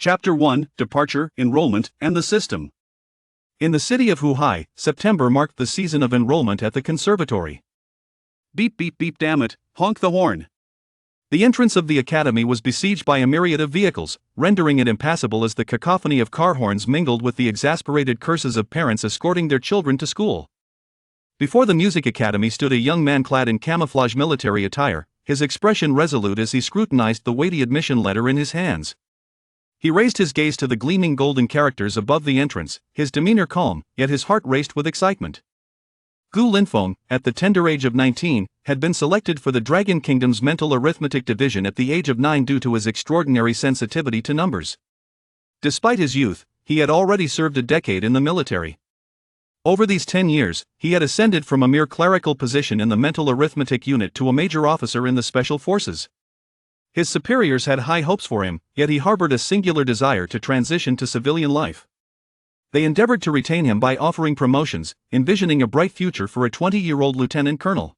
Chapter 1: Departure, Enrollment, and the System. In the city of Huhai, September marked the season of enrollment at the conservatory. Beep beep beep, damn it, honk the horn. The entrance of the academy was besieged by a myriad of vehicles, rendering it impassable as the cacophony of car horns mingled with the exasperated curses of parents escorting their children to school. Before the music academy stood a young man clad in camouflage military attire, his expression resolute as he scrutinized the weighty admission letter in his hands. He raised his gaze to the gleaming golden characters above the entrance, his demeanor calm, yet his heart raced with excitement. Gu Linfeng, at the tender age of 19, had been selected for the Dragon Kingdom's mental arithmetic division at the age of 9 due to his extraordinary sensitivity to numbers. Despite his youth, he had already served a decade in the military. Over these 10 years, he had ascended from a mere clerical position in the mental arithmetic unit to a major officer in the special forces. His superiors had high hopes for him, yet he harbored a singular desire to transition to civilian life. They endeavored to retain him by offering promotions, envisioning a bright future for a 20-year-old lieutenant colonel.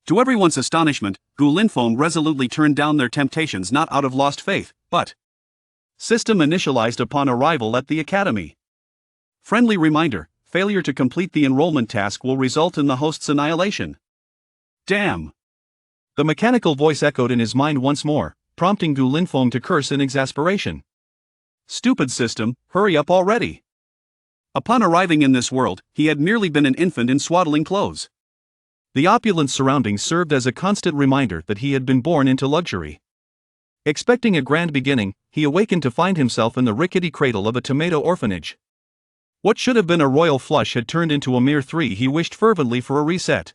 To everyone's astonishment, Gu Linfeng resolutely turned down their temptations not out of lost faith, but system initialized upon arrival at the academy. Friendly reminder: failure to complete the enrollment task will result in the host's annihilation. Damn! The mechanical voice echoed in his mind once more, prompting Gu Linfeng to curse in exasperation. Stupid system, hurry up already! Upon arriving in this world, he had merely been an infant in swaddling clothes. The opulent surroundings served as a constant reminder that he had been born into luxury. Expecting a grand beginning, he awakened to find himself in the rickety cradle of a tomato orphanage. What should have been a royal flush had turned into a mere 3. He wished fervently for a reset.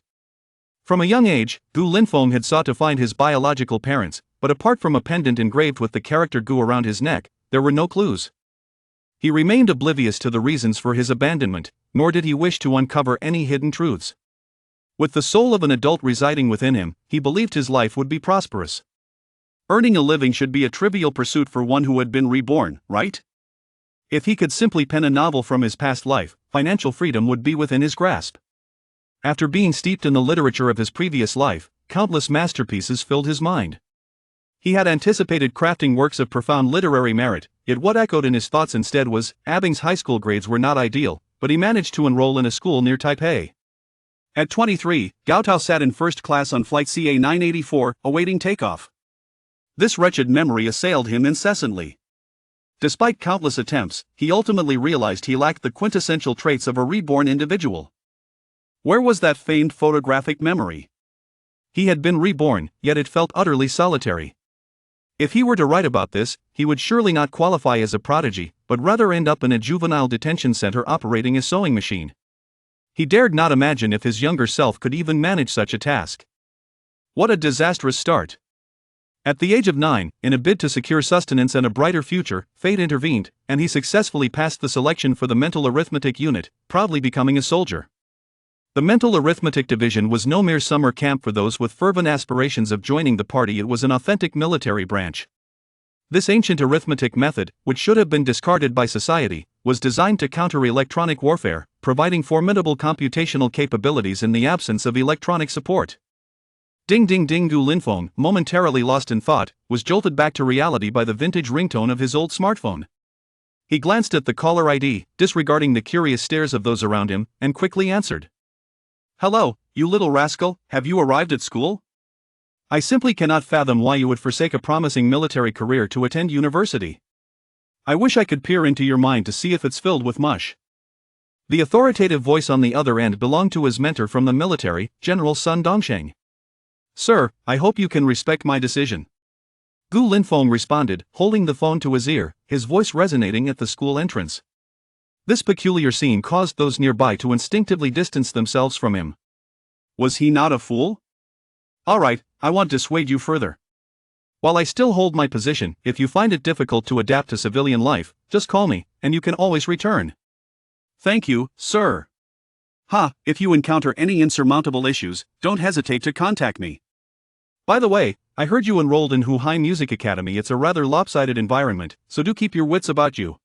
From a young age, Gu Linfeng had sought to find his biological parents, but apart from a pendant engraved with the character Gu around his neck, there were no clues. He remained oblivious to the reasons for his abandonment, nor did he wish to uncover any hidden truths. With the soul of an adult residing within him, he believed his life would be prosperous. Earning a living should be a trivial pursuit for one who had been reborn, right? If he could simply pen a novel from his past life, financial freedom would be within his grasp. After being steeped in the literature of his previous life, countless masterpieces filled his mind. He had anticipated crafting works of profound literary merit, yet what echoed in his thoughts instead was, Abing's high school grades were not ideal, but he managed to enroll in a school near Taipei. At 23, Gaotao sat in first class on flight CA 984, awaiting takeoff. This wretched memory assailed him incessantly. Despite countless attempts, he ultimately realized he lacked the quintessential traits of a reborn individual. Where was that famed photographic memory? He had been reborn, yet it felt utterly solitary. If he were to write about this, he would surely not qualify as a prodigy, but rather end up in a juvenile detention center operating a sewing machine. He dared not imagine if his younger self could even manage such a task. What a disastrous start! At the age of 9, in a bid to secure sustenance and a brighter future, fate intervened, and he successfully passed the selection for the mental arithmetic unit, proudly becoming a soldier. The mental arithmetic division was no mere summer camp for those with fervent aspirations of joining the party. It was an authentic military branch. This ancient arithmetic method, which should have been discarded by society, was designed to counter electronic warfare, providing formidable computational capabilities in the absence of electronic support. Ding ding ding! Gu Linfeng, momentarily lost in thought, was jolted back to reality by the vintage ringtone of his old smartphone. He glanced at the caller ID, disregarding the curious stares of those around him, and quickly answered. Hello, you little rascal, have you arrived at school? I simply cannot fathom why you would forsake a promising military career to attend university. I wish I could peer into your mind to see if it's filled with mush. The authoritative voice on the other end belonged to his mentor from the military, General Sun Dongsheng. Sir, I hope you can respect my decision. Gu Linfeng responded, holding the phone to his ear, his voice resonating at the school entrance. This peculiar scene caused those nearby to instinctively distance themselves from him. Was he not a fool? Alright, I won't dissuade you further. While I still hold my position, if you find it difficult to adapt to civilian life, just call me, and you can always return. Thank you, sir. If you encounter any insurmountable issues, don't hesitate to contact me. By the way, I heard you enrolled in Shanghai Music Academy. It's a rather lopsided environment, so do keep your wits about you.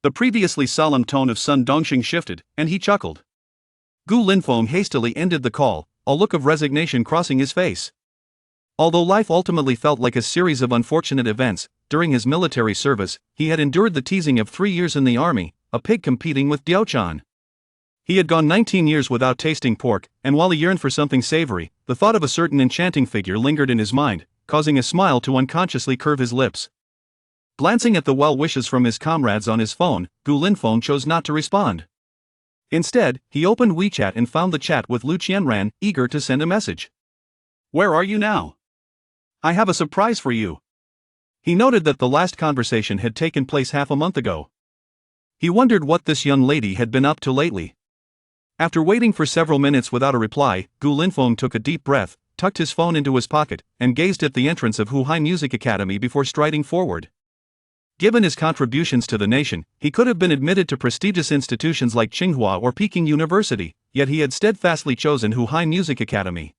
The previously solemn tone of Sun Dongsheng shifted, and he chuckled. Gu Linfeng hastily ended the call, a look of resignation crossing his face. Although life ultimately felt like a series of unfortunate events, during his military service, he had endured the teasing of 3 years in the army, a pig competing with Diao-chan. He had gone 19 years without tasting pork, and while he yearned for something savory, the thought of a certain enchanting figure lingered in his mind, causing a smile to unconsciously curve his lips. Glancing at the well wishes from his comrades on his phone, Gu Linfeng chose not to respond. Instead, he opened WeChat and found the chat with Lu Qianran, eager to send a message. "Where are you now? I have a surprise for you." He noted that the last conversation had taken place half a month ago. He wondered what this young lady had been up to lately. After waiting for several minutes without a reply, Gu Linfeng took a deep breath, tucked his phone into his pocket, and gazed at the entrance of Shanghai Music Academy before striding forward. Given his contributions to the nation, he could have been admitted to prestigious institutions like Tsinghua or Peking University, yet he had steadfastly chosen Shanghai Music Academy.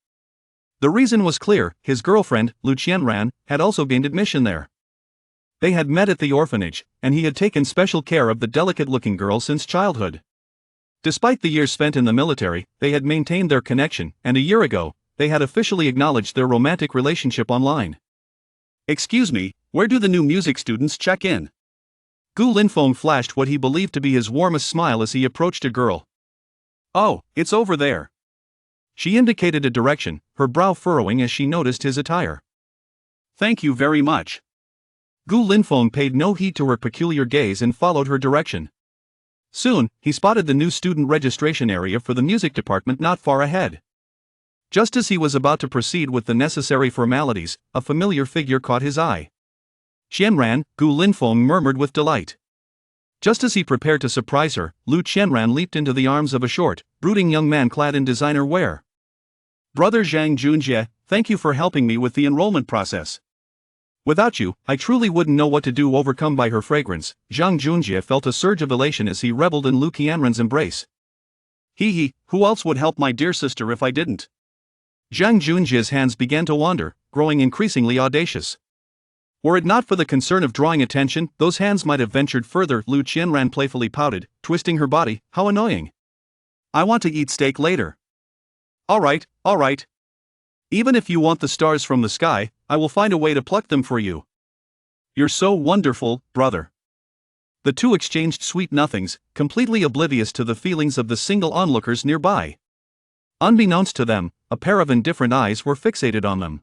The reason was clear: his girlfriend, Lu Qianran, had also gained admission there. They had met at the orphanage, and he had taken special care of the delicate-looking girl since childhood. Despite the years spent in the military, they had maintained their connection, and a year ago, they had officially acknowledged their romantic relationship online. "Excuse me, where do the new music students check in?" Gu Linfeng flashed what he believed to be his warmest smile as he approached a girl. "Oh, it's over there." She indicated a direction, her brow furrowing as she noticed his attire. "Thank you very much." Gu Linfeng paid no heed to her peculiar gaze and followed her direction. Soon, he spotted the new student registration area for the music department not far ahead. Just as he was about to proceed with the necessary formalities, a familiar figure caught his eye. "Qianran," Gu Linfeng murmured with delight. Just as he prepared to surprise her, Lu Qianran leaped into the arms of a short, brooding young man clad in designer wear. "Brother Zhang Junjie, thank you for helping me with the enrollment process. Without you, I truly wouldn't know what to do." Overcome by her fragrance, Zhang Junjie felt a surge of elation as he reveled in Lu Qianran's embrace. "Hee, who else would help my dear sister if I didn't?" Zhang Junjie's hands began to wander, growing increasingly audacious. Were it not for the concern of drawing attention, those hands might have ventured further. Lu Qianran playfully pouted, twisting her body. "How annoying. I want to eat steak later." All right. Even if you want the stars from the sky, I will find a way to pluck them for you. You're so wonderful, brother." The two exchanged sweet nothings, completely oblivious to the feelings of the single onlookers nearby. Unbeknownst to them, a pair of indifferent eyes were fixated on them.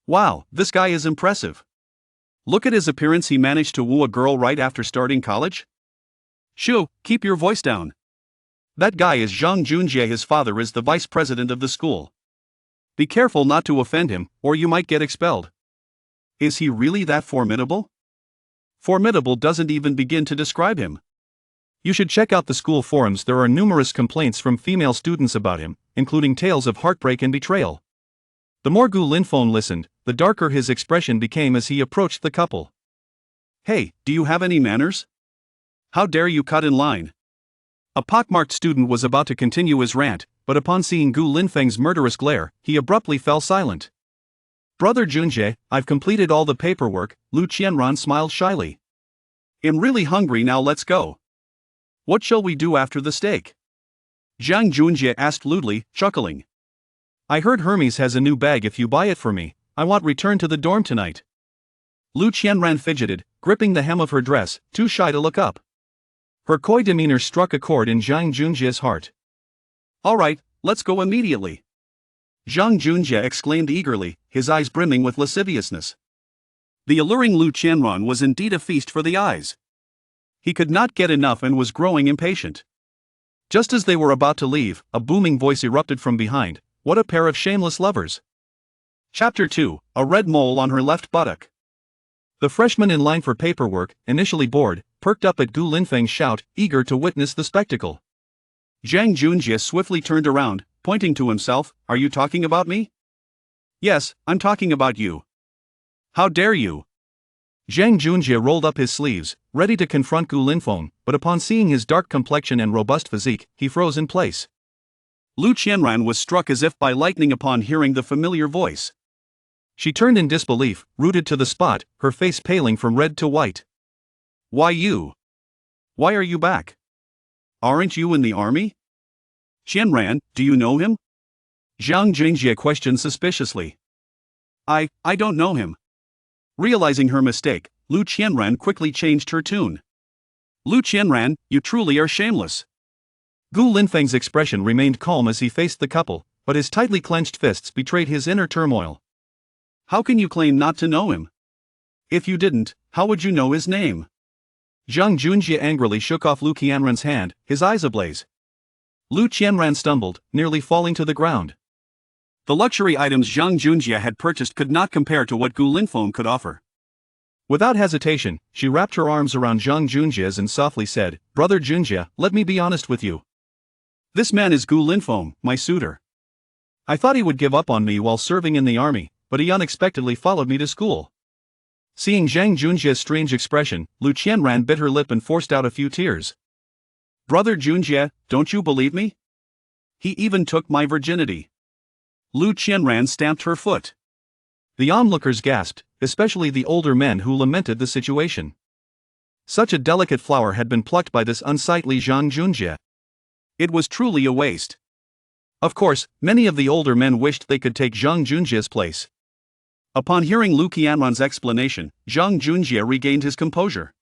"Wow, this guy is impressive. Look at his appearance. He managed to woo a girl right after starting college?" "Shoo, keep your voice down. That guy is Zhang Junjie. His father is the vice president of the school. Be careful not to offend him, or you might get expelled." "Is he really that formidable?" "Formidable doesn't even begin to describe him. You should check out the school forums. There are numerous complaints from female students about him, including tales of heartbreak and betrayal." The more Gu Linfeng listened, the darker his expression became as he approached the couple. "Hey, do you have any manners? How dare you cut in line?" A pockmarked student was about to continue his rant, but upon seeing Gu Linfeng's murderous glare, he abruptly fell silent. "Brother Junjie, I've completed all the paperwork." Lu Qianran smiled shyly. "I'm really hungry now. Let's go. What shall we do after the steak?" Zhang Junjie asked lewdly, chuckling. "I heard Hermes has a new bag. If you buy it for me, I want return to the dorm tonight." Lu Qianran fidgeted, gripping the hem of her dress, too shy to look up. Her coy demeanor struck a chord in Zhang Junjie's heart. "All right, let's go immediately." Zhang Junjie exclaimed eagerly, his eyes brimming with lasciviousness. The alluring Lu Qianran was indeed a feast for the eyes. He could not get enough and was growing impatient. Just as they were about to leave, a booming voice erupted from behind. "What a pair of shameless lovers." Chapter 2, A Red Mole on Her Left Buttock. The freshman in line for paperwork, initially bored, perked up at Gu Linfeng's shout, eager to witness the spectacle. Zhang Junjie swiftly turned around, pointing to himself. "Are you talking about me?" "Yes, I'm talking about you." "How dare you?" Zhang Junjie rolled up his sleeves, ready to confront Gu Linfeng, but upon seeing his dark complexion and robust physique, he froze in place. Lu Qianran was struck as if by lightning upon hearing the familiar voice. She turned in disbelief, rooted to the spot, her face paling from red to white. "Why you? Why are you back? Aren't you in the army?" "Qianran, do you know him?" Zhang Junjie questioned suspiciously. I don't know him. Realizing her mistake, Lu Qianran quickly changed her tune. Lu Qianran, you truly are shameless. Gu Linfeng's expression remained calm as he faced the couple, but his tightly clenched fists betrayed his inner turmoil. How can you claim not to know him? If you didn't, how would you know his name? Zhang Junjie angrily shook off Lu Qianran's hand, his eyes ablaze. Lu Qianran stumbled, nearly falling to the ground. The luxury items Zhang Junjie had purchased could not compare to what Gu Linfeng could offer. Without hesitation, she wrapped her arms around Zhang Junjie's and softly said, "Brother Junjie, let me be honest with you. This man is Gu Linfeng, my suitor. I thought he would give up on me while serving in the army, but he unexpectedly followed me to school." Seeing Zhang Junjie's strange expression, Lu Qianran bit her lip and forced out a few tears. "Brother Junjie, don't you believe me? He even took my virginity." Lu Qianran stamped her foot. The onlookers gasped, especially the older men who lamented the situation. Such a delicate flower had been plucked by this unsightly Zhang Junjie. It was truly a waste. Of course, many of the older men wished they could take Zhang Junjie's place. Upon hearing Lu Qianran's explanation, Zhang Junjie regained his composure.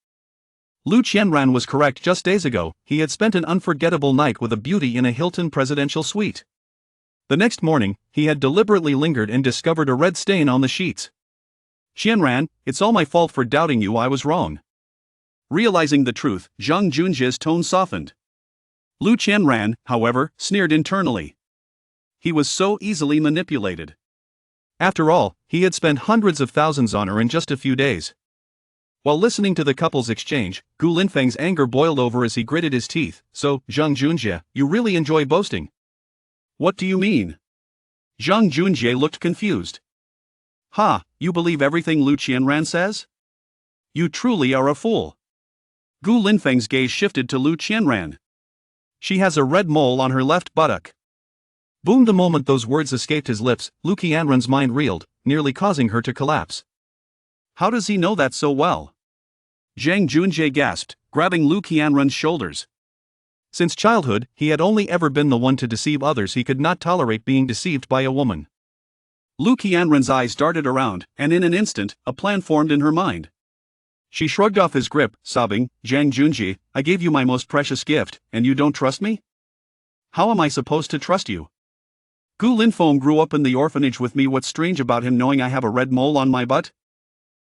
Lu Qianran was correct. Just days ago, he had spent an unforgettable night with a beauty in a Hilton presidential suite. The next morning, he had deliberately lingered and discovered a red stain on the sheets. "Qianran, it's all my fault for doubting you. I was wrong." Realizing the truth, Zhang Junjie's tone softened. Lu Qianran, however, sneered internally. He was so easily manipulated. After all, he had spent hundreds of thousands on her in just a few days. While listening to the couple's exchange, Gu Linfeng's anger boiled over as he gritted his teeth. "So, Zhang Junjie, you really enjoy boasting?" "What do you mean?" Zhang Junjie looked confused. "Ha, you believe everything Lu Qianran says? You truly are a fool." Gu Linfeng's gaze shifted to Lu Qianran. "She has a red mole on her left buttock." Boom! The moment those words escaped his lips, Lu Qianran's mind reeled, nearly causing her to collapse. How does he know that so well? Zhang Junjie gasped, grabbing Lu Qianran's shoulders. Since childhood, he had only ever been the one to deceive others. He could not tolerate being deceived by a woman. Lu Qianran's eyes darted around, and in an instant, a plan formed in her mind. She shrugged off his grip, sobbing, "Zhang Junjie, I gave you my most precious gift, and you don't trust me? How am I supposed to trust you? Gu Linfeng grew up in the orphanage with me. What's strange about him knowing I have a red mole on my butt?"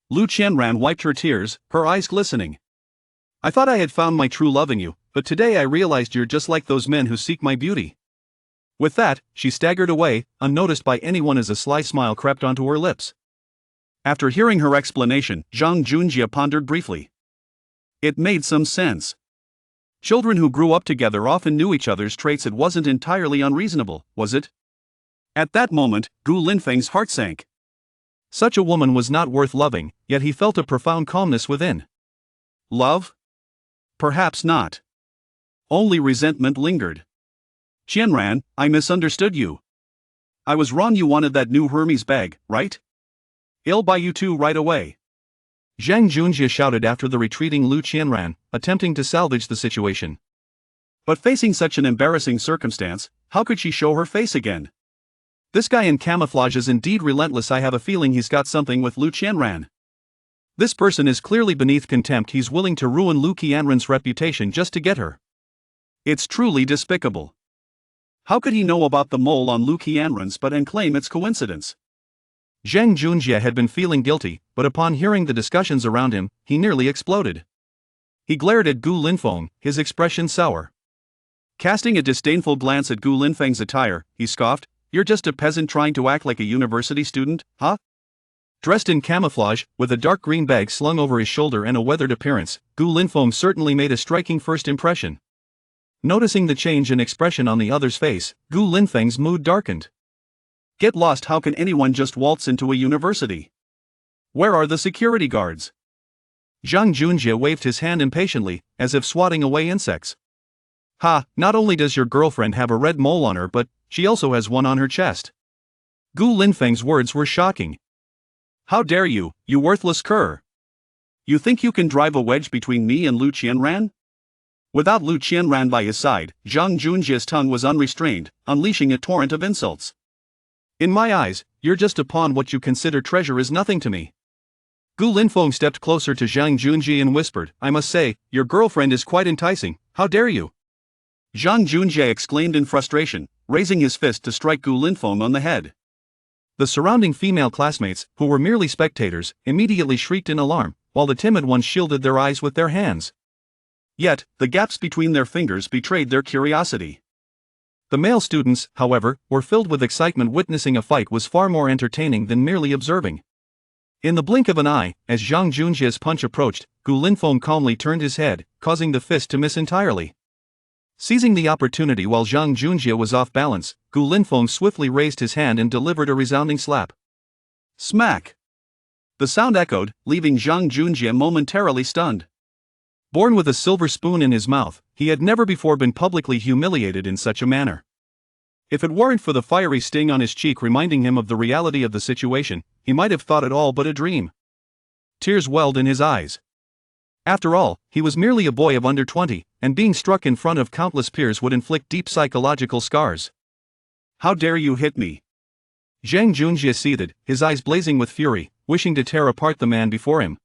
Lu Qianran wiped her tears, her eyes glistening. "I thought I had found my true love in you, but today I realized you're just like those men who seek my beauty." With that, she staggered away, unnoticed by anyone as a sly smile crept onto her lips. After hearing her explanation, Zhang Junjie pondered briefly. It made some sense. Children who grew up together often knew each other's traits. It wasn't entirely unreasonable, was it? At that moment, Gu Linfeng's heart sank. Such a woman was not worth loving, yet he felt a profound calmness within. Love? Perhaps not. Only resentment lingered. "Qianran, I misunderstood you. I was wrong. You wanted that new Hermes bag, right? I'll buy you two right away." Zhang Junjie shouted after the retreating Lu Qianran, attempting to salvage the situation. But facing such an embarrassing circumstance, how could she show her face again? This guy in camouflage is indeed relentless. I have a feeling he's got something with Lu Qianran. This person is clearly beneath contempt. He's willing to ruin Lu Qianran's reputation just to get her. It's truly despicable. How could he know about the mole on Lu Qianran's butt and claim it's coincidence? Zhang Junjie had been feeling guilty, but upon hearing the discussions around him, he nearly exploded. He glared at Gu Linfeng, his expression sour. Casting a disdainful glance at Gu Linfeng's attire, he scoffed, "You're just a peasant trying to act like a university student, huh?" Dressed in camouflage, with a dark green bag slung over his shoulder and a weathered appearance, Gu Linfeng certainly made a striking first impression. Noticing the change in expression on the other's face, Gu Linfeng's mood darkened. Get lost. How can anyone just waltz into a university? Where are the security guards? Zhang Junjie waved his hand impatiently, as if swatting away insects. "Ha, not only does your girlfriend have a red mole on her, but she also has one on her chest." Gu Linfeng's words were shocking. "How dare you, you worthless cur! You think you can drive a wedge between me and Lu Qianran?" Without Lu Qianran by his side, Zhang Junjie's tongue was unrestrained, unleashing a torrent of insults. In my eyes, you're just a pawn. What you consider treasure is nothing to me. Gu Linfeng stepped closer to Zhang Junjie and whispered, I must say, your girlfriend is quite enticing, how dare you? Zhang Junjie exclaimed in frustration, raising his fist to strike Gu Linfeng on the head. The surrounding female classmates, who were merely spectators, immediately shrieked in alarm, while the timid ones shielded their eyes with their hands. Yet, the gaps between their fingers betrayed their curiosity. The male students, however, were filled with excitement. Witnessing a fight was far more entertaining than merely observing. In the blink of an eye, as Zhang Junjie's punch approached, Gu Linfeng calmly turned his head, causing the fist to miss entirely. Seizing the opportunity while Zhang Junjie was off balance, Gu Linfeng swiftly raised his hand and delivered a resounding slap. Smack! The sound echoed, leaving Zhang Junjie momentarily stunned. Born with a silver spoon in his mouth, he had never before been publicly humiliated in such a manner. If it weren't for the fiery sting on his cheek reminding him of the reality of the situation, he might have thought it all but a dream. Tears welled in his eyes. After all, he was merely a boy of under 20, and being struck in front of countless peers would inflict deep psychological scars. How dare you hit me? Zhang Junjie seethed, his eyes blazing with fury, wishing to tear apart the man before him.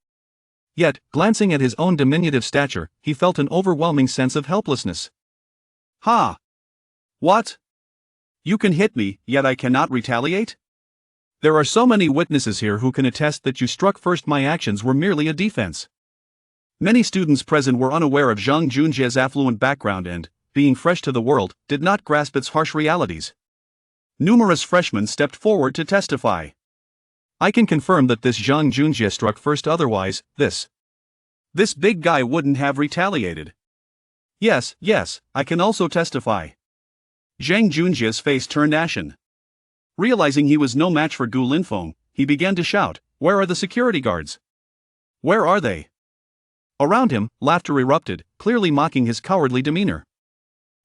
Yet, glancing at his own diminutive stature, he felt an overwhelming sense of helplessness. Ha! What? You can hit me, yet I cannot retaliate? There are so many witnesses here who can attest that you struck first. My actions were merely a defense. Many students present were unaware of Zhang Junjie's affluent background and, being fresh to the world, did not grasp its harsh realities. Numerous freshmen stepped forward to testify. I can confirm that this Zhang Junjie struck first, otherwise, this big guy wouldn't have retaliated. Yes, I can also testify. Zhang Junjie's face turned ashen. Realizing he was no match for Gu Linfeng, he began to shout, Where are the security guards? Where are they? Around him, laughter erupted, clearly mocking his cowardly demeanor.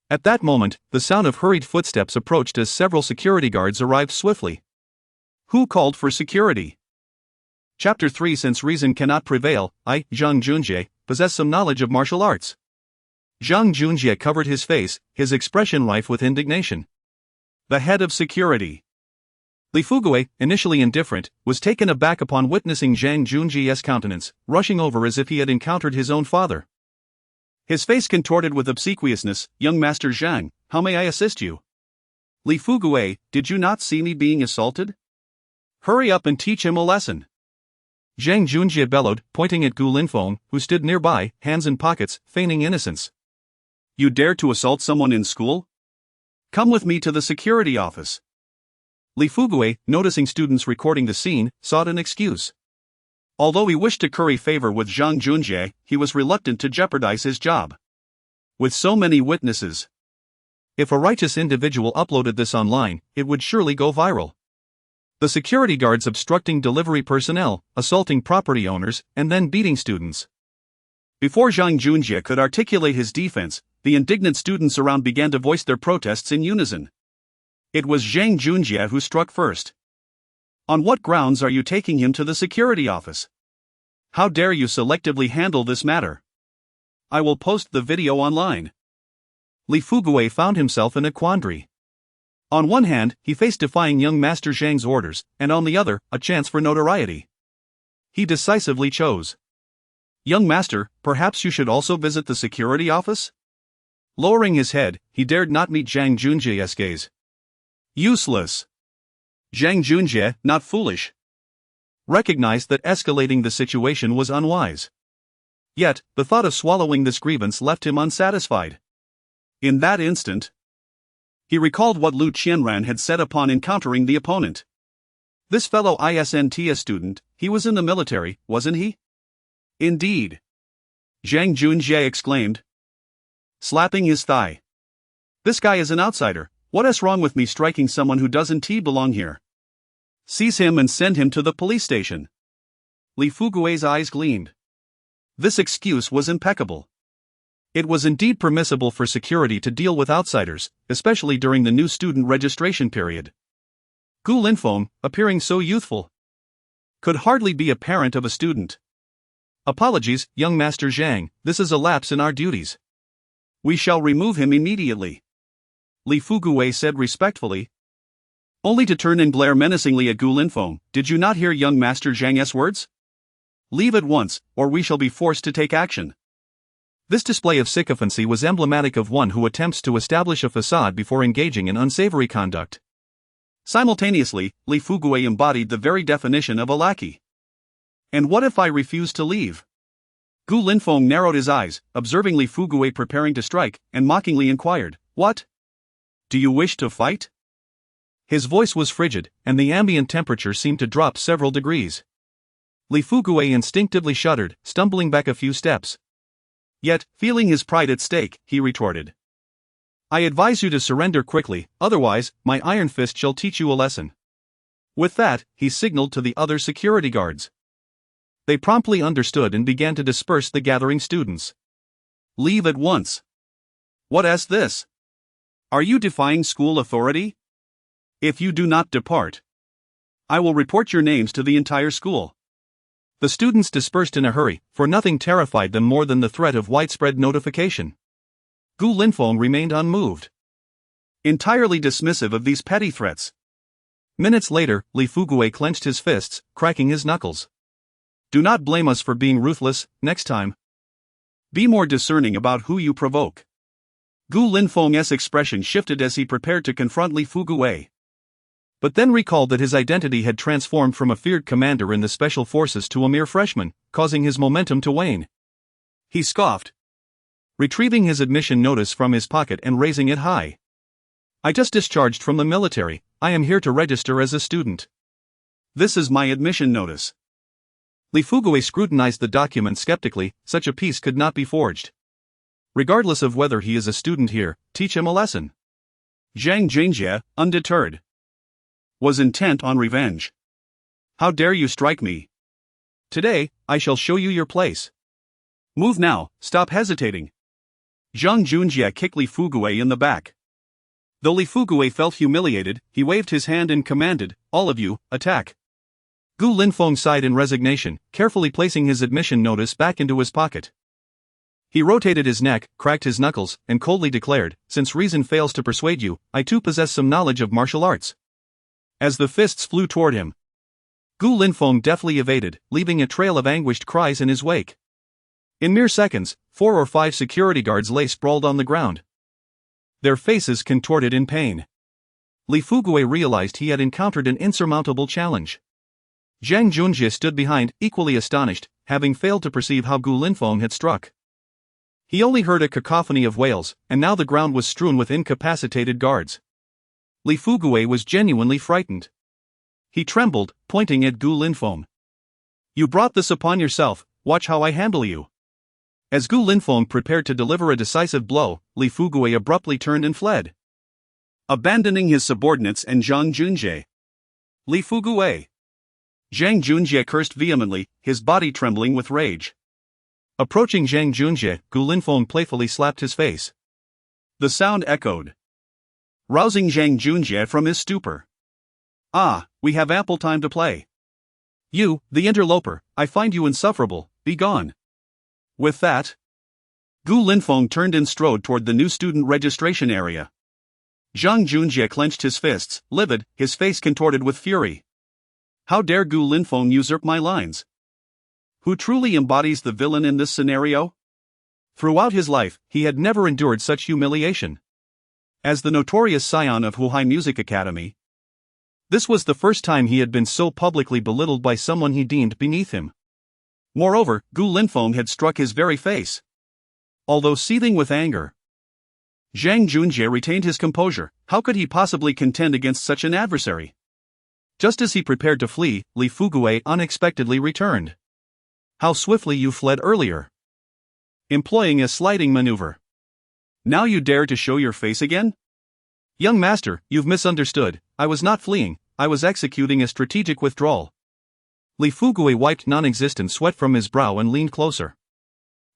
At that moment, the sound of hurried footsteps approached as several security guards arrived swiftly. Who called for security? Chapter 3. Since reason cannot prevail, I, Zhang Junjie, possess some knowledge of martial arts. Zhang Junjie covered his face, his expression rife with indignation. The head of security. Li Fugue, initially indifferent, was taken aback upon witnessing Zhang Junjie's countenance, rushing over as if he had encountered his own father. His face contorted with obsequiousness, Young Master Zhang, how may I assist you? Li Fugue, did you not see me being assaulted? Hurry up and teach him a lesson. Zhang Junjie bellowed, pointing at Gu Linfeng, who stood nearby, hands in pockets, feigning innocence. You dare to assault someone in school? Come with me to the security office. Li Fugue, noticing students recording the scene, sought an excuse. Although he wished to curry favor with Zhang Junjie, he was reluctant to jeopardize his job. With so many witnesses, if a righteous individual uploaded this online, it would surely go viral. The security guards obstructing delivery personnel, assaulting property owners, and then beating students. Before Zhang Junjie could articulate his defense, the indignant students around began to voice their protests in unison. It was Zhang Junjie who struck first. On what grounds are you taking him to the security office? How dare you selectively handle this matter? I will post the video online. Li Fugue found himself in a quandary. On one hand, he faced defying young Master Zhang's orders, and on the other, a chance for notoriety. He decisively chose. Young Master, perhaps you should also visit the security office? Lowering his head, he dared not meet Zhang Junjie's gaze. Useless. Zhang Junjie, not foolish, recognized that escalating the situation was unwise. Yet, the thought of swallowing this grievance left him unsatisfied. In that instant, he recalled what Lu Qianran had said upon encountering the opponent. This fellow isn't a student, he was in the military, wasn't he? Indeed. Zhang Junjie exclaimed, slapping his thigh. This guy is an outsider, what is wrong with me striking someone who doesn't belong here? Seize him and send him to the police station. Li Fugue's eyes gleamed. This excuse was impeccable. It was indeed permissible for security to deal with outsiders, especially during the new student registration period. Gu Linfeng, appearing so youthful, could hardly be a parent of a student. Apologies, young Master Zhang, this is a lapse in our duties. We shall remove him immediately. Li Fugue said respectfully. only to turn and glare menacingly at Gu Linfeng. Did you not hear young Master Zhang's words? Leave at once, or we shall be forced to take action. This display of sycophancy was emblematic of one who attempts to establish a facade before engaging in unsavory conduct. Simultaneously, Li Fugui embodied the very definition of a lackey. And what if I refuse to leave? Gu Linfeng narrowed his eyes, observing Li Fugui preparing to strike, and mockingly inquired, "What? Do you wish to fight?" His voice was frigid, and the ambient temperature seemed to drop several degrees. Li Fugui instinctively shuddered, stumbling back a few steps. Yet, feeling his pride at stake, he retorted, "I advise you to surrender quickly, otherwise, my iron fist shall teach you a lesson." With that, he signaled to the other security guards. They promptly understood and began to disperse the gathering students. "Leave at once." "What this? Are you defying school authority? If you do not depart, I will report your names to the entire school." The students dispersed in a hurry, for nothing terrified them more than the threat of widespread notification. Gu Linfeng remained unmoved, entirely dismissive of these petty threats. Minutes later, Li Fugui clenched his fists, cracking his knuckles. "Do not blame us for being ruthless, next time. Be more discerning about who you provoke." Gu Linfeng's expression shifted as he prepared to confront Li Fugui, but then recalled that his identity had transformed from a feared commander in the special forces to a mere freshman, causing his momentum to wane. He scoffed, retrieving his admission notice from his pocket and raising it high. "I just discharged from the military. I am here to register as a student." "This is my admission notice." Li Fugui scrutinized the document skeptically. Such a piece could not be forged. Regardless of whether he is a student here, teach him a lesson. Zhang Jingjie, undeterred, was intent on revenge. "How dare you strike me? Today, I shall show you your place. Move now, stop hesitating." Zhang Junjie kicked Li Fugui in the back. Though Li Fugui felt humiliated, he waved his hand and commanded, "All of you, attack." Gu Linfeng sighed in resignation, carefully placing his admission notice back into his pocket. He rotated his neck, cracked his knuckles, and coldly declared, "Since reason fails to persuade you, I too possess some knowledge of martial arts." As the fists flew toward him, Gu Linfeng deftly evaded, leaving a trail of anguished cries in his wake. In mere seconds, 4 or 5 security guards lay sprawled on the ground, their faces contorted in pain. Li Fugui realized he had encountered an insurmountable challenge. Zhang Junjie stood behind, equally astonished, having failed to perceive how Gu Linfeng had struck. He only heard a cacophony of wails, and now the ground was strewn with incapacitated guards. Li Fugui was genuinely frightened. He trembled, pointing at Gu Linfeng. "You brought this upon yourself, watch how I handle you." As Gu Linfeng prepared to deliver a decisive blow, Li Fugui abruptly turned and fled, abandoning his subordinates and Zhang Junjie. "Li Fugui!" Zhang Junjie cursed vehemently, his body trembling with rage. Approaching Zhang Junjie, Gu Linfeng playfully slapped his face. The sound echoed, rousing Zhang Junjie from his stupor. "Ah, we have ample time to play. You, the interloper, I find you insufferable, be gone." With that, Gu Linfeng turned and strode toward the new student registration area. Zhang Junjie clenched his fists, livid, his face contorted with fury. How dare Gu Linfeng usurp my lines? Who truly embodies the villain in this scenario? Throughout his life, he had never endured such humiliation. As the notorious scion of Shanghai Music Academy, this was the first time he had been so publicly belittled by someone he deemed beneath him. Moreover, Gu Linfeng had struck his very face. Although seething with anger, Zhang Junjie retained his composure. How could he possibly contend against such an adversary? Just as he prepared to flee, Li Fugui unexpectedly returned. "How swiftly you fled earlier!" Employing a sliding maneuver. "Now you dare to show your face again?" "Young master, you've misunderstood. I was not fleeing, I was executing a strategic withdrawal." Li Fugui wiped non-existent sweat from his brow and leaned closer.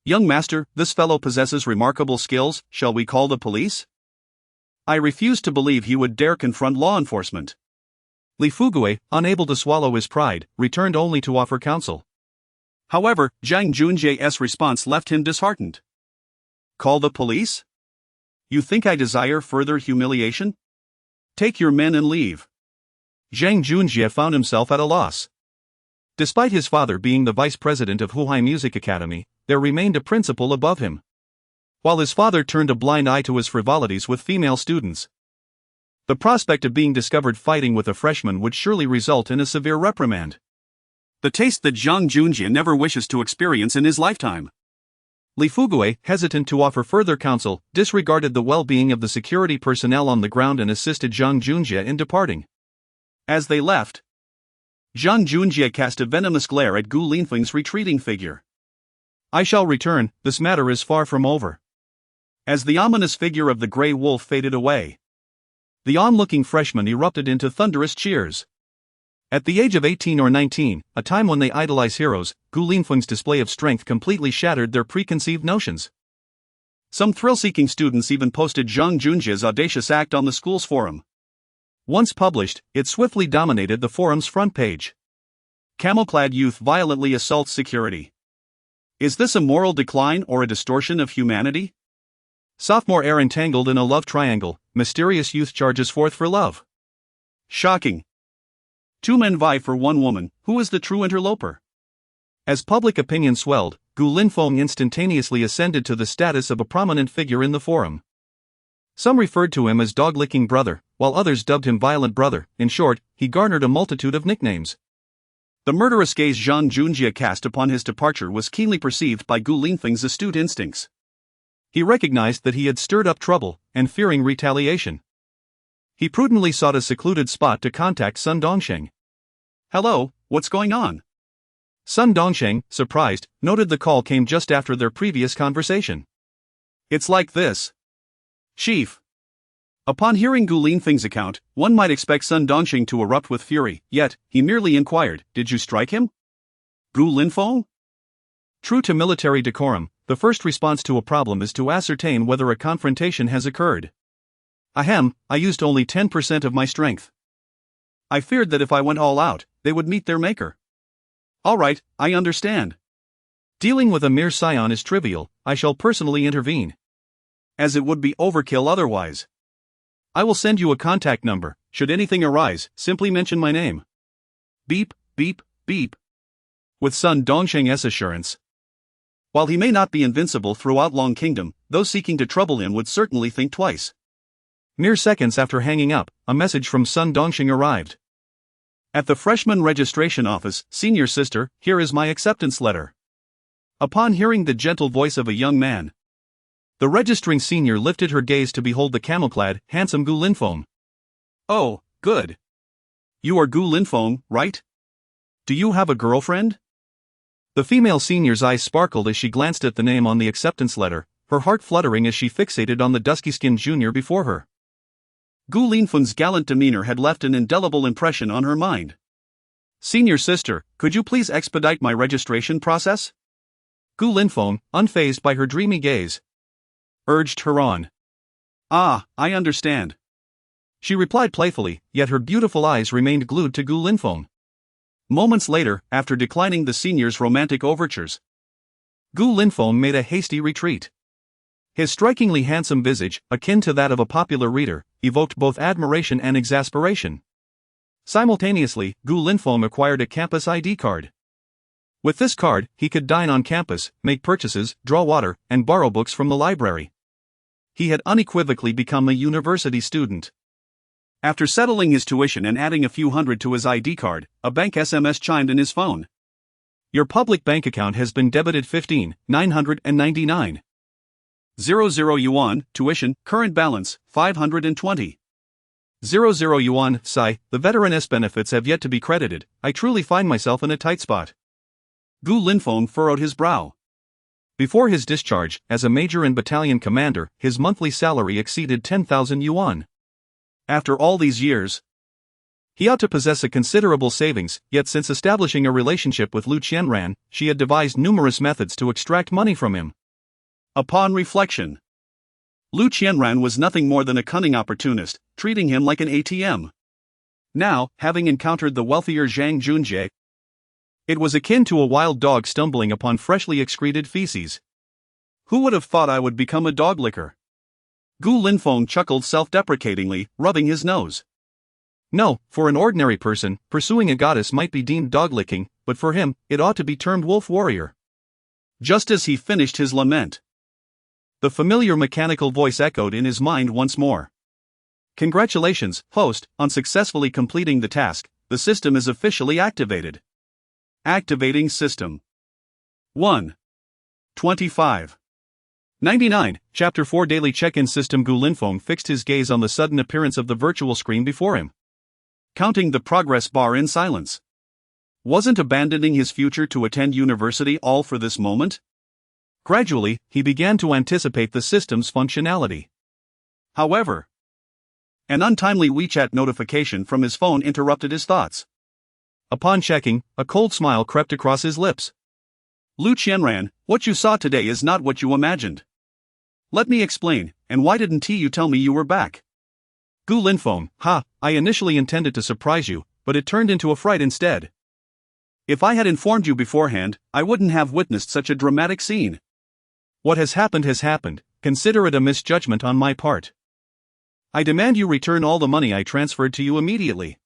"Young master, this fellow possesses remarkable skills. Shall we call the police?" "I refuse to believe he would dare confront law enforcement." Li Fugui, unable to swallow his pride, returned only to offer counsel. However, Zhang Junjie's response left him disheartened. "Call the police? You think I desire further humiliation? Take your men and leave." Zhang Junjie found himself at a loss. Despite his father being the vice president of Shanghai Music Academy, there remained a principal above him, while his father turned a blind eye to his frivolities with female students. The prospect of being discovered fighting with a freshman would surely result in a severe reprimand. The taste that Zhang Junjie never wishes to experience in his lifetime. Li Fugue, hesitant to offer further counsel, disregarded the well-being of the security personnel on the ground and assisted Zhang Junjie in departing. As they left, Zhang Junjie cast a venomous glare at Gu Linfeng's retreating figure. "I shall return, this matter is far from over." As the ominous figure of the grey wolf faded away, the onlooking freshman erupted into thunderous cheers. At the age of 18 or 19, a time when they idolize heroes, Gu Linfeng's display of strength completely shattered their preconceived notions. Some thrill-seeking students even posted Zhang Junjie's audacious act on the school's forum. Once published, it swiftly dominated the forum's front page. Camel-clad youth violently assaults security. Is this a moral decline or a distortion of humanity? Sophomore heir entangled in a love triangle, mysterious youth charges forth for love. Shocking. Two men vie for one woman, who is the true interloper? As public opinion swelled, Gu Linfeng instantaneously ascended to the status of a prominent figure in the forum. Some referred to him as dog-licking brother, while others dubbed him violent brother. In short, he garnered a multitude of nicknames. The murderous gaze Zhang Junjie cast upon his departure was keenly perceived by Gu Linfeng's astute instincts. He recognized that he had stirred up trouble, and fearing retaliation, he prudently sought a secluded spot to contact Sun Dongsheng. "Hello, what's going on?" Sun Dongsheng, surprised, noted the call came just after their previous conversation. "It's like this, Chief." Upon hearing Gu Linfeng's account, one might expect Sun Dongsheng to erupt with fury, yet, he merely inquired, "Did you strike him?" "Gu Linfeng?" True to military decorum, the first response to a problem is to ascertain whether a confrontation has occurred. "Ahem, I used only 10% of my strength. I feared that if I went all out, they would meet their maker." "All right, I understand. Dealing with a mere scion is trivial, I shall personally intervene, as it would be overkill otherwise. I will send you a contact number, should anything arise, simply mention my name." Beep, beep, beep. With Sun Dongsheng's assurance. While he may not be invincible throughout Long Kingdom, those seeking to trouble him would certainly think twice. Mere seconds after hanging up, a message from Sun Dongsheng arrived. "At the freshman registration office, senior sister, here is my acceptance letter." Upon hearing the gentle voice of a young man, the registering senior lifted her gaze to behold the camel-clad, handsome Gu Linfeng. "Oh, good. You are Gu Linfeng, right? Do you have a girlfriend?" The female senior's eyes sparkled as she glanced at the name on the acceptance letter, her heart fluttering as she fixated on the dusky-skinned junior before her. Gu Linfeng's gallant demeanor had left an indelible impression on her mind. "Senior sister, could you please expedite my registration process?" Gu Linfeng, unfazed by her dreamy gaze, urged her on. "Ah, I understand," she replied playfully, yet her beautiful eyes remained glued to Gu Linfeng. Moments later, after declining the senior's romantic overtures, Gu Linfeng made a hasty retreat. His strikingly handsome visage, akin to that of a popular reader, evoked both admiration and exasperation. Simultaneously, Gu Linfeng acquired a campus ID card. With this card, he could dine on campus, make purchases, draw water, and borrow books from the library. He had unequivocally become a university student. After settling his tuition and adding a few hundred to his ID card, a bank SMS chimed in his phone. "Your public bank account has been debited 15,999. 00 yuan, tuition, current balance, 520. 00 yuan, sigh, the veteraness benefits have yet to be credited, I truly find myself in a tight spot." Gu Linfeng furrowed his brow. Before his discharge, as a major and battalion commander, his monthly salary exceeded 10,000 yuan. After all these years, he ought to possess a considerable savings, yet since establishing a relationship with Lu Qianran, she had devised numerous methods to extract money from him. Upon reflection, Lu Qianran was nothing more than a cunning opportunist, treating him like an ATM. Now, having encountered the wealthier Zhang Junjie, it was akin to a wild dog stumbling upon freshly excreted feces. "Who would have thought I would become a dog licker?" Gu Linfeng chuckled self-deprecatingly, rubbing his nose. No, for an ordinary person, pursuing a goddess might be deemed dog-licking, but for him, it ought to be termed wolf warrior. Just as he finished his lament, the familiar mechanical voice echoed in his mind once more. Congratulations, host, on successfully completing the task. The system is officially activated. Activating system. 1. 25. 99. Chapter 4 Daily Check-in System. Gu Linfeng fixed his gaze on the sudden appearance of the virtual screen before him, counting the progress bar in silence. Wasn't abandoning his future to attend university all for this moment? Gradually, he began to anticipate the system's functionality. However, an untimely WeChat notification from his phone interrupted his thoughts. Upon checking, a cold smile crept across his lips. Lu Qianran, what you saw today is not what you imagined. Let me explain, and why didn't you tell me you were back? Gu Linfeng, I initially intended to surprise you, but it turned into a fright instead. If I had informed you beforehand, I wouldn't have witnessed such a dramatic scene. What has happened, consider it a misjudgment on my part. I demand you return all the money I transferred to you immediately.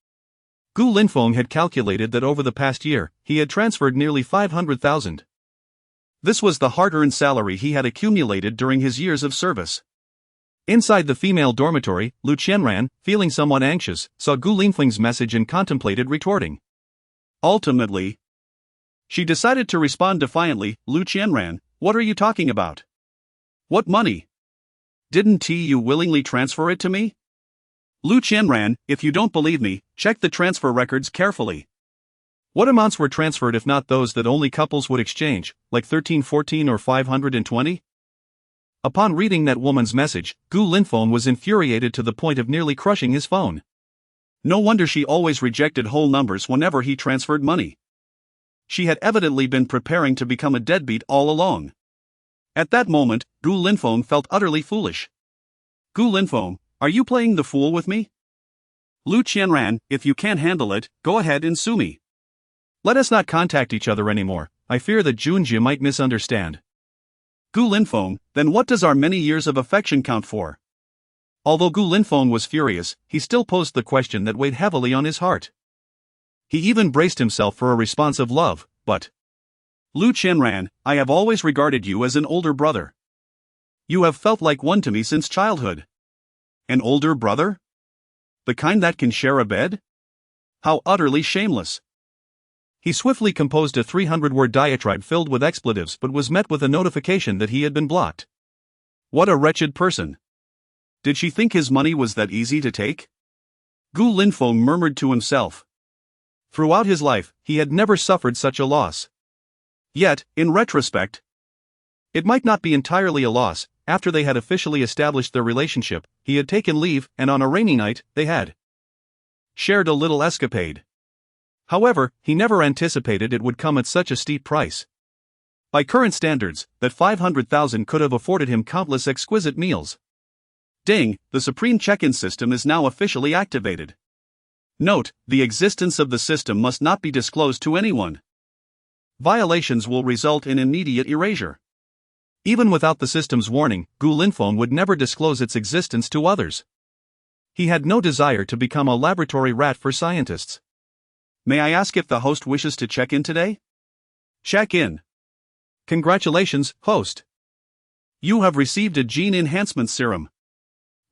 Gu Linfeng had calculated that over the past year, he had transferred nearly 500,000. This was the hard-earned salary he had accumulated during his years of service. Inside the female dormitory, Lu Qianran, feeling somewhat anxious, saw Gu Linfeng's message and contemplated retorting. Ultimately, she decided to respond defiantly. Lu Qianran, what are you talking about? What money? Didn't you willingly transfer it to me? Lu Qianran, if you don't believe me, check the transfer records carefully. What amounts were transferred if not those that only couples would exchange, like 1314 or 520? Upon reading that woman's message, Gu Linfeng was infuriated to the point of nearly crushing his phone. No wonder she always rejected whole numbers whenever he transferred money. She had evidently been preparing to become a deadbeat all along. At that moment, Gu Linfeng felt utterly foolish. Gu Linfeng, are you playing the fool with me? Lu Qianran, if you can't handle it, go ahead and sue me. Let us not contact each other anymore. I fear that Junjie might misunderstand. Gu Linfeng, then what does our many years of affection count for? Although Gu Linfeng was furious, he still posed the question that weighed heavily on his heart. He even braced himself for a response of love, but Lu Qianran, I have always regarded you as an older brother. You have felt like one to me since childhood. An older brother? The kind that can share a bed? How utterly shameless. He swiftly composed a 300-word diatribe filled with expletives but was met with a notification that he had been blocked. What a wretched person. Did she think his money was that easy to take? Gu Linfeng murmured to himself. Throughout his life, he had never suffered such a loss. Yet, in retrospect, it might not be entirely a loss. After they had officially established their relationship, he had taken leave, and on a rainy night, they had shared a little escapade. However, he never anticipated it would come at such a steep price. By current standards, that 500,000 could have afforded him countless exquisite meals. Ding, the Supreme Check-in system is now officially activated. Note, the existence of the system must not be disclosed to anyone. Violations will result in immediate erasure. Even without the system's warning, Gu Linfeng would never disclose its existence to others. He had no desire to become a laboratory rat for scientists. May I ask if the host wishes to check in today? Check in. Congratulations, host. You have received a gene enhancement serum.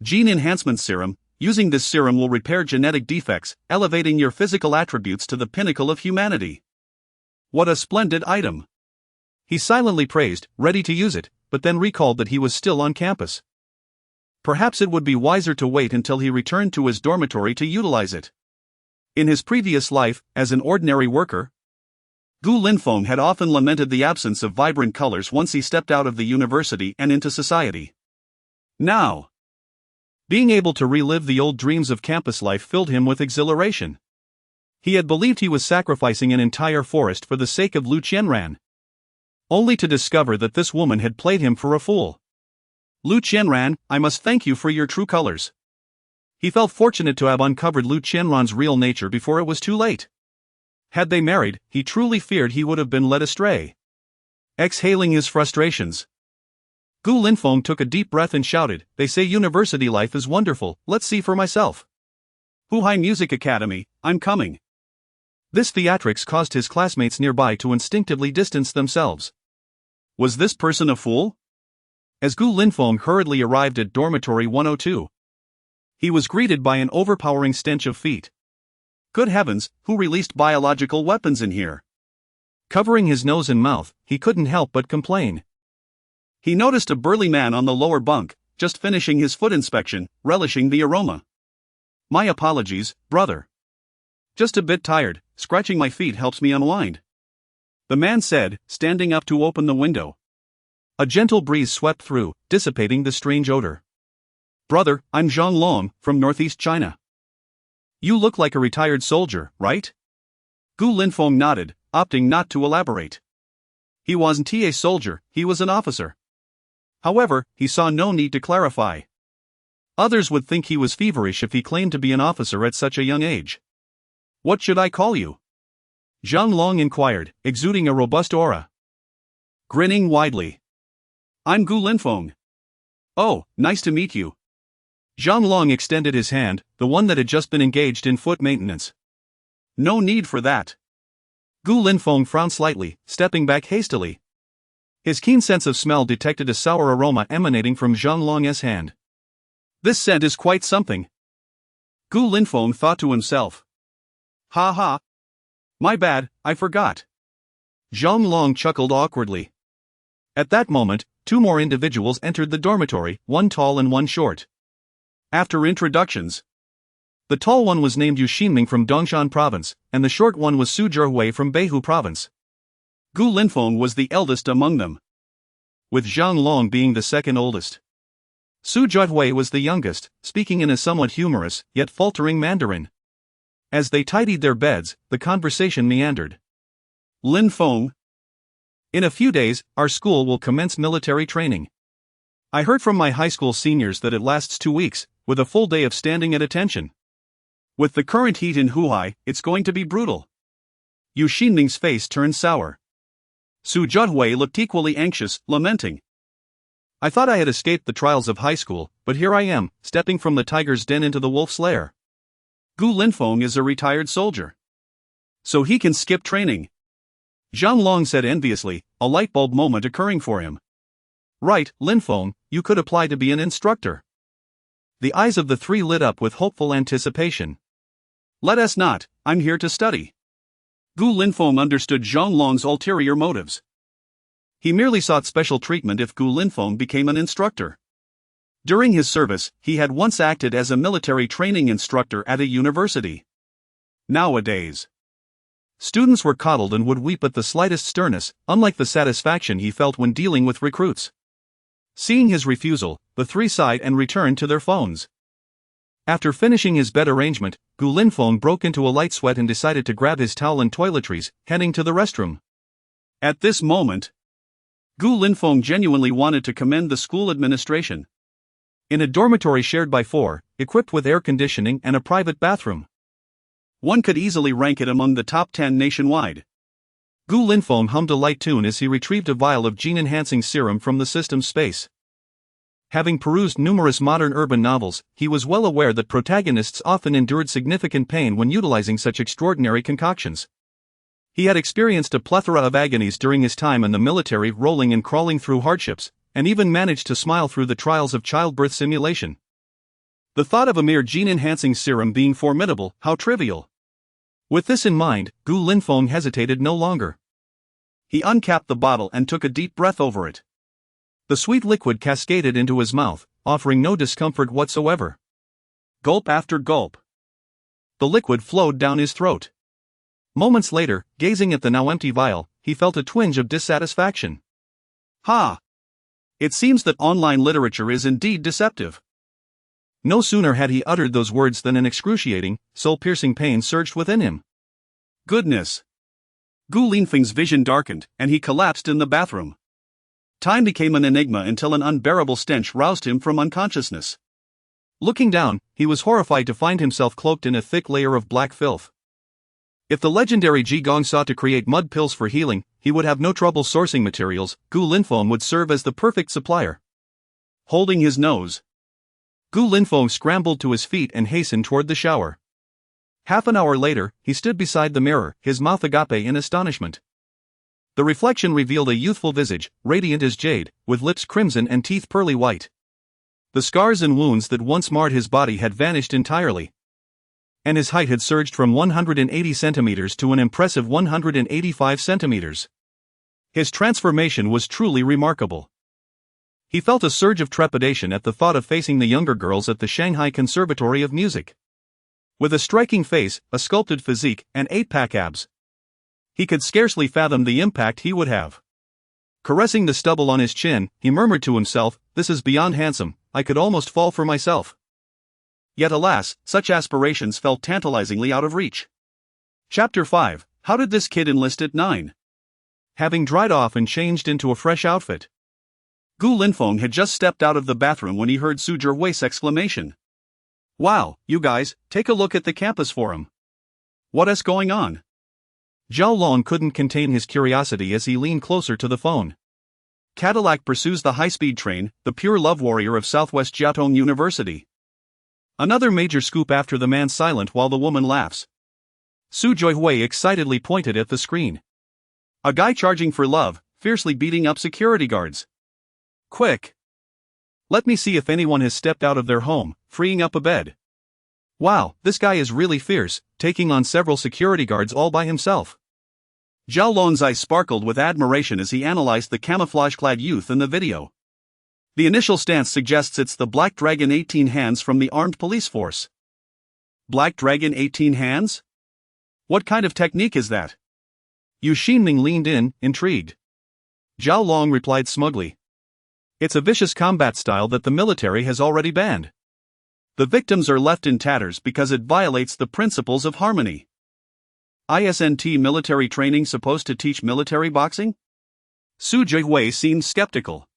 Gene enhancement serum. Using this serum will repair genetic defects, elevating your physical attributes to the pinnacle of humanity. What a splendid item. He silently praised, ready to use it, but then recalled that he was still on campus. Perhaps it would be wiser to wait until he returned to his dormitory to utilize it. In his previous life, as an ordinary worker, Gu Linfeng had often lamented the absence of vibrant colors once he stepped out of the university and into society. Now, being able to relive the old dreams of campus life filled him with exhilaration. He had believed he was sacrificing an entire forest for the sake of Lu Qianran, only to discover that this woman had played him for a fool. Lu Qianran, I must thank you for your true colors. He felt fortunate to have uncovered Lu Qianran's real nature before it was too late. Had they married, he truly feared he would have been led astray. Exhaling his frustrations, Gu Linfeng took a deep breath and shouted, They say university life is wonderful, let's see for myself. Shanghai Music Academy, I'm coming. This theatrics caused his classmates nearby to instinctively distance themselves. Was this person a fool? As Gu Linfeng hurriedly arrived at dormitory 102, he was greeted by an overpowering stench of feet. Good heavens, who released biological weapons in here? Covering his nose and mouth, he couldn't help but complain. He noticed a burly man on the lower bunk, just finishing his foot inspection, relishing the aroma. My apologies, brother. Just a bit tired, scratching my feet helps me unwind, the man said, standing up to open the window. A gentle breeze swept through, dissipating the strange odor. Brother, I'm Zhang Long, from northeast China. You look like a retired soldier, right? Gu Linfeng nodded, opting not to elaborate. He wasn't a soldier, he was an officer. However, he saw no need to clarify. Others would think he was feverish if he claimed to be an officer at such a young age. What should I call you? Zhang Long inquired, exuding a robust aura. Grinning widely. I'm Gu Linfeng. Oh, nice to meet you. Zhang Long extended his hand, the one that had just been engaged in foot maintenance. No need for that. Gu Linfeng frowned slightly, stepping back hastily. His keen sense of smell detected a sour aroma emanating from Zhang Long's hand. This scent is quite something. Gu Linfeng thought to himself. Ha ha. My bad, I forgot. Zhang Long chuckled awkwardly. At that moment, two more individuals entered the dormitory, one tall and one short. After introductions, the tall one was named Yu Xinming from Dongshan Province, and the short one was Su Zhihui from Beihu Province. Gu Linfeng was the eldest among them, with Zhang Long being the second oldest. Su Zhihui was the youngest, speaking in a somewhat humorous, yet faltering Mandarin. As they tidied their beds, the conversation meandered. Linfeng. In a few days, our school will commence military training. I heard from my high school seniors that it lasts 2 weeks, with a full day of standing at attention. With the current heat in Huai, it's going to be brutal. Yu Xinming's face turned sour. Su Zhihui looked equally anxious, lamenting. I thought I had escaped the trials of high school, but here I am, stepping from the tiger's den into the wolf's lair. Gu Linfeng is a retired soldier, so he can skip training. Zhang Long said enviously, a light bulb moment occurring for him. Right, Linfeng, you could apply to be an instructor. The eyes of the three lit up with hopeful anticipation. Let us not, I'm here to study. Gu Linfeng understood Zhang Long's ulterior motives. He merely sought special treatment if Gu Linfeng became an instructor. During his service, he had once acted as a military training instructor at a university. Nowadays, students were coddled and would weep at the slightest sternness, unlike the satisfaction he felt when dealing with recruits. Seeing his refusal, the three sighed and returned to their phones. After finishing his bed arrangement, Gu Linfeng broke into a light sweat and decided to grab his towel and toiletries, heading to the restroom. At this moment, Gu Linfeng genuinely wanted to commend the school administration. In a dormitory shared by 4, equipped with air conditioning and a private bathroom, one could easily rank it among the top 10 nationwide. Gu Linfeng hummed a light tune as he retrieved a vial of gene-enhancing serum from the system's space. Having perused numerous modern urban novels, he was well aware that protagonists often endured significant pain when utilizing such extraordinary concoctions. He had experienced a plethora of agonies during his time in the military, rolling and crawling through hardships, and even managed to smile through the trials of childbirth simulation. The thought of a mere gene-enhancing serum being formidable, how trivial. With this in mind, Gu Linfeng hesitated no longer. He uncapped the bottle and took a deep breath over it. The sweet liquid cascaded into his mouth, offering no discomfort whatsoever. Gulp after gulp, the liquid flowed down his throat. Moments later, gazing at the now empty vial, he felt a twinge of dissatisfaction. Ha! It seems that online literature is indeed deceptive. No sooner had he uttered those words than an excruciating, soul-piercing pain surged within him. Goodness! Gu Linfeng's vision darkened, and he collapsed in the bathroom. Time became an enigma until an unbearable stench roused him from unconsciousness. Looking down, he was horrified to find himself cloaked in a thick layer of black filth. If the legendary Qigong sought to create mud pills for healing, he would have no trouble sourcing materials. Gu Linfeng would serve as the perfect supplier. Holding his nose, Gu Linfeng scrambled to his feet and hastened toward the shower. Half an hour later, he stood beside the mirror, his mouth agape in astonishment. The reflection revealed a youthful visage, radiant as jade, with lips crimson and teeth pearly white. The scars and wounds that once marred his body had vanished entirely. And his height had surged from 180 centimeters to an impressive 185 centimeters. His transformation was truly remarkable. He felt a surge of trepidation at the thought of facing the younger girls at the Shanghai Conservatory of Music. With a striking face, a sculpted physique, and 8-pack abs, he could scarcely fathom the impact he would have. Caressing the stubble on his chin, he murmured to himself, "This is beyond handsome, I could almost fall for myself." Yet alas, such aspirations felt tantalizingly out of reach. Chapter 5. How did this kid enlist at 9? Having dried off and changed into a fresh outfit, Gu Linfeng had just stepped out of the bathroom when he heard Su Zhihui's exclamation. "Wow, you guys, take a look at the campus forum. What's going on?" Zhao Long couldn't contain his curiosity as he leaned closer to the phone. Cadillac pursues the high-speed train, the pure love warrior of Southwest Jiaotong University. Another major scoop after the man silent while the woman laughs. Su Zhihui excitedly pointed at the screen. A guy charging for love, fiercely beating up security guards. Quick! Let me see if anyone has stepped out of their home, freeing up a bed. Wow, this guy is really fierce, taking on several security guards all by himself. Zhao Long's eyes sparkled with admiration as he analyzed the camouflage-clad youth in the video. The initial stance suggests it's the Black Dragon 18 hands from the armed police force. Black Dragon 18 hands? What kind of technique is that? Yu Xinming leaned in, intrigued. Zhao Long replied smugly. It's a vicious combat style that the military has already banned. The victims are left in tatters because it violates the principles of harmony. Isn't military training supposed to teach military boxing? Su Zhihui seemed skeptical.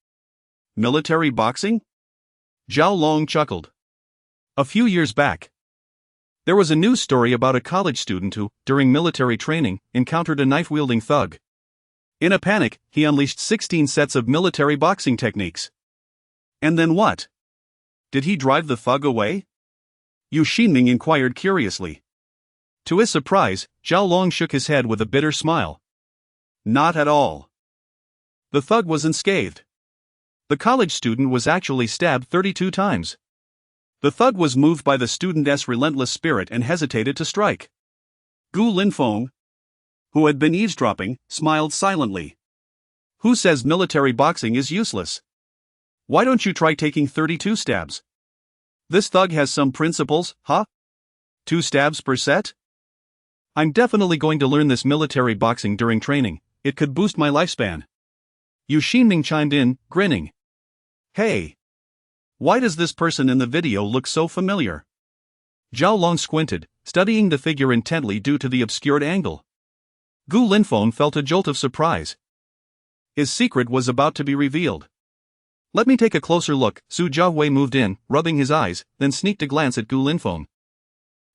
Military boxing? Zhao Long chuckled. A few years back, there was a news story about a college student who, during military training, encountered a knife-wielding thug. In a panic, he unleashed 16 sets of military boxing techniques. And then what? Did he drive the thug away? Yu Xinming inquired curiously. To his surprise, Zhao Long shook his head with a bitter smile. Not at all. The thug was unscathed. The college student was actually stabbed 32 times. The thug was moved by the student's relentless spirit and hesitated to strike. Gu Linfeng, who had been eavesdropping, smiled silently. Who says military boxing is useless? Why don't you try taking 32 stabs? This thug has some principles, huh? 2 stabs per set? I'm definitely going to learn this military boxing during training, it could boost my lifespan. Yu Xinming chimed in, grinning. Hey! Why does this person in the video look so familiar? Zhao Long squinted, studying the figure intently due to the obscured angle. Gu Linfeng felt a jolt of surprise. His secret was about to be revealed. Let me take a closer look. Su Zhihui moved in, rubbing his eyes, then sneaked a glance at Gu Linfeng.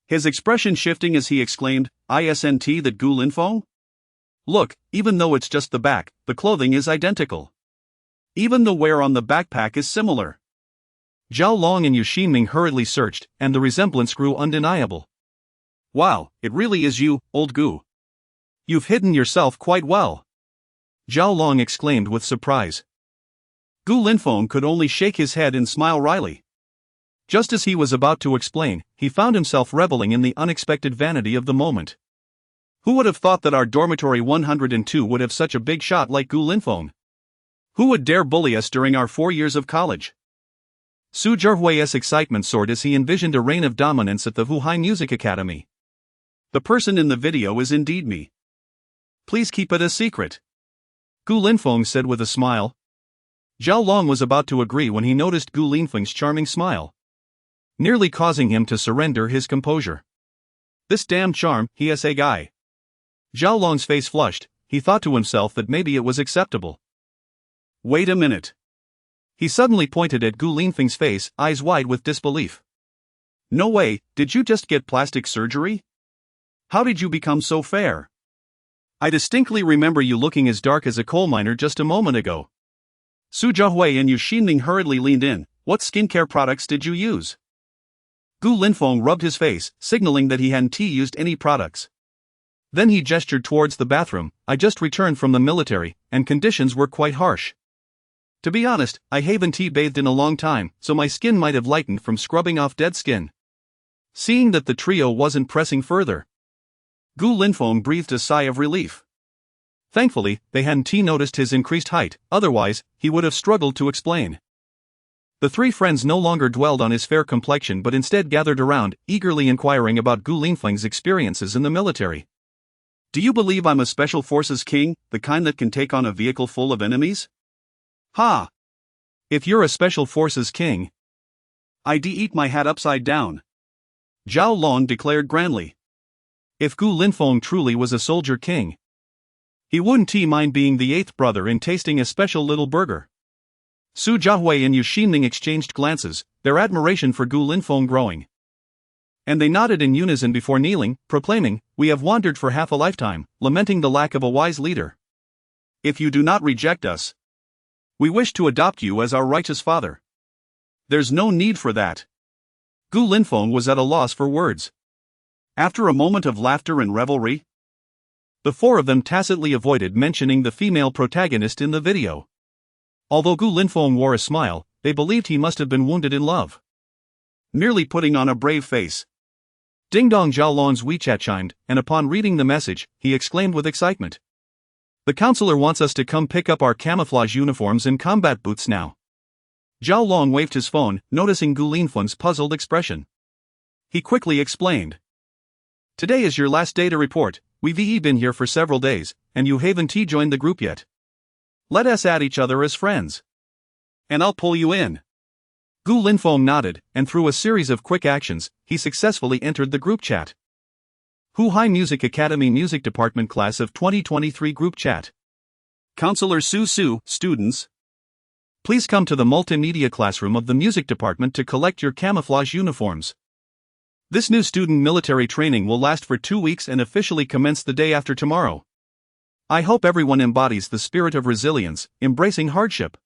His expression shifting as he exclaimed, "Isn't that Gu Linfeng? Look, even though it's just the back, the clothing is identical. Even the wear on the backpack is similar." Zhao Long and Yu Xinming hurriedly searched, and the resemblance grew undeniable. Wow, it really is you, old Gu. You've hidden yourself quite well. Zhao Long exclaimed with surprise. Gu Linfeng could only shake his head and smile wryly. Just as he was about to explain, he found himself reveling in the unexpected vanity of the moment. Who would have thought that our dormitory 102 would have such a big shot like Gu Linfeng? Who would dare bully us during our 4 years of college? Su Zhihui's excitement soared as he envisioned a reign of dominance at the Shanghai Music Academy. The person in the video is indeed me. Please keep it a secret. Gu Linfeng said with a smile. Zhao Long was about to agree when he noticed Gu Linfeng's charming smile, nearly causing him to surrender his composure. This damn charm, he is a guy. Zhao Long's face flushed, he thought to himself that maybe it was acceptable. Wait a minute. He suddenly pointed at Gu Linfeng's face, eyes wide with disbelief. No way, did you just get plastic surgery? How did you become so fair? I distinctly remember you looking as dark as a coal miner just a moment ago. Su Zhihui and Yu Xinming hurriedly leaned in. What skincare products did you use? Gu Linfeng rubbed his face, signaling that he hadn't used any products. Then he gestured towards the bathroom. I just returned from the military, and conditions were quite harsh. To be honest, I haven't bathed in a long time, so my skin might have lightened from scrubbing off dead skin. Seeing that the trio wasn't pressing further, Gu Linfeng breathed a sigh of relief. Thankfully, they hadn't noticed his increased height, otherwise, he would have struggled to explain. The three friends no longer dwelled on his fair complexion but instead gathered around, eagerly inquiring about Gu Linfeng's experiences in the military. Do you believe I'm a special forces king, the kind that can take on a vehicle full of enemies? Ha! If you're a special forces king, I'd eat my hat upside down. Zhao Long declared grandly. If Gu Linfeng truly was a soldier king, he wouldn't mind being the eighth brother in tasting a special little burger. Su Jiahui and Yu Xinming exchanged glances, their admiration for Gu Linfeng growing. And they nodded in unison before kneeling, proclaiming, "We have wandered for half a lifetime, lamenting the lack of a wise leader. If you do not reject us, we wish to adopt you as our righteous father." There's no need for that. Gu Linfeng was at a loss for words. After a moment of laughter and revelry, the four of them tacitly avoided mentioning the female protagonist in the video. Although Gu Linfeng wore a smile, they believed he must have been wounded in love. Merely putting on a brave face. Ding dong, Zhao Long's WeChat chimed, and upon reading the message, he exclaimed with excitement. The counselor wants us to come pick up our camouflage uniforms and combat boots now. Zhao Long waved his phone, noticing Gu Linfeng's puzzled expression. He quickly explained. Today is your last day to report. We've been here for several days, and you haven't joined the group yet. Let us add each other as friends. And I'll pull you in. Gu Linfeng nodded, and through a series of quick actions, he successfully entered the group chat. Shanghai Music Academy Music Department Class of 2023 Group Chat. Counselor Su, students. Please come to the multimedia classroom of the music department to collect your camouflage uniforms. This new student military training will last for 2 weeks and officially commence the day after tomorrow. I hope everyone embodies the spirit of resilience, embracing hardship,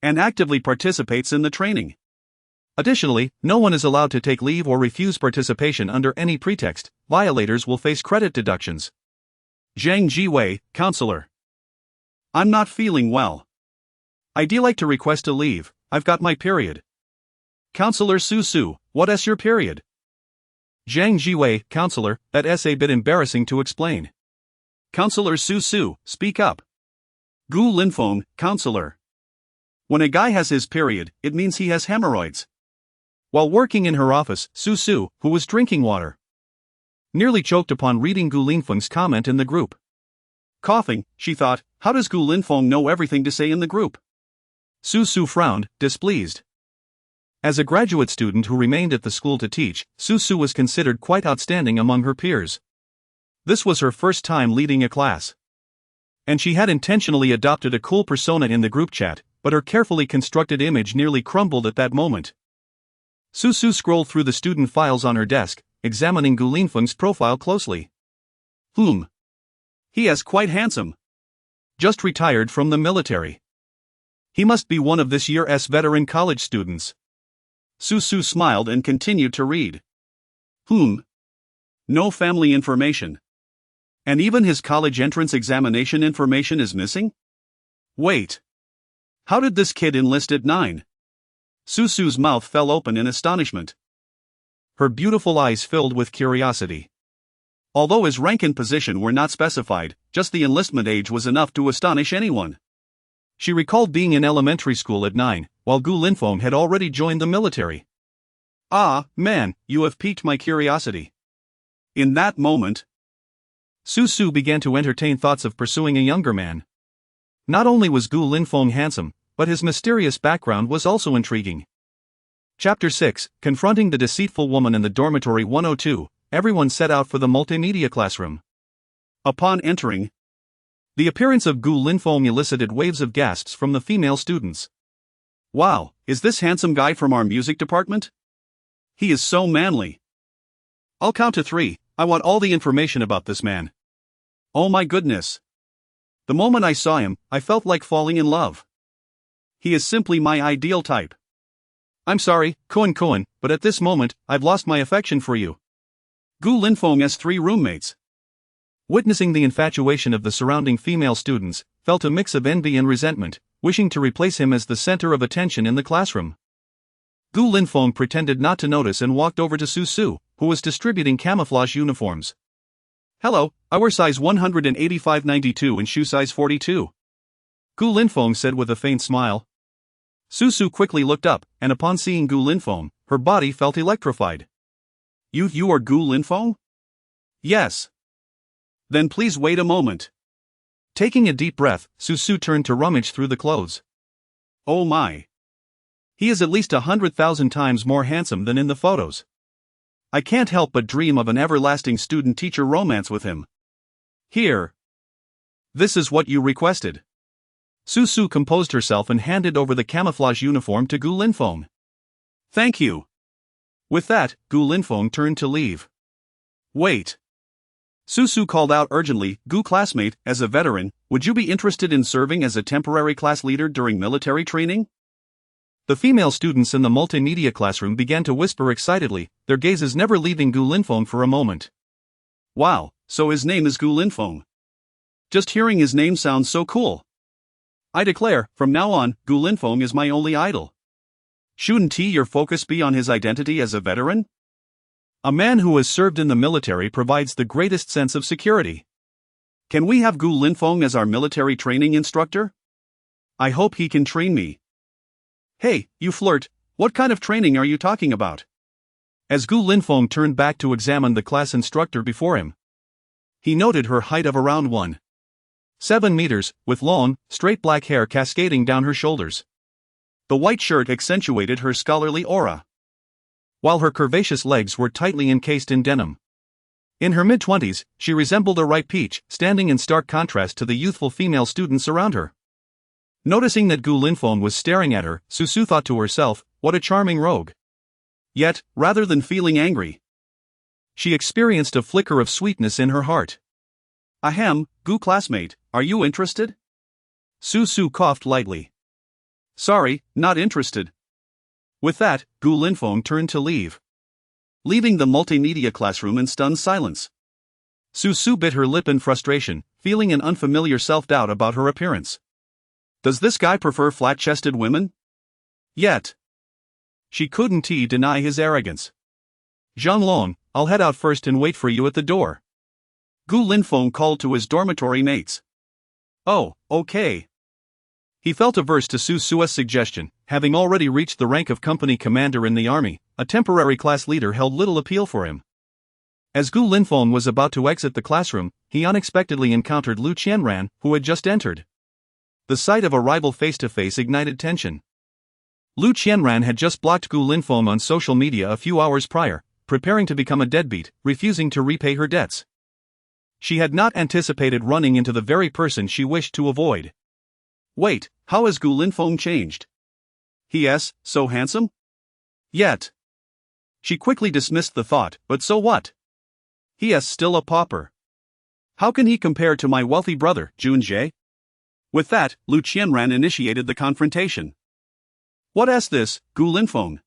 and actively participates in the training. Additionally, no one is allowed to take leave or refuse participation under any pretext. Violators will face credit deductions. Zhang Jiwei, counselor. I'm not feeling well. I'd like to request a leave. I've got my period. Counselor Su, what's your period? Zhang Jiwei, counselor, that's a bit embarrassing to explain. Counselor Su, speak up. Gu Linfeng, counselor. When a guy has his period, it means he has hemorrhoids. While working in her office, Su, who was drinking water, nearly choked upon reading Gu Linfeng's comment in the group. Coughing, she thought, how does Gu Linfeng know everything to say in the group? Su frowned, displeased. As a graduate student who remained at the school to teach, Su was considered quite outstanding among her peers. This was her first time leading a class. And she had intentionally adopted a cool persona in the group chat, but her carefully constructed image nearly crumbled at that moment. Su scrolled through the student files on her desk, examining Gu Linfeng's profile closely. He is quite handsome. Just retired from the military. He must be one of this year's veteran college students. Su smiled and continued to read. No family information. And even his college entrance examination information is missing? Wait. How did this kid enlist at 9? Su's mouth fell open in astonishment. Her beautiful eyes filled with curiosity. Although his rank and position were not specified, just the enlistment age was enough to astonish anyone. She recalled being in elementary school at 9, while Gu Linfeng had already joined the military. Ah, man, you have piqued my curiosity. In that moment, Su began to entertain thoughts of pursuing a younger man. Not only was Gu Linfeng handsome, but his mysterious background was also intriguing. Chapter 6, Confronting the Deceitful Woman in the Dormitory 102, everyone set out for the multimedia classroom. Upon entering, the appearance of Gu Linfeng elicited waves of gasps from the female students. Wow, is this handsome guy from our music department? He is so manly. I'll count to 3, I want all the information about this man. Oh my goodness. The moment I saw him, I felt like falling in love. He is simply my ideal type. I'm sorry, Cohen, but at this moment, I've lost my affection for you. Gu Linfeng's 3 roommates, witnessing the infatuation of the surrounding female students, felt a mix of envy and resentment, wishing to replace him as the center of attention in the classroom. Gu Linfeng pretended not to notice and walked over to Su, who was distributing camouflage uniforms. Hello, I wear size 185-92 and shoe size 42. Gu Linfeng said with a faint smile. Su quickly looked up, and upon seeing Gu Linfeng, her body felt electrified. You are Gu Linfeng? Yes. Then please wait a moment. Taking a deep breath, Su turned to rummage through the clothes. Oh my. He is at least 100,000 times more handsome than in the photos. I can't help but dream of an everlasting student-teacher romance with him. Here. This is what you requested. Su composed herself and handed over the camouflage uniform to Gu Linfeng. Thank you. With that, Gu Linfeng turned to leave. Wait. Su called out urgently, Gu classmate, as a veteran, would you be interested in serving as a temporary class leader during military training? The female students in the multimedia classroom began to whisper excitedly, their gazes never leaving Gu Linfeng for a moment. Wow, so his name is Gu Linfeng. Just hearing his name sounds so cool. I declare, from now on, Gu Linfeng is my only idol. Shouldn't your focus be on his identity as a veteran? A man who has served in the military provides the greatest sense of security. Can we have Gu Linfeng as our military training instructor? I hope he can train me. Hey, you flirt, what kind of training are you talking about? As Gu Linfeng turned back to examine the class instructor before him, he noted her height of around 1.7 meters, with long, straight black hair cascading down her shoulders. The white shirt accentuated her scholarly aura, while her curvaceous legs were tightly encased in denim. In her mid-20s, she resembled a ripe peach, standing in stark contrast to the youthful female students around her. Noticing that Gu Linfeng was staring at her, Su thought to herself, what a charming rogue. Yet, rather than feeling angry, she experienced a flicker of sweetness in her heart. Ahem, Gu classmate, are you interested? Su coughed lightly. Sorry, not interested. With that, Gu Linfeng turned to leave, leaving the multimedia classroom in stunned silence. Su bit her lip in frustration, feeling an unfamiliar self-doubt about her appearance. Does this guy prefer flat-chested women? Yet she couldn't deny his arrogance. Zhanglong, I'll head out first and wait for you at the door. Gu Linfeng called to his dormitory mates. Oh, okay. He felt averse to Su's suggestion, having already reached the rank of company commander in the army. A temporary class leader held little appeal for him. As Gu Linfeng was about to exit the classroom, he unexpectedly encountered Lu Qianran, who had just entered. The sight of a rival face-to-face ignited tension. Lu Qianran had just blocked Gu Linfeng on social media a few hours prior, preparing to become a deadbeat, refusing to repay her debts. She had not anticipated running into the very person she wished to avoid. Wait, how has Gu Linfeng changed? He is so handsome? Yet she quickly dismissed the thought, but so what? He is still a pauper. How can he compare to my wealthy brother, Junjie? With that, Lu Qianran initiated the confrontation. What is this, Gu Linfeng?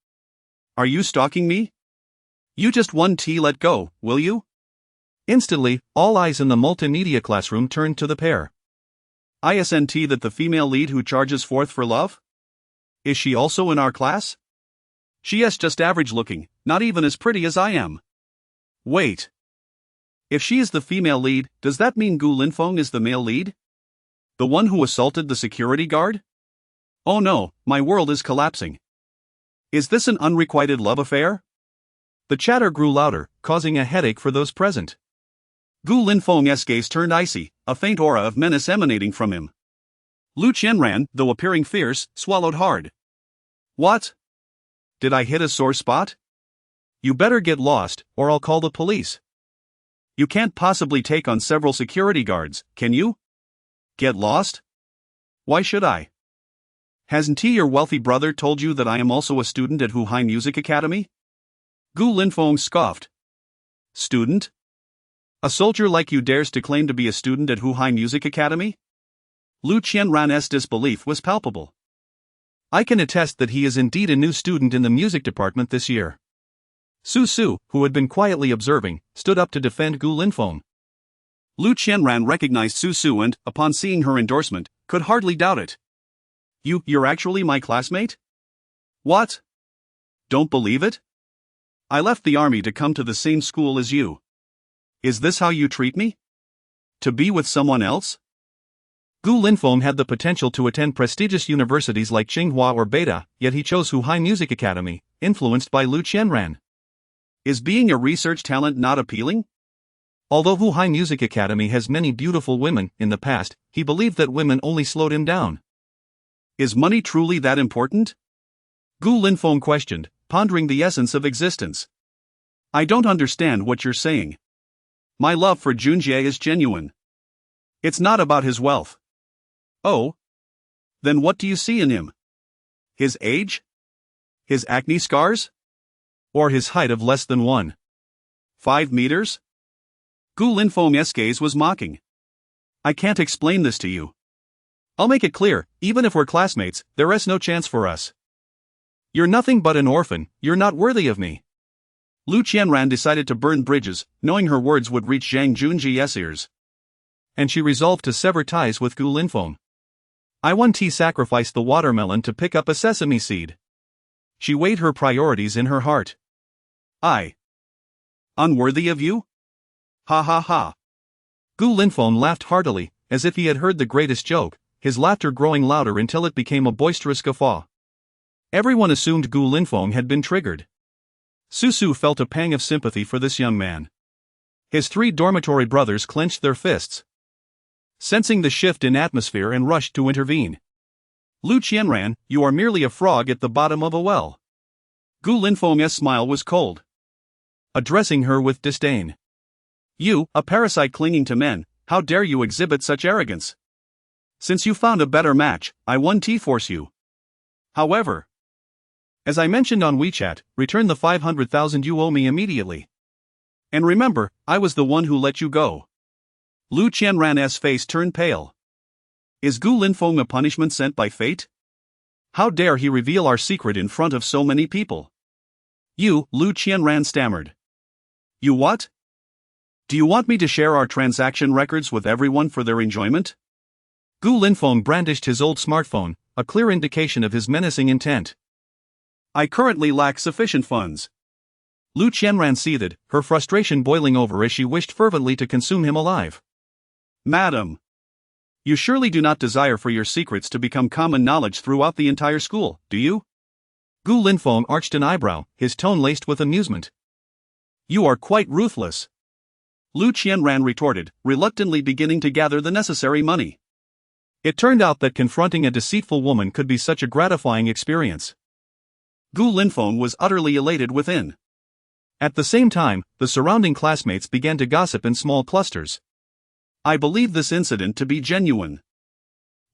Are you stalking me? You just let go, will you? Instantly, all eyes in the multimedia classroom turned to the pair. Isn't that the female lead who charges forth for love? Is she also in our class? She is just average looking, not even as pretty as I am. Wait. If she is the female lead, does that mean Gu Linfeng is the male lead? The one who assaulted the security guard? Oh no, my world is collapsing. Is this an unrequited love affair? The chatter grew louder, causing a headache for those present. Gu Linfeng's gaze turned icy, a faint aura of menace emanating from him. Lu Qianran, though appearing fierce, swallowed hard. What? Did I hit a sore spot? You better get lost, or I'll call the police. You can't possibly take on several security guards, can you? Get lost? Why should I? Hasn't your wealthy brother told you that I am also a student at Shanghai Music Academy? Gu Linfeng scoffed. Student? A soldier like you dares to claim to be a student at Shanghai Music Academy? Lu Qianran's disbelief was palpable. I can attest that he is indeed a new student in the music department this year. Su, who had been quietly observing, stood up to defend Gu Linfeng. Lu Qianran recognized Su and, upon seeing her endorsement, could hardly doubt it. You're actually my classmate? What? Don't believe it? I left the army to come to the same school as you. Is this how you treat me? To be with someone else? Gu Linfeng had the potential to attend prestigious universities like Tsinghua or Beida, yet he chose Shanghai Music Academy, influenced by Lu Qianran. Is being a research talent not appealing? Although Shanghai Music Academy has many beautiful women in the past, he believed that women only slowed him down. Is money truly that important? Gu Linfeng questioned, pondering the essence of existence. I don't understand what you're saying. My love for Junjie is genuine. It's not about his wealth. Oh? Then what do you see in him? His age? His acne scars? Or his height of less than 1.5 meters? Gu Linfeng's gaze was mocking. I can't explain this to you. I'll make it clear, even if we're classmates, there is no chance for us. You're nothing but an orphan, you're not worthy of me. Lu Qianran decided to burn bridges, knowing her words would reach Zhang Junjie's ears. And she resolved to sever ties with Gu Linfeng. I sacrificed the watermelon to pick up a sesame seed. She weighed her priorities in her heart. I. Unworthy of you? Ha ha ha. Gu Linfeng laughed heartily, as if he had heard the greatest joke, his laughter growing louder until it became a boisterous guffaw. Everyone assumed Gu Linfeng had been triggered. Su felt a pang of sympathy for this young man. His 3 dormitory brothers clenched their fists, sensing the shift in atmosphere, and rushed to intervene. Lu Qianran, you are merely a frog at the bottom of a well. Gu Linfeng's smile was cold, addressing her with disdain. You, a parasite clinging to men, how dare you exhibit such arrogance? Since you found a better match, I won't force you. However, as I mentioned on WeChat, return the 500,000 you owe me immediately. And remember, I was the one who let you go. Lu Qianran's face turned pale. Is Gu Linfeng a punishment sent by fate? How dare he reveal our secret in front of so many people? You, Lu Qianran stammered. You what? Do you want me to share our transaction records with everyone for their enjoyment? Gu Linfeng brandished his old smartphone, a clear indication of his menacing intent. I currently lack sufficient funds. Lu Qianran seethed, her frustration boiling over as she wished fervently to consume him alive. Madam, you surely do not desire for your secrets to become common knowledge throughout the entire school, do you? Gu Linfeng arched an eyebrow, his tone laced with amusement. You are quite ruthless. Lu Qianran retorted, reluctantly beginning to gather the necessary money. It turned out that confronting a deceitful woman could be such a gratifying experience. Gu Linfeng was utterly elated within. At the same time, the surrounding classmates began to gossip in small clusters. I believe this incident to be genuine.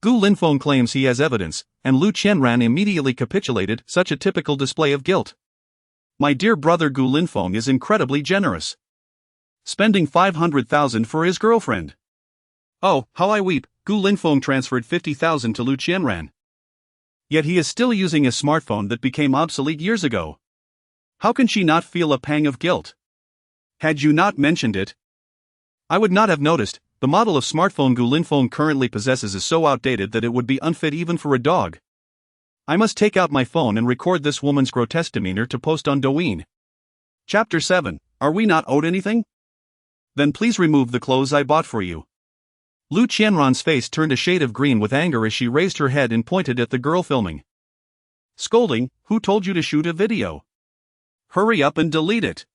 Gu Linfeng claims he has evidence, and Lu Qianran immediately capitulated, such a typical display of guilt. My dear brother Gu Linfeng is incredibly generous, spending 500,000 for his girlfriend. Oh, how I weep. Gu Linfeng transferred 50,000 to Lu Qianran. Yet he is still using a smartphone that became obsolete years ago. How can she not feel a pang of guilt? Had you not mentioned it, I would not have noticed. The model of smartphone Gu Linfeng currently possesses is so outdated that it would be unfit even for a dog. I must take out my phone and record this woman's grotesque demeanor to post on Douyin. Chapter 7. Are we not owed anything? Then please remove the clothes I bought for you. Lu Qianran's face turned a shade of green with anger as she raised her head and pointed at the girl filming. Scolding, who told you to shoot a video? Hurry up and delete it.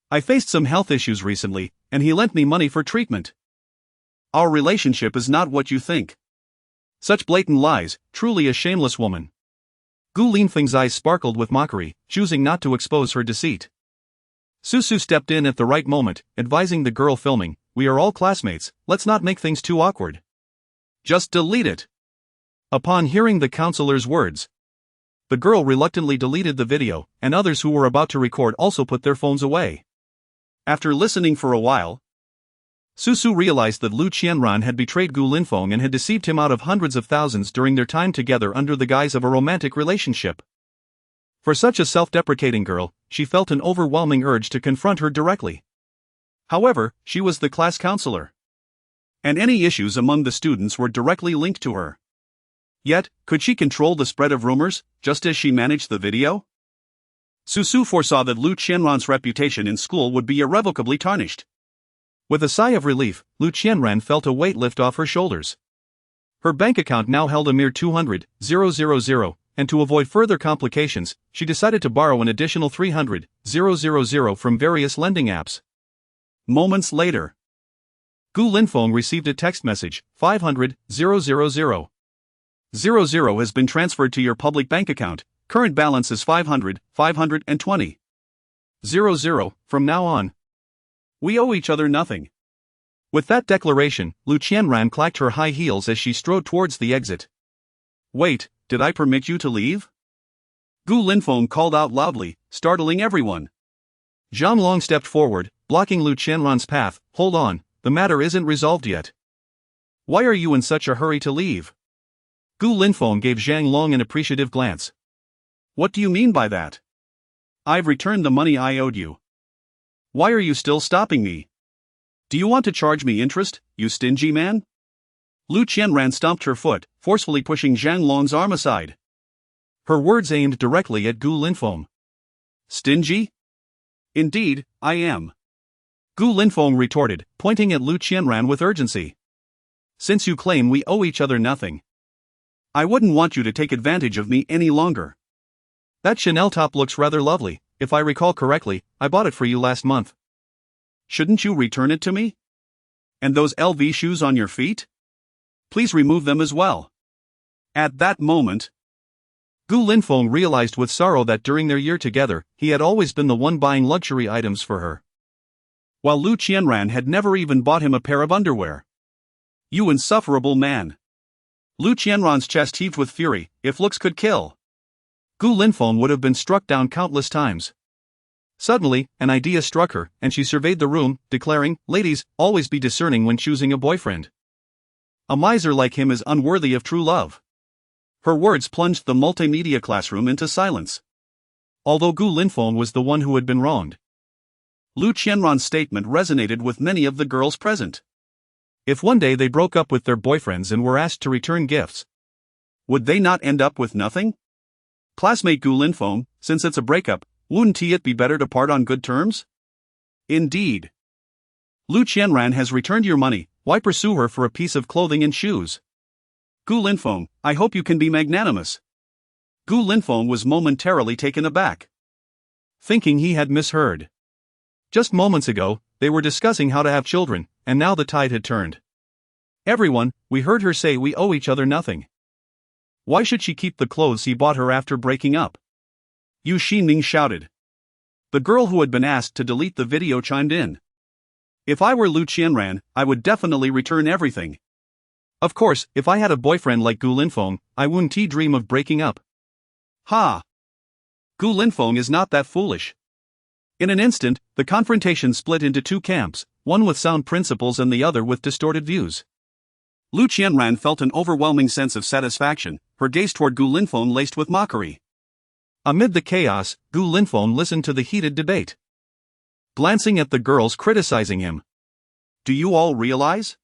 I faced some health issues recently, and he lent me money for treatment. Our relationship is not what you think. Such blatant lies, truly a shameless woman. Gu Linfeng's eyes sparkled with mockery, choosing not to expose her deceit. Su stepped in at the right moment, advising the girl filming, we are all classmates, let's not make things too awkward. Just delete it. Upon hearing the counselor's words, the girl reluctantly deleted the video, and others who were about to record also put their phones away. After listening for a while, Su Su realized that Lu Qianran had betrayed Gu Linfeng and had deceived him out of hundreds of thousands during their time together under the guise of a romantic relationship. For such a self-deprecating girl, she felt an overwhelming urge to confront her directly. However, she was the class counselor, and any issues among the students were directly linked to her. Yet, could she control the spread of rumors, just as she managed the video? Su Su foresaw that Lu Qianran's reputation in school would be irrevocably tarnished. With a sigh of relief, Lu Qianran felt a weight lift off her shoulders. Her bank account now held a mere 200,000, and to avoid further complications, she decided to borrow an additional 300,000 from various lending apps. Moments later, Gu Linfeng received a text message, 500,000. 00 has been transferred to your public bank account, current balance is 520. 00, from now on, we owe each other nothing. With that declaration, Lu Qianran clacked her high heels as she strode towards the exit. Wait, did I permit you to leave? Gu Linfeng called out loudly, startling everyone. Zhang Long stepped forward, blocking Lu Qianran's path. Hold on, the matter isn't resolved yet. Why are you in such a hurry to leave? Gu Linfeng gave Zhang Long an appreciative glance. What do you mean by that? I've returned the money I owed you. Why are you still stopping me? Do you want to charge me interest, you stingy man? Lu Qianran stomped her foot, forcefully pushing Zhang Long's arm aside. Her words aimed directly at Gu Linfeng. Stingy? Indeed, I am. Gu Linfeng retorted, pointing at Lu Qianran with urgency. Since you claim we owe each other nothing, I wouldn't want you to take advantage of me any longer. That Chanel top looks rather lovely. If I recall correctly, I bought it for you last month. Shouldn't you return it to me? And those LV shoes on your feet? Please remove them as well. At that moment, Gu Linfeng realized with sorrow that during their year together, he had always been the one buying luxury items for her, while Lu Qianran had never even bought him a pair of underwear. You insufferable man! Lu Qianran's chest heaved with fury. If looks could kill, Gu Linfeng would have been struck down countless times. Suddenly, an idea struck her, and she surveyed the room, declaring, "Ladies, always be discerning when choosing a boyfriend. A miser like him is unworthy of true love." Her words plunged the multimedia classroom into silence. Although Gu Linfeng was the one who had been wronged, Lu Qianran's statement resonated with many of the girls present. If one day they broke up with their boyfriends and were asked to return gifts, would they not end up with nothing? Classmate Gu Linfeng, since it's a breakup, wouldn't it be better to part on good terms? Indeed. Lu Qianran has returned your money, why pursue her for a piece of clothing and shoes? Gu Linfeng, I hope you can be magnanimous. Gu Linfeng was momentarily taken aback, thinking he had misheard. Just moments ago, they were discussing how to have children, and now the tide had turned. Everyone, we heard her say we owe each other nothing. Why should she keep the clothes he bought her after breaking up? Yu Xinming shouted. The girl who had been asked to delete the video chimed in. If I were Lu Qianran, I would definitely return everything. Of course, if I had a boyfriend like Gu Linfeng, I wouldn't dream of breaking up. Ha! Gu Linfeng is not that foolish. In an instant, the confrontation split into two camps, one with sound principles and the other with distorted views. Lu Qianran felt an overwhelming sense of satisfaction, her gaze toward Gu Linfeng laced with mockery. Amid the chaos, Gu Linfeng listened to the heated debate, glancing at the girls criticizing him. Do you all realize?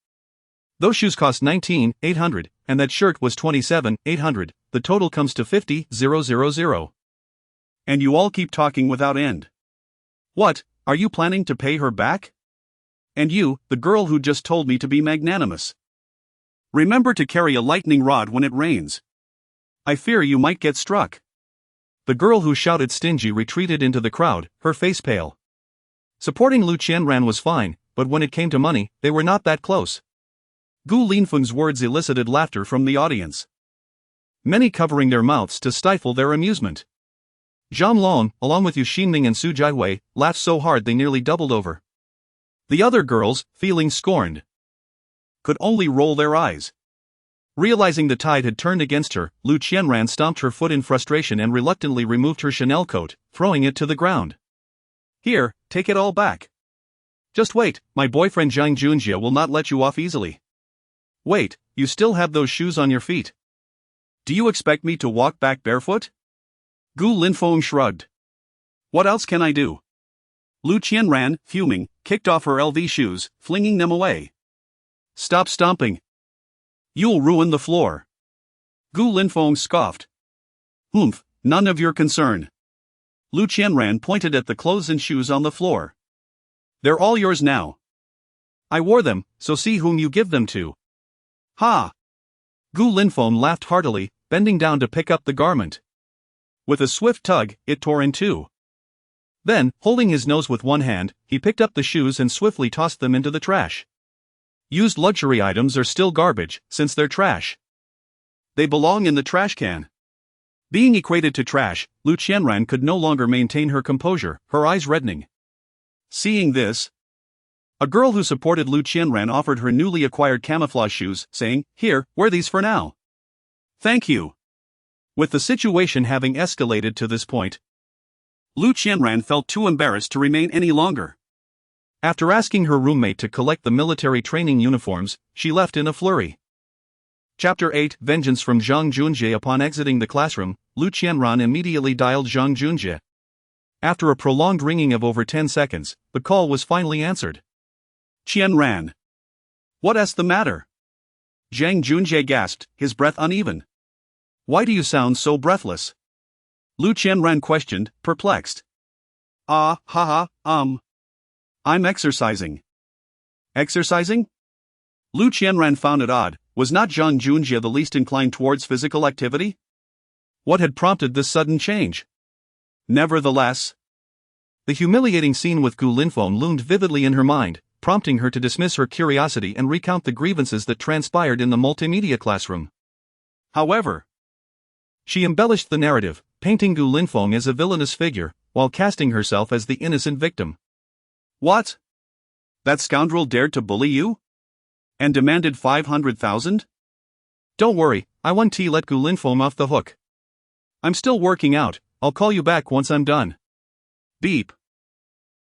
Those shoes cost 19,800, and that shirt was 27,800, the total comes to 50,000. And you all keep talking without end. What, are you planning to pay her back? And you, the girl who just told me to be magnanimous. Remember to carry a lightning rod when it rains. I fear you might get struck. The girl who shouted stingy retreated into the crowd, her face pale. Supporting Lu Qianran was fine, but when it came to money, they were not that close. Gu Linfeng's words elicited laughter from the audience, many covering their mouths to stifle their amusement. Zhang Long, along with Yu Xinming and Su Jiahui, laughed so hard they nearly doubled over. The other girls, feeling scorned, could only roll their eyes. Realizing the tide had turned against her, Lu Qianran stomped her foot in frustration and reluctantly removed her Chanel coat, throwing it to the ground. Here, take it all back. Just wait, my boyfriend Zhang Junjie will not let you off easily. Wait, you still have those shoes on your feet. Do you expect me to walk back barefoot? Gu Linfeng shrugged. What else can I do? Lu Qianran, fuming, kicked off her LV shoes, flinging them away. Stop stomping. You'll ruin the floor. Gu Linfeng scoffed. Humph, none of your concern. Lu Qianran pointed at the clothes and shoes on the floor. They're all yours now. I wore them, so see whom you give them to. Ha! Gu Linfeng laughed heartily, bending down to pick up the garment. With a swift tug, it tore in two. Then, holding his nose with one hand, he picked up the shoes and swiftly tossed them into the trash. Used luxury items are still garbage, since they're trash. They belong in the trash can. Being equated to trash, Lu Qianran could no longer maintain her composure, her eyes reddening. Seeing this, a girl who supported Lu Qianran offered her newly acquired camouflage shoes, saying, "Here, wear these for now." Thank you. With the situation having escalated to this point, Lu Qianran felt too embarrassed to remain any longer. After asking her roommate to collect the military training uniforms, she left in a flurry. Chapter 8 Vengeance from Zhang Junjie. Upon exiting the classroom, Lu Qianran immediately dialed Zhang Junjie. After a prolonged ringing of over 10 seconds, the call was finally answered. Qianran. What's the matter? Zhang Junjie gasped, his breath uneven. Why do you sound so breathless? Lu Qianran questioned, perplexed. I'm exercising. Exercising? Lu Qianran found it odd. Was not Zhang Junjie the least inclined towards physical activity? What had prompted this sudden change? Nevertheless, the humiliating scene with Gu Linfeng loomed vividly in her mind, prompting her to dismiss her curiosity and recount the grievances that transpired in the multimedia classroom. However, she embellished the narrative, painting Gu Linfeng as a villainous figure, while casting herself as the innocent victim. What? That scoundrel dared to bully you? And demanded 500,000? Don't worry, I won't let Gu Linfeng off the hook. I'm still working out, I'll call you back once I'm done. Beep.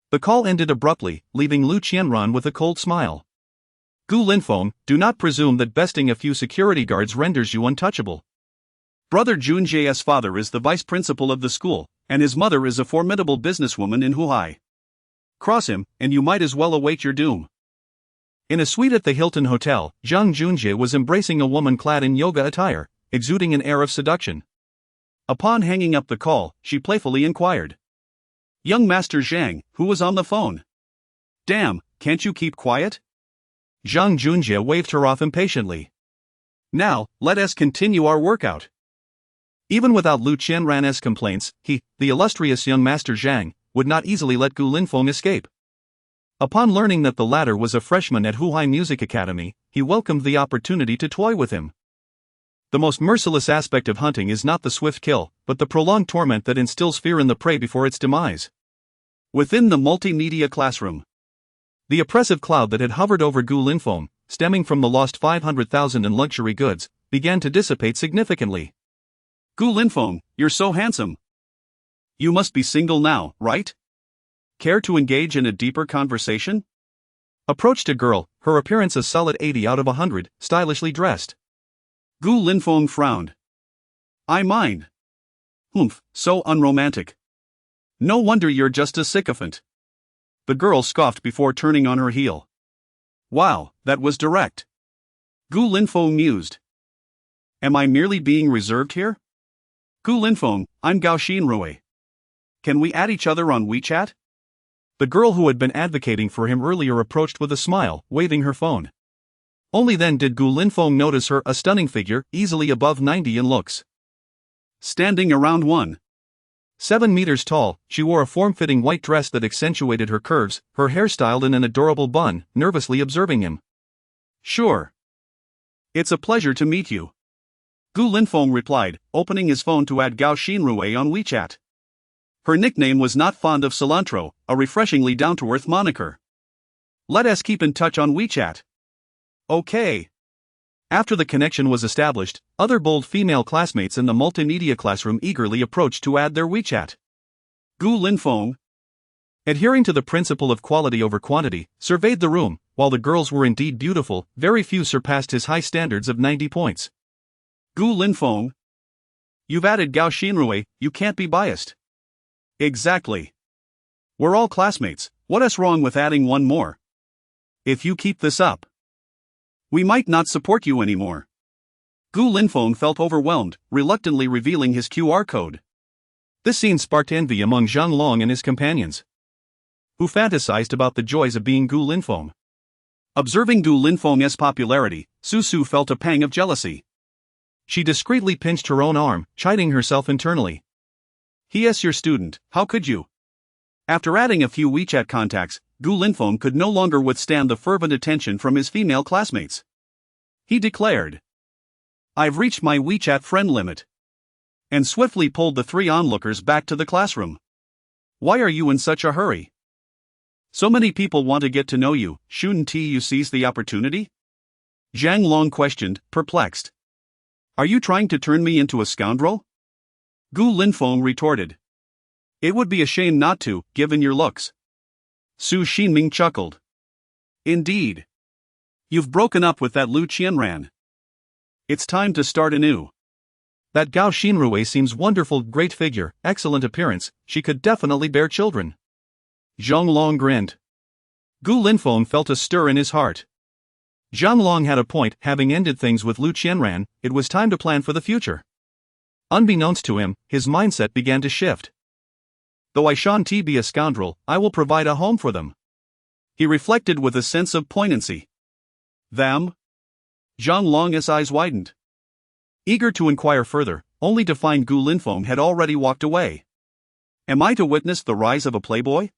The call ended abruptly, leaving Lu Qianran with a cold smile. Gu Linfeng, do not presume that besting a few security guards renders you untouchable. Brother Junjie's father is the vice principal of the school, and his mother is a formidable businesswoman in Huai. Cross him, and you might as well await your doom. In a suite at the Hilton Hotel, Zhang Junjie was embracing a woman clad in yoga attire, exuding an air of seduction. Upon hanging up the call, she playfully inquired. Young Master Zhang, who was on the phone? Damn, can't you keep quiet? Zhang Junjie waved her off impatiently. Now, let us continue our workout. Even without Lu Qianran's complaints, he, the illustrious young Master Zhang, would not easily let Gu Linfeng escape. Upon learning that the latter was a freshman at Shanghai Music Academy, he welcomed the opportunity to toy with him. The most merciless aspect of hunting is not the swift kill, but the prolonged torment that instills fear in the prey before its demise. Within the multimedia classroom, the oppressive cloud that had hovered over Gu Linfeng, stemming from the lost 500,000 in luxury goods, began to dissipate significantly. Gu Linfeng, you're so handsome. You must be single now, right? Care to engage in a deeper conversation? Approached a girl, her appearance a solid 80 out of 100, stylishly dressed. Gu Linfeng frowned. I mind. Humph, so unromantic. No wonder you're just a sycophant. The girl scoffed before turning on her heel. Wow, that was direct. Gu Linfeng mused. Am I merely being reserved here? Gu Linfeng, I'm Gao Xinrui. Can we add each other on WeChat? The girl who had been advocating for him earlier approached with a smile, waving her phone. Only then did Gu Linfeng notice her, a stunning figure, easily above 90 in looks. Standing around 1.7 meters tall, she wore a form-fitting white dress that accentuated her curves, her hair styled in an adorable bun, nervously observing him. Sure. It's a pleasure to meet you. Gu Linfeng replied, opening his phone to add Gao Xinrui on WeChat. Her nickname was Not Fond of Cilantro, a refreshingly down-to-earth moniker. Let us keep in touch on WeChat. Okay. After the connection was established, other bold female classmates in the multimedia classroom eagerly approached to add their WeChat. Gu Linfeng. Adhering to the principle of quality over quantity, surveyed the room. While the girls were indeed beautiful, very few surpassed his high standards of 90 points. Gu Linfeng. You've added Gao Xinrui, you can't be biased. Exactly. We're all classmates, what's wrong with adding one more? If you keep this up, we might not support you anymore. Gu Linfeng felt overwhelmed, reluctantly revealing his QR code. This scene sparked envy among Zhang Long and his companions, who fantasized about the joys of being Gu Linfeng. Observing Gu Linfeng's popularity, Su felt a pang of jealousy. She discreetly pinched her own arm, chiding herself internally. He's your student, how could you? After adding a few WeChat contacts, Gu Linfeng could no longer withstand the fervent attention from his female classmates. He declared, I've reached my WeChat friend limit. And swiftly pulled the 3 onlookers back to the classroom. Why are you in such a hurry? So many people want to get to know you, shouldn't you seize the opportunity? Zhang Long questioned, perplexed. Are you trying to turn me into a scoundrel? Gu Linfeng retorted. It would be a shame not to, given your looks. Su Xinming chuckled. Indeed. You've broken up with that Lu Qianran. It's time to start anew. That Gao Xinrui seems wonderful, great figure, excellent appearance, she could definitely bear children. Zhang Long grinned. Gu Linfeng felt a stir in his heart. Zhang Long had a point, having ended things with Lu Qianran, it was time to plan for the future. Unbeknownst to him, his mindset began to shift. Though I shan't be a scoundrel, I will provide a home for them. He reflected with a sense of poignancy. Them? Zhang Long's eyes widened. Eager to inquire further, only to find Gu Linfeng had already walked away. Am I to witness the rise of a playboy?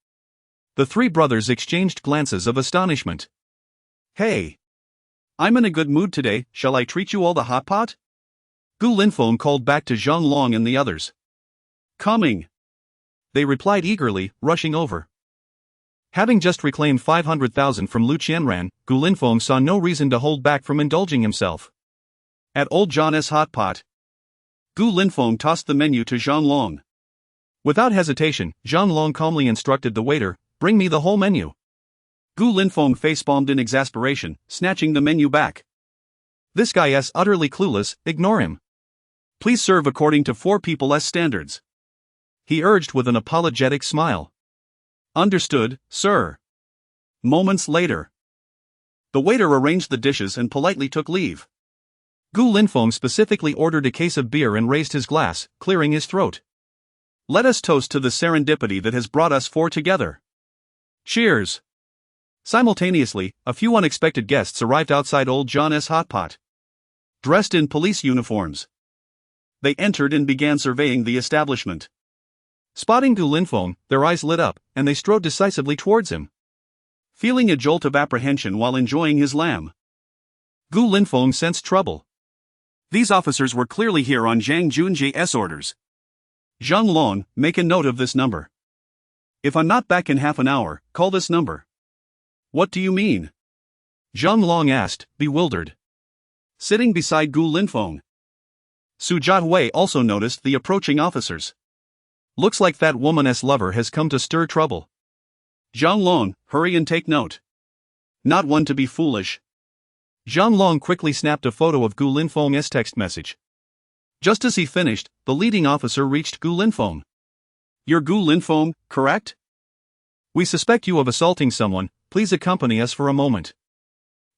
The 3 brothers exchanged glances of astonishment. Hey! I'm in a good mood today, shall I treat you all the hot pot? Gu Linfeng called back to Zhang Long and the others. Coming! They replied eagerly, rushing over. Having just reclaimed 500,000 from Lu Qianran, Gu Linfeng saw no reason to hold back from indulging himself. At old John's hot pot, Gu Linfeng tossed the menu to Zhang Long. Without hesitation, Zhang Long calmly instructed the waiter, bring me the whole menu. Gu Linfeng facepalmed in exasperation, snatching the menu back. This guy's utterly clueless, ignore him. Please serve according to 4 people's standards. He urged with an apologetic smile. Understood, sir. Moments later, the waiter arranged the dishes and politely took leave. Gu Linfeng specifically ordered a case of beer and raised his glass, clearing his throat. Let us toast to the serendipity that has brought us 4 together. Cheers! Simultaneously, a few unexpected guests arrived outside old John's hot pot. Dressed in police uniforms, they entered and began surveying the establishment. Spotting Gu Linfeng, their eyes lit up, and they strode decisively towards him. Feeling a jolt of apprehension while enjoying his lamb, Gu Linfeng sensed trouble. These officers were clearly here on Zhang Junji's orders. Zhang Long, make a note of this number. If I'm not back in half an hour, call this number. What do you mean? Zhang Long asked, bewildered. Sitting beside Gu Linfeng, Su Jiahui also noticed the approaching officers. Looks like that woman's lover has come to stir trouble. Zhang Long, hurry and take note. Not one to be foolish. Zhang Long quickly snapped a photo of Gu Linfeng's text message. Just as he finished, the leading officer reached Gu Linfeng. You're Gu Linfeng, correct? We suspect you of assaulting someone, please accompany us for a moment.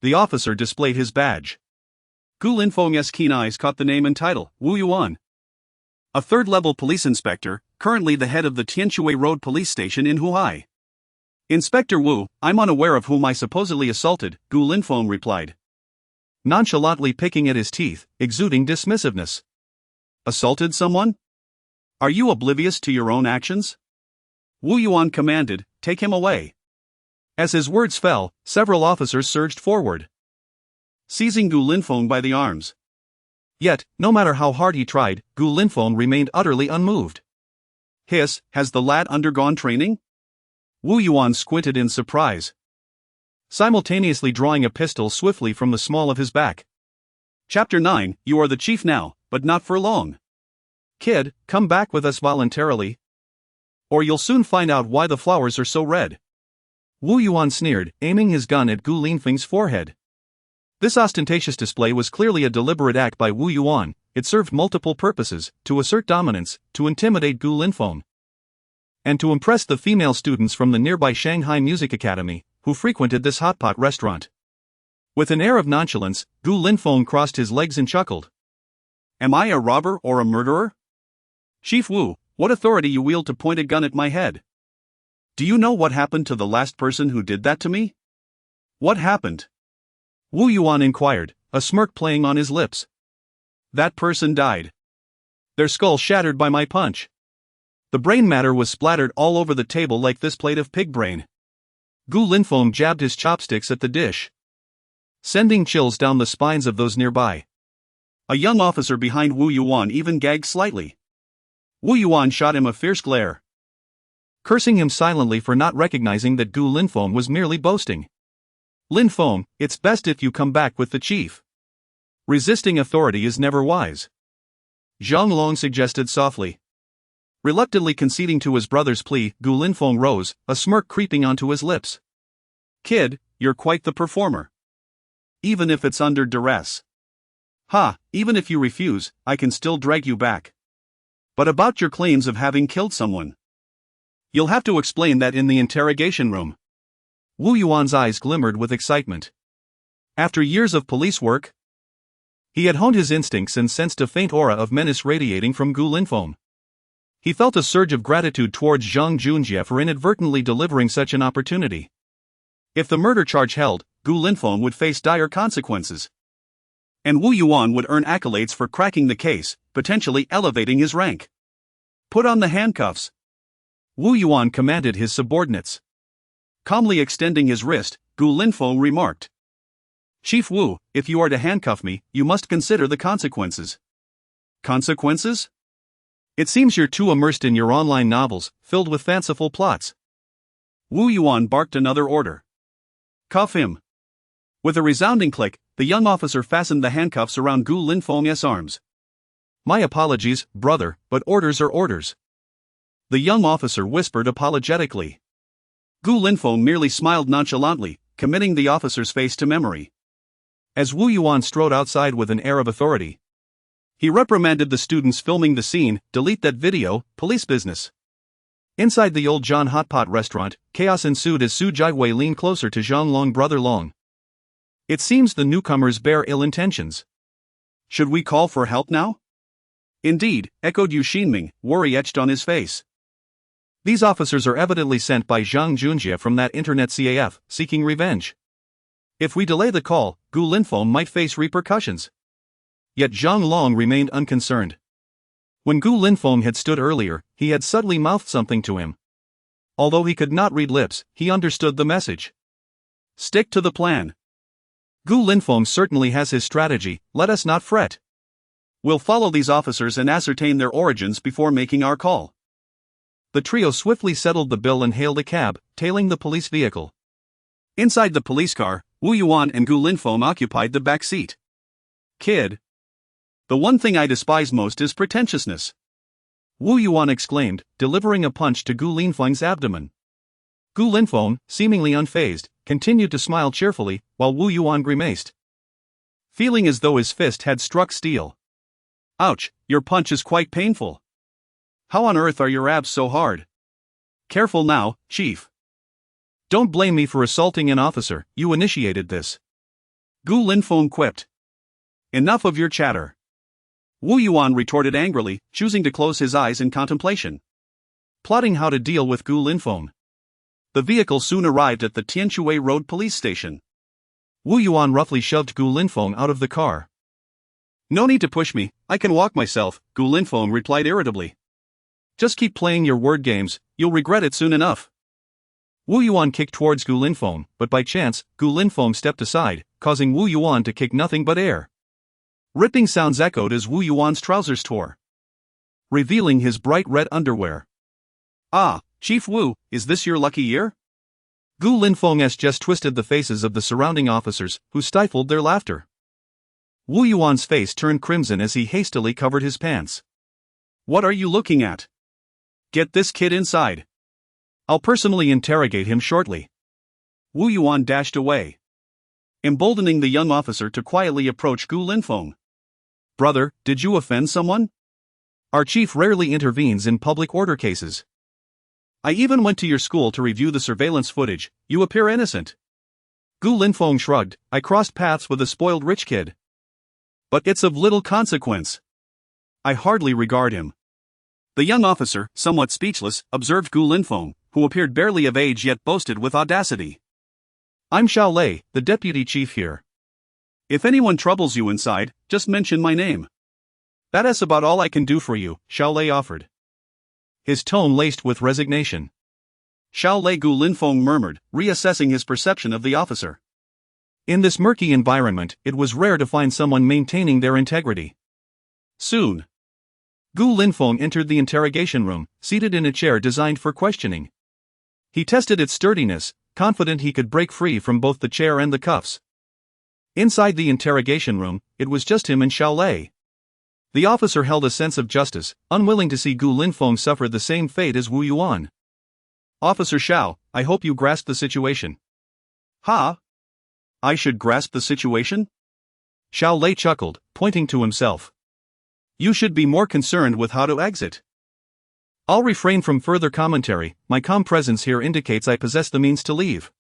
The officer displayed his badge. Gu Linfeng's keen eyes caught the name and title, Wu Yuan. A 3rd-level police inspector, currently the head of the Tianshui Road police station in Huai. Inspector Wu, I'm unaware of whom I supposedly assaulted, Gu Linfeng replied, nonchalantly picking at his teeth, exuding dismissiveness. Assaulted someone? Are you oblivious to your own actions? Wu Yuan commanded, take him away. As his words fell, several officers surged forward, seizing Gu Linfeng by the arms. Yet, no matter how hard he tried, Gu Linfeng remained utterly unmoved. Hiss, has the lad undergone training? Wu Yuan squinted in surprise, simultaneously drawing a pistol swiftly from the small of his back. Chapter 9, you are the chief now, but not for long. Kid, come back with us voluntarily. Or you'll soon find out why the flowers are so red. Wu Yuan sneered, aiming his gun at Gu Linfeng's forehead. This ostentatious display was clearly a deliberate act by Wu Yuan. It served multiple purposes: to assert dominance, to intimidate Gu Linfeng, and to impress the female students from the nearby Shanghai Music Academy, who frequented this hotpot restaurant. With an air of nonchalance, Gu Linfeng crossed his legs and chuckled. Am I a robber or a murderer? Chief Wu, what authority you wield to point a gun at my head? Do you know what happened to the last person who did that to me? What happened? Wu Yuan inquired, a smirk playing on his lips. That person died. Their skull shattered by my punch. The brain matter was splattered all over the table like this plate of pig brain. Gu Linfeng jabbed his chopsticks at the dish, sending chills down the spines of those nearby. A young officer behind Wu Yuan even gagged slightly. Wu Yuan shot him a fierce glare, cursing him silently for not recognizing that Gu Linfeng was merely boasting. Linfeng, it's best if you come back with the chief. Resisting authority is never wise, Zhang Long suggested softly. Reluctantly conceding to his brother's plea, Gu Linfeng rose, a smirk creeping onto his lips. Kid, you're quite the performer. Even if it's under duress. Ha, even if you refuse, I can still drag you back. But about your claims of having killed someone, you'll have to explain that in the interrogation room. Wu Yuan's eyes glimmered with excitement. After years of police work, he had honed his instincts and sensed a faint aura of menace radiating from Gu Linfeng. He felt a surge of gratitude towards Zhang Junjie for inadvertently delivering such an opportunity. If the murder charge held, Gu Linfeng would face dire consequences, and Wu Yuan would earn accolades for cracking the case, potentially elevating his rank. Put on the handcuffs. Wu Yuan commanded his subordinates. Calmly extending his wrist, Gu Linfeng remarked. Chief Wu, if you are to handcuff me, you must consider the consequences. Consequences? It seems you're too immersed in your online novels, filled with fanciful plots. Wu Yuan barked another order. Cuff him. With a resounding click, the young officer fastened the handcuffs around Gu Linfeng's arms. My apologies, brother, but orders are orders. The young officer whispered apologetically. Gu Linfeng merely smiled nonchalantly, committing the officer's face to memory. As Wu Yuan strode outside with an air of authority, he reprimanded the students filming the scene. Delete that video, police business. Inside the old John Hotpot restaurant, chaos ensued as Su Jiwei leaned closer to Zhang Long. Brother Long, it seems the newcomers bear ill intentions. Should we call for help now? Indeed, echoed Yu Xinming, worry etched on his face. These officers are evidently sent by Zhang Junjie from that internet CAF, seeking revenge. If we delay the call, Gu Linfeng might face repercussions. Yet Zhang Long remained unconcerned. When Gu Linfeng had stood earlier, he had subtly mouthed something to him. Although he could not read lips, he understood the message. Stick to the plan. Gu Linfeng certainly has his strategy, let us not fret. We'll follow these officers and ascertain their origins before making our call. The trio swiftly settled the bill and hailed a cab, tailing the police vehicle. Inside the police car, Wu Yuan and Gu Linfeng occupied the back seat. Kid. The one thing I despise most is pretentiousness. Wu Yuan exclaimed, delivering a punch to Gu Linfeng's abdomen. Gu Linfeng, seemingly unfazed, continued to smile cheerfully, while Wu Yuan grimaced, feeling as though his fist had struck steel. Ouch, your punch is quite painful. How on earth are your abs so hard? Careful now, Chief. Don't blame me for assaulting an officer, you initiated this. Gu Linfeng quipped. Enough of your chatter. Wu Yuan retorted angrily, choosing to close his eyes in contemplation, plotting how to deal with Gu Linfeng. The vehicle soon arrived at the Tianshui Road police station. Wu Yuan roughly shoved Gu Linfeng out of the car. No need to push me, I can walk myself, Gu Linfeng replied irritably. Just keep playing your word games, you'll regret it soon enough. Wu Yuan kicked towards Gu Linfeng, but by chance, Gu Linfeng stepped aside, causing Wu Yuan to kick nothing but air. Ripping sounds echoed as Wu Yuan's trousers tore, revealing his bright red underwear. Ah, Chief Wu, is this your lucky year? Gu Linfeng just twisted the faces of the surrounding officers, who stifled their laughter. Wu Yuan's face turned crimson as he hastily covered his pants. What are you looking at? Get this kid inside. I'll personally interrogate him shortly. Wu Yuan dashed away, emboldening the young officer to quietly approach Gu Linfeng. Brother, did you offend someone? Our chief rarely intervenes in public order cases. I even went to your school to review the surveillance footage. You appear innocent. Gu Linfeng shrugged. I crossed paths with a spoiled rich kid. But it's of little consequence. I hardly regard him. The young officer, somewhat speechless, observed Gu Linfeng, who appeared barely of age yet boasted with audacity. I'm Xiao Lei, the deputy chief here. If anyone troubles you inside, just mention my name. That is about all I can do for you, Xiao Lei offered, his tone laced with resignation. Xiao Lei, Gu Linfeng murmured, reassessing his perception of the officer. In this murky environment, it was rare to find someone maintaining their integrity. Soon, Gu Linfeng entered the interrogation room, seated in a chair designed for questioning. He tested its sturdiness, confident he could break free from both the chair and the cuffs. Inside the interrogation room, it was just him and Xiao Lei. The officer held a sense of justice, unwilling to see Gu Linfeng suffer the same fate as Wu Yuan. Officer Xiao, I hope you grasp the situation. Ha? I should grasp the situation? Xiao Lei chuckled, pointing to himself. You should be more concerned with how to exit. I'll refrain from further commentary, my calm presence here indicates I possess the means to leave.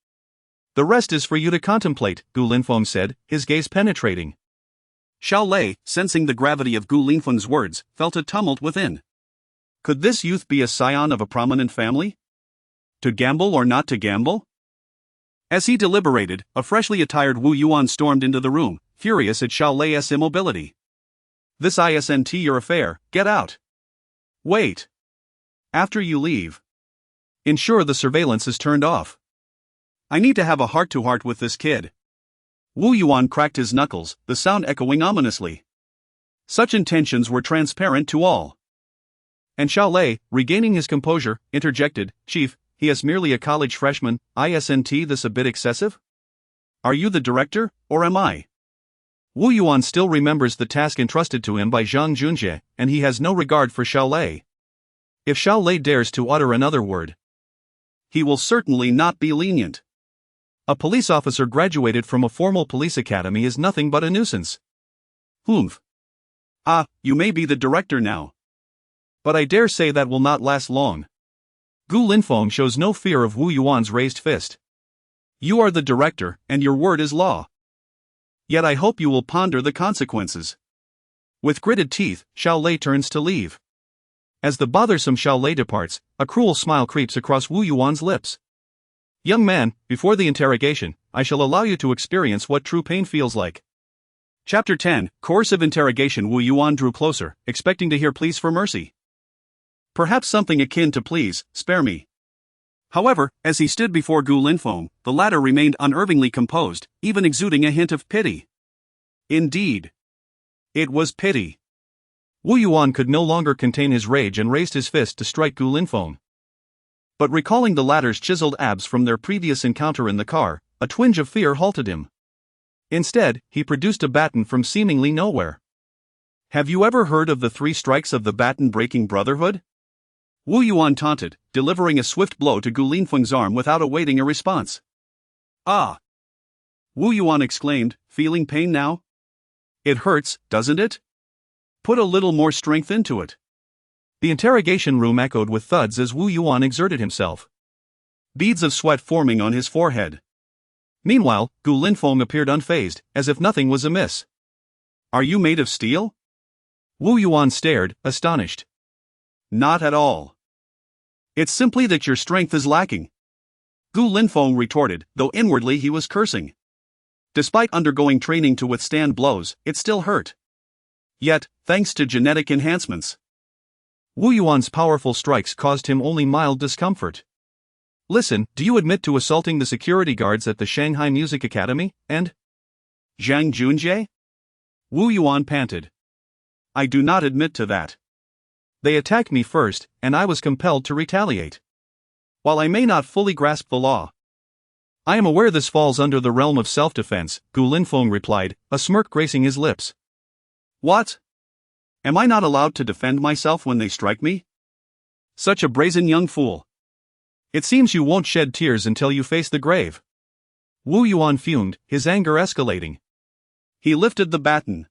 The rest is for you to contemplate, Gu Linfeng said, his gaze penetrating. Xiao Lei, sensing the gravity of Gu Linfeng's words, felt a tumult within. Could this youth be a scion of a prominent family? To gamble or not to gamble? As he deliberated, a freshly attired Wu Yuan stormed into the room, furious at Xiao Lei's immobility. This isn't your affair, get out. Wait. After you leave, ensure the surveillance is turned off. I need to have a heart-to-heart with this kid. Wu Yuan cracked his knuckles, the sound echoing ominously. Such intentions were transparent to all. And Xiao Lei, regaining his composure, interjected, Chief, he is merely a college freshman, isn't this a bit excessive? Are you the director, or am I? Wu Yuan still remembers the task entrusted to him by Zhang Junjie, and he has no regard for Xiao Lei. If Xiao Lei dares to utter another word, he will certainly not be lenient. A police officer graduated from a formal police academy is nothing but a nuisance. Humph. Ah, you may be the director now. But I dare say that will not last long. Gu Linfeng shows no fear of Wu Yuan's raised fist. You are the director, and your word is law. Yet I hope you will ponder the consequences. With gritted teeth, Xiao Lei turns to leave. As the bothersome Xiao Lei departs, a cruel smile creeps across Wu Yuan's lips. Young man, before the interrogation, I shall allow you to experience what true pain feels like. Chapter 10, Coercive Interrogation. Wu Yuan drew closer, expecting to hear pleas for mercy. Perhaps something akin to please, spare me. However, as he stood before Gu Linfeng, the latter remained unervingly composed, even exuding a hint of pity. Indeed, it was pity. Wu Yuan could no longer contain his rage and raised his fist to strike Gu Linfeng. But recalling the latter's chiseled abs from their previous encounter in the car, a twinge of fear halted him. Instead, he produced a baton from seemingly nowhere. Have you ever heard of the 3 strikes of the baton-breaking brotherhood? Wu Yuan taunted, delivering a swift blow to Gu Linfeng's arm without awaiting a response. Ah! Wu Yuan exclaimed, feeling pain now? It hurts, doesn't it? Put a little more strength into it. The interrogation room echoed with thuds as Wu Yuan exerted himself, beads of sweat forming on his forehead. Meanwhile, Gu Linfeng appeared unfazed, as if nothing was amiss. Are you made of steel? Wu Yuan stared, astonished. Not at all. It's simply that your strength is lacking. Gu Linfeng retorted, though inwardly he was cursing. Despite undergoing training to withstand blows, it still hurt. Yet, thanks to genetic enhancements, Wu Yuan's powerful strikes caused him only mild discomfort. Listen, do you admit to assaulting the security guards at the Shanghai Music Academy, and Zhang Junjie? Wu Yuan panted. I do not admit to that. They attacked me first, and I was compelled to retaliate. While I may not fully grasp the law, I am aware this falls under the realm of self-defense, Gu Linfeng replied, a smirk gracing his lips. What? Am I not allowed to defend myself when they strike me? Such a brazen young fool. It seems you won't shed tears until you face the grave. Wu Yuan fumed, his anger escalating. He lifted the baton,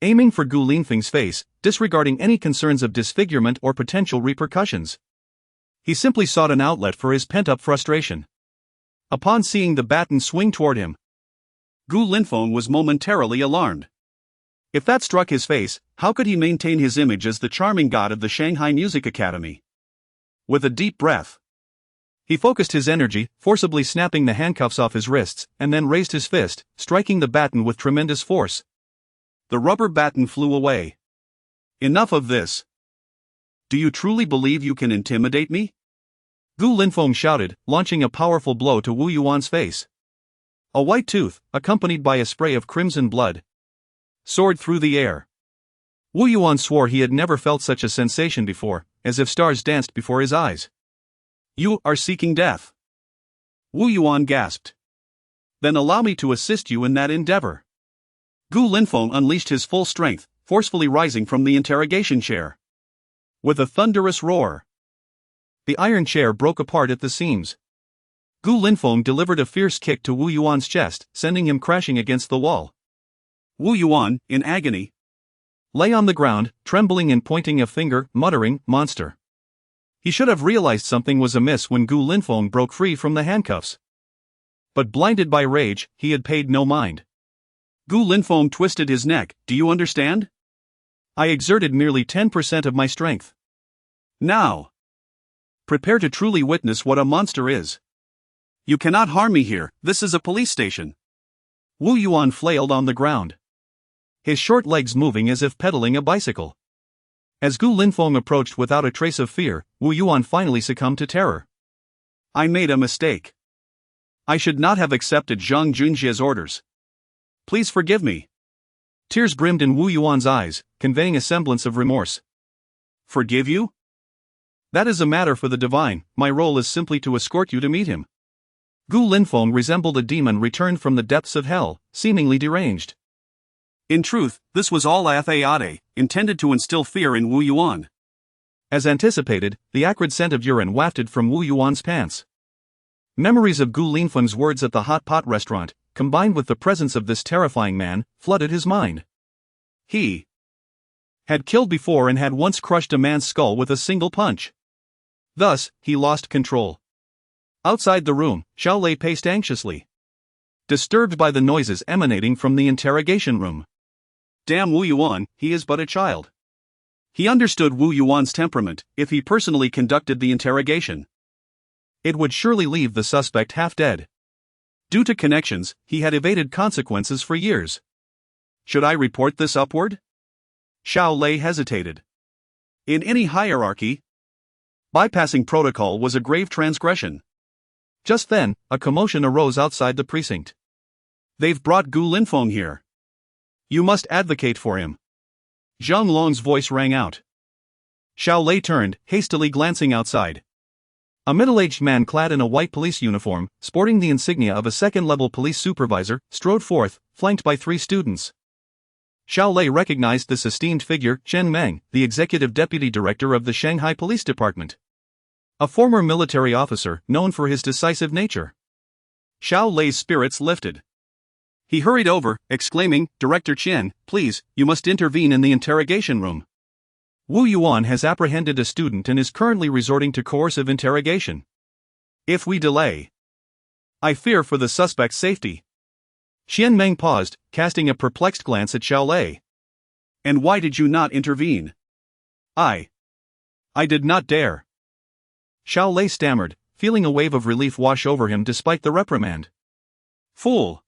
aiming for Gu Linfeng's face, disregarding any concerns of disfigurement or potential repercussions. He simply sought an outlet for his pent-up frustration. Upon seeing the baton swing toward him, Gu Linfeng was momentarily alarmed. If that struck his face, how could he maintain his image as the charming god of the Shanghai Music Academy? With a deep breath, he focused his energy, forcibly snapping the handcuffs off his wrists, and then raised his fist, striking the baton with tremendous force. The rubber baton flew away. Enough of this. Do you truly believe you can intimidate me? Gu Linfeng shouted, launching a powerful blow to Wu Yuan's face. A white tooth, accompanied by a spray of crimson blood, soared through the air. Wu Yuan swore he had never felt such a sensation before, as if stars danced before his eyes. You are seeking death. Wu Yuan gasped. Then allow me to assist you in that endeavor. Gu Linfeng unleashed his full strength, forcefully rising from the interrogation chair. With a thunderous roar, the iron chair broke apart at the seams. Gu Linfeng delivered a fierce kick to Wu Yuan's chest, sending him crashing against the wall. Wu Yuan, in agony, lay on the ground, trembling and pointing a finger, muttering, "Monster." He should have realized something was amiss when Gu Linfeng broke free from the handcuffs. But blinded by rage, he had paid no mind. Gu Linfeng twisted his neck. Do you understand? I exerted merely 10% of my strength. Now, prepare to truly witness what a monster is. You cannot harm me here, this is a police station. Wu Yuan flailed on the ground, his short legs moving as if pedaling a bicycle. As Gu Linfeng approached without a trace of fear, Wu Yuan finally succumbed to terror. I made a mistake. I should not have accepted Zhang Junjie's orders. Please forgive me. Tears brimmed in Wu Yuan's eyes, conveying a semblance of remorse. Forgive you? That is a matter for the divine, my role is simply to escort you to meet him. Gu Linfeng resembled a demon returned from the depths of hell, seemingly deranged. In truth, this was all a facade, intended to instill fear in Wu Yuan. As anticipated, the acrid scent of urine wafted from Wu Yuan's pants. Memories of Gu Linfeng's words at the hot pot restaurant, combined with the presence of this terrifying man, flooded his mind. He had killed before and had once crushed a man's skull with a single punch. Thus, he lost control. Outside the room, Xiao Lei paced anxiously, disturbed by the noises emanating from the interrogation room. Damn Wu Yuan, he is but a child. He understood Wu Yuan's temperament. If he personally conducted the interrogation, it would surely leave the suspect half dead. Due to connections, he had evaded consequences for years. Should I report this upward? Xiao Lei hesitated. In any hierarchy, bypassing protocol was a grave transgression. Just then, a commotion arose outside the precinct. They've brought Gu Linfeng here. You must advocate for him. Zhang Long's voice rang out. Xiao Lei turned, hastily glancing outside. A middle-aged man clad in a white police uniform, sporting the insignia of a second-level police supervisor, strode forth, flanked by 3 students. Xiao Lei recognized this esteemed figure, Chen Meng, the executive deputy director of the Shanghai Police Department. A former military officer, known for his decisive nature. Xiao Lei's spirits lifted. He hurried over, exclaiming, Director Chen, please, you must intervene in the interrogation room. Wu Yuan has apprehended a student and is currently resorting to coercive interrogation. If we delay, I fear for the suspect's safety. Xian Meng paused, casting a perplexed glance at Xiao Lei. And why did you not intervene? I did not dare. Xiao Lei stammered, feeling a wave of relief wash over him despite the reprimand. Fool!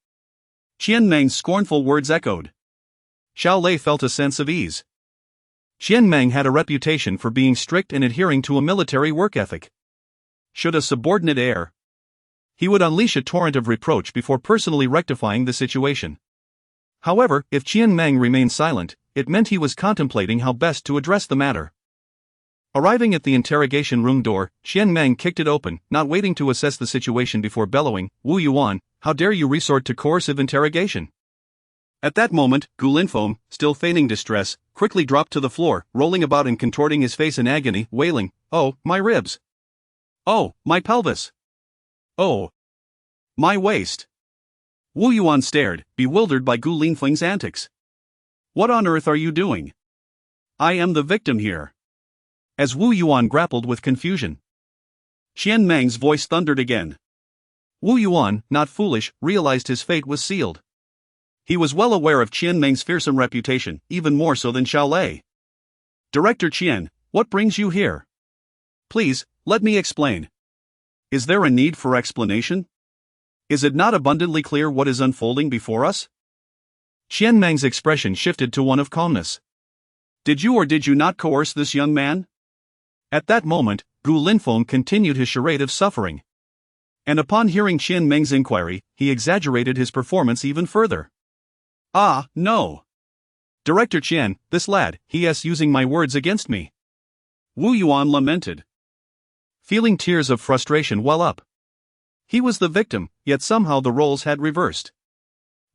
Qian Meng's scornful words echoed. Xiao Lei felt a sense of ease. Qian Meng had a reputation for being strict and adhering to a military work ethic. Should a subordinate err, he would unleash a torrent of reproach before personally rectifying the situation. However, if Qian Meng remained silent, it meant he was contemplating how best to address the matter. Arriving at the interrogation room door, Qian Meng kicked it open, not waiting to assess the situation before bellowing, Wu Yuan, how dare you resort to coercive interrogation? At that moment, Gu Linfeng, still feigning distress, quickly dropped to the floor, rolling about and contorting his face in agony, wailing, Oh, my ribs. Oh, my pelvis. Oh, my waist. Wu Yuan stared, bewildered by Gu Linfeng's antics. What on earth are you doing? I am the victim here. As Wu Yuan grappled with confusion, Qian Meng's voice thundered again. Wu Yuan, not foolish, realized his fate was sealed. He was well aware of Qian Meng's fearsome reputation, even more so than Xiao Lei. Director Qian, what brings you here? Please, let me explain. Is there a need for explanation? Is it not abundantly clear what is unfolding before us? Qian Meng's expression shifted to one of calmness. Did you or did you not coerce this young man? At that moment, Gu Linfeng continued his charade of suffering. And upon hearing Qian Meng's inquiry, he exaggerated his performance even further. Ah, no. Director Qian, this lad, he is using my words against me. Wu Yuan lamented, feeling tears of frustration well up. He was the victim, yet somehow the roles had reversed.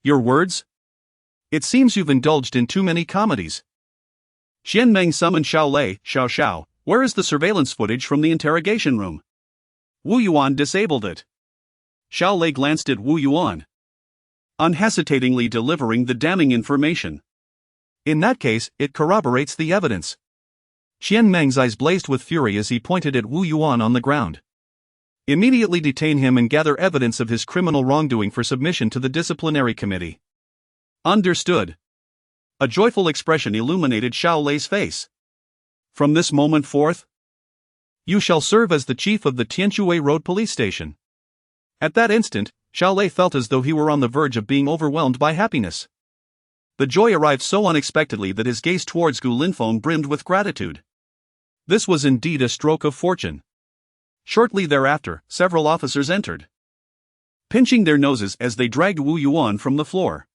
Your words? It seems you've indulged in too many comedies. Qian Meng summoned Xiao Lei. Xiao, where is the surveillance footage from the interrogation room? Wu Yuan disabled it. Xiao Lei glanced at Wu Yuan, unhesitatingly delivering the damning information. In that case, it corroborates the evidence. Qian Meng's eyes blazed with fury as he pointed at Wu Yuan on the ground. Immediately detain him and gather evidence of his criminal wrongdoing for submission to the disciplinary committee. Understood. A joyful expression illuminated Xiao Lei's face. From this moment forth, you shall serve as the chief of the Tianquwei Road police station. At that instant, Xiao Lei felt as though he were on the verge of being overwhelmed by happiness. The joy arrived so unexpectedly that his gaze towards Gu Linfeng brimmed with gratitude. This was indeed a stroke of fortune. Shortly thereafter, several officers entered, pinching their noses as they dragged Wu Yuan from the floor.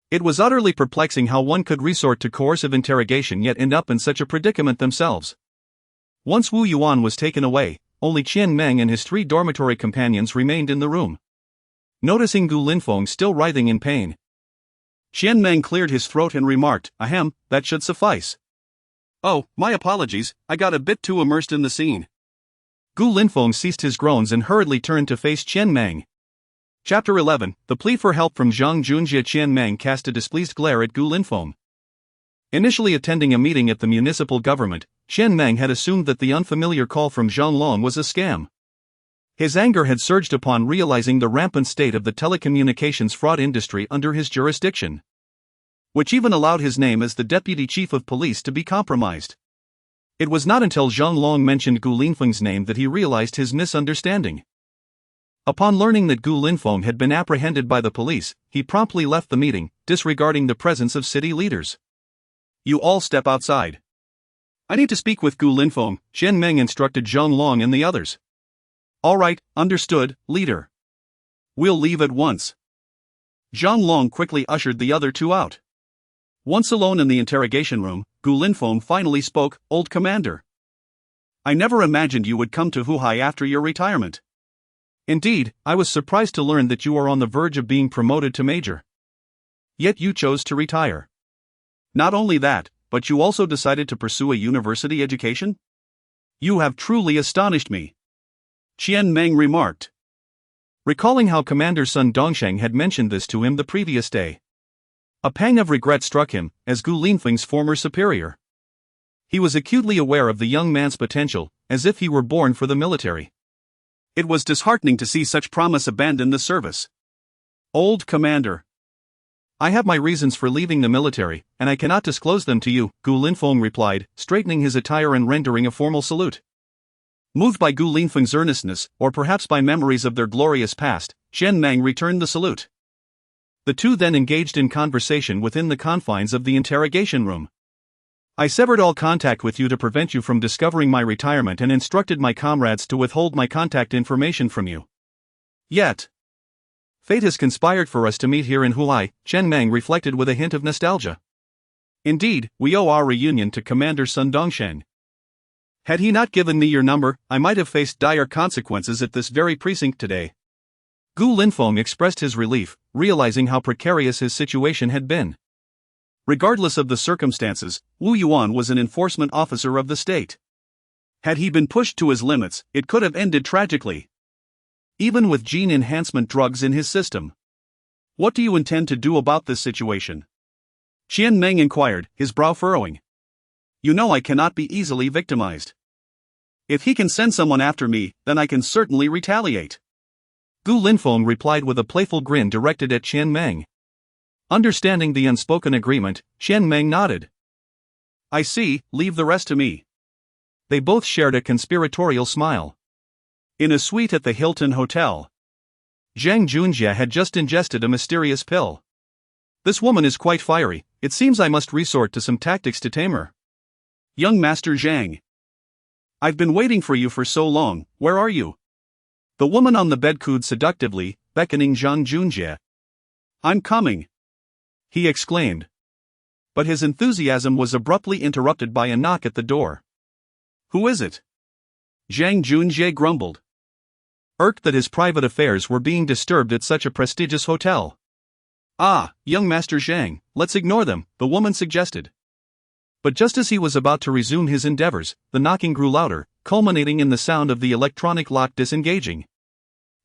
It was utterly perplexing how one could resort to coercive interrogation yet end up in such a predicament themselves. Once Wu Yuan was taken away, only Qian Meng and his 3 dormitory companions remained in the room. Noticing Gu Linfeng still writhing in pain, Qian Meng cleared his throat and remarked, "Ahem, that should suffice." "Oh, my apologies, I got a bit too immersed in the scene." Gu Linfeng ceased his groans and hurriedly turned to face Qian Meng. Chapter 11, The Plea for Help from Zhang Junjie. Qian Meng cast a displeased glare at Gu Linfeng. Initially attending a meeting at the municipal government, Qian Meng had assumed that the unfamiliar call from Zhang Long was a scam. His anger had surged upon realizing the rampant state of the telecommunications fraud industry under his jurisdiction, which even allowed his name as the deputy chief of police to be compromised. It was not until Zhang Long mentioned Gu Linfeng's name that he realized his misunderstanding. Upon learning that Gu Linfeng had been apprehended by the police, he promptly left the meeting, disregarding the presence of city leaders. "You all step outside. I need to speak with Gu Linfeng," Qian Meng instructed Zhang Long and the others. "All right, understood, leader. We'll leave at once." Zhang Long quickly ushered the other 2 out. Once alone in the interrogation room, Gu Linfeng finally spoke, "Old Commander. I never imagined you would come to Huhai after your retirement. Indeed, I was surprised to learn that you are on the verge of being promoted to major. Yet you chose to retire. Not only that, but you also decided to pursue a university education? You have truly astonished me," Qian Meng remarked, recalling how Commander Sun Dongsheng had mentioned this to him the previous day. A pang of regret struck him, as Gu Linfeng's former superior. He was acutely aware of the young man's potential, as if he were born for the military. It was disheartening to see such promise abandon the service. "Old Commander. I have my reasons for leaving the military, and I cannot disclose them to you," Gu Linfeng replied, straightening his attire and rendering a formal salute. Moved by Gu Linfeng's earnestness, or perhaps by memories of their glorious past, Qian Meng returned the salute. The 2 then engaged in conversation within the confines of the interrogation room. "I severed all contact with you to prevent you from discovering my retirement and instructed my comrades to withhold my contact information from you. Yet fate has conspired for us to meet here in Huai," Qian Meng reflected with a hint of nostalgia. "Indeed, we owe our reunion to Commander Sun Dongsheng. Had he not given me your number, I might have faced dire consequences at this very precinct today." Gu Linfeng expressed his relief, realizing how precarious his situation had been. Regardless of the circumstances, Wu Yuan was an enforcement officer of the state. Had he been pushed to his limits, it could have ended tragically. Even with gene enhancement drugs in his system. What do you intend to do about this situation? Qian Meng inquired, his brow furrowing. You know I cannot be easily victimized. If he can send someone after me, then I can certainly retaliate. Gu Linfeng replied with a playful grin directed at Qian Meng. Understanding the unspoken agreement, Qian Meng nodded. I see, leave the rest to me. They both shared a conspiratorial smile. In a suite at the Hilton Hotel, Zhang Junjie had just ingested a mysterious pill. This woman is quite fiery, it seems I must resort to some tactics to tame her. Young Master Zhang. I've been waiting for you for so long, where are you? The woman on the bed cooed seductively, beckoning Zhang Junjie. I'm coming, he exclaimed. But his enthusiasm was abruptly interrupted by a knock at the door. Who is it? Zhang Junjie grumbled. Irked that his private affairs were being disturbed at such a prestigious hotel. Ah, young Master Zhang, let's ignore them, the woman suggested. But just as he was about to resume his endeavors, the knocking grew louder, culminating in the sound of the electronic lock disengaging.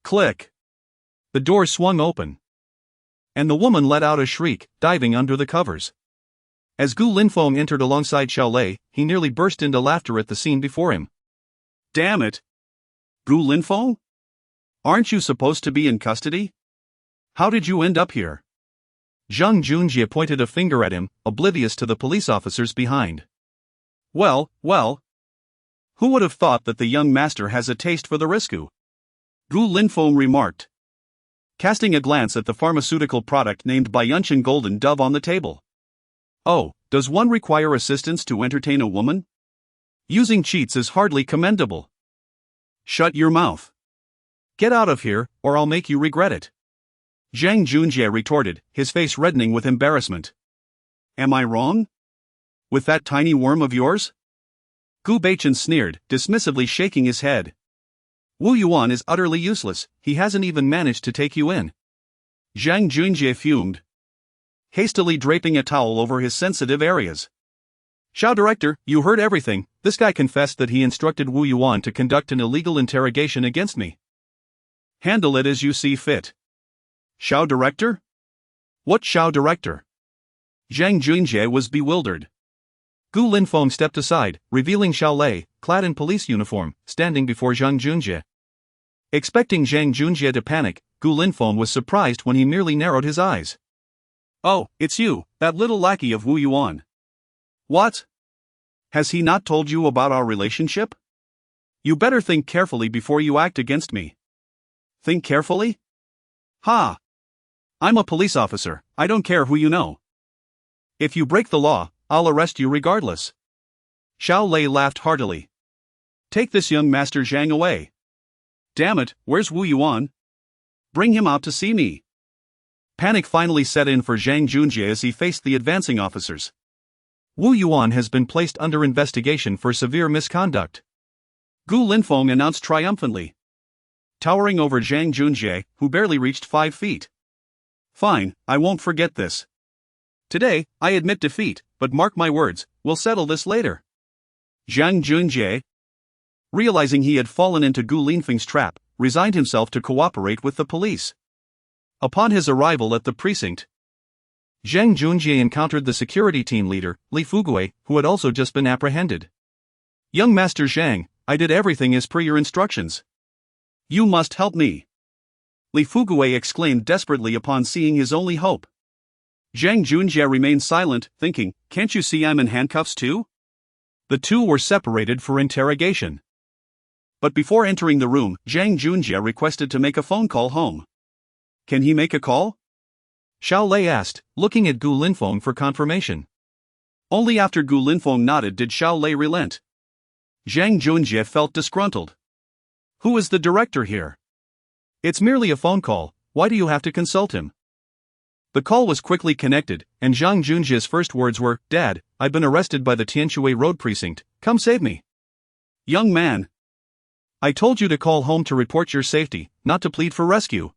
Click. The door swung open. And the woman let out a shriek, diving under the covers. As Gu Linfeng entered alongside Xiao Lei, he nearly burst into laughter at the scene before him. Damn it! Gu Linfeng? Aren't you supposed to be in custody? How did you end up here? Zhang Junjie pointed a finger at him, oblivious to the police officers behind. Well, who would have thought that the young master has a taste for the risque? Gu Linfeng remarked, casting a glance at the pharmaceutical product named Baiyunshan Golden Dove on the table. Oh, does one require assistance to entertain a woman? Using cheats is hardly commendable. Shut your mouth. Get out of here, or I'll make you regret it. Zhang Junjie retorted, his face reddening with embarrassment. Am I wrong? With that tiny worm of yours? Gu Baichen sneered, dismissively shaking his head. Wu Yuan is utterly useless, he hasn't even managed to take you in. Zhang Junjie fumed, hastily draping a towel over his sensitive areas. Xiao Director, you heard everything, this guy confessed that he instructed Wu Yuan to conduct an illegal interrogation against me. Handle it as you see fit. Xiao Director? What Xiao Director? Zhang Junjie was bewildered. Gu Linfeng stepped aside, revealing Xiao Lei, clad in police uniform, standing before Zhang Junjie. Expecting Zhang Junjie to panic, Gu Linfeng was surprised when he merely narrowed his eyes. Oh, it's you, that little lackey of Wu Yuan. What? Has he not told you about our relationship? You better think carefully before you act against me. Think carefully? Ha! I'm a police officer, I don't care who you know. If you break the law, I'll arrest you regardless. Xiao Lei laughed heartily. Take this young Master Zhang away. Damn it, where's Wu Yuan? Bring him out to see me. Panic finally set in for Zhang Junjie as he faced the advancing officers. Wu Yuan has been placed under investigation for severe misconduct. Gu Linfeng announced triumphantly, towering over Zhang Junjie, who barely reached 5 feet. Fine, I won't forget this. Today, I admit defeat, but mark my words, we'll settle this later. Zhang Junjie, realizing he had fallen into Gu Linfeng's trap, resigned himself to cooperate with the police. Upon his arrival at the precinct, Zhang Junjie encountered the security team leader, Li Fugui, who had also just been apprehended. Young Master Zhang, I did everything as per your instructions. You must help me. Li Fugui exclaimed desperately upon seeing his only hope. Zhang Junjie remained silent, thinking, can't you see I'm in handcuffs too? The two were separated for interrogation. But before entering the room, Zhang Junjie requested to make a phone call home. Can he make a call? Xiao Lei asked, looking at Gu Linfeng for confirmation. Only after Gu Linfeng nodded did Xiao Lei relent. Zhang Junjie felt disgruntled. Who is the director here? It's merely a phone call, why do you have to consult him? The call was quickly connected, and Zhang Junjie's first words were, Dad, I've been arrested by the Tianshui Road Precinct, come save me. Young man. I told you to call home to report your safety, not to plead for rescue.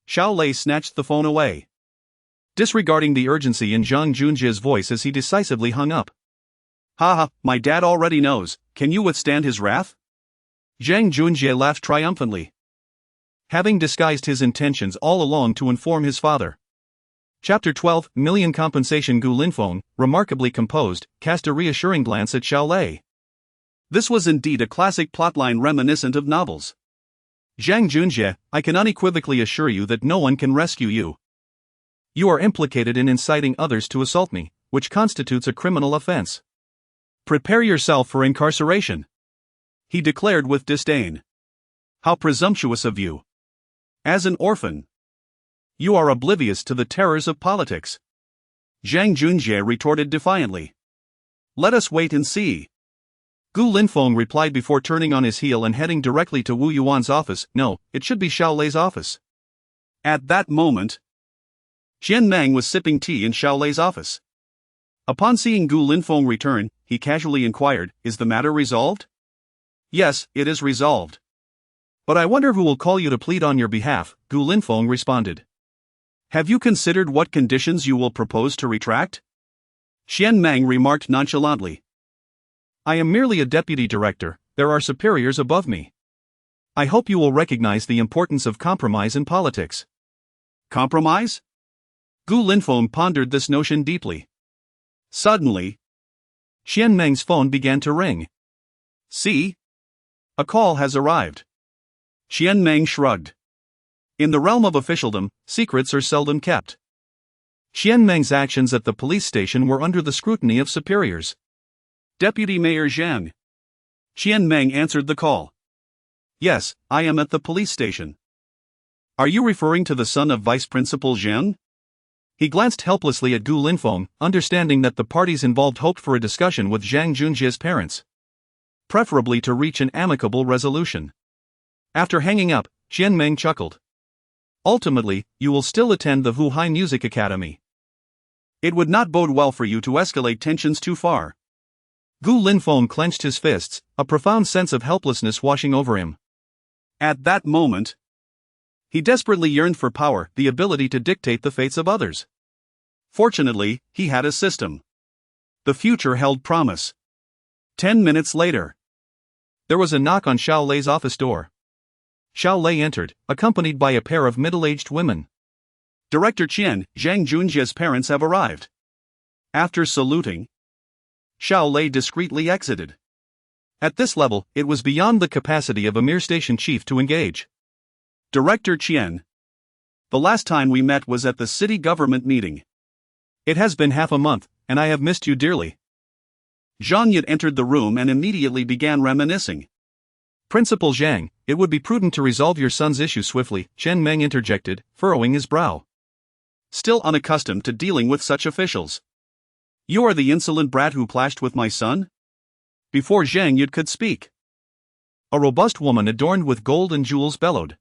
Xiao Lei snatched the phone away, disregarding the urgency in Zhang Junjie's voice as he decisively hung up. Haha, my dad already knows, can you withstand his wrath? Zhang Junjie laughed triumphantly, having disguised his intentions all along to inform his father. Chapter 12, Million Compensation. Gu Linfeng, remarkably composed, cast a reassuring glance at Xiao Lei. This was indeed a classic plotline reminiscent of novels. Zhang Junjie, I can unequivocally assure you that no one can rescue you. You are implicated in inciting others to assault me, which constitutes a criminal offense. Prepare yourself for incarceration, he declared with disdain. How presumptuous of you. As an orphan, you are oblivious to the terrors of politics. Zhang Junjie retorted defiantly. Let us wait and see. Gu Linfeng replied before turning on his heel and heading directly to Wu Yuan's office. No, it should be Xiao Lei's office. At that moment, Qian Meng was sipping tea in Xiao Lei's office. Upon seeing Gu Linfeng return, he casually inquired, Is the matter resolved? Yes, it is resolved. But I wonder who will call you to plead on your behalf, Gu Linfeng responded. Have you considered what conditions you will propose to retract? Qian Meng remarked nonchalantly. I am merely a deputy director, there are superiors above me. I hope you will recognize the importance of compromise in politics. Compromise? Gu Linfeng pondered this notion deeply. Suddenly, Qian Meng's phone began to ring. See? A call has arrived. Qian Meng shrugged. In the realm of officialdom, secrets are seldom kept. Qian Meng's actions at the police station were under the scrutiny of superiors. Deputy Mayor Zhang. Qian Meng answered the call. Yes, I am at the police station. Are you referring to the son of Vice Principal Zhang? He glanced helplessly at Gu Linfeng, understanding that the parties involved hoped for a discussion with Zhang Junjie's parents, preferably to reach an amicable resolution. After hanging up, Qian Meng chuckled. Ultimately, you will still attend the Shanghai Music Academy. It would not bode well for you to escalate tensions too far. Gu Linfeng clenched his fists, a profound sense of helplessness washing over him. At that moment, he desperately yearned for power, the ability to dictate the fates of others. Fortunately, he had a system. The future held promise. 10 minutes later, there was a knock on Xiao Lei's office door. Xiao Lei entered, accompanied by a pair of middle-aged women. Director Qian, Zhang Junjie's parents have arrived. After saluting, Xiao Lei discreetly exited. At this level, it was beyond the capacity of a mere station chief to engage. Director Qian. The last time we met was at the city government meeting. It has been half a month, and I have missed you dearly. Zhang Yud entered the room and immediately began reminiscing. Principal Zhang, it would be prudent to resolve your son's issue swiftly, Qian Meng interjected, furrowing his brow. Still unaccustomed to dealing with such officials. You are the insolent brat who clashed with my son? Before Zhang Yud could speak, a robust woman adorned with gold and jewels bellowed.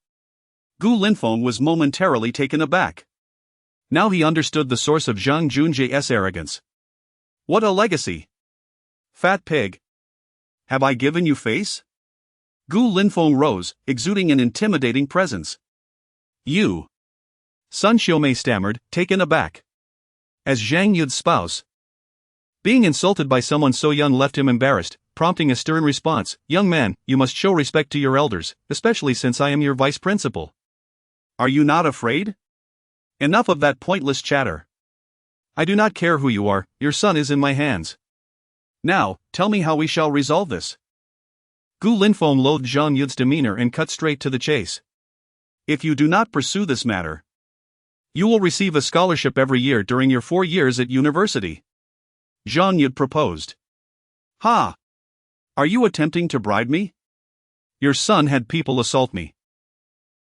Gu Linfeng was momentarily taken aback. Now he understood the source of Zhang Junjie's arrogance. What a legacy! Fat pig. Have I given you face? Gu Linfeng rose, exuding an intimidating presence. You. Sun Xiaomei stammered, taken aback. As Zhang Yud's spouse, being insulted by someone so young left him embarrassed, prompting a stern response. Young man, you must show respect to your elders, especially since I am your vice principal. Are you not afraid? Enough of that pointless chatter. I do not care who you are, your son is in my hands. Now, tell me how we shall resolve this. Gu Linfeng loathed Zhang Yud's demeanor and cut straight to the chase. If you do not pursue this matter, you will receive a scholarship every year during your 4 years at university. Zhang Yud proposed. Ha! Are you attempting to bribe me? Your son had people assault me.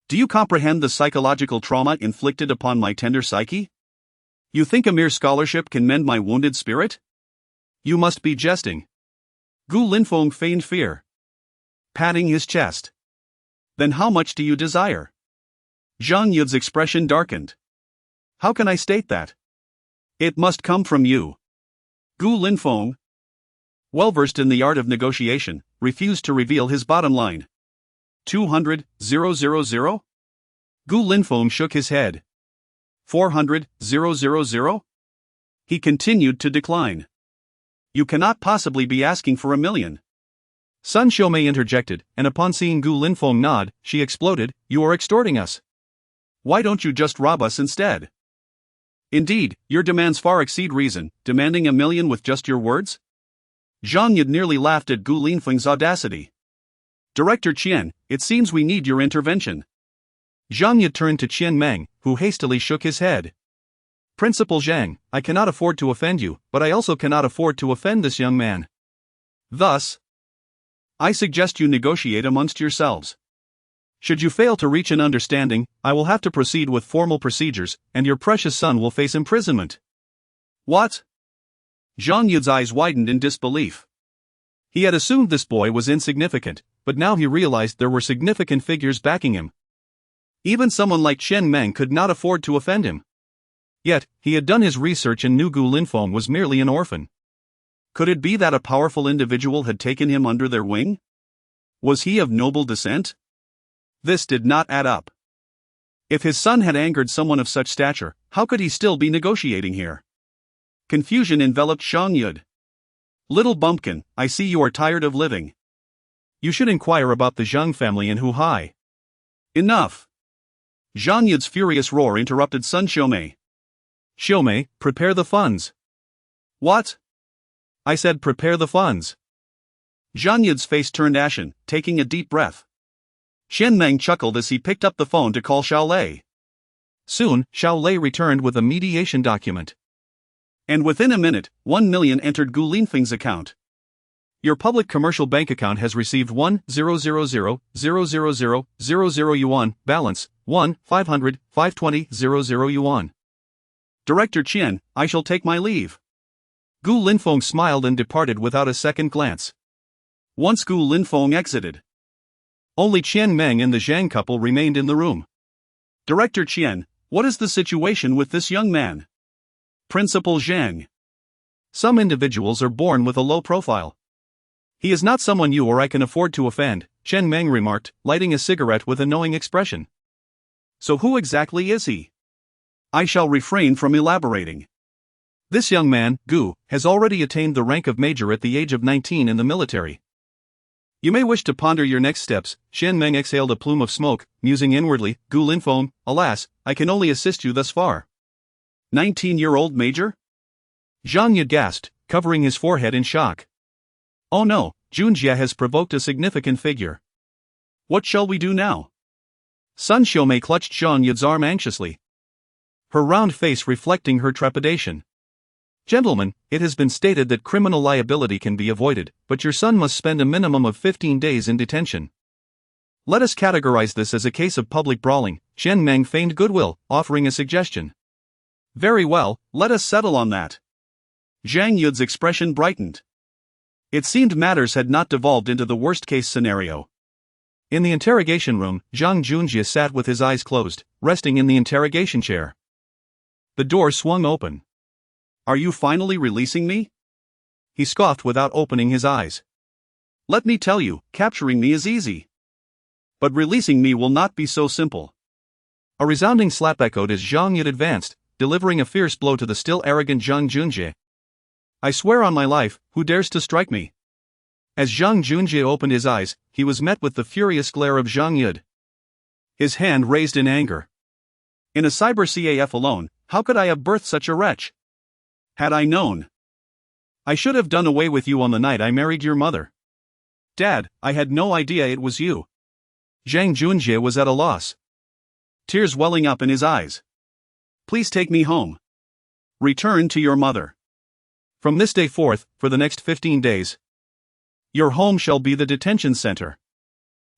Do you comprehend the psychological trauma inflicted upon my tender psyche? You think a mere scholarship can mend my wounded spirit? You must be jesting. Gu Linfeng feigned fear, patting his chest. Then how much do you desire? Zhang Yud's expression darkened. How can I state that? It must come from you. Gu Linfeng, well-versed in the art of negotiation, refused to reveal his bottom line. 200,000? Gu Linfeng shook his head. 400,000? He continued to decline. You cannot possibly be asking for 1 million. Sun Xiaomei interjected, and upon seeing Gu Linfeng nod, she exploded, You are extorting us. Why don't you just rob us instead? Indeed, your demands far exceed reason, demanding 1 million with just your words? Zhang Yud nearly laughed at Gu Linfeng's audacity. Director Qian, it seems we need your intervention. Zhang Yud turned to Qian Meng, who hastily shook his head. Principal Zhang, I cannot afford to offend you, but I also cannot afford to offend this young man. Thus, I suggest you negotiate amongst yourselves. Should you fail to reach an understanding, I will have to proceed with formal procedures, and your precious son will face imprisonment. What? Zhang Yud's eyes widened in disbelief. He had assumed this boy was insignificant, but now he realized there were significant figures backing him. Even someone like Qian Meng could not afford to offend him. Yet, he had done his research and knew Gu Linfeng was merely an orphan. Could it be that a powerful individual had taken him under their wing? Was he of noble descent? This did not add up. If his son had angered someone of such stature, how could he still be negotiating here? Confusion enveloped Zhang Yud. Little bumpkin, I see you are tired of living. You should inquire about the Zhang family in Huhai. Enough! Zhang Yud's furious roar interrupted Sun Xiaomei. Xiaomei, prepare the funds. What? I said prepare the funds. Zhang Yud's face turned ashen, taking a deep breath. Qian Meng chuckled as he picked up the phone to call Xiao Lei. Soon, Xiao Lei returned with a mediation document. And within a minute, 1 million entered Gu Linfeng's account. Your public commercial bank account has received 1,000,000,000 yuan, balance, 1,500,520,000 yuan. Director Qian, I shall take my leave. Gu Linfeng smiled and departed without a second glance. Once Gu Linfeng exited, only Qian Meng and the Zhang couple remained in the room. Director Qian, what is the situation with this young man? Principal Zhang. Some individuals are born with a low profile. He is not someone you or I can afford to offend, Qian Meng remarked, lighting a cigarette with a knowing expression. So who exactly is he? I shall refrain from elaborating. This young man, Gu, has already attained the rank of major at the age of 19 in the military. You may wish to ponder your next steps. Qian Meng exhaled a plume of smoke, musing inwardly, Gu Linfeng, alas, I can only assist you thus far. 19-year-old major? Zhang Yud gasped, covering his forehead in shock. Oh no, Junjie has provoked a significant figure. What shall we do now? Sun Xiaomei clutched Zhang Yud's arm anxiously, her round face reflecting her trepidation. Gentlemen, it has been stated that criminal liability can be avoided, but your son must spend a minimum of 15 days in detention. Let us categorize this as a case of public brawling. Qian Meng feigned goodwill, offering a suggestion. Very well, let us settle on that. Zhang Yud's expression brightened. It seemed matters had not devolved into the worst-case scenario. In the interrogation room, Zhang Junjie sat with his eyes closed, resting in the interrogation chair. The door swung open. Are you finally releasing me? He scoffed without opening his eyes. Let me tell you, capturing me is easy. But releasing me will not be so simple. A resounding slap echoed as Zhang Yud advanced, delivering a fierce blow to the still arrogant Zhang Junjie. I swear on my life, who dares to strike me? As Zhang Junjie opened his eyes, he was met with the furious glare of Zhang Yud. His hand raised in anger. In a cyber CAF alone, how could I have birthed such a wretch? Had I known, I should have done away with you on the night I married your mother. Dad, I had no idea it was you. Zhang Junjie was at a loss, tears welling up in his eyes. Please take me home. Return to your mother. From this day forth, for the next 15 days, your home shall be the detention center.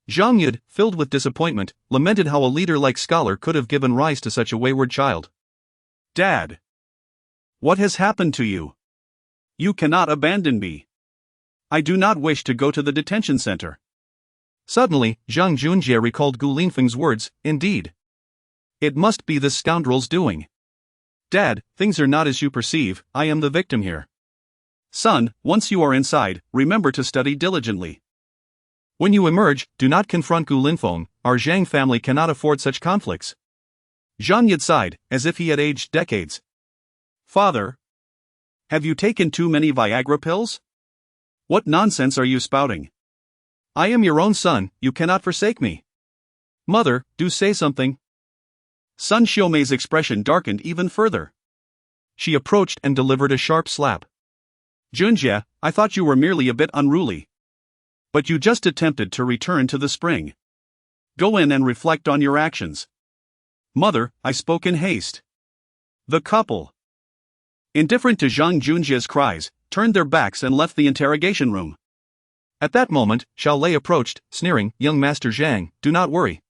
Zhang Yud, filled with disappointment, lamented how a leader-like scholar could have given rise to such a wayward child. Dad, what has happened to you? You cannot abandon me. I do not wish to go to the detention center. Suddenly, Zhang Junjie recalled Gu Linfeng's words, indeed. It must be this scoundrel's doing. Dad, things are not as you perceive, I am the victim here. Son, once you are inside, remember to study diligently. When you emerge, do not confront Gu Linfeng, our Zhang family cannot afford such conflicts. Zhang Yud sighed, as if he had aged decades. Father, Have you taken too many Viagra pills? What nonsense are you spouting? I am your own son, you cannot forsake me. Mother, do say something. Sun Xiaomei's expression darkened even further. She approached and delivered a sharp slap. Junjie, I thought you were merely a bit unruly. But you just attempted to return to the spring. Go in and reflect on your actions. Mother, I spoke in haste. The couple, indifferent to Zhang Junjie's cries, turned their backs and left the interrogation room. At that moment, Xiao Lei approached, sneering, Young Master Zhang, do not worry.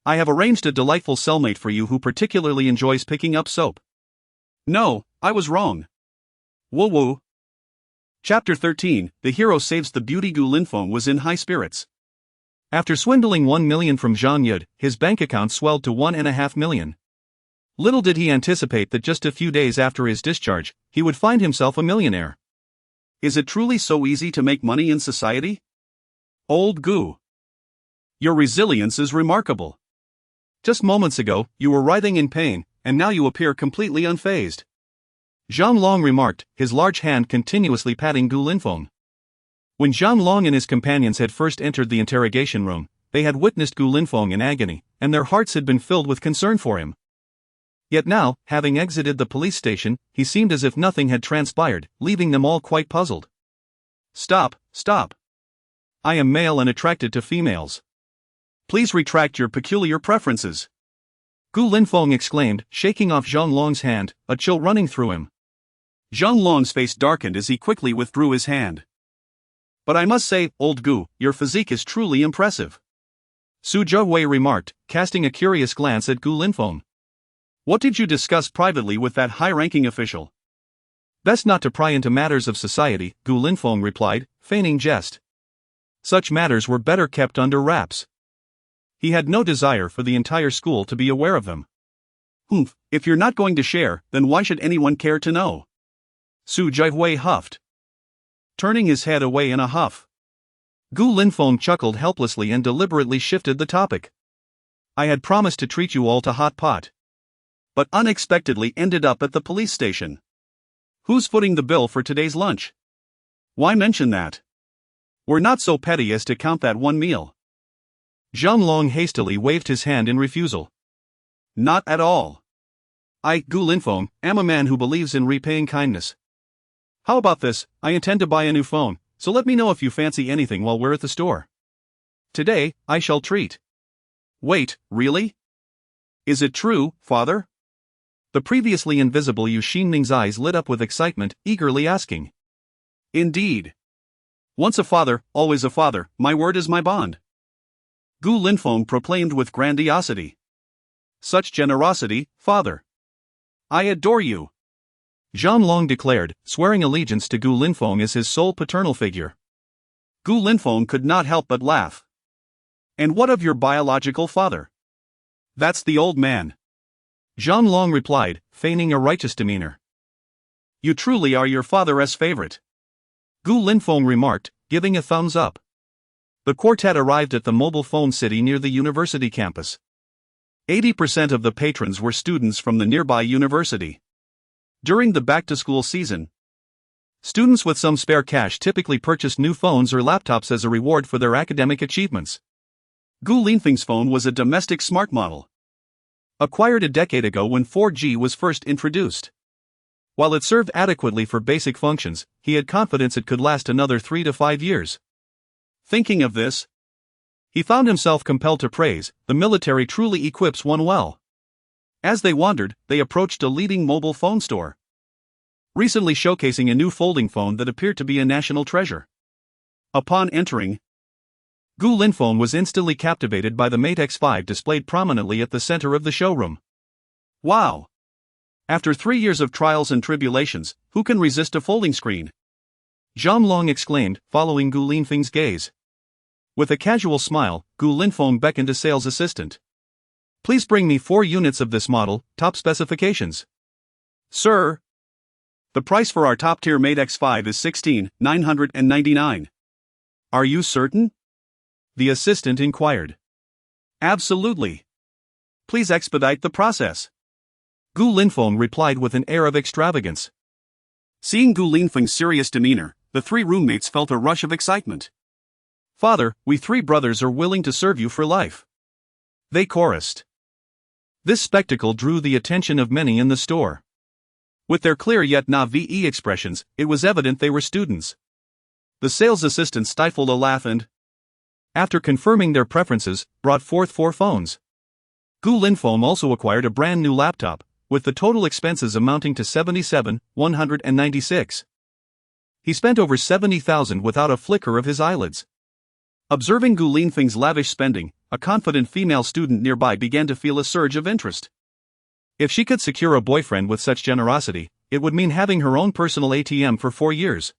I have arranged a delightful cellmate for you who particularly enjoys picking up soap. No, I was wrong. Woo woo. Chapter 13, The Hero Saves the Beauty. Gu Linfeng was in high spirits. After swindling 1 million from Zhang Yud, his bank account swelled to 1.5 million. Little did he anticipate that just a few days after his discharge, he would find himself a millionaire. Is it truly so easy to make money in society? Old Gu, your resilience is remarkable. Just moments ago, you were writhing in pain, and now you appear completely unfazed. Zhang Long remarked, his large hand continuously patting Gu Linfeng. When Zhang Long and his companions had first entered the interrogation room, they had witnessed Gu Linfeng in agony, and their hearts had been filled with concern for him. Yet now, having exited the police station, he seemed as if nothing had transpired, leaving them all quite puzzled. Stop, stop. I am male and attracted to females. Please retract your peculiar preferences. Gu Linfeng exclaimed, shaking off Zhang Long's hand, a chill running through him. Zhang Long's face darkened as he quickly withdrew his hand. But I must say, old Gu, your physique is truly impressive. Su Zhihui remarked, casting a curious glance at Gu Linfeng. What did you discuss privately with that high-ranking official? Best not to pry into matters of society, Gu Linfeng replied, feigning jest. Such matters were better kept under wraps. He had no desire for the entire school to be aware of them. Humph, if you're not going to share, then why should anyone care to know? Su Zhihui huffed, turning his head away in a huff. Gu Linfeng chuckled helplessly and deliberately shifted the topic. I had promised to treat you all to hot pot, but unexpectedly ended up at the police station. Who's footing the bill for today's lunch? Why mention that? We're not so petty as to count that one meal. Zhang Long hastily waved his hand in refusal. Not at all. I, Gu Linfeng, am a man who believes in repaying kindness. How about this? I intend to buy a new phone, so let me know if you fancy anything while we're at the store. Today, I shall treat. Wait, really? Is it true, father? The previously invisible Yu Xinming's eyes lit up with excitement, eagerly asking. Indeed. Once a father, always a father, my word is my bond. Gu Linfeng proclaimed with grandiosity. Such generosity, father. I adore you. Zhang Long declared, swearing allegiance to Gu Linfeng as his sole paternal figure. Gu Linfeng could not help but laugh. And what of your biological father? That's the old man. Zhang Long replied, feigning a righteous demeanor. You truly are your father's favorite. Gu Linfeng remarked, giving a thumbs up. The quartet arrived at the mobile phone city near the university campus. 80% of the patrons were students from the nearby university. During the back-to-school season, students with some spare cash typically purchased new phones or laptops as a reward for their academic achievements. Gu Linfeng's phone was a domestic smart model, acquired a decade ago when 4G was first introduced. While it served adequately for basic functions, he had confidence it could last another 3 to 5 years. Thinking of this, he found himself compelled to praise, the military truly equips one well. As they wandered, they approached a leading mobile phone store, recently showcasing a new folding phone that appeared to be a national treasure. Upon entering, Gu Linfeng was instantly captivated by the Mate X5 displayed prominently at the center of the showroom. Wow! After 3 years of trials and tribulations, who can resist a folding screen? Zhang Long exclaimed, following Gu Linfeng's gaze. With a casual smile, Gu Linfeng beckoned a sales assistant. Please bring me 4 units of this model, top specifications. Sir, the price for our top-tier Mate X5 is $16,999. Are you certain? The assistant inquired. Absolutely. Please expedite the process. Gu Linfeng replied with an air of extravagance. Seeing Gu Linfeng's serious demeanor, the three roommates felt a rush of excitement. "Father, we three brothers are willing to serve you for life," they chorused. This spectacle drew the attention of many in the store. With their clear yet naive expressions, it was evident they were students. The sales assistant stifled a laugh and, after confirming their preferences, brought forth 4 phones. Gu Linfeng also acquired a brand new laptop, with the total expenses amounting to 77,196. He spent over 70,000 without a flicker of his eyelids. Observing Gu Linfeng's lavish spending, a confident female student nearby began to feel a surge of interest. If she could secure a boyfriend with such generosity, it would mean having her own personal ATM for 4 years.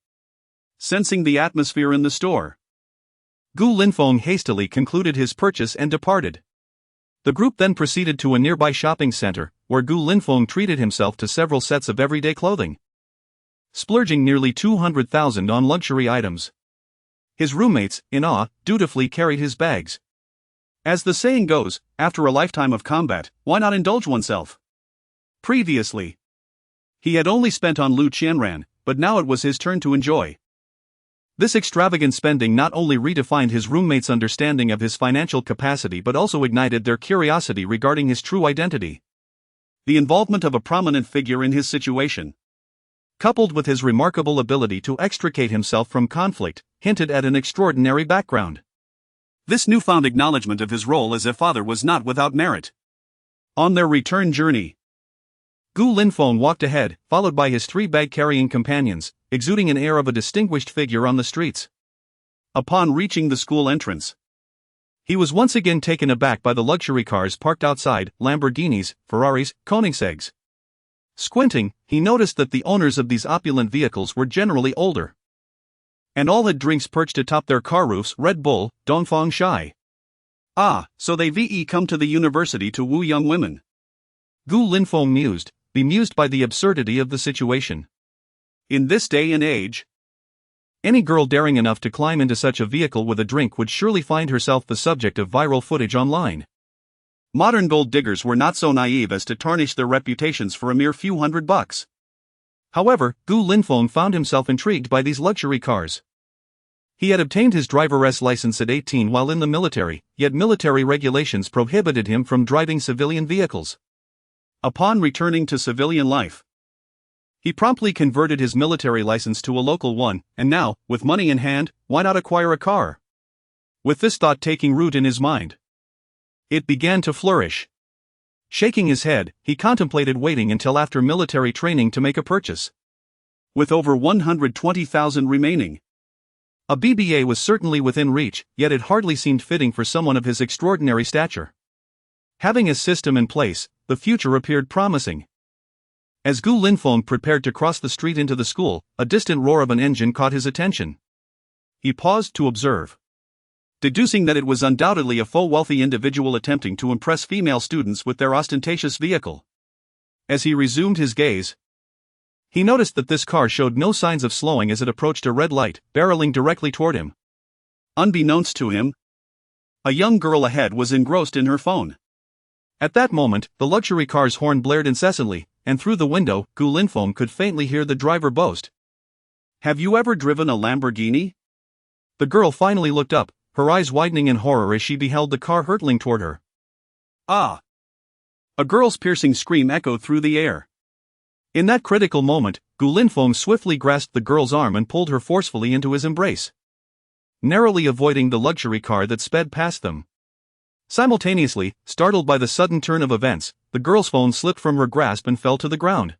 Sensing the atmosphere in the store, Gu Linfeng hastily concluded his purchase and departed. The group then proceeded to a nearby shopping center, where Gu Linfeng treated himself to several sets of everyday clothing, splurging nearly 200,000 on luxury items. His roommates, in awe, dutifully carried his bags. As the saying goes, after a lifetime of combat, why not indulge oneself? Previously, he had only spent on Lu Qianran, but now it was his turn to enjoy. This extravagant spending not only redefined his roommates' understanding of his financial capacity but also ignited their curiosity regarding his true identity. The involvement of a prominent figure in his situation, coupled with his remarkable ability to extricate himself from conflict, hinted at an extraordinary background. This newfound acknowledgement of his role as a father was not without merit. On their return journey, Gu Linfeng walked ahead, followed by his 3 bag-carrying companions, exuding an air of a distinguished figure on the streets. Upon reaching the school entrance, he was once again taken aback by the luxury cars parked outside: Lamborghinis, Ferraris, Koenigsegg's. Squinting, he noticed that the owners of these opulent vehicles were generally older, and all had drinks perched atop their car roofs: Red Bull, Dongfang Shai. Ah, so they come to the university to woo young women. Gu Linfeng mused, bemused by the absurdity of the situation. In this day and age, any girl daring enough to climb into such a vehicle with a drink would surely find herself the subject of viral footage online. Modern gold diggers were not so naive as to tarnish their reputations for a mere few $100. However, Gu Linfeng found himself intrigued by these luxury cars. He had obtained his driver's license at 18 while in the military, yet military regulations prohibited him from driving civilian vehicles. Upon returning to civilian life, he promptly converted his military license to a local one, and now, with money in hand, why not acquire a car? With this thought taking root in his mind, it began to flourish. Shaking his head, he contemplated waiting until after military training to make a purchase. With over 120,000 remaining, a BBA was certainly within reach, yet it hardly seemed fitting for someone of his extraordinary stature. Having a system in place, the future appeared promising. As Gu Linfeng prepared to cross the street into the school, a distant roar of an engine caught his attention. He paused to observe, deducing that it was undoubtedly a faux wealthy individual attempting to impress female students with their ostentatious vehicle. As he resumed his gaze, he noticed that this car showed no signs of slowing as it approached a red light, barreling directly toward him. Unbeknownst to him, a young girl ahead was engrossed in her phone. At that moment, the luxury car's horn blared incessantly, and through the window, Gu Linfeng could faintly hear the driver boast, "Have you ever driven a Lamborghini?" The girl finally looked up, her eyes widening in horror as she beheld the car hurtling toward her. "Ah!" A girl's piercing scream echoed through the air. In that critical moment, Gu Linfeng swiftly grasped the girl's arm and pulled her forcefully into his embrace, narrowly avoiding the luxury car that sped past them. Simultaneously, startled by the sudden turn of events, the girl's phone slipped from her grasp and fell to the ground.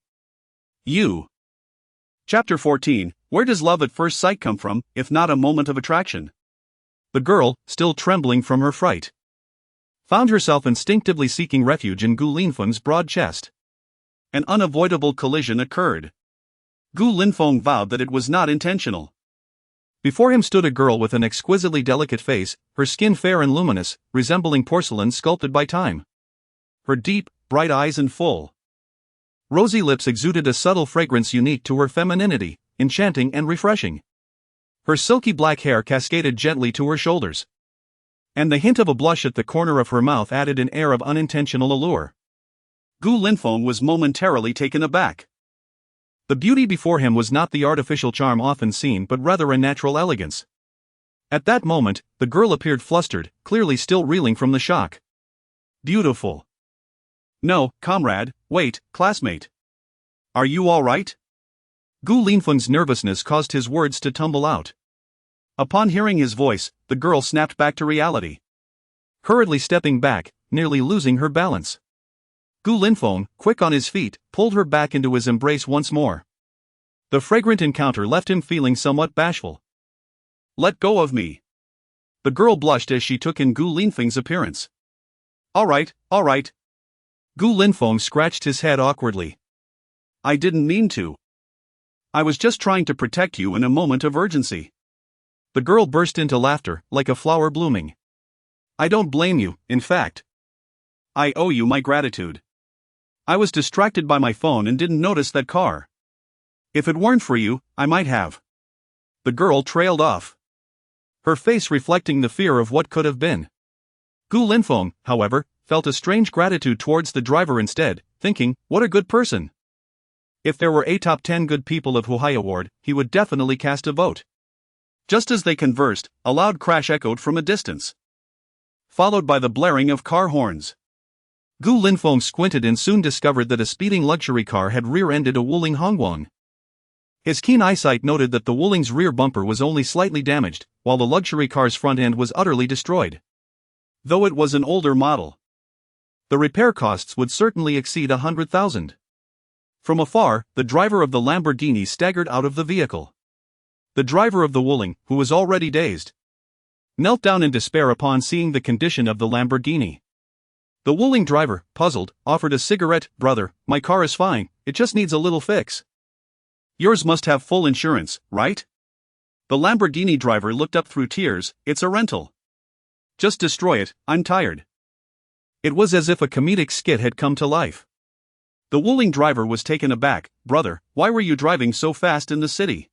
Chapter 14, Where does love at first sight come from, if not a moment of attraction? The girl, still trembling from her fright, found herself instinctively seeking refuge in Gu Linfeng's broad chest. An unavoidable collision occurred. Gu Linfeng vowed that it was not intentional. Before him stood a girl with an exquisitely delicate face, her skin fair and luminous, resembling porcelain sculpted by time. Her deep, bright eyes and full, rosy lips exuded a subtle fragrance unique to her femininity, enchanting and refreshing. Her silky black hair cascaded gently to her shoulders, and the hint of a blush at the corner of her mouth added an air of unintentional allure. Gu Linfeng was momentarily taken aback. The beauty before him was not the artificial charm often seen but rather a natural elegance. At that moment, the girl appeared flustered, clearly still reeling from the shock. Beautiful. No, comrade, wait, classmate. Are you all right? Gu Linfeng's nervousness caused his words to tumble out. Upon hearing his voice, the girl snapped back to reality. Hurriedly stepping back, nearly losing her balance. Gu Linfeng, quick on his feet, pulled her back into his embrace once more. The fragrant encounter left him feeling somewhat bashful. Let go of me. The girl blushed as she took in Gu Linfeng's appearance. All right. Gu Linfeng scratched his head awkwardly. I didn't mean to. I was just trying to protect you in a moment of urgency. The girl burst into laughter, like a flower blooming. I don't blame you, in fact. I owe you my gratitude. I was distracted by my phone and didn't notice that car. If it weren't for you, I might have. The girl trailed off, her face reflecting the fear of what could have been. Gu Linfeng, however, felt a strange gratitude towards the driver instead, thinking, what a good person. If there were a top 10 good people of Huhai award, he would definitely cast a vote. Just as they conversed, a loud crash echoed from a distance, followed by the blaring of car horns. Gu Linfeng squinted and soon discovered that a speeding luxury car had rear-ended a Wuling Hongguang. His keen eyesight noted that the Wuling's rear bumper was only slightly damaged, while the luxury car's front end was utterly destroyed. Though it was an older model, the repair costs would certainly exceed 100,000. From afar, the driver of the Lamborghini staggered out of the vehicle. The driver of the Wuling, who was already dazed, knelt down in despair upon seeing the condition of the Lamborghini. The Wuling driver, puzzled, offered a cigarette. Brother, my car is fine, it just needs a little fix. Yours must have full insurance, right? The Lamborghini driver looked up through tears. It's a rental. Just destroy it, I'm tired. It was as if a comedic skit had come to life. The Wuling driver was taken aback. Brother, why were you driving so fast in the city?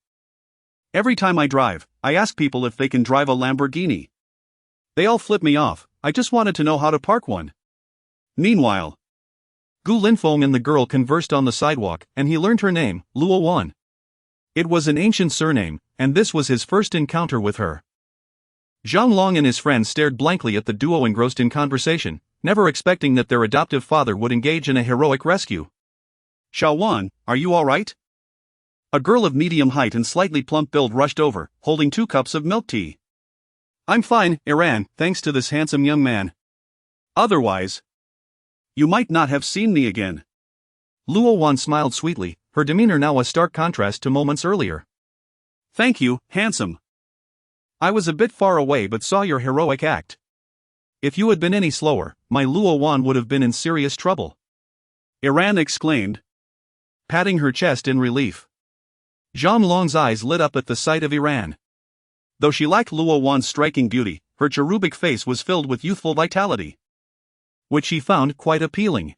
Every time I drive, I ask people if they can drive a Lamborghini. They all flip me off. I just wanted to know how to park one. Meanwhile, Gu Linfeng and the girl conversed on the sidewalk, and he learned her name, Luo Wan. It was an ancient surname, and this was his first encounter with her. Zhang Long and his friend stared blankly at the duo engrossed in conversation, never expecting that their adoptive father would engage in a heroic rescue. Xiao Wan, are you all right? A girl of medium height and slightly plump build rushed over, holding 2 cups of milk tea. I'm fine, Iran, thanks to this handsome young man. Otherwise, you might not have seen me again. Luo Wan smiled sweetly, her demeanor now a stark contrast to moments earlier. Thank you, handsome. I was a bit far away but saw your heroic act. If you had been any slower, my Luo Wan would have been in serious trouble. Iran exclaimed, patting her chest in relief. Zhang Long's eyes lit up at the sight of Iran. Though she lacked Luo Wan's striking beauty, her cherubic face was filled with youthful vitality, which he found quite appealing.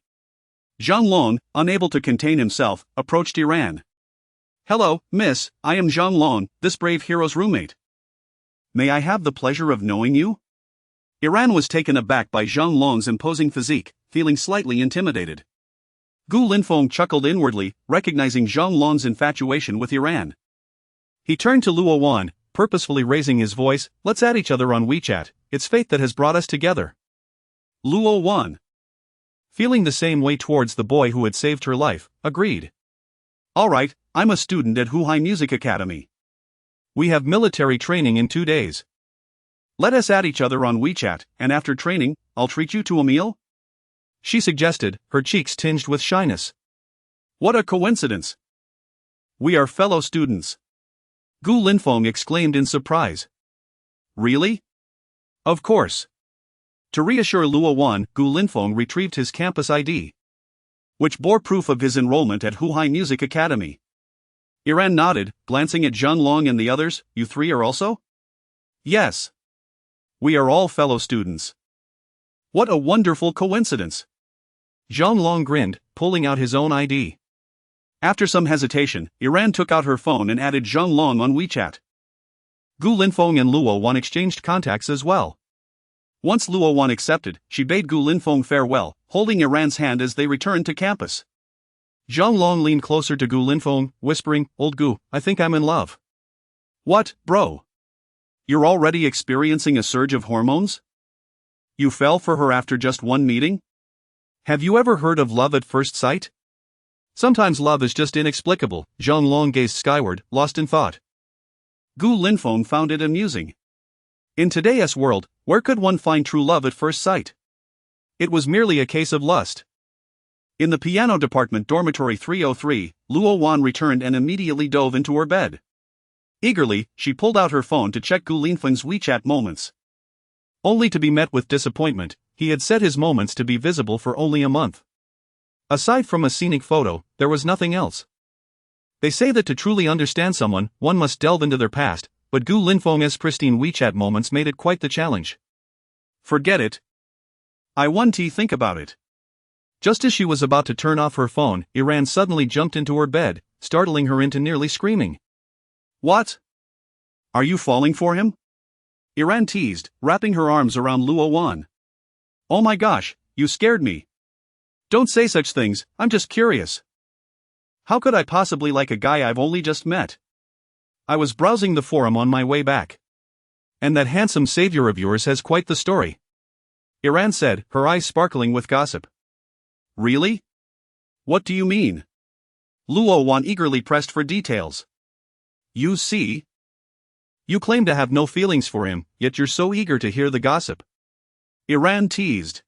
Zhang Long, unable to contain himself, approached Iran. Hello, miss, I am Zhang Long, this brave hero's roommate. May I have the pleasure of knowing you? Iran was taken aback by Zhang Long's imposing physique, feeling slightly intimidated. Gu Linfeng chuckled inwardly, recognizing Zhang Long's infatuation with Iran. He turned to Luo Wan, purposefully raising his voice, let's add each other on WeChat, it's fate that has brought us together. Luo Wan, feeling the same way towards the boy who had saved her life, agreed. Alright, I'm a student at Shanghai Music Academy. We have military training in 2 days. Let us add each other on WeChat, and after training, I'll treat you to a meal? She suggested, her cheeks tinged with shyness. What a coincidence! We are fellow students. Gu Linfeng exclaimed in surprise. Really? Of course. To reassure Luo Wan, Gu Linfeng retrieved his campus ID, which bore proof of his enrollment at Shanghai Music Academy. Iran nodded, glancing at Zhang Long and the others. You 3 are also? Yes. We are all fellow students. What a wonderful coincidence! Zhang Long grinned, pulling out his own ID. After some hesitation, Iran took out her phone and added Zhang Long on WeChat. Gu Linfeng and Luo Wan exchanged contacts as well. Once Luo Wan accepted, she bade Gu Linfeng farewell, holding Iran's hand as they returned to campus. Zhang Long leaned closer to Gu Linfeng, whispering, "Old Gu, I think I'm in love." "What, bro? You're already experiencing a surge of hormones? You fell for her after just one meeting? Have you ever heard of love at first sight? Sometimes love is just inexplicable." Zhang Long gazed skyward, lost in thought. Gu Linfeng found it amusing. In today's world, where could one find true love at first sight? It was merely a case of lust. In the piano department dormitory 303, Luo Wan returned and immediately dove into her bed. Eagerly, she pulled out her phone to check Gu Linfeng's WeChat moments. Only to be met with disappointment. He had set his moments to be visible for only a month. Aside from a scenic photo, there was nothing else. They say that to truly understand someone, one must delve into their past, but Gu Linfeng's pristine WeChat moments made it quite the challenge. Forget it. I want to think about it. Just as she was about to turn off her phone, Iran suddenly jumped into her bed, startling her into nearly screaming. "What? Are you falling for him?" Iran teased, wrapping her arms around Luo Wan. "Oh my gosh, you scared me. Don't say such things, I'm just curious. How could I possibly like a guy I've only just met? I was browsing the forum on my way back. And that handsome savior of yours has quite the story," Iran said, her eyes sparkling with gossip. "Really? What do you mean?" Luo Wan eagerly pressed for details. "You see? You claim to have no feelings for him, yet you're so eager to hear the gossip," Iran teased.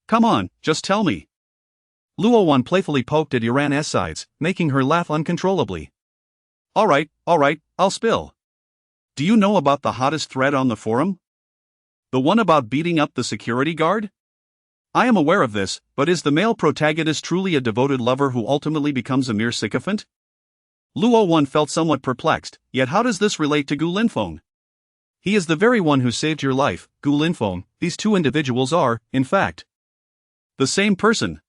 "Come on, just tell me." Luo Wan playfully poked at Iran's sides, making her laugh uncontrollably. Alright, I'll spill. Do you know about the hottest thread on the forum? The one about beating up the security guard? I am aware of this, but is the male protagonist truly a devoted lover who ultimately becomes a mere sycophant? Luo Wan felt somewhat perplexed, yet how does this relate to Gu Linfeng? He is the very one who saved your life, Gu Linfeng. These two individuals are, in fact, the same person.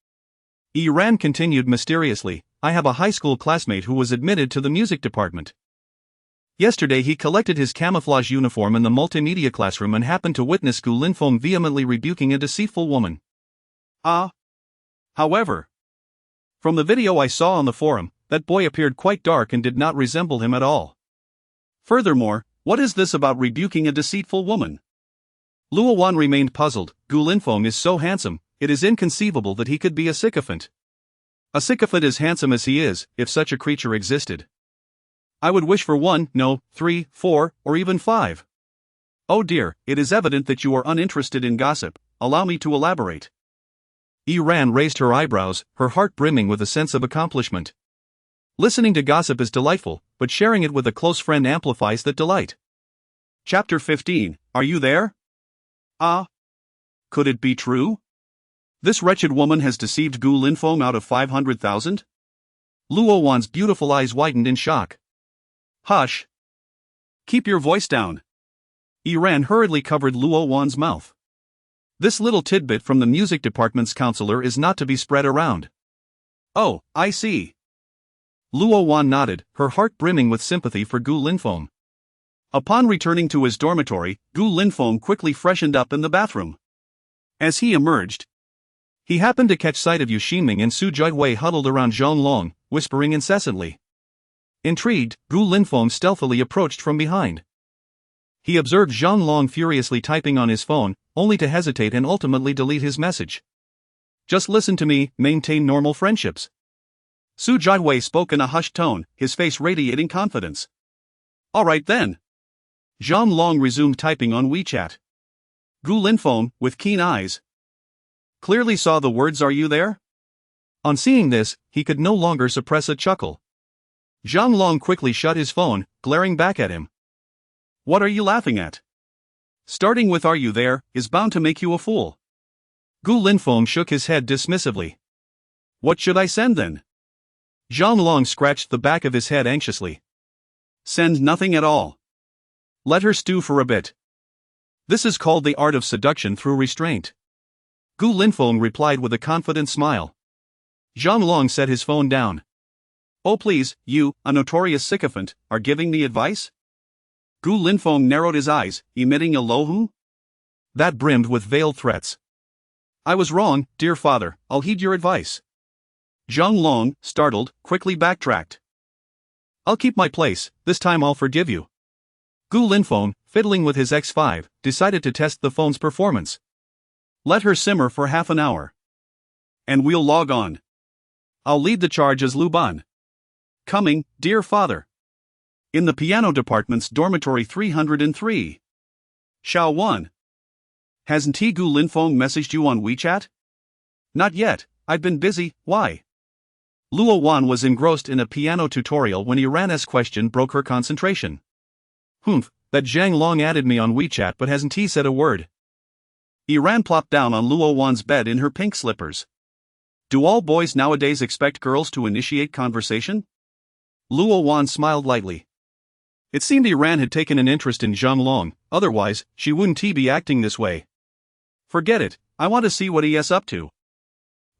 Iran continued mysteriously. I have a high school classmate who was admitted to the music department. Yesterday he collected his camouflage uniform in the multimedia classroom and happened to witness Gu Linfeng vehemently rebuking a deceitful woman. However, from the video I saw on the forum, that boy appeared quite dark and did not resemble him at all. Furthermore, what is this about rebuking a deceitful woman? Luo Wan remained puzzled. Gu Linfeng is so handsome, it is inconceivable that he could be a sycophant. A sycophant as handsome as he is, if such a creature existed. I would wish for 1, no, 3, 4, or even 5. Oh dear, it is evident that you are uninterested in gossip. Allow me to elaborate. Iran raised her eyebrows, her heart brimming with a sense of accomplishment. Listening to gossip is delightful, but sharing it with a close friend amplifies that delight. Chapter 15. Are you there? Could it be true? This wretched woman has deceived Gu Linfeng out of 500,000? Luo Wan's beautiful eyes widened in shock. Hush. Keep your voice down. Iran hurriedly covered Luo Wan's mouth. This little tidbit from the music department's counselor is not to be spread around. Oh, I see. Luo Wan nodded, her heart brimming with sympathy for Gu Linfeng. Upon returning to his dormitory, Gu Linfeng quickly freshened up in the bathroom. As he emerged, he happened to catch sight of Yu Xinming and Su Jiawei huddled around Zhang Long, whispering incessantly. Intrigued, Gu Linfeng stealthily approached from behind. He observed Zhang Long furiously typing on his phone, only to hesitate and ultimately delete his message. Just listen to me, maintain normal friendships. Su Jiawei spoke in a hushed tone, his face radiating confidence. Alright then. Zhang Long resumed typing on WeChat. Gu Linfeng, with keen eyes, clearly saw the words "Are you there?" On seeing this, he could no longer suppress a chuckle. Zhang Long quickly shut his phone, glaring back at him. What are you laughing at? Starting with "Are you there" is bound to make you a fool. Gu Linfeng shook his head dismissively. What should I send then? Zhang Long scratched the back of his head anxiously. Send nothing at all. Let her stew for a bit. This is called the art of seduction through restraint. Gu Linfeng replied with a confident smile. Zhang Long set his phone down. Oh please, you, a notorious sycophant, are giving me advice? Gu Linfeng narrowed his eyes, emitting a low hum that brimmed with veiled threats. I was wrong, dear father, I'll heed your advice. Zhang Long, startled, quickly backtracked. I'll keep my place, this time I'll forgive you. Gu Linfeng, fiddling with his X5, decided to test the phone's performance. Let her simmer for half an hour. And we'll log on. I'll lead the charge as Lu Ban. Coming, dear father. In the piano department's dormitory 303. Xiao Wan. Hasn't Gu Linfeng messaged you on WeChat? Not yet, I've been busy, why? Luo Wan was engrossed in a piano tutorial when Iran's question broke her concentration. Humph, that Zhang Long added me on WeChat but hasn't he said a word? Iran plopped down on Luo Wan's bed in her pink slippers. Do all boys nowadays expect girls to initiate conversation? Luo Wan smiled lightly. It seemed Iran had taken an interest in Zhang Long, otherwise, she wouldn't be acting this way. Forget it, I want to see what he is up to.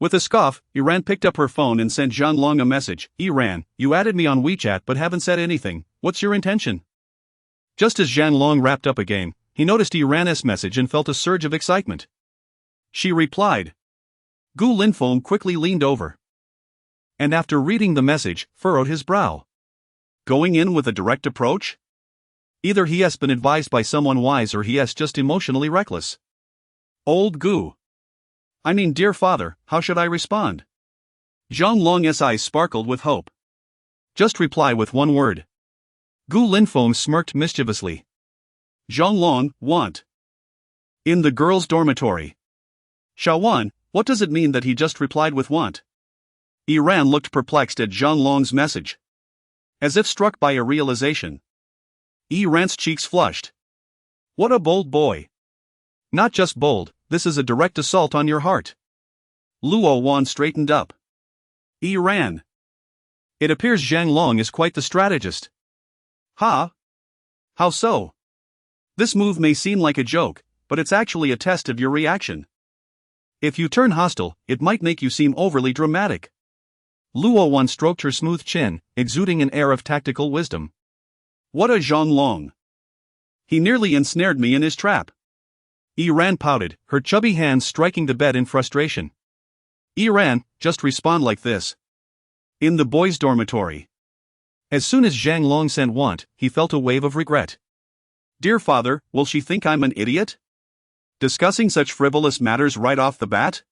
With a scoff, Iran picked up her phone and sent Zhang Long a message. Iran, you added me on WeChat but haven't said anything, what's your intention? Just as Zhang Long wrapped up a game, he noticed Iran's message and felt a surge of excitement. She replied. Gu Linfeng quickly leaned over. And after reading the message, furrowed his brow. Going in with a direct approach? Either he has been advised by someone wise or he has just emotionally reckless. Old Gu. I mean, dear father, how should I respond? Zhang Long's eyes sparkled with hope. Just reply with one word. Gu Linfeng smirked mischievously. Zhang Long, want. In the girls' dormitory. Xiaowan, what does it mean that he just replied with want? Iran looked perplexed at Zhang Long's message. As if struck by a realization. Iran's cheeks flushed. What a bold boy. Not just bold, this is a direct assault on your heart. Luo Wan straightened up. Iran. It appears Zhang Long is quite the strategist. Ha? How so? This move may seem like a joke, but it's actually a test of your reaction. If you turn hostile, it might make you seem overly dramatic. Luo Wan stroked her smooth chin, exuding an air of tactical wisdom. What a Zhang Long. He nearly ensnared me in his trap. Iran pouted, her chubby hands striking the bed in frustration. Iran, just respond like this. In the boys' dormitory. As soon as Zhang Long sent want, he felt a wave of regret. Dear father, will she think I'm an idiot? Discussing such frivolous matters right off the bat?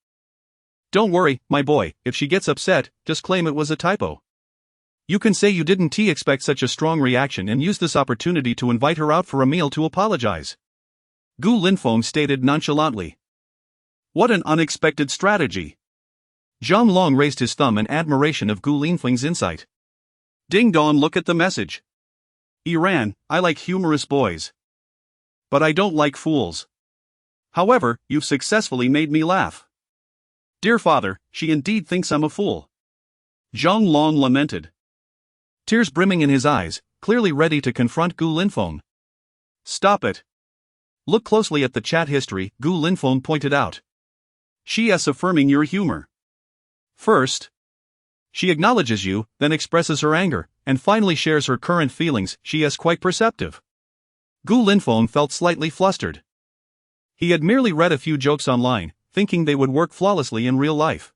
Don't worry, my boy, if she gets upset, just claim it was a typo. You can say you didn't expect such a strong reaction and use this opportunity to invite her out for a meal to apologize. Gu Linfeng stated nonchalantly. What an unexpected strategy. Zhang Long raised his thumb in admiration of Gu Linfeng's insight. Ding dong, look at the message. Iran, I like humorous boys. But I don't like fools. However, you've successfully made me laugh. Dear father, she indeed thinks I'm a fool. Zhang Long lamented. Tears brimming in his eyes, clearly ready to confront Gu Linfeng. Stop it. Look closely at the chat history, Gu Linfeng pointed out. She is affirming your humor. First, she acknowledges you, then expresses her anger, and finally shares her current feelings. She is quite perceptive. Gu Linfeng felt slightly flustered. He had merely read a few jokes online, thinking they would work flawlessly in real life.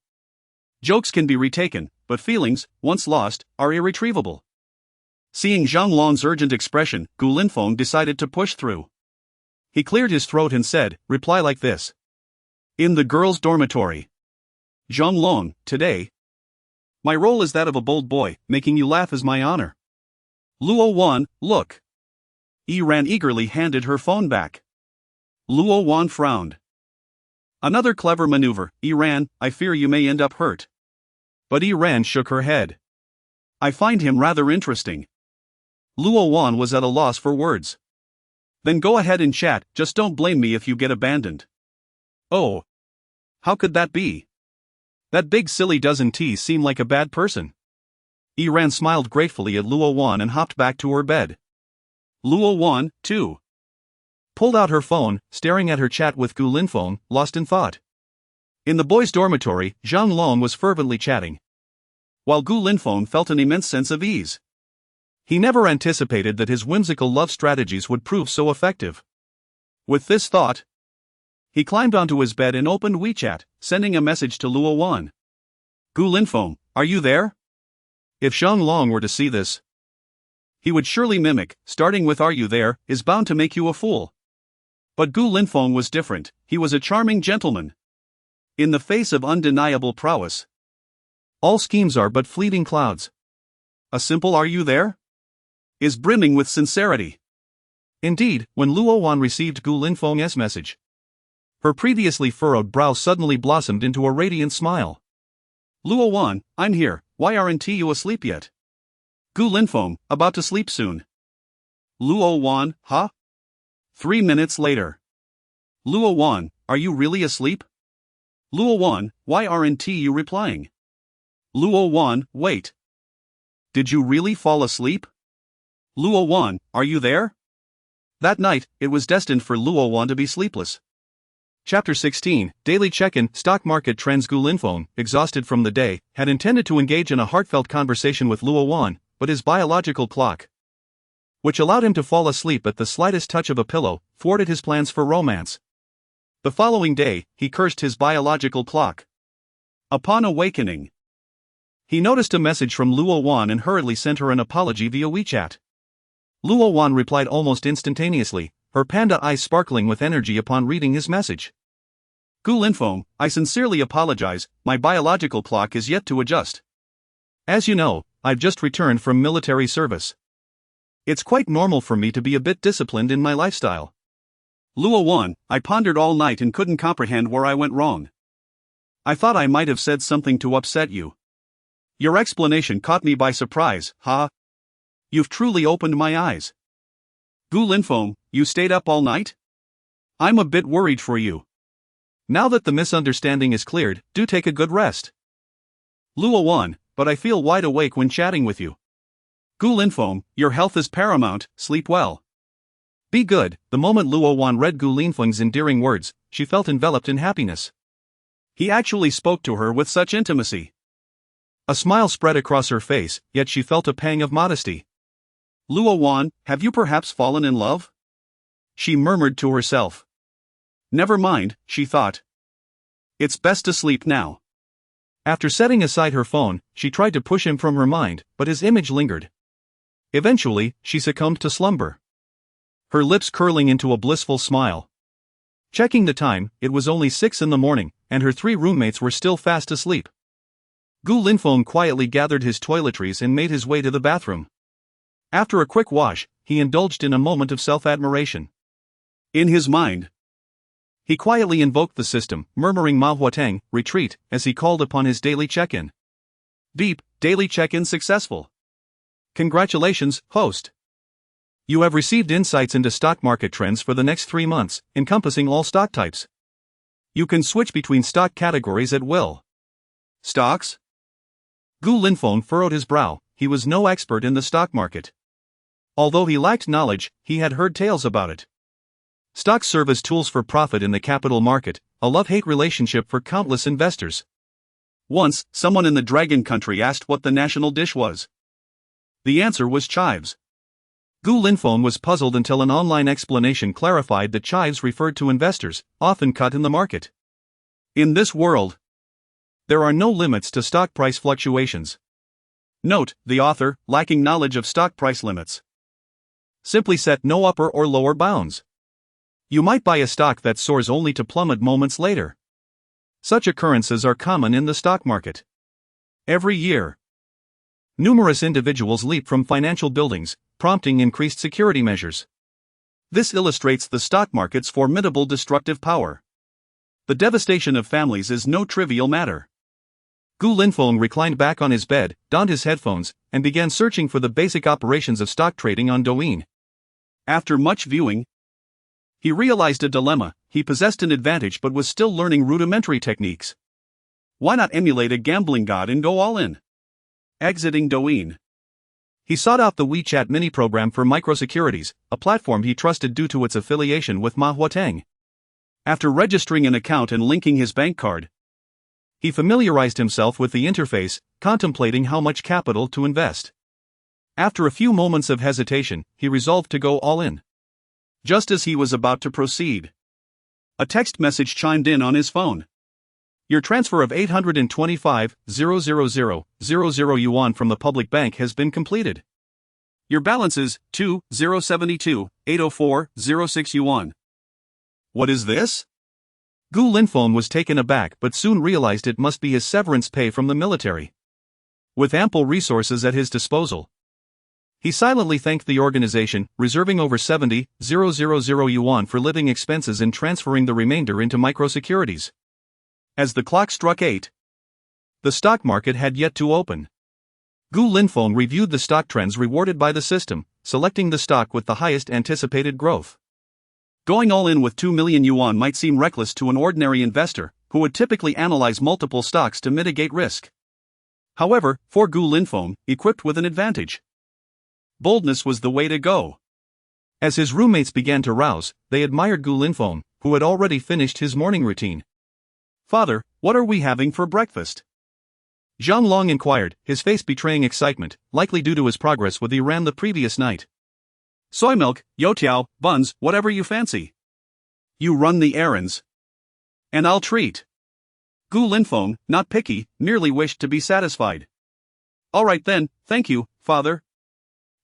Jokes can be retaken, but feelings, once lost, are irretrievable. Seeing Zhang Long's urgent expression, Gu Linfeng decided to push through. He cleared his throat and said, reply like this. In the girls' dormitory. Zhang Long, today. My role is that of a bold boy, making you laugh is my honor. Luo Wan, look. Iran eagerly handed her phone back. Luo Wan frowned. Another clever maneuver, Iran, I fear you may end up hurt. But Iran shook her head. I find him rather interesting. Luo Wan was at a loss for words. Then go ahead and chat, just don't blame me if you get abandoned. Oh. How could that be? That big silly doesn't seem like a bad person. Iran smiled gratefully at Luo Wan and hopped back to her bed. Luo Wan, too, pulled out her phone, staring at her chat with Gu Linfeng, lost in thought. In the boys' dormitory, Zhang Long was fervently chatting, while Gu Linfeng felt an immense sense of ease. He never anticipated that his whimsical love strategies would prove so effective. With this thought, he climbed onto his bed and opened WeChat, sending a message to Luo Wan. Gu Linfeng, are you there? If Shang Long were to see this, he would surely mimic, starting with "Are you there?" is bound to make you a fool. But Gu Linfeng was different. He was a charming gentleman. In the face of undeniable prowess, all schemes are but fleeting clouds. A simple "Are you there?" is brimming with sincerity. Indeed, when Luo Wan received Gu Linfeng's message, her previously furrowed brow suddenly blossomed into a radiant smile. "Luo Wan, I'm here, why aren't you asleep yet?" "Gu Linfeng, about to sleep soon." "Luo Wan, huh?" 3 minutes later. "Luo Wan, are you really asleep?" "Luo Wan, why aren't you replying?" "Luo Wan, wait. Did you really fall asleep?" "Luo Wan, are you there?" That night, it was destined for Luo Wan to be sleepless. Chapter 16, Daily Check-in, Stock Market Trends. Gu Linfeng, exhausted from the day, had intended to engage in a heartfelt conversation with Luo Wan, but his biological clock, which allowed him to fall asleep at the slightest touch of a pillow, thwarted his plans for romance. The following day, he cursed his biological clock. Upon awakening, he noticed a message from Luo Wan and hurriedly sent her an apology via WeChat. Luo Wan replied almost instantaneously, her panda eyes sparkling with energy upon reading his message. "Gu Linfeng, I sincerely apologize, my biological clock is yet to adjust. As you know, I've just returned from military service. It's quite normal for me to be a bit disciplined in my lifestyle. Luo Wan, I pondered all night and couldn't comprehend where I went wrong. I thought I might have said something to upset you. Your explanation caught me by surprise, ha. You've truly opened my eyes. Gu Linfeng, you stayed up all night? I'm a bit worried for you. Now that the misunderstanding is cleared, do take a good rest. Luo Wan, but I feel wide awake when chatting with you. Gu Linfeng, your health is paramount, sleep well. Be good." The moment Luo Wan read Gu Linfeng's endearing words, she felt enveloped in happiness. He actually spoke to her with such intimacy. A smile spread across her face, yet she felt a pang of modesty. "Luo Wan, have you perhaps fallen in love?" she murmured to herself. Never mind, she thought. It's best to sleep now. After setting aside her phone, she tried to push him from her mind, but his image lingered. Eventually, she succumbed to slumber, her lips curling into a blissful smile. Checking the time, it was only 6 in the morning, and her 3 roommates were still fast asleep. Gu Linfeng quietly gathered his toiletries and made his way to the bathroom. After a quick wash, he indulged in a moment of self-admiration. In his mind, he quietly invoked the system, murmuring "Ma Huateng, retreat," as he called upon his daily check-in. Beep, daily check-in successful. Congratulations, host. You have received insights into stock market trends for the next 3 months, encompassing all stock types. You can switch between stock categories at will. Stocks? Gu Linfeng furrowed his brow. He was no expert in the stock market. Although he lacked knowledge, he had heard tales about it. Stocks serve as tools for profit in the capital market, a love-hate relationship for countless investors. Once, someone in the Dragon Country asked what the national dish was. The answer was chives. Gu Linfeng was puzzled until an online explanation clarified that chives referred to investors, often cut in the market. In this world, there are no limits to stock price fluctuations. Note, the author, lacking knowledge of stock price limits, simply set no upper or lower bounds. You might buy a stock that soars only to plummet moments later. Such occurrences are common in the stock market. Every year, numerous individuals leap from financial buildings, prompting increased security measures. This illustrates the stock market's formidable destructive power. The devastation of families is no trivial matter. Gu Linfeng reclined back on his bed, donned his headphones, and began searching for the basic operations of stock trading on Douyin. After much viewing, he realized a dilemma. He possessed an advantage but was still learning rudimentary techniques. Why not emulate a gambling god and go all in? Exiting Douyin, he sought out the WeChat mini-program for microsecurities, a platform he trusted due to its affiliation with Ma Huateng. After registering an account and linking his bank card, he familiarized himself with the interface, contemplating how much capital to invest. After a few moments of hesitation, he resolved to go all in. Just as he was about to proceed, a text message chimed in on his phone. Your transfer of 825,000,000 yuan from the public bank has been completed. Your balance is 2,072,804,06 yuan. What is this? Gu Linfeng was taken aback but soon realized it must be his severance pay from the military. With ample resources at his disposal, he silently thanked the organization, reserving over 70,000 yuan for living expenses and transferring the remainder into microsecurities. As the clock struck 8, the stock market had yet to open. Gu Linfeng reviewed the stock trends rewarded by the system, selecting the stock with the highest anticipated growth. Going all in with 2 million yuan might seem reckless to an ordinary investor, who would typically analyze multiple stocks to mitigate risk. However, for Gu Linfeng, equipped with an advantage, boldness was the way to go. As his roommates began to rouse, they admired Gu Linfeng, who had already finished his morning routine. "Father, what are we having for breakfast?" Zhang Long inquired, his face betraying excitement, likely due to his progress with Iran the previous night. "Soy milk, youtiao, buns, whatever you fancy. You run the errands, and I'll treat." Gu Linfeng, not picky, merely wished to be satisfied. "All right then, thank you, father."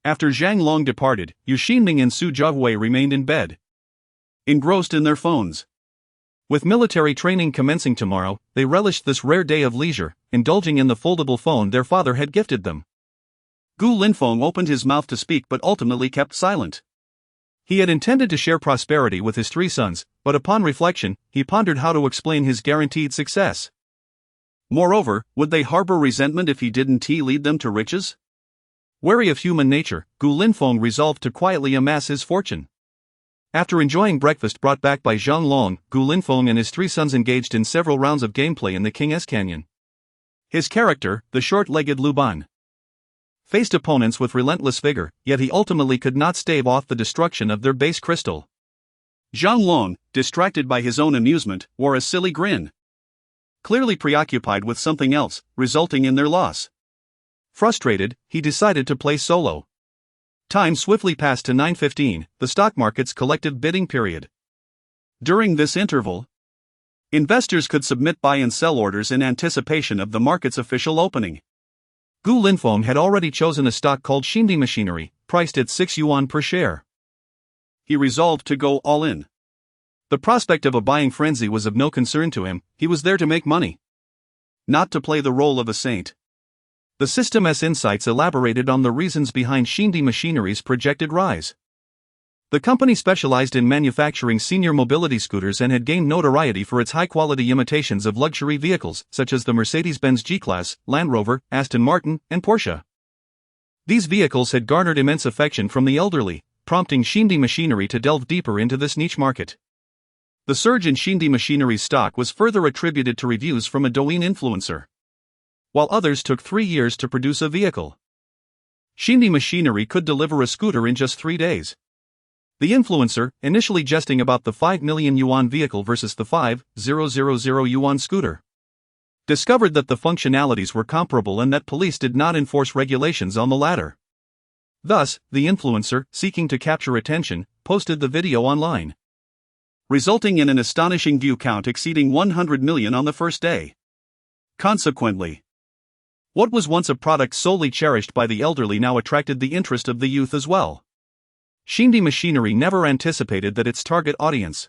After Zhang Long departed, Yu Xinming and Su Jiahui remained in bed, engrossed in their phones. With military training commencing tomorrow, they relished this rare day of leisure, indulging in the foldable phone their father had gifted them. Gu Linfeng opened his mouth to speak but ultimately kept silent. He had intended to share prosperity with his 3 sons, but upon reflection, he pondered how to explain his guaranteed success. Moreover, would they harbor resentment if he didn't lead them to riches? Wary of human nature, Gu Linfeng resolved to quietly amass his fortune. After enjoying breakfast brought back by Zhang Long, Gu Linfeng and his 3 sons engaged in several rounds of gameplay in the King's Canyon. His character, the short-legged Luban, faced opponents with relentless vigor, yet he ultimately could not stave off the destruction of their base crystal. Zhang Long, distracted by his own amusement, wore a silly grin, clearly preoccupied with something else, resulting in their loss. Frustrated, he decided to play solo. Time swiftly passed to 9:15, the stock market's collective bidding period. During this interval, investors could submit buy and sell orders in anticipation of the market's official opening. Gu Linfeng had already chosen a stock called Shanghai Machinery, priced at 6 yuan per share. He resolved to go all in. The prospect of a buying frenzy was of no concern to him, he was there to make money, not to play the role of a saint. The system's insights elaborated on the reasons behind Shanghai Machinery's projected rise. The company specialized in manufacturing senior mobility scooters and had gained notoriety for its high-quality imitations of luxury vehicles such as the Mercedes-Benz G-Class, Land Rover, Aston Martin, and Porsche. These vehicles had garnered immense affection from the elderly, prompting Shanghai Machinery to delve deeper into this niche market. The surge in Shanghai Machinery's stock was further attributed to reviews from a Douyin influencer, while others took 3 years to produce a vehicle. Shanghai Machinery could deliver a scooter in just 3 days. The influencer, initially jesting about the 5 million yuan vehicle versus the 5,000 yuan scooter, discovered that the functionalities were comparable and that police did not enforce regulations on the latter. Thus, the influencer, seeking to capture attention, posted the video online, resulting in an astonishing view count exceeding 100 million on the first day. Consequently, what was once a product solely cherished by the elderly now attracted the interest of the youth as well. Shanghai Machinery never anticipated that its target audience,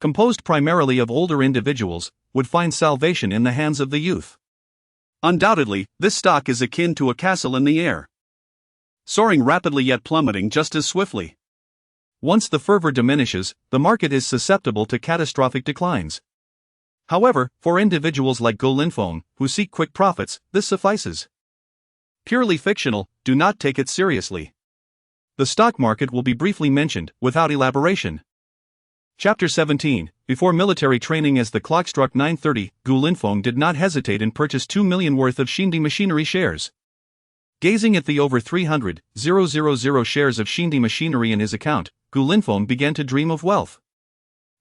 composed primarily of older individuals, would find salvation in the hands of the youth. Undoubtedly, this stock is akin to a castle in the air, soaring rapidly yet plummeting just as swiftly. Once the fervor diminishes, the market is susceptible to catastrophic declines. However, for individuals like Gu Linfeng, who seek quick profits, this suffices. Purely fictional, do not take it seriously. The stock market will be briefly mentioned, without elaboration. Chapter 17. Before military training. As the clock struck 9:30, Gu Linfeng did not hesitate and purchased 2 million worth of Shanghai Machinery shares. Gazing at the over 300,000 shares of Shanghai Machinery in his account, Gu Linfeng began to dream of wealth.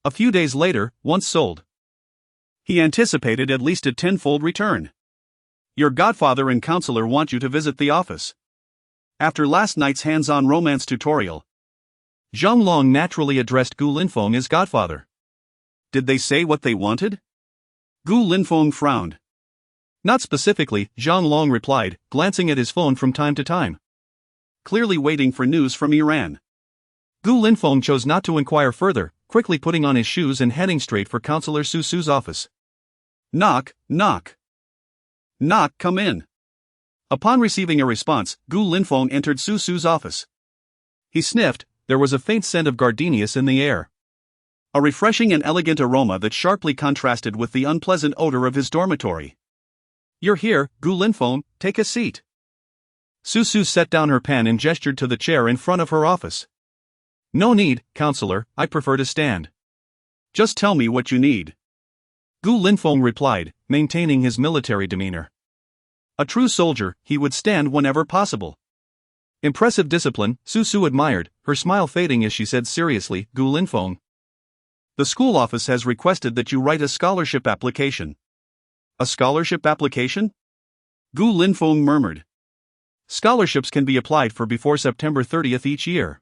A few days later, once sold, he anticipated at least a tenfold return. Your godfather and counselor want you to visit the office. After last night's hands-on romance tutorial, Zhang Long naturally addressed Gu Linfeng as godfather. Did they say what they wanted? Gu Linfeng frowned. Not specifically, Zhang Long replied, glancing at his phone from time to time. Clearly waiting for news from Iran. Gu Linfeng chose not to inquire further, quickly putting on his shoes and heading straight for Counselor Su Su's office. Knock, knock. Knock, come in. Upon receiving a response, Gu Linfeng entered Su Su's office. He sniffed. There was a faint scent of gardenias in the air. A refreshing and elegant aroma that sharply contrasted with the unpleasant odor of his dormitory. You're here, Gu Linfeng, take a seat. Su Su set down her pen and gestured to the chair in front of her office. No need, counselor, I prefer to stand. Just tell me what you need. Gu Linfeng replied, maintaining his military demeanor. A true soldier, he would stand whenever possible. Impressive discipline, Su Su admired, her smile fading as she said seriously, Gu Linfeng. The school office has requested that you write a scholarship application. A scholarship application? Gu Linfeng murmured. Scholarships can be applied for before September 30th each year.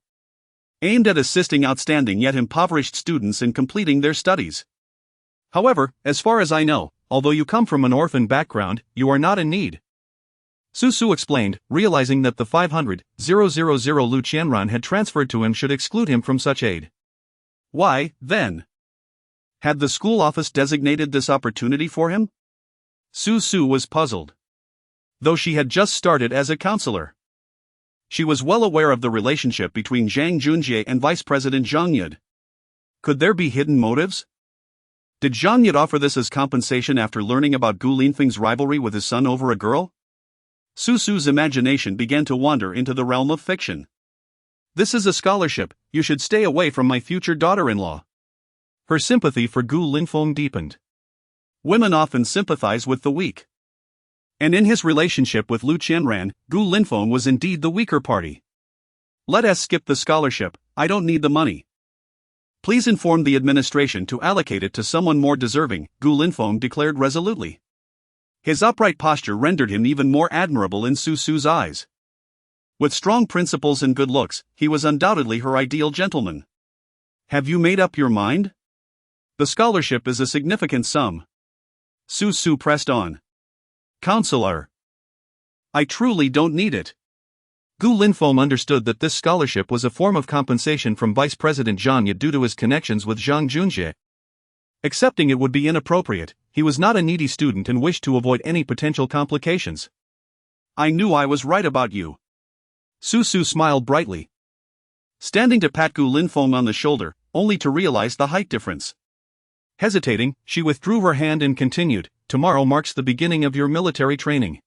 Aimed at assisting outstanding yet impoverished students in completing their studies. However, as far as I know, although you come from an orphan background, you are not in need. Su Su explained, realizing that the 500,000 Lu Qianran had transferred to him should exclude him from such aid. Why, then? Had the school office designated this opportunity for him? Su Su was puzzled. Though she had just started as a counselor. She was well aware of the relationship between Zhang Junjie and Vice President Zhang Yud. Could there be hidden motives? Did Zhang Yud offer this as compensation after learning about Gu Linfeng's rivalry with his son over a girl? Su Su's imagination began to wander into the realm of fiction. This is a scholarship, you should stay away from my future daughter-in-law. Her sympathy for Gu Linfeng deepened. Women often sympathize with the weak. And in his relationship with Lu Qianran, Gu Linfeng was indeed the weaker party. Let us skip the scholarship, I don't need the money. Please inform the administration to allocate it to someone more deserving, Gu Linfeng declared resolutely. His upright posture rendered him even more admirable in Su Su's eyes. With strong principles and good looks, he was undoubtedly her ideal gentleman. Have you made up your mind? The scholarship is a significant sum. Su Su pressed on. Counselor. I truly don't need it. Gu Linfeng understood that this scholarship was a form of compensation from Vice President Zhang Yud due to his connections with Zhang Junjie. Accepting it would be inappropriate, he was not a needy student and wished to avoid any potential complications. I knew I was right about you. Su Su smiled brightly. Standing to pat Gu Linfeng on the shoulder, only to realize the height difference. Hesitating, she withdrew her hand and continued, tomorrow marks the beginning of your military training.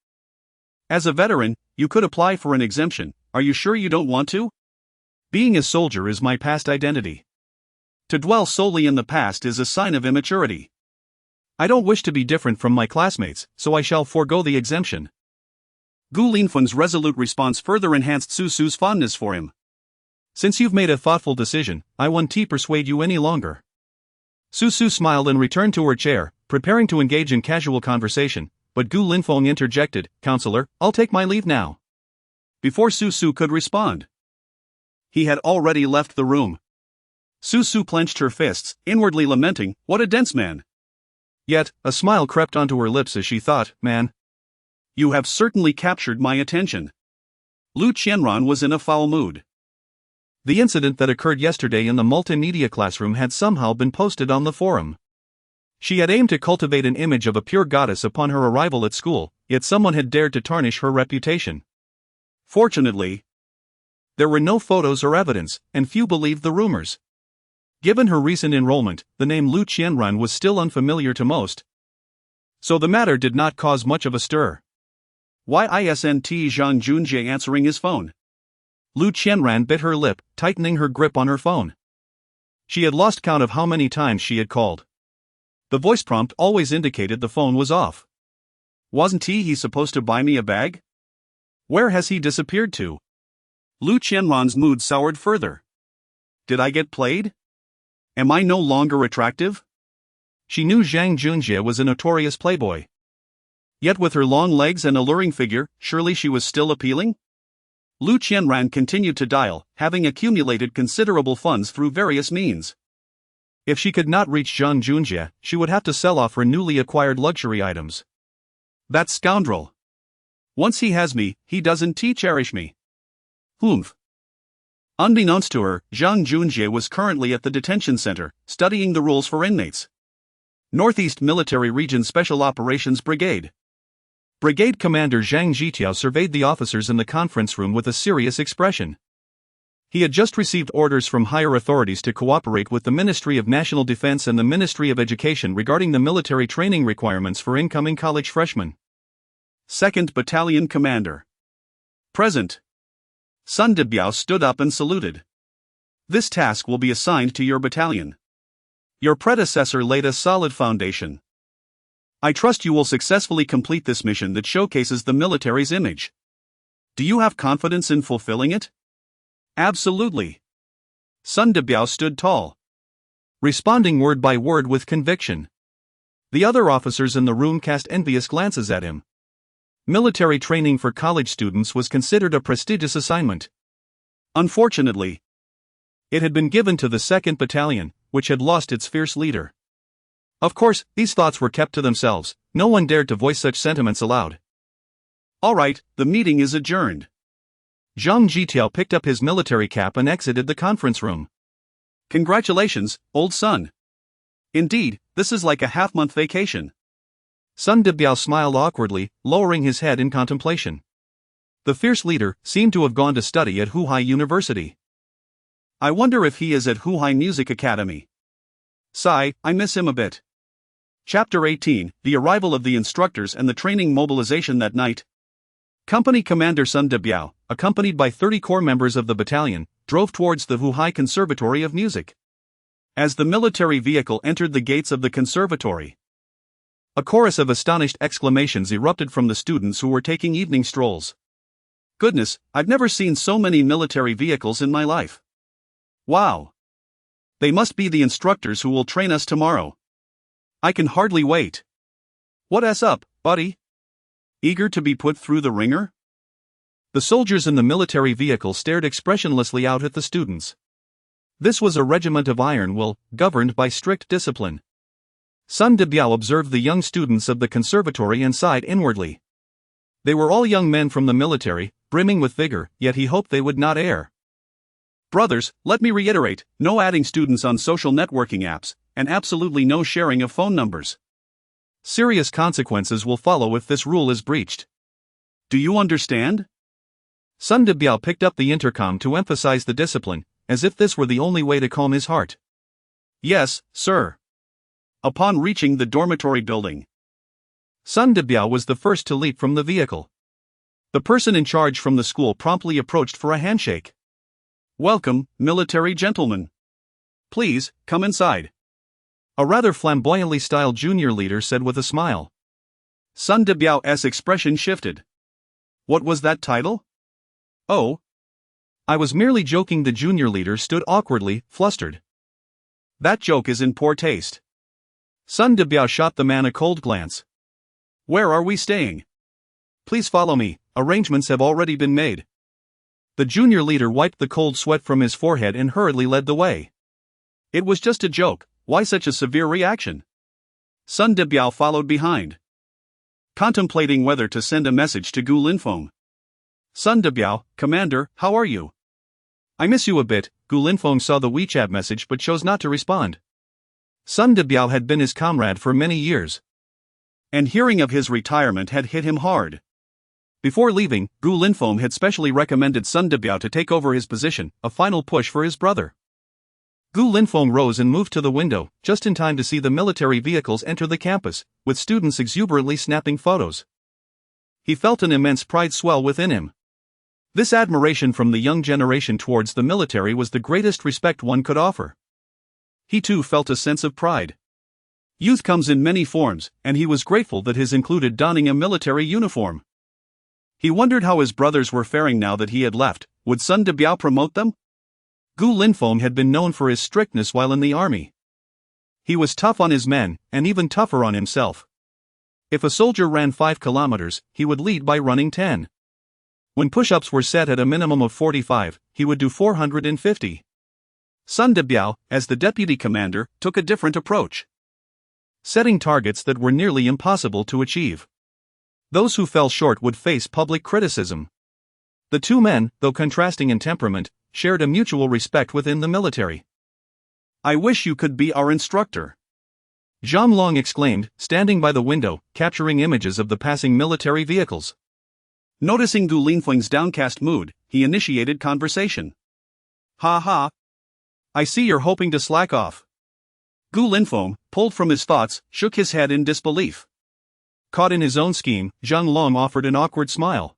As a veteran, you could apply for an exemption, are you sure you don't want to? Being a soldier is my past identity. To dwell solely in the past is a sign of immaturity. I don't wish to be different from my classmates, so I shall forego the exemption. Gu Linfeng's resolute response further enhanced Su Su's fondness for him. Since you've made a thoughtful decision, I won't persuade you any longer. Su Su smiled and returned to her chair, preparing to engage in casual conversation, but Gu Linfeng interjected, Counselor, I'll take my leave now. Before Su Su could respond. He had already left the room. Su Su clenched her fists, inwardly lamenting, what a dense man. Yet, a smile crept onto her lips as she thought, man. You have certainly captured my attention. Lu Qianran was in a foul mood. The incident that occurred yesterday in the multimedia classroom had somehow been posted on the forum. She had aimed to cultivate an image of a pure goddess upon her arrival at school, yet someone had dared to tarnish her reputation. Fortunately, there were no photos or evidence, and few believed the rumors. Given her recent enrollment, the name Lu Qianran was still unfamiliar to most. So the matter did not cause much of a stir. Why isn't Zhang Junjie answering his phone? Lu Qianran bit her lip, tightening her grip on her phone. She had lost count of how many times she had called. The voice prompt always indicated the phone was off. Wasn't he supposed to buy me a bag? Where has he disappeared to? Lu Qianran's mood soured further. Did I get played? Am I no longer attractive? She knew Zhang Junjie was a notorious playboy. Yet with her long legs and alluring figure, surely she was still appealing? Lu Qianran continued to dial, having accumulated considerable funds through various means. If she could not reach Zhang Junjie, she would have to sell off her newly acquired luxury items. That scoundrel. Once he has me, he doesn't cherish me. Humph. Unbeknownst to her, Zhang Junjie was currently at the detention center, studying the rules for inmates. Northeast Military Region Special Operations Brigade. Brigade Commander Zhang Zhitiao surveyed the officers in the conference room with a serious expression. He had just received orders from higher authorities to cooperate with the Ministry of National Defense and the Ministry of Education regarding the military training requirements for incoming college freshmen. 2nd Battalion Commander. Present. Sun Debiao stood up and saluted. This task will be assigned to your battalion. Your predecessor laid a solid foundation. I trust you will successfully complete this mission that showcases the military's image. Do you have confidence in fulfilling it? Absolutely. Sun Debiao stood tall, responding word by word with conviction. The other officers in the room cast envious glances at him. Military training for college students was considered a prestigious assignment. Unfortunately, it had been given to the 2nd Battalion, which had lost its fierce leader. Of course, these thoughts were kept to themselves. No one dared to voice such sentiments aloud. All right, the meeting is adjourned. Zhang Zhitiao picked up his military cap and exited the conference room. Congratulations, old son. Indeed, this is like a half-month vacation. Sun Debiao smiled awkwardly, lowering his head in contemplation. The fierce leader seemed to have gone to study at Shanghai University. I wonder if he is at Shanghai Music Academy. Sigh, I miss him a bit. Chapter 18, The Arrival of the Instructors and the Training Mobilization that night. Company Commander Sun Debiao, accompanied by 30 corps members of the battalion, drove towards the Shanghai Conservatory of Music. As the military vehicle entered the gates of the conservatory, a chorus of astonished exclamations erupted from the students who were taking evening strolls. Goodness, I've never seen so many military vehicles in my life. Wow! They must be the instructors who will train us tomorrow. I can hardly wait. What's up, buddy? Eager to be put through the ringer? The soldiers in the military vehicle stared expressionlessly out at the students. This was a regiment of iron will, governed by strict discipline. Sun Debiao observed the young students of the conservatory and sighed inwardly. They were all young men from the military, brimming with vigor, yet he hoped they would not err. Brothers, let me reiterate, no adding students on social networking apps, and absolutely no sharing of phone numbers. Serious consequences will follow if this rule is breached. Do you understand? Sun Debiao picked up the intercom to emphasize the discipline, as if this were the only way to calm his heart. Yes, sir. Upon reaching the dormitory building, Sun Debiao was the first to leap from the vehicle. The person in charge from the school promptly approached for a handshake. Welcome, military gentlemen. Please, come inside. A rather flamboyantly styled junior leader said with a smile. Sun Debiao's expression shifted. What was that title? Oh. I was merely joking. The junior leader stood awkwardly, flustered. That joke is in poor taste. Sun Debiao shot the man a cold glance. Where are we staying? Please follow me, arrangements have already been made. The junior leader wiped the cold sweat from his forehead and hurriedly led the way. It was just a joke, why such a severe reaction? Sun Debiao followed behind, contemplating whether to send a message to Gu Linfeng. Sun Debiao, Commander, how are you? I miss you a bit. Gu Linfeng saw the WeChat message but chose not to respond. Sun Debiao had been his comrade for many years, and hearing of his retirement had hit him hard. Before leaving, Gu Linfeng had specially recommended Sun Debiao to take over his position, a final push for his brother. Gu Linfeng rose and moved to the window, just in time to see the military vehicles enter the campus, with students exuberantly snapping photos. He felt an immense pride swell within him. This admiration from the young generation towards the military was the greatest respect one could offer. He too felt a sense of pride. Youth comes in many forms, and he was grateful that his included donning a military uniform. He wondered how his brothers were faring now that he had left. Would Sun Debiao promote them? Gu Linfeng had been known for his strictness while in the army. He was tough on his men, and even tougher on himself. If a soldier ran 5 kilometers, he would lead by running 10. When push-ups were set at a minimum of 45, he would do 450. Sun Debiao, as the deputy commander, took a different approach, setting targets that were nearly impossible to achieve. Those who fell short would face public criticism. The two men, though contrasting in temperament, shared a mutual respect within the military. "I wish you could be our instructor," Zhang Long exclaimed, standing by the window, capturing images of the passing military vehicles. Noticing Gu Linfeng's downcast mood, he initiated conversation. "Ha ha. I see you're hoping to slack off." Gu Linfeng, pulled from his thoughts, shook his head in disbelief. Caught in his own scheme, Zhang Long offered an awkward smile.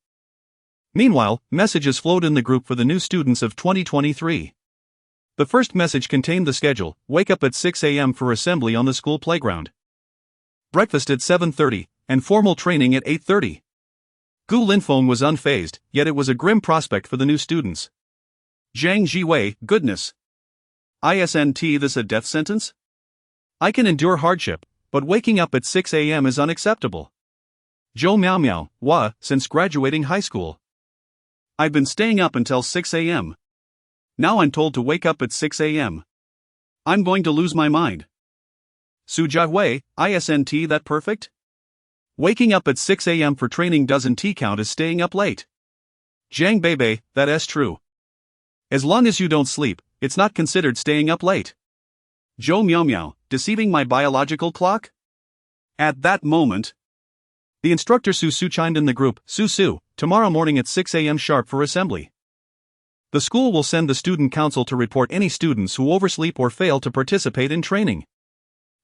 Meanwhile, messages flowed in the group for the new students of 2023. The first message contained the schedule: wake up at 6 a.m. for assembly on the school playground. Breakfast at 7:30, and formal training at 8:30. Gu Linfeng was unfazed, yet it was a grim prospect for the new students. Zhang Jiwei, goodness. Isn't this a death sentence? I can endure hardship, but waking up at 6 a.m. is unacceptable. Zhou Miao Miao, since graduating high school. I've been staying up until 6 a.m. Now I'm told to wake up at 6 a.m. I'm going to lose my mind. Su Jiahui, isn't that perfect? Waking up at 6 a.m. for training doesn't count as staying up late. Zhang Beibei, that's true. As long as you don't sleep, it's not considered staying up late. Zhou Miao Miao, deceiving my biological clock? At that moment, the instructor Su Su chimed in the group. Su, tomorrow morning at 6 a.m. sharp for assembly. The school will send the student council to report any students who oversleep or fail to participate in training.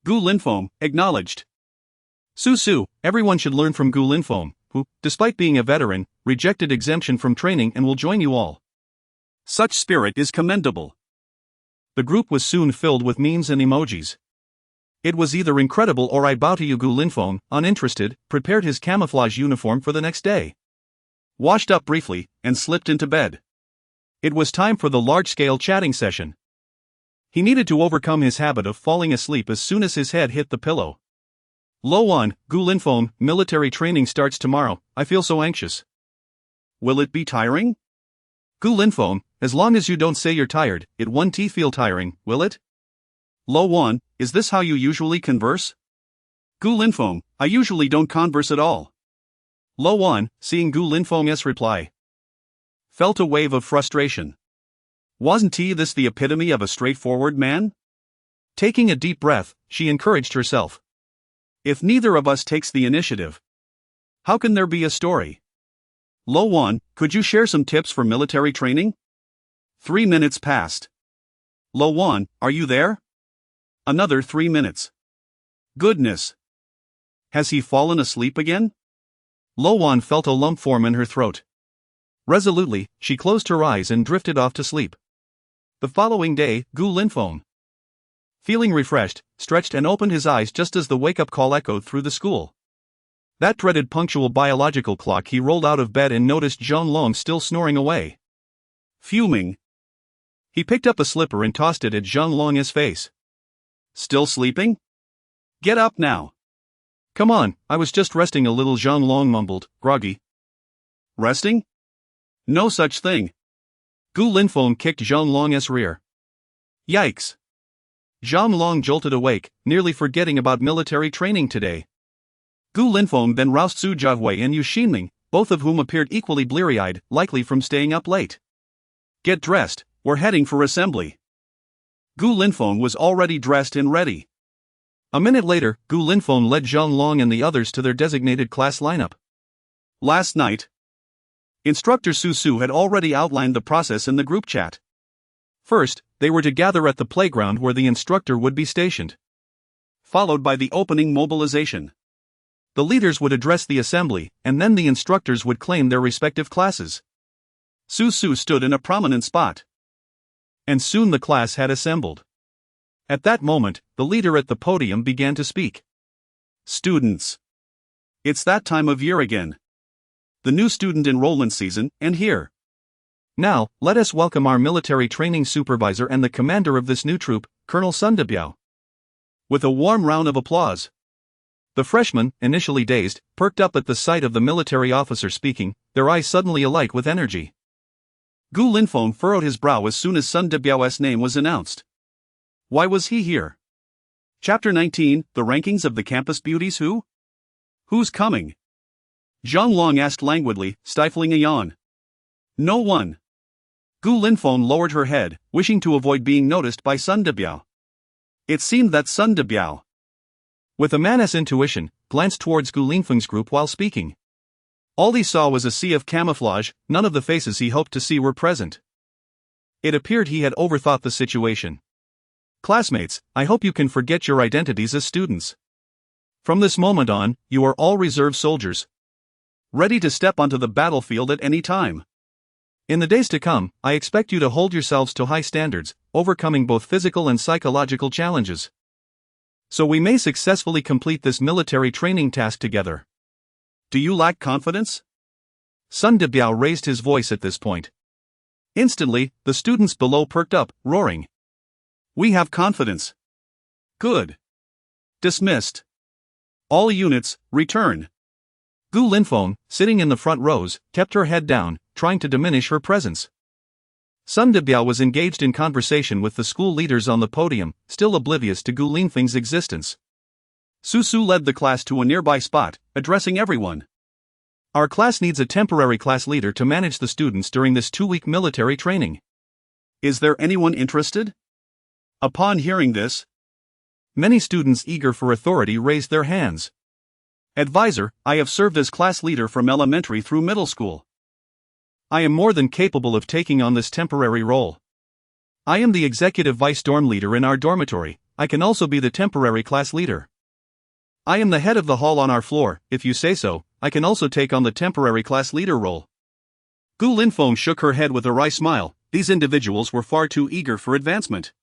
Gu Linfeng, acknowledged. Su, everyone should learn from Gu Linfeng, who, despite being a veteran, rejected exemption from training and will join you all. Such spirit is commendable. The group was soon filled with memes and emojis. It was either incredible or I bow to you. Gu Linfeng, uninterested, prepared his camouflage uniform for the next day. Washed up briefly, and slipped into bed. It was time for the large-scale chatting session. He needed to overcome his habit of falling asleep as soon as his head hit the pillow. Lo Wan, Gu Linfeng, military training starts tomorrow. I feel so anxious. Will it be tiring? Gu Linfeng, as long as you don't say you're tired, it won't feel tiring, will it? Lo Wan, is this how you usually converse? Gu Linfeng, I usually don't converse at all. Lo Wan, seeing Gu Linfeng's reply, felt a wave of frustration. Wasn't this the epitome of a straightforward man? Taking a deep breath, she encouraged herself. If neither of us takes the initiative, how can there be a story? Lo Wan, could you share some tips for military training? 3 minutes passed. Lo Wan, are you there? Another 3 minutes. Goodness. Has he fallen asleep again? Lo Wan felt a lump form in her throat. Resolutely, she closed her eyes and drifted off to sleep. The following day, Gu Linfeng, feeling refreshed, stretched and opened his eyes just as the wake-up call echoed through the school. That dreaded punctual biological clock. He rolled out of bed and noticed Zhang Long still snoring away. Fuming, he picked up a slipper and tossed it at Zhang Long's face. Still sleeping? Get up now. Come on, I was just resting a little. Zhang Long mumbled, groggy. Resting? No such thing. Gu Linfeng kicked Zhang Long's rear. Yikes. Zhang Long jolted awake, nearly forgetting about military training today. Gu Linfeng then roused Su Jiahui and Yu Xinming, both of whom appeared equally bleary-eyed, likely from staying up late. Get dressed, we're heading for assembly. Gu Linfeng was already dressed and ready. A minute later, Gu Linfeng led Zhang Long and the others to their designated class lineup. Last night, Instructor Su Su had already outlined the process in the group chat. First, they were to gather at the playground where the instructor would be stationed. Followed by the opening mobilization. The leaders would address the assembly, and then the instructors would claim their respective classes. Su Su stood in a prominent spot. And soon the class had assembled. At that moment, the leader at the podium began to speak. Students. It's that time of year again. The new student enrollment season, and here. Now, let us welcome our military training supervisor and the commander of this new troop, Colonel Sun Debiao. With a warm round of applause. The freshmen, initially dazed, perked up at the sight of the military officer speaking, their eyes suddenly alight with energy. Gu Linfeng furrowed his brow as soon as Sun Debiao's name was announced. Why was he here? Chapter 19, The Rankings of the Campus Beauties. Who's coming? Zhang Long asked languidly, stifling a yawn. No one. Gu Linfeng lowered her head, wishing to avoid being noticed by Sun Debiao. It seemed that Sun Debiao, with a man's intuition, glanced towards Gu Linfeng's group while speaking. All he saw was a sea of camouflage. None of the faces he hoped to see were present. It appeared he had overthought the situation. Classmates, I hope you can forget your identities as students. From this moment on, you are all reserve soldiers, ready to step onto the battlefield at any time. In the days to come, I expect you to hold yourselves to high standards, overcoming both physical and psychological challenges, so we may successfully complete this military training task together. Do you lack confidence? Sun Debiao raised his voice at this point. Instantly, the students below perked up, roaring. We have confidence. Good. Dismissed. All units, return. Gu Linfeng, sitting in the front rows, kept her head down, trying to diminish her presence. Sun Debiao was engaged in conversation with the school leaders on the podium, still oblivious to Gu Linfeng's existence. Su led the class to a nearby spot, addressing everyone. Our class needs a temporary class leader to manage the students during this 2-week military training. Is there anyone interested? Upon hearing this, many students eager for authority raised their hands. Advisor, I have served as class leader from elementary through middle school. I am more than capable of taking on this temporary role. I am the executive vice dorm leader in our dormitory. I can also be the temporary class leader. I am the head of the hall on our floor. If you say so, I can also take on the temporary class leader role. Gu Linfeng shook her head with a wry smile. These individuals were far too eager for advancement.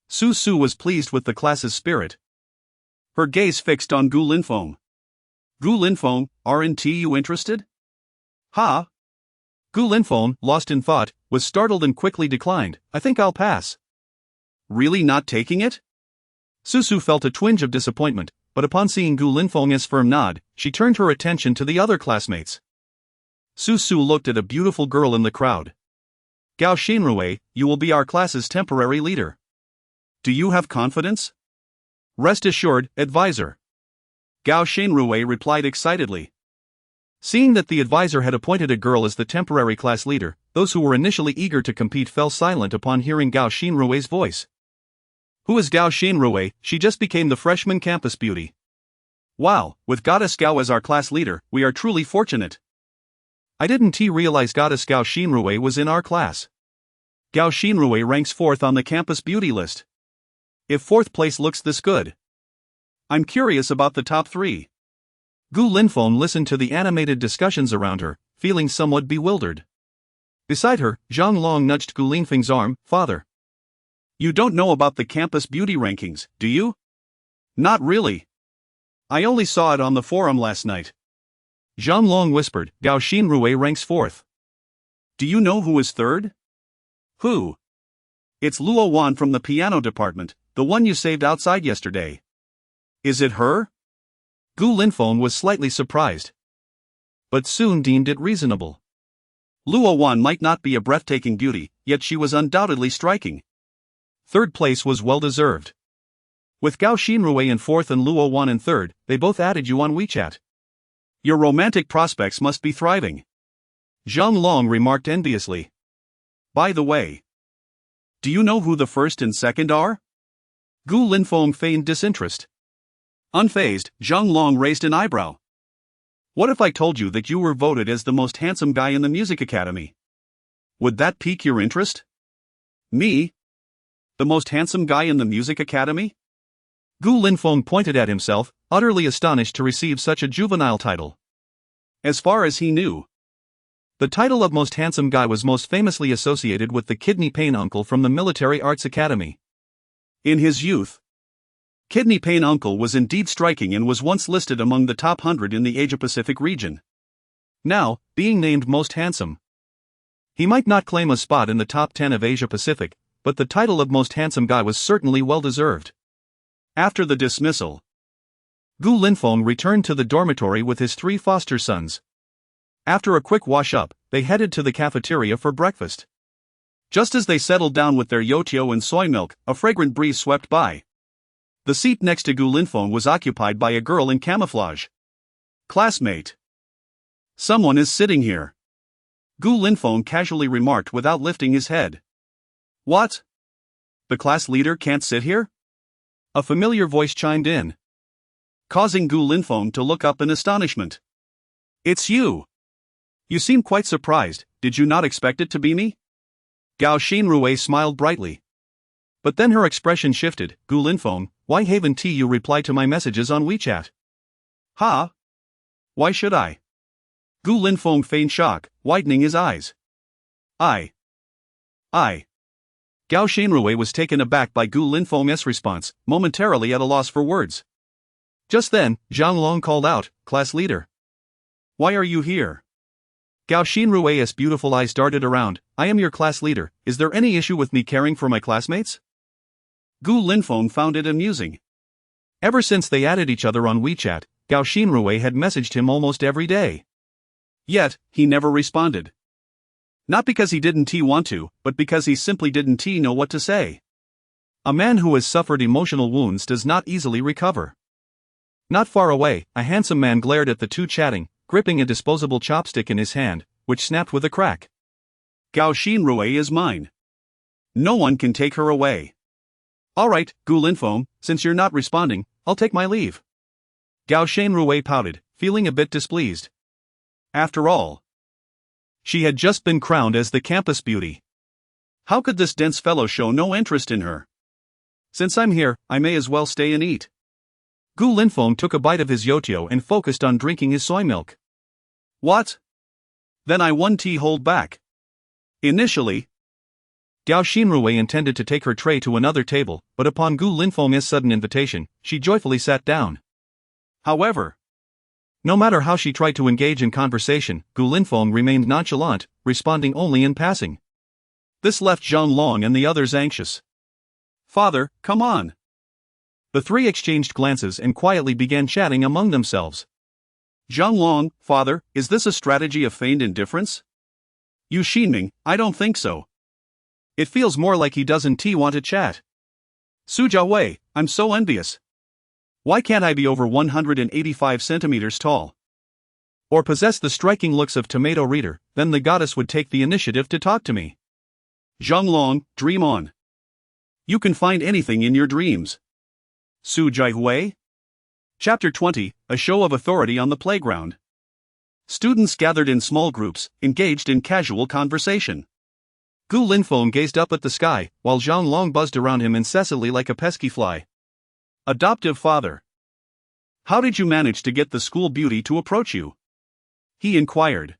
Su was pleased with the class's spirit. Her gaze fixed on Gu Linfeng. Gu Linfeng, aren't you interested? Ha! Gu Linfeng, lost in thought, was startled and quickly declined. I think I'll pass. Really not taking it? Su felt a twinge of disappointment, but upon seeing Gu Linfeng's firm nod, she turned her attention to the other classmates. Su looked at a beautiful girl in the crowd. Gao Xinrui, you will be our class's temporary leader. Do you have confidence? Rest assured, advisor. Gao Xinrui replied excitedly. Seeing that the advisor had appointed a girl as the temporary class leader, those who were initially eager to compete fell silent upon hearing Gao Xinrui's voice. Who is Gao Xinrui? She just became the freshman campus beauty. Wow, with Goddess Gao as our class leader, we are truly fortunate. I didn't realize Goddess Gao Xinrui was in our class. Gao Xinrui ranks 4th on the campus beauty list. If 4th place looks this good, I'm curious about the top 3. Gu Linfeng listened to the animated discussions around her, feeling somewhat bewildered. Beside her, Zhang Long nudged Gu Linfeng's arm. Father, you don't know about the campus beauty rankings, do you? Not really. I only saw it on the forum last night. Zhang Long whispered. Gao Xinrui ranks 4th. Do you know who is 3rd? Who? It's Luo Wan from the piano department, the one you saved outside yesterday. Is it her? Gu Linfeng was slightly surprised, but soon deemed it reasonable. Luo Wan might not be a breathtaking beauty, yet she was undoubtedly striking. 3rd place was well-deserved. With Gao Xinrui in 4th and Luo Wan in 3rd, they both added you on WeChat. Your romantic prospects must be thriving. Zhang Long remarked enviously. By the way, do you know who the 1st and 2nd are? Gu Linfeng feigned disinterest. Unfazed, Zhang Long raised an eyebrow. What if I told you that you were voted as the most handsome guy in the Music Academy? Would that pique your interest? Me? The most handsome guy in the Music Academy? Gu Linfeng pointed at himself, utterly astonished to receive such a juvenile title. As far as he knew, the title of most handsome guy was most famously associated with the kidney pain uncle from the Military Arts Academy. In his youth, Kidney Pain Uncle was indeed striking and was once listed among the top 100 in the Asia-Pacific region. Now, being named most handsome, he might not claim a spot in the top 10 of Asia-Pacific, but the title of most handsome guy was certainly well-deserved. After the dismissal, Gu Linfeng returned to the dormitory with his 3 foster sons. After a quick wash-up, they headed to the cafeteria for breakfast. Just as they settled down with their youtiao and soy milk, a fragrant breeze swept by. The seat next to Gu Linfeng was occupied by a girl in camouflage. Classmate. Someone is sitting here. Gu Linfeng casually remarked without lifting his head. What? The class leader can't sit here? A familiar voice chimed in, causing Gu Linfeng to look up in astonishment. It's you! You seem quite surprised, did you not expect it to be me? Gao Xinrui smiled brightly. But then her expression shifted. Gu Linfeng, why haven't you replied to my messages on WeChat? Ha? Why should I? Gu Linfeng feigned shock, widening his eyes. I. Gao Xinrui was taken aback by Gu Linfeng's response, momentarily at a loss for words. Just then, Zhang Long called out, class leader. Why are you here? Gao Xinrui's beautiful eyes darted around. I am your class leader, is there any issue with me caring for my classmates? Gu Linfeng found it amusing. Ever since they added each other on WeChat, Gao Xinrui had messaged him almost every day. Yet, he never responded. Not because he didn't want to, but because he simply didn't know what to say. A man who has suffered emotional wounds does not easily recover. Not far away, a handsome man glared at the two chatting, gripping a disposable chopstick in his hand, which snapped with a crack. Gao Xinrui is mine. No one can take her away. Alright, Gu Linfeng, since you're not responding, I'll take my leave. Gao Xinrui pouted, feeling a bit displeased. After all, she had just been crowned as the campus beauty. How could this dense fellow show no interest in her? Since I'm here, I may as well stay and eat. Gu Linfeng took a bite of his youtiao and focused on drinking his soy milk. What? Then I won't hold back. Initially, Gao Xinrui intended to take her tray to another table, but upon Gu Linfeng's sudden invitation, she joyfully sat down. However, no matter how she tried to engage in conversation, Gu Linfeng remained nonchalant, responding only in passing. This left Zhang Long and the others anxious. Father, come on. The three exchanged glances and quietly began chatting among themselves. Zhang Long, father, is this a strategy of feigned indifference? Yu Xinming, I don't think so. It feels more like he doesn't want to chat. Su Jiawei, I'm so envious. Why can't I be over 185 centimeters tall? Or possess the striking looks of Tomato Reader, then the goddess would take the initiative to talk to me. Zhang Long, dream on. You can find anything in your dreams. Su Jiahui? Chapter 20, A Show of Authority on the Playground. Students gathered in small groups, engaged in casual conversation. Gu Linfeng gazed up at the sky, while Zhang Long buzzed around him incessantly like a pesky fly. Adoptive father. How did you manage to get the school beauty to approach you? He inquired.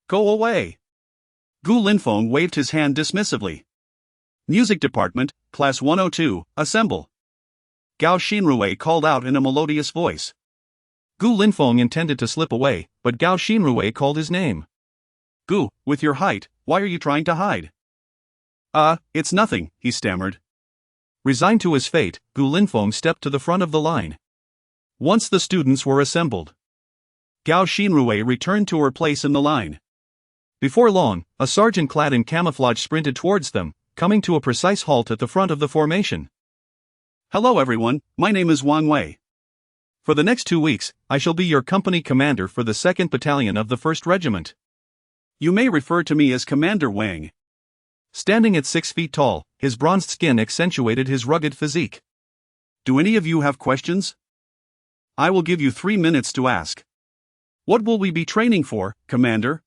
Go away. Gu Linfeng waved his hand dismissively. Music department, class 102, assemble. Gao Xinrui called out in a melodious voice. Gu Linfeng intended to slip away, but Gao Xinrui called his name. Gu, with your height, why are you trying to hide? It's nothing, he stammered. Resigned to his fate, Gu Linfeng stepped to the front of the line. Once the students were assembled, Gao Xinrui returned to her place in the line. Before long, a sergeant clad in camouflage sprinted towards them, coming to a precise halt at the front of the formation. Hello everyone, my name is Wang Wei. For the next 2 weeks, I shall be your company commander for the 2nd Battalion of the 1st Regiment. You may refer to me as Commander Wang. Standing at 6 feet tall, his bronzed skin accentuated his rugged physique. Do any of you have questions? I will give you 3 minutes to ask. What will we be training for, Commander?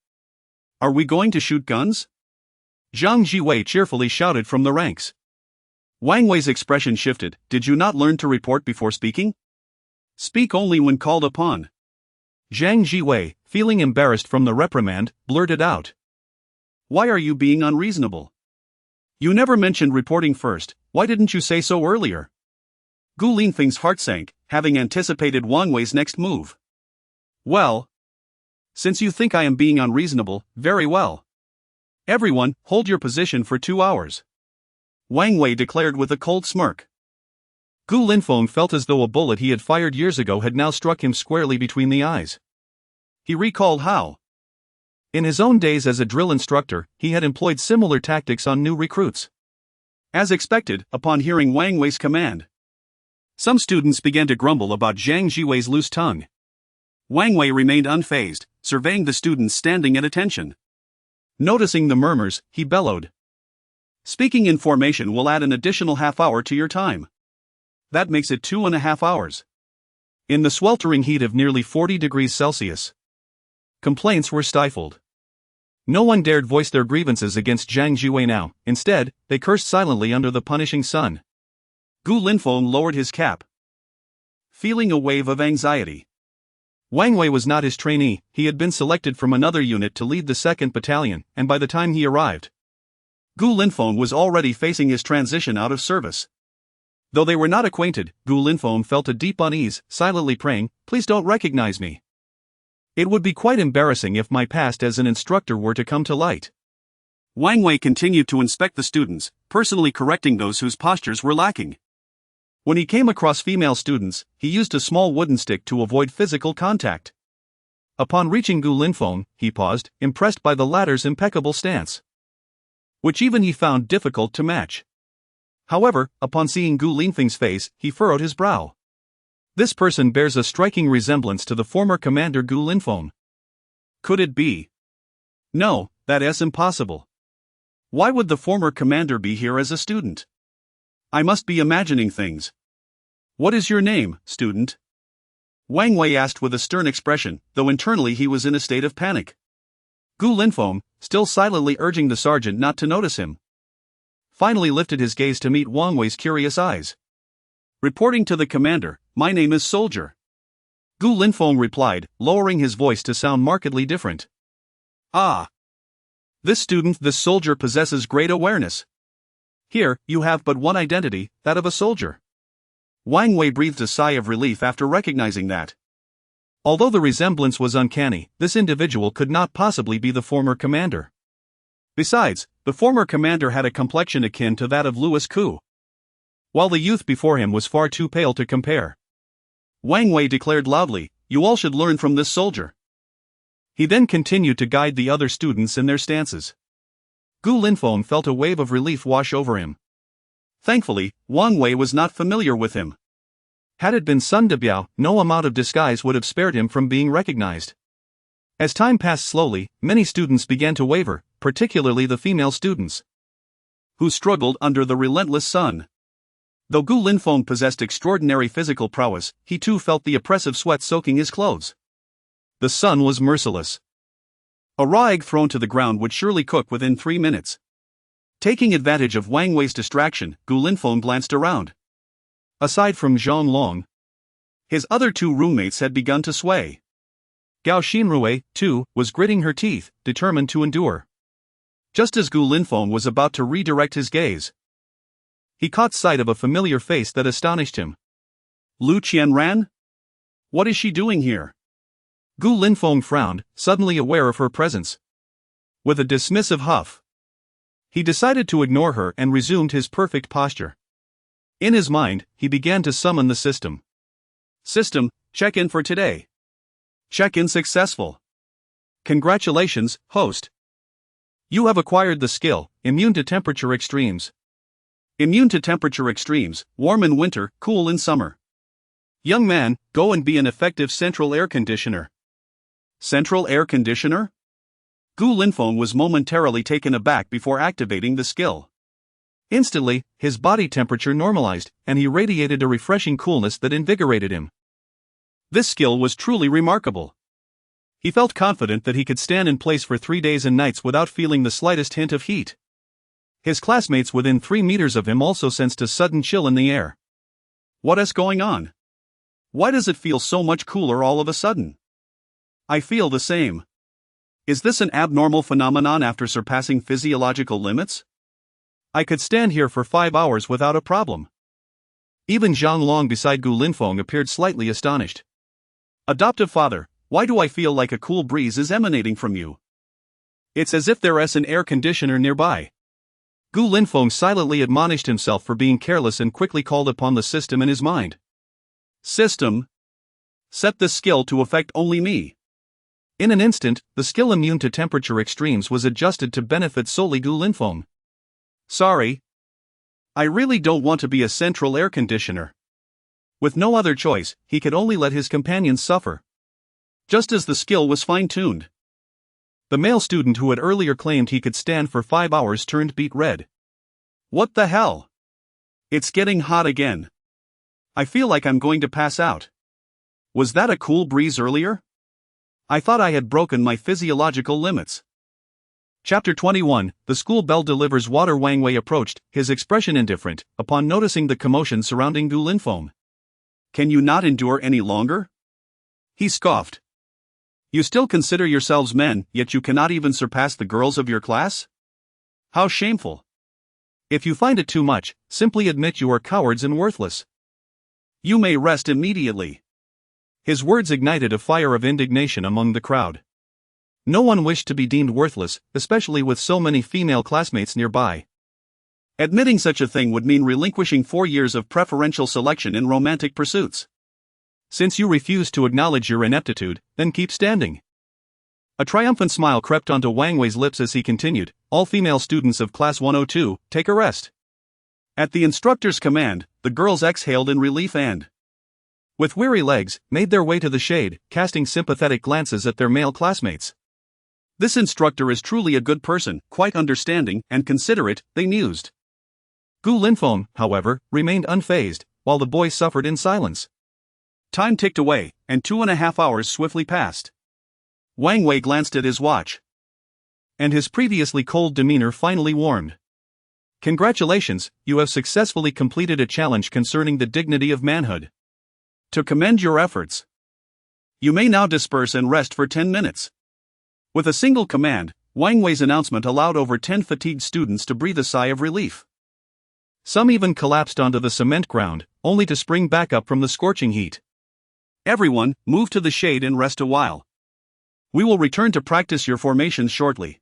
Are we going to shoot guns? Zhang Jiwei cheerfully shouted from the ranks. Wang Wei's expression shifted. Did you not learn to report before speaking? Speak only when called upon. Zhang Jiwei, feeling embarrassed from the reprimand, blurted out. Why are you being unreasonable? You never mentioned reporting first, why didn't you say so earlier? Gu Linfeng's heart sank, having anticipated Wang Wei's next move. Well, since you think I am being unreasonable, very well. Everyone, hold your position for 2 hours. Wang Wei declared with a cold smirk. Gu Linfeng felt as though a bullet he had fired years ago had now struck him squarely between the eyes. He recalled how, In his own days as a drill instructor, he had employed similar tactics on new recruits. As expected, upon hearing Wang Wei's command, some students began to grumble about Zhang Jiwei's loose tongue. Wang Wei remained unfazed, surveying the students standing at attention. Noticing the murmurs, he bellowed, "Speaking in formation will add an additional half-hour to your time. That makes it 2.5 hours." In the sweltering heat of nearly 40 degrees Celsius, complaints were stifled. No one dared voice their grievances against Zhang Jiwei now. Instead, they cursed silently under the punishing sun. Gu Linfeng lowered his cap, feeling a wave of anxiety. Wang Wei was not his trainee. He had been selected from another unit to lead the 2nd Battalion, and by the time he arrived, Gu Linfeng was already facing his transition out of service. Though they were not acquainted, Gu Linfeng felt a deep unease, silently praying, "Please don't recognize me. It would be quite embarrassing if my past as an instructor were to come to light." Wang Wei continued to inspect the students, personally correcting those whose postures were lacking. When he came across female students, he used a small wooden stick to avoid physical contact. Upon reaching Gu Linfeng, he paused, impressed by the latter's impeccable stance, which even he found difficult to match. However, upon seeing Gu Linfeng's face, he furrowed his brow. This person bears a striking resemblance to the former commander Gu Linfeng. Could it be? No, that is impossible. Why would the former commander be here as a student? I must be imagining things. What is your name, student? Wang Wei asked with a stern expression, though internally he was in a state of panic. Gu Linfeng, still silently urging the sergeant not to notice him, finally lifted his gaze to meet Wang Wei's curious eyes. "Reporting to the commander, my name is Soldier," Gu Linfeng replied, lowering his voice to sound markedly different. "Ah. This soldier possesses great awareness. Here, you have but one identity, that of a soldier." Wang Wei breathed a sigh of relief after recognizing that, although the resemblance was uncanny, this individual could not possibly be the former commander. Besides, the former commander had a complexion akin to that of Louis Koo, while the youth before him was far too pale to compare. Wang Wei declared loudly, "You all should learn from this soldier." He then continued to guide the other students in their stances. Gu Linfeng felt a wave of relief wash over him. Thankfully, Wang Wei was not familiar with him. Had it been Sun Debiao, no amount of disguise would have spared him from being recognized. As time passed slowly, many students began to waver, particularly the female students, who struggled under the relentless sun. Though Gu Linfeng possessed extraordinary physical prowess, he too felt the oppressive sweat soaking his clothes. The sun was merciless. A raw egg thrown to the ground would surely cook within 3 minutes. Taking advantage of Wang Wei's distraction, Gu Linfeng glanced around. Aside from Zhang Long, his other 2 roommates had begun to sway. Gao Xinrui, too, was gritting her teeth, determined to endure. Just as Gu Linfeng was about to redirect his gaze, he caught sight of a familiar face that astonished him. Lu Qianran? What is she doing here? Gu Linfeng frowned, suddenly aware of her presence. With a dismissive huff, he decided to ignore her and resumed his perfect posture. In his mind, he began to summon the system. System, check-in for today. Check-in successful. Congratulations, host. You have acquired the skill, immune to temperature extremes. Immune to temperature extremes, warm in winter, cool in summer. Young man, go and be an effective central air conditioner. Central air conditioner? Gu Linfeng was momentarily taken aback before activating the skill. Instantly, his body temperature normalized, and he radiated a refreshing coolness that invigorated him. This skill was truly remarkable. He felt confident that he could stand in place for 3 days and nights without feeling the slightest hint of heat. His classmates within 3 meters of him also sensed a sudden chill in the air. What is going on? Why does it feel so much cooler all of a sudden? I feel the same. Is this an abnormal phenomenon after surpassing physiological limits? I could stand here for 5 hours without a problem. Even Zhang Long beside Gu Linfeng appeared slightly astonished. Adoptive father, why do I feel like a cool breeze is emanating from you? It's as if there is an air conditioner nearby. Gu Linfeng silently admonished himself for being careless and quickly called upon the system in his mind. System. Set this skill to affect only me. In an instant, the skill immune to temperature extremes was adjusted to benefit solely Gu Linfeng. Sorry. I really don't want to be a central air conditioner. With no other choice, he could only let his companions suffer. Just as the skill was fine-tuned. The male student who had earlier claimed he could stand for 5 hours turned beet red. What the hell? It's getting hot again. I feel like I'm going to pass out. Was that a cool breeze earlier? I thought I had broken my physiological limits. Chapter 21, The school bell delivers water. Wang Wei approached, his expression indifferent, upon noticing the commotion surrounding Gu Linfeng. Can you not endure any longer? He scoffed. You still consider yourselves men, yet you cannot even surpass the girls of your class? How shameful. If you find it too much, simply admit you are cowards and worthless. You may rest immediately. His words ignited a fire of indignation among the crowd. No one wished to be deemed worthless, especially with so many female classmates nearby. Admitting such a thing would mean relinquishing 4 years of preferential selection in romantic pursuits. Since you refuse to acknowledge your ineptitude, then keep standing. A triumphant smile crept onto Wang Wei's lips as he continued, all female students of Class 102, take a rest. At the instructor's command, the girls exhaled in relief and, with weary legs, made their way to the shade, casting sympathetic glances at their male classmates. This instructor is truly a good person, quite understanding and considerate, they mused. Gu Linfeng, however, remained unfazed, while the boys suffered in silence. Time ticked away, and 2.5 hours swiftly passed. Wang Wei glanced at his watch. And his previously cold demeanor finally warmed. Congratulations, you have successfully completed a challenge concerning the dignity of manhood. To commend your efforts. You may now disperse and rest for 10 minutes. With a single command, Wang Wei's announcement allowed over 10 fatigued students to breathe a sigh of relief. Some even collapsed onto the cement ground, only to spring back up from the scorching heat. Everyone, move to the shade and rest a while. We will return to practice your formations shortly.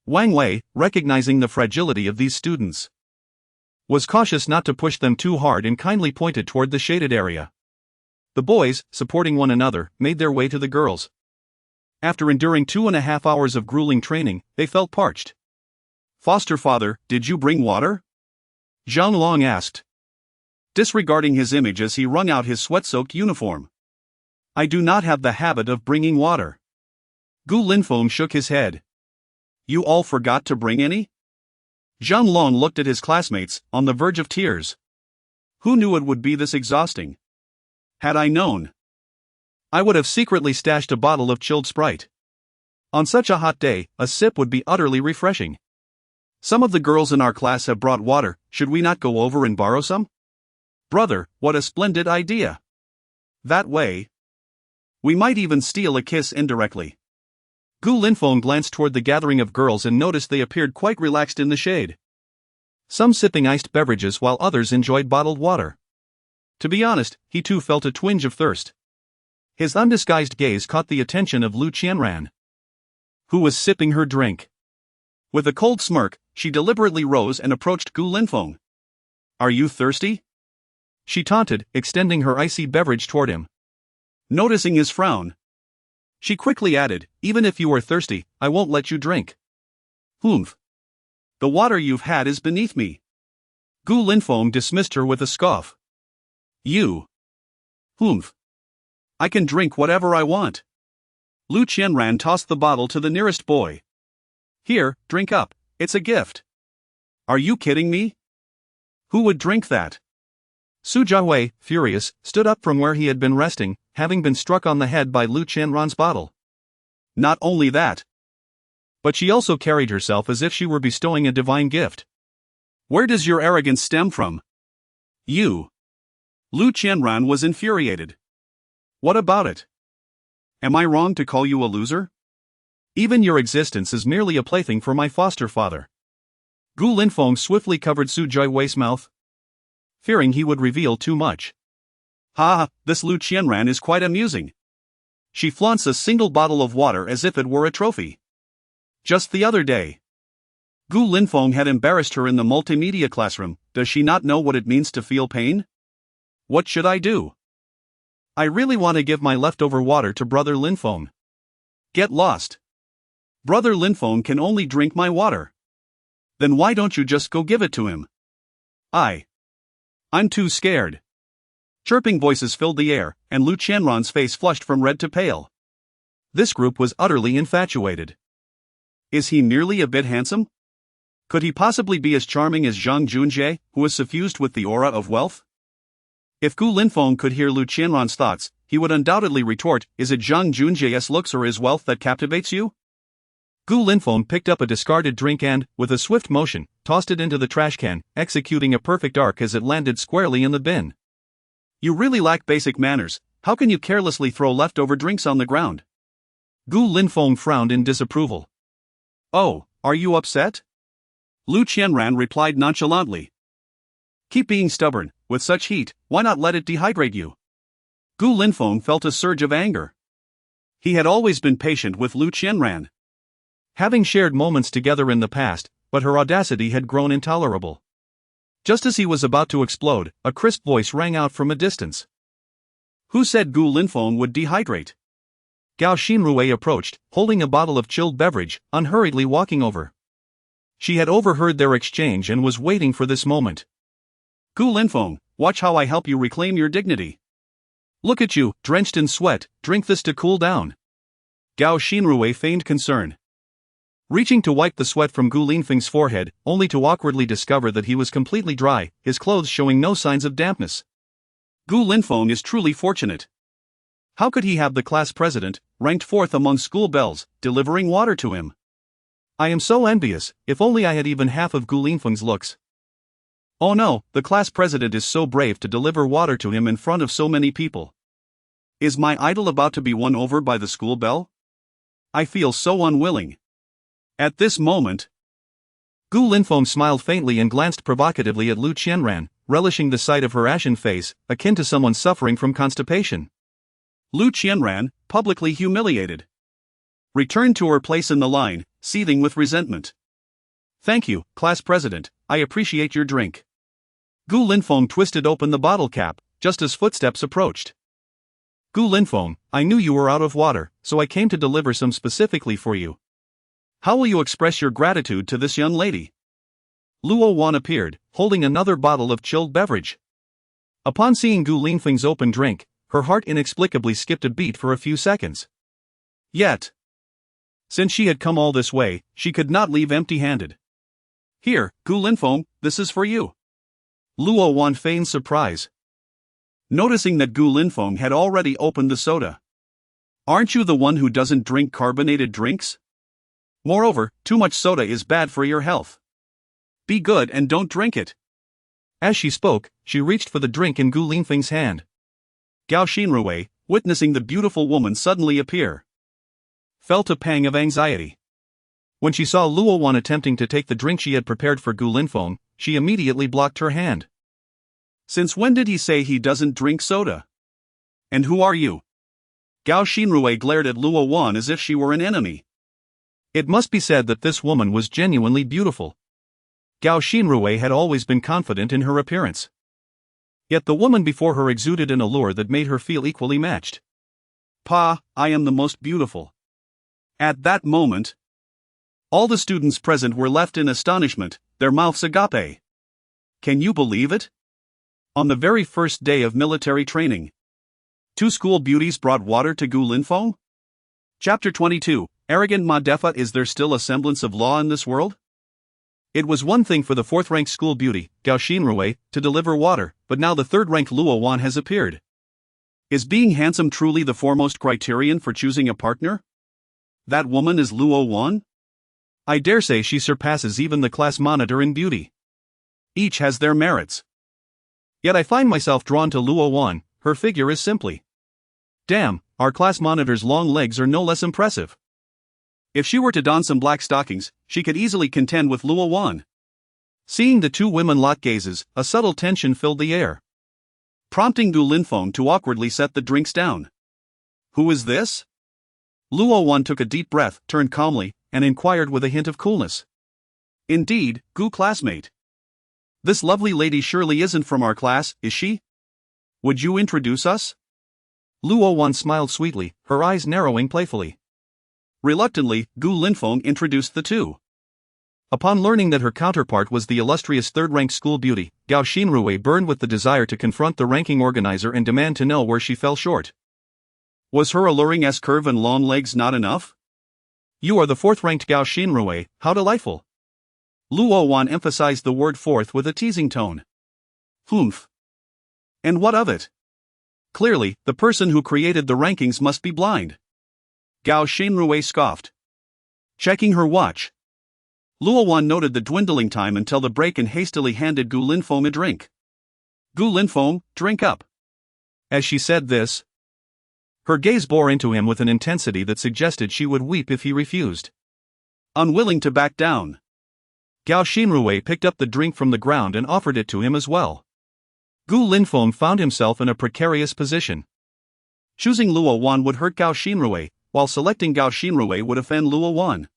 Wang Wei, recognizing the fragility of these students, was cautious not to push them too hard and kindly pointed toward the shaded area. The boys, supporting one another, made their way to the girls. After enduring 2.5 hours of grueling training, they felt parched. Foster father, did you bring water? Zhang Long asked, disregarding his image as he wrung out his sweat-soaked uniform. I do not have the habit of bringing water. Gu Linfeng shook his head. You all forgot to bring any? Zhang Long looked at his classmates, on the verge of tears. Who knew it would be this exhausting? Had I known, I would have secretly stashed a bottle of chilled Sprite. On such a hot day, a sip would be utterly refreshing. Some of the girls in our class have brought water, should we not go over and borrow some? Brother, what a splendid idea. That way, we might even steal a kiss indirectly. Gu Linfeng glanced toward the gathering of girls and noticed they appeared quite relaxed in the shade. Some sipping iced beverages while others enjoyed bottled water. To be honest, he too felt a twinge of thirst. His undisguised gaze caught the attention of Lu Qianran, who was sipping her drink. With a cold smirk, she deliberately rose and approached Gu Linfeng. Are you thirsty? She taunted, extending her icy beverage toward him. Noticing his frown, she quickly added, even if you are thirsty, I won't let you drink. Humph. The water you've had is beneath me. Gu Linfeng dismissed her with a scoff. You. Humph. I can drink whatever I want. Lu Qianran tossed the bottle to the nearest boy. Here, drink up, it's a gift. Are you kidding me? Who would drink that? Su Jiahui, furious, stood up from where he had been resting, having been struck on the head by Lu Qianran's bottle. Not only that, but she also carried herself as if she were bestowing a divine gift. Where does your arrogance stem from? You. Lu Qianran was infuriated. What about it? Am I wrong to call you a loser? Even your existence is merely a plaything for my foster father. Gu Linfeng swiftly covered Su Jiahui's mouth, fearing he would reveal too much. Ha, this Lu Qianran is quite amusing. She flaunts a single bottle of water as if it were a trophy. Just the other day, Gu Linfeng had embarrassed her in the multimedia classroom. Does she not know what it means to feel pain? What should I do? I really want to give my leftover water to Brother Linfeng. Get lost. Brother Linfeng can only drink my water. Then why don't you just go give it to him? I'm too scared. Chirping voices filled the air, and Lu Qianran's face flushed from red to pale. This group was utterly infatuated. Is he merely a bit handsome? Could he possibly be as charming as Zhang Junjie, who is suffused with the aura of wealth? If Gu Linfeng could hear Lu Qianran's thoughts, he would undoubtedly retort, is it Zhang Junjie's looks or his wealth that captivates you? Gu Linfeng picked up a discarded drink and, with a swift motion, tossed it into the trash can, executing a perfect arc as it landed squarely in the bin. You really lack basic manners. How can you carelessly throw leftover drinks on the ground? Gu Linfeng frowned in disapproval. Oh, are you upset? Lu Qianran replied nonchalantly. Keep being stubborn. With such heat, why not let it dehydrate you? Gu Linfeng felt a surge of anger. He had always been patient with Lu Qianran, having shared moments together in the past, but her audacity had grown intolerable. Just as he was about to explode, a crisp voice rang out from a distance. Who said Gu Linfeng would dehydrate? Gao Xinrui approached, holding a bottle of chilled beverage, unhurriedly walking over. She had overheard their exchange and was waiting for this moment. Gu Linfeng, watch how I help you reclaim your dignity. Look at you, drenched in sweat, drink this to cool down. Gao Xinrui feigned concern, reaching to wipe the sweat from Gu Linfeng's forehead, only to awkwardly discover that he was completely dry, his clothes showing no signs of dampness. Gu Linfeng is truly fortunate. How could he have the class president, ranked fourth among school belles, delivering water to him? I am so envious. If only I had even half of Gu Linfeng's looks. Oh no, the class president is so brave to deliver water to him in front of so many people. Is my idol about to be won over by the school belle? I feel so unwilling. At this moment, Gu Linfeng smiled faintly and glanced provocatively at Lu Qianran, relishing the sight of her ashen face, akin to someone suffering from constipation. Lu Qianran, publicly humiliated, returned to her place in the line, seething with resentment. Thank you, class president, I appreciate your drink. Gu Linfeng twisted open the bottle cap, just as footsteps approached. Gu Linfeng, I knew you were out of water, so I came to deliver some specifically for you. How will you express your gratitude to this young lady? Luo Wan appeared, holding another bottle of chilled beverage. Upon seeing Gu Linfeng's open drink, her heart inexplicably skipped a beat for a few seconds. Yet, since she had come all this way, she could not leave empty-handed. Here, Gu Linfeng, this is for you. Luo Wan feigned surprise, noticing that Gu Linfeng had already opened the soda. Aren't you the one who doesn't drink carbonated drinks? Moreover, too much soda is bad for your health. Be good and don't drink it. As she spoke, she reached for the drink in Gu Linfeng's hand. Gao Xinrui, witnessing the beautiful woman suddenly appear, felt a pang of anxiety. When she saw Luo Wan attempting to take the drink she had prepared for Gu Linfeng, she immediately blocked her hand. Since when did he say he doesn't drink soda? And who are you? Gao Xinrui glared at Luo Wan as if she were an enemy. It must be said that this woman was genuinely beautiful. Gao Xinrui had always been confident in her appearance. Yet the woman before her exuded an allure that made her feel equally matched. Pa, I am the most beautiful. At that moment, all the students present were left in astonishment, their mouths agape. Can you believe it? On the very first day of military training, 2 school beauties brought water to Gu Linfeng? Chapter 22, Arrogant Ma Defa. Is there still a semblance of law in this world? It was one thing for the 4th-ranked school beauty, Gao Xinrui, to deliver water, but now the 3rd-ranked Luo Wan has appeared. Is being handsome truly the foremost criterion for choosing a partner? That woman is Luo Wan? I dare say she surpasses even the class monitor in beauty. Each has their merits. Yet I find myself drawn to Luo Wan. Her figure is simply. Damn, our class monitor's long legs are no less impressive. If she were to don some black stockings, she could easily contend with Luo Wan. Seeing the 2 women lock gazes, a subtle tension filled the air, prompting Gu Linfeng to awkwardly set the drinks down. Who is this? Luo Wan took a deep breath, turned calmly, and inquired with a hint of coolness. Indeed, Gu classmate. This lovely lady surely isn't from our class, is she? Would you introduce us? Luo Wan smiled sweetly, her eyes narrowing playfully. Reluctantly, Gu Linfeng introduced the two. Upon learning that her counterpart was the illustrious third-ranked school beauty, Gao Xinrui burned with the desire to confront the ranking organizer and demand to know where she fell short. Was her alluring S-curve and long legs not enough? You are the fourth-ranked Gao Xinrui, how delightful. Luo Wan emphasized the word fourth with a teasing tone. Humph. And what of it? Clearly, the person who created the rankings must be blind. Gao Xinrui scoffed. Checking her watch, Luo Wan noted the dwindling time until the break and hastily handed Gu Linfeng a drink. Gu Linfeng, drink up. As she said this, her gaze bore into him with an intensity that suggested she would weep if he refused. Unwilling to back down, Gao Xinrui picked up the drink from the ground and offered it to him as well. Gu Linfeng found himself in a precarious position. Choosing Luo Wan would hurt Gao Xinrui, while selecting Gao Xinrui would offend Luo Wan.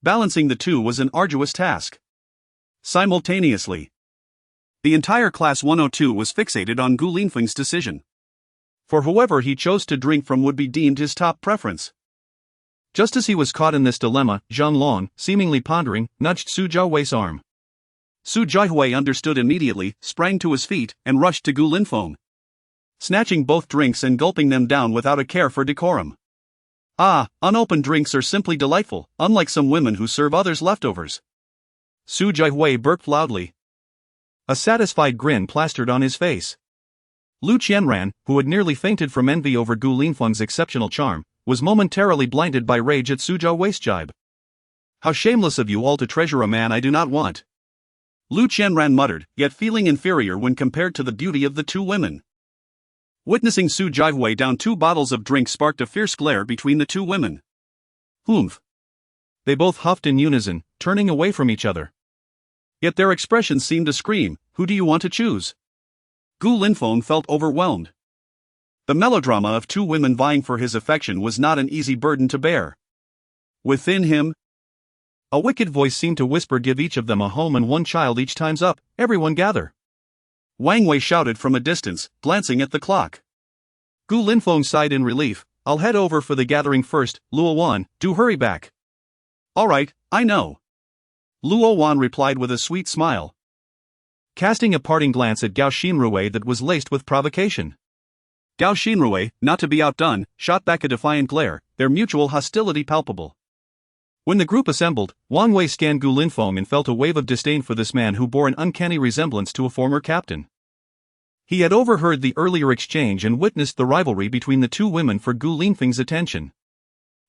Balancing the two was an arduous task. Simultaneously, the entire Class 102 was fixated on Gu Linfeng's decision. For whoever he chose to drink from would be deemed his top preference. Just as he was caught in this dilemma, Zhang Long, seemingly pondering, nudged Su Jiahui's arm. Su Jiahui understood immediately, sprang to his feet, and rushed to Gu Linfeng, snatching both drinks and gulping them down without a care for decorum. Ah, unopened drinks are simply delightful, unlike some women who serve others leftovers. Su Jiahui burped loudly. A satisfied grin plastered on his face. Lu Qianran, who had nearly fainted from envy over Gu Linfeng's exceptional charm, was momentarily blinded by rage at Su Jiahui's jibe. How shameless of you all to treasure a man I do not want. Lu Qianran muttered, yet feeling inferior when compared to the beauty of the two women. Witnessing Su Jiahui down 2 bottles of drink sparked a fierce glare between the two women. Humph. They both huffed in unison, turning away from each other. Yet their expressions seemed to scream, who do you want to choose? Gu Linfeng felt overwhelmed. The melodrama of two women vying for his affection was not an easy burden to bear. Within him, a wicked voice seemed to whisper, give each of them a home and 1 child each, time's up, everyone gather. Wang Wei shouted from a distance, glancing at the clock. Gu Linfeng sighed in relief, I'll head over for the gathering first, Luo Wan, do hurry back. Alright, I know. Luo Wan replied with a sweet smile, casting a parting glance at Gao Xinrui that was laced with provocation. Gao Xinrui, not to be outdone, shot back a defiant glare, their mutual hostility palpable. When the group assembled, Wang Wei scanned Gu Linfeng and felt a wave of disdain for this man who bore an uncanny resemblance to a former captain. He had overheard the earlier exchange and witnessed the rivalry between the two women for Gu Linfeng's attention.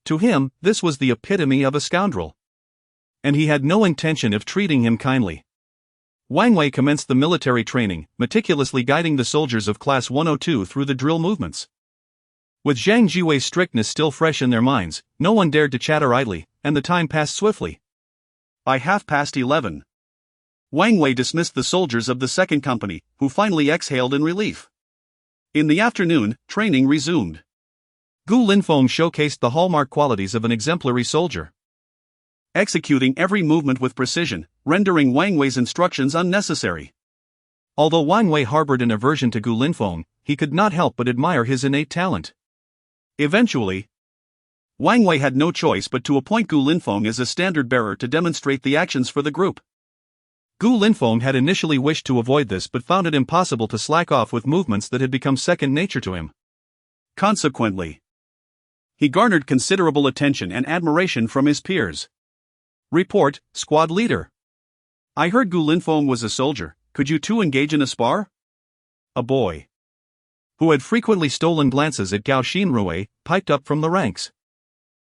To him, this was the epitome of a scoundrel. And he had no intention of treating him kindly. Wang Wei commenced the military training, meticulously guiding the soldiers of Class 102 through the drill movements. With Zhang Jiwei's strictness still fresh in their minds, no one dared to chatter idly, and the time passed swiftly. By 11:30, Wang Wei dismissed the soldiers of the second company, who finally exhaled in relief. In the afternoon, training resumed. Gu Linfeng showcased the hallmark qualities of an exemplary soldier, executing every movement with precision, rendering Wang Wei's instructions unnecessary. Although Wang Wei harbored an aversion to Gu Linfeng, he could not help but admire his innate talent. Eventually, Wang Wei had no choice but to appoint Gu Linfeng as a standard-bearer to demonstrate the actions for the group. Gu Linfeng had initially wished to avoid this but found it impossible to slack off with movements that had become second nature to him. Consequently, he garnered considerable attention and admiration from his peers. Report, squad leader. I heard Gu Linfeng was a soldier, could you two engage in a spar? A boy, who had frequently stolen glances at Gao Xinrui, piped up from the ranks.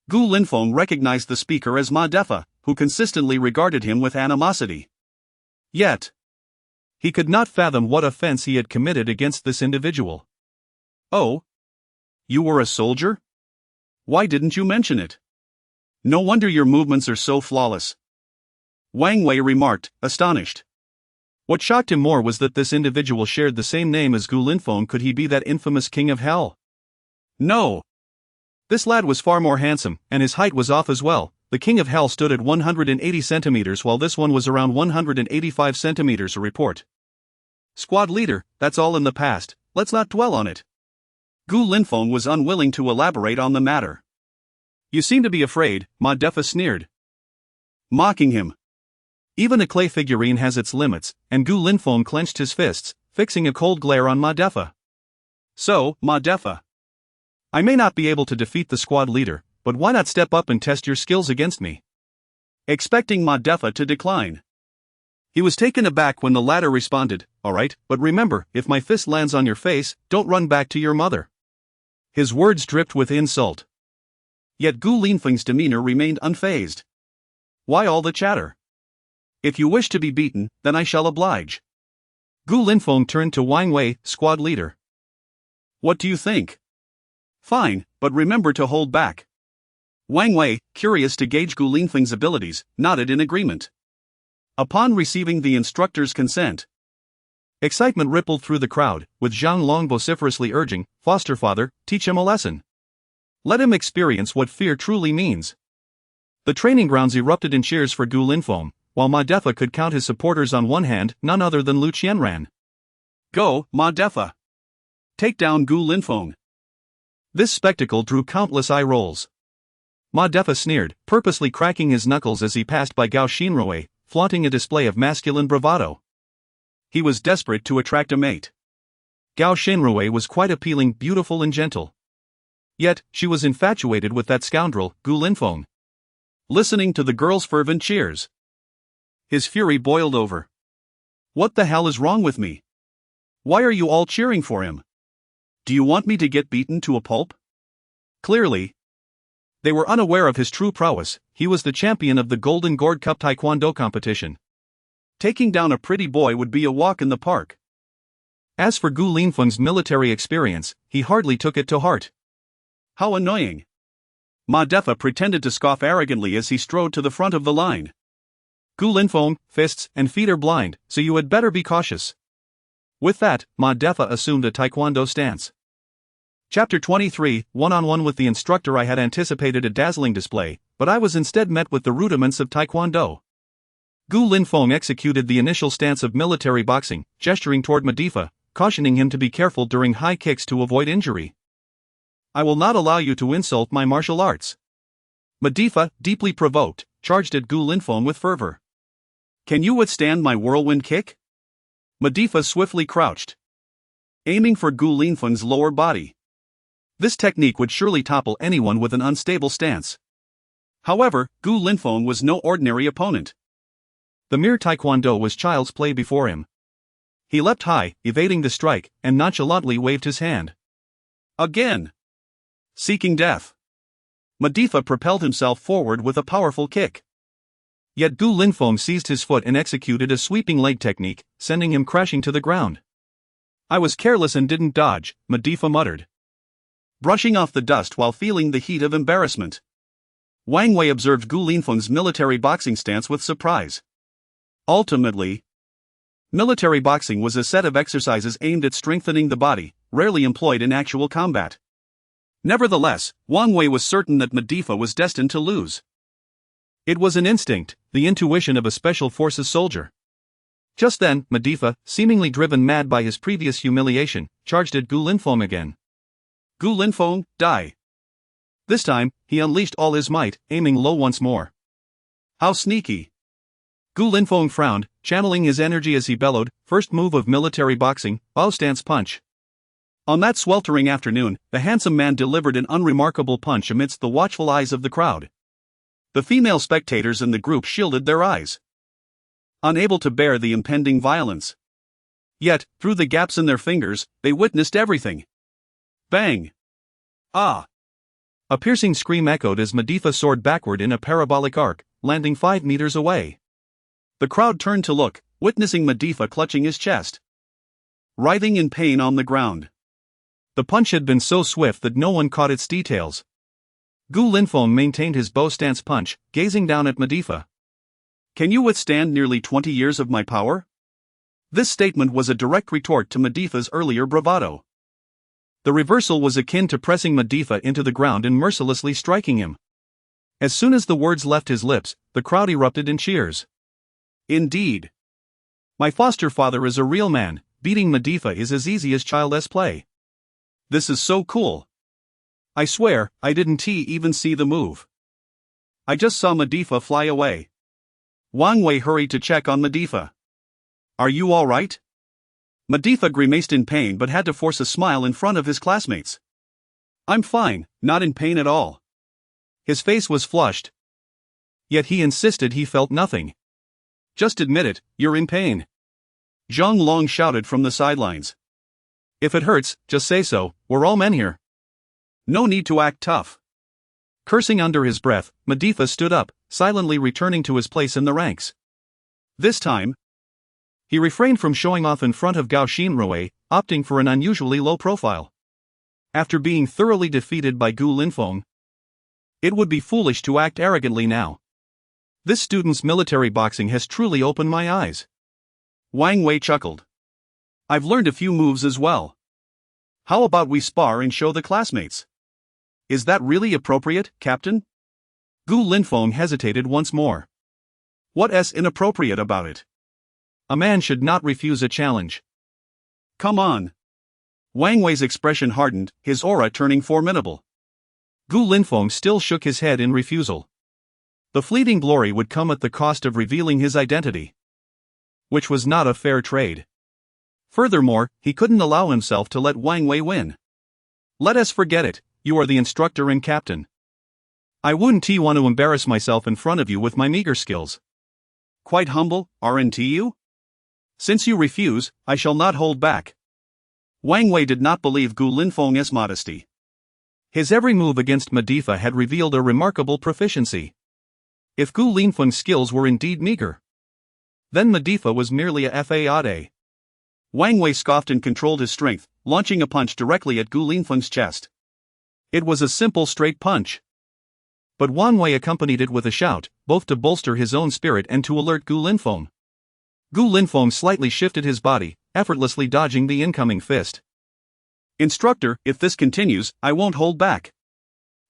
Gu Linfeng recognized the speaker as Ma Defa, who consistently regarded him with animosity. Yet, he could not fathom what offense he had committed against this individual. Oh? You were a soldier? Why didn't you mention it? No wonder your movements are so flawless. Wang Wei remarked, astonished. What shocked him more was that this individual shared the same name as Gu Linfeng. Could he be that infamous king of hell? No. This lad was far more handsome, and his height was off as well. The king of hell stood at 180 centimeters while this one was around 185 centimeters. A report. Squad leader, that's all in the past, let's not dwell on it. Gu Linfeng was unwilling to elaborate on the matter. You seem to be afraid, Ma Defa sneered, mocking him. Even a clay figurine has its limits, and Gu Linfeng clenched his fists, fixing a cold glare on Ma Defa. So, Ma Defa, I may not be able to defeat the squad leader, but why not step up and test your skills against me? Expecting Ma Defa to decline. He was taken aback when the latter responded, alright, but remember, if my fist lands on your face, don't run back to your mother. His words dripped with insult. Yet Gu Linfeng's demeanor remained unfazed. Why all the chatter? If you wish to be beaten, then I shall oblige. Gu Linfeng turned to Wang Wei, squad leader. What do you think? Fine, but remember to hold back. Wang Wei, curious to gauge Gu Linfeng's abilities, nodded in agreement. Upon receiving the instructor's consent, excitement rippled through the crowd, with Zhang Long vociferously urging, "Foster father, teach him a lesson. Let him experience what fear truly means." The training grounds erupted in cheers for Gu Linfeng, while Ma Defa could count his supporters on one hand, none other than Lu Qianran. Go, Ma Defa! Take down Gu Linfeng! This spectacle drew countless eye rolls. Ma Defa sneered, purposely cracking his knuckles as he passed by Gao Xinrui, flaunting a display of masculine bravado. He was desperate to attract a mate. Gao Xinrui was quite appealing, beautiful and gentle. Yet, she was infatuated with that scoundrel, Gu Linfeng. Listening to the girl's fervent cheers, his fury boiled over. What the hell is wrong with me? Why are you all cheering for him? Do you want me to get beaten to a pulp? Clearly, they were unaware of his true prowess. He was the champion of the Golden Gourd Cup Taekwondo competition. Taking down a pretty boy would be a walk in the park. As for Gu Linfeng's military experience, he hardly took it to heart. How annoying! Ma Defa pretended to scoff arrogantly as he strode to the front of the line. Gu Linfeng, fists and feet are blind, so you had better be cautious. With that, Ma Defa assumed a Taekwondo stance. Chapter 23, One-on-one with the instructor. I had anticipated a dazzling display, but I was instead met with the rudiments of Taekwondo. Gu Linfeng executed the initial stance of military boxing, gesturing toward Ma Defa, cautioning him to be careful during high kicks to avoid injury. I will not allow you to insult my martial arts. Ma Defa, deeply provoked, charged at Gu Linfeng with fervor. Can you withstand my whirlwind kick? Ma Defa swiftly crouched, aiming for Gu Linfeng's lower body. This technique would surely topple anyone with an unstable stance. However, Gu Linfeng was no ordinary opponent. The mere Taekwondo was child's play before him. He leapt high, evading the strike, and nonchalantly waved his hand. Again! Seeking death. Ma Defa propelled himself forward with a powerful kick. Yet Gu Linfeng seized his foot and executed a sweeping leg technique, sending him crashing to the ground. I was careless and didn't dodge, Ma Defa muttered, brushing off the dust while feeling the heat of embarrassment. Wang Wei observed Gu Linfeng's military boxing stance with surprise. Ultimately, military boxing was a set of exercises aimed at strengthening the body, rarely employed in actual combat. Nevertheless, Wang Wei was certain that Ma Defa was destined to lose. It was an instinct, the intuition of a special forces soldier. Just then, Ma Defa, seemingly driven mad by his previous humiliation, charged at Gu Linfeng again. Gu Linfeng, die! This time, he unleashed all his might, aiming low once more. How sneaky! Gu Linfeng frowned, channeling his energy as he bellowed, first move of military boxing, bow stance punch. On that sweltering afternoon, the handsome man delivered an unremarkable punch amidst the watchful eyes of the crowd. The female spectators in the group shielded their eyes, unable to bear the impending violence. Yet, through the gaps in their fingers, they witnessed everything. Bang! Ah! A piercing scream echoed as Ma Defa soared backward in a parabolic arc, landing 5 meters away. The crowd turned to look, witnessing Ma Defa clutching his chest, writhing in pain on the ground. The punch had been so swift that no one caught its details. Gu Linfeng maintained his bow stance punch, gazing down at Ma Defa. Can you withstand nearly 20 years of my power? This statement was a direct retort to Ma Defa's earlier bravado. The reversal was akin to pressing Ma Defa into the ground and mercilessly striking him. As soon as the words left his lips, the crowd erupted in cheers. Indeed. My foster father is a real man, beating Ma Defa is as easy as child's play. This is so cool. I swear, I didn't even see the move. I just saw Madifa fly away. Wang Wei hurried to check on Madifa. Are you alright? Madifa grimaced in pain but had to force a smile in front of his classmates. I'm fine, not in pain at all. His face was flushed. Yet he insisted he felt nothing. Just admit it, you're in pain. Zhang Long shouted from the sidelines. If it hurts, just say so, we're all men here. No need to act tough. Cursing under his breath, Madifa stood up, silently returning to his place in the ranks. This time, he refrained from showing off in front of Gao Xinrui, opting for an unusually low profile. After being thoroughly defeated by Gu Linfeng, it would be foolish to act arrogantly now. This student's military boxing has truly opened my eyes. Wang Wei chuckled. I've learned a few moves as well. How about we spar and show the classmates? Is that really appropriate, Captain? Gu Linfeng hesitated once more. What's inappropriate about it? A man should not refuse a challenge. Come on. Wang Wei's expression hardened, his aura turning formidable. Gu Linfeng still shook his head in refusal. The fleeting glory would come at the cost of revealing his identity, which was not a fair trade. Furthermore, he couldn't allow himself to let Wang Wei win. Let us forget it, you are the instructor and captain. I wouldn't want to embarrass myself in front of you with my meager skills. Quite humble, aren't you? Since you refuse, I shall not hold back. Wang Wei did not believe Gu Linfeng's modesty. His every move against Madifa had revealed a remarkable proficiency. If Gu Linfeng's skills were indeed meager, then Madifa was merely a fade. Wang Wei scoffed and controlled his strength, launching a punch directly at Gu Linfeng's chest. It was a simple straight punch. But Wang Wei accompanied it with a shout, both to bolster his own spirit and to alert Gu Linfeng. Gu Linfeng slightly shifted his body, effortlessly dodging the incoming fist. Instructor, if this continues, I won't hold back.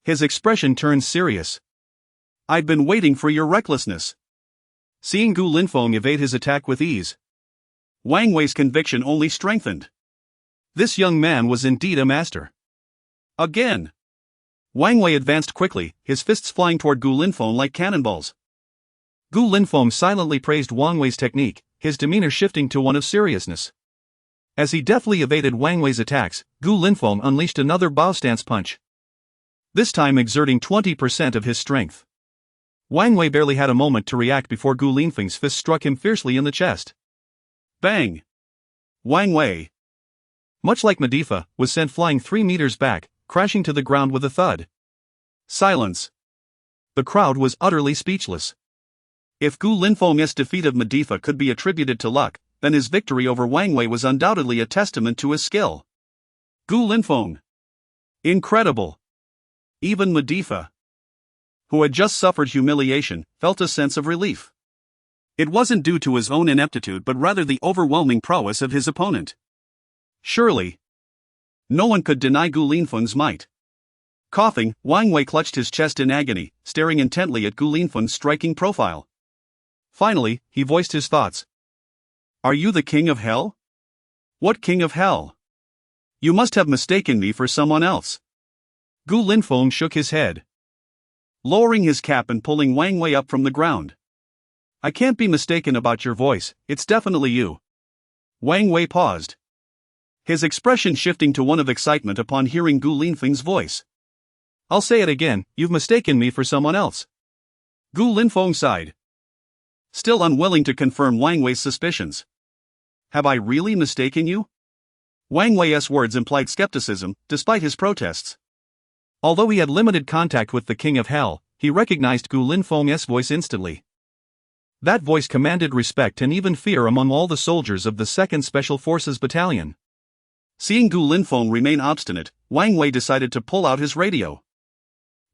His expression turned serious. I've been waiting for your recklessness. Seeing Gu Linfeng evade his attack with ease, Wang Wei's conviction only strengthened. This young man was indeed a master. Again. Wang Wei advanced quickly, his fists flying toward Gu Linfeng like cannonballs. Gu Linfeng silently praised Wang Wei's technique, his demeanor shifting to one of seriousness. As he deftly evaded Wang Wei's attacks, Gu Linfeng unleashed another bow stance punch, this time exerting 20% of his strength. Wang Wei barely had a moment to react before Gu Linfeng's fist struck him fiercely in the chest. Bang! Wang Wei, much like Madifa, was sent flying 3 meters back, crashing to the ground with a thud. Silence. The crowd was utterly speechless. If Gu Linfeng's defeat of Madifa could be attributed to luck, then his victory over Wang Wei was undoubtedly a testament to his skill. Gu Linfeng. Incredible. Even Madifa, who had just suffered humiliation, felt a sense of relief. It wasn't due to his own ineptitude but rather the overwhelming prowess of his opponent. Surely, no one could deny Gu Linfeng's might. Coughing, Wang Wei clutched his chest in agony, staring intently at Gu Linfeng's striking profile. Finally, he voiced his thoughts. Are you the king of hell? What king of hell? You must have mistaken me for someone else. Gu Linfeng shook his head, lowering his cap and pulling Wang Wei up from the ground. I can't be mistaken about your voice, it's definitely you. Wang Wei paused, his expression shifting to one of excitement upon hearing Gu Linfeng's voice. I'll say it again, you've mistaken me for someone else. Gu Linfeng sighed, still unwilling to confirm Wang Wei's suspicions. Have I really mistaken you? Wang Wei's words implied skepticism, despite his protests. Although he had limited contact with the King of Hell, he recognized Gu Linfeng's voice instantly. That voice commanded respect and even fear among all the soldiers of the 2nd Special Forces Battalion. Seeing Gu Linfeng remain obstinate, Wang Wei decided to pull out his radio.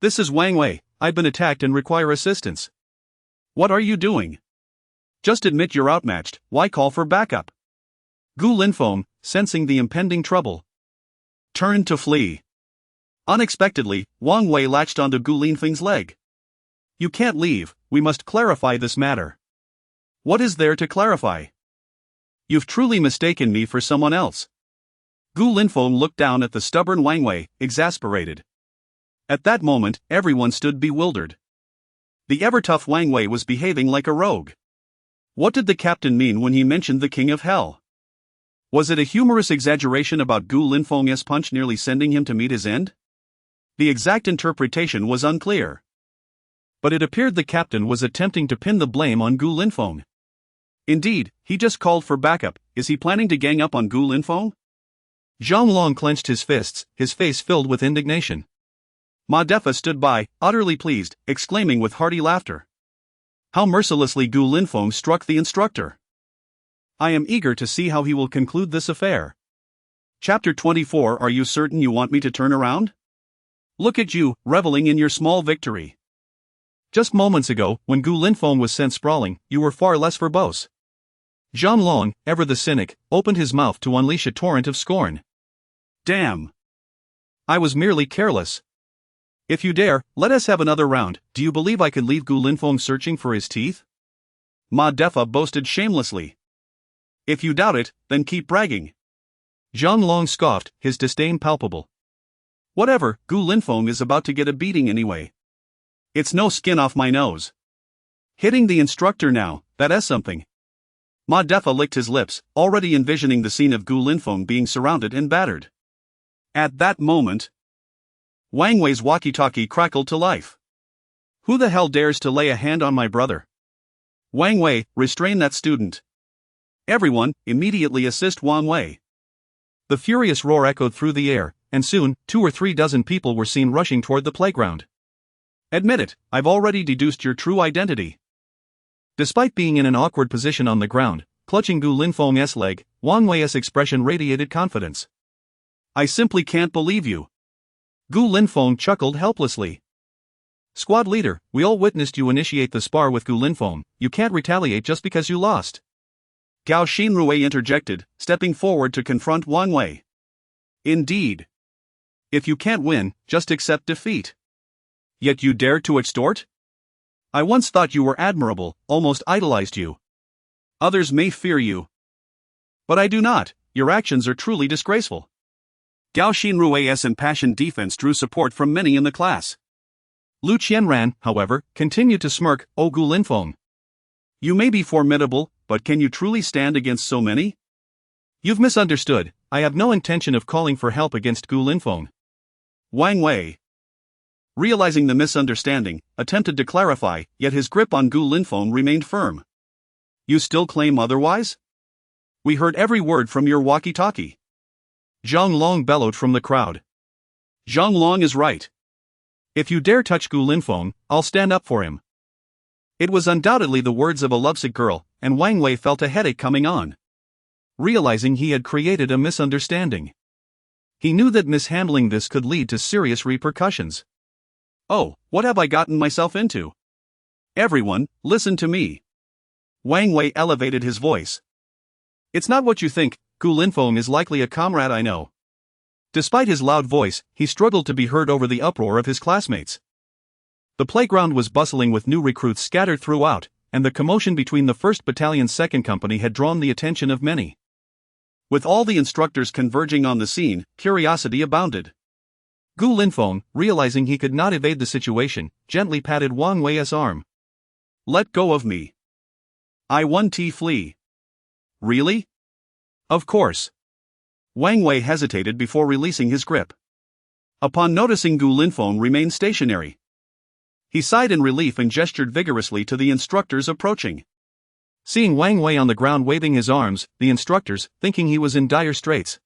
This is Wang Wei, I've been attacked and require assistance. What are you doing? Just admit you're outmatched, why call for backup? Gu Linfeng, sensing the impending trouble, turned to flee. Unexpectedly, Wang Wei latched onto Gu Linfeng's leg. You can't leave, we must clarify this matter. What is there to clarify? You've truly mistaken me for someone else. Gu Linfeng looked down at the stubborn Wang Wei, exasperated. At that moment, everyone stood bewildered. The ever-tough Wang Wei was behaving like a rogue. What did the captain mean when he mentioned the King of Hell? Was it a humorous exaggeration about Gu Linfeng's punch nearly sending him to meet his end? The exact interpretation was unclear. But it appeared the captain was attempting to pin the blame on Gu Linfeng. Indeed, he just called for backup. Is he planning to gang up on Gu Linfeng? Zhang Long clenched his fists, his face filled with indignation. Ma Defa stood by, utterly pleased, exclaiming with hearty laughter. How mercilessly Gu Linfeng struck the instructor! I am eager to see how he will conclude this affair. Chapter 24. Are you certain you want me to turn around? Look at you, reveling in your small victory. Just moments ago, when Gu Linfeng was sent sprawling, you were far less verbose. Zhang Long, ever the cynic, opened his mouth to unleash a torrent of scorn. Damn! I was merely careless. If you dare, let us have another round. Do you believe I could leave Gu Linfeng searching for his teeth? Ma Defa boasted shamelessly. If you doubt it, then keep bragging. Zhang Long scoffed, his disdain palpable. Whatever, Gu Linfeng is about to get a beating anyway. It's no skin off my nose. Hitting the instructor now, that is something. Ma Defa licked his lips, already envisioning the scene of Gu Linfeng being surrounded and battered. At that moment, Wang Wei's walkie-talkie crackled to life. Who the hell dares to lay a hand on my brother? Wang Wei, restrain that student. Everyone, immediately assist Wang Wei. The furious roar echoed through the air, and soon, 2 or 3 dozen people were seen rushing toward the playground. Admit it, I've already deduced your true identity. Despite being in an awkward position on the ground, clutching Gu Linfeng's leg, Wang Wei's expression radiated confidence. I simply can't believe you. Gu Linfeng chuckled helplessly. Squad leader, we all witnessed you initiate the spar with Gu Linfeng. You can't retaliate just because you lost. Gao Xinrui interjected, stepping forward to confront Wang Wei. Indeed. If you can't win, just accept defeat. Yet you dare to extort? I once thought you were admirable, almost idolized you. Others may fear you. But I do not. Your actions are truly disgraceful. Gao Xinrui's impassioned defense drew support from many in the class. Lu Qianran, however, continued to smirk. Oh Gu Linfeng. You may be formidable, but can you truly stand against so many? You've misunderstood. I have no intention of calling for help against Gu Linfeng. Wang Wei, realizing the misunderstanding, attempted to clarify, yet his grip on Gu Linfeng remained firm. You still claim otherwise? We heard every word from your walkie-talkie. Zhang Long bellowed from the crowd. Zhang Long is right. If you dare touch Gu Linfeng, I'll stand up for him. It was undoubtedly the words of a lovesick girl, and Wang Wei felt a headache coming on. Realizing he had created a misunderstanding. He knew that mishandling this could lead to serious repercussions. Oh, what have I gotten myself into? Everyone, listen to me. Wang Wei elevated his voice. It's not what you think. Gu Linfeng is likely a comrade I know. Despite his loud voice, he struggled to be heard over the uproar of his classmates. The playground was bustling with new recruits scattered throughout, and the commotion between the 1st Battalion's 2nd Company had drawn the attention of many. With all the instructors converging on the scene, curiosity abounded. Gu Linfeng, realizing he could not evade the situation, gently patted Wang Wei's arm. Let go of me. I want to flee. Really? Of course. Wang Wei hesitated before releasing his grip. Upon noticing Gu Linfeng remained stationary, he sighed in relief and gestured vigorously to the instructors approaching. Seeing Wang Wei on the ground waving his arms, the instructors, thinking he was in dire straits,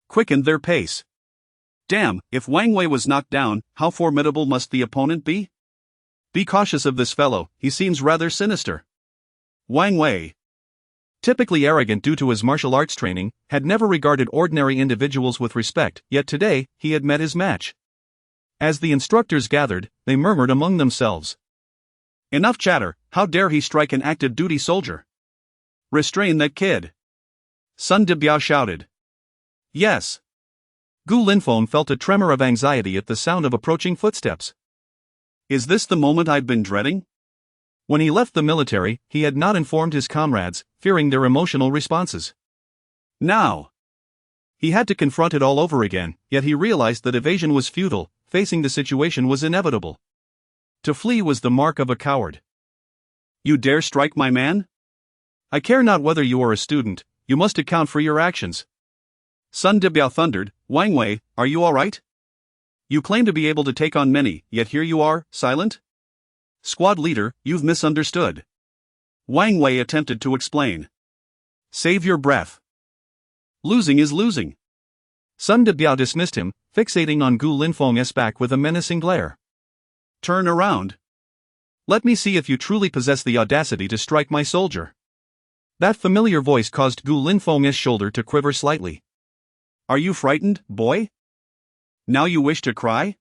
quickened their pace. Damn, if Wang Wei was knocked down, how formidable must the opponent be? Be cautious of this fellow, he seems rather sinister. Wang Wei, typically arrogant due to his martial arts training, had never regarded ordinary individuals with respect, yet today, he had met his match. As the instructors gathered, they murmured among themselves. Enough chatter, how dare he strike an active duty soldier? Restrain that kid. Sun Debiao shouted. Yes. Gu Linfeng felt a tremor of anxiety at the sound of approaching footsteps. Is this the moment I've been dreading? When he left the military, he had not informed his comrades, fearing their emotional responses. Now, he had to confront it all over again, yet he realized that evasion was futile. facing the situation was inevitable. To flee was the mark of a coward. You dare strike my man? I care not whether you are a student, you must account for your actions. Sun Debiao thundered. Wang Wei, are you alright? You claim to be able to take on many, yet here you are, silent? Squad leader, you've misunderstood. Wang Wei attempted to explain. Save your breath. Losing is losing. Sun Debiao dismissed him, fixating on Gu Linfeng's back with a menacing glare. Turn around. Let me see if you truly possess the audacity to strike my soldier. That familiar voice caused Gu Linfeng's shoulder to quiver slightly. Are you frightened, boy? Now you wish to cry?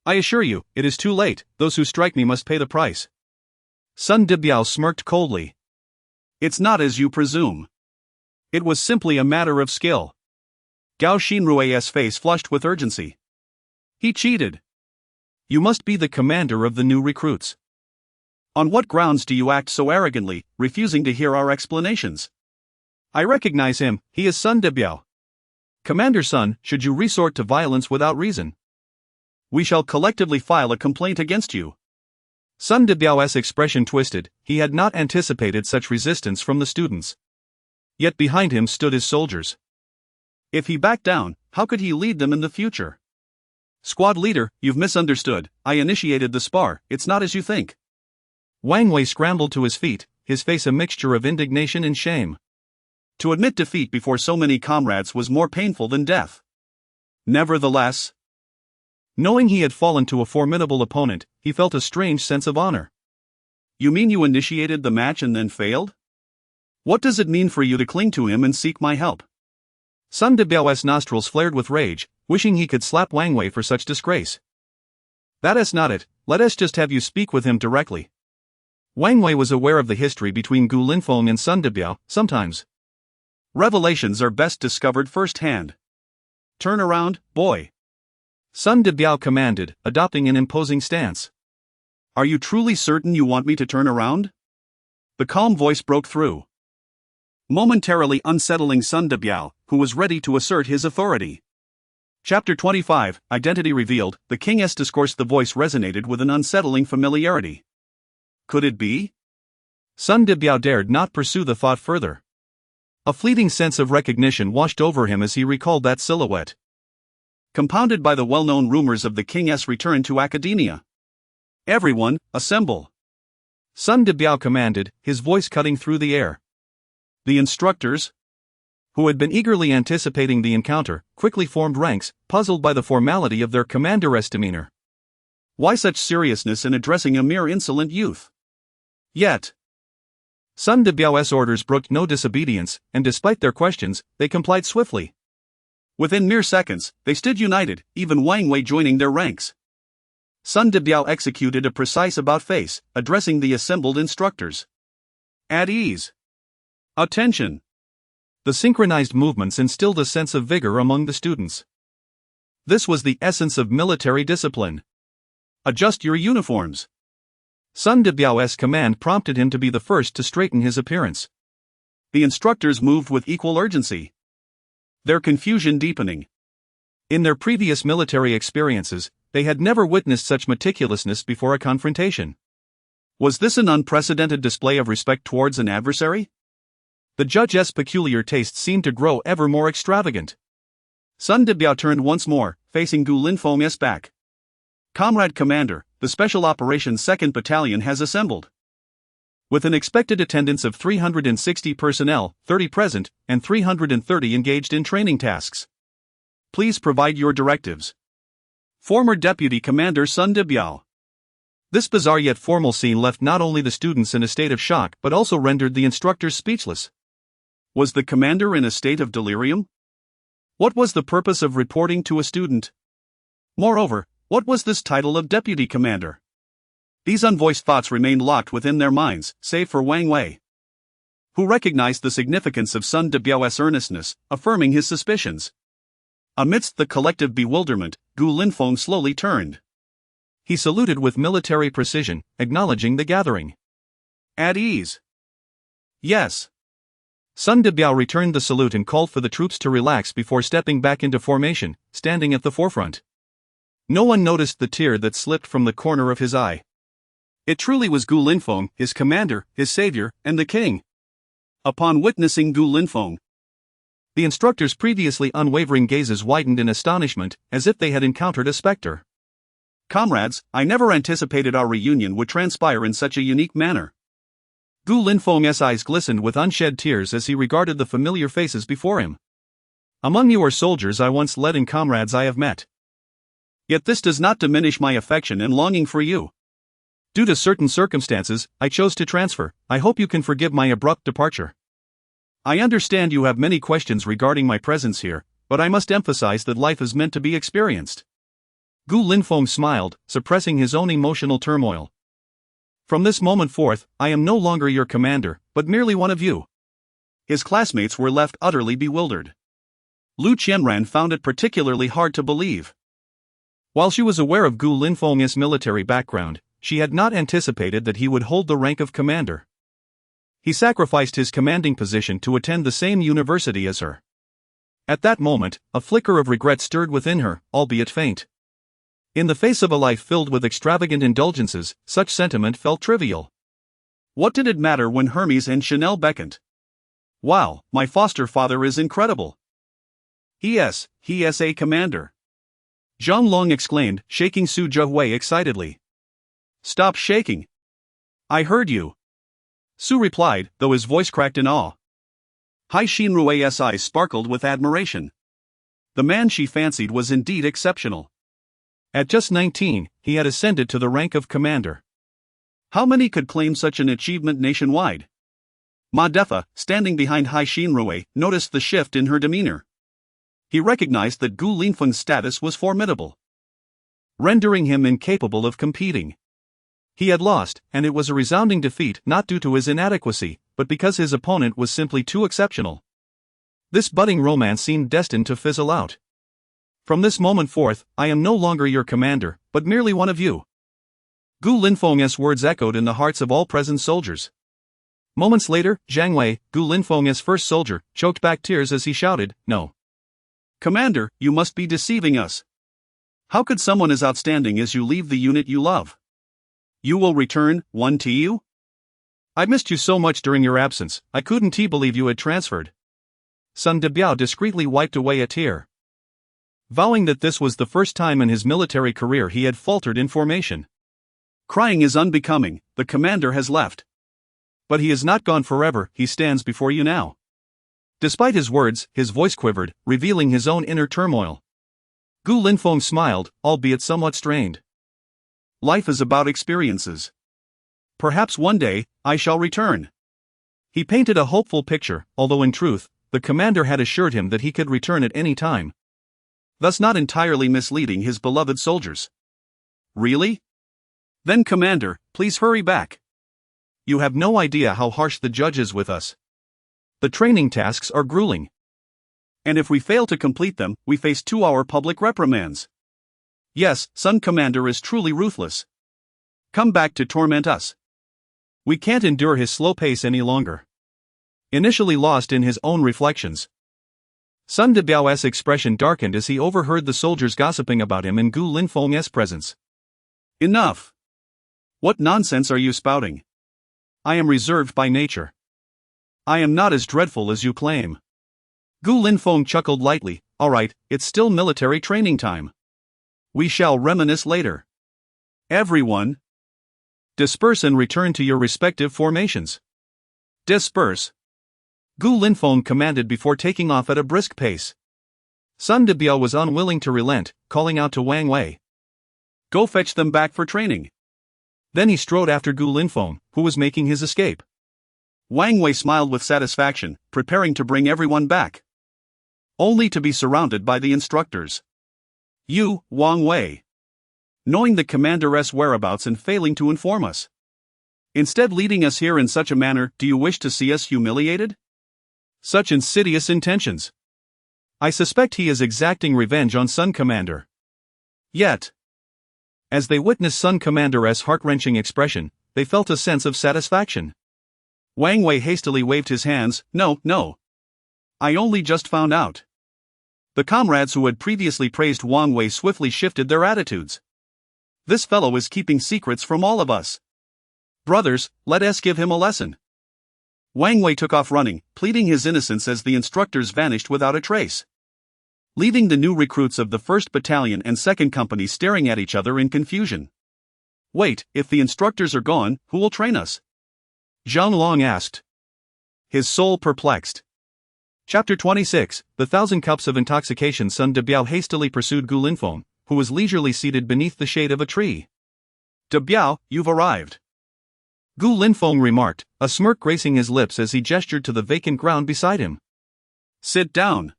I assure you, it is too late, those who strike me must pay the price. Sun Debiao smirked coldly. It's not as you presume. It was simply a matter of skill. Gao Xinrui's face flushed with urgency. He cheated. You must be the commander of the new recruits. On what grounds do you act so arrogantly, refusing to hear our explanations? I recognize him, he is Sun Debiao. Commander Sun, should you resort to violence without reason, we shall collectively file a complaint against you. Sun Debiao's expression twisted, he had not anticipated such resistance from the students. Yet behind him stood his soldiers. If he backed down, how could he lead them in the future? Squad leader, you've misunderstood, I initiated the spar, it's not as you think. Wang Wei scrambled to his feet, his face a mixture of indignation and shame. To admit defeat before so many comrades was more painful than death. Nevertheless, knowing he had fallen to a formidable opponent, he felt a strange sense of honor. You mean you initiated the match and then failed? What does it mean for you to cling to him and seek my help? Sun Debiao's nostrils flared with rage, wishing he could slap Wang Wei for such disgrace. That is not it, let us just have you speak with him directly. Wang Wei was aware of the history between Gu Linfeng and Sun Debiao. Sometimes revelations are best discovered firsthand. Turn around, boy. Sun Debiao commanded, adopting an imposing stance. Are you truly certain you want me to turn around? The calm voice broke through, momentarily unsettling Sun Debiao, who was ready to assert his authority. Chapter 25, Identity Revealed. The king's discourse. The voice resonated with an unsettling familiarity. Could it be? Sun Debiao dared not pursue the thought further. A fleeting sense of recognition washed over him as he recalled that silhouette, compounded by the well-known rumors of the king's return to academia. Everyone, assemble. Sun Debiao commanded, his voice cutting through the air. The instructors, who had been eagerly anticipating the encounter, quickly formed ranks, puzzled by the formality of their commander's demeanor. Why such seriousness in addressing a mere insolent youth? Yet, Sun Debiao's orders brooked no disobedience, and despite their questions, they complied swiftly. Within mere seconds, they stood united, even Wang Wei joining their ranks. Sun Debiao executed a precise about-face, addressing the assembled instructors. At ease. Attention. The synchronized movements instilled a sense of vigor among the students. This was the essence of military discipline. Adjust your uniforms. Sun Debiao's command prompted him to be the first to straighten his appearance. The instructors moved with equal urgency, their confusion deepening. In their previous military experiences, they had never witnessed such meticulousness before a confrontation. Was this an unprecedented display of respect towards an adversary? The judge's peculiar taste seemed to grow ever more extravagant. Sun Debiao turned once more, facing Gu Linfeng's back. Comrade Commander, the Special Operations 2nd Battalion has assembled. With an expected attendance of 360 personnel, 30 present, and 330 engaged in training tasks. Please provide your directives. Former Deputy Commander Sun Debiao. This bizarre yet formal scene left not only the students in a state of shock but also rendered the instructors speechless. Was the commander in a state of delirium? What was the purpose of reporting to a student? Moreover, what was this title of Deputy Commander? These unvoiced thoughts remained locked within their minds, save for Wang Wei, who recognized the significance of Sun Debiao's earnestness, affirming his suspicions. Amidst the collective bewilderment, Gu Linfeng slowly turned. He saluted with military precision, acknowledging the gathering. At ease. Yes. Sun Debiao returned the salute and called for the troops to relax before stepping back into formation, standing at the forefront. No one noticed the tear that slipped from the corner of his eye. It truly was Gu Linfeng, his commander, his savior, and the king. Upon witnessing Gu Linfeng, the instructor's previously unwavering gazes widened in astonishment, as if they had encountered a specter. Comrades, I never anticipated our reunion would transpire in such a unique manner. Gu Linfeng's eyes glistened with unshed tears as he regarded the familiar faces before him. Among you are soldiers I once led and comrades I have met. Yet this does not diminish my affection and longing for you. Due to certain circumstances, I chose to transfer. I hope you can forgive my abrupt departure. I understand you have many questions regarding my presence here, but I must emphasize that life is meant to be experienced. Gu Linfeng smiled, suppressing his own emotional turmoil. From this moment forth, I am no longer your commander, but merely one of you. His classmates were left utterly bewildered. Lu Qianran found it particularly hard to believe. While she was aware of Gu Linfeng's military background, she had not anticipated that he would hold the rank of commander. He sacrificed his commanding position to attend the same university as her. At that moment, a flicker of regret stirred within her, albeit faint. In the face of a life filled with extravagant indulgences, such sentiment felt trivial. What did it matter when Hermes and Chanel beckoned? Wow, my foster father is incredible. He is a commander. Zhang Long exclaimed, shaking Su Zhehui excitedly. Stop shaking. I heard you. Su replied, though his voice cracked in awe. Hai Xinrui's eyes sparkled with admiration. The man she fancied was indeed exceptional. At just 19, he had ascended to the rank of commander. How many could claim such an achievement nationwide? Ma Defa, standing behind Hai Xinrui, noticed the shift in her demeanor. He recognized that Gu Linfeng's status was formidable, rendering him incapable of competing. He had lost, and it was a resounding defeat not due to his inadequacy, but because his opponent was simply too exceptional. This budding romance seemed destined to fizzle out. From this moment forth, I am no longer your commander, but merely one of you. Gu Linfeng's words echoed in the hearts of all present soldiers. Moments later, Zhang Wei, Gu Linfeng's first soldier, choked back tears as he shouted, No. Commander, you must be deceiving us. How could someone as outstanding as you leave the unit you love? You will return, one to you? I missed you so much during your absence, I couldn't believe you had transferred. Sun Debiao discreetly wiped away a tear, vowing that this was the first time in his military career he had faltered in formation. Crying is unbecoming, the commander has left. But he is not gone forever, he stands before you now. Despite his words, his voice quivered, revealing his own inner turmoil. Gu Linfeng smiled, albeit somewhat strained. Life is about experiences. Perhaps one day, I shall return. He painted a hopeful picture, although in truth, the commander had assured him that he could return at any time, thus not entirely misleading his beloved soldiers. Really? Then commander, please hurry back. You have no idea how harsh the judge is with us. The training tasks are grueling. And if we fail to complete them, we face 2-hour public reprimands. Yes, Sun Commander is truly ruthless. Come back to torment us. We can't endure his slow pace any longer. Initially lost in his own reflections, Sun Debiao's expression darkened as he overheard the soldiers gossiping about him in Gu Linfeng's presence. Enough! What nonsense are you spouting? I am reserved by nature. I am not as dreadful as you claim. Gu Linfeng chuckled lightly. Alright, it's still military training time. We shall reminisce later. Everyone, disperse and return to your respective formations. Disperse. Gu Linfeng commanded before taking off at a brisk pace. Sun Debiao was unwilling to relent, calling out to Wang Wei. Go fetch them back for training. Then he strode after Gu Linfeng, who was making his escape. Wang Wei smiled with satisfaction, preparing to bring everyone back, only to be surrounded by the instructors. You, Wang Wei, knowing the commander's whereabouts and failing to inform us. Instead leading us here in such a manner, do you wish to see us humiliated? Such insidious intentions. I suspect he is exacting revenge on Sun Commander. Yet, as they witnessed Sun Commander's heart-wrenching expression, they felt a sense of satisfaction. Wang Wei hastily waved his hands. No. I only just found out. The comrades who had previously praised Wang Wei swiftly shifted their attitudes. This fellow is keeping secrets from all of us. Brothers, let us give him a lesson. Wang Wei took off running, pleading his innocence as the instructors vanished without a trace, leaving the new recruits of the 1st Battalion and 2nd Company staring at each other in confusion. Wait, if the instructors are gone, who will train us? Zhang Long asked, his soul perplexed. Chapter 26, The 1,000 Cups of Intoxication. Sun De Biao hastily pursued Gu Linfeng, who was leisurely seated beneath the shade of a tree. De Biao, you've arrived. Gu Linfeng remarked, a smirk gracing his lips as he gestured to the vacant ground beside him. Sit down.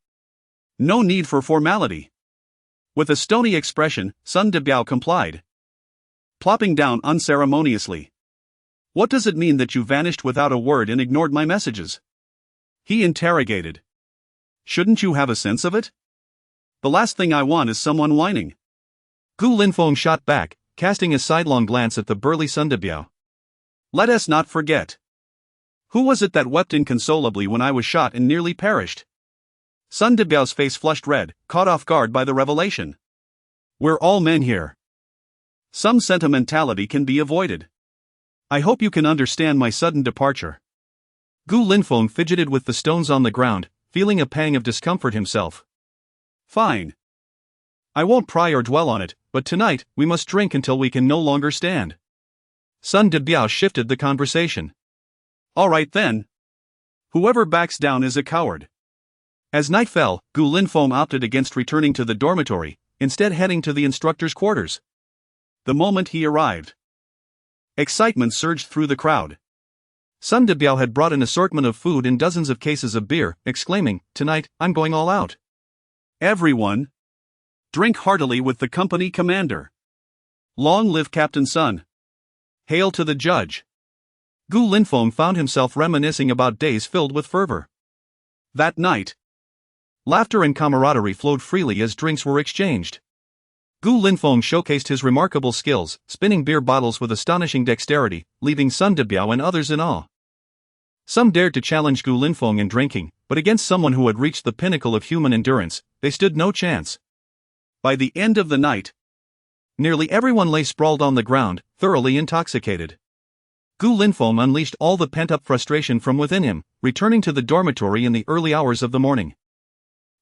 No need for formality. With a stony expression, Sun De Biao complied, plopping down unceremoniously. What does it mean that you vanished without a word and ignored my messages? He interrogated. Shouldn't you have a sense of it? The last thing I want is someone whining. Gu Linfeng shot back, casting a sidelong glance at the burly Sun De Biao. Let us not forget. Who was it that wept inconsolably when I was shot and nearly perished? Sun De Biao's face flushed red, caught off guard by the revelation. We're all men here. Some sentimentality can be avoided. I hope you can understand my sudden departure. Gu Linfeng fidgeted with the stones on the ground, feeling a pang of discomfort himself. Fine. I won't pry or dwell on it, but tonight, we must drink until we can no longer stand. Sun De Biao shifted the conversation. All right then. Whoever backs down is a coward. As night fell, Gu Linfeng opted against returning to the dormitory, instead heading to the instructor's quarters. The moment he arrived, excitement surged through the crowd. Sun De Biao had brought an assortment of food and dozens of cases of beer, exclaiming, tonight, I'm going all out. Everyone, drink heartily with the company commander. Long live Captain Sun. Hail to the judge. Gu Linfeng found himself reminiscing about days filled with fervor. That night, laughter and camaraderie flowed freely as drinks were exchanged. Gu Linfeng showcased his remarkable skills, spinning beer bottles with astonishing dexterity, leaving Sun De Biao and others in awe. Some dared to challenge Gu Linfeng in drinking, but against someone who had reached the pinnacle of human endurance, they stood no chance. By the end of the night, nearly everyone lay sprawled on the ground, thoroughly intoxicated. Gu Linfeng unleashed all the pent-up frustration from within him, returning to the dormitory in the early hours of the morning.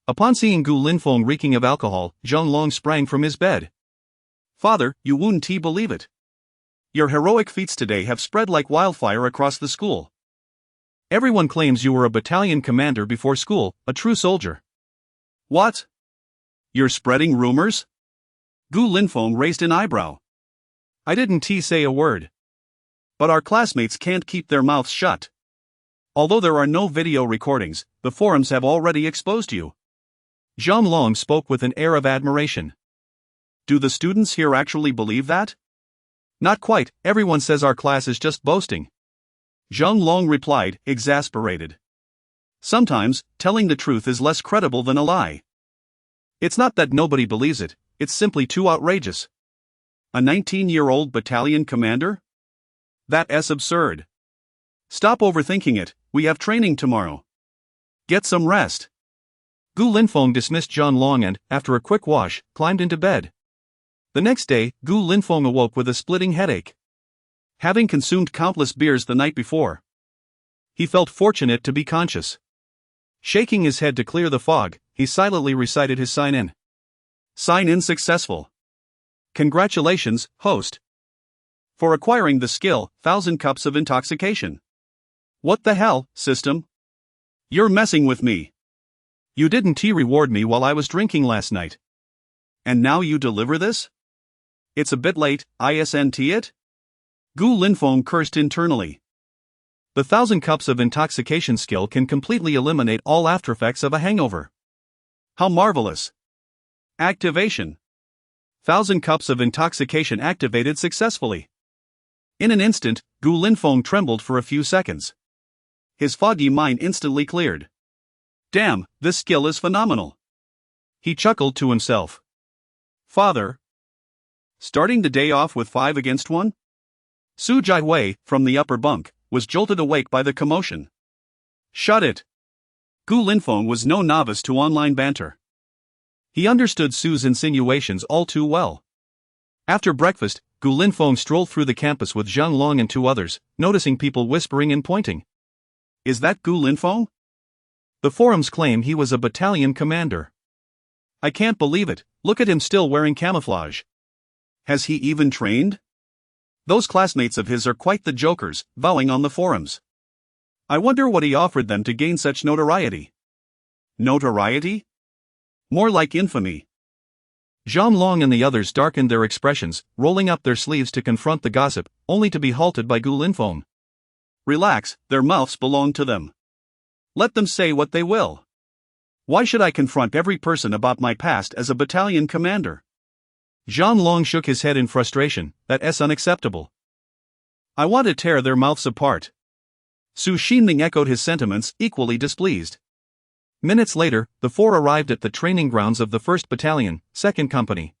Upon seeing Gu Linfeng reeking of alcohol, Zhang Long sprang from his bed. Father, you wouldn't believe it. Your heroic feats today have spread like wildfire across the school. Everyone claims you were a battalion commander before school, a true soldier. What? You're spreading rumors? Gu Linfeng raised an eyebrow. I didn't say a word. But our classmates can't keep their mouths shut. Although there are no video recordings, the forums have already exposed you. Zhang Long spoke with an air of admiration. Do the students here actually believe that? Not quite, everyone says our class is just boasting. Zhang Long replied, exasperated. Sometimes, telling the truth is less credible than a lie. It's not that nobody believes it, it's simply too outrageous. A 19-year-old battalion commander? That's absurd. Stop overthinking it, we have training tomorrow. Get some rest. Gu Linfeng dismissed Zhang Long and, after a quick wash, climbed into bed. The next day, Gu Linfeng awoke with a splitting headache. Having consumed countless beers the night before, he felt fortunate to be conscious. Shaking his head to clear the fog, he silently recited his sign-in. Sign-in successful. Congratulations, host. For acquiring the skill, 1,000 cups of intoxication. What the hell, system? You're messing with me. You didn't reward me while I was drinking last night. And now you deliver this? It's a bit late, isn't it? Gu Linfeng cursed internally. The 1,000 cups of intoxication skill can completely eliminate all aftereffects of a hangover. How marvelous! Activation. 1,000 cups of intoxication activated successfully. In an instant, Gu Linfeng trembled for a few seconds. His foggy mind instantly cleared. Damn, this skill is phenomenal. He chuckled to himself. Father. Starting the day off with 5 against 1? Su Jiwei, from the upper bunk, was jolted awake by the commotion. Shut it. Gu Linfeng was no novice to online banter. He understood Su's insinuations all too well. After breakfast, Gu Linfeng strolled through the campus with Zhang Long and two others, noticing people whispering and pointing. Is that Gu Linfeng? The forums claim he was a battalion commander. I can't believe it, look at him still wearing camouflage. Has he even trained? Those classmates of his are quite the jokers, vowing on the forums. I wonder what he offered them to gain such notoriety. Notoriety? More like infamy. Zhang Long and the others darkened their expressions, rolling up their sleeves to confront the gossip, only to be halted by Gu Linfeng. Relax, their mouths belong to them. Let them say what they will. Why should I confront every person about my past as a battalion commander? Zhang Long shook his head in frustration. That's unacceptable. I want to tear their mouths apart. Su Xinming echoed his sentiments, equally displeased. Minutes later, the four arrived at the training grounds of the 1st Battalion, 2nd Company.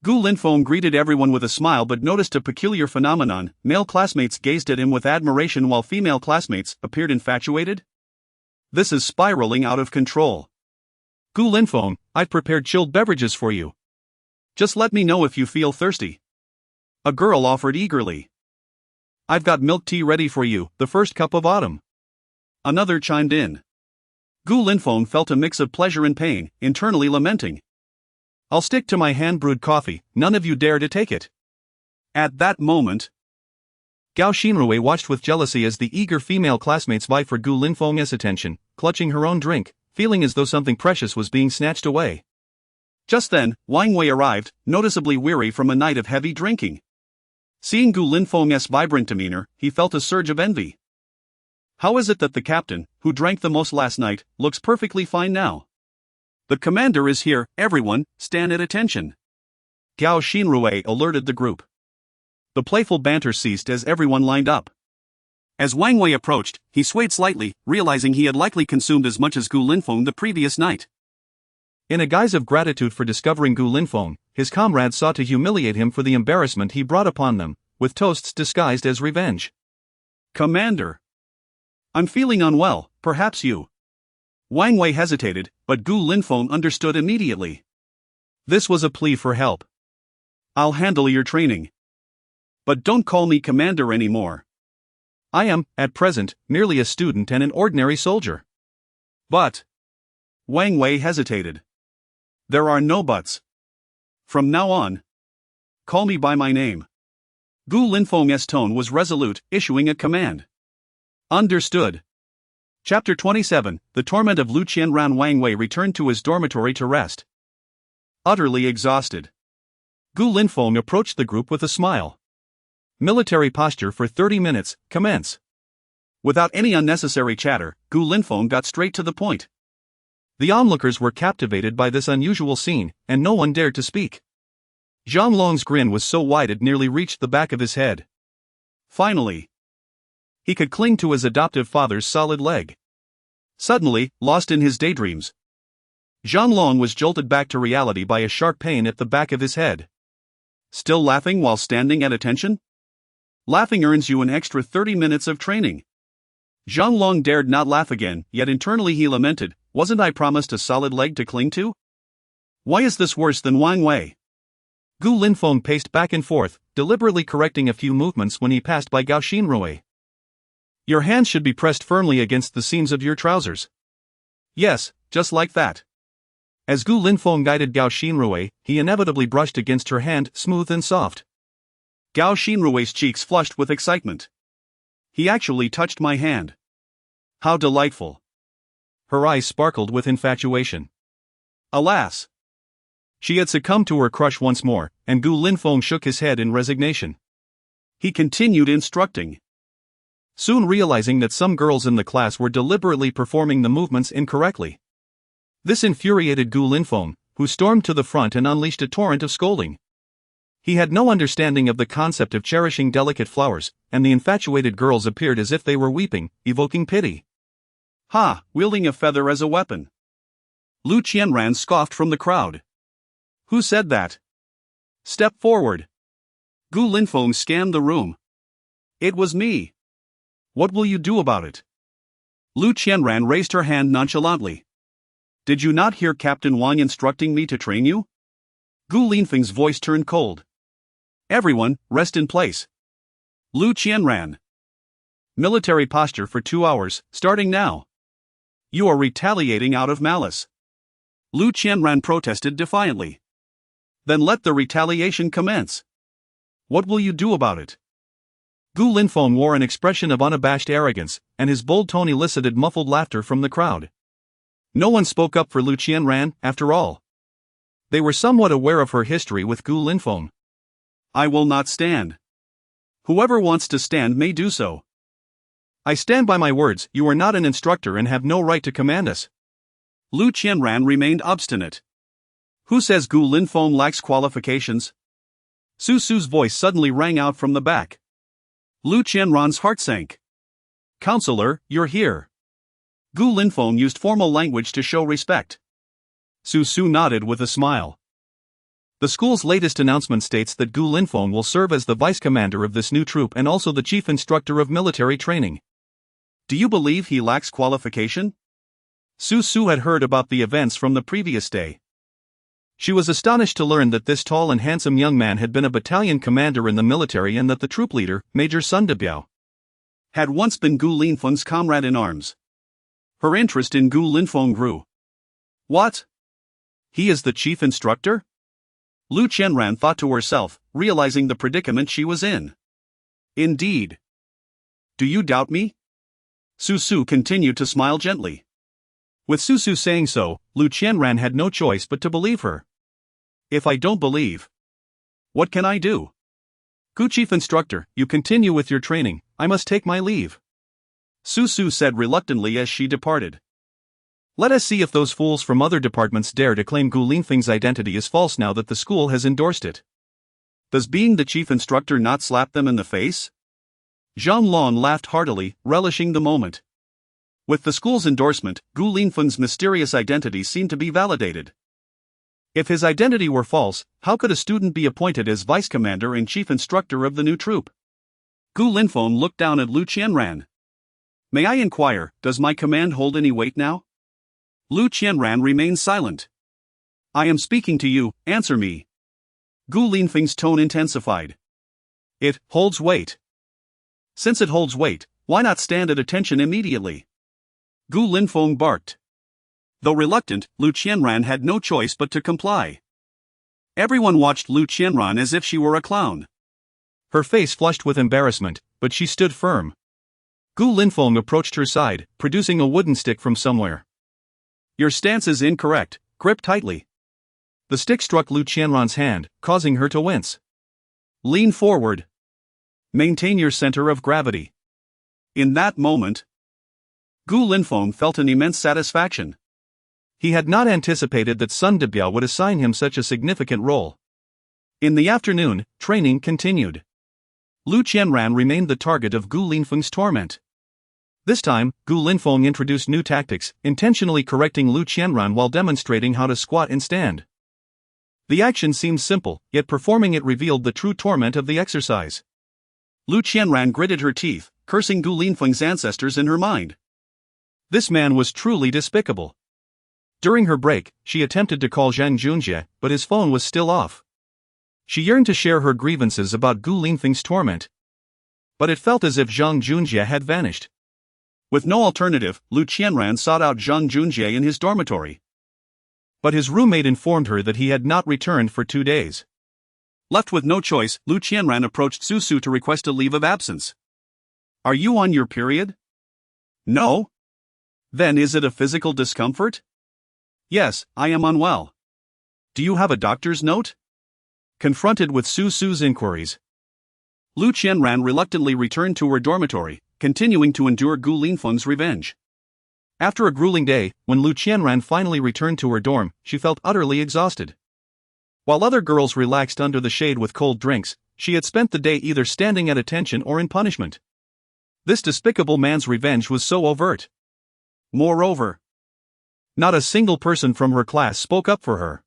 Gu Linfeng greeted everyone with a smile but noticed a peculiar phenomenon. Male classmates gazed at him with admiration while female classmates appeared infatuated. This is spiraling out of control. Gu Linfeng, I've prepared chilled beverages for you. Just let me know if you feel thirsty. A girl offered eagerly. I've got milk tea ready for you, the first cup of autumn. Another chimed in. Gu Linfeng felt a mix of pleasure and pain, internally lamenting. I'll stick to my hand-brewed coffee, none of you dare to take it. At that moment, Gao Xinrui watched with jealousy as the eager female classmates vied for Gu Linfeng's attention, clutching her own drink, feeling as though something precious was being snatched away. Just then, Wang Wei arrived, noticeably weary from a night of heavy drinking. Seeing Gu Linfeng's vibrant demeanor, he felt a surge of envy. How is it that the captain, who drank the most last night, looks perfectly fine now? The commander is here, everyone, stand at attention. Gao Xinrui alerted the group. The playful banter ceased as everyone lined up. As Wang Wei approached, he swayed slightly, realizing he had likely consumed as much as Gu Linfeng the previous night. In a guise of gratitude for discovering Gu Linfeng, his comrades sought to humiliate him for the embarrassment he brought upon them, with toasts disguised as revenge. Commander! I'm feeling unwell, perhaps you. Wang Wei hesitated, but Gu Linfeng understood immediately. This was a plea for help. I'll handle your training. But don't call me commander anymore. I am, at present, merely a student and an ordinary soldier. But... Wang Wei hesitated. There are no buts. From now on, call me by my name. Gu Linfeng's tone was resolute, issuing a command. Understood. Chapter 27, The Torment of Lu Qianran. Wang Wei returned to his dormitory to rest. Utterly exhausted, Gu Linfeng approached the group with a smile. Military posture for 30 minutes, commence. Without any unnecessary chatter, Gu Linfeng got straight to the point. The onlookers were captivated by this unusual scene, and no one dared to speak. Zhang Long's grin was so wide it nearly reached the back of his head. Finally, he could cling to his adoptive father's solid leg. Suddenly, lost in his daydreams, Zhang Long was jolted back to reality by a sharp pain at the back of his head. Still laughing while standing at attention? Laughing earns you an extra 30 minutes of training. Zhang Long dared not laugh again, yet internally he lamented, wasn't I promised a solid leg to cling to? Why is this worse than Wang Wei? Gu Linfeng paced back and forth, deliberately correcting a few movements when he passed by Gao Xinrui. Your hands should be pressed firmly against the seams of your trousers. Yes, just like that. As Gu Linfeng guided Gao Xinrui, he inevitably brushed against her hand, smooth and soft. Gao Xinrui's cheeks flushed with excitement. He actually touched my hand. How delightful. Her eyes sparkled with infatuation. Alas! She had succumbed to her crush once more, and Gu Linfeng shook his head in resignation. He continued instructing. Soon realizing that some girls in the class were deliberately performing the movements incorrectly. This infuriated Gu Linfeng, who stormed to the front and unleashed a torrent of scolding. He had no understanding of the concept of cherishing delicate flowers, and the infatuated girls appeared as if they were weeping, evoking pity. Ha! Wielding a feather as a weapon. Lu Qianran scoffed from the crowd. Who said that? Step forward. Gu Linfeng scanned the room. It was me. What will you do about it? Lu Qianran raised her hand nonchalantly. Did you not hear Captain Wang instructing me to train you? Gu Linfeng's voice turned cold. Everyone, rest in place. Lu Qianran. Military posture for 2 hours, starting now. You are retaliating out of malice. Lu Qianran protested defiantly. Then let the retaliation commence. What will you do about it? Gu Linfeng wore an expression of unabashed arrogance, and his bold tone elicited muffled laughter from the crowd. No one spoke up for Lu Qianran, after all. They were somewhat aware of her history with Gu Linfeng. I will not stand. Whoever wants to stand may do so. I stand by my words, you are not an instructor and have no right to command us. Lu Qianran remained obstinate. Who says Gu Linfeng lacks qualifications? Su Su's voice suddenly rang out from the back. Lu Qianran's heart sank. Counselor, you're here. Gu Linfeng used formal language to show respect. Su Su nodded with a smile. The school's latest announcement states that Gu Linfeng will serve as the vice commander of this new troop and also the chief instructor of military training. Do you believe he lacks qualification? Su Su had heard about the events from the previous day. She was astonished to learn that this tall and handsome young man had been a battalion commander in the military and that the troop leader, Major Sun Debiao, had once been Gu Linfeng's comrade in arms. Her interest in Gu Linfeng grew. What? He is the chief instructor? Lu Qianran thought to herself, realizing the predicament she was in. Indeed. Do you doubt me? Su Su continued to smile gently. With Su Su saying so, Lu Qianran had no choice but to believe her. If I don't believe, what can I do? Gu chief instructor, you continue with your training, I must take my leave. Su Su said reluctantly as she departed. Let us see if those fools from other departments dare to claim Gu Linfeng's identity is false now that the school has endorsed it. Does being the chief instructor not slap them in the face? Zhang Lon laughed heartily, relishing the moment. With the school's endorsement, Gu Linfeng's mysterious identity seemed to be validated. If his identity were false, how could a student be appointed as vice commander and chief instructor of the new troop? Gu Linfeng looked down at Lu Qianran. May I inquire, does my command hold any weight now? Lu Qianran remained silent. I am speaking to you, answer me. Gu Linfeng's tone intensified. It holds weight. Since it holds weight, why not stand at attention immediately? Gu Linfeng barked. Though reluctant, Lu Qianran had no choice but to comply. Everyone watched Lu Qianran as if she were a clown. Her face flushed with embarrassment, but she stood firm. Gu Linfeng approached her side, producing a wooden stick from somewhere. Your stance is incorrect, grip tightly. The stick struck Lu Qianran's hand, causing her to wince. Lean forward. Maintain your center of gravity. In that moment, Gu Linfeng felt an immense satisfaction. He had not anticipated that Sun Debiao would assign him such a significant role. In the afternoon, training continued. Lu Qianran remained the target of Gu Linfeng's torment. This time, Gu Linfeng introduced new tactics, intentionally correcting Lu Qianran while demonstrating how to squat and stand. The action seemed simple, yet performing it revealed the true torment of the exercise. Lu Qianran gritted her teeth, cursing Gu Linfeng's ancestors in her mind. This man was truly despicable. During her break, she attempted to call Zhang Junjie, but his phone was still off. She yearned to share her grievances about Gu Linfeng's torment. But it felt as if Zhang Junjie had vanished. With no alternative, Lu Qianran sought out Zhang Junjie in his dormitory. But his roommate informed her that he had not returned for 2 days. Left with no choice, Lu Qianran approached Su Su to request a leave of absence. Are you on your period? No. Then is it a physical discomfort? Yes, I am unwell. Do you have a doctor's note? Confronted with Su Su's inquiries, Lu Qianran reluctantly returned to her dormitory, continuing to endure Gu Linfeng's revenge. After a grueling day, when Lu Qianran finally returned to her dorm, she felt utterly exhausted. While other girls relaxed under the shade with cold drinks, she had spent the day either standing at attention or in punishment. This despicable man's revenge was so overt. Moreover, not a single person from her class spoke up for her.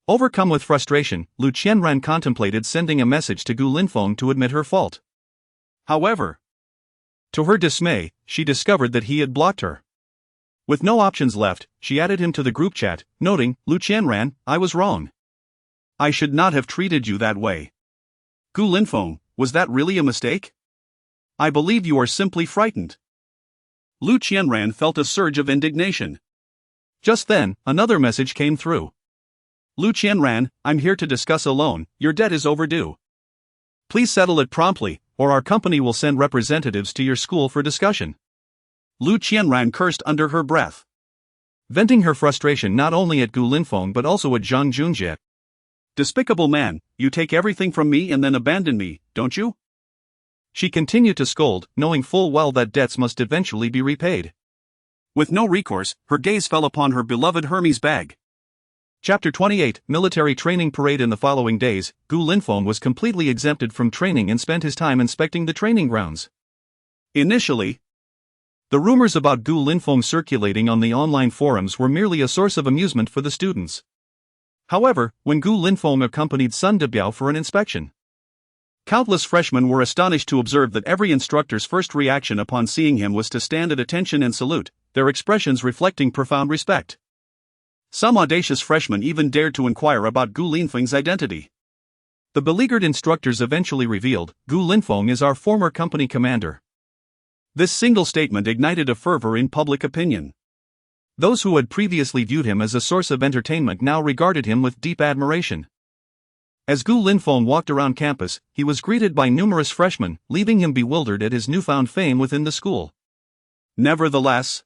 Overcome with frustration, Lu Qianran contemplated sending a message to Gu Linfeng to admit her fault. However, to her dismay, she discovered that he had blocked her. With no options left, she added him to the group chat, noting, "Lu Qianran, I was wrong. I should not have treated you that way. Gu Linfeng, was that really a mistake? I believe you are simply frightened." Lu Qianran felt a surge of indignation. Just then, another message came through. "Lu Qianran, I'm here to discuss a loan. Your debt is overdue. Please settle it promptly, or our company will send representatives to your school for discussion." Lu Qianran cursed under her breath, venting her frustration not only at Gu Linfeng but also at Zhang Junjie. "Despicable man, you take everything from me and then abandon me, don't you?" She continued to scold, knowing full well that debts must eventually be repaid. With no recourse, her gaze fell upon her beloved Hermes bag. Chapter 28, Military Training Parade. In the following days, Gu Linfeng was completely exempted from training and spent his time inspecting the training grounds. Initially, the rumors about Gu Linfeng circulating on the online forums were merely a source of amusement for the students. However, when Gu Linfeng accompanied Sun Debiao for an inspection, countless freshmen were astonished to observe that every instructor's first reaction upon seeing him was to stand at attention and salute, their expressions reflecting profound respect. Some audacious freshmen even dared to inquire about Gu Linfeng's identity. The beleaguered instructors eventually revealed, "Gu Linfeng is our former company commander." This single statement ignited a fervor in public opinion. Those who had previously viewed him as a source of entertainment now regarded him with deep admiration. As Gu Linfeng walked around campus, he was greeted by numerous freshmen, leaving him bewildered at his newfound fame within the school. Nevertheless,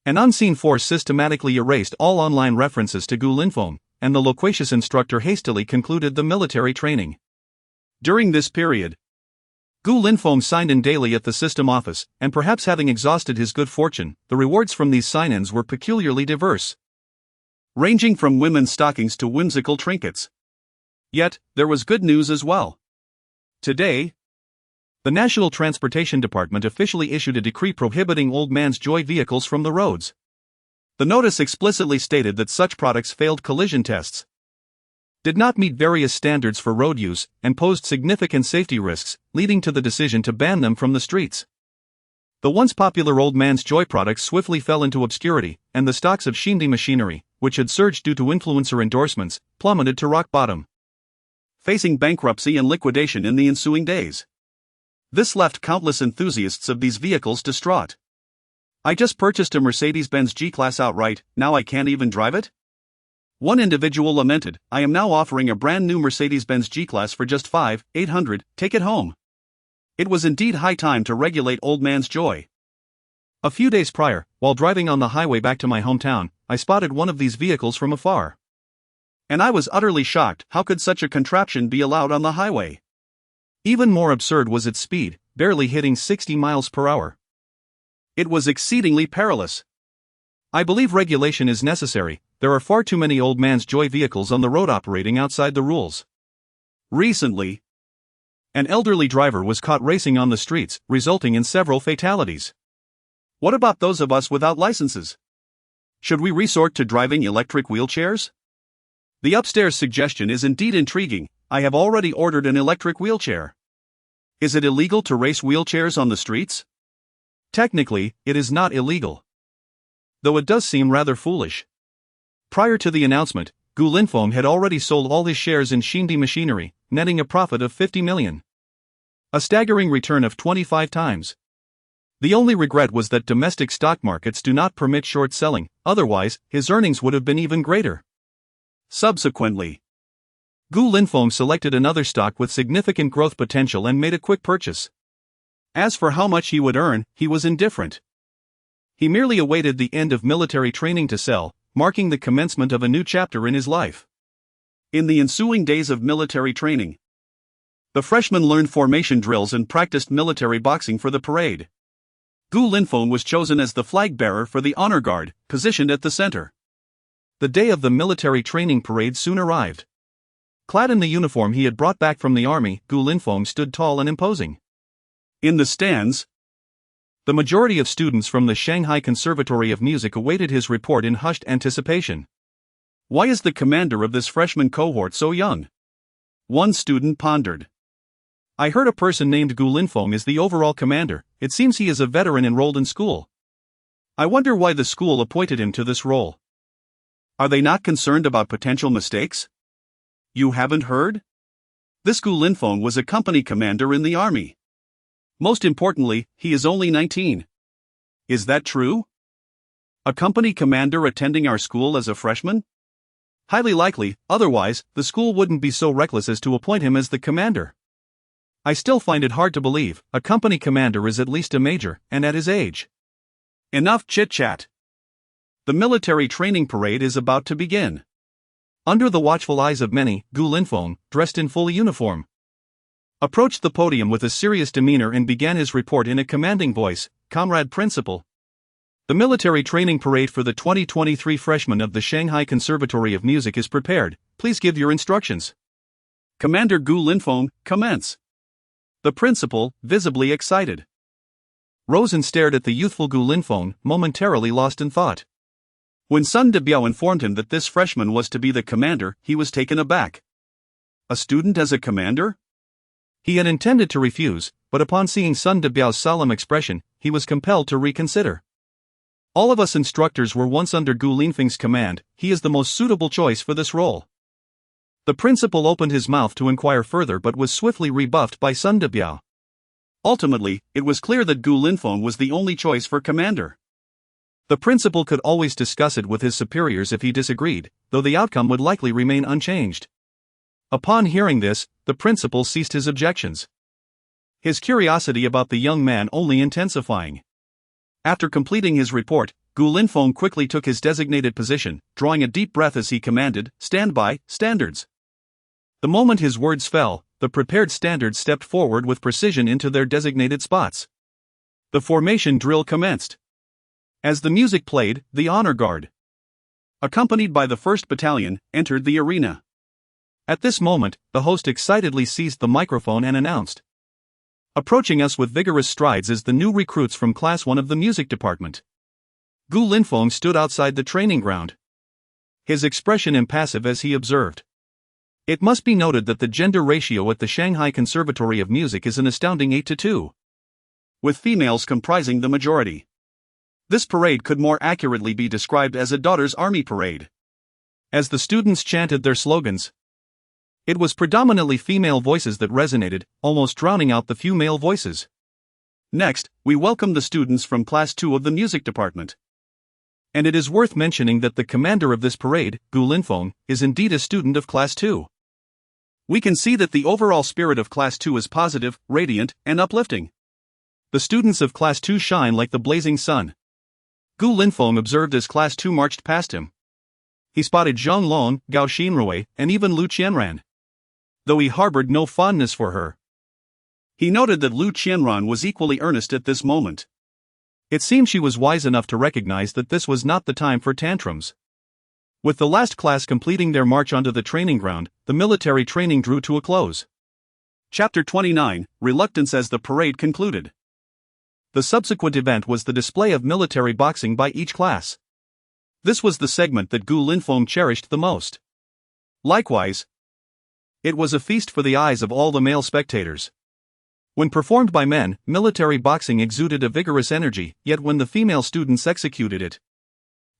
an unseen force systematically erased all online references to Gu Linfeng, and the loquacious instructor hastily concluded the military training. During this period, Gu Linfeng signed in daily at the system office, and perhaps having exhausted his good fortune, the rewards from these sign-ins were peculiarly diverse, ranging from women's stockings to whimsical trinkets. Yet, there was good news as well. Today, the National Transportation Department officially issued a decree prohibiting old man's joy vehicles from the roads. The notice explicitly stated that such products failed collision tests, did not meet various standards for road use, and posed significant safety risks, leading to the decision to ban them from the streets. The once popular Old Man's Joy products swiftly fell into obscurity, and the stocks of Shindy machinery, which had surged due to influencer endorsements, plummeted to rock bottom, facing bankruptcy and liquidation in the ensuing days. This left countless enthusiasts of these vehicles distraught. "I just purchased a Mercedes-Benz G-Class outright, now I can't even drive it?" One individual lamented, "I am now offering a brand new Mercedes-Benz G-Class for just $5,800, take it home." It was indeed high time to regulate Old Man's Joy. A few days prior, while driving on the highway back to my hometown, I spotted one of these vehicles from afar. And I was utterly shocked. How could such a contraption be allowed on the highway? Even more absurd was its speed, barely hitting 60 miles per hour. It was exceedingly perilous. I believe regulation is necessary. There are far too many Old Man's Joy vehicles on the road operating outside the rules. Recently, an elderly driver was caught racing on the streets, resulting in several fatalities. What about those of us without licenses? Should we resort to driving electric wheelchairs? The upstairs suggestion is indeed intriguing. I have already ordered an electric wheelchair. Is it illegal to race wheelchairs on the streets? Technically, it is not illegal, though it does seem rather foolish. Prior to the announcement, Gu Linfeng had already sold all his shares in Shindy machinery, netting a profit of 50 million. A staggering return of 25 times. The only regret was that domestic stock markets do not permit short selling, otherwise, his earnings would have been even greater. Subsequently, Gu Linfeng selected another stock with significant growth potential and made a quick purchase. As for how much he would earn, he was indifferent. He merely awaited the end of military training to sell, marking the commencement of a new chapter in his life. In the ensuing days of military training, the freshmen learned formation drills and practiced military boxing for the parade. Gu Linfeng was chosen as the flag bearer for the honor guard, positioned at the center. The day of the military training parade soon arrived. Clad in the uniform he had brought back from the army, Gu Linfeng stood tall and imposing. In the stands, the majority of students from the Shanghai Conservatory of Music awaited his report in hushed anticipation. Why is the commander of this freshman cohort so young? One student pondered. I heard a person named Gu Linfeng is the overall commander. It seems he is a veteran enrolled in school. I wonder why the school appointed him to this role. Are they not concerned about potential mistakes? You haven't heard? This Gu Linfeng was a company commander in the army. Most importantly, he is only 19. Is that true? A company commander attending our school as a freshman? Highly likely, otherwise, the school wouldn't be so reckless as to appoint him as the commander. I still find it hard to believe a company commander is at least a major, and at his age. Enough chit-chat. The military training parade is about to begin. Under the watchful eyes of many, Gu Linfeng, dressed in full uniform, approached the podium with a serious demeanor and began his report in a commanding voice. Comrade Principal, the military training parade for the 2023 freshmen of the Shanghai Conservatory of Music is prepared. Please give your instructions. Commander Gu Linfeng, commence. The principal, visibly excited, rose and stared at the youthful Gu Linfeng, momentarily lost in thought. When Sun Debiao informed him that this freshman was to be the commander, he was taken aback. A student as a commander? He had intended to refuse, but upon seeing Sun Debiao's solemn expression, he was compelled to reconsider. All of us instructors were once under Gu Linfeng's command. He is the most suitable choice for this role. The principal opened his mouth to inquire further but was swiftly rebuffed by Sun Debiao. Ultimately, it was clear that Gu Linfeng was the only choice for commander. The principal could always discuss it with his superiors if he disagreed, though the outcome would likely remain unchanged. Upon hearing this, the principal ceased his objections, his curiosity about the young man only intensifying. After completing his report, Gu Linfeng quickly took his designated position, drawing a deep breath as he commanded, "Stand by, standards." The moment his words fell, the prepared standards stepped forward with precision into their designated spots. The formation drill commenced. As the music played, the honor guard, accompanied by the 1st Battalion, entered the arena. At this moment, the host excitedly seized the microphone and announced, "Approaching us with vigorous strides is the new recruits from Class 1 of the music department." Gu Linfeng stood outside the training ground, his expression impassive as he observed. It must be noted that the gender ratio at the Shanghai Conservatory of Music is an astounding 8-2, with females comprising the majority. This parade could more accurately be described as a daughter's army parade. As the students chanted their slogans, it was predominantly female voices that resonated, almost drowning out the few male voices. Next, we welcome the students from Class 2 of the music department. And it is worth mentioning that the commander of this parade, Gu Linfeng, is indeed a student of Class 2. We can see that the overall spirit of Class 2 is positive, radiant, and uplifting. The students of Class 2 shine like the blazing sun. Gu Linfeng observed as Class 2 marched past him. He spotted Zhang Long, Gao Xinrui, and even Lu Qianran, though he harbored no fondness for her. He noted that Lu Qianran was equally earnest at this moment. It seemed she was wise enough to recognize that this was not the time for tantrums. With the last class completing their march onto the training ground, the military training drew to a close. Chapter 29, Reluctance as the parade concluded. The subsequent event was the display of military boxing by each class. This was the segment that Gu Linfeng cherished the most. Likewise, it was a feast for the eyes of all the male spectators. When performed by men, military boxing exuded a vigorous energy, yet when the female students executed it,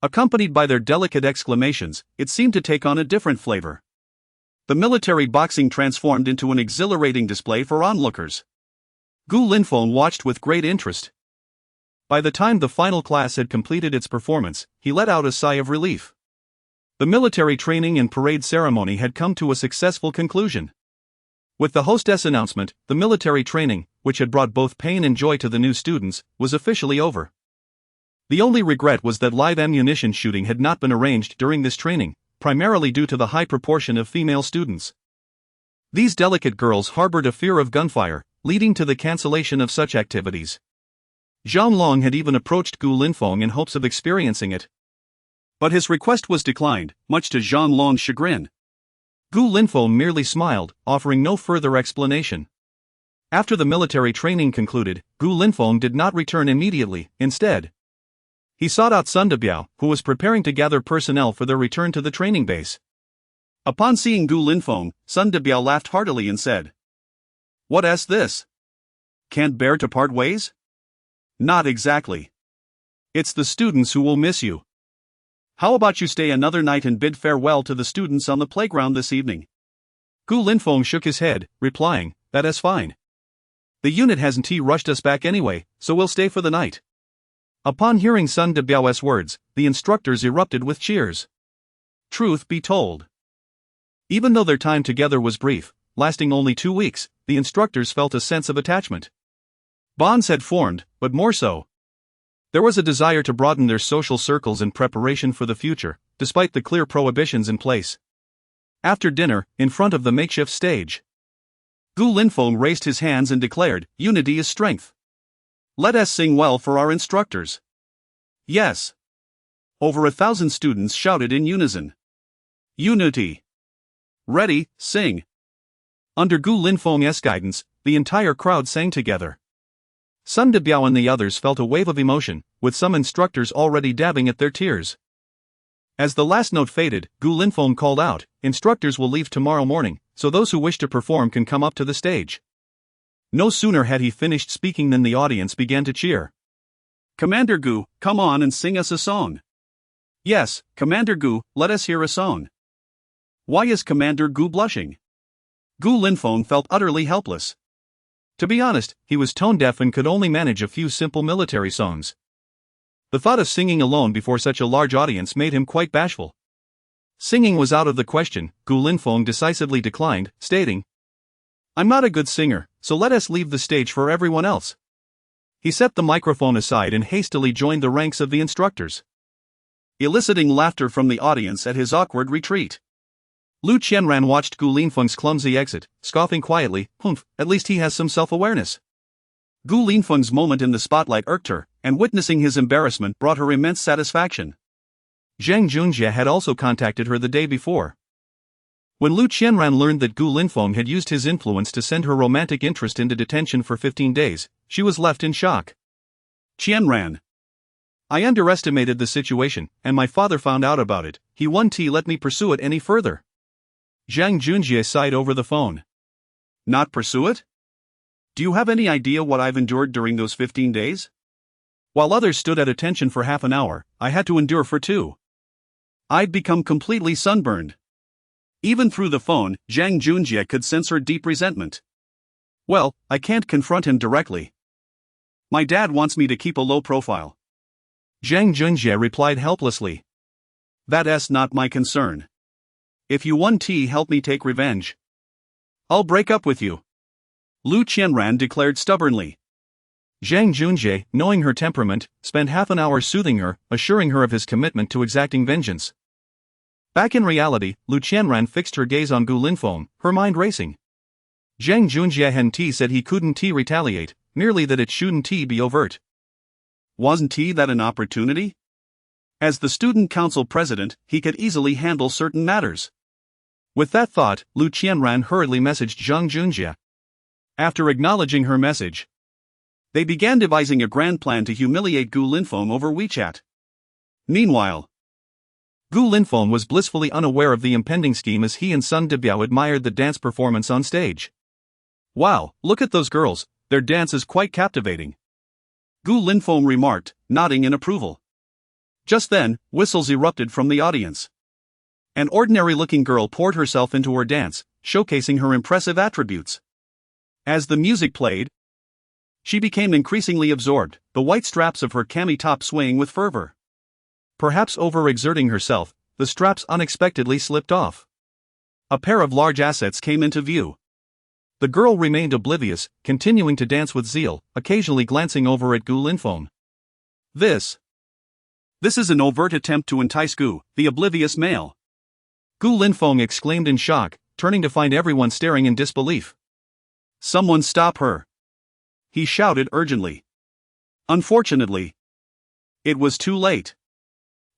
accompanied by their delicate exclamations, it seemed to take on a different flavor. The military boxing transformed into an exhilarating display for onlookers. Gu Linfeng watched with great interest. By the time the final class had completed its performance, he let out a sigh of relief. The military training and parade ceremony had come to a successful conclusion. With the hostess' announcement, the military training, which had brought both pain and joy to the new students, was officially over. The only regret was that live ammunition shooting had not been arranged during this training, primarily due to the high proportion of female students. These delicate girls harbored a fear of gunfire, leading to the cancellation of such activities. Zhang Long had even approached Gu Linfeng in hopes of experiencing it, but his request was declined, much to Zhang Long's chagrin. Gu Linfeng merely smiled, offering no further explanation. After the military training concluded, Gu Linfeng did not return immediately. Instead, he sought out Sun Debiao, who was preparing to gather personnel for their return to the training base. Upon seeing Gu Linfeng, Sun Debiao laughed heartily and said, "What's this? Can't bear to part ways?" "Not exactly. It's the students who will miss you. How about you stay another night and bid farewell to the students on the playground this evening? Gu Linfeng shook his head, replying, "That's fine. The unit hasn't rushed us back anyway, so we'll stay for the night." Upon hearing Sun Debiao's words, the instructors erupted with cheers. Truth be told, even though their time together was brief, lasting only 2 weeks, the instructors felt a sense of attachment. Bonds had formed, but more so. There was a desire to broaden their social circles in preparation for the future, despite the clear prohibitions in place. After dinner, in front of the makeshift stage, Gu Linfeng raised his hands and declared, "Unity is strength. Let us sing well for our instructors." Yes. Over 1,000 students shouted in unison. Unity. Ready, sing. Under Gu Linfeng's guidance, the entire crowd sang together. Sun Debiao and the others felt a wave of emotion, with some instructors already dabbing at their tears. As the last note faded, Gu Linfeng called out, "Instructors will leave tomorrow morning, so those who wish to perform can come up to the stage." No sooner had he finished speaking than the audience began to cheer. "Commander Gu, come on and sing us a song." "Yes, Commander Gu, let us hear a song." Why is Commander Gu blushing? Gu Linfeng felt utterly helpless. To be honest, he was tone-deaf and could only manage a few simple military songs. The thought of singing alone before such a large audience made him quite bashful. Singing was out of the question. Gu Linfeng decisively declined, stating, "I'm not a good singer, so let us leave the stage for everyone else." He set the microphone aside and hastily joined the ranks of the instructors, eliciting laughter from the audience at his awkward retreat. Lu Qianran watched Gu Linfeng's clumsy exit, scoffing quietly, "Humph, at least he has some self-awareness." Gu Linfeng's moment in the spotlight irked her, and witnessing his embarrassment brought her immense satisfaction. Zhang Junjie had also contacted her the day before. When Lu Qianran learned that Gu Linfeng had used his influence to send her romantic interest into detention for 15 days, she was left in shock. "Qianran, I underestimated the situation, and my father found out about it. He won't let me pursue it any further." Zhang Junjie sighed over the phone. "Not pursue it? Do you have any idea what I've endured during those 15 days? While others stood at attention for half an hour, I had to endure for 2. I'd become completely sunburned." Even through the phone, Zhang Junjie could sense her deep resentment. "Well, I can't confront him directly. My dad wants me to keep a low profile." Zhang Junjie replied helplessly, "That's not my concern. If you want to help me take revenge, I'll break up with you," Lu Qianran declared stubbornly. Zhang Junjie, knowing her temperament, spent half an hour soothing her, assuring her of his commitment to exacting vengeance. Back in reality, Lu Qianran fixed her gaze on Gu Linfeng, her mind racing. Zhang Junjie hadn't said he couldn't retaliate, merely that it shouldn't be overt. Wasn't that an opportunity? As the student council president, he could easily handle certain matters. With that thought, Lu Qianran hurriedly messaged Zhang Junjie. After acknowledging her message, they began devising a grand plan to humiliate Gu Linfeng over WeChat. Meanwhile, Gu Linfeng was blissfully unaware of the impending scheme as he and Sun Debiao admired the dance performance on stage. "Wow, look at those girls, their dance is quite captivating," Gu Linfeng remarked, nodding in approval. Just then, whistles erupted from the audience. An ordinary-looking girl poured herself into her dance, showcasing her impressive attributes. As the music played, she became increasingly absorbed, the white straps of her cami top swaying with fervor. Perhaps overexerting herself, the straps unexpectedly slipped off. A pair of large assets came into view. The girl remained oblivious, continuing to dance with zeal, occasionally glancing over at Gu Linfeng. This is an overt attempt to entice Gu, the oblivious male," Gu Linfeng exclaimed in shock, turning to find everyone staring in disbelief. "Someone stop her!" he shouted urgently. Unfortunately, it was too late.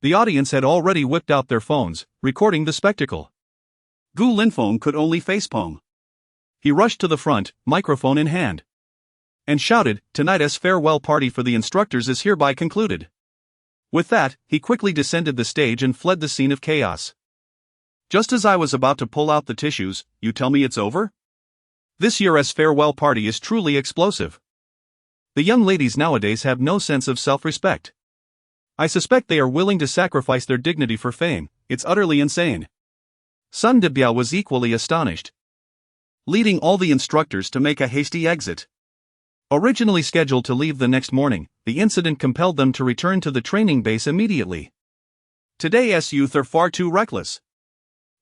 The audience had already whipped out their phones, recording the spectacle. Gu Linfeng could only facepalm. He rushed to the front, microphone in hand, and shouted, "Tonight's farewell party for the instructors is hereby concluded." With that, he quickly descended the stage and fled the scene of chaos. "Just as I was about to pull out the tissues, you tell me it's over? This year's farewell party is truly explosive. The young ladies nowadays have no sense of self-respect. I suspect they are willing to sacrifice their dignity for fame. It's utterly insane. Sun Debiao was equally astonished, leading all the instructors to make a hasty exit. Originally scheduled to leave the next morning, the incident compelled them to return to the training base immediately. Today's youth are far too reckless.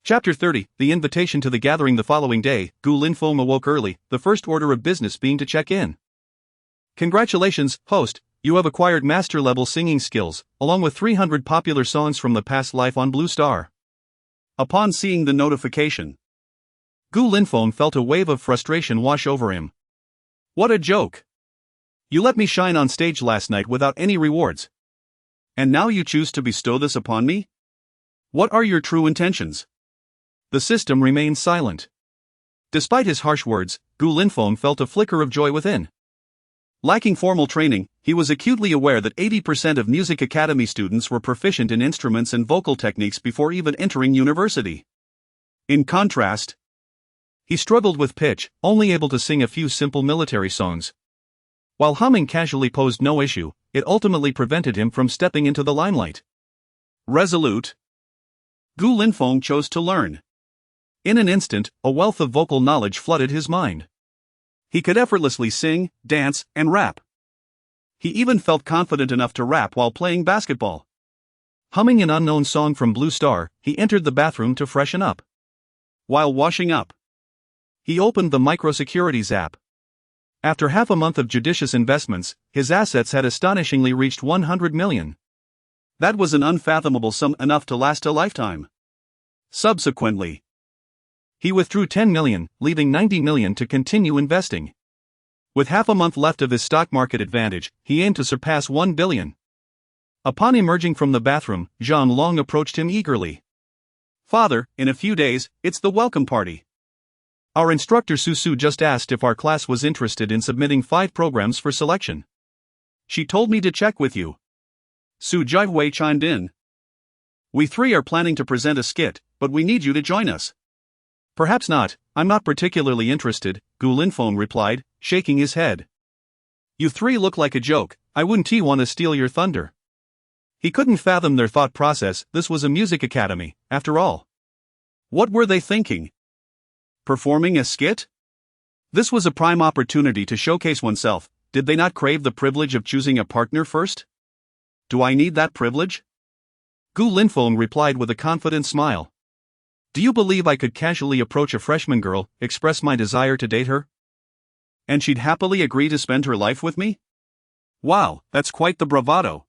Chapter 30, The invitation to the gathering. The following day, Gu Linfeng awoke early, the first order of business being to check in. Congratulations, host, you have acquired master-level singing skills, along with 300 popular songs from the past life on Blue Star. Upon seeing the notification, Gu Linfeng felt a wave of frustration wash over him. What a joke! You let me shine on stage last night without any rewards. And now you choose to bestow this upon me? What are your true intentions? The system remained silent. Despite his harsh words, Gu Linfeng felt a flicker of joy within. Lacking formal training, he was acutely aware that 80% of Music Academy students were proficient in instruments and vocal techniques before even entering university. In contrast, he struggled with pitch, only able to sing a few simple military songs. While humming casually posed no issue, it ultimately prevented him from stepping into the limelight. Resolute, Gu Linfeng chose to learn. In an instant, a wealth of vocal knowledge flooded his mind. He could effortlessly sing, dance, and rap. He even felt confident enough to rap while playing basketball. Humming an unknown song from Blue Star, he entered the bathroom to freshen up. While washing up, he opened the microsecurities app. After half a month of judicious investments, his assets had astonishingly reached 100 million. That was an unfathomable sum, enough to last a lifetime. Subsequently, he withdrew 10 million, leaving 90 million to continue investing. With half a month left of his stock market advantage, he aimed to surpass 1 billion. Upon emerging from the bathroom, Zhang Long approached him eagerly. Father, in a few days, it's the welcome party. Our instructor Su just asked if our class was interested in submitting 5 programs for selection. She told me to check with you. Su Jiwei chimed in. We 3 are planning to present a skit, but we need you to join us. Perhaps not, I'm not particularly interested, Gu Linfeng replied, shaking his head. You 3 look like a joke, I wouldn't want to steal your thunder. He couldn't fathom their thought process. This was a music academy, after all. What were they thinking? Performing a skit? This was a prime opportunity to showcase oneself. Did they not crave the privilege of choosing a partner first? Do I need that privilege? Gu Linfeng replied with a confident smile. Do you believe I could casually approach a freshman girl, express my desire to date her? And she'd happily agree to spend her life with me? Wow, that's quite the bravado.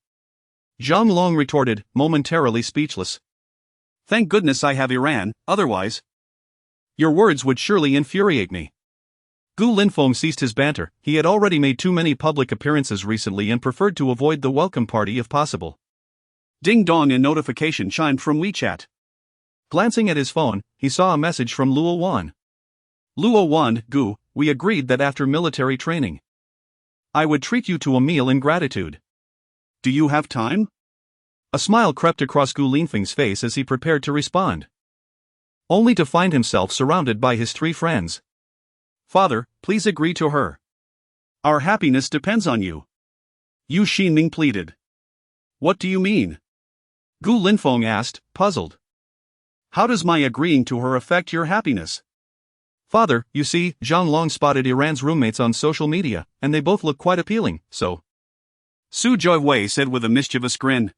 Zhang Long retorted, momentarily speechless. Thank goodness I have Iran, otherwise. Your words would surely infuriate me. Gu Linfeng ceased his banter. He had already made too many public appearances recently and preferred to avoid the welcome party if possible. Ding dong, a notification chimed from WeChat. Glancing at his phone, he saw a message from Luo Wan. Luo Wan, Gu, we agreed that after military training, I would treat you to a meal in gratitude. Do you have time? A smile crept across Gu Linfeng's face as he prepared to respond, only to find himself surrounded by his 3 friends. Father, please agree to her. Our happiness depends on you. Yu Xinming pleaded. What do you mean? Gu Linfeng asked, puzzled. How does my agreeing to her affect your happiness? Father, you see, Zhang Long spotted Iran's roommates on social media, and they both look quite appealing, so. Su Jiwei said with a mischievous grin.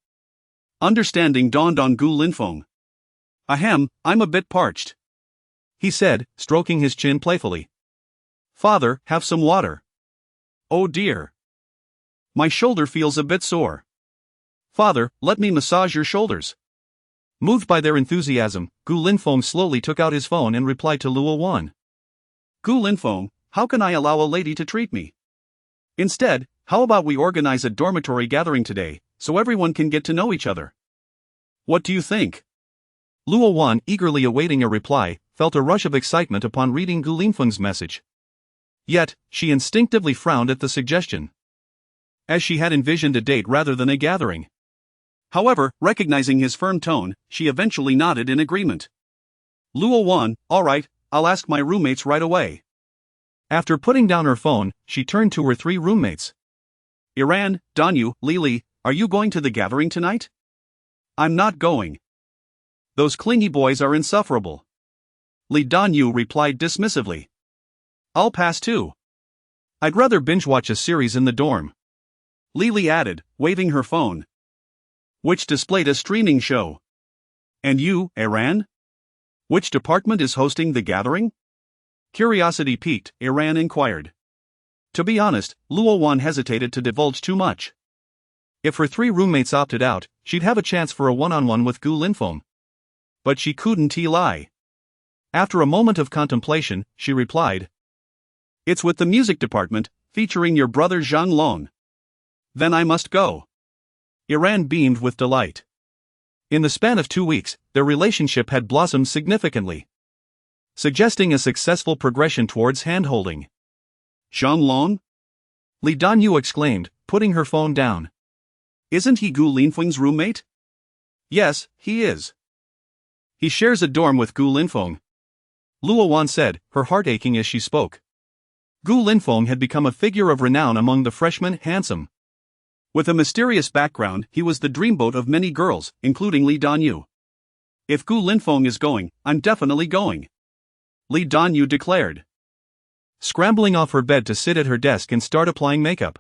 Understanding dawned on Gu Linfeng. Ahem, I'm a bit parched, he said, stroking his chin playfully. Father, have some water. Oh dear. My shoulder feels a bit sore. Father, let me massage your shoulders. Moved by their enthusiasm, Gu Linfeng slowly took out his phone and replied to Luo Wan. Gu Linfeng, how can I allow a lady to treat me? Instead, how about we organize a dormitory gathering today, so everyone can get to know each other? What do you think? Luo Wan, eagerly awaiting a reply, felt a rush of excitement upon reading Gu Linfeng's message. Yet, she instinctively frowned at the suggestion, as she had envisioned a date rather than a gathering. However, recognizing his firm tone, she eventually nodded in agreement. Luo Wan, all right, I'll ask my roommates right away. After putting down her phone, she turned to her 3 roommates. Iran, Danyu, Lili, are you going to the gathering tonight? I'm not going. Those clingy boys are insufferable. Li Danyu replied dismissively. I'll pass too. I'd rather binge-watch a series in the dorm. Lily added, waving her phone, which displayed a streaming show. And you, Iran? Which department is hosting the gathering? Curiosity piqued, Iran inquired. To be honest, Luo Wan hesitated to divulge too much. If her 3 roommates opted out, she'd have a chance for a one-on-one with Gu Linfeng. But she couldn't lie. After a moment of contemplation, she replied, It's with the music department, featuring your brother Zhang Long. Then I must go. Iran beamed with delight. In the span of 2 weeks, their relationship had blossomed significantly, suggesting a successful progression towards hand-holding. Zhang Long? Li Danyu exclaimed, putting her phone down. Isn't he Gu Linfeng's roommate? Yes, he is. He shares a dorm with Gu Linfeng. Luo Wan said, her heart aching as she spoke. Gu Linfeng had become a figure of renown among the freshmen, handsome. With a mysterious background, he was the dreamboat of many girls, including Li Danyu. If Gu Linfeng is going, I'm definitely going. Li Danyu declared, scrambling off her bed to sit at her desk and start applying makeup.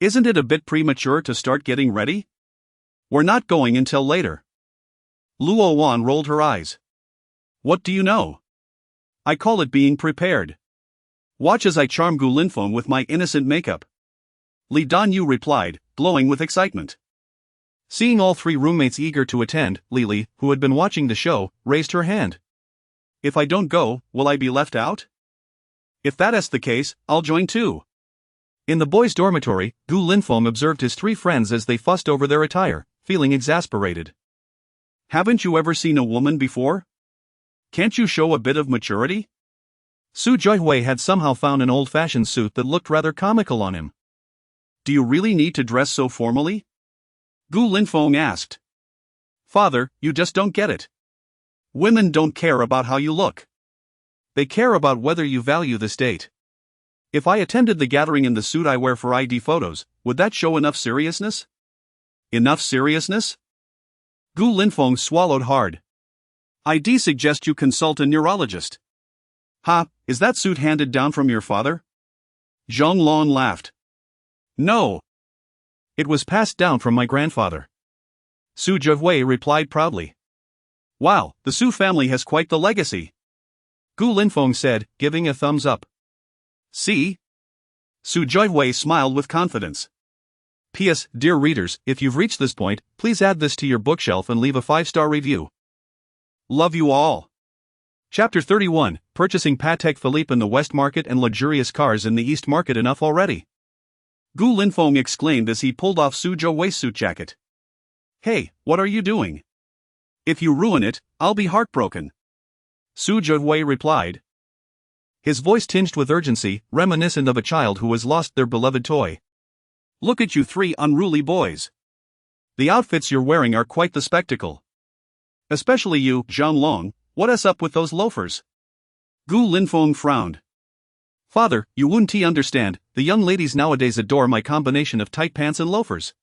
Isn't it a bit premature to start getting ready? We're not going until later. Luo Wan rolled her eyes. What do you know? I call it being prepared. Watch as I charm Gu Linfeng with my innocent makeup. Li Danyu replied, glowing with excitement. Seeing all 3 roommates eager to attend, Lily, who had been watching the show, raised her hand. If I don't go, will I be left out? If that is the case, I'll join too. In the boys' dormitory, Gu Linfeng observed his 3 friends as they fussed over their attire, feeling exasperated. Haven't you ever seen a woman before? Can't you show a bit of maturity? Su Joihui had somehow found an old-fashioned suit that looked rather comical on him. Do you really need to dress so formally? Gu Linfeng asked. Father, you just don't get it. Women don't care about how you look. They care about whether you value the state. If I attended the gathering in the suit I wear for ID photos, would that show enough seriousness? Enough seriousness? Gu Linfeng swallowed hard. I'd suggest you consult a neurologist. Ha, is that suit handed down from your father? Zhang Long laughed. No. It was passed down from my grandfather. Su Jihui replied proudly. Wow, the Su family has quite the legacy. Gu Linfeng said, giving a thumbs up. See? Su Jihui smiled with confidence. P.S. Dear readers, if you've reached this point, please add this to your bookshelf and leave a 5-star review. Love you all. Chapter 31, Purchasing Patek Philippe in the West Market and Luxurious Cars in the East Market. Enough already. Gu Linfeng exclaimed as he pulled off Su Jiuhui's suit jacket. Hey, what are you doing? If you ruin it, I'll be heartbroken. Su Jiuhui replied. His voice tinged with urgency, reminiscent of a child who has lost their beloved toy. Look at you 3 unruly boys. The outfits you're wearing are quite the spectacle. Especially you, Zhang Long, what's up with those loafers? Gu Linfeng frowned. Father, you wouldn't understand, the young ladies nowadays adore my combination of tight pants and loafers.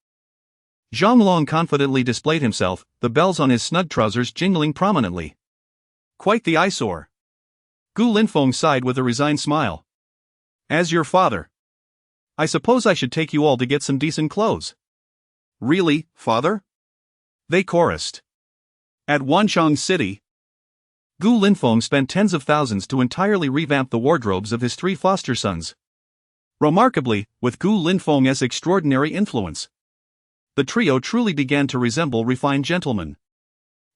Zhang Long confidently displayed himself, the bells on his snug trousers jingling prominently. Quite the eyesore. Gu Linfeng sighed with a resigned smile. As your father, I suppose I should take you all to get some decent clothes. Really, father? They chorused. At Wancheng City, Gu Linfeng spent tens of thousands to entirely revamp the wardrobes of his 3 foster sons. Remarkably, with Gu Linfeng's extraordinary influence, the trio truly began to resemble refined gentlemen.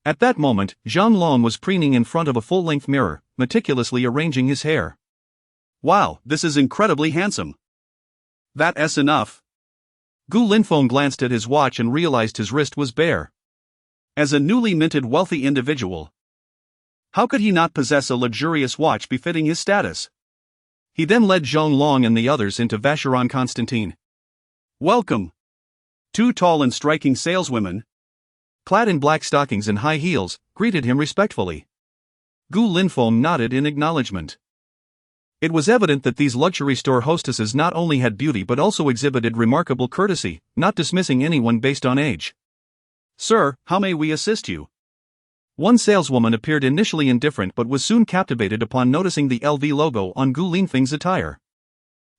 At that moment, Zhang Long was preening in front of a full-length mirror, meticulously arranging his hair. Wow, this is incredibly handsome. That's enough. Gu Linfeng glanced at his watch and realized his wrist was bare. As a newly minted wealthy individual, how could he not possess a luxurious watch befitting his status? He then led Zhang Long and the others into Vacheron Constantin. Welcome. 2 tall and striking saleswomen, clad in black stockings and high heels, greeted him respectfully. Gu Linfeng nodded in acknowledgement. It was evident that these luxury store hostesses not only had beauty but also exhibited remarkable courtesy, not dismissing anyone based on age. "Sir, how may we assist you?" One saleswoman appeared initially indifferent but was soon captivated upon noticing the LV logo on Gu Linfeng's attire.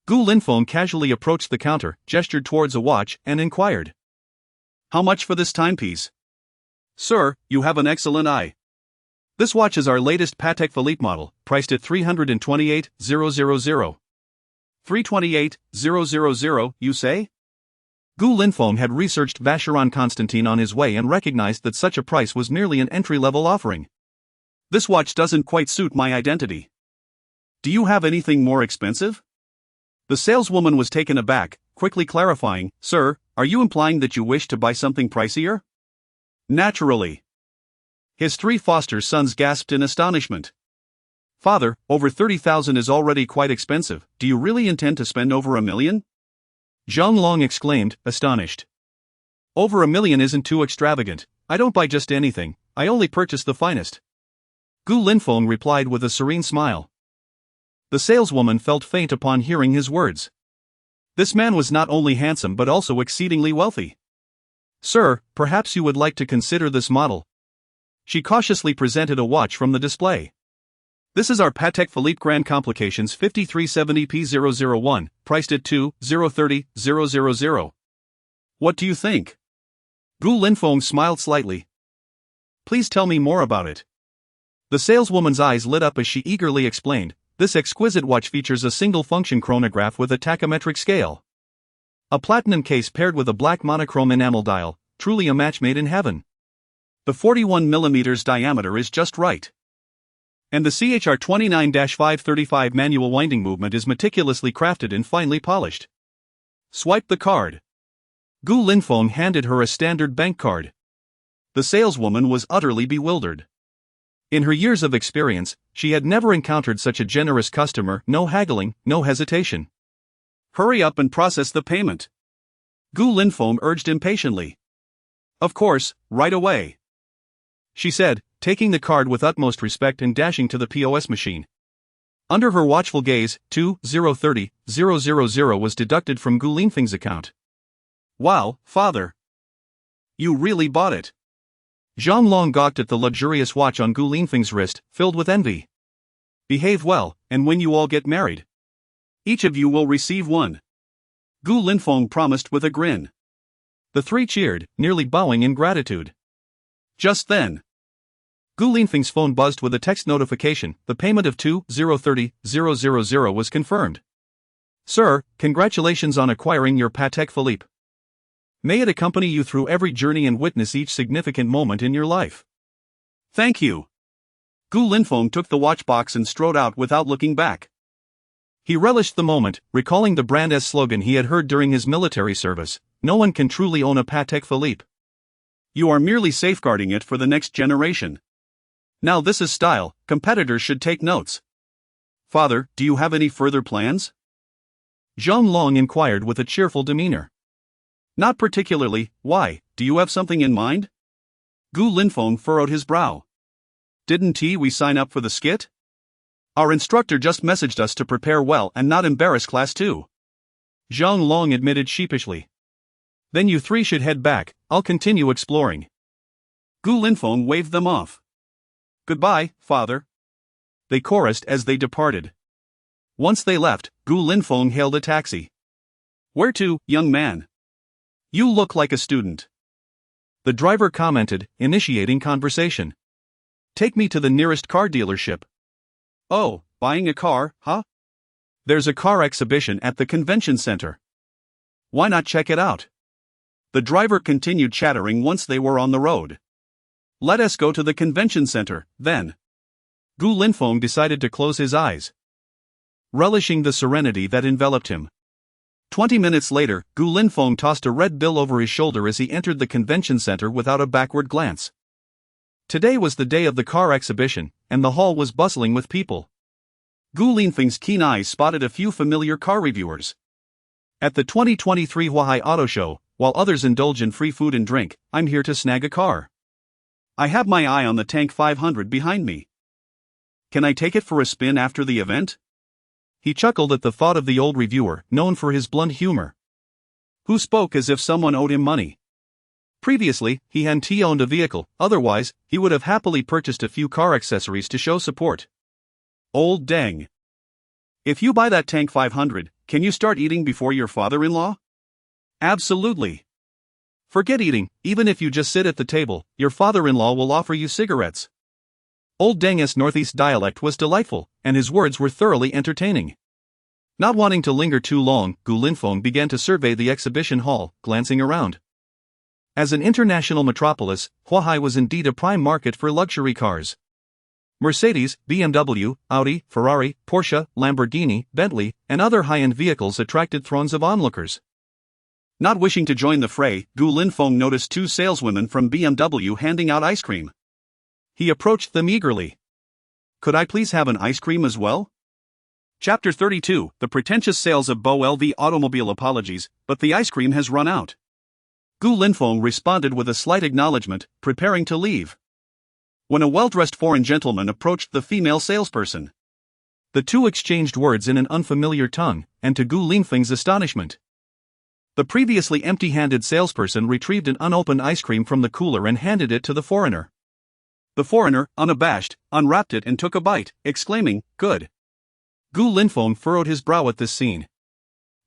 Gu Linfeng casually approached the counter, gestured towards a watch, and inquired, "How much for this timepiece?" "Sir, you have an excellent eye. This watch is our latest Patek Philippe model, priced at 328,000. 328,000, you say?" Gu Linfeng had researched Vacheron Constantin on his way and recognized that such a price was merely an entry-level offering. "This watch doesn't quite suit my identity. Do you have anything more expensive?" The saleswoman was taken aback, quickly clarifying, "Sir, are you implying that you wish to buy something pricier?" "Naturally." His three foster sons gasped in astonishment. "Father, over 30,000 is already quite expensive. Do you really intend to spend over $1 million? Zhang Long exclaimed, astonished. "Over $1 million isn't too extravagant. I don't buy just anything, I only purchase the finest." Gu Linfeng replied with a serene smile. The saleswoman felt faint upon hearing his words. This man was not only handsome but also exceedingly wealthy. "Sir, perhaps you would like to consider this model." She cautiously presented a watch from the display. "This is our Patek Philippe Grand Complications 5370P001, priced at 2,030,000. What do you think?" Gu Linfeng smiled slightly. "Please tell me more about it." The saleswoman's eyes lit up as she eagerly explained, "This exquisite watch features a single-function chronograph with a tachymetric scale. A platinum case paired with a black monochrome enamel dial, truly a match made in heaven. The 41mm diameter is just right. And the CHR 29-535 manual winding movement is meticulously crafted and finely polished. Swipe the card." Gu Linfeng handed her a standard bank card. The saleswoman was utterly bewildered. In her years of experience, she had never encountered such a generous customer. No haggling, no hesitation. "Hurry up and process the payment," Gu Linfeng urged impatiently. "Of course, right away," she said, taking the card with utmost respect and dashing to the POS machine. Under her watchful gaze, 2,030,000 was deducted from Gu Linfeng's account. "Wow, father! You really bought it." Zhang Long gawked at the luxurious watch on Gu Linfeng's wrist, filled with envy. "Behave well, and when you all get married, each of you will receive one," Gu Linfeng promised with a grin. The three cheered, nearly bowing in gratitude. Just then, Gu Linfeng's phone buzzed with a text notification. The payment of 2,030,000 was confirmed. "Sir, congratulations on acquiring your Patek Philippe. May it accompany you through every journey and witness each significant moment in your life." "Thank you." Gu Linfeng took the watch box and strode out without looking back. He relished the moment, recalling the brand's slogan he had heard during his military service, "No one can truly own a Patek Philippe. You are merely safeguarding it for the next generation. Now this is style, competitors should take notes." "Father, do you have any further plans?" Zhang Long inquired with a cheerful demeanor. "Not particularly. Why, do you have something in mind?" Gu Linfeng furrowed his brow. "Didn't we sign up for the skit? Our instructor just messaged us to prepare well and not embarrass class 2. Zhang Long admitted sheepishly. "Then you three should head back, I'll continue exploring." Gu Linfeng waved them off. "Goodbye, father," they chorused as they departed. Once they left, Gu Linfeng hailed a taxi. "Where to, young man? You look like a student," the driver commented, initiating conversation. "Take me to the nearest car dealership." "Oh, buying a car, huh? There's a car exhibition at the convention center. Why not check it out?" The driver continued chattering once they were on the road. "Let us go to the convention center, then." Gu Linfeng decided to close his eyes, relishing the serenity that enveloped him. 20 minutes later, Gu Linfeng tossed a red bill over his shoulder as he entered the convention center without a backward glance. Today was the day of the car exhibition, and the hall was bustling with people. Gu Linfeng's keen eyes spotted a few familiar car reviewers. At the 2023 Huahai Auto Show, while others indulge in free food and drink, I'm here to snag a car. I have my eye on the Tank 500 behind me. Can I take it for a spin after the event? He chuckled at the thought of the old reviewer, known for his blunt humor, who spoke as if someone owed him money. Previously, he hadn't owned a vehicle, otherwise, he would have happily purchased a few car accessories to show support. Old dang. If you buy that tank 500, can you start eating before your father-in-law? Absolutely. Forget eating, even if you just sit at the table, your father-in-law will offer you cigarettes. Old Dang's Northeast dialect was delightful, and his words were thoroughly entertaining. Not wanting to linger too long, Gu Linfeng began to survey the exhibition hall, glancing around. As an international metropolis, Shanghai was indeed a prime market for luxury cars. Mercedes, BMW, Audi, Ferrari, Porsche, Lamborghini, Bentley, and other high-end vehicles attracted throngs of onlookers. Not wishing to join the fray, Gu Linfeng noticed two saleswomen from BMW handing out ice cream. He approached them eagerly. Could I please have an ice cream as well? Chapter 32, The Pretentious Sales of Bo LV Automobile. Apologies, but the ice cream has run out. Gu Linfeng responded with a slight acknowledgement, preparing to leave, when a well-dressed foreign gentleman approached the female salesperson. The two exchanged words in an unfamiliar tongue, and to Gu Linfeng's astonishment, the previously empty-handed salesperson retrieved an unopened ice cream from the cooler and handed it to the foreigner. The foreigner, unabashed, unwrapped it and took a bite, exclaiming, "Good." Gu Linfeng furrowed his brow at this scene.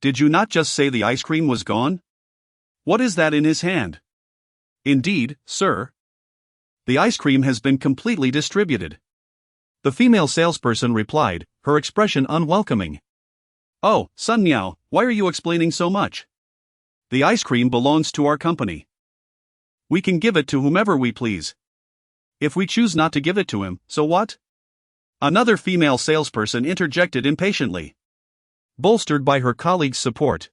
Did you not just say the ice cream was gone? What is that in his hand? Indeed, sir. The ice cream has been completely distributed. The female salesperson replied, her expression unwelcoming. Oh, Sun Miao, why are you explaining so much? The ice cream belongs to our company. We can give it to whomever we please. If we choose not to give it to him, so what? Another female salesperson interjected impatiently, bolstered by her colleague's support.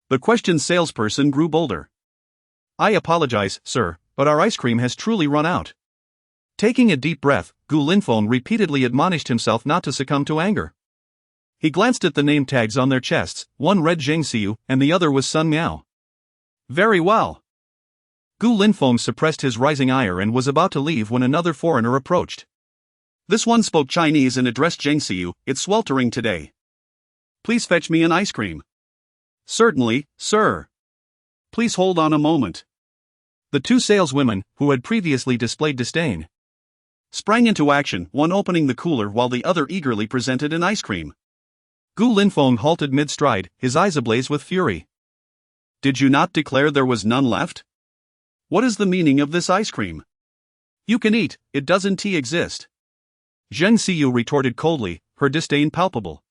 The questioned salesperson grew bolder. I apologize, sir, but our ice cream has truly run out. Taking a deep breath, Gu Linfeng repeatedly admonished himself not to succumb to anger. He glanced at the name tags on their chests, one read Zheng Xiu and the other was Sun Miao. Very well. Gu Linfeng suppressed his rising ire and was about to leave when another foreigner approached. This one spoke Chinese and addressed Zheng Xiu, it's sweltering today. Please fetch me an ice cream. Certainly, sir. Please hold on a moment. The two saleswomen, who had previously displayed disdain, sprang into action, one opening the cooler while the other eagerly presented an ice cream. Gu Linfeng halted mid-stride, his eyes ablaze with fury. Did you not declare there was none left? What is the meaning of this ice cream? You can eat, it doesn't exist. Zheng Xiu retorted coldly, her disdain palpable.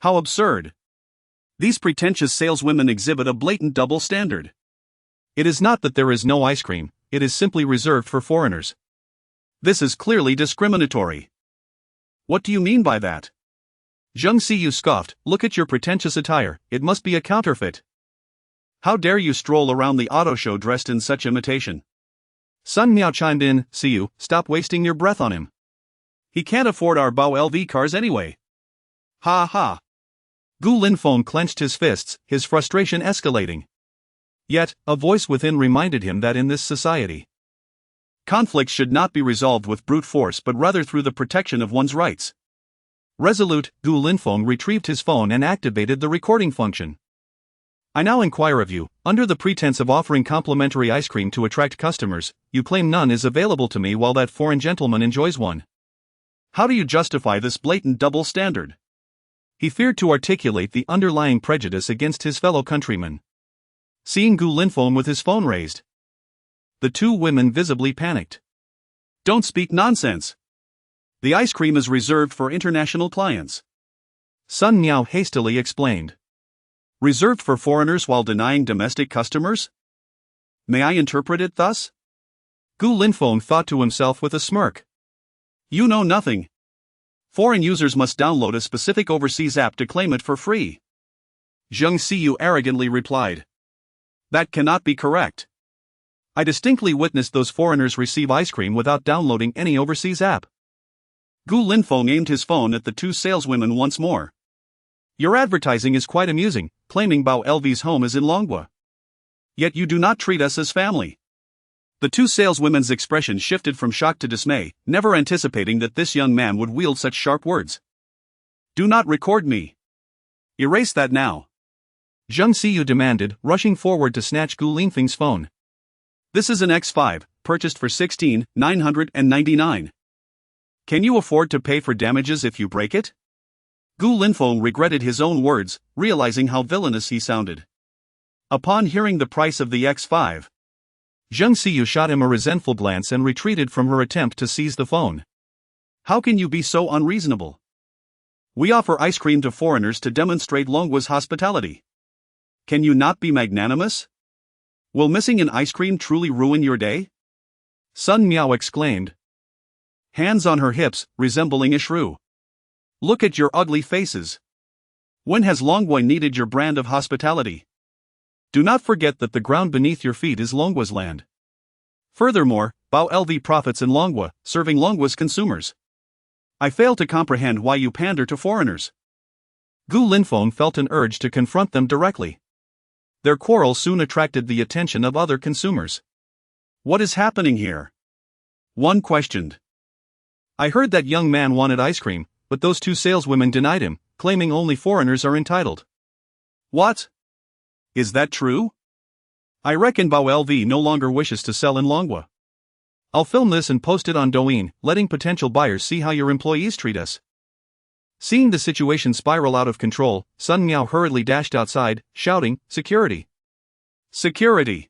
How absurd. These pretentious saleswomen exhibit a blatant double standard. It is not that there is no ice cream, it is simply reserved for foreigners. This is clearly discriminatory. What do you mean by that? Zheng Xiu scoffed, look at your pretentious attire, it must be a counterfeit. How dare you stroll around the auto show dressed in such imitation? Sun Miao chimed in, Xiu, stop wasting your breath on him. He can't afford our Bao LV cars anyway. Ha ha. Gu Linfeng clenched his fists, his frustration escalating. Yet, a voice within reminded him that in this society, conflicts should not be resolved with brute force but rather through the protection of one's rights. Resolute, Gu Linfeng retrieved his phone and activated the recording function. I now inquire of you, under the pretense of offering complimentary ice cream to attract customers, you claim none is available to me while that foreign gentleman enjoys one. How do you justify this blatant double standard? He feared to articulate the underlying prejudice against his fellow countrymen. Seeing Gu Linfeng with his phone raised, the two women visibly panicked. Don't speak nonsense. The ice cream is reserved for international clients. Sun Miao hastily explained. Reserved for foreigners while denying domestic customers? May I interpret it thus? Gu Linfeng thought to himself with a smirk. You know nothing. Foreign users must download a specific overseas app to claim it for free. Zheng Xiu arrogantly replied. That cannot be correct. I distinctly witnessed those foreigners receive ice cream without downloading any overseas app. Gu Linfeng aimed his phone at the two saleswomen once more. Your advertising is quite amusing, claiming Bao LV's home is in Longhua. Yet you do not treat us as family. The two saleswomen's expression shifted from shock to dismay, never anticipating that this young man would wield such sharp words. Do not record me. Erase that now. Zheng Xiyu demanded, rushing forward to snatch Gu Linfeng's phone. This is an X5, purchased for 16,999. Can you afford to pay for damages if you break it? Gu Linfeng regretted his own words, realizing how villainous he sounded. Upon hearing the price of the X5, Zheng Xiyu shot him a resentful glance and retreated from her attempt to seize the phone. How can you be so unreasonable? We offer ice cream to foreigners to demonstrate Longgua's hospitality. Can you not be magnanimous? Will missing an ice cream truly ruin your day? Sun Miao exclaimed. Hands on her hips, resembling a shrew. Look at your ugly faces. When has Longgua needed your brand of hospitality? Do not forget that the ground beneath your feet is Longgua's land. Furthermore, Bao LV profits in Longgua, serving Longgua's consumers. I fail to comprehend why you pander to foreigners. Gu Linfeng felt an urge to confront them directly. Their quarrel soon attracted the attention of other consumers. What is happening here? One questioned. I heard that young man wanted ice cream, but those two saleswomen denied him, claiming only foreigners are entitled. What? Is that true? I reckon Bao LV no longer wishes to sell in Longgua. I'll film this and post it on Douyin, letting potential buyers see how your employees treat us. Seeing the situation spiral out of control, Sun Miao hurriedly dashed outside, shouting, Security! Security!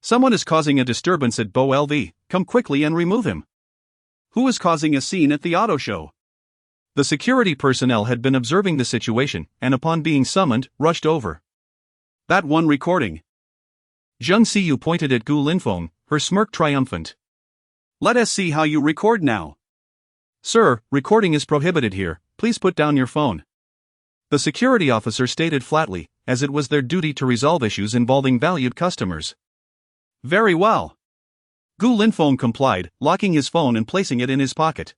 Someone is causing a disturbance at Bao LV, come quickly and remove him. Who is causing a scene at the auto show? The security personnel had been observing the situation, and upon being summoned, rushed over. That one recording. Zheng Xiyu pointed at Gu Linfeng, her smirk triumphant. Let us see how you record now. Sir, recording is prohibited here, please put down your phone. The security officer stated flatly, as it was their duty to resolve issues involving valued customers. Very well. Gu Linfeng complied, locking his phone and placing it in his pocket.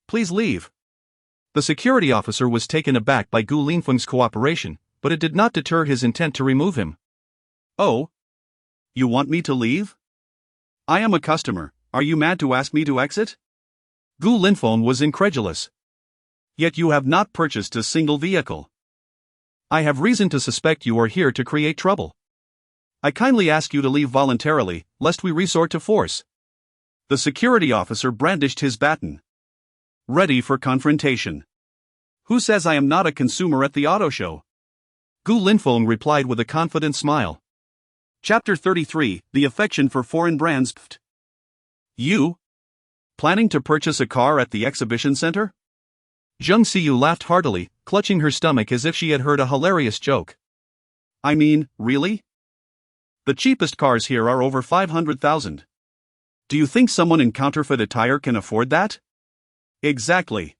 Please leave. The security officer was taken aback by Gu Linfeng's cooperation, but it did not deter his intent to remove him. Oh? You want me to leave? I am a customer, are you mad to ask me to exit? Gu Linfeng was incredulous. Yet you have not purchased a single vehicle. I have reason to suspect you are here to create trouble. I kindly ask you to leave voluntarily, lest we resort to force. The security officer brandished his baton. Ready for confrontation. Who says I am not a consumer at the auto show? Gu Linfeng replied with a confident smile. Chapter 33, The Affection for Foreign Brands. You? Planning to purchase a car at the exhibition center? Zheng Xiyu laughed heartily, clutching her stomach as if she had heard a hilarious joke. I mean, really? The cheapest cars here are over 500,000. Do you think someone in counterfeit attire can afford that? Exactly.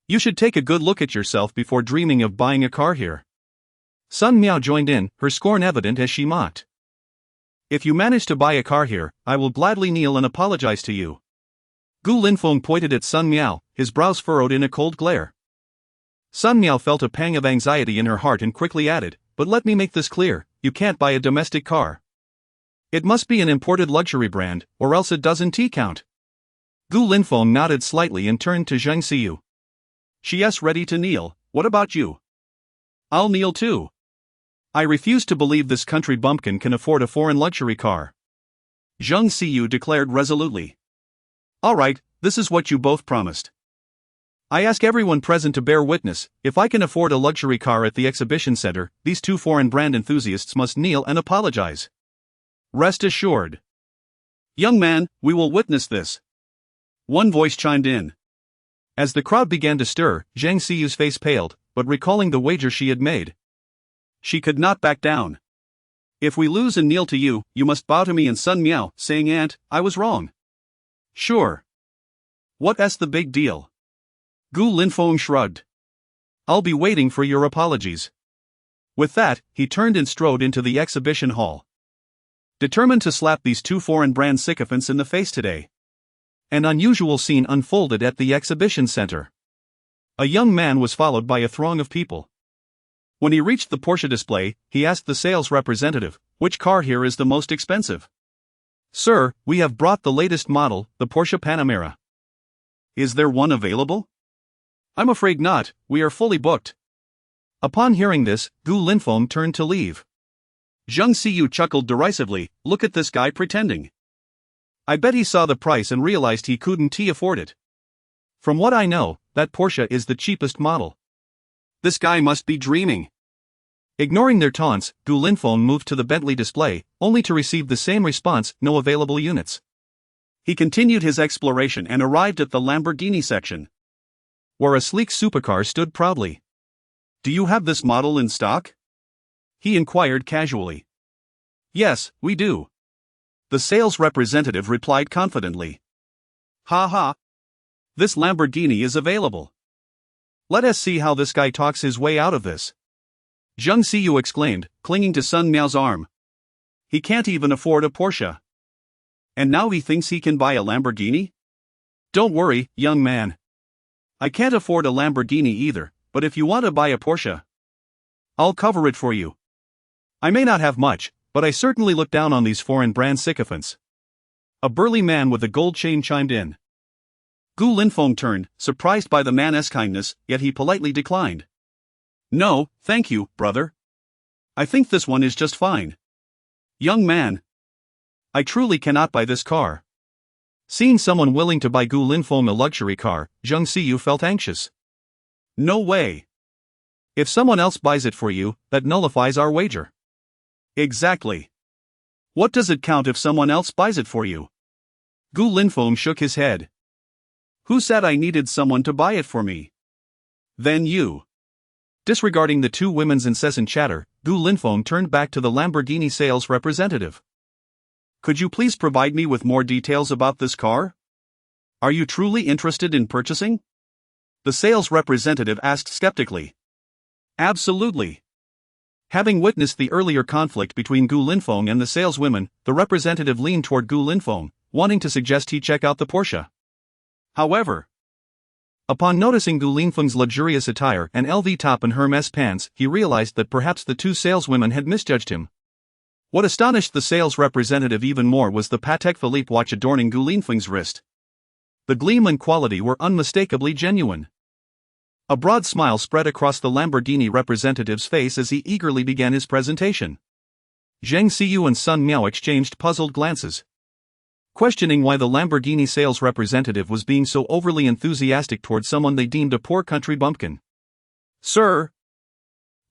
You should take a good look at yourself before dreaming of buying a car here. Sun Miao joined in, her scorn evident as she mocked. If you manage to buy a car here, I will gladly kneel and apologize to you. Gu Linfeng pointed at Sun Miao, his brows furrowed in a cold glare. Sun Miao felt a pang of anxiety in her heart and quickly added, but let me make this clear, you can't buy a domestic car. It must be an imported luxury brand, or else it doesn't count. Gu Linfeng nodded slightly and turned to Zheng Xiyu. She's ready to kneel, what about you? I'll kneel too. I refuse to believe this country bumpkin can afford a foreign luxury car. Zheng Xiyu declared resolutely. Alright, this is what you both promised. I ask everyone present to bear witness, if I can afford a luxury car at the exhibition center, these two foreign brand enthusiasts must kneel and apologize. Rest assured. Young man, we will witness this. One voice chimed in. As the crowd began to stir, Zheng Xiyu's face paled, but recalling the wager she had made, she could not back down. If we lose and kneel to you, you must bow to me and Sun Miao, saying Aunt, I was wrong. Sure. What's the big deal? Gu Linfeng shrugged. I'll be waiting for your apologies. With that, he turned and strode into the exhibition hall. Determined to slap these two foreign brand sycophants in the face today. An unusual scene unfolded at the exhibition center. A young man was followed by a throng of people. When he reached the Porsche display, he asked the sales representative, which car here is the most expensive? Sir, we have brought the latest model, the Porsche Panamera. Is there one available? I'm afraid not, we are fully booked. Upon hearing this, Gu Linfeng turned to leave. Zheng Xiyu chuckled derisively, look at this guy pretending. I bet he saw the price and realized he couldn't afford it. From what I know, that Porsche is the cheapest model. This guy must be dreaming. Ignoring their taunts, Gu Linfeng moved to the Bentley display, only to receive the same response, no available units. He continued his exploration and arrived at the Lamborghini section, where a sleek supercar stood proudly. Do you have this model in stock? He inquired casually. Yes, we do. The sales representative replied confidently. Ha ha. This Lamborghini is available. Let us see how this guy talks his way out of this. Zheng Xiyu exclaimed, clinging to Sun Miao's arm. He can't even afford a Porsche. And now he thinks he can buy a Lamborghini? Don't worry, young man. I can't afford a Lamborghini either, but if you want to buy a Porsche, I'll cover it for you. I may not have much, but I certainly look down on these foreign brand sycophants. A burly man with a gold chain chimed in. Gu Linfeng turned, surprised by the man's kindness, yet he politely declined. No, thank you, brother. I think this one is just fine. Young man, I truly cannot buy this car. Seeing someone willing to buy Gu Linfeng a luxury car, Zheng Xiyu felt anxious. No way. If someone else buys it for you, that nullifies our wager. Exactly. What does it count if someone else buys it for you? Gu Linfeng shook his head. Who said I needed someone to buy it for me? Then you. Disregarding the two women's incessant chatter, Gu Linfeng turned back to the Lamborghini sales representative. Could you please provide me with more details about this car? Are you truly interested in purchasing? The sales representative asked skeptically. Absolutely. Having witnessed the earlier conflict between Gu Linfeng and the saleswomen, the representative leaned toward Gu Linfeng, wanting to suggest he check out the Porsche. However, upon noticing Gu Linfeng's luxurious attire and LV top and Hermes pants, he realized that perhaps the two saleswomen had misjudged him. What astonished the sales representative even more was the Patek Philippe watch adorning Gu Linfeng's wrist. The gleam and quality were unmistakably genuine. A broad smile spread across the Lamborghini representative's face as he eagerly began his presentation. Zheng Xiyu and Sun Miao exchanged puzzled glances, questioning why the Lamborghini sales representative was being so overly enthusiastic toward someone they deemed a poor country bumpkin. Sir,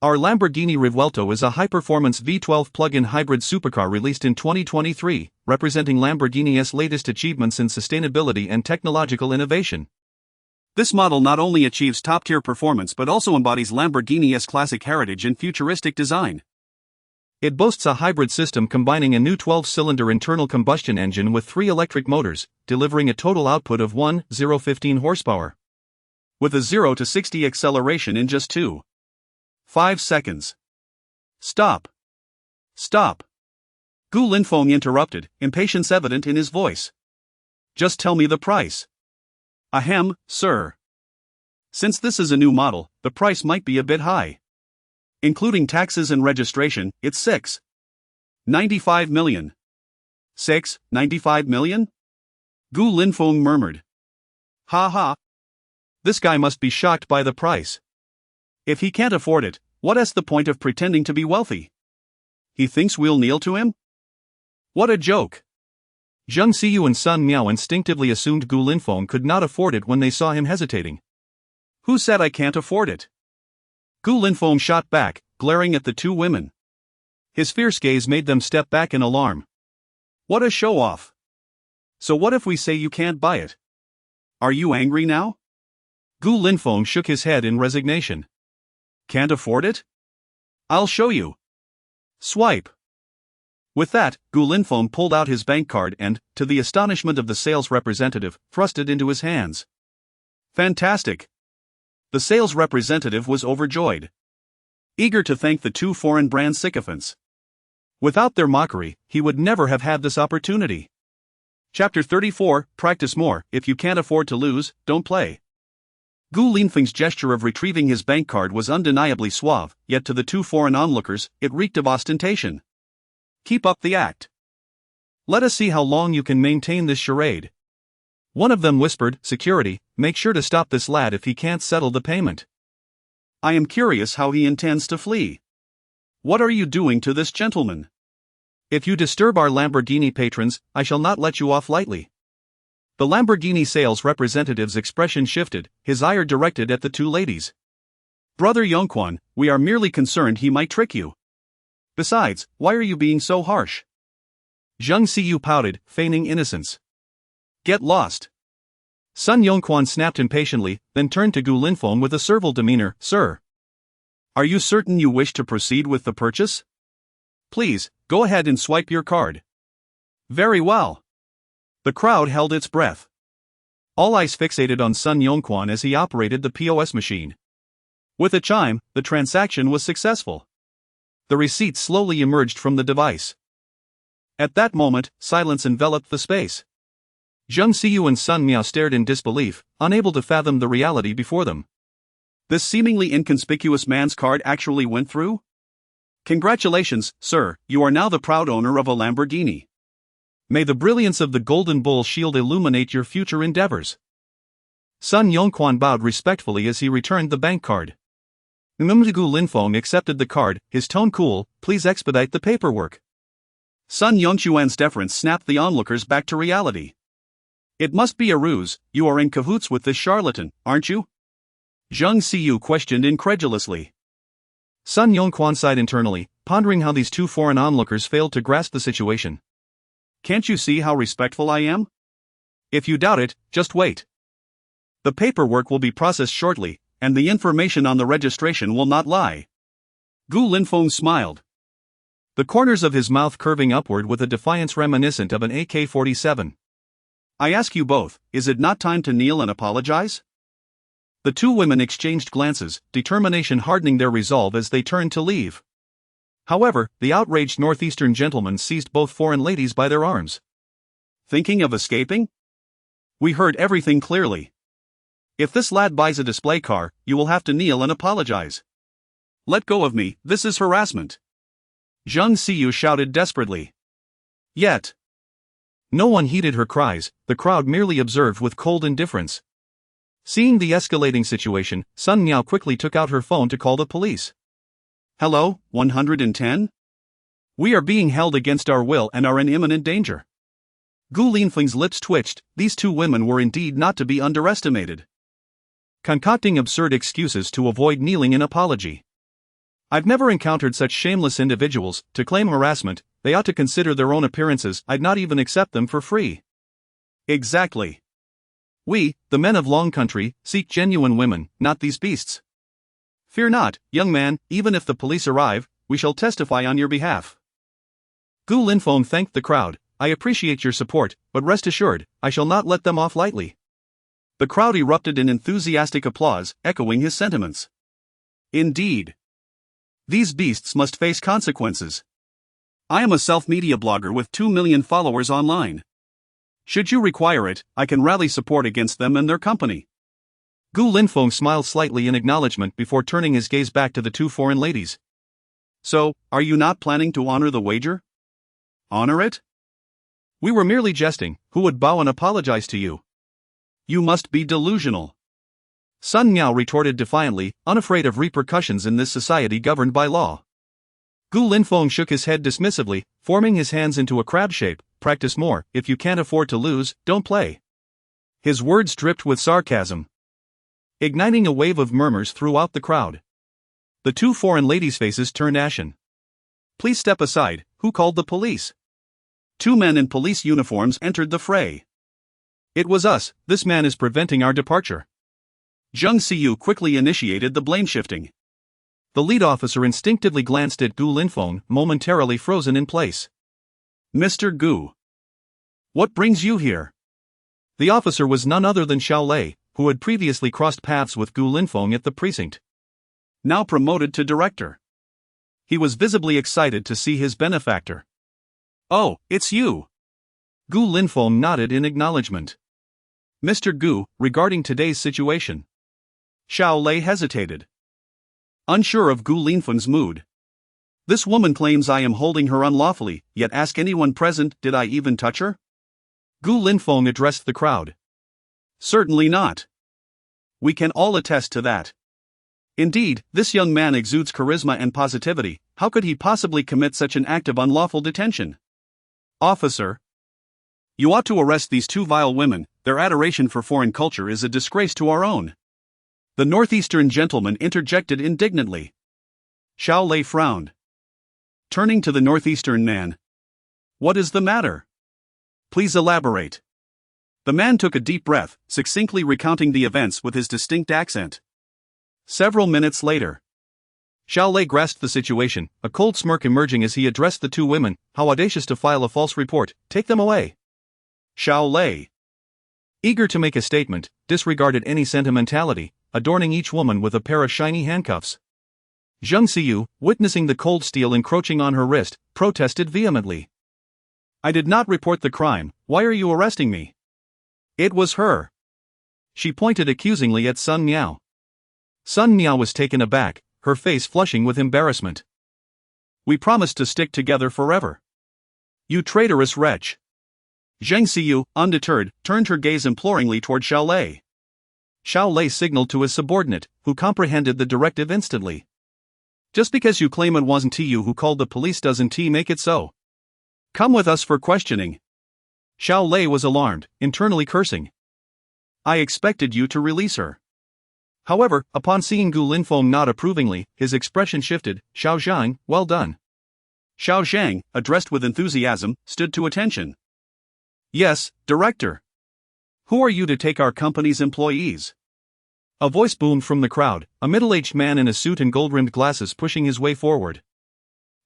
our Lamborghini Revuelto is a high-performance V12 plug-in hybrid supercar released in 2023, representing Lamborghini's latest achievements in sustainability and technological innovation. This model not only achieves top-tier performance but also embodies Lamborghini's classic heritage and futuristic design. It boasts a hybrid system combining a new 12-cylinder internal combustion engine with 3 electric motors, delivering a total output of 1,015 horsepower. With a 0 to 60 acceleration in just 2.5 seconds. Stop. Stop. Gu Linfeng interrupted, impatience evident in his voice. Just tell me the price. Ahem, sir. Since this is a new model, the price might be a bit high. Including taxes and registration, it's 6.95 million. 6.95 million? Gu Linfeng murmured. Ha ha. This guy must be shocked by the price. If he can't afford it, what's the point of pretending to be wealthy? He thinks we'll kneel to him? What a joke. Zheng Xiyu and Sun Miao instinctively assumed Gu Linfeng could not afford it when they saw him hesitating. Who said I can't afford it? Gu Linfeng shot back, glaring at the two women. His fierce gaze made them step back in alarm. What a show-off. So what if we say you can't buy it? Are you angry now? Gu Linfeng shook his head in resignation. Can't afford it? I'll show you. Swipe. With that, Gu Linfeng pulled out his bank card and, to the astonishment of the sales representative, thrust it into his hands. Fantastic. The sales representative was overjoyed, eager to thank the two foreign brand sycophants. Without their mockery, he would never have had this opportunity. Chapter 34, Practice more. If you can't afford to lose, don't play. Gu Linfeng's gesture of retrieving his bank card was undeniably suave, yet to the two foreign onlookers, it reeked of ostentation. Keep up the act. Let us see how long you can maintain this charade. One of them whispered, "Security, make sure to stop this lad if he can't settle the payment. I am curious how he intends to flee. What are you doing to this gentleman? If you disturb our Lamborghini patrons, I shall not let you off lightly." The Lamborghini sales representative's expression shifted, his ire directed at the two ladies. "Brother Yongquan, we are merely concerned he might trick you. Besides, why are you being so harsh?" Zheng Siyu pouted, feigning innocence. "Get lost." Sun Yongquan snapped impatiently, then turned to Gu Linfeng with a servile demeanor. "Sir, are you certain you wish to proceed with the purchase? Please, go ahead and swipe your card." "Very well." The crowd held its breath. All eyes fixated on Sun Yongquan as he operated the POS machine. With a chime, the transaction was successful. The receipt slowly emerged from the device. At that moment, silence enveloped the space. Zheng Siyu and Sun Miao stared in disbelief, unable to fathom the reality before them. This seemingly inconspicuous man's card actually went through? "Congratulations, sir, you are now the proud owner of a Lamborghini. May the brilliance of the Golden Bull shield illuminate your future endeavors." Sun Yongquan bowed respectfully as he returned the bank card. Gu Linfeng accepted the card, his tone cool. "Please expedite the paperwork." Sun Yongquan's deference snapped the onlookers back to reality. "It must be a ruse, you are in cahoots with this charlatan, aren't you?" Zheng Siyu questioned incredulously. Sun Yongquan sighed internally, pondering how these two foreign onlookers failed to grasp the situation. "Can't you see how respectful I am? If you doubt it, just wait. The paperwork will be processed shortly, and the information on the registration will not lie." Gu Linfeng smiled, the corners of his mouth curving upward with a defiance reminiscent of an AK-47. "I ask you both, is it not time to kneel and apologize?" The two women exchanged glances, determination hardening their resolve as they turned to leave. However, the outraged northeastern gentleman seized both foreign ladies by their arms. "Thinking of escaping? We heard everything clearly. If this lad buys a display car, you will have to kneel and apologize. Let go of me, this is harassment." Zheng Siyu shouted desperately. Yet no one heeded her cries, the crowd merely observed with cold indifference. Seeing the escalating situation, Sun Miao quickly took out her phone to call the police. "Hello, 110? We are being held against our will and are in imminent danger." Gu Linfeng's lips twitched, these two women were indeed not to be underestimated. Concocting absurd excuses to avoid kneeling in apology. "I've never encountered such shameless individuals, to claim harassment, they ought to consider their own appearances, I'd not even accept them for free." "Exactly. We, the men of Long Country, seek genuine women, not these beasts. Fear not, young man, even if the police arrive, we shall testify on your behalf." Gu Linfeng thanked the crowd. "I appreciate your support, but rest assured, I shall not let them off lightly." The crowd erupted in enthusiastic applause, echoing his sentiments. "Indeed. These beasts must face consequences. I am a self-media blogger with 2 million followers online. Should you require it, I can rally support against them and their company." Gu Linfeng smiled slightly in acknowledgement before turning his gaze back to the two foreign ladies. "So, are you not planning to honor the wager?" "Honor it? We were merely jesting, who would bow and apologize to you?" "You must be delusional." Sun Miao retorted defiantly, unafraid of repercussions in this society governed by law. Gu Linfeng shook his head dismissively, forming his hands into a crab shape. "Practice more, if you can't afford to lose, don't play." His words dripped with sarcasm, igniting a wave of murmurs throughout the crowd. The two foreign ladies' faces turned ashen. "Please step aside, who called the police?" Two men in police uniforms entered the fray. "It was us, this man is preventing our departure." Zheng Siyu quickly initiated the blame shifting. The lead officer instinctively glanced at Gu Linfeng, momentarily frozen in place. "Mr. Gu, what brings you here?" The officer was none other than Xiao Lei, who had previously crossed paths with Gu Linfeng at the precinct. Now promoted to director. He was visibly excited to see his benefactor. "Oh, it's you." Gu Linfeng nodded in acknowledgement. "Mr. Gu, regarding today's situation." Xiao Lei hesitated, unsure of Gu Linfeng's mood. "This woman claims I am holding her unlawfully, yet ask anyone present, did I even touch her?" Gu Linfeng addressed the crowd. Certainly not. We can all attest to that. Indeed, this young man exudes charisma and positivity. How could he possibly commit such an act of unlawful detention? Officer, you ought to arrest these two vile women. Their adoration for foreign culture is a disgrace to our own. The northeastern gentleman interjected indignantly. Xiao Lei frowned. Turning to the northeastern man. What is the matter? Please elaborate. The man took a deep breath, succinctly recounting the events with his distinct accent. Several minutes later, Xiao Lei grasped the situation, a cold smirk emerging as he addressed the two women. How audacious to file a false report. Take them away. Xiao Lei, eager to make a statement, disregarded any sentimentality, adorning each woman with a pair of shiny handcuffs. Zheng Xiyu, witnessing the cold steel encroaching on her wrist, protested vehemently. I did not report the crime. Why are you arresting me? It was her. She pointed accusingly at Sun Miao. Sun Miao was taken aback, her face flushing with embarrassment. We promised to stick together forever. You traitorous wretch. Zheng Xiyu, undeterred, turned her gaze imploringly toward Xiao Lei. Xiao Lei signaled to his subordinate, who comprehended the directive instantly. Just because you claim it wasn't you who called the police doesn't make it so. Come with us for questioning. Xiao Lei was alarmed, internally cursing. I expected you to release her. However, upon seeing Gu Linfeng nod approvingly, his expression shifted. Xiao Zhang, well done. Xiao Zhang, addressed with enthusiasm, stood to attention. Yes, Director. Who are you to take our company's employees? A voice boomed from the crowd, a middle-aged man in a suit and gold-rimmed glasses pushing his way forward.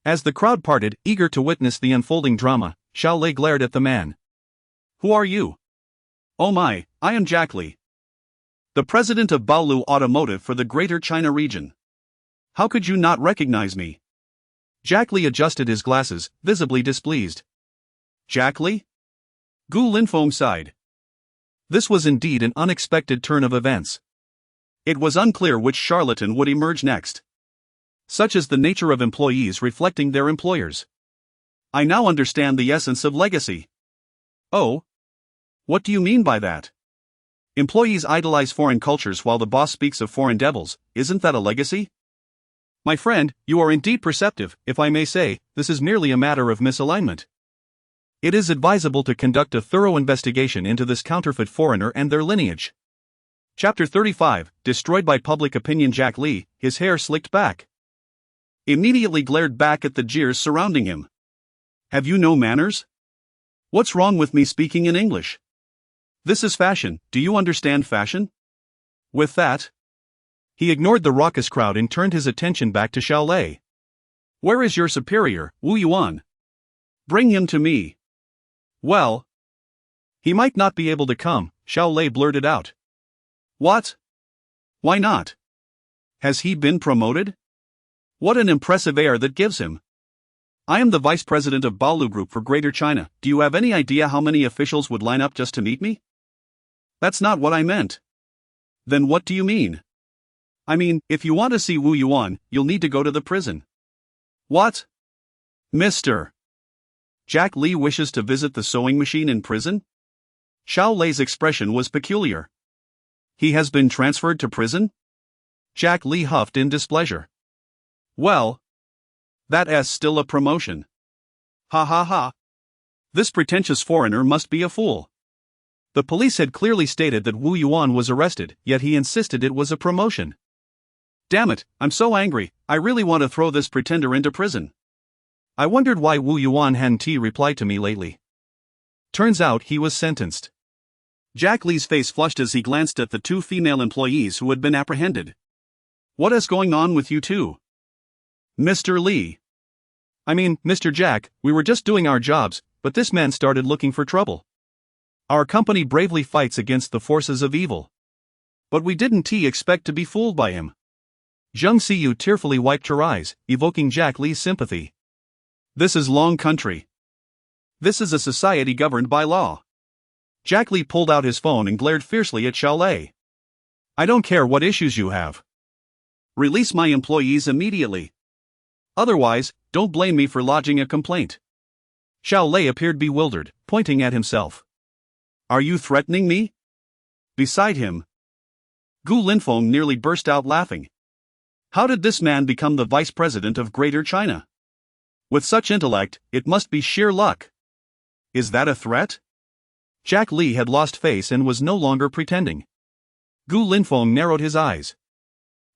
As the crowd parted, eager to witness the unfolding drama, Xiao Lei glared at the man. Who are you? Oh my, I am Jack Li, the president of Baolu Automotive for the Greater China region. How could you not recognize me? Jack Li adjusted his glasses, visibly displeased. Jack Li? Gu Linfeng sighed. This was indeed an unexpected turn of events. It was unclear which charlatan would emerge next. Such is the nature of employees reflecting their employers. I now understand the essence of legacy. Oh? What do you mean by that? Employees idolize foreign cultures while the boss speaks of foreign devils. Isn't that a legacy? My friend, you are indeed perceptive. If I may say, this is merely a matter of misalignment. It is advisable to conduct a thorough investigation into this counterfeit foreigner and their lineage. Chapter 35, Destroyed by Public Opinion. Jack Li, his hair slicked back, immediately glared back at the jeers surrounding him. Have you no manners? What's wrong with me speaking in English? This is fashion. Do you understand fashion? With that, he ignored the raucous crowd and turned his attention back to Xiao Lei. Where is your superior, Wu Yuan? Bring him to me. Well, he might not be able to come, Xiao Lei blurted out. What? Why not? Has he been promoted? What an impressive air that gives him. I am the vice president of Baolu Group for Greater China. Do you have any idea how many officials would line up just to meet me? That's not what I meant. Then what do you mean? I mean, if you want to see Wu Yuan, you'll need to go to the prison. What? Mr. Jack Li wishes to visit the sewing machine in prison? Xiao Lei's expression was peculiar. He has been transferred to prison? Jack Li huffed in displeasure. Well, that's still a promotion. Ha ha ha. This pretentious foreigner must be a fool. The police had clearly stated that Wu Yuan was arrested, yet he insisted it was a promotion. Damn it, I'm so angry. I really want to throw this pretender into prison. I wondered why Wu Yuan hadn't replied to me lately. Turns out he was sentenced. Jack Li's face flushed as he glanced at the two female employees who had been apprehended. What is going on with you two? Mr. Li. I mean, Mr. Jack, we were just doing our jobs, but this man started looking for trouble. Our company bravely fights against the forces of evil. But we didn't expect to be fooled by him. Zheng Xiyu tearfully wiped her eyes, evoking Jack Li's sympathy. This is Long Country. This is a society governed by law. Jack Li pulled out his phone and glared fiercely at Xiao Lei. I don't care what issues you have. Release my employees immediately. Otherwise, don't blame me for lodging a complaint. Xiao Lei appeared bewildered, pointing at himself. Are you threatening me? Beside him, Gu Linfeng nearly burst out laughing. How did this man become the vice president of Greater China? With such intellect, it must be sheer luck. Is that a threat? Jack Li had lost face and was no longer pretending. Gu Linfeng narrowed his eyes.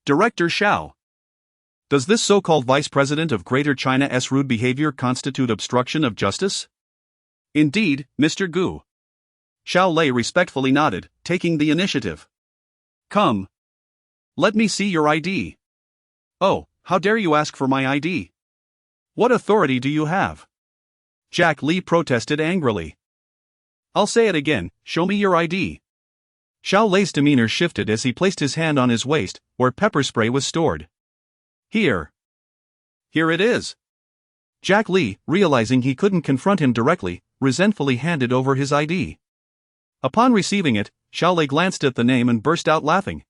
Director Xiao. Does this so-called vice president of Greater China's rude behavior constitute obstruction of justice? Indeed, Mr. Gu. Xiao Lei respectfully nodded, taking the initiative. Come. Let me see your ID. Oh, how dare you ask for my ID? What authority do you have? Jack Li protested angrily. I'll say it again, show me your ID. Xiao Lei's demeanor shifted as he placed his hand on his waist, where pepper spray was stored. Here. Here it is. Jack Li, realizing he couldn't confront him directly, resentfully handed over his ID. Upon receiving it, Xiao Lei glanced at the name and burst out laughing.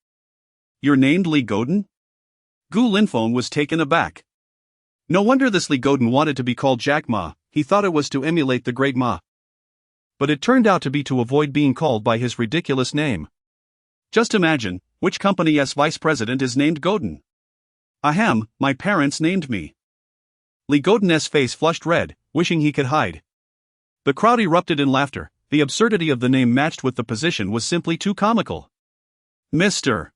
You're named Li Godin? Gu Linfeng was taken aback. No wonder this Li Godin wanted to be called Jack Ma, he thought it was to emulate the great Ma. But it turned out to be to avoid being called by his ridiculous name. Just imagine, which company's vice president is named Godin? Ahem, my parents named me. Li Godin's face flushed red, wishing he could hide. The crowd erupted in laughter. The absurdity of the name matched with the position was simply too comical. Mr.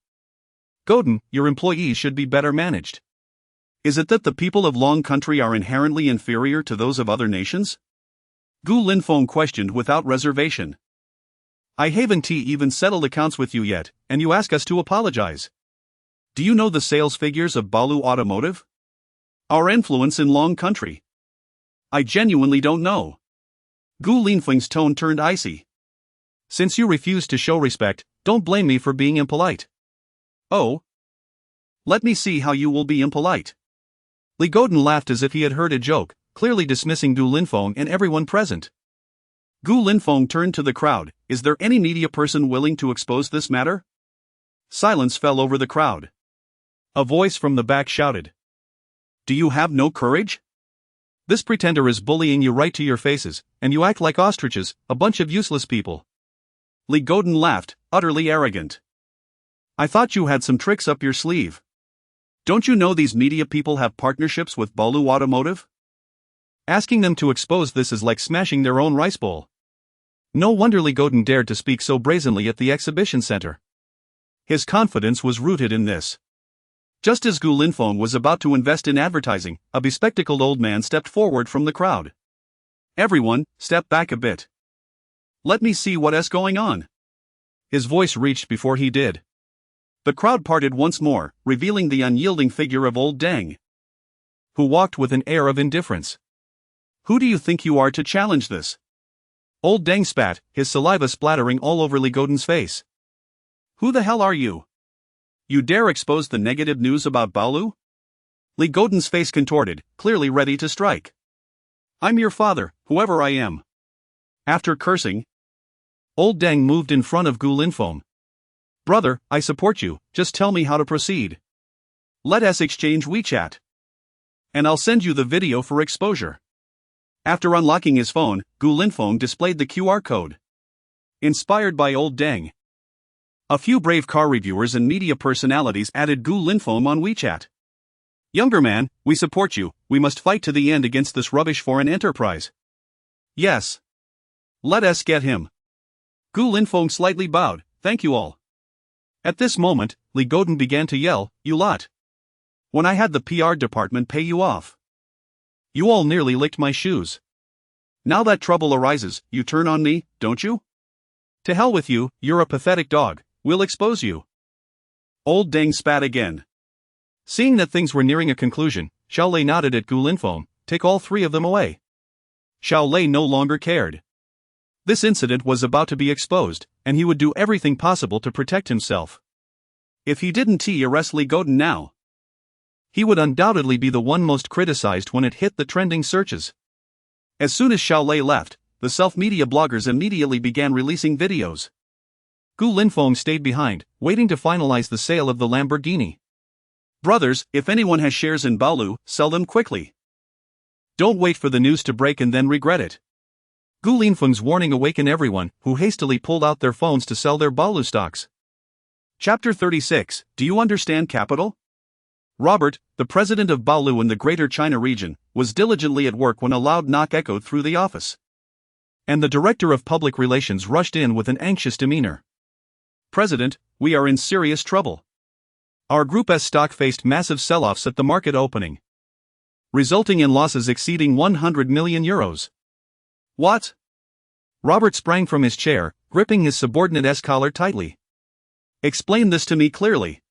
Godin, your employees should be better managed. Is it that the people of Long Country are inherently inferior to those of other nations? Gu Linfeng questioned without reservation. I haven't even settled accounts with you yet, and you ask us to apologize. Do you know the sales figures of Balu Automotive? Our influence in Long Country? I genuinely don't know. Gu Linfeng's tone turned icy. Since you refuse to show respect, don't blame me for being impolite. Oh? Let me see how you will be impolite. Li Godin laughed as if he had heard a joke, clearly dismissing Gu Linfeng and everyone present. Gu Linfeng turned to the crowd. Is there any media person willing to expose this matter? Silence fell over the crowd. A voice from the back shouted. Do you have no courage? This pretender is bullying you right to your faces, and you act like ostriches, a bunch of useless people. Li Godin laughed, utterly arrogant. I thought you had some tricks up your sleeve. Don't you know these media people have partnerships with Balu Automotive? Asking them to expose this is like smashing their own rice bowl. No wonder Li Godin dared to speak so brazenly at the exhibition center. His confidence was rooted in this. Just as Gu Linfeng was about to invest in advertising, a bespectacled old man stepped forward from the crowd. Everyone, step back a bit. Let me see what's going on. His voice reached before he did. The crowd parted once more, revealing the unyielding figure of old Deng, who walked with an air of indifference. Who do you think you are to challenge this? Old Deng spat, his saliva splattering all over Li Godin's face. Who the hell are you? You dare expose the negative news about Balu? Li Godin's face contorted, clearly ready to strike. I'm your father, whoever I am. After cursing, old Deng moved in front of Gu Linfeng. Brother, I support you, just tell me how to proceed. Let us exchange WeChat. And I'll send you the video for exposure. After unlocking his phone, Gu Linfeng displayed the QR code. Inspired by old Deng, a few brave car reviewers and media personalities added Gu Linfeng on WeChat. Younger man, we support you, we must fight to the end against this rubbish foreign enterprise. Yes. Let us get him. Gu Linfeng slightly bowed, thank you all. At this moment, Li Godin began to yell, you lot. When I had the PR department pay you off. You all nearly licked my shoes. Now that trouble arises, you turn on me, don't you? To hell with you, you're a pathetic dog. We'll expose you. Old Deng spat again. Seeing that things were nearing a conclusion, Xiao Lei nodded at Gu Linfeng, take all three of them away. Xiao Lei no longer cared. This incident was about to be exposed, and he would do everything possible to protect himself. If he didn't arrest Li Godin now, he would undoubtedly be the one most criticized when it hit the trending searches. As soon as Xiao Lei left, the self-media bloggers immediately began releasing videos. Gu Linfeng stayed behind, waiting to finalize the sale of the Lamborghini. Brothers, if anyone has shares in Balu, sell them quickly. Don't wait for the news to break and then regret it. Gu Linfeng's warning awakened everyone who hastily pulled out their phones to sell their Balu stocks. Chapter 36. Do you understand capital? Robert, the president of Balu in the Greater China region, was diligently at work when a loud knock echoed through the office. And the director of public relations rushed in with an anxious demeanor. President, we are in serious trouble. Our Group S stock faced massive sell-offs at the market opening, resulting in losses exceeding 100 million euros. What? Robert sprang from his chair, gripping his subordinate's collar tightly. Explain this to me clearly.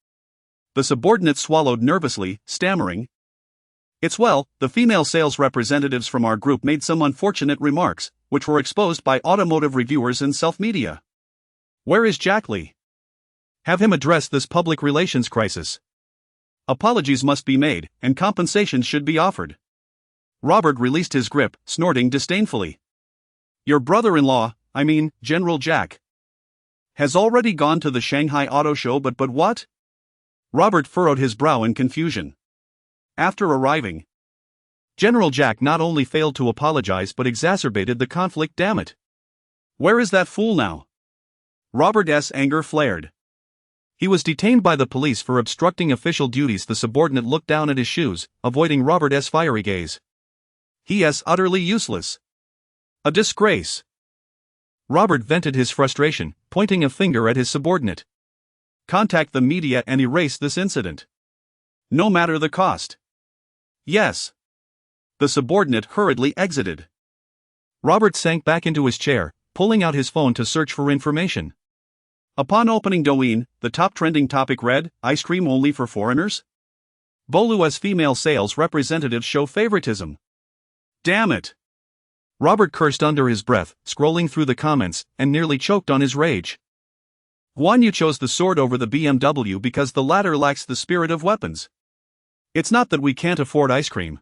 The subordinate swallowed nervously, stammering. The female sales representatives from our group made some unfortunate remarks, which were exposed by automotive reviewers and self-media. Where is Jack Lee? Have him address this public relations crisis. Apologies must be made, and compensation should be offered. Robert released his grip, snorting disdainfully. Your brother-in-law, General Jack, has already gone to the Shanghai Auto Show, but what? Robert furrowed his brow in confusion. After arriving, General Jack not only failed to apologize but exacerbated the conflict. Damn it. Where is that fool now? Robert's anger flared. He was detained by the police for obstructing official duties. The subordinate looked down at his shoes, avoiding Robert's fiery gaze. He is utterly useless. A disgrace. Robert vented his frustration, pointing a finger at his subordinate. Contact the media and erase this incident. No matter the cost. Yes. The subordinate hurriedly exited. Robert sank back into his chair, pulling out his phone to search for information. Upon opening Douyin, the top trending topic read, ice cream only for foreigners? Bolu's female sales representatives show favoritism. Damn it. Robert cursed under his breath, scrolling through the comments, and nearly choked on his rage. Guan Yu chose the sword over the BMW because the latter lacks the spirit of weapons. It's not that we can't afford ice cream.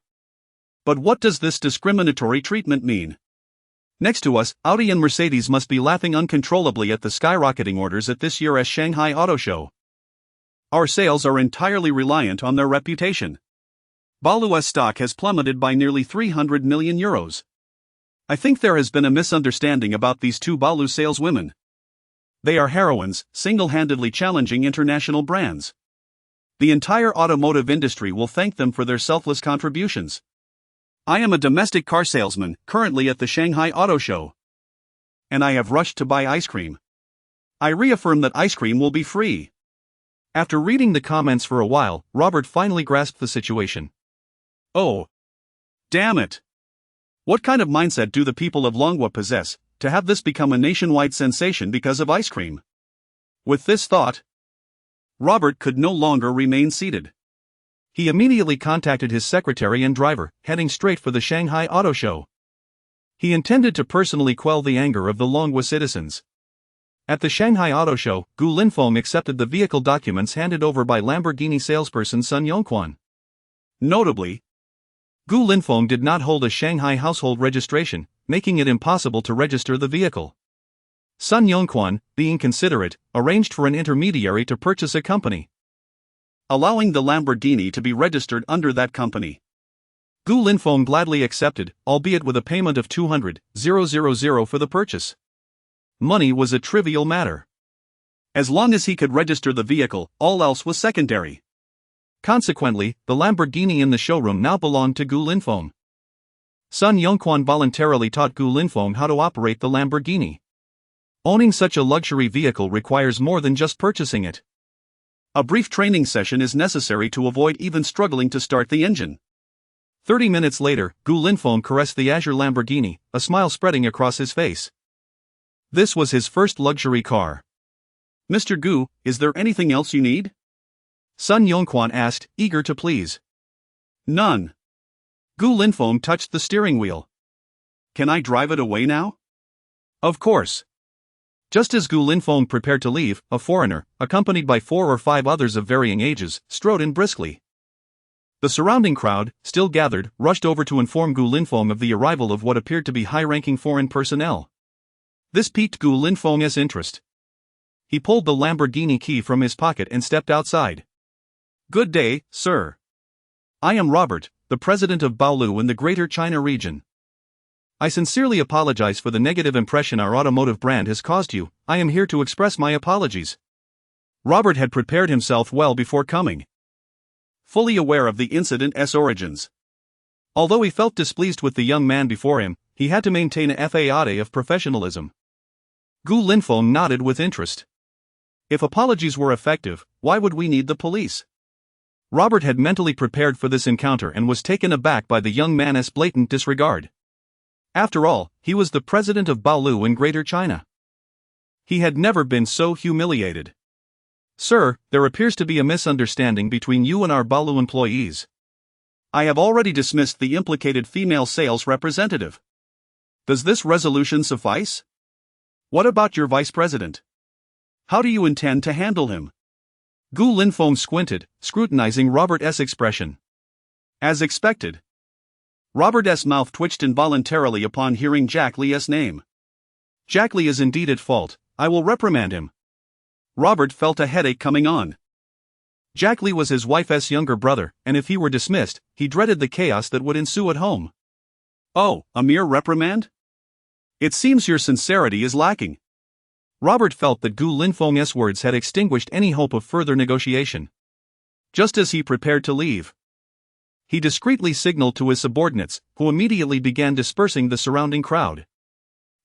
But what does this discriminatory treatment mean? Next to us, Audi and Mercedes must be laughing uncontrollably at the skyrocketing orders at this year's Shanghai Auto Show. Our sales are entirely reliant on their reputation. Balu's stock has plummeted by nearly 300 million euros. I think there has been a misunderstanding about these two Balu saleswomen. They are heroines, single-handedly challenging international brands. The entire automotive industry will thank them for their selfless contributions. I am a domestic car salesman, currently at the Shanghai Auto Show. And I have rushed to buy ice cream. I reaffirm that ice cream will be free. After reading the comments for a while, Robert finally grasped the situation. Oh. Damn it. What kind of mindset do the people of Longhua possess, to have this become a nationwide sensation because of ice cream? With this thought, Robert could no longer remain seated. He immediately contacted his secretary and driver, heading straight for the Shanghai Auto Show. He intended to personally quell the anger of the Longhua citizens. At the Shanghai Auto Show, Gu Linfeng accepted the vehicle documents handed over by Lamborghini salesperson Sun Yongquan. Notably, Gu Linfeng did not hold a Shanghai household registration, making it impossible to register the vehicle. Sun Yongquan, being considerate, arranged for an intermediary to purchase a company, allowing the Lamborghini to be registered under that company. Gu Linfeng gladly accepted, albeit with a payment of 200,000 for the purchase. Money was a trivial matter. As long as he could register the vehicle, all else was secondary. Consequently, the Lamborghini in the showroom now belonged to Gu Linfeng. Sun Yongquan voluntarily taught Gu Linfeng how to operate the Lamborghini. Owning such a luxury vehicle requires more than just purchasing it. A brief training session is necessary to avoid even struggling to start the engine. 30 minutes later, Gu Linfeng caressed the azure Lamborghini, a smile spreading across his face. This was his first luxury car. Mr. Gu, is there anything else you need? Sun Yongquan asked, eager to please. None. Gu Linfeng touched the steering wheel. Can I drive it away now? Of course. Just as Gu Linfeng prepared to leave, a foreigner, accompanied by 4 or 5 others of varying ages, strode in briskly. The surrounding crowd, still gathered, rushed over to inform Gu Linfeng of the arrival of what appeared to be high-ranking foreign personnel. This piqued Gu Linfeng's interest. He pulled the Lamborghini key from his pocket and stepped outside. Good day, sir. I am Robert, the president of Balu in the Greater China region. I sincerely apologize for the negative impression our automotive brand has caused you. I am here to express my apologies. Robert had prepared himself well before coming, fully aware of the incident's origins. Although he felt displeased with the young man before him, he had to maintain a facade of professionalism. Gu Linfeng nodded with interest. If apologies were effective, why would we need the police? Robert had mentally prepared for this encounter and was taken aback by the young man's blatant disregard. After all, he was the president of Baolu in Greater China. He had never been so humiliated. Sir, there appears to be a misunderstanding between you and our Baolu employees. I have already dismissed the implicated female sales representative. Does this resolution suffice? What about your vice president? How do you intend to handle him? Gu Linfeng squinted, scrutinizing Robert's expression. As expected. Robert's mouth twitched involuntarily upon hearing Jack Li's name. Jack Li is indeed at fault. I will reprimand him. Robert felt a headache coming on. Jack Li was his wife's younger brother, and if he were dismissed, he dreaded the chaos that would ensue at home. Oh, a mere reprimand? It seems your sincerity is lacking. Robert felt that Gu Linfeng's words had extinguished any hope of further negotiation. Just as he prepared to leave, he discreetly signaled to his subordinates, who immediately began dispersing the surrounding crowd.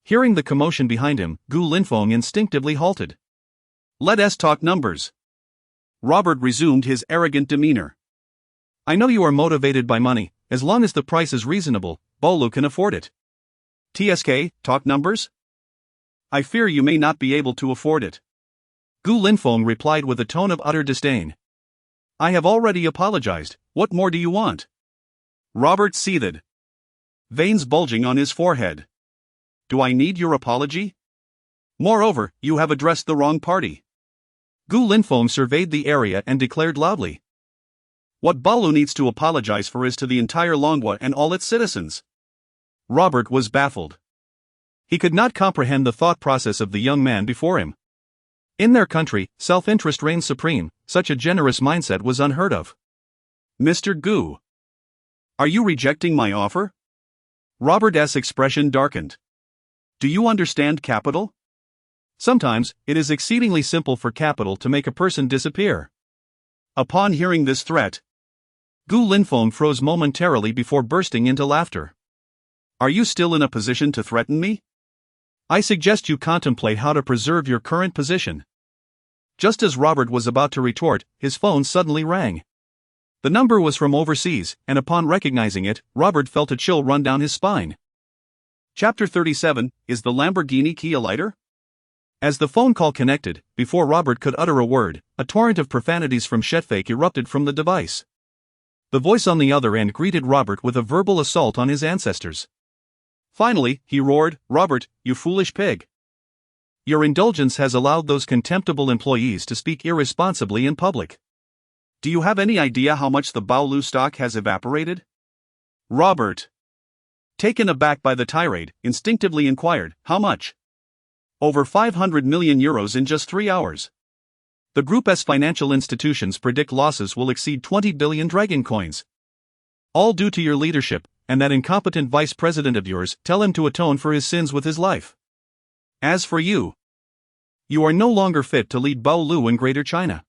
Hearing the commotion behind him, Gu Linfeng instinctively halted. Let's talk numbers. Robert resumed his arrogant demeanor. I know you are motivated by money. As long as the price is reasonable, Baolu can afford it. TSK, talk numbers? I fear you may not be able to afford it. Gu Linfeng replied with a tone of utter disdain. I have already apologized. What more do you want? Robert seethed, veins bulging on his forehead. Do I need your apology? Moreover, you have addressed the wrong party. Gu Linfeng surveyed the area and declared loudly. What Baolu needs to apologize for is to the entire Longhua and all its citizens. Robert was baffled. He could not comprehend the thought process of the young man before him. In their country, self-interest reigned supreme. Such a generous mindset was unheard of. Mr. Gu, are you rejecting my offer? Robert's expression darkened. Do you understand capital? Sometimes, it is exceedingly simple for capital to make a person disappear. Upon hearing this threat, Gu Linfeng froze momentarily before bursting into laughter. Are you still in a position to threaten me? I suggest you contemplate how to preserve your current position. Just as Robert was about to retort, his phone suddenly rang. The number was from overseas, and upon recognizing it, Robert felt a chill run down his spine. Chapter 37, Is the Lamborghini key a lighter? As the phone call connected, before Robert could utter a word, a torrent of profanities from Shetfake erupted from the device. The voice on the other end greeted Robert with a verbal assault on his ancestors. Finally, he roared, Robert, you foolish pig. Your indulgence has allowed those contemptible employees to speak irresponsibly in public. Do you have any idea how much the Baolu stock has evaporated? Robert, taken aback by the tirade, instinctively inquired, how much? Over 500 million euros in just 3 hours. The group's financial institutions predict losses will exceed 20 billion dragon coins. All due to your leadership, and that incompetent vice president of yours. Tell him to atone for his sins with his life. As for you, you are no longer fit to lead Baolu in Greater China.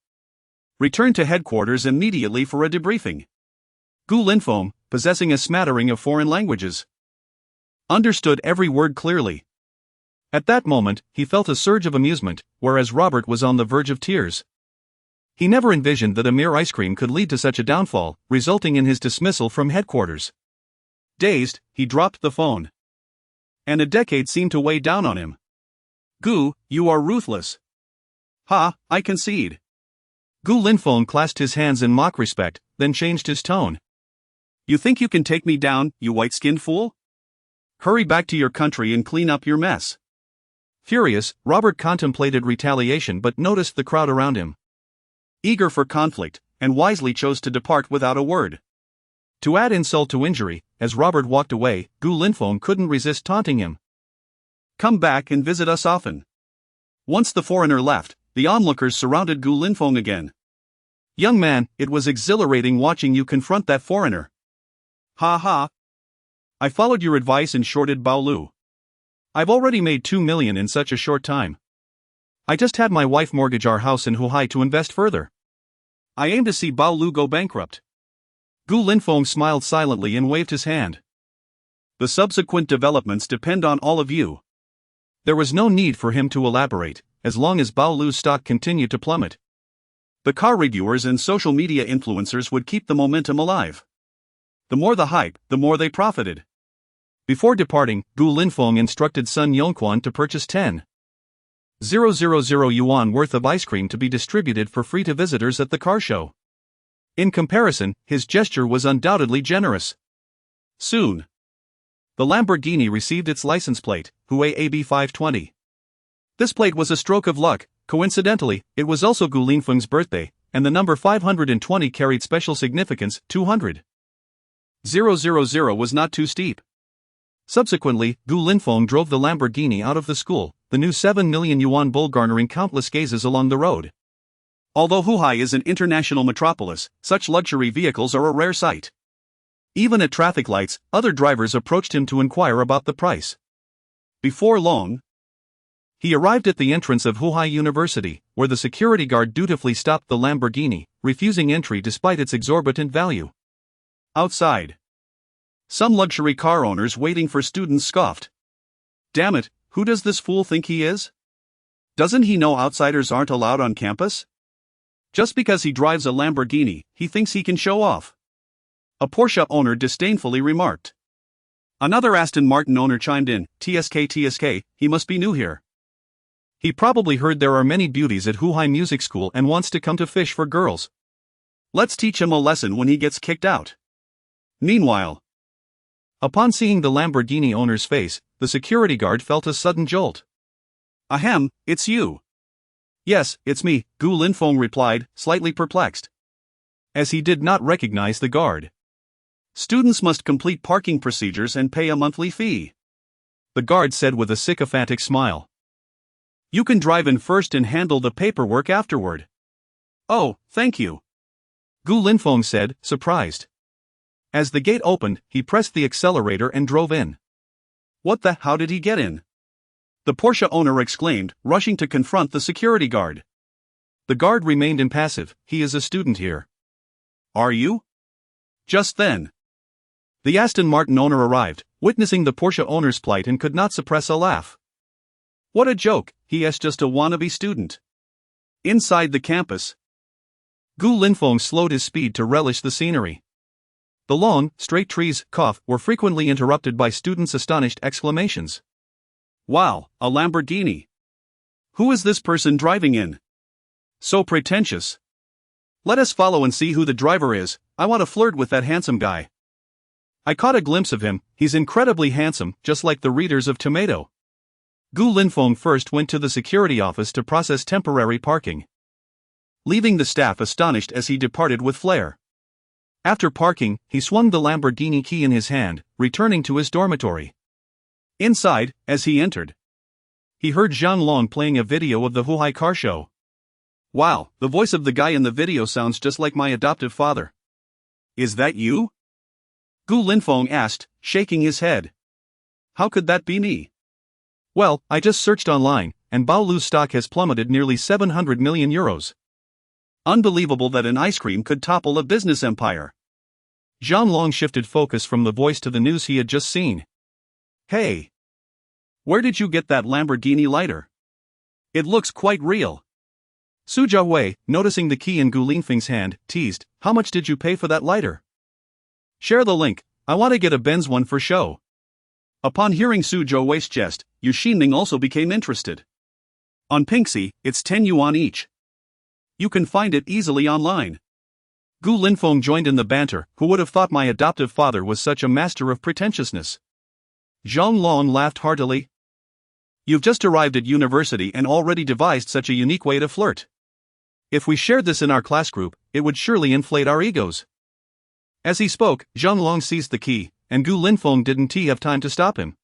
Return to headquarters immediately for a debriefing. Gu Linfeng, possessing a smattering of foreign languages, understood every word clearly. At that moment, he felt a surge of amusement, whereas Robert was on the verge of tears. He never envisioned that a mere ice cream could lead to such a downfall, resulting in his dismissal from headquarters. Dazed, he dropped the phone. And a decade seemed to weigh down on him. Gu, you are ruthless. Ha, I concede. Gu Linfeng clasped his hands in mock respect, then changed his tone. You think you can take me down, you white-skinned fool? Hurry back to your country and clean up your mess. Furious, Robert contemplated retaliation but noticed the crowd around him. Eager for conflict, and wisely chose to depart without a word. To add insult to injury, as Robert walked away, Gu Linfeng couldn't resist taunting him. Come back and visit us often. Once the foreigner left, the onlookers surrounded Gu Linfeng again. Young man, it was exhilarating watching you confront that foreigner. Ha ha. I followed your advice and shorted Bao Lu. I've already made 2 million in such a short time. I just had my wife mortgage our house in Huhai to invest further. I aim to see Bao Lu go bankrupt. Gu Linfeng smiled silently and waved his hand. The subsequent developments depend on all of you. There was no need for him to elaborate, as long as Bao Lu's stock continued to plummet. The car reviewers and social media influencers would keep the momentum alive. The more the hype, the more they profited. Before departing, Gu Linfeng instructed Sun Yongquan to purchase 10,000 yuan worth of ice cream to be distributed for free to visitors at the car show. In comparison, his gesture was undoubtedly generous. Soon, the Lamborghini received its license plate, Huai AB 520. This plate was a stroke of luck. Coincidentally, it was also Gu Linfeng's birthday, and the number 520 carried special significance. 200,000 was not too steep. Subsequently, Gu Linfeng drove the Lamborghini out of the school, the new 7 million yuan bull garnering countless gazes along the road. Although Huhai is an international metropolis, such luxury vehicles are a rare sight. Even at traffic lights, other drivers approached him to inquire about the price. Before long, he arrived at the entrance of Huhai University, where the security guard dutifully stopped the Lamborghini, refusing entry despite its exorbitant value. Outside, some luxury car owners waiting for students scoffed. Damn it, who does this fool think he is? Doesn't he know outsiders aren't allowed on campus? Just because he drives a Lamborghini, he thinks he can show off. A Porsche owner disdainfully remarked. Another Aston Martin owner chimed in, TSK, he must be new here. He probably heard there are many beauties at Shanghai Music School and wants to come to fish for girls. Let's teach him a lesson when he gets kicked out. Meanwhile, upon seeing the Lamborghini owner's face, the security guard felt a sudden jolt. Ahem, it's you. Yes, it's me, Gu Linfeng replied, slightly perplexed, as he did not recognize the guard. Students must complete parking procedures and pay a monthly fee, the guard said with a sycophantic smile. You can drive in first and handle the paperwork afterward. Oh, thank you, Gu Linfeng said, surprised. As the gate opened, he pressed the accelerator and drove in. How did he get in? The Porsche owner exclaimed, rushing to confront the security guard. The guard remained impassive. He is a student here. Are you? Just then, the Aston Martin owner arrived, witnessing the Porsche owner's plight and could not suppress a laugh. What a joke, he is just a wannabe student. Inside the campus, Gu Linfeng slowed his speed to relish the scenery. The long, straight trees, were frequently interrupted by students' astonished exclamations. Wow, a Lamborghini. Who is this person driving in? So pretentious. Let us follow and see who the driver is. I want to flirt with that handsome guy. I caught a glimpse of him. He's incredibly handsome, just like the readers of Tomato. Gu Linfeng first went to the security office to process temporary parking, leaving the staff astonished as he departed with flair. After parking, he swung the Lamborghini key in his hand, returning to his dormitory. Inside, as he entered, he heard Zhang Long playing a video of the Huhai car show. Wow, the voice of the guy in the video sounds just like my adoptive father. Is that you? Gu Linfeng asked, shaking his head. How could that be me? Well, I just searched online, and Bao Lu's stock has plummeted nearly 700 million euros. Unbelievable that an ice cream could topple a business empire. Zhang Long shifted focus from the voice to the news he had just seen. Hey! Where did you get that Lamborghini lighter? It looks quite real. Su Jiahui, noticing the key in Gu Linfeng's hand, teased, how much did you pay for that lighter? Share the link, I want to get a Benz one for show. Upon hearing Su Jiahui's jest, Yu Xinming also became interested. On Pinxi, it's 10 yuan each. You can find it easily online. Gu Linfeng joined in the banter. Who would have thought my adoptive father was such a master of pretentiousness? Zhang Long laughed heartily. You've just arrived at university and already devised such a unique way to flirt. If we shared this in our class group, it would surely inflate our egos. As he spoke, Zhang Long seized the key, and Gu Linfeng didn't have time to stop him.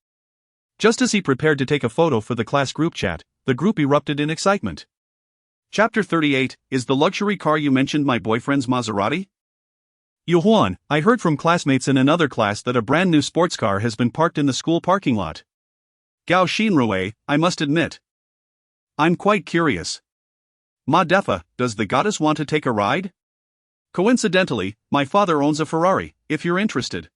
Just as he prepared to take a photo for the class group chat, the group erupted in excitement. Chapter 38, is the luxury car you mentioned my boyfriend's Maserati? Yuhuan, I heard from classmates in another class that a brand new sports car has been parked in the school parking lot. Gao Xinrui, I must admit. I'm quite curious. Ma Defa, does the goddess want to take a ride? Coincidentally, my father owns a Ferrari, if you're interested.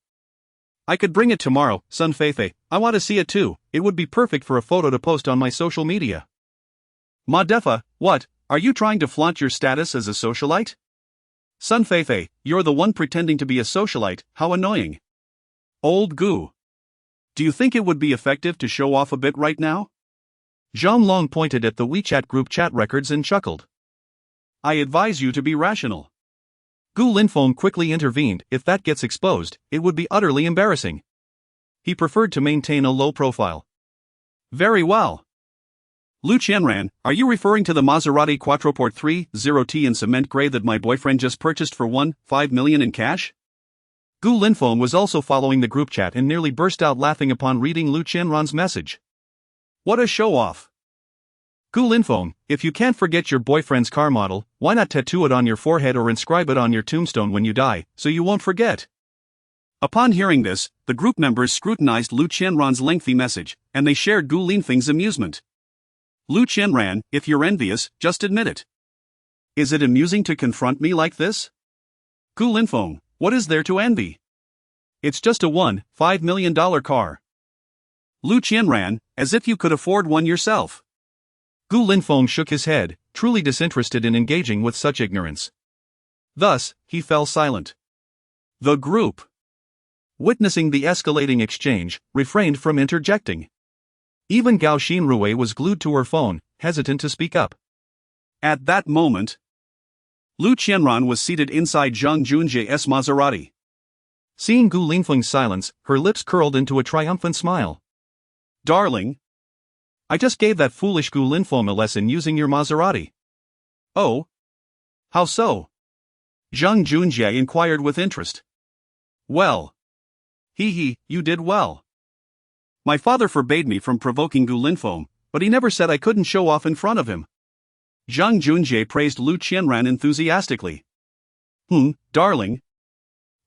I could bring it tomorrow, Sun Feifei, I want to see it too, it would be perfect for a photo to post on my social media. Ma Defa, what, are you trying to flaunt your status as a socialite? Sun Feifei, you're the one pretending to be a socialite, how annoying. Old Gu. Do you think it would be effective to show off a bit right now? Zhang Long pointed at the WeChat group chat records and chuckled. I advise you to be rational. Gu Linfeng quickly intervened. If that gets exposed, it would be utterly embarrassing. He preferred to maintain a low profile. Very well. Lu Qianran, are you referring to the Maserati Quattroporte 30T in cement gray that my boyfriend just purchased for 1.5 million in cash? Gu Linfeng was also following the group chat and nearly burst out laughing upon reading Lu Qianran's message. What a show-off! Gu Linfeng, if you can't forget your boyfriend's car model, why not tattoo it on your forehead or inscribe it on your tombstone when you die, so you won't forget? Upon hearing this, the group members scrutinized Lu Qianran's lengthy message, and they shared Gu Linfeng's amusement. Lu Qianran, if you're envious, just admit it. Is it amusing to confront me like this? Gu Linfeng, what is there to envy? It's just a $1.5 million car. Lu Qianran, as if you could afford one yourself. Gu Linfeng shook his head, truly disinterested in engaging with such ignorance. Thus, he fell silent. The group, witnessing the escalating exchange, refrained from interjecting. Even Gao Xinrui was glued to her phone, hesitant to speak up. At that moment, Lu Qianran was seated inside Zhang Junjie's Maserati. Seeing Gu Linfeng's silence, her lips curled into a triumphant smile. Darling, I just gave that foolish Gu Linfeng a lesson using your Maserati. Oh? How so? Zhang Junjie inquired with interest. Well. You did well. My father forbade me from provoking Gu Linfeng, but he never said I couldn't show off in front of him. Zhang Junjie praised Lu Qianran enthusiastically. Darling.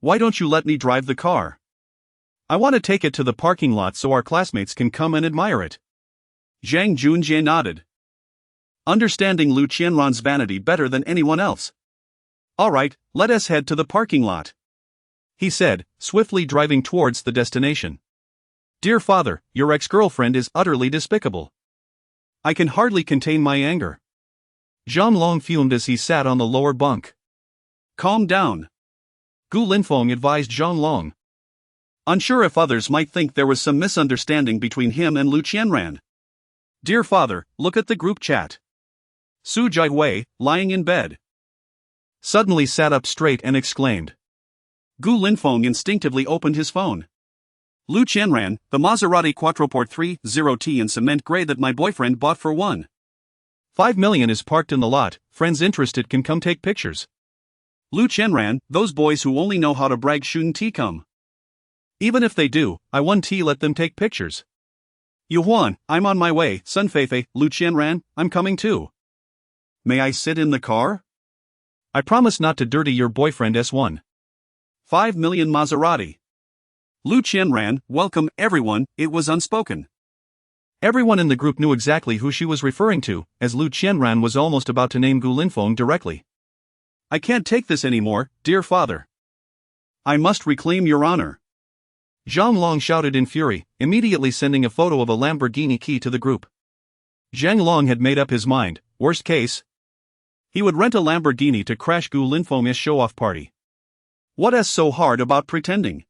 Why don't you let me drive the car? I want to take it to the parking lot so our classmates can come and admire it. Zhang Junjie nodded, understanding Lu Qianran's vanity better than anyone else. All right, let us head to the parking lot, he said, swiftly driving towards the destination. Dear father, your ex-girlfriend is utterly despicable. I can hardly contain my anger. Zhang Long fumed as he sat on the lower bunk. Calm down, Gu Linfeng advised Zhang Long, unsure if others might think there was some misunderstanding between him and Lu Qianran. Dear father, look at the group chat. Su Jiahui, lying in bed, suddenly sat up straight and exclaimed. Gu Linfeng instinctively opened his phone. Lu Qianran, the Maserati Quattroporte 30T in cement gray that my boyfriend bought for 1.5 million is parked in the lot, friends interested can come take pictures. Lu Qianran, those boys who only know how to brag shouldn't come. Even if they do, I won't let them take pictures. Yuhuan, I'm on my way, Sun Feifei, Lu Qianran, I'm coming too. May I sit in the car? I promise not to dirty your boyfriend's 1.5 million Maserati. Lu Qianran, welcome everyone, it was unspoken. Everyone in the group knew exactly who she was referring to, as Lu Qianran was almost about to name Gu Linfeng directly. I can't take this anymore, dear father. I must reclaim your honor. Zhang Long shouted in fury, immediately sending a photo of a Lamborghini key to the group. Zhang Long had made up his mind, worst case, he would rent a Lamborghini to crash Gu Linfeng's show-off party. What's so hard about pretending?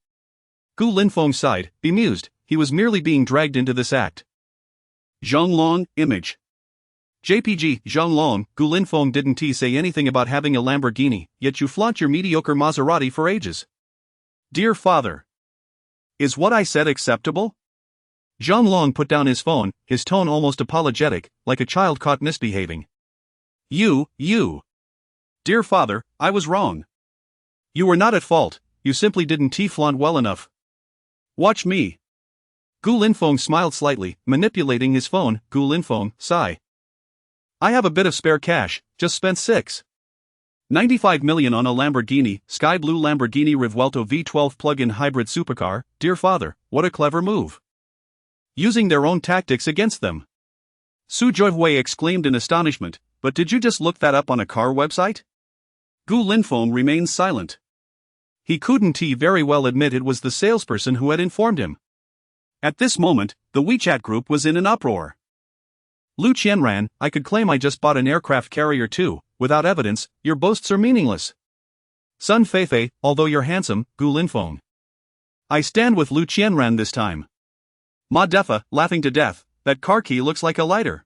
Gu Linfeng sighed, bemused, he was merely being dragged into this act. Zhang Long, image. JPG, Zhang Long, Gu Linfeng didn't say anything about having a Lamborghini, yet you flaunt your mediocre Maserati for ages. Dear father. Is what I said acceptable? Zhang Long put down his phone, his tone almost apologetic, like a child caught misbehaving. You. Dear father, I was wrong. You were not at fault, you simply didn't flaunt well enough. Watch me. Gu Linfeng smiled slightly, manipulating his phone. Gu Linfeng, sigh. I have a bit of spare cash, just spent 6 $95 million on a Lamborghini, sky blue Lamborghini Revuelto V12 plug-in hybrid supercar. Dear father, what a clever move. Using their own tactics against them. Su Joihui exclaimed in astonishment, but did you just look that up on a car website? Gu Linfeng remained silent. He couldn't very well admit it was the salesperson who had informed him. At this moment, the WeChat group was in an uproar. Lu Qianran, I could claim I just bought an aircraft carrier too. Without evidence, your boasts are meaningless. Sun Feifei, although you're handsome, Gu Linfeng. I stand with Lu Qianran this time. Ma Defa, laughing to death, that car key looks like a lighter.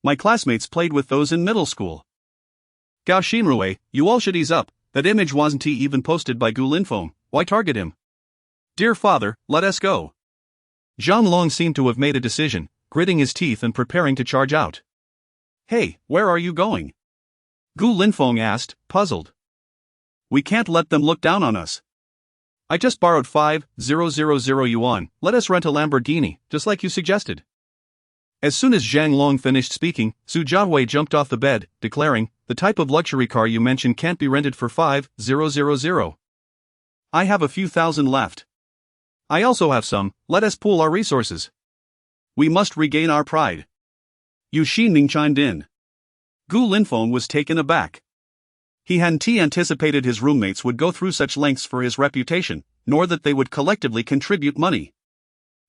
My classmates played with those in middle school. Gao Xinrui, you all should ease up, that image wasn't even posted by Gu Linfeng, why target him? Dear father, let us go. Zhang Long seemed to have made a decision, gritting his teeth and preparing to charge out. Hey, where are you going? Gu Linfeng asked, puzzled. We can't let them look down on us. I just borrowed 5,000 yuan, let us rent a Lamborghini, just like you suggested. As soon as Zhang Long finished speaking, Su Jiahui jumped off the bed, declaring, the type of luxury car you mentioned can't be rented for 5,000. I have a few thousand left. I also have some, let us pool our resources. We must regain our pride. Yu Xining chimed in. Gu Linfeng was taken aback. He hadn't anticipated his roommates would go through such lengths for his reputation, nor that they would collectively contribute money.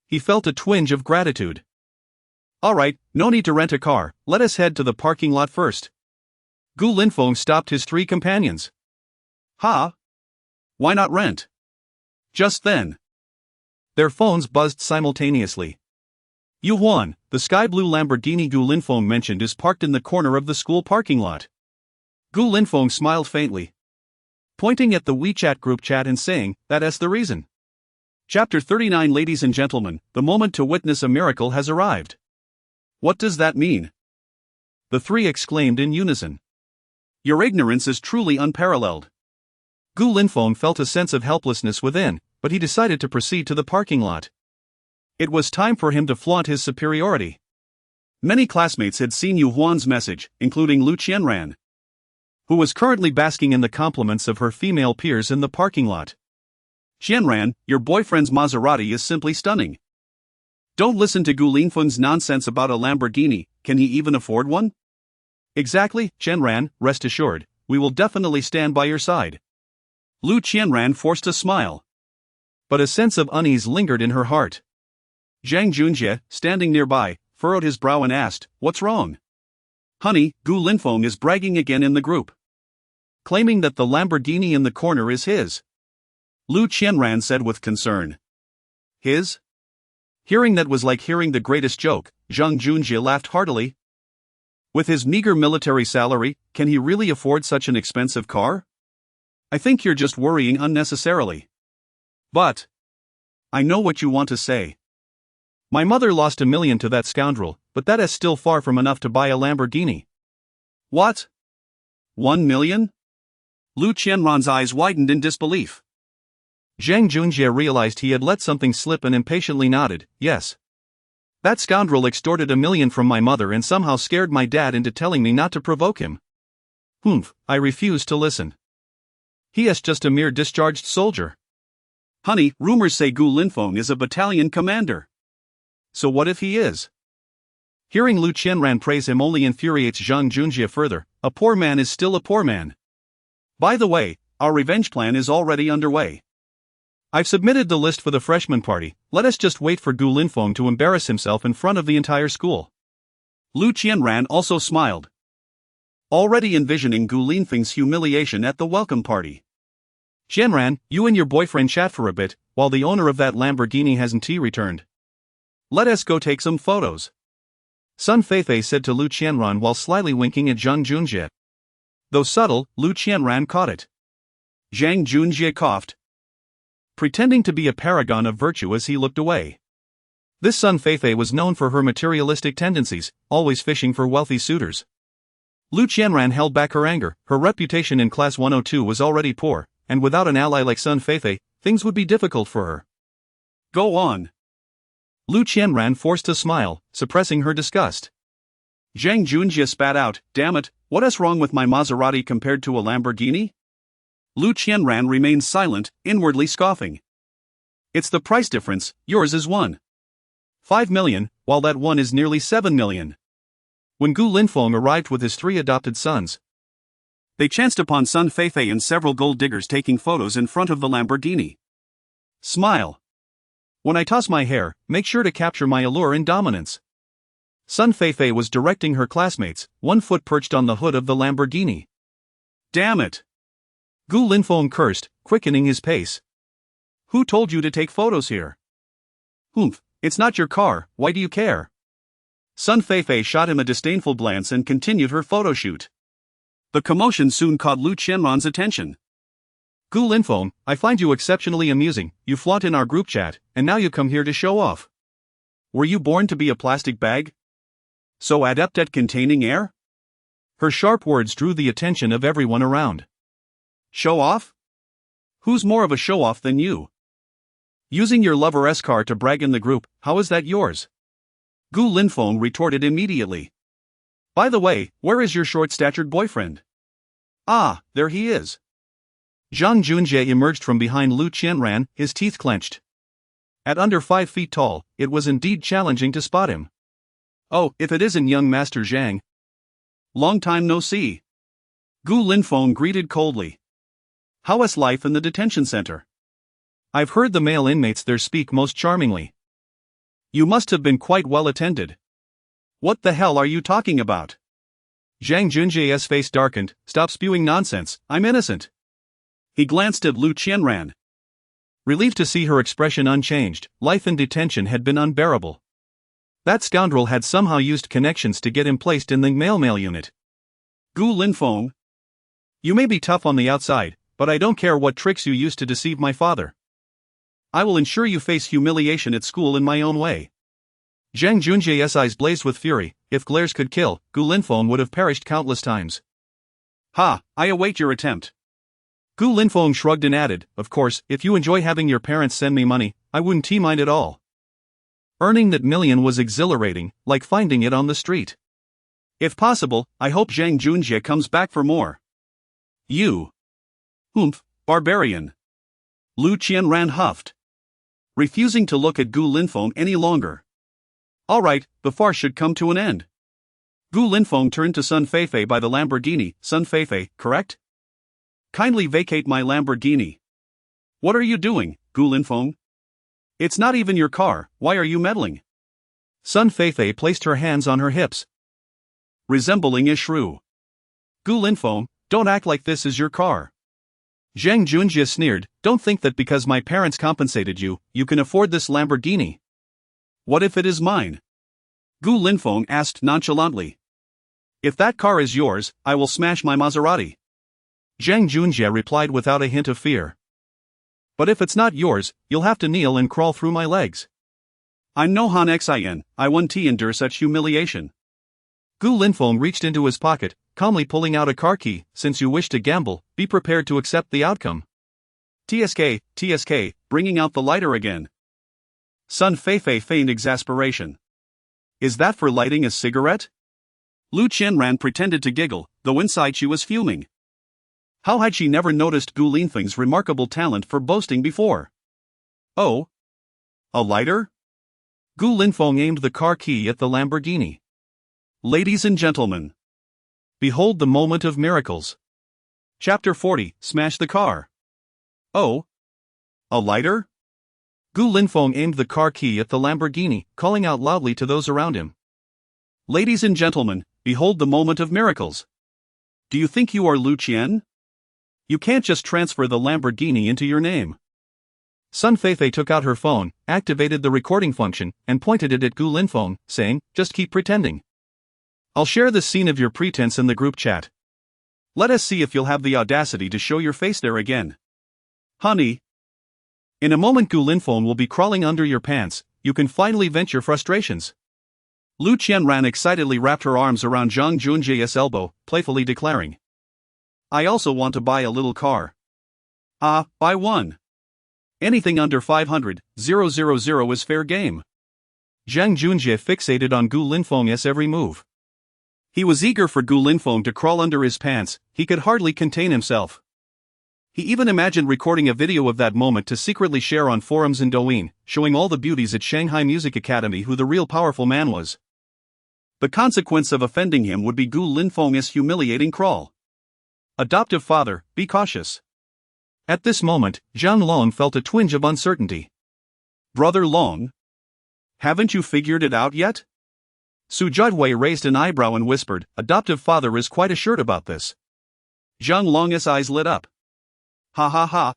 He felt a twinge of gratitude. Alright, no need to rent a car, let us head to the parking lot first. Gu Linfeng stopped his three companions. Ha! Why not rent? Just then, their phones buzzed simultaneously. Yu Huan, the sky blue Lamborghini Gu Linfeng mentioned is parked in the corner of the school parking lot. Gu Linfeng smiled faintly, pointing at the WeChat group chat and saying, that's the reason. Chapter 39. Ladies and gentlemen, the moment to witness a miracle has arrived. What does that mean? The three exclaimed in unison. Your ignorance is truly unparalleled. Gu Linfeng felt a sense of helplessness within, but he decided to proceed to the parking lot. It was time for him to flaunt his superiority. Many classmates had seen Yu Huan's message, including Lu Qianran, who was currently basking in the compliments of her female peers in the parking lot. Qianran, your boyfriend's Maserati is simply stunning. Don't listen to Gu Linfeng's nonsense about a Lamborghini, can he even afford one? Exactly, Qianran, rest assured, we will definitely stand by your side. Lu Qianran forced a smile. But a sense of unease lingered in her heart. Zhang Junjie, standing nearby, furrowed his brow and asked, what's wrong? Honey, Gu Linfeng is bragging again in the group, claiming that the Lamborghini in the corner is his. Lu Qianran said with concern. His? Hearing that was like hearing the greatest joke, Zhang Junjie laughed heartily. With his meager military salary, can he really afford such an expensive car? I think you're just worrying unnecessarily. But I know what you want to say. My mother lost $1 million to that scoundrel, but that is still far from enough to buy a Lamborghini. What? 1 million? Lu Qianran's eyes widened in disbelief. Zhang Junjie realized he had let something slip and impatiently nodded, yes. That scoundrel extorted $1 million from my mother and somehow scared my dad into telling me not to provoke him. I refused to listen. He is just a mere discharged soldier. Honey, rumors say Gu Linfeng is a battalion commander. So what if he is? Hearing Lu Qianran praise him only infuriates Zhang Junjie further. A poor man is still a poor man. By the way, our revenge plan is already underway. I've submitted the list for the freshman party, let us just wait for Gu Linfeng to embarrass himself in front of the entire school. Lu Qianran also smiled, already envisioning Gu Linfeng's humiliation at the welcome party. Qianran, you and your boyfriend chat for a bit, while the owner of that Lamborghini hasn't returned. Let us go take some photos. Sun Feifei said to Lu Qianran while slyly winking at Zhang Junjie. Though subtle, Lu Qianran caught it. Zhang Junjie coughed, pretending to be a paragon of virtue as he looked away. This Sun Feifei was known for her materialistic tendencies, always fishing for wealthy suitors. Lu Qianran held back her anger, her reputation in Class 102 was already poor, and without an ally like Sun Feifei, things would be difficult for her. Go on. Lu Qianran forced a smile, suppressing her disgust. Zhang Junjie spat out, damn it, What is wrong with my Maserati compared to a Lamborghini? Lu Qianran remained silent, inwardly scoffing. It's the price difference, yours is 1.5 million, while that one is nearly 7 million. When Gu Linfeng arrived with his 3 adopted sons, they chanced upon Sun Feifei and several gold diggers taking photos in front of the Lamborghini. Smile. When I toss my hair, make sure to capture my allure and dominance. Sun Feifei was directing her classmates, one foot perched on the hood of the Lamborghini. Damn it! Gu Linfeng cursed, quickening his pace. Who told you to take photos here? Humph, it's not your car, why do you care? Sun Feifei shot him a disdainful glance and continued her photo shoot. The commotion soon caught Lu Qianran's attention. Gu Linfeng, I find you exceptionally amusing, you flaunt in our group chat, and now you come here to show off. Were you born to be a plastic bag? So adept at containing air? Her sharp words drew the attention of everyone around. Show off? Who's more of a show-off than you? Using your lover's car to brag in the group, how is that yours? Gu Linfeng retorted immediately. By the way, where is your short-statured boyfriend? Ah, there he is. Zhang Junjie emerged from behind Lu Qianran, his teeth clenched. At under 5 feet tall, it was indeed challenging to spot him. Oh, if it isn't young Master Zhang. Long time no see. Gu Linfeng greeted coldly. How is life in the detention center? I've heard the male inmates there speak most charmingly. You must have been quite well attended. What the hell are you talking about? Zhang Junjie's face darkened. Stop spewing nonsense, I'm innocent. He glanced at Lu Qianran. Relieved to see her expression unchanged, life in detention had been unbearable. That scoundrel had somehow used connections to get him placed in the male unit. Gu Linfeng. You may be tough on the outside, but I don't care what tricks you use to deceive my father. I will ensure you face humiliation at school in my own way. Zhang Junjie's eyes blazed with fury. If glares could kill, Gu Linfeng would have perished countless times. Ha, I await your attempt. Gu Linfeng shrugged and added, of course, if you enjoy having your parents send me money, I wouldn't mind at all. Earning that million was exhilarating, like finding it on the street. If possible, I hope Zhang Junjie comes back for more. You. Humph, barbarian. Lu Qianran huffed, refusing to look at Gu Linfeng any longer. Alright, the farce should come to an end. Gu Linfeng turned to Sun Feifei by the Lamborghini. Sun Feifei, correct? Kindly vacate my Lamborghini. What are you doing, Gu Linfeng? It's not even your car, why are you meddling? Sun Feifei placed her hands on her hips, resembling a shrew. Gu Linfeng, don't act like this is your car. Zhang Junjie sneered, don't think that because my parents compensated you, you can afford this Lamborghini. What if it is mine? Gu Linfeng asked nonchalantly. If that car is yours, I will smash my Maserati. Zhang Junjie replied without a hint of fear. But if it's not yours, you'll have to kneel and crawl through my legs. I'm no Han Xin, I won't endure such humiliation. Gu Linfeng reached into his pocket, calmly pulling out a car key. Since you wish to gamble, be prepared to accept the outcome. TSK, bringing out the lighter again. Sun Feifei feigned exasperation. Is that for lighting a cigarette? Lu Qianran pretended to giggle, though inside she was fuming. How had she never noticed Gu Linfeng's remarkable talent for boasting before? Oh? A lighter? Gu Linfeng aimed the car key at the Lamborghini. Ladies and gentlemen, behold the moment of miracles. Chapter 40, Smash the car. Oh? A lighter? Gu Linfeng aimed the car key at the Lamborghini, calling out loudly to those around him. Ladies and gentlemen, behold the moment of miracles. Do you think you are Lu Qian? You can't just transfer the Lamborghini into your name. Sun Feifei took out her phone, activated the recording function, and pointed it at Gu Linfeng, saying, just keep pretending. I'll share this scene of your pretense in the group chat. Let us see if you'll have the audacity to show your face there again. Honey. In a moment Gu Linfeng will be crawling under your pants, you can finally vent your frustrations. Lu Qianran excitedly wrapped her arms around Zhang Junjie's elbow, playfully declaring. I also want to buy a little car. Buy one. Anything under 500,000 is fair game. Zhang Junjie fixated on Gu Linfeng's every move. He was eager for Gu Linfeng to crawl under his pants, he could hardly contain himself. He even imagined recording a video of that moment to secretly share on forums in Douyin, showing all the beauties at Shanghai Music Academy who the real powerful man was. The consequence of offending him would be Gu Linfeng's humiliating crawl. Adoptive father, be cautious. At this moment, Zhang Long felt a twinge of uncertainty. Brother Long? Haven't you figured it out yet? Su Judwei raised an eyebrow and whispered, adoptive father is quite assured about this. Zhang Long's eyes lit up. Ha ha ha.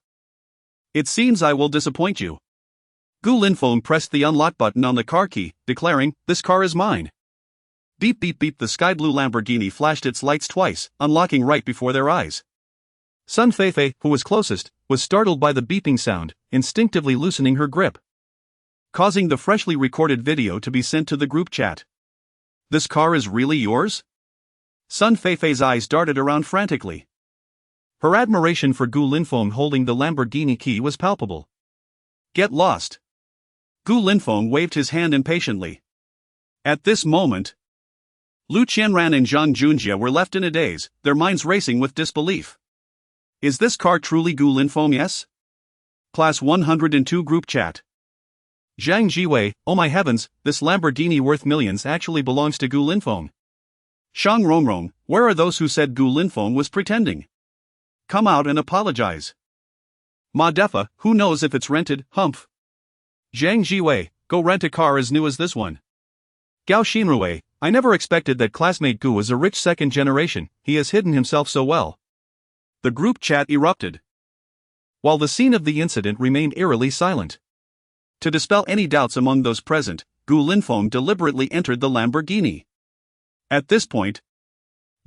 It seems I will disappoint you. Gu Linfeng pressed the unlock button on the car key, declaring, this car is mine. Beep beep beep, the sky blue Lamborghini flashed its lights twice, unlocking right before their eyes. Sun Feifei, who was closest, was startled by the beeping sound, instinctively loosening her grip, causing the freshly recorded video to be sent to the group chat. This car is really yours? Sun Feifei's eyes darted around frantically. Her admiration for Gu Linfeng holding the Lamborghini key was palpable. Get lost. Gu Linfeng waved his hand impatiently. At this moment, Lu Qianran and Zhang Junjie were left in a daze, their minds racing with disbelief. Is this car truly Gu Linfeng's? Class 102 group chat. Zhang Jiwei, oh my heavens, this Lamborghini worth millions actually belongs to Gu Linfeng. Shang Rongrong, where are those who said Gu Linfeng was pretending? Come out and apologize. Ma Defa, who knows if it's rented, humph. Zhang Jiwei, go rent a car as new as this one. Gao Xinrui, I never expected that classmate Gu was a rich second generation, he has hidden himself so well. The group chat erupted, while the scene of the incident remained eerily silent. To dispel any doubts among those present, Gu Linfeng deliberately entered the Lamborghini. At this point,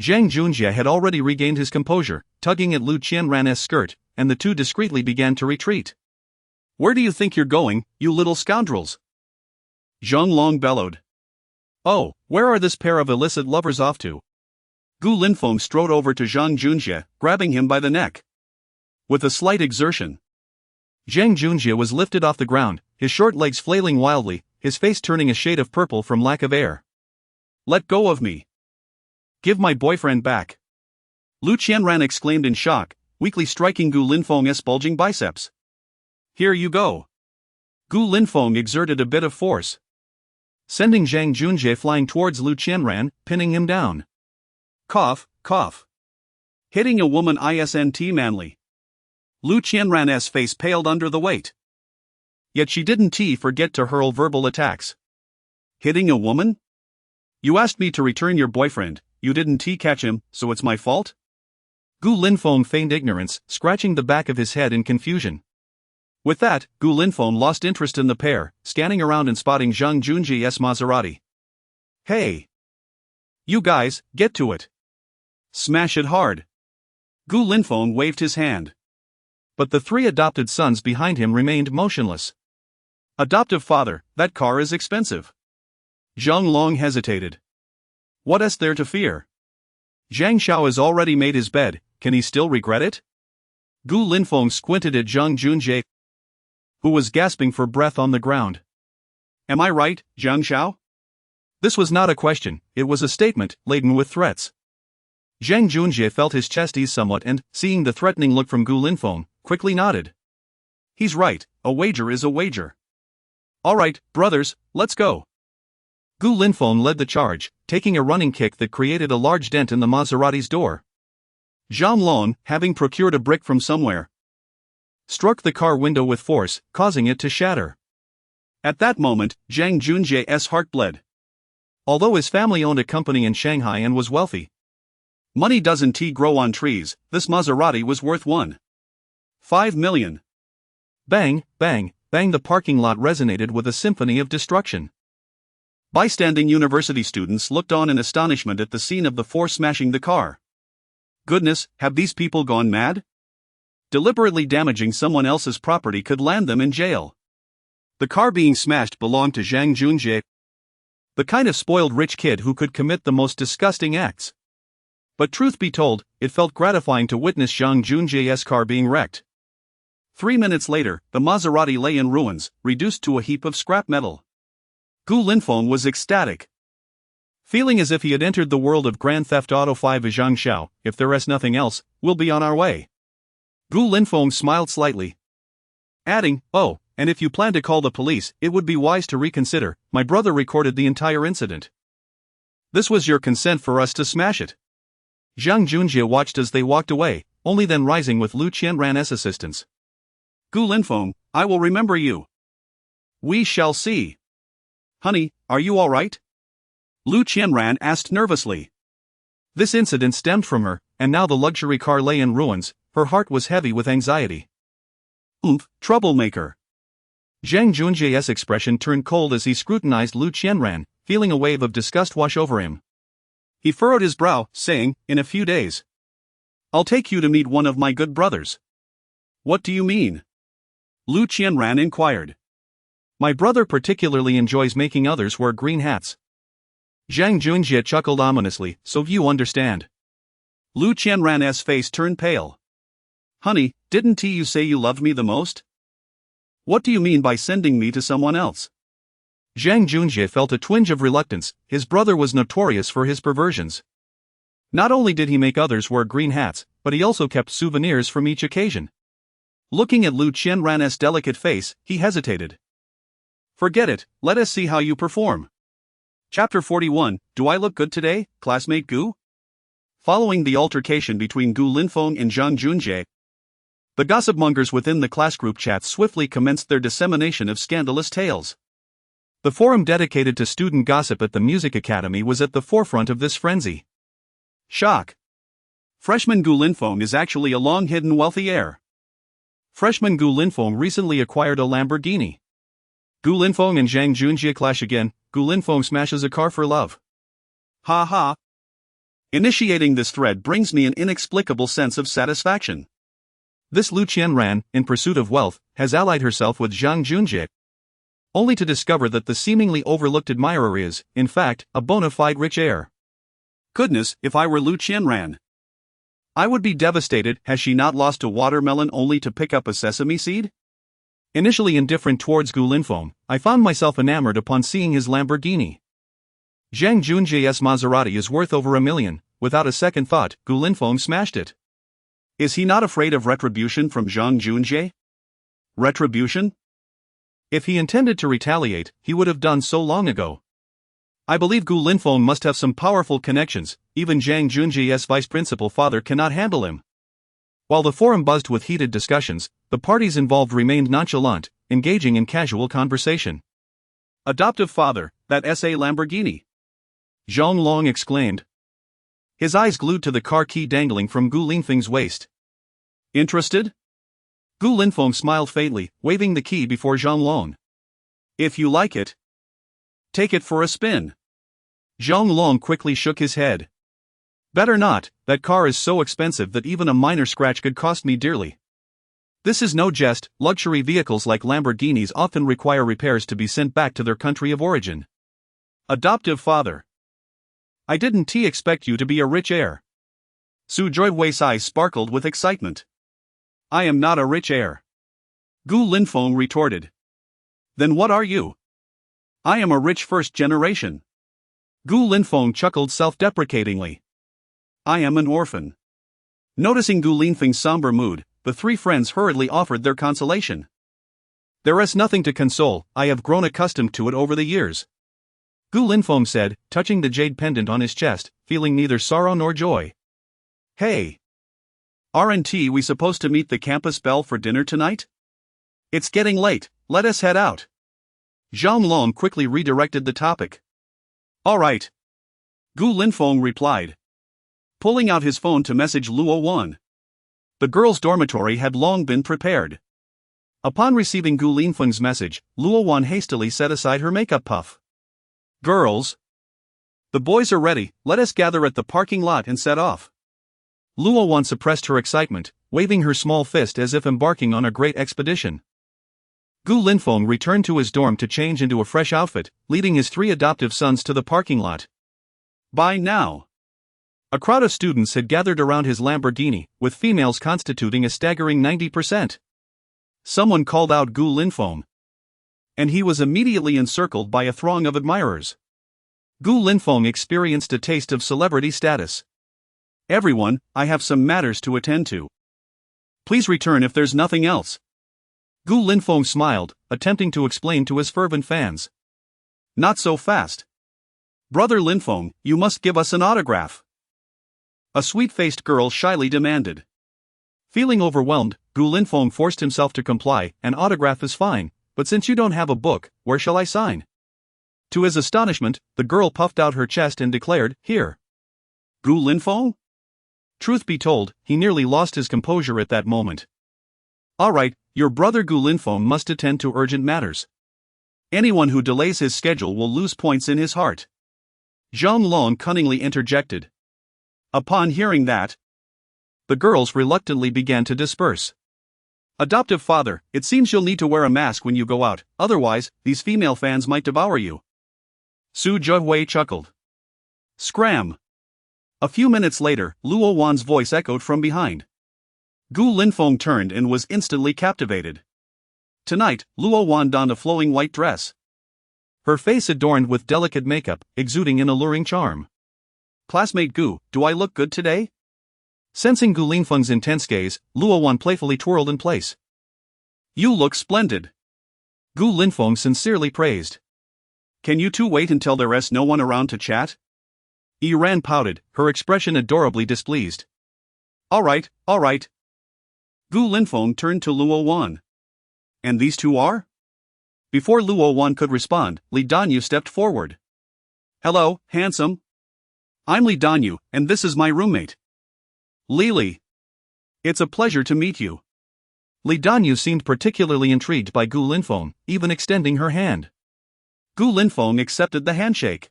Zhang Junjie had already regained his composure, tugging at Lu Qianran's skirt, and the two discreetly began to retreat. Where do you think you're going, you little scoundrels? Zhang Long bellowed. Oh, where are this pair of illicit lovers off to? Gu Linfeng strode over to Zhang Junjie, grabbing him by the neck. With a slight exertion, Zhang Junjie was lifted off the ground, his short legs flailing wildly, his face turning a shade of purple from lack of air. Let go of me. Give my boyfriend back. Lu Qianran exclaimed in shock, weakly striking Gu Linfeng's bulging biceps. Here you go. Gu Linfeng exerted a bit of force, sending Zhang Junjie flying towards Lu Qianran, pinning him down. Cough, cough. Hitting a woman isn't manly. Lu Qianran's face paled under the weight. Yet she didn't forget to hurl verbal attacks. Hitting a woman? You asked me to return your boyfriend, you didn't catch him, so it's my fault? Gu Linfeng feigned ignorance, scratching the back of his head in confusion. With that, Gu Linfeng lost interest in the pair, scanning around and spotting Zhang Junjie's Maserati. Hey! You guys, get to it. Smash it hard. Gu Linfeng waved his hand. But the three adopted sons behind him remained motionless. Adoptive father, that car is expensive. Zhang Long hesitated. What is there to fear? Zhang Xiao has already made his bed, can he still regret it? Gu Linfeng squinted at Zhang Junjie, who was gasping for breath on the ground. Am I right, Zhang Xiao? This was not a question, it was a statement, laden with threats. Zhang Junjie felt his chest ease somewhat and, seeing the threatening look from Gu Linfeng, quickly nodded. He's right, a wager is a wager. Alright, brothers, let's go. Gu Linfeng led the charge, taking a running kick that created a large dent in the Maserati's door. Zhang Long, having procured a brick from somewhere, struck the car window with force, causing it to shatter. At that moment, Zhang Junjie's heart bled. Although his family owned a company in Shanghai and was wealthy, money doesn't grow on trees, this Maserati was worth 1.5 million. Bang, bang, bang, the parking lot resonated with a symphony of destruction. Bystanding university students looked on in astonishment at the scene of the four smashing the car. Goodness, have these people gone mad? Deliberately damaging someone else's property could land them in jail. The car being smashed belonged to Zhang Junjie, the kind of spoiled rich kid who could commit the most disgusting acts. But truth be told, it felt gratifying to witness Zhang Junjie's car being wrecked. 3 minutes later, the Maserati lay in ruins, reduced to a heap of scrap metal. Gu Linfeng was ecstatic. Feeling as if he had entered the world of Grand Theft Auto 5 Zhang Xiao, if there is nothing else, we'll be on our way. Gu Linfeng smiled slightly, adding, "Oh, and if you plan to call the police, it would be wise to reconsider. My brother recorded the entire incident. This was your consent for us to smash it." Zhang Junjie watched as they walked away, only then rising with Lu Qianran's assistance. "Gu Linfeng, I will remember you. We shall see." "Honey, are you all right?" Lu Qianran asked nervously. This incident stemmed from her, and now the luxury car lay in ruins. Her heart was heavy with anxiety. Troublemaker." Zhang Junjie's expression turned cold as he scrutinized Lu Qianran, feeling a wave of disgust wash over him. He furrowed his brow, saying, "In a few days, I'll take you to meet one of my good brothers." "What do you mean?" Lu Qianran inquired. "My brother particularly enjoys making others wear green hats." Zhang Junjie chuckled ominously, "So you understand." Lu Qianran's face turned pale. "Honey, didn't you say you loved me the most? What do you mean by sending me to someone else?" Zhang Junjie felt a twinge of reluctance. His brother was notorious for his perversions. Not only did he make others wear green hats, but he also kept souvenirs from each occasion. Looking at Lu Qianran's delicate face, he hesitated. "Forget it, let us see how you perform." Chapter 41, Do I Look Good Today, Classmate Gu? Following the altercation between Gu Linfeng and Zhang Junjie, the gossipmongers within the class group chat swiftly commenced their dissemination of scandalous tales. The forum dedicated to student gossip at the Music Academy was at the forefront of this frenzy. Shock. Freshman Gu Linfeng is actually a long-hidden wealthy heir. Freshman Gu Linfeng recently acquired a Lamborghini. Gu Linfeng and Zhang Junjie clash again. Gu Linfeng smashes a car for love. Ha ha. Initiating this thread brings me an inexplicable sense of satisfaction. This Lu Qianran, in pursuit of wealth, has allied herself with Zhang Junjie, only to discover that the seemingly overlooked admirer is, in fact, a bona fide rich heir. Goodness, if I were Lu Qianran, I would be devastated. Has she not lost a watermelon only to pick up a sesame seed? Initially indifferent towards Gu Linfeng, I found myself enamored upon seeing his Lamborghini. Zhang Junjie's Maserati is worth over $1 million. Without a second thought, Gu Linfeng smashed it. Is he not afraid of retribution from Zhang Junjie? Retribution? If he intended to retaliate, he would have done so long ago. I believe Gu Linfeng must have some powerful connections. Even Zhang Junjie's vice principal father cannot handle him. While the forum buzzed with heated discussions, the parties involved remained nonchalant, engaging in casual conversation. "Adoptive father, that S.A. Lamborghini!" Zhang Long exclaimed, his eyes glued to the car key dangling from Gu Linfeng's waist. "Interested?" Gu Linfeng smiled faintly, waving the key before Zhang Long. "If you like it, take it for a spin." Zhang Long quickly shook his head. "Better not, that car is so expensive that even a minor scratch could cost me dearly." This is no jest. Luxury vehicles like Lamborghinis often require repairs to be sent back to their country of origin. "Adoptive father. I didn't expect you to be a rich heir." Su Joiwei's eyes sparkled with excitement. "I am not a rich heir," Gu Linfeng retorted. "Then what are you?" "I am a rich first generation." Gu Linfeng chuckled self-deprecatingly. "I am an orphan." Noticing Gu Linfeng's somber mood, the three friends hurriedly offered their consolation. "There is nothing to console, I have grown accustomed to it over the years," Gu Linfeng said, touching the jade pendant on his chest, feeling neither sorrow nor joy. "Hey! Aren't we supposed to meet the campus belle for dinner tonight? It's getting late, let us head out." Zhang Long quickly redirected the topic. "All right," Gu Linfeng replied, pulling out his phone to message Luo Wan. The girls' dormitory had long been prepared. Upon receiving Gu Linfeng's message, Luo Wan hastily set aside her makeup puff. "Girls, the boys are ready, let us gather at the parking lot and set off." Luo Wan suppressed her excitement, waving her small fist as if embarking on a great expedition. Gu Linfeng returned to his dorm to change into a fresh outfit, leading his three adoptive sons to the parking lot. By now, a crowd of students had gathered around his Lamborghini, with females constituting a staggering 90%. Someone called out Gu Linfeng, and he was immediately encircled by a throng of admirers. Gu Linfeng experienced a taste of celebrity status. Everyone, I have some matters to attend to. Please return if there's nothing else. Gu Linfeng smiled, attempting to explain to his fervent fans. Not so fast. Brother Linfeng, you must give us an autograph. A sweet-faced girl shyly demanded. Feeling overwhelmed, Gu Linfeng forced himself to comply. An autograph is fine, but since you don't have a book, where shall I sign? To his astonishment, the girl puffed out her chest and declared, Here. Gu Linfeng? Truth be told, he nearly lost his composure at that moment. Alright, your brother Gu Linfeng must attend to urgent matters. Anyone who delays his schedule will lose points in his heart. Zhang Long cunningly interjected. Upon hearing that, the girls reluctantly began to disperse. Adoptive father, it seems you'll need to wear a mask when you go out, otherwise, these female fans might devour you. Su Zhehui chuckled. Scram! A few minutes later, Luo Wan's voice echoed from behind. Gu Linfeng turned and was instantly captivated. Tonight, Luo Wan donned a flowing white dress. Her face adorned with delicate makeup, exuding an alluring charm. Classmate Gu, do I look good today? Sensing Gu Linfeng's intense gaze, Luo Wan playfully twirled in place. You look splendid. Gu Linfeng sincerely praised. Can you two wait until there's no one around to chat? Ran pouted, her expression adorably displeased. Alright. Gu Linfeng turned to Luo Wan. And these two are? Before Luo Wan could respond, Li Danyu stepped forward. Hello, handsome. I'm Li Danyu, and this is my roommate. Lili. It's a pleasure to meet you. Li Danyu seemed particularly intrigued by Gu Linfeng, even extending her hand. Gu Linfeng accepted the handshake,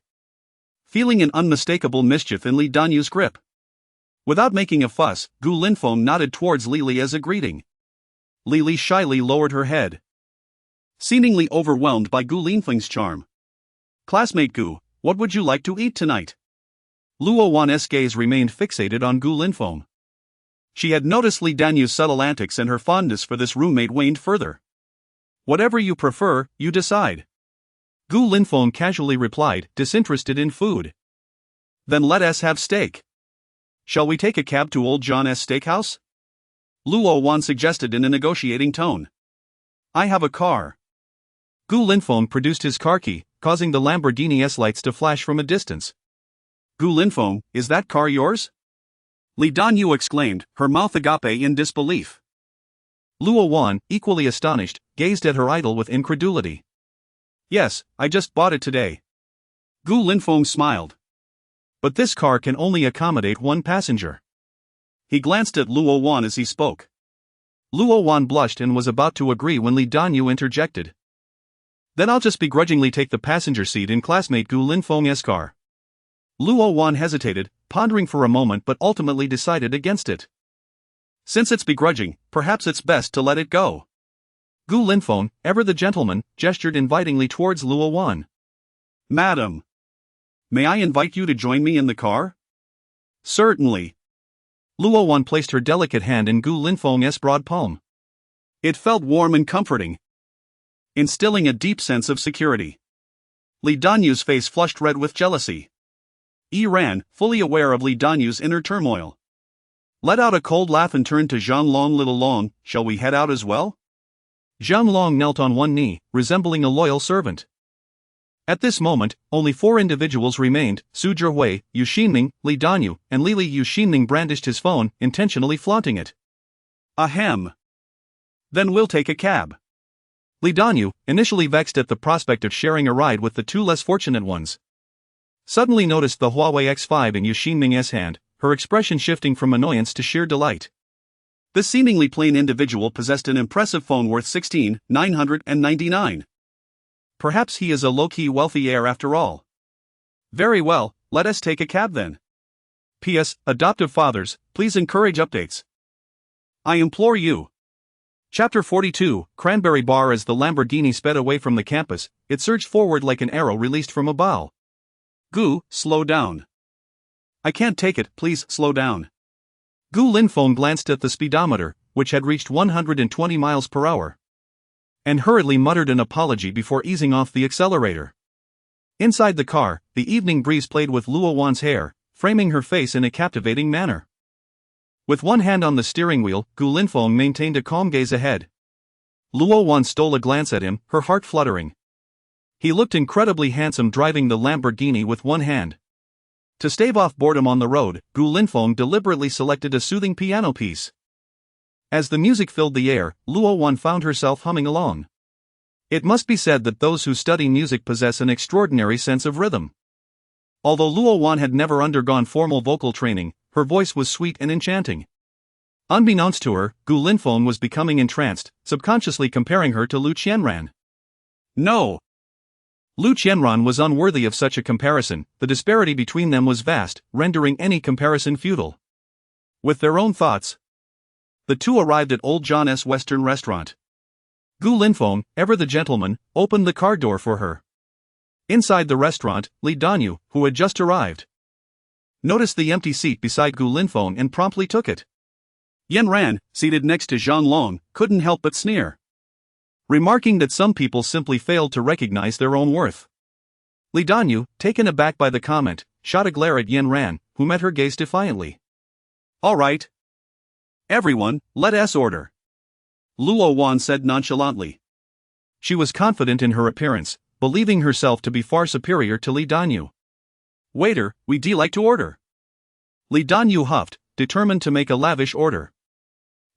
feeling an unmistakable mischief in Li Danyu's grip. Without making a fuss, Gu Linfeng nodded towards Lili as a greeting. Lili shyly lowered her head, seemingly overwhelmed by Gu Linfeng's charm. Classmate Gu, what would you like to eat tonight? Luo Wan's gaze remained fixated on Gu Linfeng. She had noticed Li Danyu's subtle antics, and her fondness for this roommate waned further. Whatever you prefer, you decide. Gu Linfeng casually replied, disinterested in food. Then let us have steak. Shall we take a cab to Old John's steakhouse? Luo Wan suggested in a negotiating tone. I have a car. Gu Linfeng produced his car key, causing the Lamborghini S lights to flash from a distance. Gu Linfeng, is that car yours? Li Danyu exclaimed, her mouth agape in disbelief. Luo Wan, equally astonished, gazed at her idol with incredulity. Yes, I just bought it today. Gu Linfeng smiled. But this car can only accommodate one passenger. He glanced at Luo Wan as he spoke. Luo Wan blushed and was about to agree when Li Danyu interjected. Then I'll just begrudgingly take the passenger seat in classmate Gu Linfeng's car. Luo Wan hesitated, pondering for a moment, but ultimately decided against it. Since it's begrudging, perhaps it's best to let it go. Gu Linfeng, ever the gentleman, gestured invitingly towards Luo Wan. Madam, may I invite you to join me in the car? Certainly. Luo Wan placed her delicate hand in Gu Linfeng's broad palm. It felt warm and comforting, instilling a deep sense of security. Li Danyu's face flushed red with jealousy. Ran, fully aware of Li Danyu's inner turmoil, let out a cold laugh and turned to Zhang Long. Little Long, shall we head out as well? Zhang Long knelt on one knee, resembling a loyal servant. At this moment, only 4 individuals remained: Su Zhehui, Yu Xinming, Li Danyu, and Lili. Yu Xinming brandished his phone, intentionally flaunting it. Ahem. Then we'll take a cab. Li Danyu, initially vexed at the prospect of sharing a ride with the 2 less fortunate ones, suddenly noticed the Huawei X5 in Yu Xinming's hand, her expression shifting from annoyance to sheer delight. This seemingly plain individual possessed an impressive phone worth 16,999. Perhaps he is a low-key wealthy heir after all. Very well, let us take a cab then. P.S. Adoptive fathers, please encourage updates. I implore you. Chapter 42, Cranberry Bar. As the Lamborghini sped away from the campus, it surged forward like an arrow released from a bow. Gu, slow down. I can't take it, please slow down. Gu Linfeng glanced at the speedometer, which had reached 120 miles per hour, and hurriedly muttered an apology before easing off the accelerator. Inside the car, the evening breeze played with Luo Wan's hair, framing her face in a captivating manner. With one hand on the steering wheel, Gu Linfeng maintained a calm gaze ahead. Luo Wan stole a glance at him, her heart fluttering. He looked incredibly handsome driving the Lamborghini with one hand. To stave off boredom on the road, Gu Linfeng deliberately selected a soothing piano piece. As the music filled the air, Luo Wan found herself humming along. It must be said that those who study music possess an extraordinary sense of rhythm. Although Luo Wan had never undergone formal vocal training, her voice was sweet and enchanting. Unbeknownst to her, Gu Linfeng was becoming entranced, subconsciously comparing her to Lu Qianran. No! Lu Qianran was unworthy of such a comparison. The disparity between them was vast, rendering any comparison futile. With their own thoughts, the two arrived at Old John S. Western Restaurant. Gu Linfeng, ever the gentleman, opened the car door for her. Inside the restaurant, Li Danyu, who had just arrived, noticed the empty seat beside Gu Linfeng and promptly took it. Yan Ran, seated next to Zhang Long, couldn't help but sneer, remarking that some people simply failed to recognize their own worth. Li Danyu, taken aback by the comment, shot a glare at Yan Ran, who met her gaze defiantly. All right. Everyone, let us order, Luo Wan said nonchalantly. She was confident in her appearance, believing herself to be far superior to Li Danyu. Waiter, we'd like to order. Li Danyu huffed, determined to make a lavish order.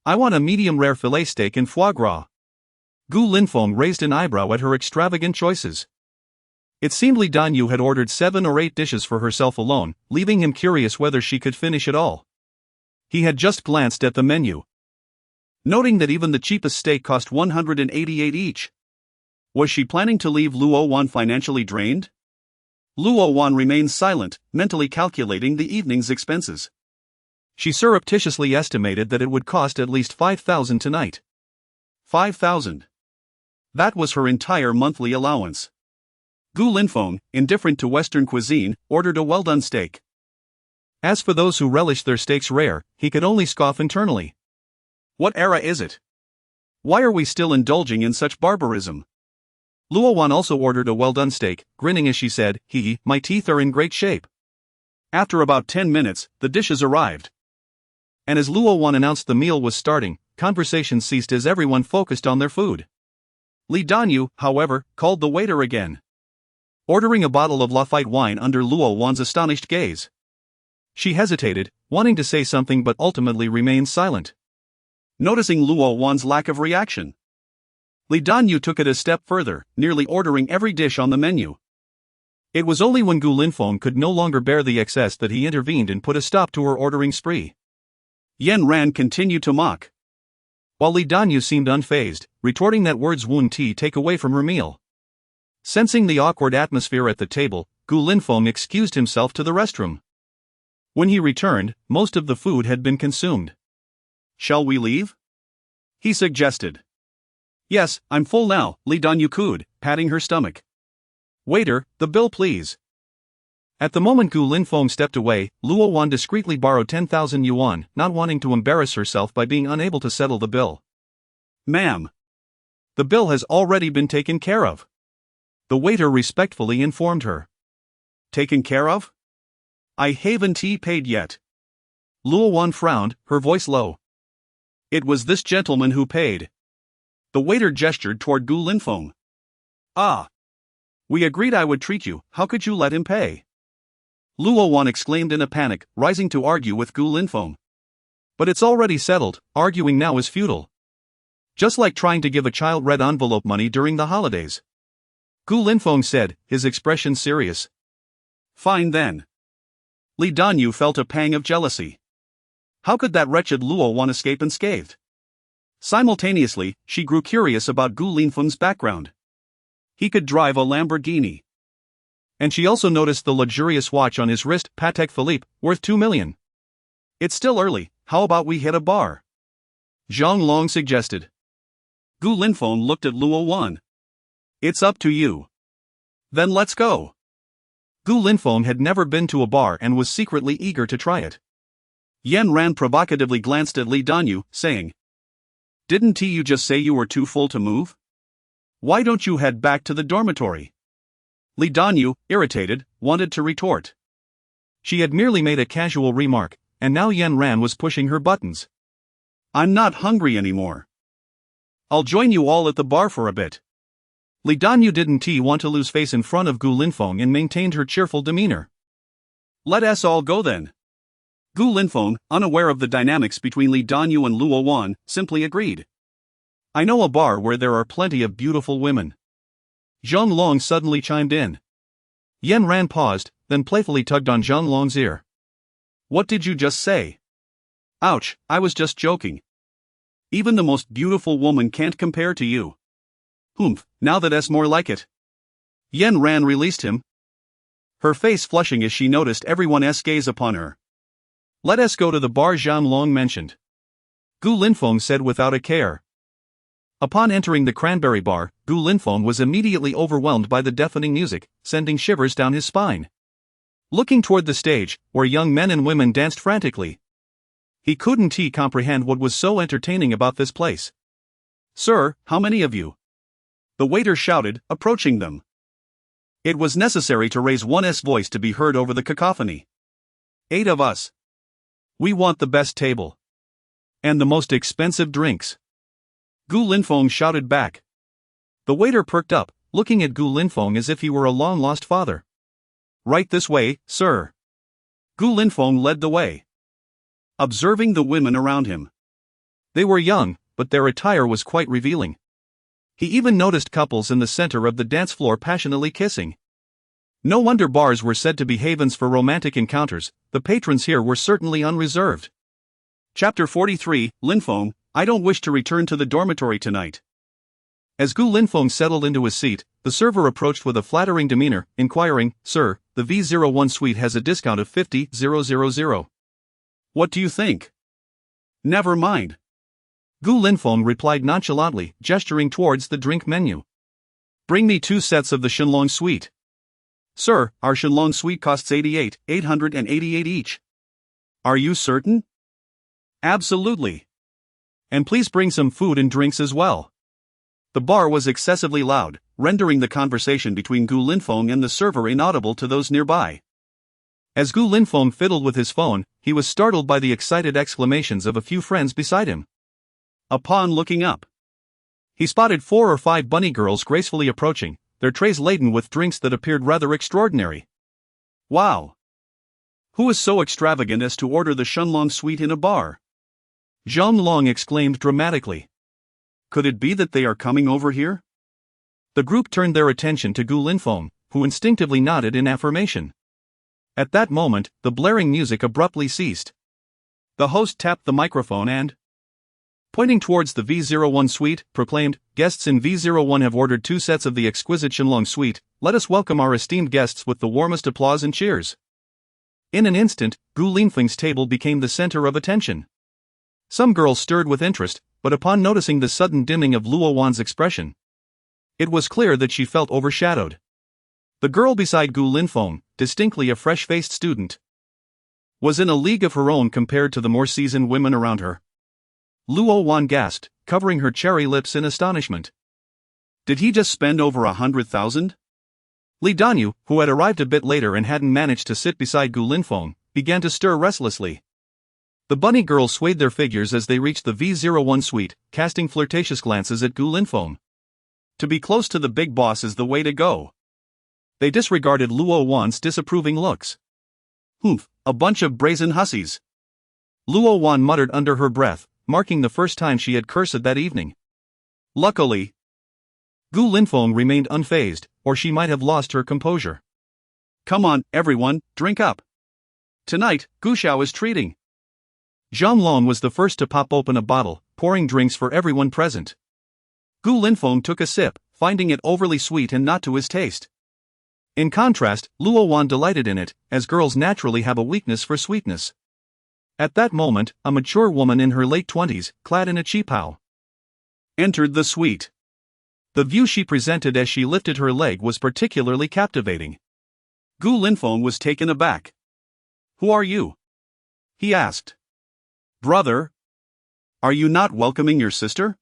I want a medium-rare filet steak and foie gras. Gu Linfeng raised an eyebrow at her extravagant choices. It seemed Li Danyu had ordered 7 or 8 dishes for herself alone, leaving him curious whether she could finish it all. He had just glanced at the menu, noting that even the cheapest steak cost 188 each. Was she planning to leave Luo Wan financially drained? Luo Wan remained silent, mentally calculating the evening's expenses. She surreptitiously estimated that it would cost at least 5,000 tonight. 5,000. That was her entire monthly allowance. Gu Linfeng, indifferent to Western cuisine, ordered a well-done steak. As for those who relished their steaks rare, he could only scoff internally. What era is it? Why are we still indulging in such barbarism? Luo Wan also ordered a well-done steak, grinning as she said, my teeth are in great shape. After about 10 minutes, the dishes arrived. And as Luo Wan announced the meal was starting, conversation ceased as everyone focused on their food. Li Danyu, however, called the waiter again, ordering a bottle of Lafite wine under Luo Wan's astonished gaze. She hesitated, wanting to say something but ultimately remained silent. Noticing Luo Wan's lack of reaction, Li Danyu took it a step further, nearly ordering every dish on the menu. It was only when Gu Linfeng could no longer bear the excess that he intervened and put a stop to her ordering spree. Yan Ran continued to mock, while Li Danyu seemed unfazed, retorting that words wouldn't take away from her meal. Sensing the awkward atmosphere at the table, Gu Linfeng excused himself to the restroom. When he returned, most of the food had been consumed. Shall we leave? He suggested. Yes, I'm full now, Li Danyu cooed, patting her stomach. Waiter, the bill please. At the moment Gu Linfeng stepped away, Luo Wan discreetly borrowed 10,000 yuan, not wanting to embarrass herself by being unable to settle the bill. Ma'am, the bill has already been taken care of, the waiter respectfully informed her. Taken care of? I haven't paid yet. Luo Wan frowned, her voice low. It was this gentleman who paid. The waiter gestured toward Gu Linfeng. Ah. We agreed I would treat you, how could you let him pay? Luo Wan exclaimed in a panic, rising to argue with Gu Linfeng. But it's already settled, arguing now is futile. Just like trying to give a child red envelope money during the holidays. Gu Linfeng said, his expression serious. Fine then. Li Danyu felt a pang of jealousy. How could that wretched Luo Wan escape unscathed? Simultaneously, she grew curious about Gu Linfeng's background. He could drive a Lamborghini. And she also noticed the luxurious watch on his wrist, Patek Philippe, worth 2 million. It's still early, how about we hit a bar? Zhang Long suggested. Gu Linfeng looked at Luo Wan. It's up to you. Then let's go. Gu Linfeng had never been to a bar and was secretly eager to try it. Yan Ran provocatively glanced at Li Danyu, saying, Didn't you just say you were too full to move? Why don't you head back to the dormitory? Li Danyu, irritated, wanted to retort. She had merely made a casual remark, and now Yan Ran was pushing her buttons. I'm not hungry anymore. I'll join you all at the bar for a bit. Li Danyu didn't want to lose face in front of Gu Linfeng and maintained her cheerful demeanor. Let us all go then. Gu Linfeng, unaware of the dynamics between Li Danyu and Luo Wan, simply agreed. I know a bar where there are plenty of beautiful women. Zhang Long suddenly chimed in. Yan Ran paused, then playfully tugged on Zhang Long's ear. What did you just say? Ouch, I was just joking. Even the most beautiful woman can't compare to you. Humph, now that's more like it. Yan Ran released him, her face flushing as she noticed everyone's gaze upon her. Let us go to the bar Zhang Long mentioned. Gu Linfeng said without a care. Upon entering the cranberry bar, Gu Linfeng was immediately overwhelmed by the deafening music, sending shivers down his spine. Looking toward the stage, where young men and women danced frantically, he couldn't comprehend what was so entertaining about this place. Sir, how many of you? The waiter shouted, approaching them. It was necessary to raise one's voice to be heard over the cacophony. 8 of us. We want the best table. And the most expensive drinks. Gu Linfeng shouted back. The waiter perked up, looking at Gu Linfeng as if he were a long-lost father. Right this way, sir. Gu Linfeng led the way, observing the women around him. They were young, but their attire was quite revealing. He even noticed couples in the center of the dance floor passionately kissing. No wonder bars were said to be havens for romantic encounters, the patrons here were certainly unreserved. Chapter 43, Linfeng, I don't wish to return to the dormitory tonight. As Gu Linfeng settled into his seat, the server approached with a flattering demeanor, inquiring, Sir, the V01 suite has a discount of 50,000. What do you think? Never mind. Gu Linfeng replied nonchalantly, gesturing towards the drink menu. Bring me 2 sets of the Shenlong suite. Sir, our Shenlong suite costs 888 each. Are you certain? Absolutely. And please bring some food and drinks as well. The bar was excessively loud, rendering the conversation between Gu Linfeng and the server inaudible to those nearby. As Gu Linfeng fiddled with his phone, he was startled by the excited exclamations of a few friends beside him. Upon looking up, he spotted 4 or 5 bunny girls gracefully approaching, their trays laden with drinks that appeared rather extraordinary. Wow! Who is so extravagant as to order the Shenlong suite in a bar? Zhang Long exclaimed dramatically. Could it be that they are coming over here? The group turned their attention to Gu Linfeng, who instinctively nodded in affirmation. At that moment, the blaring music abruptly ceased. The host tapped the microphone and, pointing towards the V01 suite, proclaimed, Guests in V01 have ordered 2 sets of the exquisite Shenlong suite, let us welcome our esteemed guests with the warmest applause and cheers. In an instant, Gu Linfeng's table became the center of attention. Some girls stirred with interest, but upon noticing the sudden dimming of Luo Wan's expression, it was clear that she felt overshadowed. The girl beside Gu Linfeng, distinctly a fresh-faced student, was in a league of her own compared to the more seasoned women around her. Luo Wan gasped, covering her cherry lips in astonishment. Did he just spend over 100,000? Li Danyu, who had arrived a bit later and hadn't managed to sit beside Gu Linfeng, began to stir restlessly. The bunny girls swayed their figures as they reached the V01 suite, casting flirtatious glances at Gu Linfeng. To be close to the big boss is the way to go. They disregarded Luo Wan's disapproving looks. Humph, a bunch of brazen hussies. Luo Wan muttered under her breath, marking the first time she had cursed that evening. Luckily, Gu Linfeng remained unfazed, or she might have lost her composure. Come on, everyone, drink up. Tonight, Gu Xiao is treating. Zhang Long was the first to pop open a bottle, pouring drinks for everyone present. Gu Linfeng took a sip, finding it overly sweet and not to his taste. In contrast, Luo Wan delighted in it, as girls naturally have a weakness for sweetness. At that moment, a mature woman in her late 20s, clad in a qipao, entered the suite. The view she presented as she lifted her leg was particularly captivating. Gu Linfeng was taken aback. Who are you? He asked. Brother? Are you not welcoming your sister?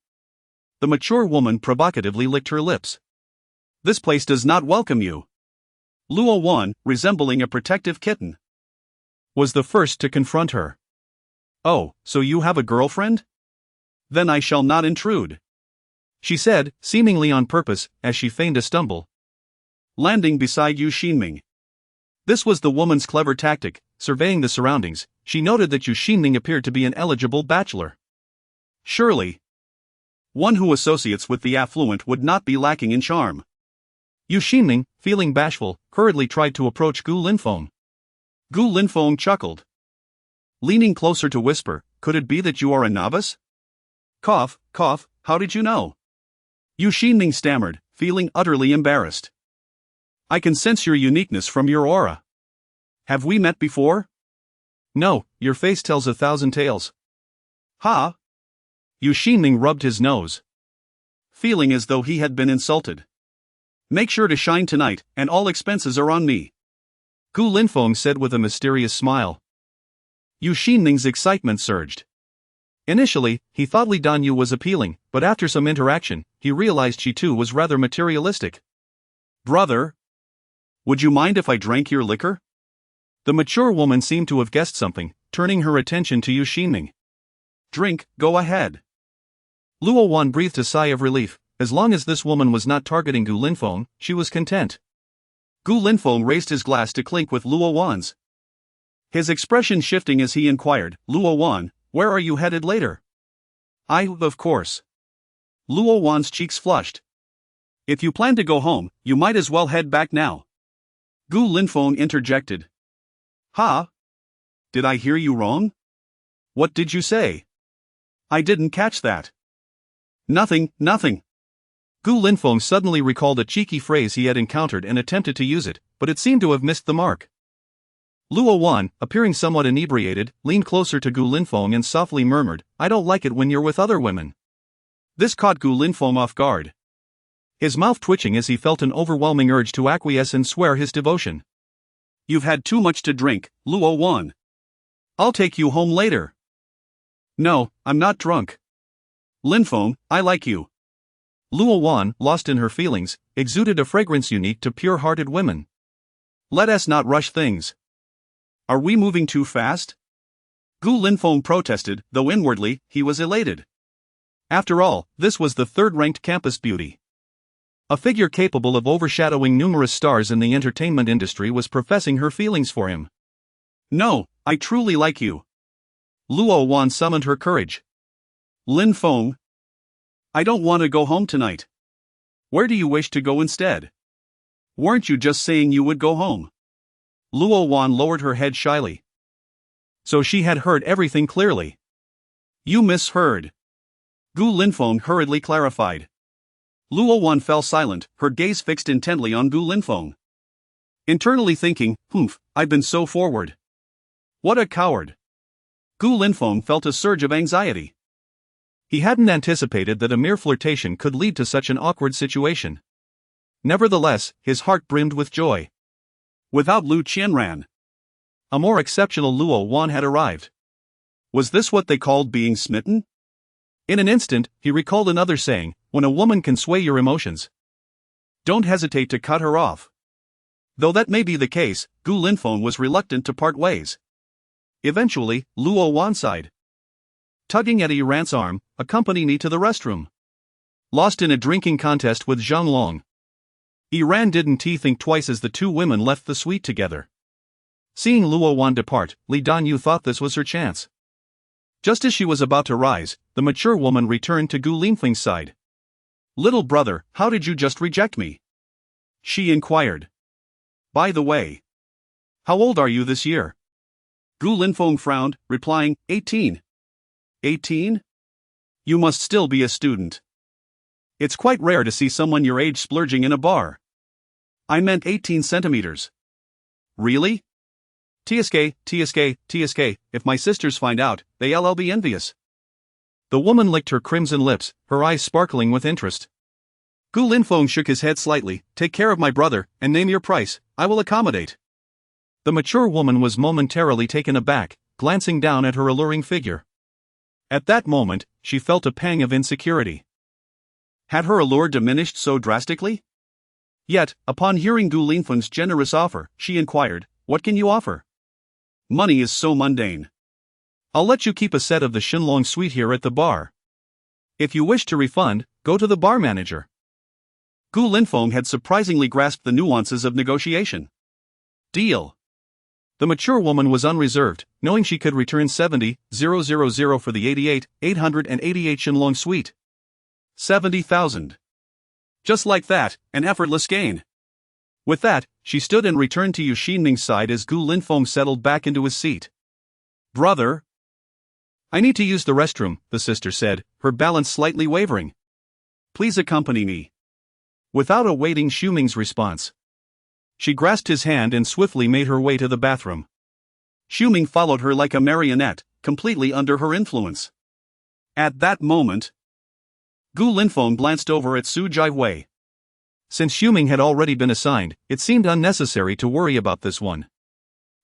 The mature woman provocatively licked her lips. This place does not welcome you. Luo Wan, resembling a protective kitten, was the first to confront her. "Oh, so you have a girlfriend? Then I shall not intrude," she said, seemingly on purpose, as she feigned a stumble, landing beside Yu Xinming. This was the woman's clever tactic. Surveying the surroundings, she noted that Yu Xinming appeared to be an eligible bachelor. Surely, one who associates with the affluent would not be lacking in charm. Yu Xinming, feeling bashful, hurriedly tried to approach Gu Linfeng. Gu Linfeng chuckled, leaning closer to whisper, "Could it be that you are a novice?" Cough, cough, how did you know? Yu Xinming stammered, feeling utterly embarrassed. "I can sense your uniqueness from your aura. Have we met before?" "No, your face tells 1,000 tales." "Ha!" Yu Xinming rubbed his nose, feeling as though he had been insulted. "Make sure to shine tonight, and all expenses are on me," Gu Linfeng said with a mysterious smile. Yu Xinming's excitement surged. Initially, he thought Li Danyu was appealing, but after some interaction, he realized she too was rather materialistic. "Brother, would you mind if I drank your liquor?" The mature woman seemed to have guessed something, turning her attention to Yu Xinming. "Drink, go ahead." Luo Wan breathed a sigh of relief. As long as this woman was not targeting Gu Linfeng, she was content. Gu Linfeng raised his glass to clink with Luo Wan's, his expression shifting as he inquired, "Luo Wan, where are you headed later?" Of course." Luo Wan's cheeks flushed. "If you plan to go home, you might as well head back now," Gu Linfeng interjected. "Ha? Did I hear you wrong? What did you say? I didn't catch that." "Nothing, nothing." Gu Linfeng suddenly recalled a cheeky phrase he had encountered and attempted to use it, but it seemed to have missed the mark. Luo Wan, appearing somewhat inebriated, leaned closer to Gu Linfeng and softly murmured, "I don't like it when you're with other women." This caught Gu Linfeng off guard, his mouth twitching as he felt an overwhelming urge to acquiesce and swear his devotion. "You've had too much to drink, Luo Wan. I'll take you home later." "No, I'm not drunk. Linfeng, I like you." Luo Wan, lost in her feelings, exuded a fragrance unique to pure-hearted women. "Let us not rush things. Are we moving too fast?" Gu Linfeng protested, though inwardly, he was elated. After all, this was the third-ranked campus beauty. A figure capable of overshadowing numerous stars in the entertainment industry was professing her feelings for him. "No, I truly like you." Luo Wan summoned her courage. "Linfeng, I don't want to go home tonight. Where do you wish to go instead? Weren't you just saying you would go home?" Luo Wan lowered her head shyly. So she had heard everything clearly. "You misheard," Gu Linfeng hurriedly clarified. Luo Wan fell silent, her gaze fixed intently on Gu Linfeng. Internally thinking, I've been so forward. What a coward. Gu Linfeng felt a surge of anxiety. He hadn't anticipated that a mere flirtation could lead to such an awkward situation. Nevertheless, his heart brimmed with joy. Without Lu Qianran, a more exceptional Luo Wan had arrived. Was this what they called being smitten? In an instant, he recalled another saying, when a woman can sway your emotions, don't hesitate to cut her off. Though that may be the case, Gu Linfeng was reluctant to part ways. Eventually, Luo Wan sighed. Tugging at Iran's arm, accompany me to the restroom. Lost in a drinking contest with Zhang Long, Iran didn't think twice as the two women left the suite together. Seeing Luo Wan depart, Li Danyu thought this was her chance. Just as she was about to rise, the mature woman returned to Gu Linfeng's side. "Little brother, how did you just reject me?" she inquired. "By the way, how old are you this year?" Gu Linfeng frowned, replying, 18. 18? You must still be a student. It's quite rare to see someone your age splurging in a bar. I meant 18 centimeters. Really? TSK, if my sisters find out, they'll be envious. The woman licked her crimson lips, her eyes sparkling with interest. Gu Linfeng shook his head slightly. Take care of my brother, and name your price, I will accommodate. The mature woman was momentarily taken aback, glancing down at her alluring figure. At that moment, she felt a pang of insecurity. Had her allure diminished so drastically? Yet, upon hearing Gu Linfeng's generous offer, she inquired, "What can you offer? Money is so mundane. I'll let you keep a set of the Shenlong suite here at the bar. If you wish to refund, go to the bar manager." Gu Linfeng had surprisingly grasped the nuances of negotiation. Deal. The mature woman was unreserved, knowing she could return 70,000 for the 888 Shenlong suite. 70,000. Just like that, an effortless gain. With that, she stood and returned to Yu Xinming's side as Gu Linfeng settled back into his seat. "Brother, I need to use the restroom," the sister said, her balance slightly wavering. "Please accompany me." Without awaiting Xuming's response, she grasped his hand and swiftly made her way to the bathroom. Xuming followed her like a marionette, completely under her influence. At that moment, Gu Linfeng glanced over at Su Jiwei. Since Xuming had already been assigned, it seemed unnecessary to worry about this one.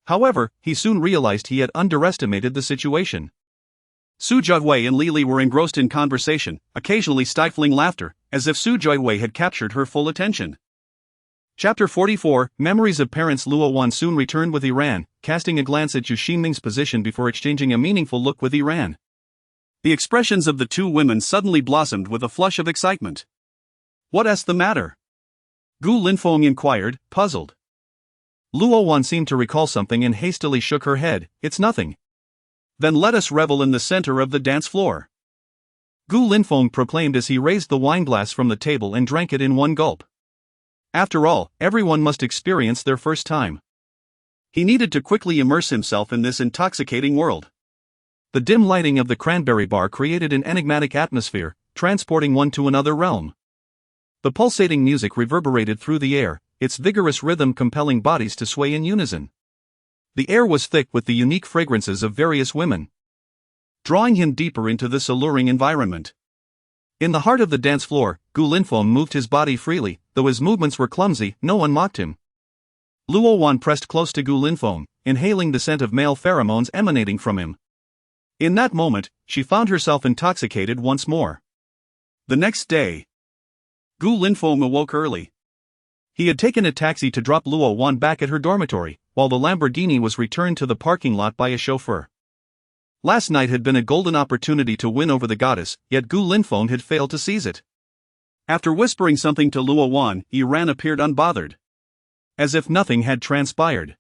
However, he soon realized he had underestimated the situation. Su Jiwei and Li Li were engrossed in conversation, occasionally stifling laughter, as if Su Jiwei had captured her full attention. Chapter 44, Memories of Parents. Luo Wan soon returned with Iran, casting a glance at Yu Xinming's position before exchanging a meaningful look with Iran. The expressions of the two women suddenly blossomed with a flush of excitement. "What's the matter?" Gu Linfeng inquired, puzzled. Luo Wan seemed to recall something and hastily shook her head. "It's nothing." "Then let us revel in the center of the dance floor," Gu Linfeng proclaimed as he raised the wineglass from the table and drank it in one gulp. After all, everyone must experience their first time. He needed to quickly immerse himself in this intoxicating world. The dim lighting of the cranberry bar created an enigmatic atmosphere, transporting one to another realm. The pulsating music reverberated through the air, its vigorous rhythm compelling bodies to sway in unison. The air was thick with the unique fragrances of various women, drawing him deeper into this alluring environment. In the heart of the dance floor, Gu Linfeng moved his body freely, though his movements were clumsy, no one mocked him. Luo Wan pressed close to Gu Linfeng, inhaling the scent of male pheromones emanating from him. In that moment, she found herself intoxicated once more. The next day, Gu Linfeng awoke early. He had taken a taxi to drop Luo Wan back at her dormitory, while the Lamborghini was returned to the parking lot by a chauffeur. Last night had been a golden opportunity to win over the goddess, yet Gu Linfeng had failed to seize it. After whispering something to Luo Wan, Iran appeared unbothered, as if nothing had transpired.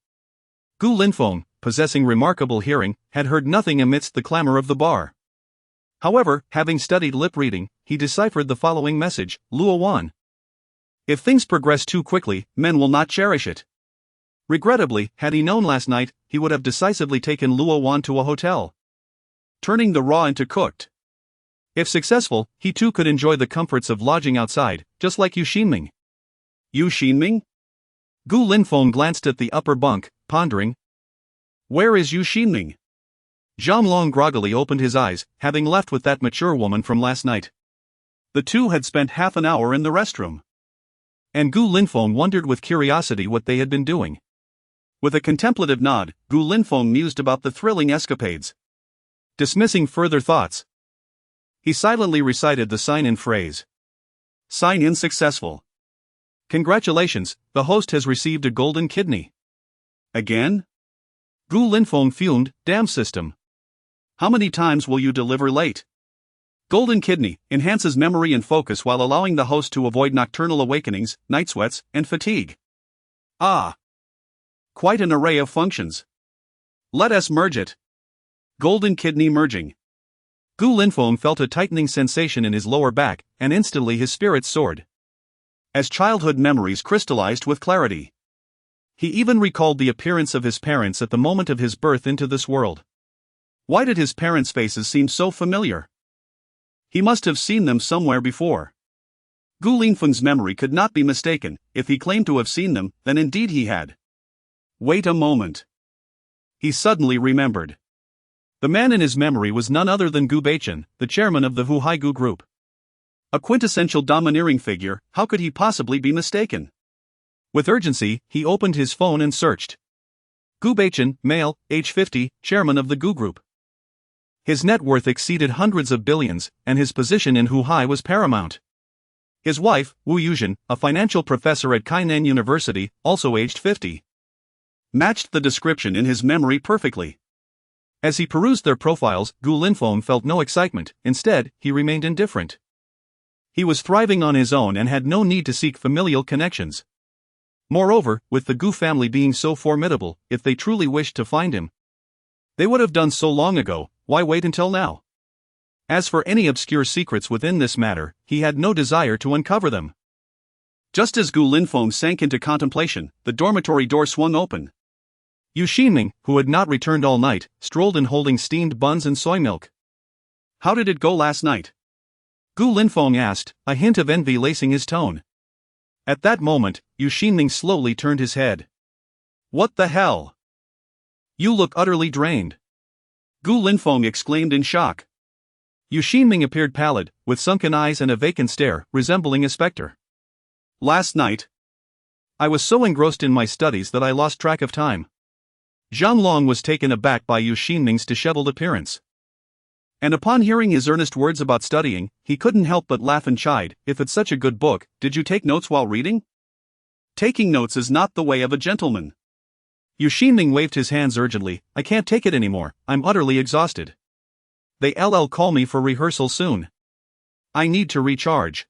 Gu Linfeng, possessing remarkable hearing, had heard nothing amidst the clamor of the bar. However, having studied lip reading, he deciphered the following message: Luo Wan, if things progress too quickly, men will not cherish it. Regrettably, had he known last night, he would have decisively taken Luo Wan to a hotel, turning the raw into cooked. If successful, he too could enjoy the comforts of lodging outside, just like Yu Xinming. Yu Xinming? Gu Linfeng glanced at the upper bunk, pondering. Where is Yu Xinming? Zhang Long groggily opened his eyes, having left with that mature woman from last night. The two had spent half an hour in the restroom, and Gu Linfeng wondered with curiosity what they had been doing. With a contemplative nod, Gu Linfeng mused about the thrilling escapades. Dismissing further thoughts, he silently recited the sign-in phrase. Sign-in successful. Congratulations, the host has received a golden kidney. Again? Gu Linfeng fumed, damn system. How many times will you deliver late? Golden kidney enhances memory and focus while allowing the host to avoid nocturnal awakenings, night sweats, and fatigue. Ah! Quite an array of functions. Let us merge it. Golden kidney merging. Gu Linfeng felt a tightening sensation in his lower back, and instantly his spirits soared, as childhood memories crystallized with clarity. He even recalled the appearance of his parents at the moment of his birth into this world. Why did his parents' faces seem so familiar? He must have seen them somewhere before. Gu Linfeng's memory could not be mistaken. If he claimed to have seen them, then indeed he had. Wait a moment. He suddenly remembered. The man in his memory was none other than Gu Baichen, the chairman of the Huhai Gu group. A quintessential domineering figure, how could he possibly be mistaken? With urgency, he opened his phone and searched. Gu Baichen, male, age 50, chairman of the Gu group. His net worth exceeded hundreds of billions, and his position in Huhai was paramount. His wife, Wu Yuzhen, a financial professor at Kainan University, also aged 50, matched the description in his memory perfectly. As he perused their profiles, Gu Linfeng felt no excitement. Instead, he remained indifferent. He was thriving on his own and had no need to seek familial connections. Moreover, with the Gu family being so formidable, if they truly wished to find him, they would have done so long ago. Why wait until now? As for any obscure secrets within this matter, he had no desire to uncover them. Just as Gu Linfeng sank into contemplation, the dormitory door swung open. Yu Xinming, who had not returned all night, strolled in holding steamed buns and soy milk. "How did it go last night?" Gu Linfeng asked, a hint of envy lacing his tone. At that moment, Yu Xinming slowly turned his head. "What the hell? You look utterly drained," Gu Linfeng exclaimed in shock. Yu Xinming appeared pallid, with sunken eyes and a vacant stare, resembling a specter. "Last night, I was so engrossed in my studies that I lost track of time." Zhang Long was taken aback by Yu Xinming's disheveled appearance. And upon hearing his earnest words about studying, he couldn't help but laugh and chide. "If it's such a good book, did you take notes while reading? Taking notes is not the way of a gentleman." Yu Xinming waved his hands urgently. "I can't take it anymore, I'm utterly exhausted. They'll call me for rehearsal soon. I need to recharge."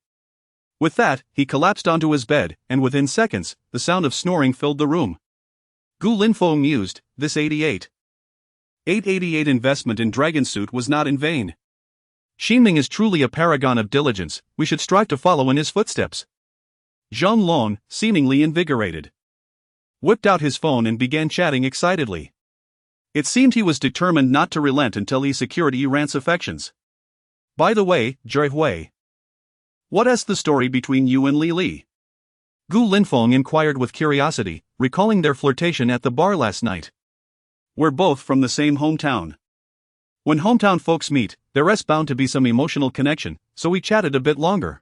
With that, he collapsed onto his bed, and within seconds, the sound of snoring filled the room. Gu Linfeng mused, this 888 investment in Dragon Suit was not in vain. Xinming is truly a paragon of diligence, we should strive to follow in his footsteps. Zhang Long, seemingly invigorated, whipped out his phone and began chatting excitedly. It seemed he was determined not to relent until he secured Yiran's affections. "By the way, Zhi Hui, what's the story between you and Li Li?" Gu Linfeng inquired with curiosity, recalling their flirtation at the bar last night. "We're both from the same hometown. When hometown folks meet, there's bound to be some emotional connection, so we chatted a bit longer."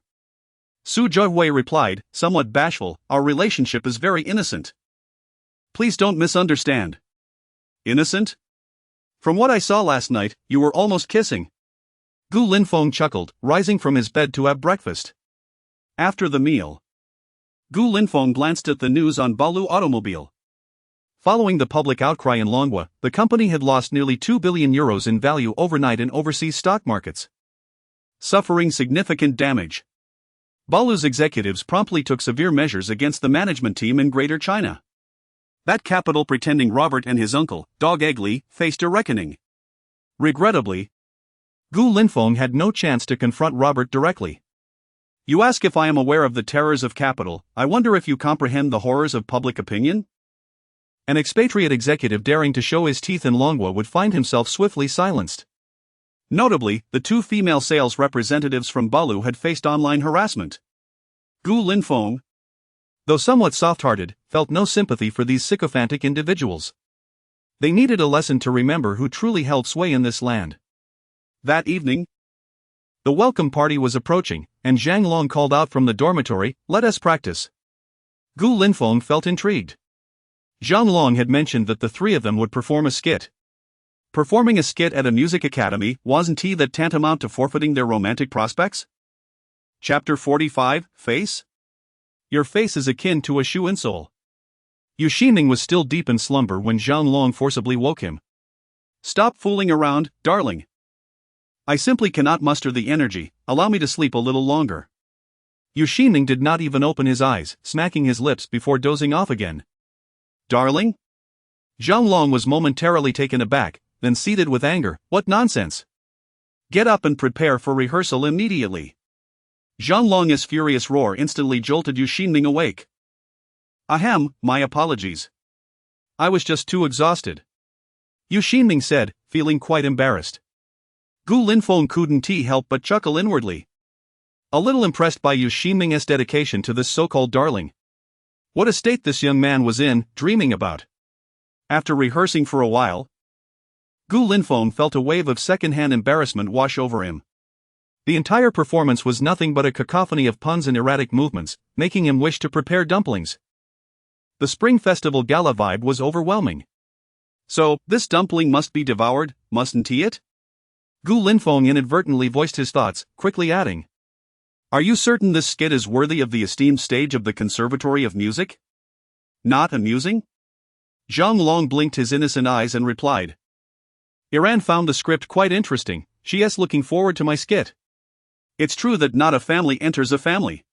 Su Jiahui replied, somewhat bashful, "Our relationship is very innocent. Please don't misunderstand." "Innocent? From what I saw last night, you were almost kissing." Gu Linfeng chuckled, rising from his bed to have breakfast. After the meal, Gu Linfeng glanced at the news on Balu Automobile. Following the public outcry in Longhua, the company had lost nearly 2 billion euros in value overnight in overseas stock markets, suffering significant damage. Balu's executives promptly took severe measures against the management team in Greater China. That capital pretending Robert and his uncle, Dog Egg faced a reckoning. Regrettably, Gu Linfeng had no chance to confront Robert directly. "You ask if I am aware of the terrors of capital. I wonder if you comprehend the horrors of public opinion?" An expatriate executive daring to show his teeth in Longhua would find himself swiftly silenced. Notably, the two female sales representatives from Balu had faced online harassment. Gu Linfeng, though somewhat soft-hearted, felt no sympathy for these sycophantic individuals. They needed a lesson to remember who truly held sway in this land. That evening, the welcome party was approaching, and Zhang Long called out from the dormitory, "Let us practice." Gu Linfeng felt intrigued. Zhang Long had mentioned that the three of them would perform a skit. Performing a skit at a music academy, wasn't that tantamount to forfeiting their romantic prospects? Chapter 45, Face? Your face is akin to a shoe insole. Yu Xinming was still deep in slumber when Zhang Long forcibly woke him. "Stop fooling around, darling. I simply cannot muster the energy, allow me to sleep a little longer." Yu Xinming did not even open his eyes, smacking his lips before dozing off again. "Darling?" Zhang Long was momentarily taken aback, then seething with anger. "What nonsense! Get up and prepare for rehearsal immediately." Zhang Long's furious roar instantly jolted Yu Xinming awake. "Ahem, my apologies. I was just too exhausted," Yu Xinming said, feeling quite embarrassed. Gu Linfeng couldn't help but chuckle inwardly, a little impressed by Yu Xinming's dedication to this so-called darling. What a state this young man was in, dreaming about. After rehearsing for a while, Gu Linfeng felt a wave of second-hand embarrassment wash over him. The entire performance was nothing but a cacophony of puns and erratic movements, making him wish to prepare dumplings. The Spring Festival gala vibe was overwhelming. "So, this dumpling must be devoured, mustn't it?" Gu Linfeng inadvertently voiced his thoughts, quickly adding, Are you certain this skit is worthy of the esteemed stage of the Conservatory of Music? Not amusing? Zhang Long blinked his innocent eyes and replied. Iran found the script quite interesting. She's looking forward to my skit. It's true that not a family enters a family.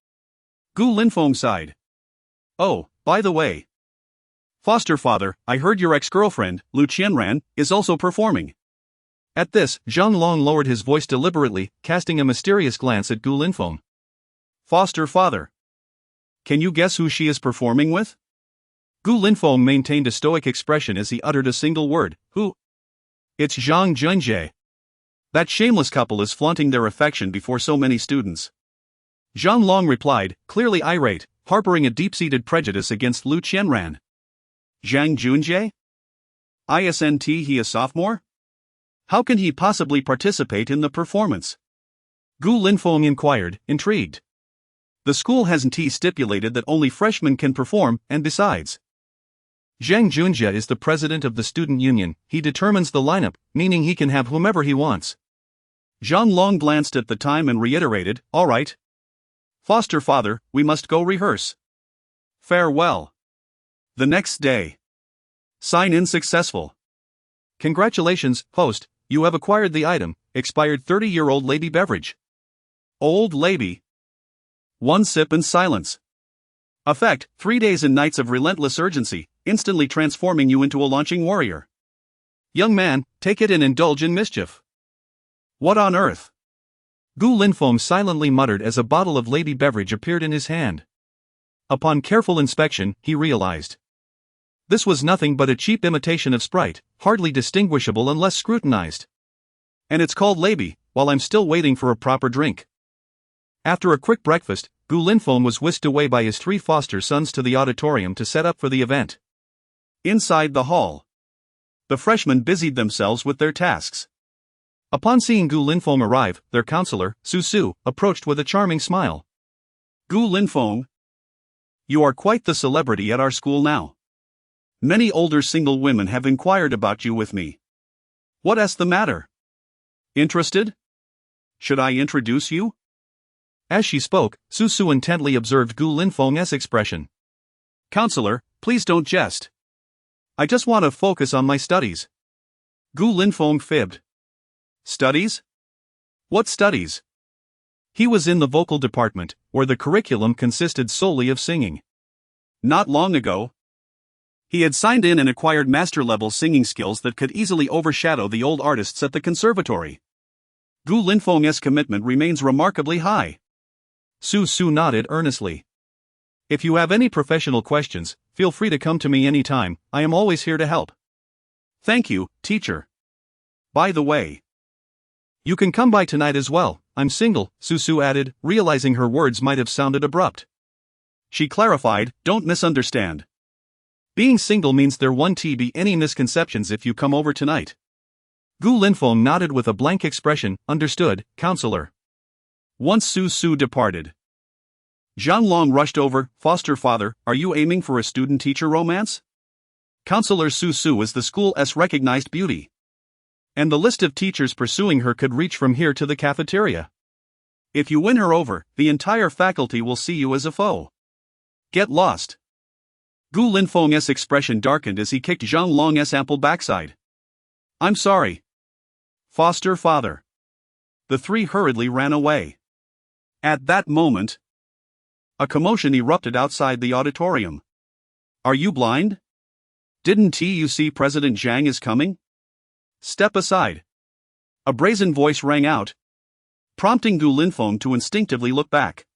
Gu Linfeng sighed. Oh, by the way. Foster father, I heard your ex-girlfriend, Lu Qianran, is also performing. At this, Zhang Long lowered his voice deliberately, casting a mysterious glance at Gu Linfeng. Foster father. Can you guess who she is performing with? Gu Linfeng maintained a stoic expression as he uttered a single word, who? It's Zhang Junjie. That shameless couple is flaunting their affection before so many students. Zhang Long replied, clearly irate, harboring a deep-seated prejudice against Lu Qianran. Zhang Junjie? Isn't he a sophomore? How can he possibly participate in the performance? Gu Linfeng inquired, intrigued. The school hasn't stipulated that only freshmen can perform, and besides, Zhang Junjie is the president of the student union. He determines the lineup, meaning he can have whomever he wants. Zhang Long glanced at the time and reiterated, all right. Foster father, we must go rehearse. Farewell. The next day. Sign-in successful. Congratulations, host, you have acquired the item, expired 30-year-old lady beverage. Old lady. One sip and silence. Effect, 3 days and nights of relentless urgency, instantly transforming you into a launching warrior. Young man, take it and indulge in mischief. What on earth? Gu Linfeng silently muttered as a bottle of lady beverage appeared in his hand. Upon careful inspection, he realized. This was nothing but a cheap imitation of Sprite, hardly distinguishable unless scrutinized. And it's called Laby, while I'm still waiting for a proper drink. After a quick breakfast, Gu Linfeng was whisked away by his 3 foster sons to the auditorium to set up for the event. Inside the hall, the freshmen busied themselves with their tasks. Upon seeing Gu Linfeng arrive, their counselor, Su, approached with a charming smile. Gu Linfeng, you are quite the celebrity at our school now. Many older single women have inquired about you with me. What's the matter? Interested? Should I introduce you? As she spoke, Su intently observed Gu Linfeng's expression. Counselor, please don't jest. I just want to focus on my studies. Gu Linfeng fibbed. Studies? What studies? He was in the vocal department, where the curriculum consisted solely of singing. Not long ago, he had signed in and acquired master-level singing skills that could easily overshadow the old artists at the conservatory. Gu Linfeng's commitment remains remarkably high. Su nodded earnestly. If you have any professional questions, feel free to come to me anytime, I am always here to help. Thank you, teacher. By the way, you can come by tonight as well, I'm single, Su added, realizing her words might have sounded abrupt. She clarified, don't misunderstand. Being single means there won't be any misconceptions if you come over tonight. Gu Linfeng nodded with a blank expression, understood, counselor. Once Su departed, Zhang Long rushed over, foster father, are you aiming for a student-teacher romance? Counselor Su is the school's recognized beauty. And the list of teachers pursuing her could reach from here to the cafeteria. If you win her over, the entire faculty will see you as a foe. Get lost. Gu Linfeng's expression darkened as he kicked Zhang Long's ample backside. I'm sorry. Foster father. The 3 hurriedly ran away. At that moment, a commotion erupted outside the auditorium. Are you blind? Didn't you see President Zhang is coming? Step aside. A brazen voice rang out, prompting Gu Linfeng to instinctively look back.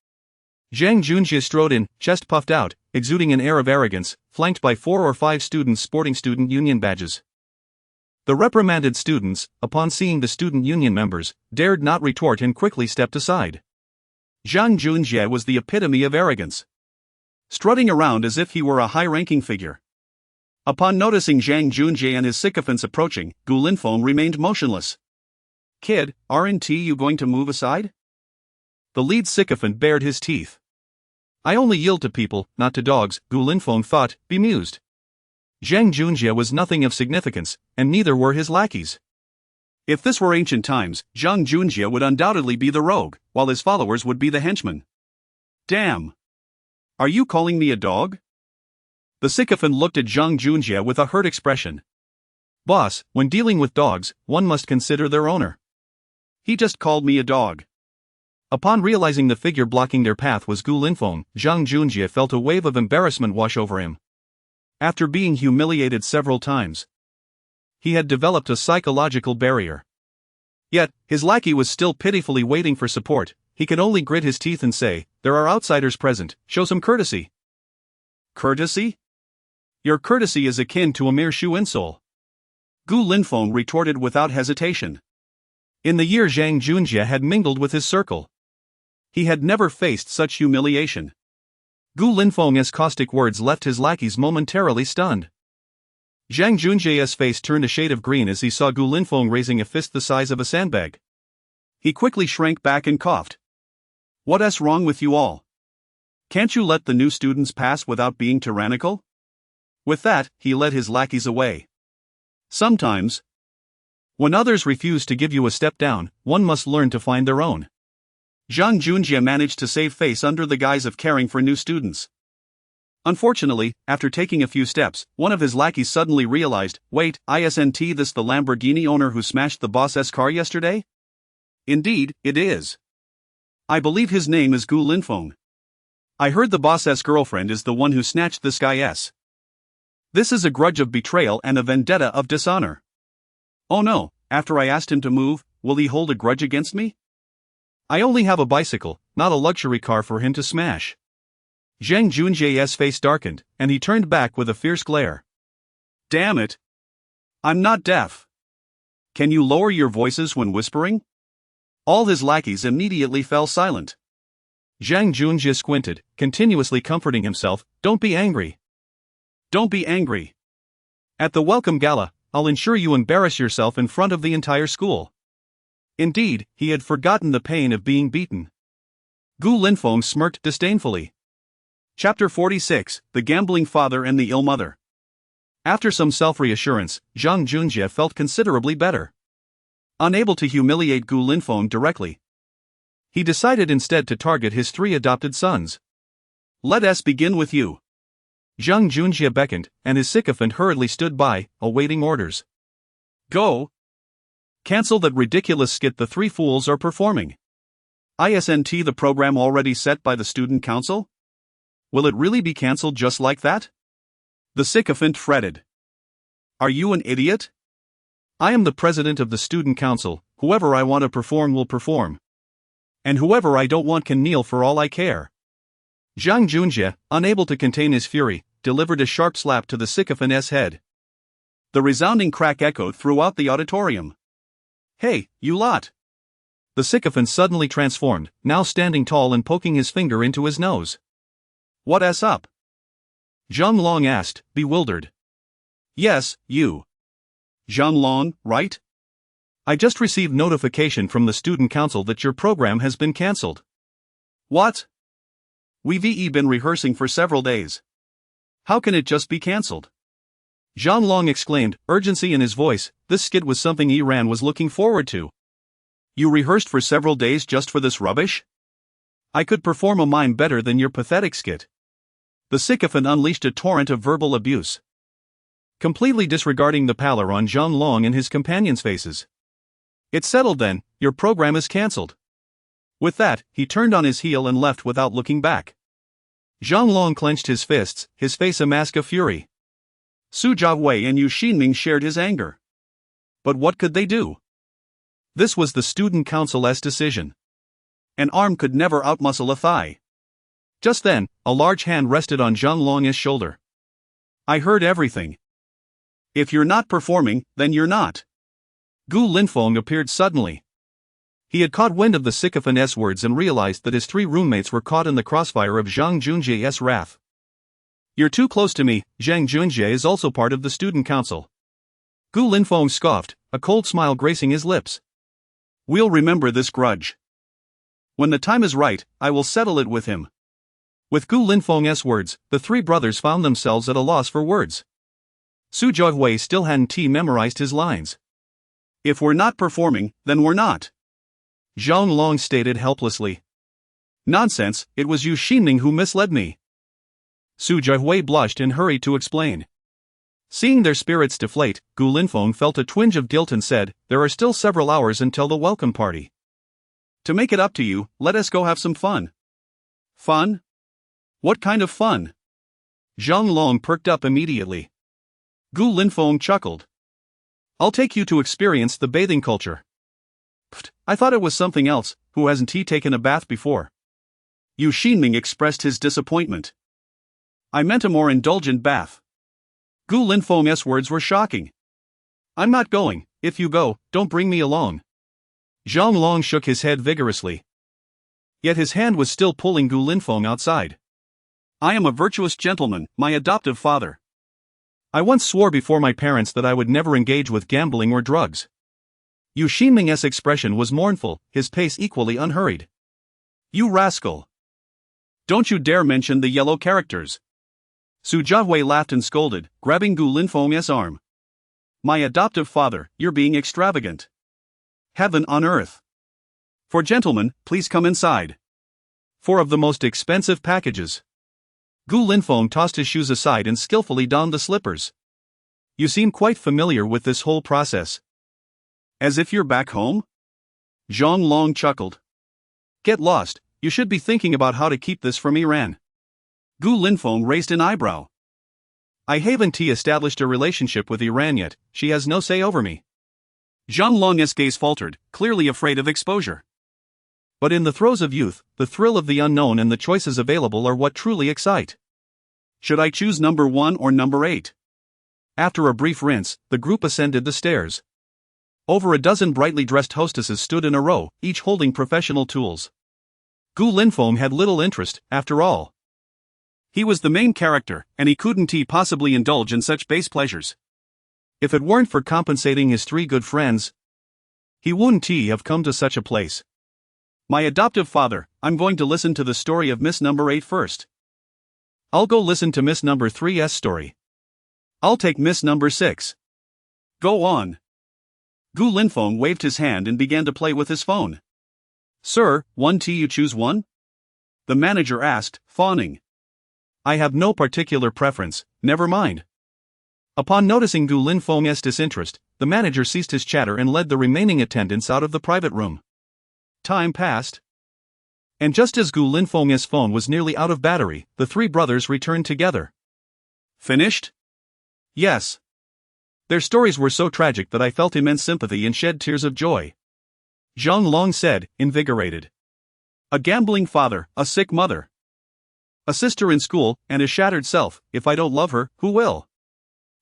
Zhang Junjie strode in, chest puffed out, exuding an air of arrogance, flanked by 4 or 5 students sporting student union badges. The reprimanded students, upon seeing the student union members, dared not retort and quickly stepped aside. Zhang Junjie was the epitome of arrogance, strutting around as if he were a high-ranking figure. Upon noticing Zhang Junjie and his sycophants approaching, Gu Linfeng remained motionless. Kid, aren't you going to move aside? The lead sycophant bared his teeth. I only yield to people, not to dogs, Gu Linfeng thought, bemused. Zhang Junjie was nothing of significance, and neither were his lackeys. If this were ancient times, Zhang Junjie would undoubtedly be the rogue, while his followers would be the henchmen. Damn! Are you calling me a dog? The sycophant looked at Zhang Junjie with a hurt expression. Boss, when dealing with dogs, one must consider their owner. He just called me a dog. Upon realizing the figure blocking their path was Gu Linfeng, Zhang Junjie felt a wave of embarrassment wash over him. After being humiliated several times, he had developed a psychological barrier. Yet, his lackey was still pitifully waiting for support. He could only grit his teeth and say, "There are outsiders present, show some courtesy." Courtesy? Your courtesy is akin to a mere shoe insole. Gu Linfeng retorted without hesitation. In the year Zhang Junjie had mingled with his circle, he had never faced such humiliation. Gu Linfeng's caustic words left his lackeys momentarily stunned. Zhang Junjie's face turned a shade of green as he saw Gu Linfeng raising a fist the size of a sandbag. He quickly shrank back and coughed. What's wrong with you all? Can't you let the new students pass without being tyrannical? With that, he led his lackeys away. Sometimes, when others refuse to give you a step down, one must learn to find their own. Zhang Junjie managed to save face under the guise of caring for new students. Unfortunately, after taking a few steps, one of his lackeys suddenly realized, wait, isn't this the Lamborghini owner who smashed the boss's car yesterday? Indeed, it is. I believe his name is Gu Linfeng. I heard the boss's girlfriend is the one who snatched this guy's. This is a grudge of betrayal and a vendetta of dishonor. Oh no, after I asked him to move, will he hold a grudge against me? I only have a bicycle, not a luxury car for him to smash. Zhang Junjie's face darkened, and he turned back with a fierce glare. Damn it! I'm not deaf. Can you lower your voices when whispering? All his lackeys immediately fell silent. Zhang Junjie squinted, continuously comforting himself, don't be angry. Don't be angry. At the welcome gala, I'll ensure you embarrass yourself in front of the entire school. Indeed, he had forgotten the pain of being beaten. Gu Linfeng smirked disdainfully. Chapter 46, The Gambling Father and the Ill Mother. After some self-reassurance, Zhang Junjie felt considerably better. Unable to humiliate Gu Linfeng directly, he decided instead to target his 3 adopted sons. Let us begin with you. Zhang Junjie beckoned, and his sycophant hurriedly stood by, awaiting orders. Go! Cancel that ridiculous skit the 3 fools are performing. Isn't the program already set by the student council? Will it really be cancelled just like that? The sycophant fretted. Are you an idiot? I am the president of the student council, whoever I want to perform will perform. And whoever I don't want can kneel for all I care. Zhang Junjie, unable to contain his fury, delivered a sharp slap to the sycophant's head. The resounding crack echoed throughout the auditorium. Hey, you lot! The sycophant suddenly transformed, now standing tall and poking his finger into his nose. What's up? Zhang Long asked, bewildered. Yes, you. Zhang Long, right? I just received notification from the student council that your program has been cancelled. What? We've been rehearsing for several days. How can it just be cancelled? Zhang Long exclaimed, urgency in his voice. This skit was something Iran was looking forward to. You rehearsed for several days just for this rubbish? I could perform a mime better than your pathetic skit. The sycophant unleashed a torrent of verbal abuse, completely disregarding the pallor on Zhang Long and his companions' faces. It's settled then, your program is cancelled. With that, he turned on his heel and left without looking back. Zhang Long clenched his fists, his face a mask of fury. Su Jiawei and Yu Xinming shared his anger. But what could they do? This was the student council's decision. An arm could never outmuscle a thigh. Just then, a large hand rested on Zhang Long's shoulder. I heard everything. If you're not performing, then you're not. Gu Linfeng appeared suddenly. He had caught wind of the sycophant's words and realized that his 3 roommates were caught in the crossfire of Zhang Junjie's wrath. You're too close to me, Zhang Junjie is also part of the student council. Gu Linfeng scoffed, a cold smile gracing his lips. We'll remember this grudge. When the time is right, I will settle it with him. With Gu Linfeng's words, the 3 brothers found themselves at a loss for words. Su Jiawei still hadn't memorized his lines. If we're not performing, then we're not. Zhang Long stated helplessly. Nonsense, it was Yu Xinming who misled me. Su Jiahui blushed and hurried to explain. Seeing their spirits deflate, Gu Linfeng felt a twinge of guilt and said, there are still several hours until the welcome party. To make it up to you, let us go have some fun. Fun? What kind of fun? Zhang Long perked up immediately. Gu Linfeng chuckled. I'll take you to experience the bathing culture. Pfft, I thought it was something else. Who hasn't he taken a bath before? Yu Xinming expressed his disappointment. I meant a more indulgent bath. Gu Linfeng's words were shocking. I'm not going. If you go, don't bring me along. Zhang Long shook his head vigorously. Yet his hand was still pulling Gu Linfeng outside. I am a virtuous gentleman, my adoptive father. I once swore before my parents that I would never engage with gambling or drugs. Yu Xinming's expression was mournful, his pace equally unhurried. You rascal! Don't you dare mention the yellow characters. Su Jiahui laughed and scolded, grabbing Gu Linfeng's arm. My adoptive father, you're being extravagant. Heaven on earth. For gentlemen, please come inside. 4 of the most expensive packages. Gu Linfeng tossed his shoes aside and skillfully donned the slippers. You seem quite familiar with this whole process. As if you're back home? Zhang Long chuckled. Get lost, you should be thinking about how to keep this from Iran. Gu Linfeng raised an eyebrow. I haven't established a relationship with Iran yet, she has no say over me. Zhang Long's gaze faltered, clearly afraid of exposure. But in the throes of youth, the thrill of the unknown and the choices available are what truly excite. Should I choose number 1 or number 8? After a brief rinse, the group ascended the stairs. Over a dozen brightly dressed hostesses stood in a row, each holding professional tools. Gu Linfeng had little interest, after all. He was the main character, and he couldn't possibly indulge in such base pleasures. If it weren't for compensating his 3 good friends, he wouldn't have come to such a place. My adoptive father, I'm going to listen to the story of Miss Number 8 first. I'll go listen to Miss Number 3's story. I'll take Miss Number 6. Go on. Gu Linfeng waved his hand and began to play with his phone. Sir, you choose one? The manager asked, fawning. I have no particular preference, never mind. Upon noticing Gu Linfeng's disinterest, the manager ceased his chatter and led the remaining attendants out of the private room. Time passed. And just as Gu Linfeng's phone was nearly out of battery, the 3 brothers returned together. Finished? Yes. Their stories were so tragic that I felt immense sympathy and shed tears of joy. Zhang Long said, invigorated. A gambling father, a sick mother. A sister in school, and a shattered self. If I don't love her, who will?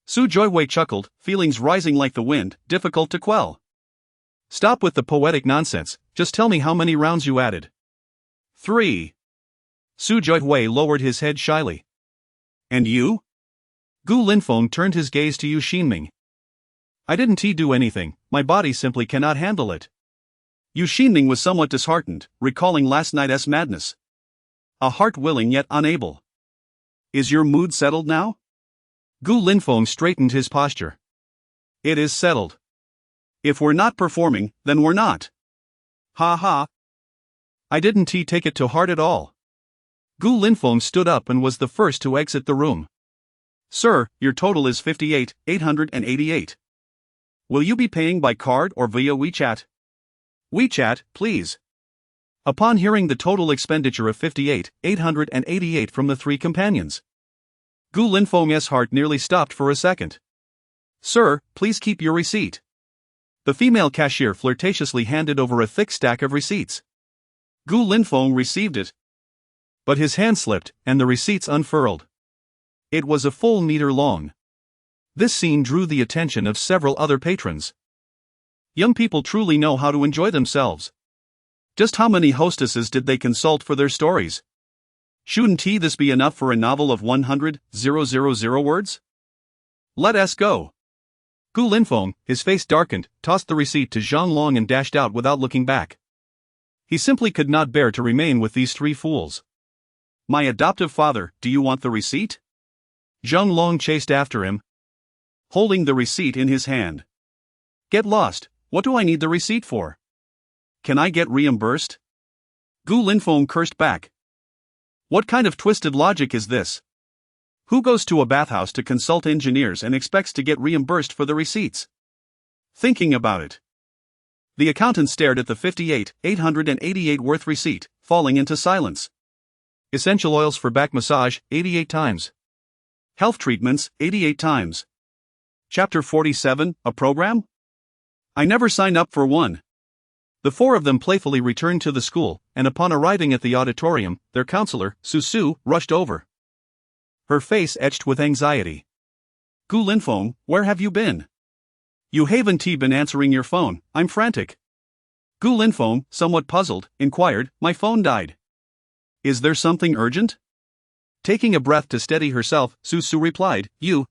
Su Jiahui chuckled, feelings rising like the wind, difficult to quell. Stop with the poetic nonsense, just tell me how many rounds you added. 3. Su Jiahui lowered his head shyly. And you? Gu Linfeng turned his gaze to Yu Xinming. I didn't do anything, my body simply cannot handle it. Yu Xinming was somewhat disheartened, recalling last night's madness. A heart willing yet unable. Is your mood settled now? Gu Linfeng straightened his posture. It is settled. If we're not performing, then we're not. Ha ha. I didn't take it to heart at all. Gu Linfeng stood up and was the first to exit the room. Sir, your total is 58,888. Will you be paying by card or via WeChat? WeChat, please. Upon hearing the total expenditure of 58,888 from the 3 companions, Gu Linfeng's heart nearly stopped for a second. Sir, please keep your receipt. The female cashier flirtatiously handed over a thick stack of receipts. Gu Linfeng received it. But his hand slipped, and the receipts unfurled. It was a full meter long. This scene drew the attention of several other patrons. Young people truly know how to enjoy themselves. Just how many hostesses did they consult for their stories? Shouldn't this be enough for a novel of 100,000 words? Let us go. Gu Linfeng, his face darkened, tossed the receipt to Zhang Long and dashed out without looking back. He simply could not bear to remain with these 3 fools. My adoptive father, do you want the receipt? Zhang Long chased after him, holding the receipt in his hand. Get lost, What do I need the receipt for? Can I get reimbursed? Gu Linfeng cursed back. What kind of twisted logic is this? Who goes to a bathhouse to consult engineers and expects to get reimbursed for the receipts? Thinking about it. The accountant stared at the 58,888 worth receipt, falling into silence. Essential oils for back massage, 88 times. Health treatments, 88 times. Chapter 47, a program? I never signed up for one. The four of them playfully returned to the school, and upon arriving at the auditorium, their counselor, Su, rushed over. Her face etched with anxiety. Gu Linfeng, where have you been? You haven't been answering your phone, I'm frantic. Gu Linfeng, somewhat puzzled, inquired, my phone died. Is there something urgent? Taking a breath to steady herself, Su replied, You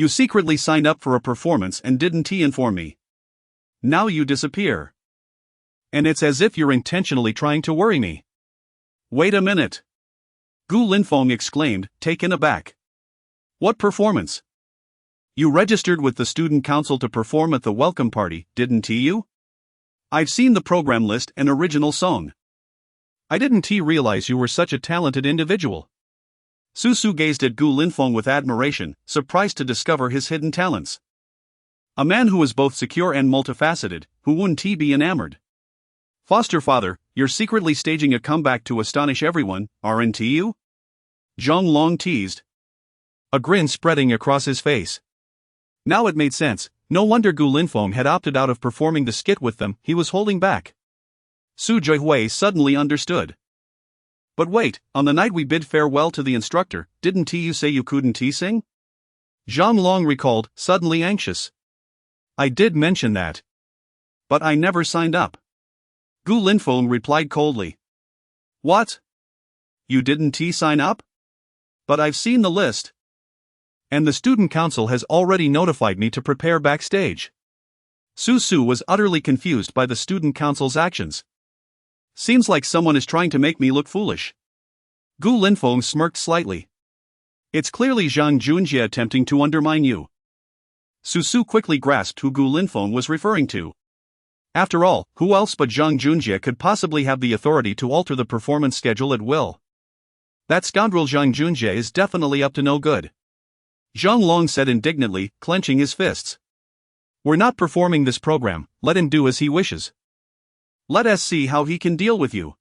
secretly signed up for a performance and didn't inform me. Now you disappear. And it's as if you're intentionally trying to worry me. Wait a minute. Gu Linfeng exclaimed, taken aback. What performance? You registered with the student council to perform at the welcome party, didn't you? I've seen the program list and original song. I didn't realize you were such a talented individual. Su gazed at Gu Linfeng with admiration, surprised to discover his hidden talents. A man who is both secure and multifaceted, who wouldn't be enamored? Foster father, you're secretly staging a comeback to astonish everyone, aren't you? Zhang Long teased. A grin spreading across his face. Now it made sense, no wonder Gu Linfeng had opted out of performing the skit with them, he was holding back. Su Jihui suddenly understood. But wait, on the night we bid farewell to the instructor, didn't you say you couldn't sing? Zhang Long recalled, suddenly anxious. I did mention that. But I never signed up. Gu Linfeng replied coldly. What? You didn't sign up? But I've seen the list. And the student council has already notified me to prepare backstage. Su was utterly confused by the student council's actions. Seems like someone is trying to make me look foolish. Gu Linfeng smirked slightly. It's clearly Zhang Junjie attempting to undermine you. Su quickly grasped who Gu Linfeng was referring to. After all, who else but Zhang Junjie could possibly have the authority to alter the performance schedule at will? That scoundrel Zhang Junjie is definitely up to no good. Zhang Long said indignantly, clenching his fists. We're not performing this program, let him do as he wishes. Let us see how he can deal with you.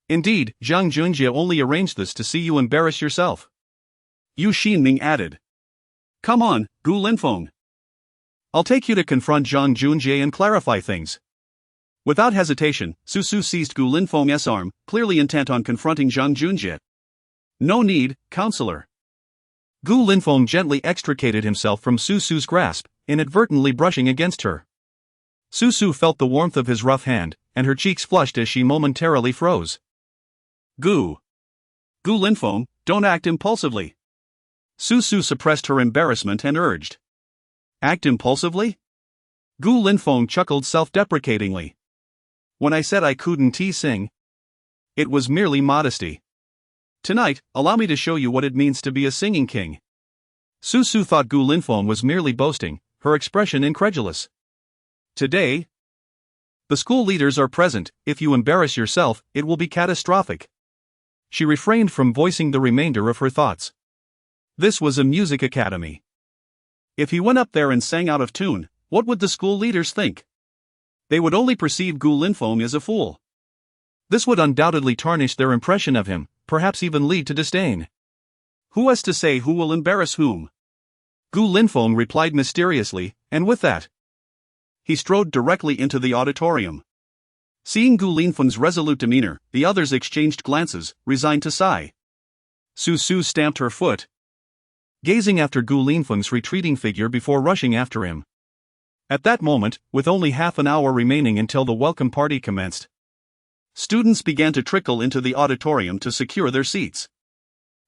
Indeed, Zhang Junjie only arranged this to see you embarrass yourself. Yu Xinming added. Come on, Gu Linfeng. I'll take you to confront Zhang Junjie and clarify things. Without hesitation, Su seized Gu Linfeng's arm, clearly intent on confronting Zhang Junjie. No need, counselor. Gu Linfeng gently extricated himself from Su's grasp, inadvertently brushing against her. Su felt the warmth of his rough hand, and her cheeks flushed as she momentarily froze. Gu Linfeng, don't act impulsively. Su suppressed her embarrassment and urged. Act impulsively? Gu Linfeng chuckled self-deprecatingly. When I said I couldn't sing, it was merely modesty. Tonight, allow me to show you what it means to be a singing king. Su thought Gu Linfeng was merely boasting, her expression incredulous. Today, the school leaders are present, if you embarrass yourself, it will be catastrophic. She refrained from voicing the remainder of her thoughts. This was a music academy. If he went up there and sang out of tune, what would the school leaders think? They would only perceive Gu Linfeng as a fool. This would undoubtedly tarnish their impression of him, perhaps even lead to disdain. Who has to say who will embarrass whom? Gu Linfeng replied mysteriously, and with that, he strode directly into the auditorium. Seeing Gu Linfeng's resolute demeanor, the others exchanged glances, resigned to sigh. Su stamped her foot, gazing after Gu Linfeng's retreating figure before rushing after him. At that moment, with only half an hour remaining until the welcome party commenced, students began to trickle into the auditorium to secure their seats.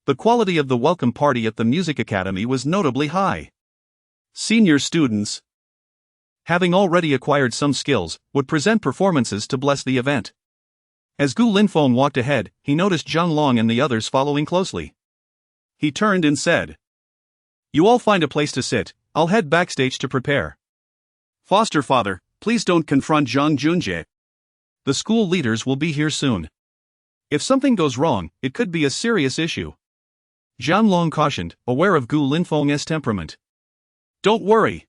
The quality of the welcome party at the Music Academy was notably high. Senior students, having already acquired some skills, would present performances to bless the event. As Gu Linfeng walked ahead, he noticed Zhang Long and the others following closely. He turned and said, "You all find a place to sit, I'll head backstage to prepare." Foster father, please don't confront Zhang Junjie. The school leaders will be here soon. If something goes wrong, it could be a serious issue. Zhang Long cautioned, aware of Gu Linfeng's temperament. Don't worry.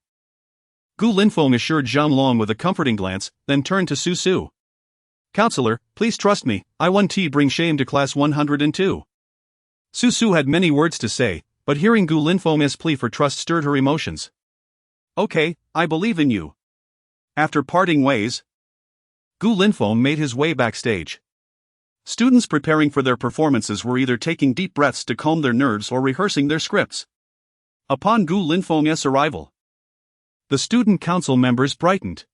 Gu Linfeng assured Zhang Long with a comforting glance, then turned to Su Su. Counselor, please trust me, I won T bring shame to class 102. Su Su had many words to say, but hearing Gu Linfeng's plea for trust stirred her emotions. Okay, I believe in you. After parting ways, Gu Linfeng made his way backstage. Students preparing for their performances were either taking deep breaths to calm their nerves or rehearsing their scripts. Upon Gu Linfeng's arrival, the student council members brightened.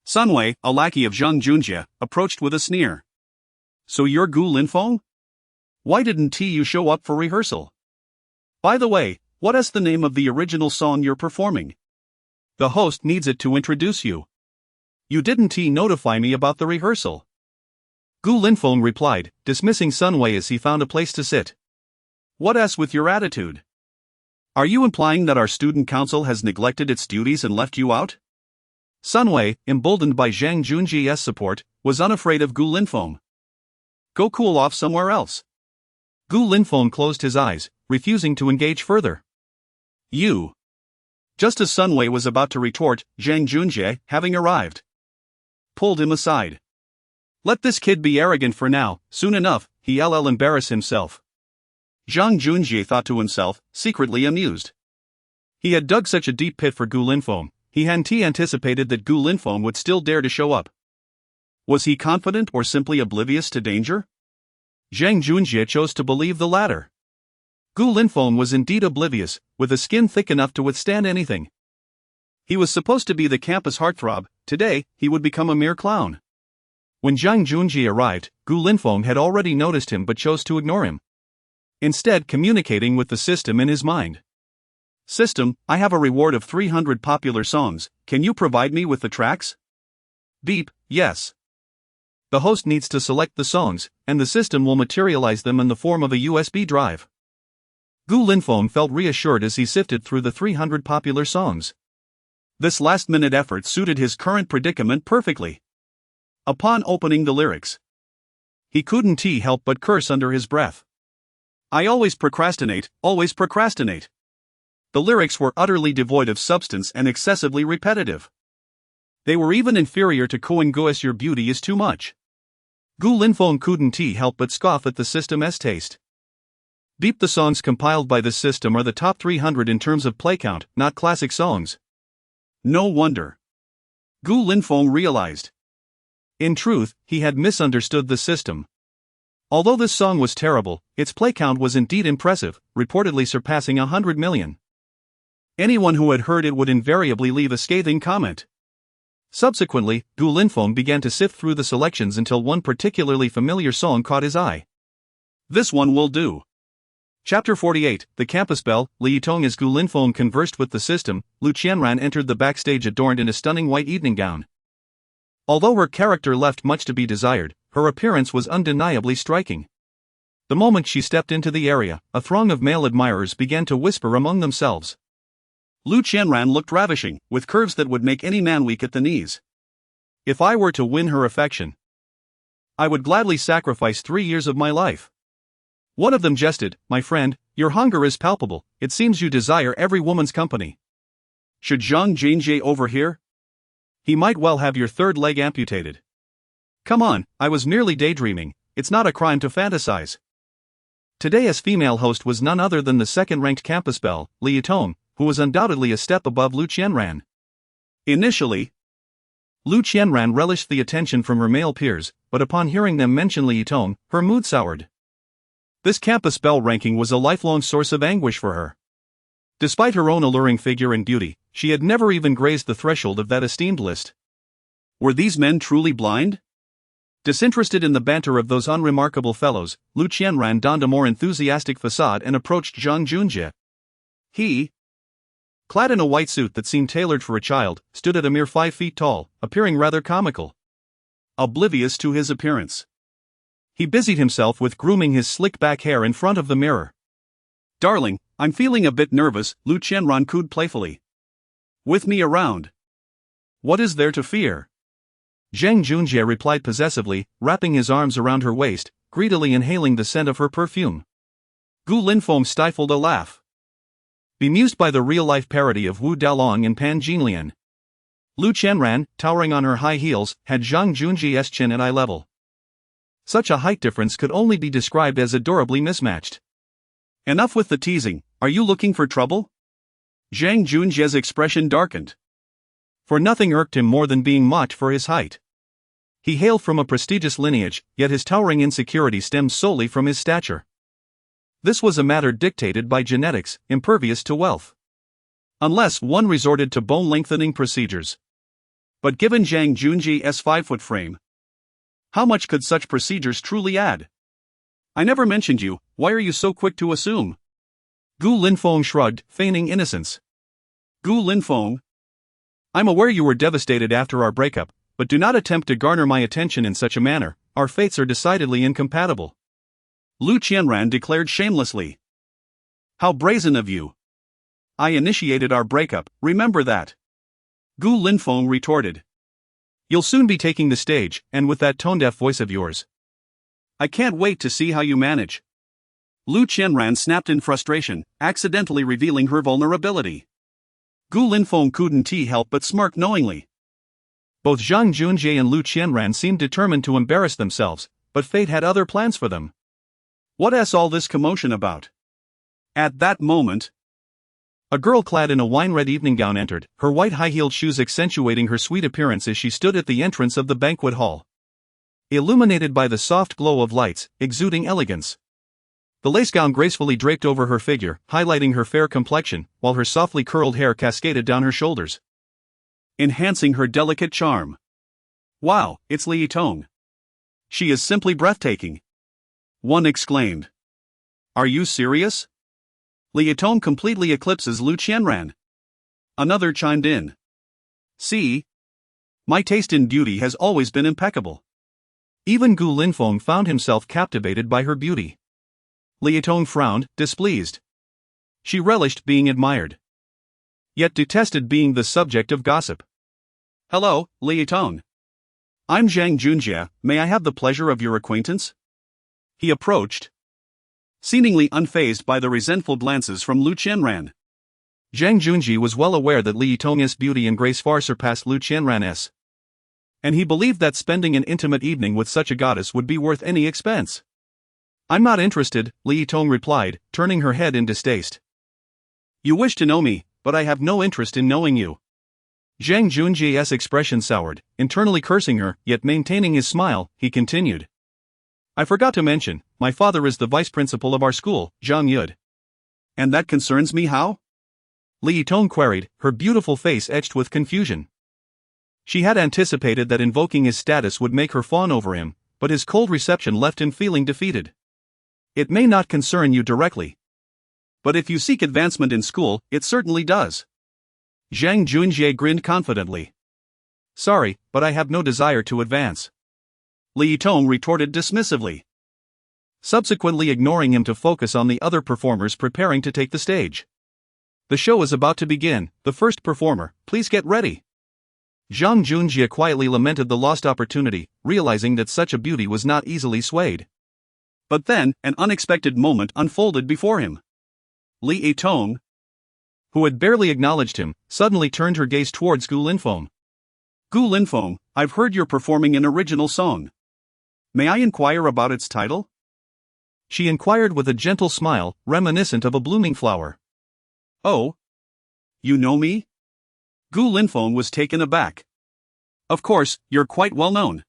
Sunwei, a lackey of Zhang Junjie, approached with a sneer. So you're Gu Linfeng? Why didn't you show up for rehearsal? By the way, what is the name of the original song you're performing? The host needs it to introduce you. You didn't notify me about the rehearsal. Gu Linfeng replied, dismissing Sunwei as he found a place to sit. What is with your attitude? Are you implying that our student council has neglected its duties and left you out? Sunwei, emboldened by Zhang Junjie's support, was unafraid of Gu Linfeng. Go cool off somewhere else. Gu Linfeng closed his eyes, refusing to engage further. You. Just as Sunwei was about to retort, Zhang Junjie, having arrived, pulled him aside. Let this kid be arrogant for now, soon enough, he'll embarrass himself. Zhang Junjie thought to himself, secretly amused. He had dug such a deep pit for Gu Linfeng, he hadn't anticipated that Gu Linfeng would still dare to show up. Was he confident or simply oblivious to danger? Zhang Junjie chose to believe the latter. Gu Linfeng was indeed oblivious, with a skin thick enough to withstand anything. He was supposed to be the campus heartthrob, today, he would become a mere clown. When Zhang Junjie arrived, Gu Linfeng had already noticed him but chose to ignore him. Instead, communicating with the system in his mind. System, I have a reward of 300 popular songs, can you provide me with the tracks? Beep, yes. The host needs to select the songs, and the system will materialize them in the form of a USB drive. Gu Linfeng felt reassured as he sifted through the 300 popular songs. This last-minute effort suited his current predicament perfectly. Upon opening the lyrics, he couldn't help but curse under his breath. I always procrastinate, always procrastinate. The lyrics were utterly devoid of substance and excessively repetitive. They were even inferior to Koen Gu's Your Beauty is Too Much. Gu Linfeng couldn't help but scoff at the system's taste. Beep, the songs compiled by this system are the top 300 in terms of play count, not classic songs. No wonder. Gu Linfeng realized. In truth, he had misunderstood the system. Although this song was terrible, its play count was indeed impressive, reportedly surpassing 100 million. Anyone who had heard it would invariably leave a scathing comment. Subsequently, Gu Linfeng began to sift through the selections until one particularly familiar song caught his eye. This one will do. Chapter 48, The Campus Bell. Li Yitong. As Gu Linfeng conversed with the system, Lu Qianran entered the backstage adorned in a stunning white evening gown. Although her character left much to be desired, her appearance was undeniably striking. The moment she stepped into the area, a throng of male admirers began to whisper among themselves. Lu Qianran looked ravishing, with curves that would make any man weak at the knees. If I were to win her affection, I would gladly sacrifice 3 years of my life. One of them jested, my friend, your hunger is palpable, it seems you desire every woman's company. Should Zhang Junjie overhear? He might well have your third leg amputated. Come on, I was merely daydreaming, it's not a crime to fantasize. Today's female host was none other than the second-ranked campus belle, Li Yitong, who was undoubtedly a step above Lu Qianran. Initially, Lu Qianran relished the attention from her male peers, but upon hearing them mention Li Yitong, her mood soured. This campus belle ranking was a lifelong source of anguish for her. Despite her own alluring figure and beauty, she had never even grazed the threshold of that esteemed list. Were these men truly blind? Disinterested in the banter of those unremarkable fellows, Lu Qianran donned a more enthusiastic facade and approached Zhang Junjie. He, clad in a white suit that seemed tailored for a child, stood at a mere 5 feet tall, appearing rather comical. Oblivious to his appearance, he busied himself with grooming his slick-back hair in front of the mirror. Darling, I'm feeling a bit nervous, Lu Qianran cooed playfully. With me around, What is there to fear? Zhang Junjie replied possessively, wrapping his arms around her waist, greedily inhaling the scent of her perfume. Gu Linfeng stifled a laugh. Bemused by the real-life parody of Wu Dalong and Pan Jinlian, Lu Qianran, towering on her high heels, had Zhang Junjie's chin at eye level. Such a height difference could only be described as adorably mismatched. Enough with the teasing, are you looking for trouble? Zhang Junjie's expression darkened. For nothing irked him more than being mocked for his height. He hailed from a prestigious lineage, yet his towering insecurity stemmed solely from his stature. This was a matter dictated by genetics, impervious to wealth. Unless one resorted to bone-lengthening procedures. But given Zhang Junjie's 5-foot frame, how much could such procedures truly add? I never mentioned you, why are you so quick to assume? Gu Linfeng shrugged, feigning innocence. Gu Linfeng, I'm aware you were devastated after our breakup, but do not attempt to garner my attention in such a manner, our fates are decidedly incompatible. Lu Qianran declared shamelessly. How brazen of you! I initiated our breakup, remember that. Gu Linfeng retorted. You'll soon be taking the stage, and with that tone-deaf voice of yours. I can't wait to see how you manage. Lu Qianran snapped in frustration, accidentally revealing her vulnerability. Gu Linfeng couldn't help but smirk knowingly. Both Zhang Junjie and Lu Qianran seemed determined to embarrass themselves, but fate had other plans for them. What's all this commotion about? At that moment, a girl clad in a wine-red evening gown entered, her white high-heeled shoes accentuating her sweet appearance as she stood at the entrance of the banquet hall. Illuminated by the soft glow of lights, exuding elegance. The lace gown gracefully draped over her figure, highlighting her fair complexion, while her softly curled hair cascaded down her shoulders, enhancing her delicate charm. Wow, it's Li Yitong. She is simply breathtaking. One exclaimed. Are you serious? Li Yitong completely eclipses Lu Qianran. Another chimed in. See? My taste in beauty has always been impeccable. Even Gu Linfeng found himself captivated by her beauty. Li Yitong frowned, displeased. She relished being admired, yet detested being the subject of gossip. Hello, Li Yitong. I'm Zhang Junjie, may I have the pleasure of your acquaintance? He approached, seemingly unfazed by the resentful glances from Lu Qianran. Zhang Junjie was well aware that Li Yitong's beauty and grace far surpassed Lu Qianran's, and he believed that spending an intimate evening with such a goddess would be worth any expense. I'm not interested, Li Yitong replied, turning her head in distaste. You wish to know me, but I have no interest in knowing you. Zhang Junjie's expression soured, internally cursing her, yet maintaining his smile, he continued. I forgot to mention, my father is the vice principal of our school, Zhang Yud. And that concerns me how? Li Yitong queried, her beautiful face etched with confusion. She had anticipated that invoking his status would make her fawn over him, but his cold reception left him feeling defeated. It may not concern you directly, but if you seek advancement in school, it certainly does. Zhang Junjie grinned confidently. Sorry, but I have no desire to advance. Li Yitong retorted dismissively, subsequently ignoring him to focus on the other performers preparing to take the stage. The show is about to begin, the first performer, please get ready. Zhang Junjie quietly lamented the lost opportunity, realizing that such a beauty was not easily swayed. But then, an unexpected moment unfolded before him. Li Yitong, who had barely acknowledged him, suddenly turned her gaze towards Gu Linfeng. Gu Linfeng, I've heard you're performing an original song. May I inquire about its title? She inquired with a gentle smile, reminiscent of a blooming flower. Oh? You know me? Gu Linfeng was taken aback. Of course, you're quite well known.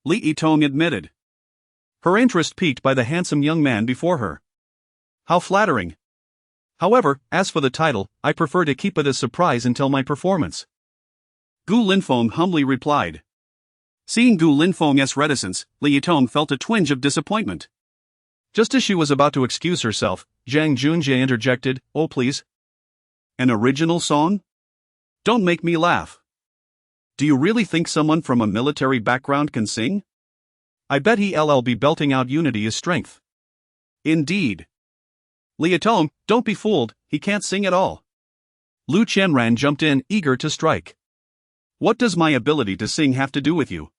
Li Yitong admitted. Her interest piqued by the handsome young man before her. How flattering. However, as for the title, I prefer to keep it a surprise until my performance. Gu Linfeng humbly replied. Seeing Gu Linfeng's reticence, Li Yitong felt a twinge of disappointment. Just as she was about to excuse herself, Zhang Junjie interjected, Oh please. An original song? Don't make me laugh. Do you really think someone from a military background can sing? I bet he'll be belting out unity is strength. Indeed. Li Yitong, don't be fooled, he can't sing at all. Lu Qianran jumped in, eager to strike. What does my ability to sing have to do with you?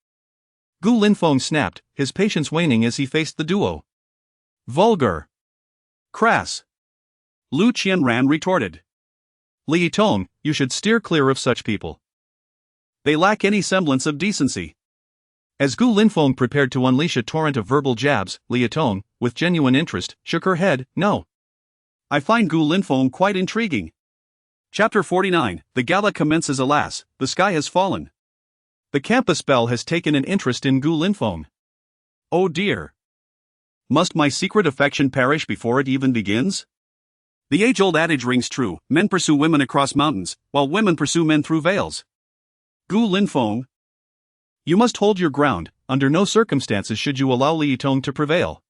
Gu Linfeng snapped, his patience waning as he faced the duo. Vulgar. Crass. Lu Qianran retorted. Li Tong, you should steer clear of such people. They lack any semblance of decency. As Gu Linfeng prepared to unleash a torrent of verbal jabs, Li Tong, with genuine interest, shook her head. No. I find Gu Linfeng quite intriguing. Chapter 49, The gala commences. Alas, the sky has fallen. The campus belle has taken an interest in Gu Linfeng. Oh dear. Must my secret affection perish before it even begins? The age-old adage rings true, men pursue women across mountains, while women pursue men through veils. Gu Linfeng. You must hold your ground, under no circumstances should you allow Li Tong to prevail.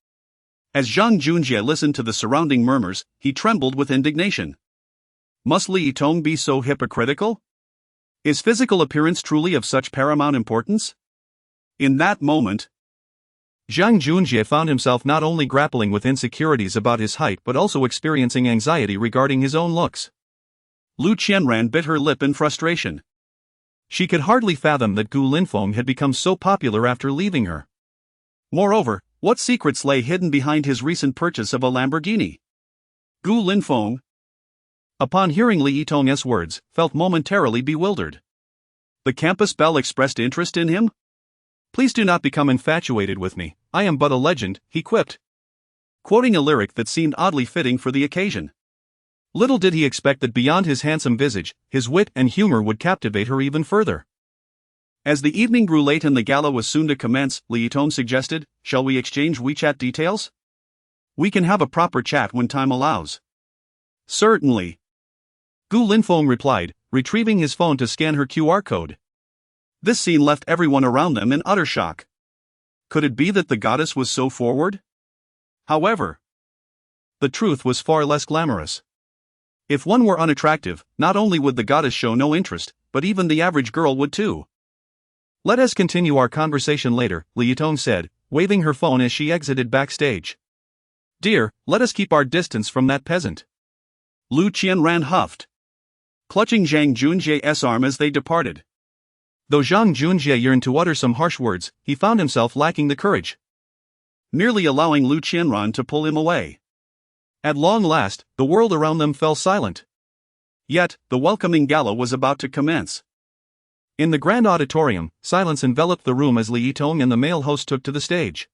As Zhang Junjie listened to the surrounding murmurs, he trembled with indignation. Must Li Tong be so hypocritical? Is physical appearance truly of such paramount importance? In that moment, Zhang Junjie found himself not only grappling with insecurities about his height but also experiencing anxiety regarding his own looks. Lu Qianran bit her lip in frustration. She could hardly fathom that Gu Linfeng had become so popular after leaving her. Moreover, what secrets lay hidden behind his recent purchase of a Lamborghini? Gu Linfeng, upon hearing Li Tong's words, felt momentarily bewildered. The campus belle expressed interest in him? Please do not become infatuated with me, I am but a legend, he quipped, quoting a lyric that seemed oddly fitting for the occasion. Little did he expect that beyond his handsome visage, his wit and humor would captivate her even further. As the evening grew late and the gala was soon to commence, Li Tong suggested, shall we exchange WeChat details? We can have a proper chat when time allows. Certainly. Gu Linfeng replied, retrieving his phone to scan her QR code. This scene left everyone around them in utter shock. Could it be that the goddess was so forward? However, the truth was far less glamorous. If one were unattractive, not only would the goddess show no interest, but even the average girl would too. Let us continue our conversation later, Li Tong said, waving her phone as she exited backstage. Dear, let us keep our distance from that peasant. Lu Qianran huffed, clutching Zhang Junjie's arm as they departed. Though Zhang Junjie yearned to utter some harsh words, he found himself lacking the courage, merely allowing Lu Qianran to pull him away. At long last, the world around them fell silent. Yet, the welcoming gala was about to commence. In the grand auditorium, silence enveloped the room as Li Tong and the male host took to the stage.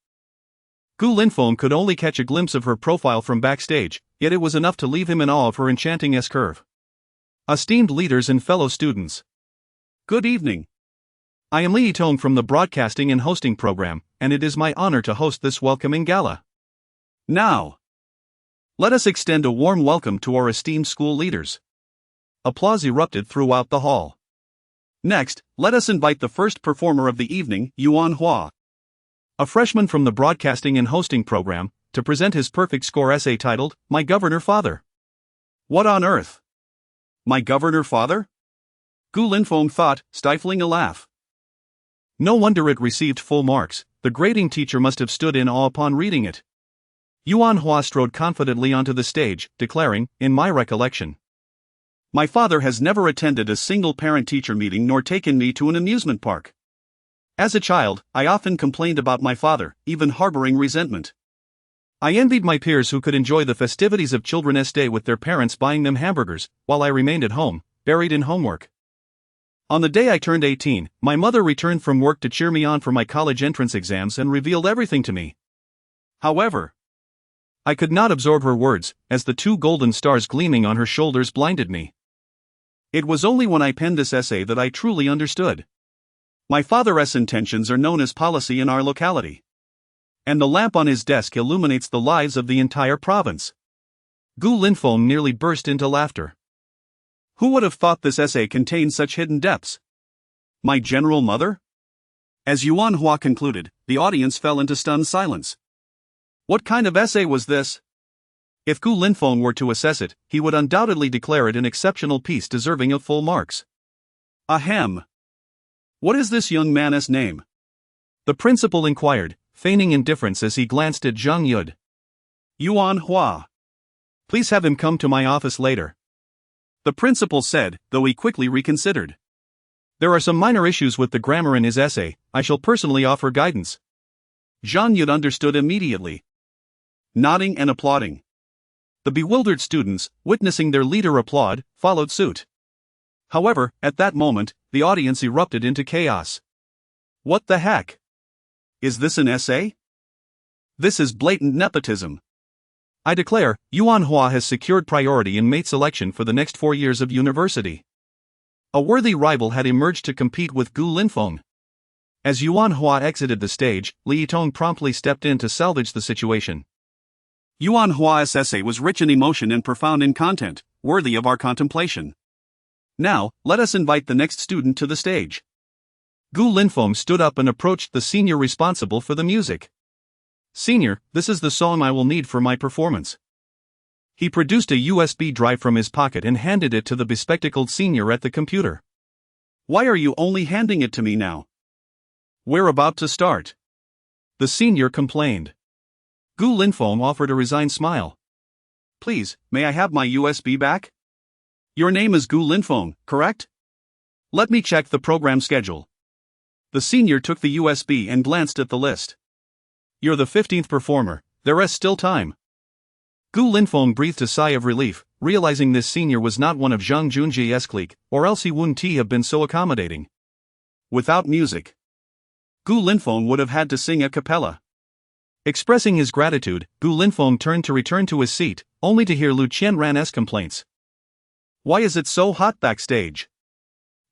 Gu Linfeng could only catch a glimpse of her profile from backstage, yet it was enough to leave him in awe of her enchanting S-curve. Esteemed leaders and fellow students, good evening. I am Li Tong from the Broadcasting and Hosting Program, and it is my honor to host this welcoming gala. Now, let us extend a warm welcome to our esteemed school leaders. Applause erupted throughout the hall. Next, let us invite the first performer of the evening, Yuan Hua, a freshman from the Broadcasting and Hosting Program, to present his perfect score essay titled, My Governor Father. What on earth? My Governor Father? Gu Linfeng thought, stifling a laugh. No wonder it received full marks, the grading teacher must have stood in awe upon reading it. Yuan Hua strode confidently onto the stage, declaring, in my recollection, my father has never attended a single parent-teacher meeting nor taken me to an amusement park. As a child, I often complained about my father, even harboring resentment. I envied my peers who could enjoy the festivities of Children's Day with their parents buying them hamburgers, while I remained at home, buried in homework. On the day I turned 18, my mother returned from work to cheer me on for my college entrance exams and revealed everything to me. However, I could not absorb her words, as the two golden stars gleaming on her shoulders blinded me. It was only when I penned this essay that I truly understood. My father's intentions are known as policy in our locality. And the lamp on his desk illuminates the lives of the entire province. Gu Linfeng nearly burst into laughter. Who would have thought this essay contained such hidden depths? My general mother? As Yuan Hua concluded, the audience fell into stunned silence. What kind of essay was this? If Gu Linfeng were to assess it, he would undoubtedly declare it an exceptional piece deserving of full marks. Ahem. What is this young man's name? The principal inquired, feigning indifference as he glanced at Zhang Yud. Yuan Hua. Please have him come to my office later. The principal said, though he quickly reconsidered. There are some minor issues with the grammar in his essay. I shall personally offer guidance. Zhang Yud understood immediately, nodding and applauding. The bewildered students, witnessing their leader applaud, followed suit. However, at that moment, the audience erupted into chaos. What the heck? Is this an essay? This is blatant nepotism. I declare, Yuan Hua has secured priority in mate selection for the next 4 years of university. A worthy rival had emerged to compete with Gu Linfeng. As Yuan Hua exited the stage, Li Yitong promptly stepped in to salvage the situation. Yuan Hua's essay was rich in emotion and profound in content, worthy of our contemplation. Now, let us invite the next student to the stage. Gu Linfeng stood up and approached the senior responsible for the music. Senior, this is the song I will need for my performance. He produced a USB drive from his pocket and handed it to the bespectacled senior at the computer. Why are you only handing it to me now? We're about to start. The senior complained. Gu Linfeng offered a resigned smile. Please, may I have my USB back? Your name is Gu Linfeng, correct? Let me check the program schedule. The senior took the USB and glanced at the list. You're the 15th performer, there is still time. Gu Linfeng breathed a sigh of relief, realizing this senior was not one of Zhang Junjie's clique, or else he wouldn't have been so accommodating. Without music, Gu Linfeng would have had to sing a cappella. Expressing his gratitude, Gu Linfeng turned to return to his seat, only to hear Lu Qianran's complaints. Why is it so hot backstage?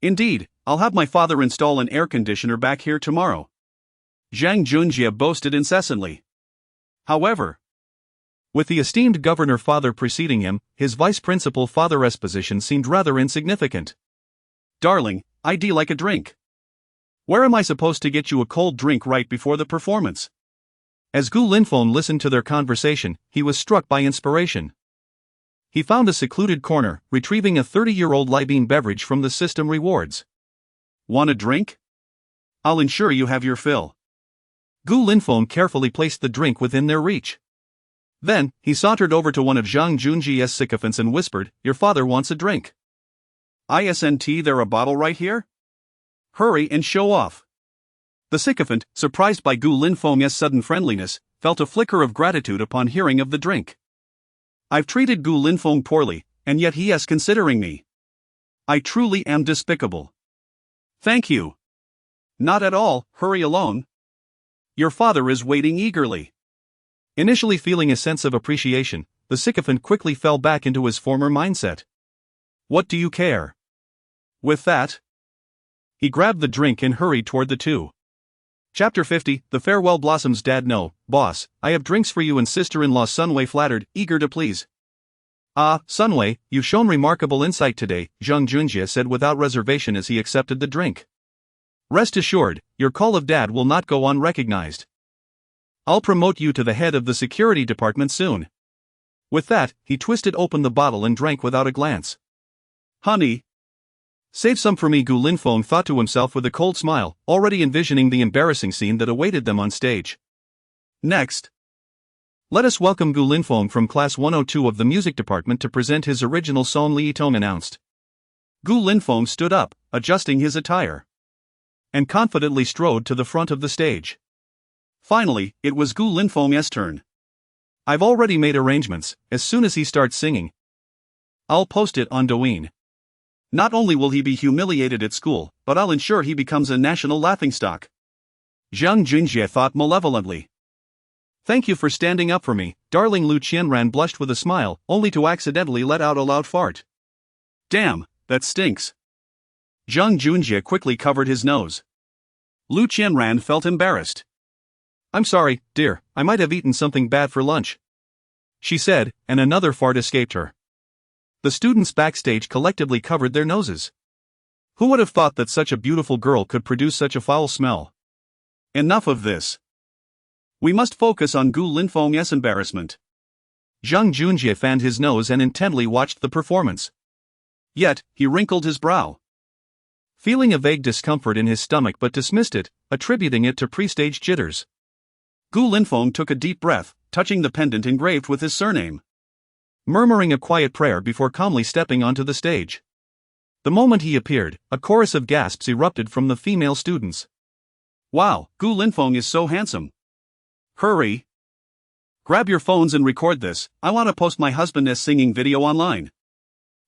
Indeed, I'll have my father install an air conditioner back here tomorrow. Zhang Junjie boasted incessantly. However, with the esteemed governor father preceding him, his vice principal father's position seemed rather insignificant. Darling, I'd like a drink. Where am I supposed to get you a cold drink right before the performance? As Gu Linfeng listened to their conversation, he was struck by inspiration. He found a secluded corner, retrieving a 30-year-old Libean beverage from the system rewards. Want a drink? I'll ensure you have your fill. Gu Linfeng carefully placed the drink within their reach. Then, he sauntered over to one of Zhang Junjie's sycophants and whispered, Your father wants a drink. Isn't there a bottle right here? Hurry and show off. The sycophant, surprised by Gu Linfeng's sudden friendliness, felt a flicker of gratitude upon hearing of the drink. I've treated Gu Linfeng poorly, and yet he is considering me. I truly am despicable. Thank you. Not at all, hurry along. Your father is waiting eagerly. Initially feeling a sense of appreciation, the sycophant quickly fell back into his former mindset. What do you care? With that, he grabbed the drink and hurried toward the two. Chapter 50, The Farewell Blossoms. Dad, no, boss, I have drinks for you and sister-in-law. Sunwei flattered, eager to please. Ah, Sunwei, you've shown remarkable insight today, Zhang Junjie said without reservation as he accepted the drink. Rest assured, your call of dad will not go unrecognized. I'll promote you to the head of the security department soon. With that, he twisted open the bottle and drank without a glance. Honey, save some for me, Gu Linfeng thought to himself with a cold smile, already envisioning the embarrassing scene that awaited them on stage. Next, let us welcome Gu Linfeng from Class 102 of the music department to present his original song, Li Yitong announced. Gu Linfeng stood up, adjusting his attire, and confidently strode to the front of the stage. Finally, it was Gu Linfeng's turn. I've already made arrangements. As soon as he starts singing, I'll post it on Douyin. Not only will he be humiliated at school, but I'll ensure he becomes a national laughingstock. Zhang Junjie thought malevolently. Thank you for standing up for me, darling. Lu Qianran blushed with a smile, only to accidentally let out a loud fart. Damn, that stinks. Zhang Junjie quickly covered his nose. Lu Qianran felt embarrassed. I'm sorry, dear, I might have eaten something bad for lunch, she said, and another fart escaped her. The students backstage collectively covered their noses. Who would have thought that such a beautiful girl could produce such a foul smell? Enough of this. We must focus on Gu Linfeng's embarrassment. Zhang Junjie fanned his nose and intently watched the performance. Yet, he wrinkled his brow, feeling a vague discomfort in his stomach, but dismissed it, attributing it to pre-stage jitters. Gu Linfeng took a deep breath, touching the pendant engraved with his surname, murmuring a quiet prayer before calmly stepping onto the stage. The moment he appeared, a chorus of gasps erupted from the female students. Wow, Gu Linfeng is so handsome. Hurry! Grab your phones and record this, I want to post my husband's singing video online.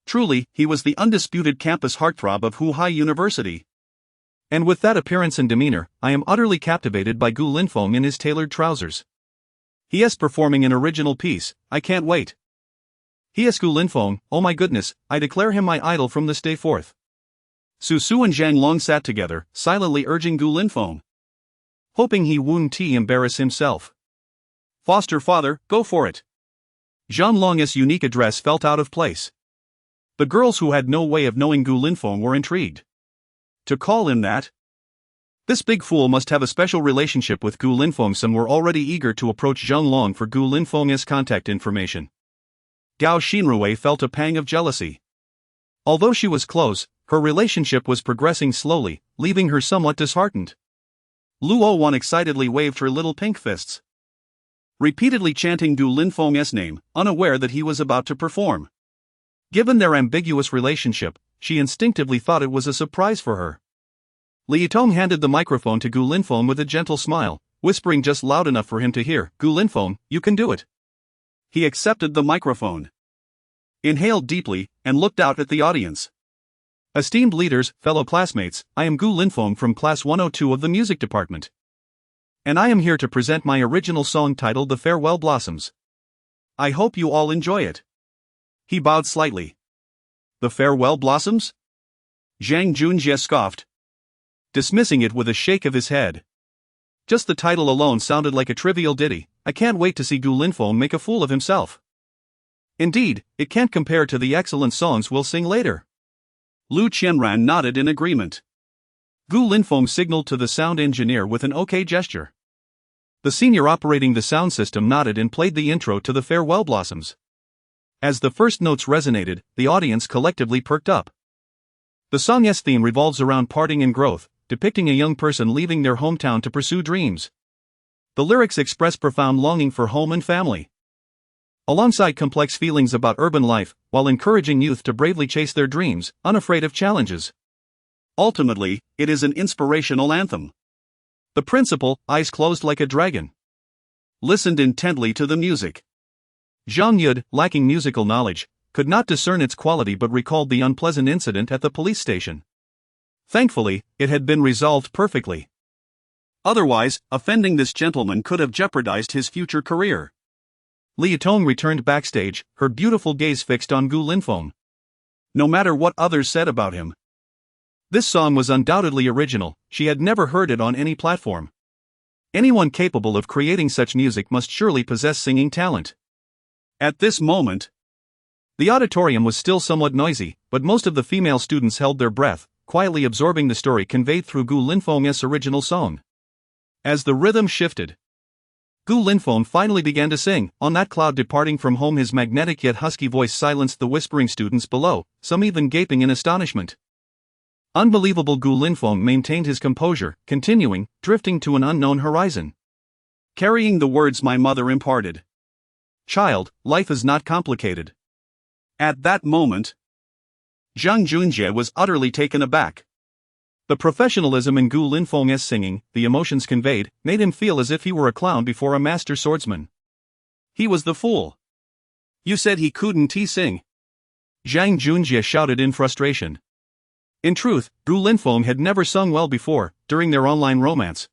Truly, he was the undisputed campus heartthrob of Huhai University. And with that appearance and demeanor, I am utterly captivated by Gu Linfeng in his tailored trousers. He is performing an original piece, I can't wait. He is Gu Linfeng, oh my goodness, I declare him my idol from this day forth. Su Su and Zhang Long sat together, silently urging Gu Linfeng, hoping he wouldn't embarrass himself. Foster father, go for it. Zhang Long's unique address felt out of place. The girls who had no way of knowing Gu Linfeng were intrigued. To call him that? This big fool must have a special relationship with Gu Linfeng. Some were already eager to approach Zhang Long for Gu Linfeng's contact information. Gao Xinrui felt a pang of jealousy. Although she was close, her relationship was progressing slowly, leaving her somewhat disheartened. Luo Wan excitedly waved her little pink fists, repeatedly chanting Gu Linfeng's name, unaware that he was about to perform. Given their ambiguous relationship, she instinctively thought it was a surprise for her. Li Yitong handed the microphone to Gu Linfeng with a gentle smile, whispering just loud enough for him to hear, Gu Linfeng, you can do it. He accepted the microphone, inhaled deeply, and looked out at the audience. Esteemed leaders, fellow classmates, I am Gu Linfeng from Class 102 of the Music Department. And I am here to present my original song titled The Farewell Blossoms. I hope you all enjoy it. He bowed slightly. The Farewell Blossoms? Zhang Junjie scoffed, dismissing it with a shake of his head. Just the title alone sounded like a trivial ditty. I can't wait to see Gu Linfeng make a fool of himself. Indeed, it can't compare to the excellent songs we'll sing later. Lu Qianran nodded in agreement. Gu Linfeng signaled to the sound engineer with an OK gesture. The senior operating the sound system nodded and played the intro to The Farewell Blossoms. As the first notes resonated, the audience collectively perked up. The song's theme revolves around parting and growth, depicting a young person leaving their hometown to pursue dreams. The lyrics express profound longing for home and family, alongside complex feelings about urban life, while encouraging youth to bravely chase their dreams, unafraid of challenges. Ultimately, it is an inspirational anthem. The principal, eyes closed like a dragon, listened intently to the music. Zhang Yud, lacking musical knowledge, could not discern its quality but recalled the unpleasant incident at the police station. Thankfully, it had been resolved perfectly. Otherwise, offending this gentleman could have jeopardized his future career. Li Yitong returned backstage, her beautiful gaze fixed on Gu Linfeng. No matter what others said about him, this song was undoubtedly original. She had never heard it on any platform. Anyone capable of creating such music must surely possess singing talent. At this moment, the auditorium was still somewhat noisy, but most of the female students held their breath, quietly absorbing the story conveyed through Gu Linfeng's original song. As the rhythm shifted, Gu Linfeng finally began to sing. On that cloud departing from home, his magnetic yet husky voice silenced the whispering students below, some even gaping in astonishment. Unbelievable. Gu Linfeng maintained his composure, continuing, drifting to an unknown horizon, carrying the words my mother imparted. Child, life is not complicated. At that moment, Zhang Junjie was utterly taken aback. The professionalism in Gu Linfeng's singing, the emotions conveyed, made him feel as if he were a clown before a master swordsman. He was the fool. You said he couldn't sing? Zhang Junjie shouted in frustration. In truth, Gu Linfeng had never sung well before, during their online romance.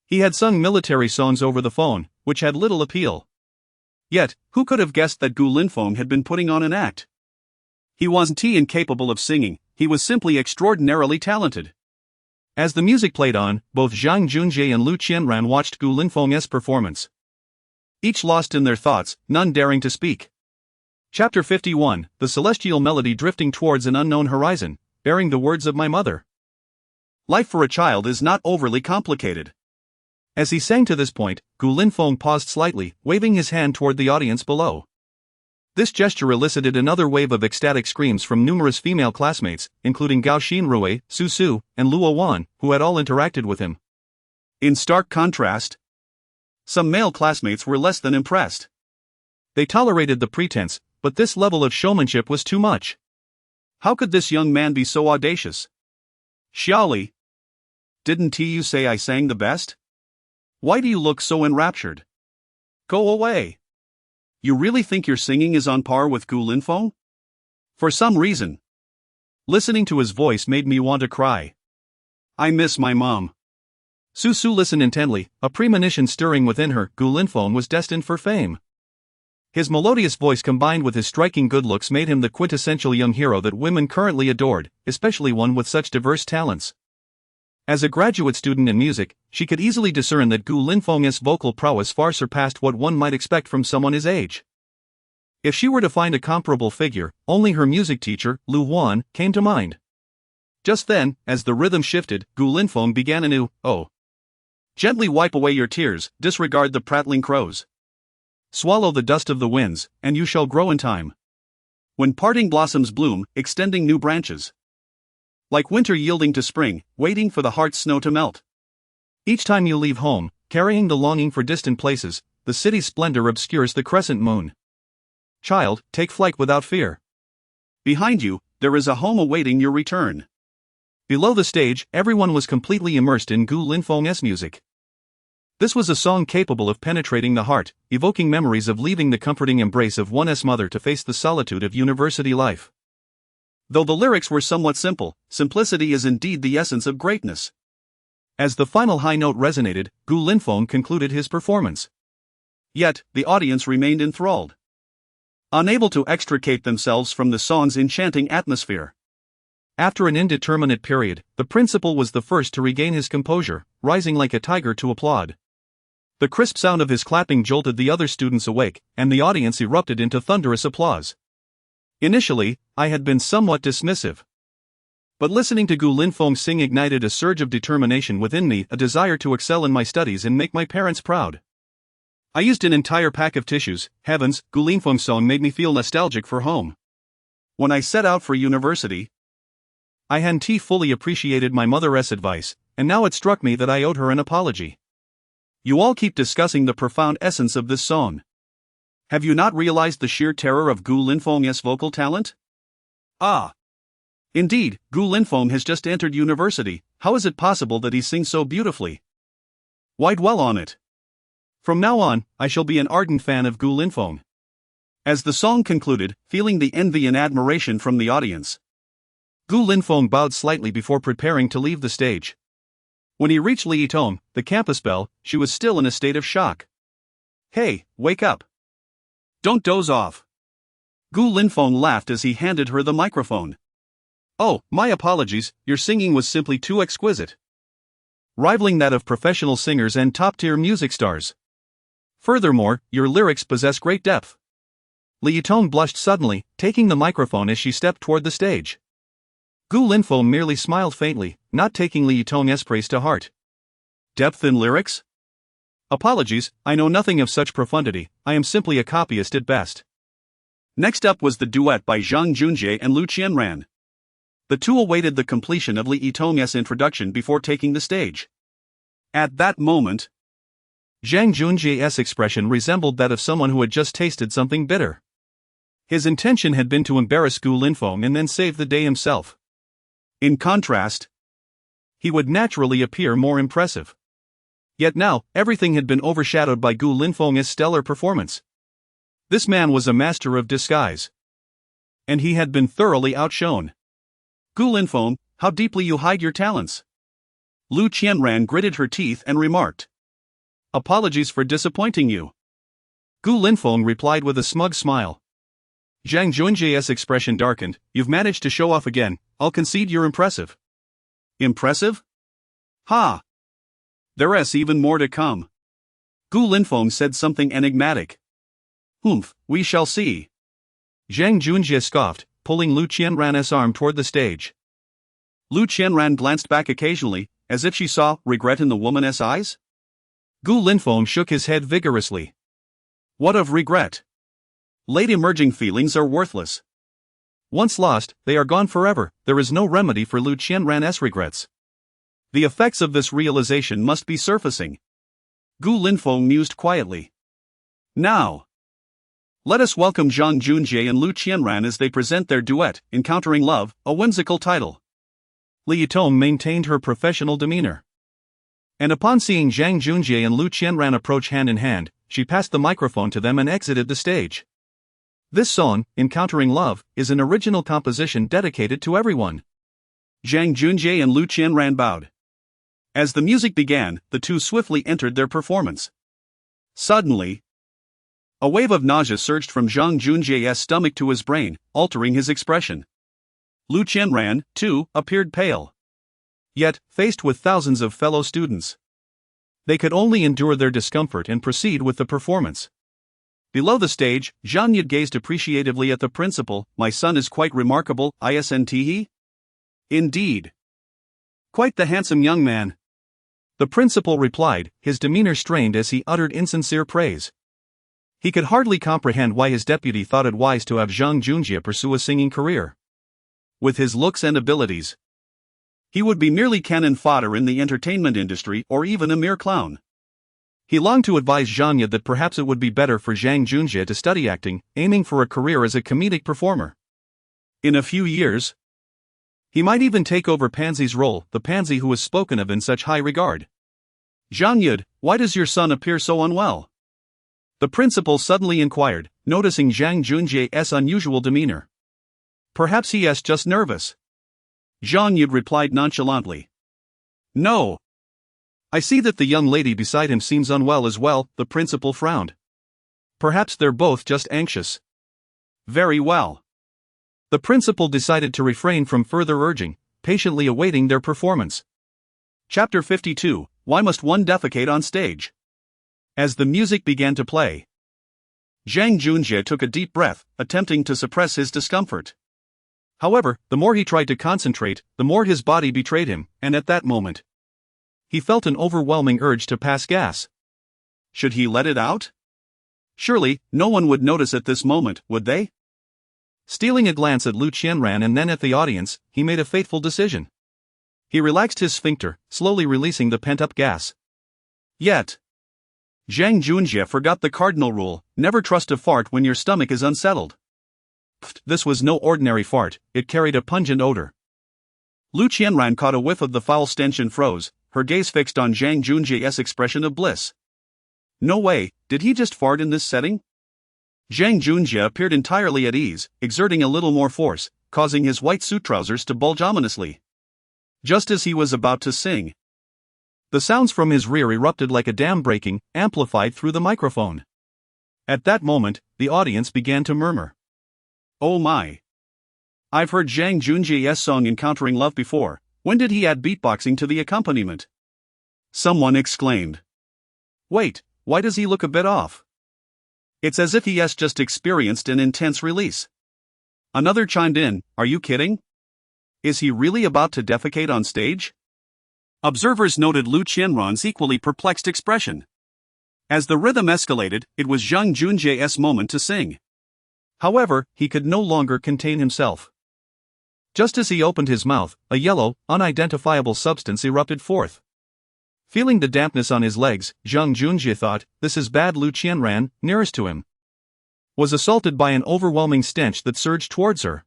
He had sung military songs over the phone, which had little appeal. Yet, who could have guessed that Gu Linfeng had been putting on an act? He wasn't incapable of singing, he was simply extraordinarily talented. As the music played on, both Zhang Junjie and Lu Qianran watched Gu Linfeng's performance, each lost in their thoughts, none daring to speak. Chapter 51, The Celestial Melody drifting towards an unknown horizon, bearing the words of my mother. Life for a child is not overly complicated. As he sang to this point, Gu Linfeng paused slightly, waving his hand toward the audience below. This gesture elicited another wave of ecstatic screams from numerous female classmates, including Gao Xinrui, Su Su, and Luo Wan, who had all interacted with him. In stark contrast, some male classmates were less than impressed. They tolerated the pretense, but this level of showmanship was too much. How could this young man be so audacious? Xiaoli, didn't you say I sang the best? Why do you look so enraptured? Go away. You really think your singing is on par with Gu Linfeng? For some reason, listening to his voice made me want to cry. I miss my mom. Su Su listened intently, a premonition stirring within her. Gu Linfeng was destined for fame. His melodious voice combined with his striking good looks made him the quintessential young hero that women currently adored, especially one with such diverse talents. As a graduate student in music, she could easily discern that Gu Linfeng's vocal prowess far surpassed what one might expect from someone his age. If she were to find a comparable figure, only her music teacher, Lu Wan, came to mind. Just then, as the rhythm shifted, Gu Linfeng began anew. Oh. Gently wipe away your tears, disregard the prattling crows. Swallow the dust of the winds, and you shall grow in time. When parting blossoms bloom, extending new branches. Like winter yielding to spring, waiting for the heart's snow to melt. Each time you leave home, carrying the longing for distant places, the city's splendor obscures the crescent moon. Child, take flight without fear. Behind you, there is a home awaiting your return. Below the stage, everyone was completely immersed in Gu Linfeng's music. This was a song capable of penetrating the heart, evoking memories of leaving the comforting embrace of one's mother to face the solitude of university life. Though the lyrics were somewhat simple, simplicity is indeed the essence of greatness. As the final high note resonated, Gu Linfeng concluded his performance. Yet, the audience remained enthralled, unable to extricate themselves from the song's enchanting atmosphere. After an indeterminate period, the principal was the first to regain his composure, rising like a tiger to applaud. The crisp sound of his clapping jolted the other students awake, and the audience erupted into thunderous applause. Initially, I had been somewhat dismissive. But listening to Gu Linfeng sing ignited a surge of determination within me, a desire to excel in my studies and make my parents proud. I used an entire pack of tissues. Heavens, Gu Linfeng's song made me feel nostalgic for home. When I set out for university, I hadn't fully appreciated my mother's advice, and now it struck me that I owed her an apology. You all keep discussing the profound essence of this song. Have you not realized the sheer terror of Gu Linfeng's vocal talent? Ah. Indeed, Gu Linfeng has just entered university. How is it possible that he sings so beautifully? Why dwell on it? From now on, I shall be an ardent fan of Gu Linfeng. As the song concluded, feeling the envy and admiration from the audience, Gu Linfeng bowed slightly before preparing to leave the stage. When he reached Li Yitong, the campus belle, she was still in a state of shock. Hey, wake up. Don't doze off. Gu Linfeng laughed as he handed her the microphone. Oh, my apologies, your singing was simply too exquisite, rivaling that of professional singers and top-tier music stars. Furthermore, your lyrics possess great depth. Li Yitong blushed suddenly, taking the microphone as she stepped toward the stage. Gu Linfeng merely smiled faintly, not taking Li Yitong's praise to heart. Depth in lyrics? Apologies, I know nothing of such profundity, I am simply a copyist at best. Next up was the duet by Zhang Junjie and Lu Qianran. The two awaited the completion of Li Yitong's introduction before taking the stage. At that moment, Zhang Junjie's expression resembled that of someone who had just tasted something bitter. His intention had been to embarrass Gu Linfeng and then save the day himself. In contrast, he would naturally appear more impressive. Yet now, everything had been overshadowed by Gu Linfeng's stellar performance. This man was a master of disguise, and he had been thoroughly outshone. Gu Linfeng, how deeply you hide your talents. Lu Qianran gritted her teeth and remarked. Apologies for disappointing you. Gu Linfeng replied with a smug smile. Zhang Junjie's expression darkened. You've managed to show off again, I'll concede you're impressive. Impressive? Ha! There's even more to come. Gu Linfeng said something enigmatic. Humph, we shall see. Zhang Junjie scoffed, pulling Lu Qianran's arm toward the stage. Lu Qianran glanced back occasionally, as if she saw regret in the woman's eyes. Gu Linfeng shook his head vigorously. What of regret? Late emerging feelings are worthless. Once lost, they are gone forever. There is no remedy for Lu Qianran's regrets. The effects of this realization must be surfacing. Gu Linfeng mused quietly. Now, Let us welcome Zhang Junjie and Lu Qianran as they present their duet, Encountering Love, a whimsical title. Li Yitong maintained her professional demeanor. And upon seeing Zhang Junjie and Lu Qianran approach hand in hand, she passed the microphone to them and exited the stage. This song, Encountering Love, is an original composition dedicated to everyone. Zhang Junjie and Lu Qianran bowed. As the music began, the two swiftly entered their performance. Suddenly, a wave of nausea surged from Zhang Junjie's stomach to his brain, altering his expression. Lu Qianran, too, appeared pale. Yet, faced with thousands of fellow students, they could only endure their discomfort and proceed with the performance. Below the stage, Zhang Yid gazed appreciatively at the principal. My son is quite remarkable, isn't he? Indeed. Quite the handsome young man. The principal replied, his demeanor strained as he uttered insincere praise. He could hardly comprehend why his deputy thought it wise to have Zhang Junjie pursue a singing career. With his looks and abilities, he would be merely cannon fodder in the entertainment industry or even a mere clown. He longed to advise Zhang Yid that perhaps it would be better for Zhang Junjie to study acting, aiming for a career as a comedic performer. In a few years, he might even take over Pansy's role, the Pansy who was spoken of in such high regard. Zhang Yid, why does your son appear so unwell? The principal suddenly inquired, noticing Zhang Junjie's unusual demeanor. Perhaps he is just nervous. Zhang Yid replied nonchalantly. No. I see that the young lady beside him seems unwell as well, the principal frowned. Perhaps they're both just anxious. Very well. The principal decided to refrain from further urging, patiently awaiting their performance. Chapter 52, Why Must One Defecate on Stage? As the music began to play, Zhang Junjie took a deep breath, attempting to suppress his discomfort. However, the more he tried to concentrate, the more his body betrayed him, and at that moment, he felt an overwhelming urge to pass gas. Should he let it out? Surely, no one would notice at this moment, would they? Stealing a glance at Lu Qianran and then at the audience, he made a fateful decision. He relaxed his sphincter, slowly releasing the pent-up gas. Yet, Zhang Junjie forgot the cardinal rule, never trust a fart when your stomach is unsettled. This was no ordinary fart, it carried a pungent odor. Lu Qianran caught a whiff of the foul stench and froze, her gaze fixed on Zhang Junjie's expression of bliss. No way, did he just fart in this setting? Zhang Junjie appeared entirely at ease, exerting a little more force, causing his white suit trousers to bulge ominously. Just as he was about to sing, the sounds from his rear erupted like a dam breaking, amplified through the microphone. At that moment, the audience began to murmur. Oh my! I've heard Zhang Junjie's song Encountering Love before. When did he add beatboxing to the accompaniment? Someone exclaimed. Wait, why does he look a bit off? It's as if he has just experienced an intense release. Another chimed in, are you kidding? Is he really about to defecate on stage? Observers noted Lu Qianran's equally perplexed expression. As the rhythm escalated, it was Zhang Junjie's moment to sing. However, he could no longer contain himself. Just as he opened his mouth, a yellow, unidentifiable substance erupted forth. Feeling the dampness on his legs, Zhang Junjie thought, this is bad. Lu Qianran, nearest to him, was assaulted by an overwhelming stench that surged towards her.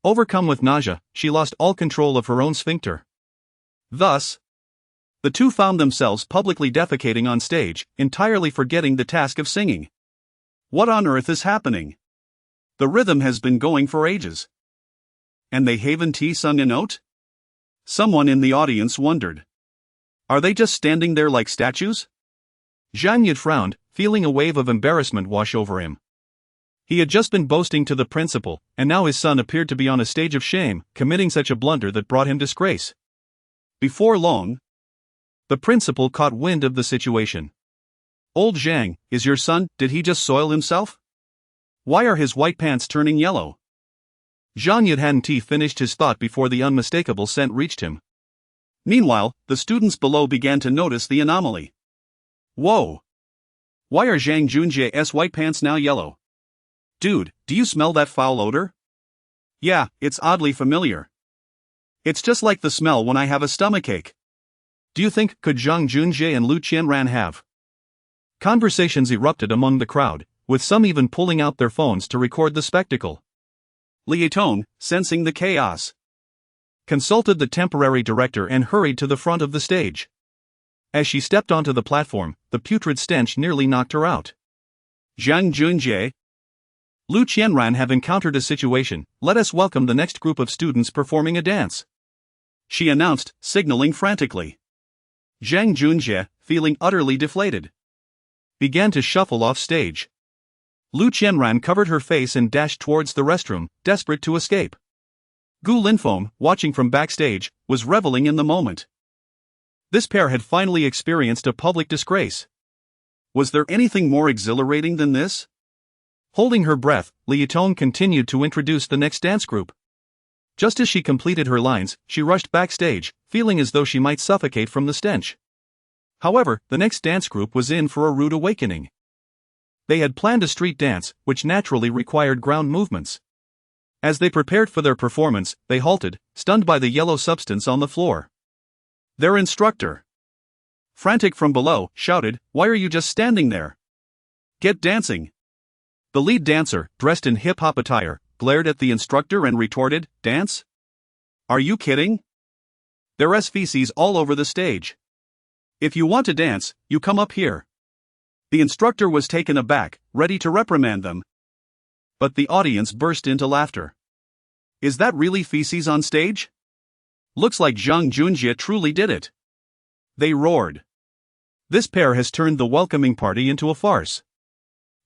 Overcome with nausea, she lost all control of her own sphincter. Thus, the two found themselves publicly defecating on stage, entirely forgetting the task of singing. What on earth is happening? The rhythm has been going for ages. And they haven't sung a note? Someone in the audience wondered. Are they just standing there like statues? Zhang Yid frowned, feeling a wave of embarrassment wash over him. He had just been boasting to the principal, and now his son appeared to be on a stage of shame, committing such a blunder that brought him disgrace. Before long, the principal caught wind of the situation. Old Zhang, is your son, did he just soil himself? Why are his white pants turning yellow? Zhang Yid hadn't finished his thought before the unmistakable scent reached him. Meanwhile, the students below began to notice the anomaly. Whoa! Why are Zhang Junjie's white pants now yellow? Dude, do you smell that foul odor? Yeah, it's oddly familiar. It's just like the smell when I have a stomachache. Do you think could Zhang Junjie and Lu Qianran have? Conversations erupted among the crowd, with some even pulling out their phones to record the spectacle. Li Tong, sensing the chaos, consulted the temporary director and hurried to the front of the stage. As she stepped onto the platform, the putrid stench nearly knocked her out. Zhang Junjie, Lu Qianran have encountered a situation. Let us welcome the next group of students performing a dance, she announced, signaling frantically. Zhang Junjie, feeling utterly deflated, began to shuffle off stage. Lu Qianran covered her face and dashed towards the restroom, desperate to escape. Gu Linfeng, watching from backstage, was reveling in the moment. This pair had finally experienced a public disgrace. Was there anything more exhilarating than this? Holding her breath, Li Tong continued to introduce the next dance group. Just as she completed her lines, she rushed backstage, feeling as though she might suffocate from the stench. However, the next dance group was in for a rude awakening. They had planned a street dance, which naturally required ground movements. As they prepared for their performance, they halted, stunned by the yellow substance on the floor. Their instructor, frantic from below, shouted, "Why are you just standing there? Get dancing!" The lead dancer, dressed in hip-hop attire, glared at the instructor and retorted, "Dance? Are you kidding? There's feces all over the stage. If you want to dance, you come up here." The instructor was taken aback, ready to reprimand them. But the audience burst into laughter. Is that really feces on stage? Looks like Zhang Junjie truly did it. They roared. This pair has turned the welcoming party into a farce.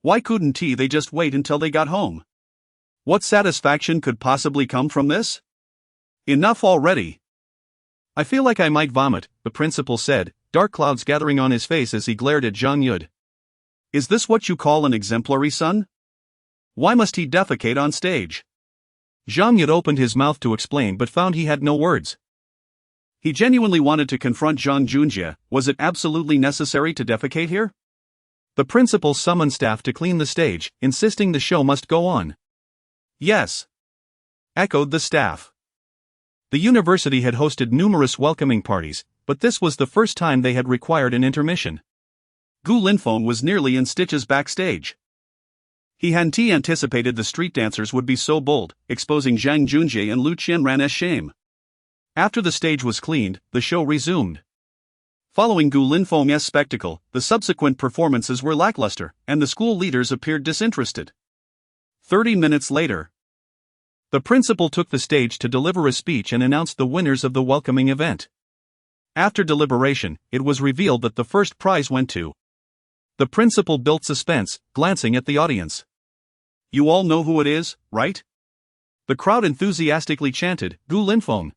Why couldn't they just wait until they got home? What satisfaction could possibly come from this? Enough already. I feel like I might vomit, the principal said, dark clouds gathering on his face as he glared at Zhang Yud. Is this what you call an exemplary son? Why must he defecate on stage? Zhang Yud opened his mouth to explain but found he had no words. He genuinely wanted to confront Zhang Junjie. Was it absolutely necessary to defecate here? The principal summoned staff to clean the stage, insisting the show must go on. Yes, echoed the staff. The university had hosted numerous welcoming parties, but this was the first time they had required an intermission. Gu Linfeng was nearly in stitches backstage. He hadn't anticipated the street dancers would be so bold, exposing Zhang Junjie and Lu Qianran's shame. After the stage was cleaned, the show resumed. Following Gu Linfeng's spectacle, the subsequent performances were lackluster, and the school leaders appeared disinterested. 30 minutes later, the principal took the stage to deliver a speech and announced the winners of the welcoming event. After deliberation, it was revealed that the first prize went to. The principal built suspense, glancing at the audience. You all know who it is, right? The crowd enthusiastically chanted, Gu Linfeng.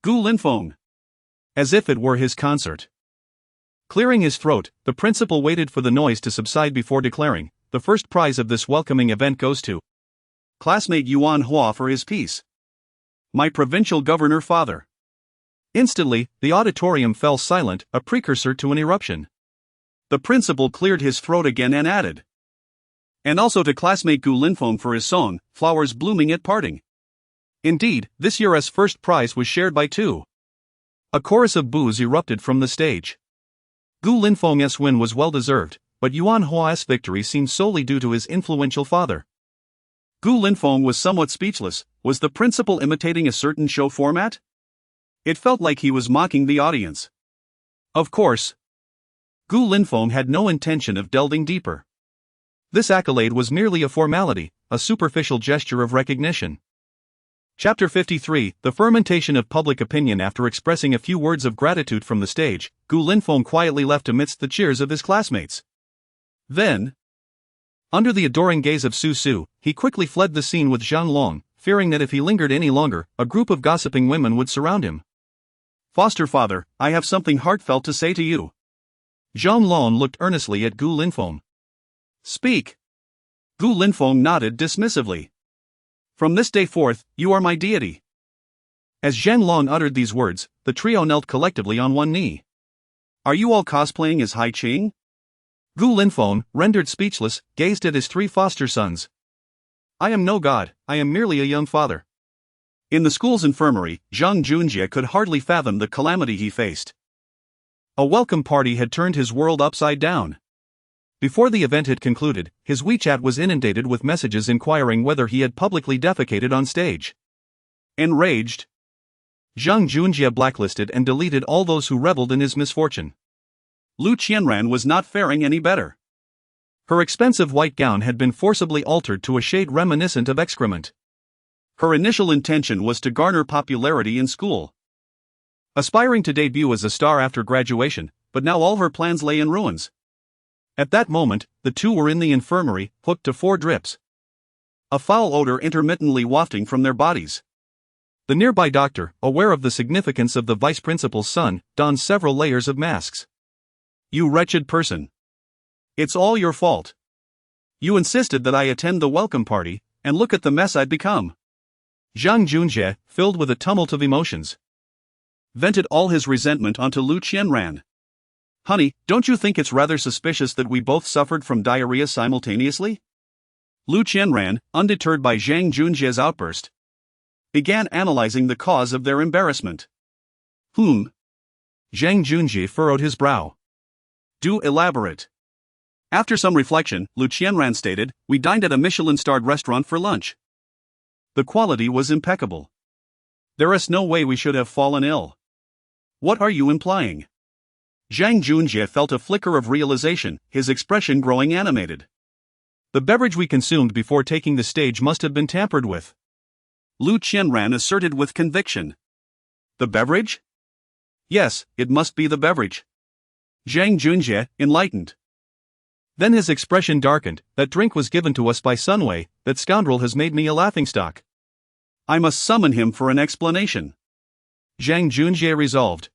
Gu Linfeng. As if it were his concert. Clearing his throat, the principal waited for the noise to subside before declaring, the first prize of this welcoming event goes to classmate Yuan Hua for his piece, My Provincial Governor Father. Instantly, the auditorium fell silent, a precursor to an eruption. The principal cleared his throat again and added, and also to classmate Gu Linfeng for his song, Flowers Blooming at Parting. Indeed, this year's first prize was shared by two. A chorus of boos erupted from the stage. Gu Linfeng's win was well-deserved, but Yuan Hua's victory seemed solely due to his influential father. Gu Linfeng was somewhat speechless. Was the principal imitating a certain show format? It felt like he was mocking the audience. Of course, Gu Linfeng had no intention of delving deeper. This accolade was merely a formality, a superficial gesture of recognition. Chapter 53, The Fermentation of Public Opinion. After expressing a few words of gratitude from the stage, Gu Linfeng quietly left amidst the cheers of his classmates. Then, under the adoring gaze of Su Su, he quickly fled the scene with Zhang Long, fearing that if he lingered any longer, a group of gossiping women would surround him. Foster father, I have something heartfelt to say to you. Zhang Long looked earnestly at Gu Linfeng. Speak. Gu Linfeng nodded dismissively. From this day forth, you are my deity. As Zhang Long uttered these words, the trio knelt collectively on one knee. Are you all cosplaying as Hai Qing? Gu Linfeng, rendered speechless, gazed at his three foster sons. I am no god, I am merely a young father. In the school's infirmary, Zhang Junjie could hardly fathom the calamity he faced. A welcome party had turned his world upside down. Before the event had concluded, his WeChat was inundated with messages inquiring whether he had publicly defecated on stage. Enraged, Zhang Junjie blacklisted and deleted all those who reveled in his misfortune. Lu Qianran was not faring any better. Her expensive white gown had been forcibly altered to a shade reminiscent of excrement. Her initial intention was to garner popularity in school, aspiring to debut as a star after graduation, but now all her plans lay in ruins. At that moment, the two were in the infirmary, hooked to 4 drips. A foul odor intermittently wafting from their bodies. The nearby doctor, aware of the significance of the vice principal's son, donned several layers of masks. "You wretched person. It's all your fault. You insisted that I attend the welcome party, and look at the mess I'd become." Zhang Junjie, filled with a tumult of emotions, vented all his resentment onto Lu Qianran. "Honey, don't you think it's rather suspicious that we both suffered from diarrhea simultaneously?" Lu Qianran, undeterred by Zhang Junjie's outburst, began analyzing the cause of their embarrassment. Zhang Junjie furrowed his brow. "Do elaborate." After some reflection, Lu Qianran stated, "We dined at a Michelin-starred restaurant for lunch. The quality was impeccable. There is no way we should have fallen ill." "What are you implying?" Zhang Junjie felt a flicker of realization, his expression growing animated. "The beverage we consumed before taking the stage must have been tampered with," Lu Qianran asserted with conviction. "The beverage?" "Yes, it must be the beverage." Zhang Junjie, enlightened. Then his expression darkened. "That drink was given to us by Sunwei. That scoundrel has made me a laughingstock. I must summon him for an explanation," Zhang Junjie resolved,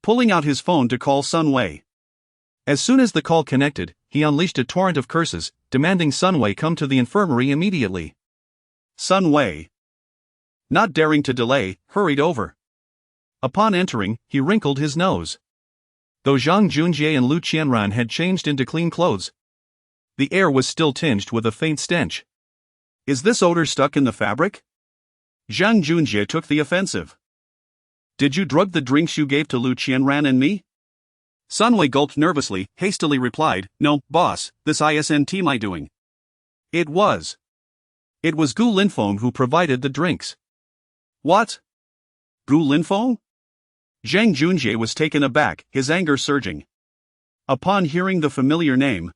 pulling out his phone to call Sunwei. As soon as the call connected, he unleashed a torrent of curses, demanding Sunwei come to the infirmary immediately. Sunwei, not daring to delay, hurried over. Upon entering, he wrinkled his nose. Though Zhang Junjie and Lu Qianran had changed into clean clothes, the air was still tinged with a faint stench. "Is this odor stuck in the fabric?" Zhang Junjie took the offensive. "Did you drug the drinks you gave to Lu Qianran and me?" Sunwei gulped nervously, hastily replied, "No, boss, this isn't my doing." It was Gu Linfeng who provided the drinks." "What? Gu Linfeng?" Zhang Junjie was taken aback, his anger surging. Upon hearing the familiar name,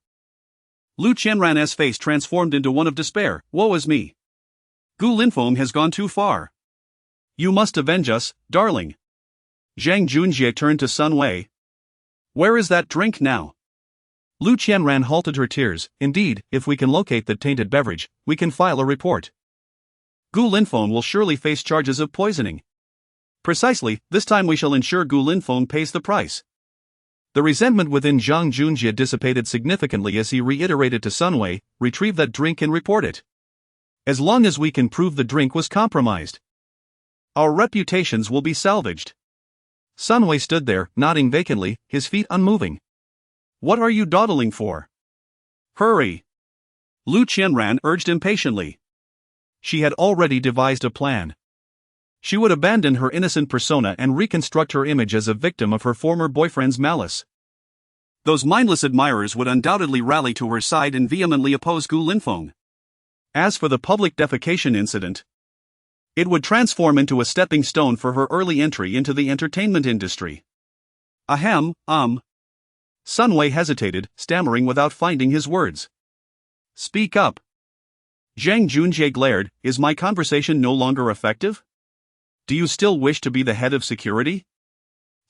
Lu Qianran's face transformed into one of despair. "Woe is me. Gu Linfeng has gone too far. You must avenge us, darling." Zhang Junjie turned to Sunwei. "Where is that drink now?" Lu Qianran halted her tears. "Indeed, if we can locate the tainted beverage, we can file a report. Gu Linfeng will surely face charges of poisoning." "Precisely, this time we shall ensure Gu Linfeng pays the price." The resentment within Zhang Junjie dissipated significantly as he reiterated to Sunwei, "Retrieve that drink and report it. As long as we can prove the drink was compromised, our reputations will be salvaged." Sunwei stood there, nodding vacantly, his feet unmoving. "What are you dawdling for? Hurry!" Lu Qianran urged impatiently. She had already devised a plan. She would abandon her innocent persona and reconstruct her image as a victim of her former boyfriend's malice. Those mindless admirers would undoubtedly rally to her side and vehemently oppose Gu Linfeng. As for the public defecation incident, it would transform into a stepping stone for her early entry into the entertainment industry. Ahem. Sunwei hesitated, stammering without finding his words. "Speak up." Zhang Junjie glared. "Is my conversation no longer effective? Do you still wish to be the head of security?"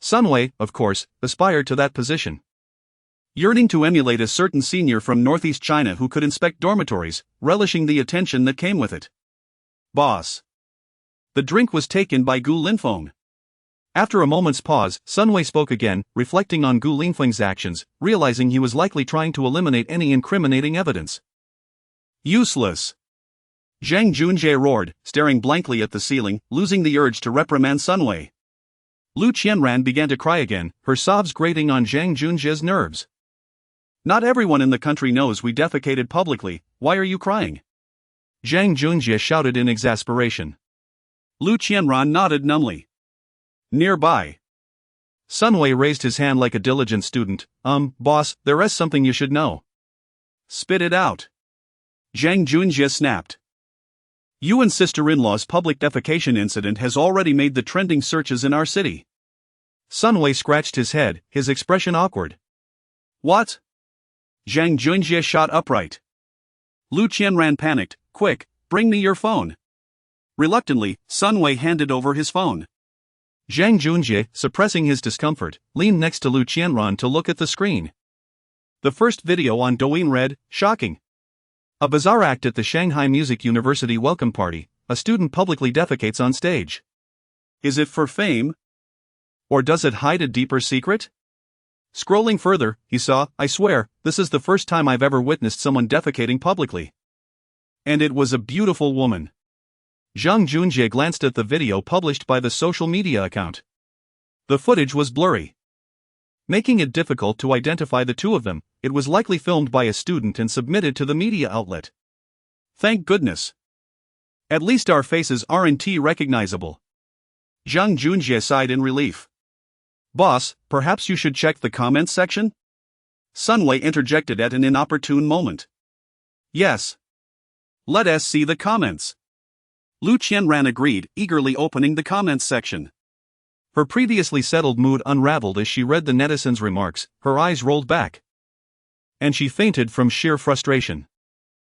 Sunwei, of course, aspired to that position. Yearning to emulate a certain senior from northeast China who could inspect dormitories, relishing the attention that came with it. "Boss. The drink was taken by Gu Linfeng." After a moment's pause, Sunwei spoke again, reflecting on Gu Linfeng's actions, realizing he was likely trying to eliminate any incriminating evidence. "Useless!" Zhang Junjie roared, staring blankly at the ceiling, losing the urge to reprimand Sunwei. Lu Qianran began to cry again, her sobs grating on Zhang Junjie's nerves. "Not everyone in the country knows we defecated publicly, why are you crying?" Zhang Junjie shouted in exasperation. Lu Qianran nodded numbly. Nearby, Sunwei raised his hand like a diligent student. Boss, there is something you should know." Spit it out. Zhang Junjie snapped. You and sister-in-law's public defecation incident has already made the trending searches in our city. Sun Wei scratched his head, his expression awkward. What? Zhang Junjie shot upright. Lu Qianran panicked. Quick, bring me your phone. Reluctantly, Sun Wei handed over his phone. Zhang Junjie, suppressing his discomfort, leaned next to Lu Qianran to look at the screen. The first video on Douyin read, shocking. A bizarre act at the Shanghai Music University welcome party, a student publicly defecates on stage. Is it for fame? Or does it hide a deeper secret? Scrolling further, he saw, I swear, this is the first time I've ever witnessed someone defecating publicly. And it was a beautiful woman. Zhang Junjie glanced at the video published by the social media account. The footage was blurry, making it difficult to identify the two of them. It was likely filmed by a student and submitted to the media outlet. Thank goodness. At least our faces aren't recognizable. Zhang Junjie sighed in relief. Boss, perhaps you should check the comments section? Sun Wei interjected at an inopportune moment. Yes. Let us see the comments. Lu Qianran agreed, eagerly opening the comments section. Her previously settled mood unraveled as she read the netizens' remarks, her eyes rolled back. And she fainted from sheer frustration.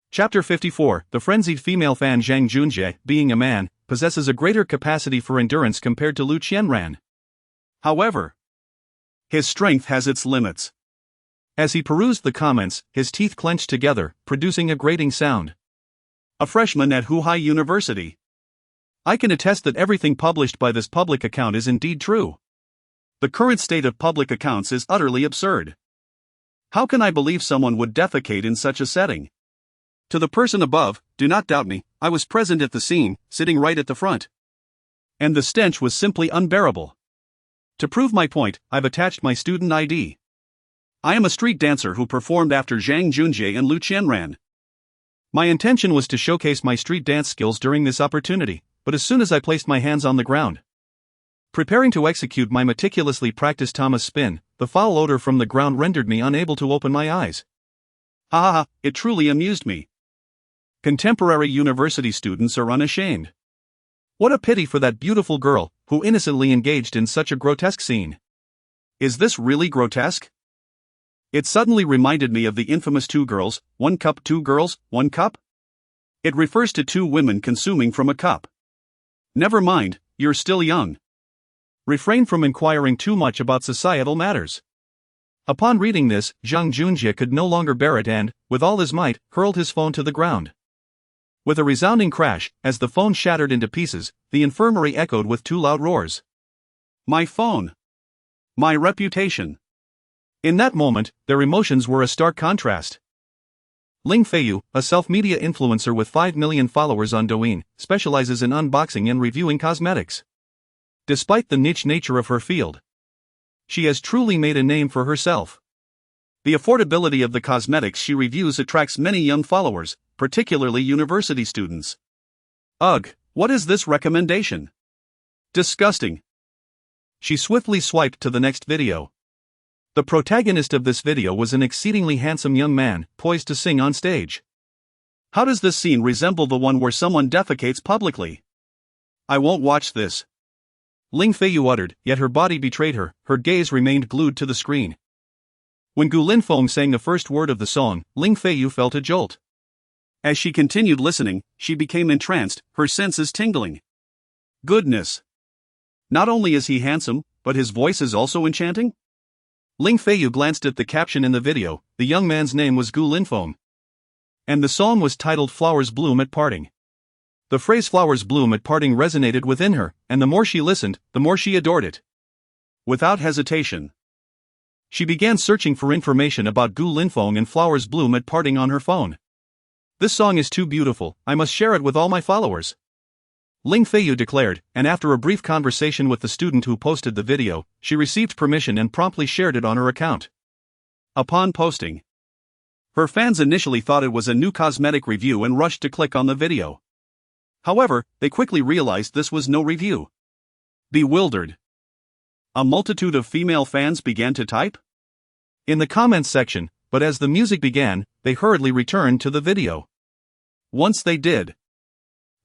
Chapter 54. The frenzied female fan Zhang Junjie, being a man, possesses a greater capacity for endurance compared to Lu Qianran. However, his strength has its limits. As he perused the comments, his teeth clenched together, producing a grating sound. A freshman at Shanghai University. I can attest that everything published by this public account is indeed true. The current state of public accounts is utterly absurd. How can I believe someone would defecate in such a setting? To the person above, do not doubt me, I was present at the scene, sitting right at the front. And the stench was simply unbearable. To prove my point, I've attached my student ID. I am a street dancer who performed after Zhang Junjie and Lu Qianran. My intention was to showcase my street dance skills during this opportunity, but as soon as I placed my hands on the ground, preparing to execute my meticulously practiced Thomas spin, the foul odor from the ground rendered me unable to open my eyes. Ha ha ha, it truly amused me. Contemporary university students are unashamed. What a pity for that beautiful girl, who innocently engaged in such a grotesque scene. Is this really grotesque? It suddenly reminded me of the infamous Two Girls, One Cup, Two Girls, One Cup. It refers to two women consuming from a cup. Never mind, you're still young. Refrain from inquiring too much about societal matters. Upon reading this, Zhang Junjie could no longer bear it and, with all his might, hurled his phone to the ground. With a resounding crash, as the phone shattered into pieces, the infirmary echoed with two loud roars. My phone. My reputation. In that moment, their emotions were a stark contrast. Ling Feiyu, a self-media influencer with 5 million followers on Douyin, specializes in unboxing and reviewing cosmetics. Despite the niche nature of her field, she has truly made a name for herself. The affordability of the cosmetics she reviews attracts many young followers, particularly university students. Ugh, what is this recommendation? Disgusting. She swiftly swiped to the next video. The protagonist of this video was an exceedingly handsome young man, poised to sing on stage. How does this scene resemble the one where someone defecates publicly? I won't watch this. Ling Feiyu uttered, yet her body betrayed her, her gaze remained glued to the screen. When Gu Linfeng sang the first word of the song, Ling Feiyu felt a jolt. As she continued listening, she became entranced, her senses tingling. Goodness! Not only is he handsome, but his voice is also enchanting? Ling Feiyu glanced at the caption in the video. The young man's name was Gu Linfeng. And the song was titled Flowers Bloom at Parting. The phrase flowers bloom at parting resonated within her, and the more she listened, the more she adored it. Without hesitation, she began searching for information about Gu Linfeng and flowers bloom at parting on her phone. This song is too beautiful, I must share it with all my followers. Ling Feiyu declared, and after a brief conversation with the student who posted the video, she received permission and promptly shared it on her account. Upon posting, her fans initially thought it was a new cosmetic review and rushed to click on the video. However, they quickly realized this was no review. Bewildered, a multitude of female fans began to type. In the comments section, but as the music began, they hurriedly returned to the video. Once they did,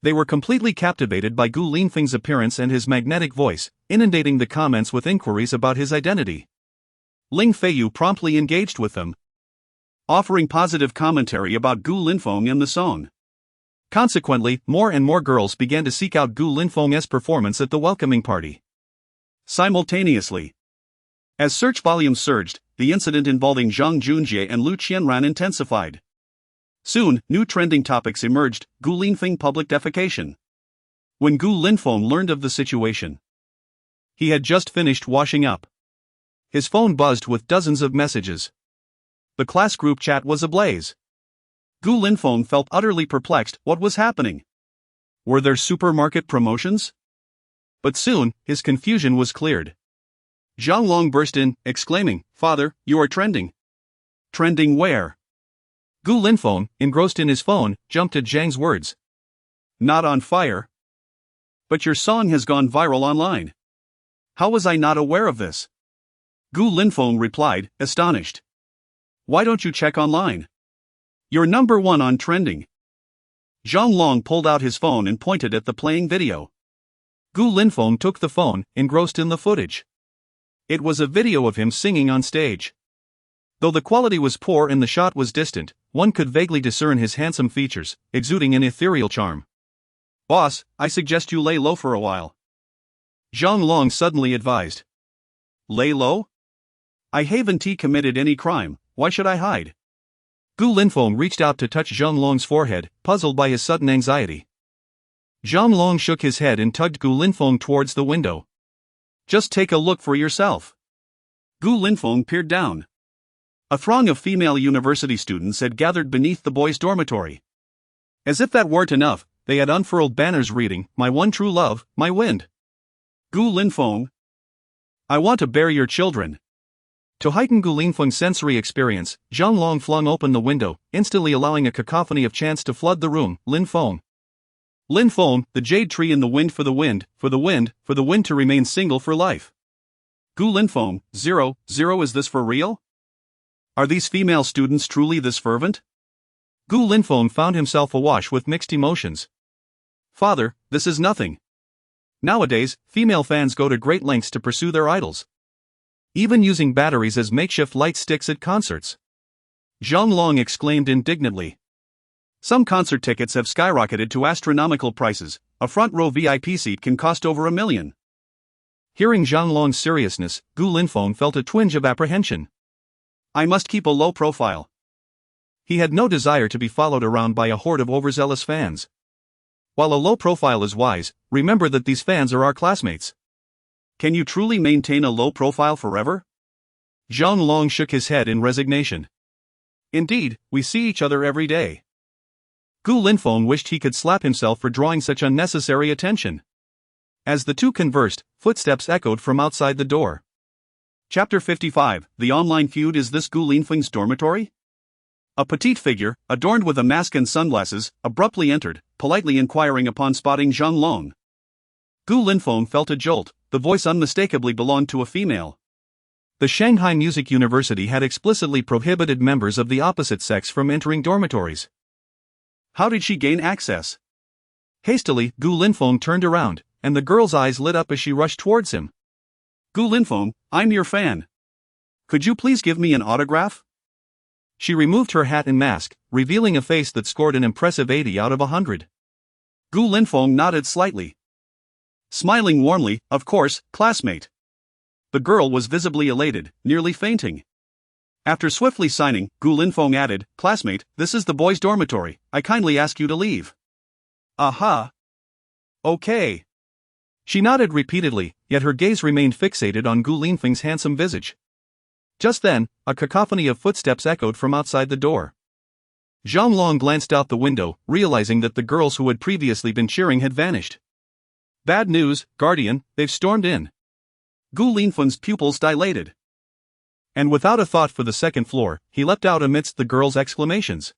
they were completely captivated by Gu Linfeng's appearance and his magnetic voice, inundating the comments with inquiries about his identity. Ling Feiyu promptly engaged with them, offering positive commentary about Gu Linfeng and the song. Consequently, more and more girls began to seek out Gu Linfeng's performance at the welcoming party. Simultaneously, as search volumes surged, the incident involving Zhang Junjie and Lu Qianran intensified. Soon, new trending topics emerged: Gu Linfeng public defecation. When Gu Linfeng learned of the situation, he had just finished washing up. His phone buzzed with dozens of messages. The class group chat was ablaze. Gu Linfeng felt utterly perplexed. What was happening? Were there supermarket promotions? But soon, his confusion was cleared. Zhang Long burst in, exclaiming, "Father, you are trending." Trending where? Gu Linfeng, engrossed in his phone, jumped at Zhang's words. Not on fire. But your song has gone viral online. How was I not aware of this? Gu Linfeng replied, astonished. Why don't you check online? You're number one on trending. Zhang Long pulled out his phone and pointed at the playing video. Gu Linfeng took the phone, engrossed in the footage. It was a video of him singing on stage. Though the quality was poor and the shot was distant, one could vaguely discern his handsome features, exuding an ethereal charm. Boss, I suggest you lay low for a while. Zhang Long suddenly advised. Lay low? I haven't committed any crime, why should I hide? Gu Linfeng reached out to touch Zhang Long's forehead, puzzled by his sudden anxiety. Zhang Long shook his head and tugged Gu Linfeng towards the window. Just take a look for yourself. Gu Linfeng peered down. A throng of female university students had gathered beneath the boys' dormitory. As if that weren't enough, they had unfurled banners reading, "My one true love, my wind." Gu Linfeng, I want to bury your children. To heighten Gu Linfeng's sensory experience, Zhang Long flung open the window, instantly allowing a cacophony of chants to flood the room. Linfeng. Linfeng, the jade tree in the wind for the wind, for the wind, for the wind to remain single for life. Gu Linfeng, 0, is this for real? Are these female students truly this fervent? Gu Linfeng found himself awash with mixed emotions. Father, this is nothing. Nowadays, female fans go to great lengths to pursue their idols. Even using batteries as makeshift light sticks at concerts. Zhang Long exclaimed indignantly. Some concert tickets have skyrocketed to astronomical prices. A front-row VIP seat can cost over $1 million. Hearing Zhang Long's seriousness, Gu Linfeng felt a twinge of apprehension. I must keep a low profile. He had no desire to be followed around by a horde of overzealous fans. While a low profile is wise, remember that these fans are our classmates. Can you truly maintain a low profile forever? Zhang Long shook his head in resignation. Indeed, we see each other every day. Gu Linfeng wished he could slap himself for drawing such unnecessary attention. As the two conversed, footsteps echoed from outside the door. Chapter 55, The Online Feud. Is this Gu Linfeng's dormitory? A petite figure, adorned with a mask and sunglasses, abruptly entered, politely inquiring upon spotting Zhang Long. Gu Linfeng felt a jolt. The voice unmistakably belonged to a female. The Shanghai Music University had explicitly prohibited members of the opposite sex from entering dormitories. How did she gain access? Hastily, Gu Linfeng turned around, and the girl's eyes lit up as she rushed towards him. Gu Linfeng, I'm your fan. Could you please give me an autograph? She removed her hat and mask, revealing a face that scored an impressive 80 out of 100. Gu Linfeng nodded slightly. Smiling warmly, of course, classmate. The girl was visibly elated, nearly fainting. After swiftly signing, Gu Linfeng added, Classmate, this is the boys' dormitory, I kindly ask you to leave. Aha. Okay. She nodded repeatedly, yet her gaze remained fixated on Gu Linfeng's handsome visage. Just then, a cacophony of footsteps echoed from outside the door. Zhang Long glanced out the window, realizing that the girls who had previously been cheering had vanished. Bad news, Guardian, they've stormed in. Gu Linfeng's pupils dilated. And without a thought for the second floor, he leapt out amidst the girls' exclamations.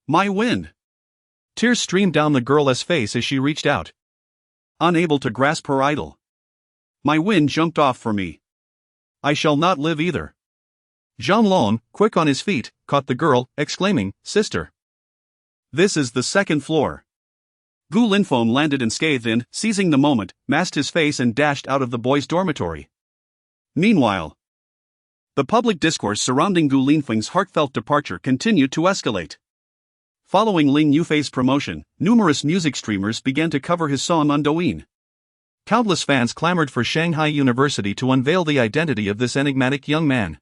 My wind! Tears streamed down the girl's face as she reached out. Unable to grasp her idol. My wind jumped off for me. I shall not live either. Zhanglong, quick on his feet, caught the girl, exclaiming, "Sister! This is the second floor." Gu Linfeng landed unscathed and, seizing the moment, masked his face and dashed out of the boys' dormitory. Meanwhile, the public discourse surrounding Gu Linfeng's heartfelt departure continued to escalate. Following Ling Yufei's promotion, numerous music streamers began to cover his song on Douyin. Countless fans clamored for Shanghai University to unveil the identity of this enigmatic young man.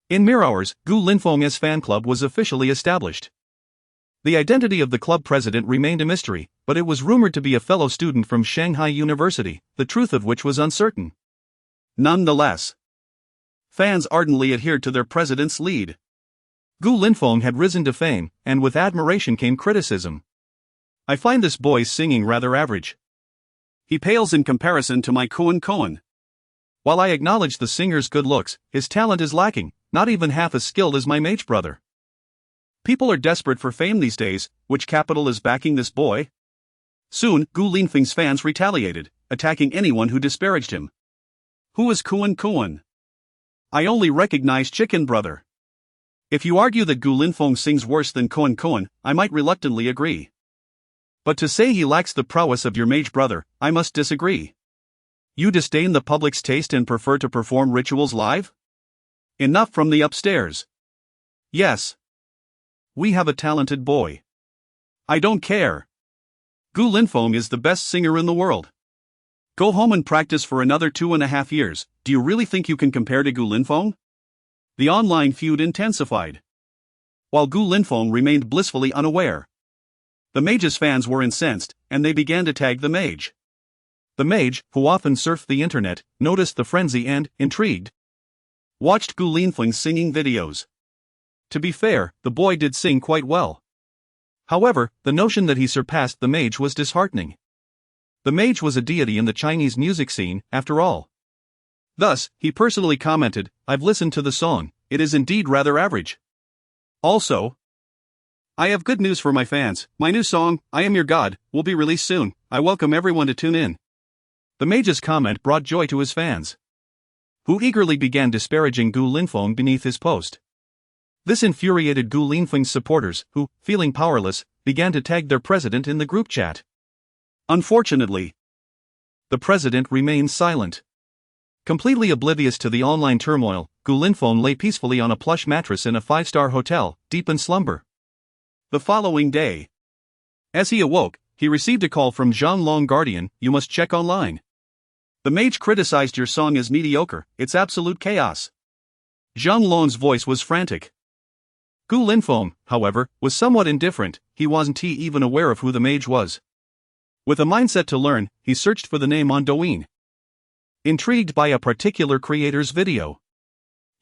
In mere hours, Gu Linfeng's fan club was officially established. The identity of the club president remained a mystery, but it was rumored to be a fellow student from Shanghai University, the truth of which was uncertain. Nonetheless, fans ardently adhered to their president's lead. Gu Linfeng had risen to fame, and with admiration came criticism. "I find this boy's singing rather average. He pales in comparison to my Cohen. While I acknowledge the singer's good looks, his talent is lacking, not even half as skilled as my mage brother. People are desperate for fame these days. Which capital is backing this boy?" Soon, Gu Linfeng's fans retaliated, attacking anyone who disparaged him. "Who is Cohen? I only recognize Chicken Brother." If you argue that Gu Linfeng sings worse than Cohen, I might reluctantly agree. But to say he lacks the prowess of your mage brother, I must disagree. You disdain the public's taste and prefer to perform rituals live? Enough from the upstairs. Yes, we have a talented boy. I don't care. Gu Linfeng is the best singer in the world. Go home and practice for another 2.5 years. Do you really think you can compare to Gu Linfeng? The online feud intensified. While Gu Linfeng remained blissfully unaware, the mage's fans were incensed, and they began to tag the mage. The mage, who often surfed the internet, noticed the frenzy and, intrigued, watched Gu Linfeng's singing videos. To be fair, the boy did sing quite well. However, the notion that he surpassed the mage was disheartening. The mage was a deity in the Chinese music scene, after all. Thus, he personally commented, "I've listened to the song, it is indeed rather average. Also, I have good news for my fans. My new song, I Am Your God, will be released soon. I welcome everyone to tune in." The mage's comment brought joy to his fans, who eagerly began disparaging Gu Linfeng beneath his post. This infuriated Gu Linfeng's supporters, who, feeling powerless, began to tag their president in the group chat. Unfortunately, the president remained silent. Completely oblivious to the online turmoil, Gu Linfeng lay peacefully on a plush mattress in a 5-star hotel, deep in slumber. The following day, as he awoke, he received a call from Zhanglong Guardian, "You must check online. The mage criticized your song as mediocre, it's absolute chaos." Zhanglong's voice was frantic. Gu Linfeng, however, was somewhat indifferent. He wasn't even aware of who the mage was. With a mindset to learn, he searched for the name on Douyin. Intrigued by a particular creator's video,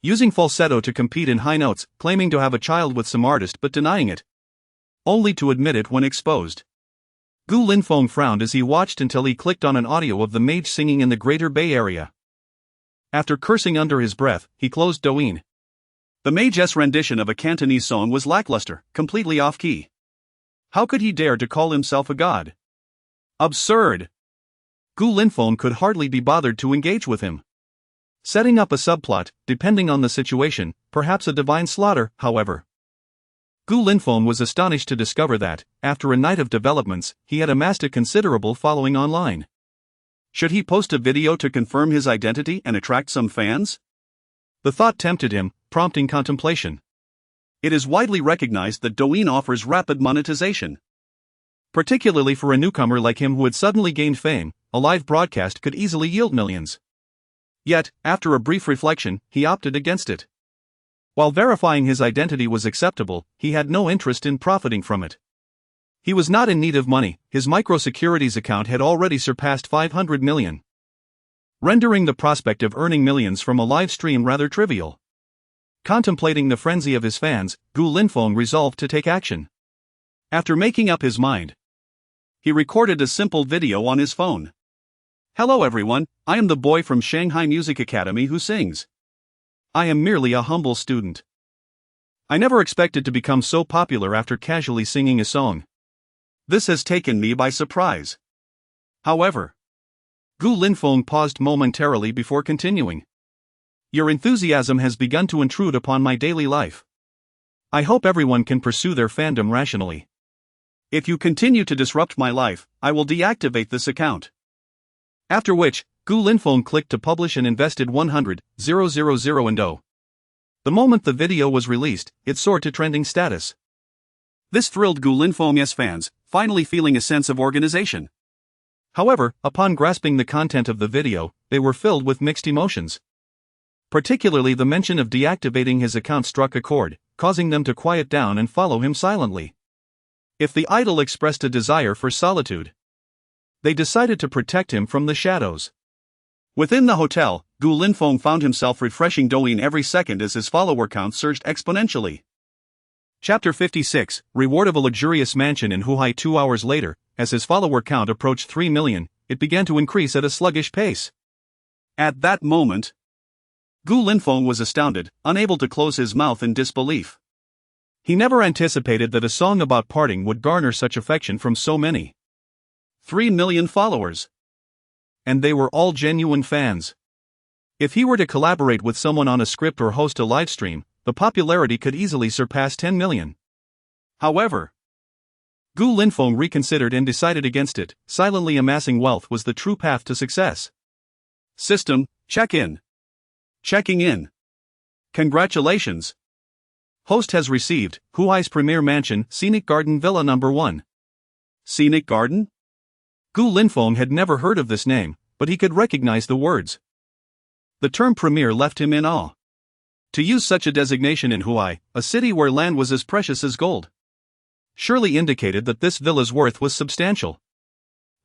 using falsetto to compete in high notes, claiming to have a child with some artist but denying it, only to admit it when exposed. Gu Linfeng frowned as he watched until he clicked on an audio of the mage singing in the Greater Bay Area. After cursing under his breath, he closed Douyin. The mage's rendition of a Cantonese song was lackluster, completely off-key. How could he dare to call himself a god? Absurd! Gu Linfeng could hardly be bothered to engage with him. Setting up a subplot, depending on the situation, perhaps a divine slaughter, however. Gu Linfeng was astonished to discover that, after a night of developments, he had amassed a considerable following online. Should he post a video to confirm his identity and attract some fans? The thought tempted him, prompting contemplation. It is widely recognized that Douyin offers rapid monetization. Particularly for a newcomer like him who had suddenly gained fame, a live broadcast could easily yield millions. Yet, after a brief reflection, he opted against it. While verifying his identity was acceptable, he had no interest in profiting from it. He was not in need of money, his microsecurities account had already surpassed 500 million. Rendering the prospect of earning millions from a live stream rather trivial. Contemplating the frenzy of his fans, Gu Linfeng resolved to take action. After making up his mind, he recorded a simple video on his phone. "Hello everyone, I am the boy from Shanghai Music Academy who sings. I am merely a humble student. I never expected to become so popular after casually singing a song. This has taken me by surprise." However, Gu Linfeng paused momentarily before continuing. Your enthusiasm has begun to intrude upon my daily life. I hope everyone can pursue their fandom rationally. If you continue to disrupt my life, I will deactivate this account. After which, Gu Linfeng clicked to publish and invested 100,000 in dough. The moment the video was released, it soared to trending status. This thrilled Gu Linfeng's fans, finally feeling a sense of organization. However, upon grasping the content of the video, they were filled with mixed emotions. Particularly the mention of deactivating his account struck a chord, causing them to quiet down and follow him silently. If the idol expressed a desire for solitude, they decided to protect him from the shadows. Within the hotel, Gu Linfeng found himself refreshing Douyin every second as his follower count surged exponentially. Chapter 56, Reward of a luxurious mansion in Huhai. 2 hours later, as his follower count approached 3 million, it began to increase at a sluggish pace. At that moment, Gu Linfeng was astounded, unable to close his mouth in disbelief. He never anticipated that a song about parting would garner such affection from so many. 3 million followers. And they were all genuine fans. If he were to collaborate with someone on a script or host a livestream, the popularity could easily surpass 10 million. However, Gu Linfeng reconsidered and decided against it. Silently amassing wealth was the true path to success. System, check in. Checking in. Congratulations. Host has received Huai's premier mansion, Scenic Garden Villa No. 1. Scenic Garden? Gu Linfeng had never heard of this name, but he could recognize the words. The term premier left him in awe. To use such a designation in Huai, a city where land was as precious as gold, surely indicated that this villa's worth was substantial.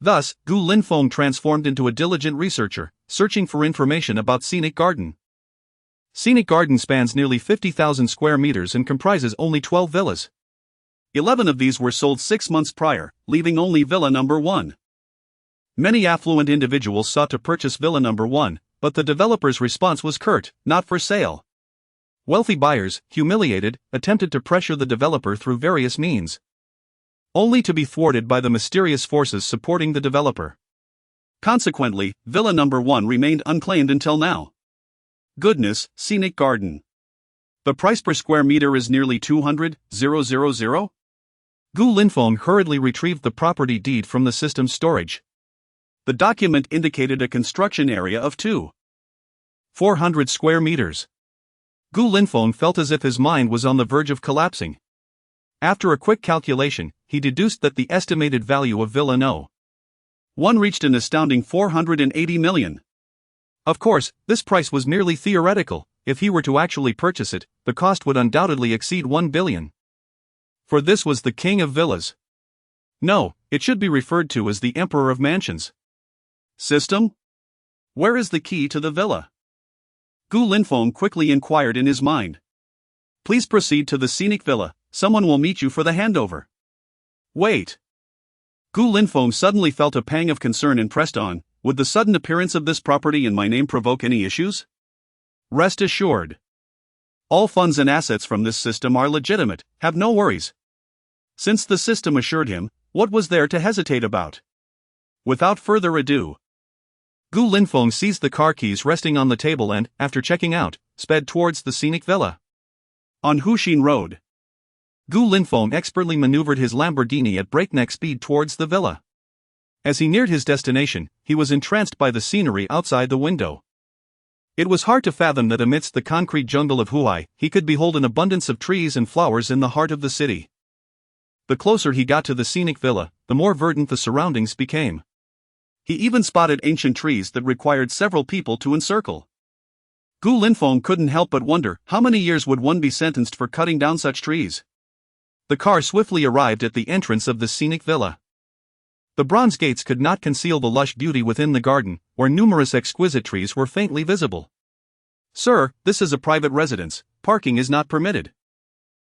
Thus, Gu Linfeng transformed into a diligent researcher, searching for information about Scenic Garden. Scenic Garden spans nearly 50,000 square meters and comprises only 12 villas. 11 of these were sold 6 months prior, leaving only Villa No. 1. Many affluent individuals sought to purchase Villa No. 1, but the developer's response was curt: not for sale. Wealthy buyers, humiliated, attempted to pressure the developer through various means, only to be thwarted by the mysterious forces supporting the developer. Consequently, Villa No. 1 remained unclaimed until now. Goodness, Scenic Garden. The price per square meter is nearly 200,000. Gu Linfeng hurriedly retrieved the property deed from the system's storage. The document indicated a construction area of 400 square meters. Gu Linfeng felt as if his mind was on the verge of collapsing. After a quick calculation, he deduced that the estimated value of Villa No. 1 reached an astounding 480 million. Of course, this price was merely theoretical. If he were to actually purchase it, the cost would undoubtedly exceed 1 billion. For this was the king of villas. No, it should be referred to as the emperor of mansions. System? Where is the key to the villa? Gu Linfeng quickly inquired in his mind. Please proceed to the scenic villa, someone will meet you for the handover. Wait. Gu Linfeng suddenly felt a pang of concern and pressed on. Would the sudden appearance of this property in my name provoke any issues? Rest assured. All funds and assets from this system are legitimate, have no worries. Since the system assured him, what was there to hesitate about? Without further ado, Gu Linfeng seized the car keys resting on the table and, after checking out, sped towards the scenic villa. On Huxin Road, Gu Linfeng expertly maneuvered his Lamborghini at breakneck speed towards the villa. As he neared his destination, he was entranced by the scenery outside the window. It was hard to fathom that amidst the concrete jungle of Huai, he could behold an abundance of trees and flowers in the heart of the city. The closer he got to the scenic villa, the more verdant the surroundings became. He even spotted ancient trees that required several people to encircle. Gu Linfeng couldn't help but wonder, how many years would one be sentenced for cutting down such trees? The car swiftly arrived at the entrance of the scenic villa. The bronze gates could not conceal the lush beauty within the garden, where numerous exquisite trees were faintly visible. Sir, this is a private residence, parking is not permitted.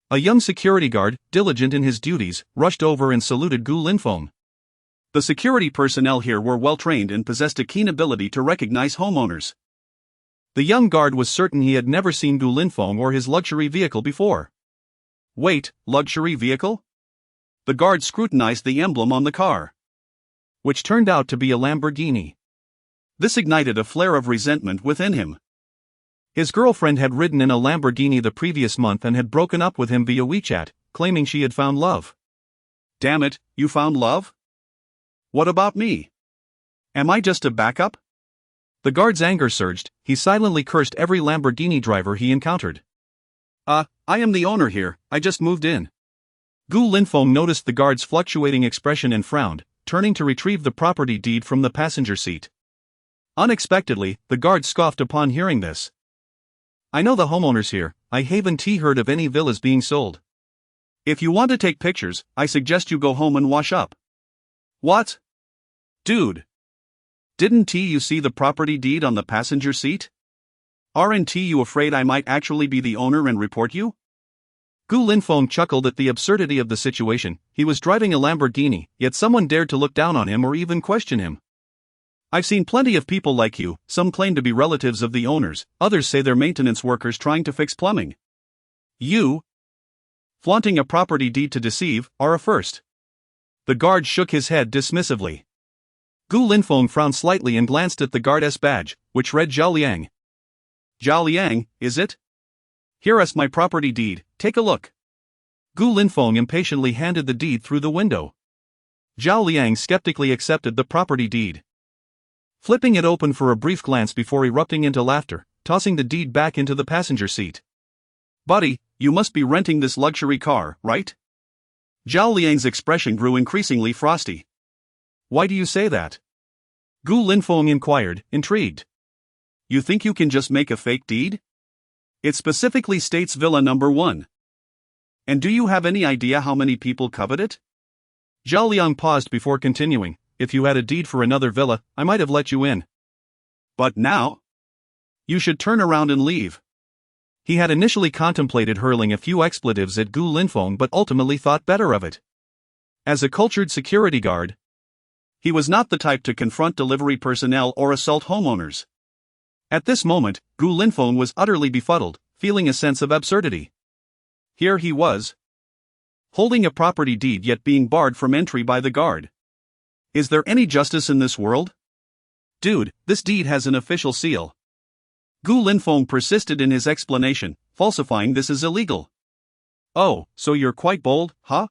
A young security guard, diligent in his duties, rushed over and saluted Gu Linfeng. The security personnel here were well trained and possessed a keen ability to recognize homeowners. The young guard was certain he had never seen Gu Linfeng or his luxury vehicle before. Wait, luxury vehicle? The guard scrutinized the emblem on the car, which turned out to be a Lamborghini. This ignited a flare of resentment within him. His girlfriend had ridden in a Lamborghini the previous month and had broken up with him via WeChat, claiming she had found love. Damn it, you found love? What about me? Am I just a backup? The guard's anger surged. He silently cursed every Lamborghini driver he encountered. I am the owner here, I just moved in. Gu Linfeng noticed the guard's fluctuating expression and frowned, turning to retrieve the property deed from the passenger seat. Unexpectedly, the guard scoffed upon hearing this. I know the homeowners here, I haven't heard of any villas being sold. If you want to take pictures, I suggest you go home and wash up. What? Dude. Didn't you see the property deed on the passenger seat? Aren't you afraid I might actually be the owner and report you? Gu Linfeng chuckled at the absurdity of the situation. He was driving a Lamborghini, yet someone dared to look down on him or even question him. I've seen plenty of people like you, some claim to be relatives of the owners, others say they're maintenance workers trying to fix plumbing. You, flaunting a property deed to deceive, are a first. The guard shook his head dismissively. Gu Linfeng frowned slightly and glanced at the guard's badge, which read Zhao Liang. Zhao Liang, is it? Here is my property deed, take a look. Gu Linfeng impatiently handed the deed through the window. Zhao Liang skeptically accepted the property deed. Flipping it open for a brief glance before erupting into laughter, tossing the deed back into the passenger seat. Buddy, you must be renting this luxury car, right? Zhao Liang's expression grew increasingly frosty. Why do you say that? Gu Linfeng inquired, intrigued. You think you can just make a fake deed? It specifically states Villa Number 1. And do you have any idea how many people covet it? Zhao Liang paused before continuing. If you had a deed for another villa, I might have let you in. But now? You should turn around and leave. He had initially contemplated hurling a few expletives at Gu Linfeng but ultimately thought better of it. As a cultured security guard, he was not the type to confront delivery personnel or assault homeowners. At this moment, Gu Linfeng was utterly befuddled, feeling a sense of absurdity. Here he was, holding a property deed yet being barred from entry by the guard. Is there any justice in this world? Dude, this deed has an official seal. Gu Linfeng persisted in his explanation, falsifying this is illegal. Oh, so you're quite bold, huh?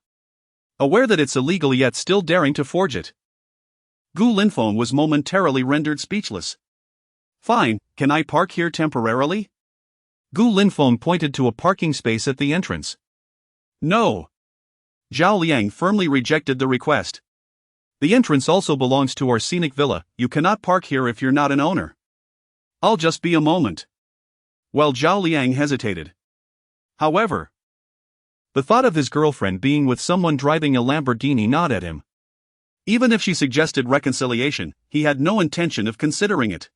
Aware that it's illegal yet still daring to forge it. Gu Linfeng was momentarily rendered speechless. Fine, can I park here temporarily? Gu Linfeng pointed to a parking space at the entrance. No. Zhao Liang firmly rejected the request. The entrance also belongs to our scenic villa, you cannot park here if you're not an owner. I'll just be a moment. Well, Zhao Liang hesitated. However, the thought of his girlfriend being with someone driving a Lamborghini gnawed at him. Even if she suggested reconciliation, he had no intention of considering it.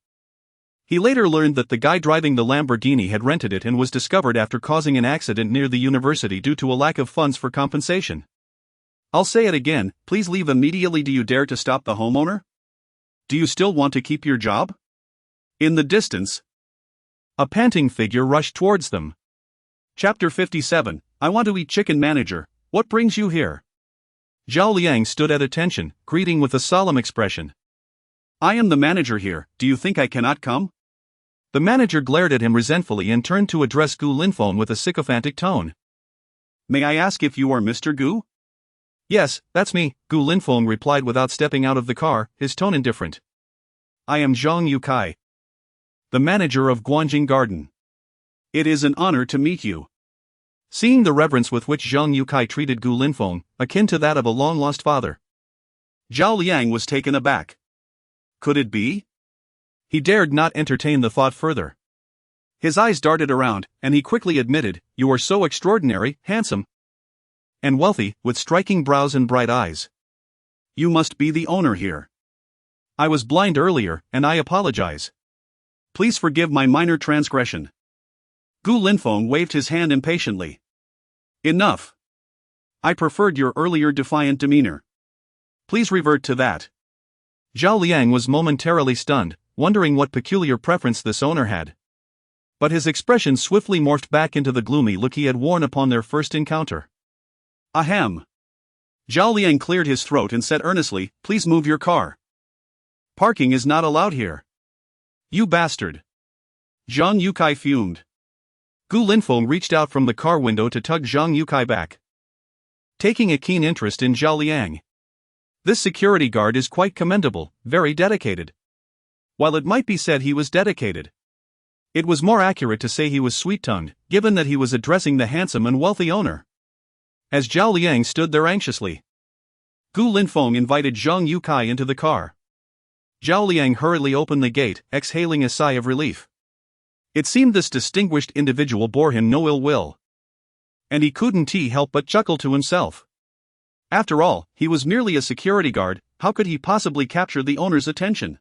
He later learned that the guy driving the Lamborghini had rented it and was discovered after causing an accident near the university due to a lack of funds for compensation. I'll say it again, please leave immediately. Do you dare to stop the homeowner? Do you still want to keep your job? In the distance, a panting figure rushed towards them. Chapter 57, I want to eat chicken. Manager, what brings you here? Zhao Liang stood at attention, greeting with a solemn expression. I am the manager here, do you think I cannot come? The manager glared at him resentfully and turned to address Gu Linfeng with a sycophantic tone. May I ask if you are Mr. Gu? Yes, that's me, Gu Linfeng replied without stepping out of the car, his tone indifferent. I am Zhang Yukai, the manager of Guanjing Garden. It is an honor to meet you. Seeing the reverence with which Zhang Yukai treated Gu Linfeng, akin to that of a long-lost father, Zhao Liang was taken aback. Could it be? He dared not entertain the thought further. His eyes darted around, and he quickly admitted, you are so extraordinary, handsome, and wealthy, with striking brows and bright eyes. You must be the owner here. I was blind earlier, and I apologize. Please forgive my minor transgression. Gu Linfeng waved his hand impatiently. Enough. I preferred your earlier defiant demeanor. Please revert to that. Zhao Liang was momentarily stunned, wondering what peculiar preference this owner had. But his expression swiftly morphed back into the gloomy look he had worn upon their first encounter. Ahem. Zhao Liang cleared his throat and said earnestly, please move your car. Parking is not allowed here. You bastard. Zhang Yukai fumed. Gu Linfeng reached out from the car window to tug Zhang Yukai back, taking a keen interest in Zhao Liang. This security guard is quite commendable, very dedicated. While it might be said he was dedicated, it was more accurate to say he was sweet-tongued, given that he was addressing the handsome and wealthy owner. As Zhao Liang stood there anxiously, Gu Linfeng invited Zhang Yukai into the car. Zhao Liang hurriedly opened the gate, exhaling a sigh of relief. It seemed this distinguished individual bore him no ill will, and he couldn't help but chuckle to himself. After all, he was merely a security guard, how could he possibly capture the owner's attention?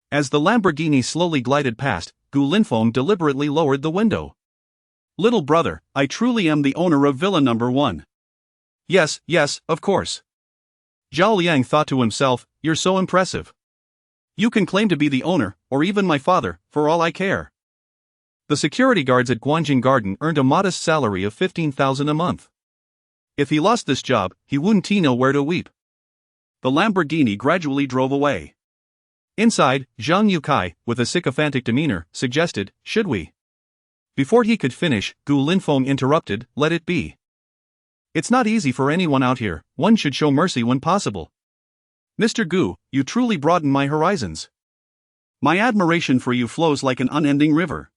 As the Lamborghini slowly glided past, Gu Linfeng deliberately lowered the window. Little brother, I truly am the owner of Villa Number 1. Yes, of course. Zhao Liang thought to himself, you're so impressive. You can claim to be the owner, or even my father, for all I care. The security guards at Guanjing Garden earned a modest salary of 15,000 a month. If he lost this job, he wouldn't know where to weep. The Lamborghini gradually drove away. Inside, Zhang Yukai, with a sycophantic demeanor, suggested, should we? Before he could finish, Gu Linfeng interrupted, let it be. It's not easy for anyone out here, one should show mercy when possible. Mr. Gu, you truly broaden my horizons. My admiration for you flows like an unending river.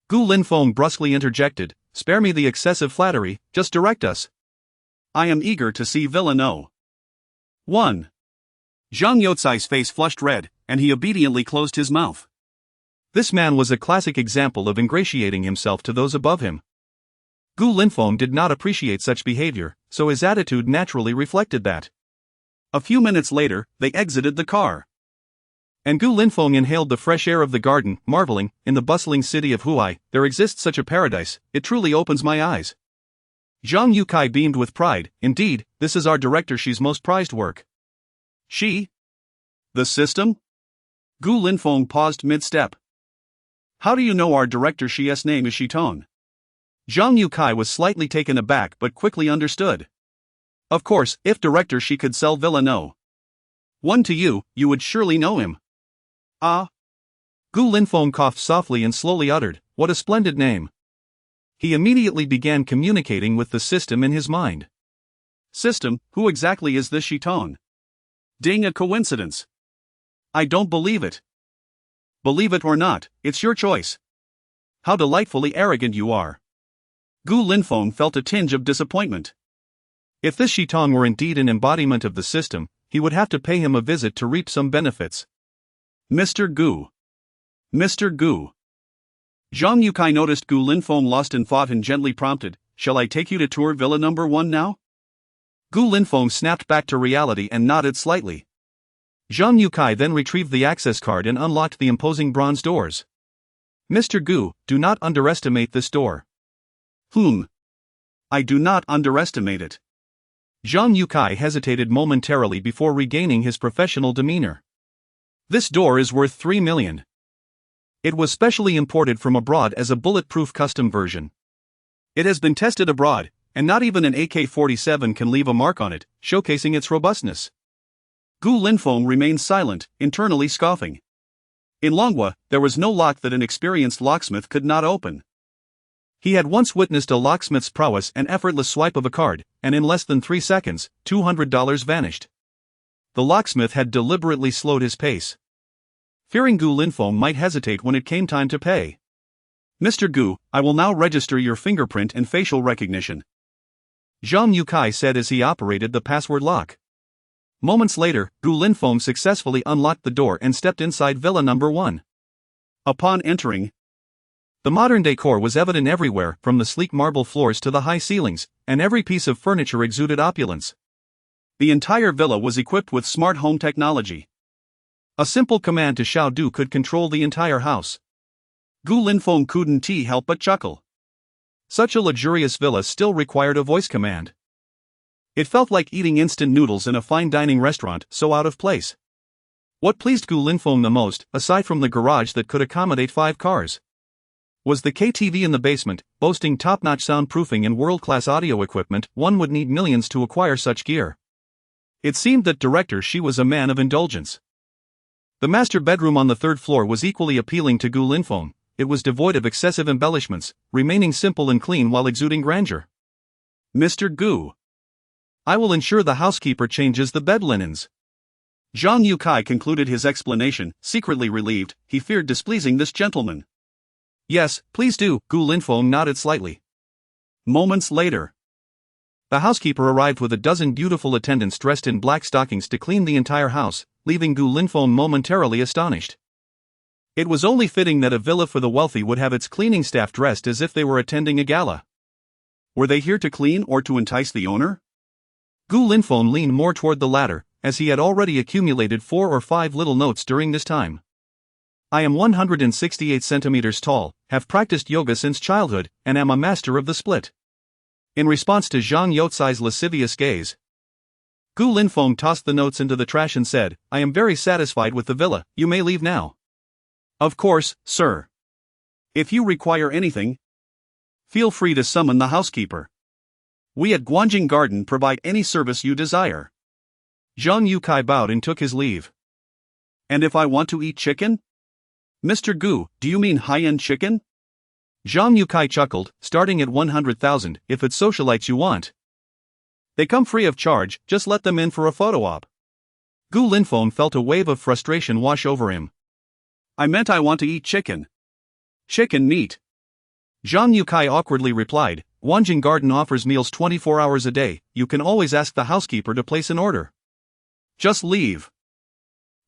Gu Linfeng brusquely interjected, spare me the excessive flattery, just direct us. I am eager to see Villa No. 1. Zhang Youcai's face flushed red, and he obediently closed his mouth. This man was a classic example of ingratiating himself to those above him. Gu Linfeng did not appreciate such behavior, so his attitude naturally reflected that. A few minutes later, they exited the car. And Gu Linfeng inhaled the fresh air of the garden, marveling, in the bustling city of Huai, there exists such a paradise, it truly opens my eyes. Zhang Yukai beamed with pride, indeed, this is our director Shi's most prized work. Shi? The system? Gu Linfeng paused mid-step. How do you know our director Shi's name is Shitong? Zhang Yukai was slightly taken aback but quickly understood. Of course, if director Shi could sell Villa No. 1 to you, you would surely know him. Ah? Gu Linfeng coughed softly and slowly uttered, what a splendid name. He immediately began communicating with the system in his mind. System, who exactly is this Shitong? Ding, a coincidence. I don't believe it. Believe it or not, it's your choice. How delightfully arrogant you are. Gu Linfeng felt a tinge of disappointment. If this Shitong were indeed an embodiment of the system, he would have to pay him a visit to reap some benefits. Mr. Gu. Mr. Gu. Zhang Yukai noticed Gu Linfeng lost in thought and gently prompted, shall I take you to tour Villa Number 1 now? Gu Linfeng snapped back to reality and nodded slightly. Zhang Yukai then retrieved the access card and unlocked the imposing bronze doors. Mr. Gu, do not underestimate this door. I do not underestimate it. Zhang Yukai hesitated momentarily before regaining his professional demeanor. This door is worth 3 million. It was specially imported from abroad as a bulletproof custom version. It has been tested abroad, and not even an AK-47 can leave a mark on it, showcasing its robustness. Gu Linfeng remained silent, internally scoffing. In Longhua, there was no lock that an experienced locksmith could not open. He had once witnessed a locksmith's prowess and effortless swipe of a card, and in less than 3 seconds, $200 vanished. The locksmith had deliberately slowed his pace, fearing Gu Linfeng might hesitate when it came time to pay. Mr. Gu, I will now register your fingerprint and facial recognition. Zhang Yukai said as he operated the password lock. Moments later, Gu Linfeng successfully unlocked the door and stepped inside Villa Number 1. Upon entering, the modern decor was evident everywhere, from the sleek marble floors to the high ceilings, and every piece of furniture exuded opulence. The entire villa was equipped with smart home technology. A simple command to Xiao Du could control the entire house. Gu Linfeng couldn't help but chuckle. Such a luxurious villa still required a voice command. It felt like eating instant noodles in a fine dining restaurant, so out of place. What pleased Gu Linfeng the most, aside from the garage that could accommodate 5 cars, was the KTV in the basement, boasting top-notch soundproofing and world-class audio equipment. One would need millions to acquire such gear. It seemed that director Shi was a man of indulgence. The master bedroom on the 3rd floor was equally appealing to Gu Linfeng. it was devoid of excessive embellishments, remaining simple and clean while exuding grandeur. Mr. Gu. I will ensure the housekeeper changes the bed linens. Zhang Yukai concluded his explanation, secretly relieved. He feared displeasing this gentleman. Yes, please do, Gu Linfeng nodded slightly. Moments later, the housekeeper arrived with a dozen beautiful attendants dressed in black stockings to clean the entire house, leaving Gu Linfeng momentarily astonished. It was only fitting that a villa for the wealthy would have its cleaning staff dressed as if they were attending a gala. Were they here to clean or to entice the owner? Gu Linfeng leaned more toward the latter, as he had already accumulated 4 or 5 little notes during this time. I am 168 centimeters tall, have practiced yoga since childhood, and am a master of the split. In response to Zhang Youcai's lascivious gaze, Gu Linfeng tossed the notes into the trash and said, I am very satisfied with the villa, you may leave now. Of course, sir. If you require anything, feel free to summon the housekeeper. We at Guanjing Garden provide any service you desire. Zhang Yukai bowed and took his leave. And if I want to eat chicken? Mr. Gu, do you mean high-end chicken? Zhang Yukai chuckled, starting at 100,000 if it's socialites you want. They come free of charge, just let them in for a photo op. Gu Linfeng felt a wave of frustration wash over him. I meant I want to eat chicken. Chicken meat. Zhang Yukai awkwardly replied, Guanjing Garden offers meals 24 hours a day, you can always ask the housekeeper to place an order. Just leave.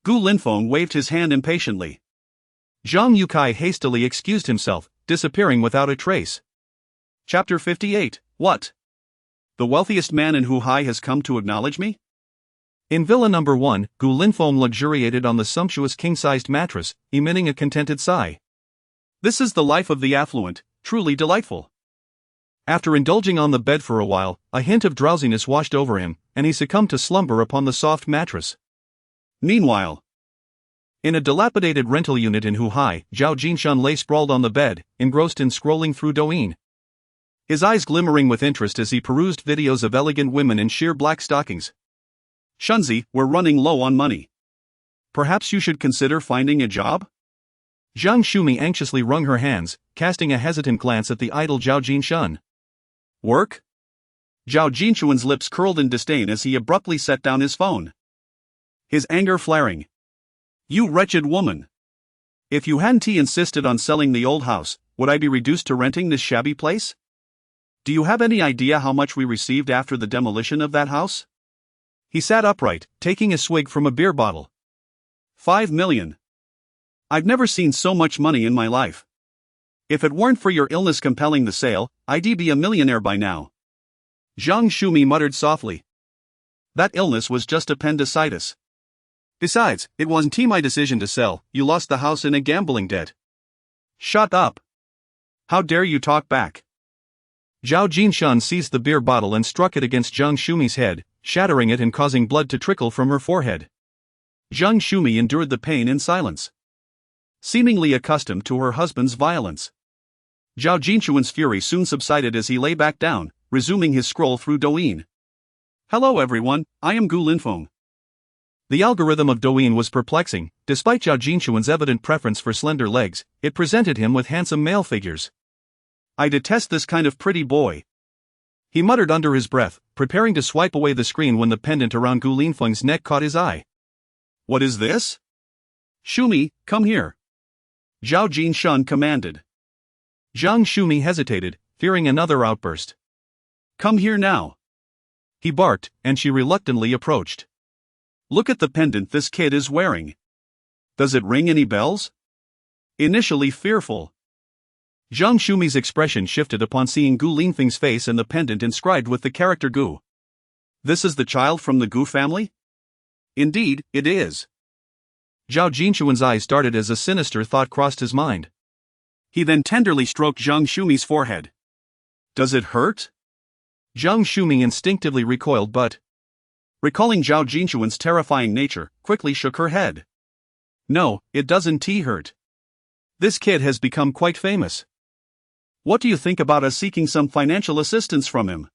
Gu Linfeng waved his hand impatiently. Zhang Yukai hastily excused himself, disappearing without a trace. Chapter 58. What? The wealthiest man in Huhai has come to acknowledge me? In Villa Number 1, Gu Linfeng luxuriated on the sumptuous king-sized mattress, emitting a contented sigh. This is the life of the affluent, truly delightful. After indulging on the bed for a while, a hint of drowsiness washed over him, and he succumbed to slumber upon the soft mattress. Meanwhile, in a dilapidated rental unit in Huhai, Zhao Jinshan lay sprawled on the bed, engrossed in scrolling through Douyin. His eyes glimmering with interest as he perused videos of elegant women in sheer black stockings. Shunzi, we're running low on money. Perhaps you should consider finding a job? Zhang Shumi anxiously wrung her hands, casting a hesitant glance at the idle Zhao Jinshan. Work? Zhao Jinshuan's lips curled in disdain as he abruptly set down his phone. His anger flaring. You wretched woman! If you hadn't insisted on selling the old house, would I be reduced to renting this shabby place? Do you have any idea how much we received after the demolition of that house? He sat upright, taking a swig from a beer bottle. 5 million. I've never seen so much money in my life. If it weren't for your illness compelling the sale, I'd be a millionaire by now. Zhang Shumi muttered softly. That illness was just appendicitis. Besides, it wasn't my decision to sell, you lost the house in a gambling debt. Shut up. How dare you talk back? Zhao Jinshan seized the beer bottle and struck it against Zhang Shumi's head, shattering it and causing blood to trickle from her forehead. Zhang Shumi endured the pain in silence, seemingly accustomed to her husband's violence. Zhao Jinshuan's fury soon subsided as he lay back down, resuming his scroll through Douyin. Hello everyone, I am Gu Linfeng. The algorithm of Douyin was perplexing. Despite Zhao Jinshuan's evident preference for slender legs, it presented him with handsome male figures. I detest this kind of pretty boy. He muttered under his breath, preparing to swipe away the screen when the pendant around Gu Linfeng's neck caught his eye. What is this? Shumi, come here. Zhao Jinshan commanded. Zhang Shumi hesitated, fearing another outburst. Come here now. He barked, and she reluctantly approached. Look at the pendant this kid is wearing. Does it ring any bells? Initially fearful, Zhang Shumi's expression shifted upon seeing Gu Linfeng's face and the pendant inscribed with the character Gu. This is the child from the Gu family? Indeed, it is. Zhao Jinshuan's eyes darted as a sinister thought crossed his mind. He then tenderly stroked Zhang Shumi's forehead. Does it hurt? Zhang Shumi instinctively recoiled but, recalling Zhao Jinshuan's terrifying nature, quickly shook her head. No, it doesn't hurt. This kid has become quite famous. What do you think about us seeking some financial assistance from him?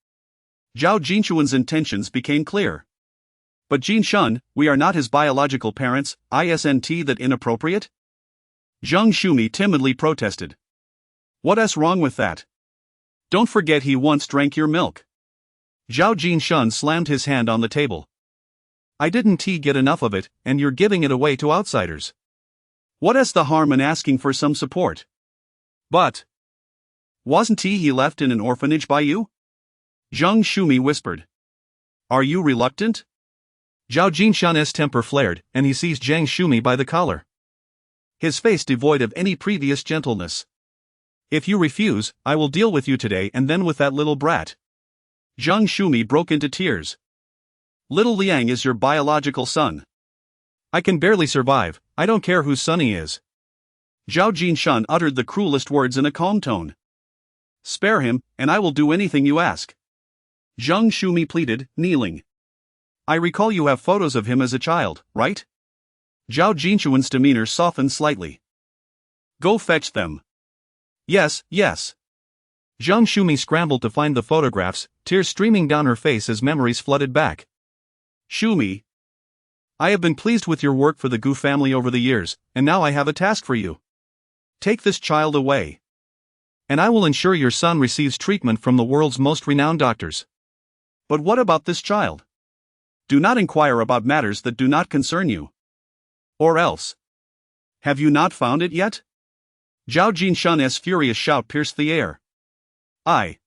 Zhao Jinshuan's intentions became clear. But Jinshan, we are not his biological parents, isn't that inappropriate? Zhang Shumi timidly protested. What's wrong with that? Don't forget he once drank your milk. Zhao Jinshun slammed his hand on the table. I didn't get enough of it, and you're giving it away to outsiders. What's the harm in asking for some support? But wasn't he left in an orphanage by you? Zhang Shumi whispered. Are you reluctant? Zhao Jinshun's temper flared, and he seized Zhang Shumi by the collar. His face devoid of any previous gentleness. If you refuse, I will deal with you today and then with that little brat. Zhang Shumi broke into tears. Little Liang is your biological son. I can barely survive, I don't care whose son he is. Zhao Jinshun uttered the cruelest words in a calm tone. Spare him, and I will do anything you ask. Zhang Shumi pleaded, kneeling. I recall you have photos of him as a child, right? Zhao Jinshun's demeanor softened slightly. Go fetch them. Yes, yes. Zhang Shumi scrambled to find the photographs, tears streaming down her face as memories flooded back. Shumi, I have been pleased with your work for the Gu family over the years, and now I have a task for you. Take this child away. And I will ensure your son receives treatment from the world's most renowned doctors. But what about this child? Do not inquire about matters that do not concern you. Or else. Have you not found it yet? Zhao Jinshun's furious shout pierced the air. I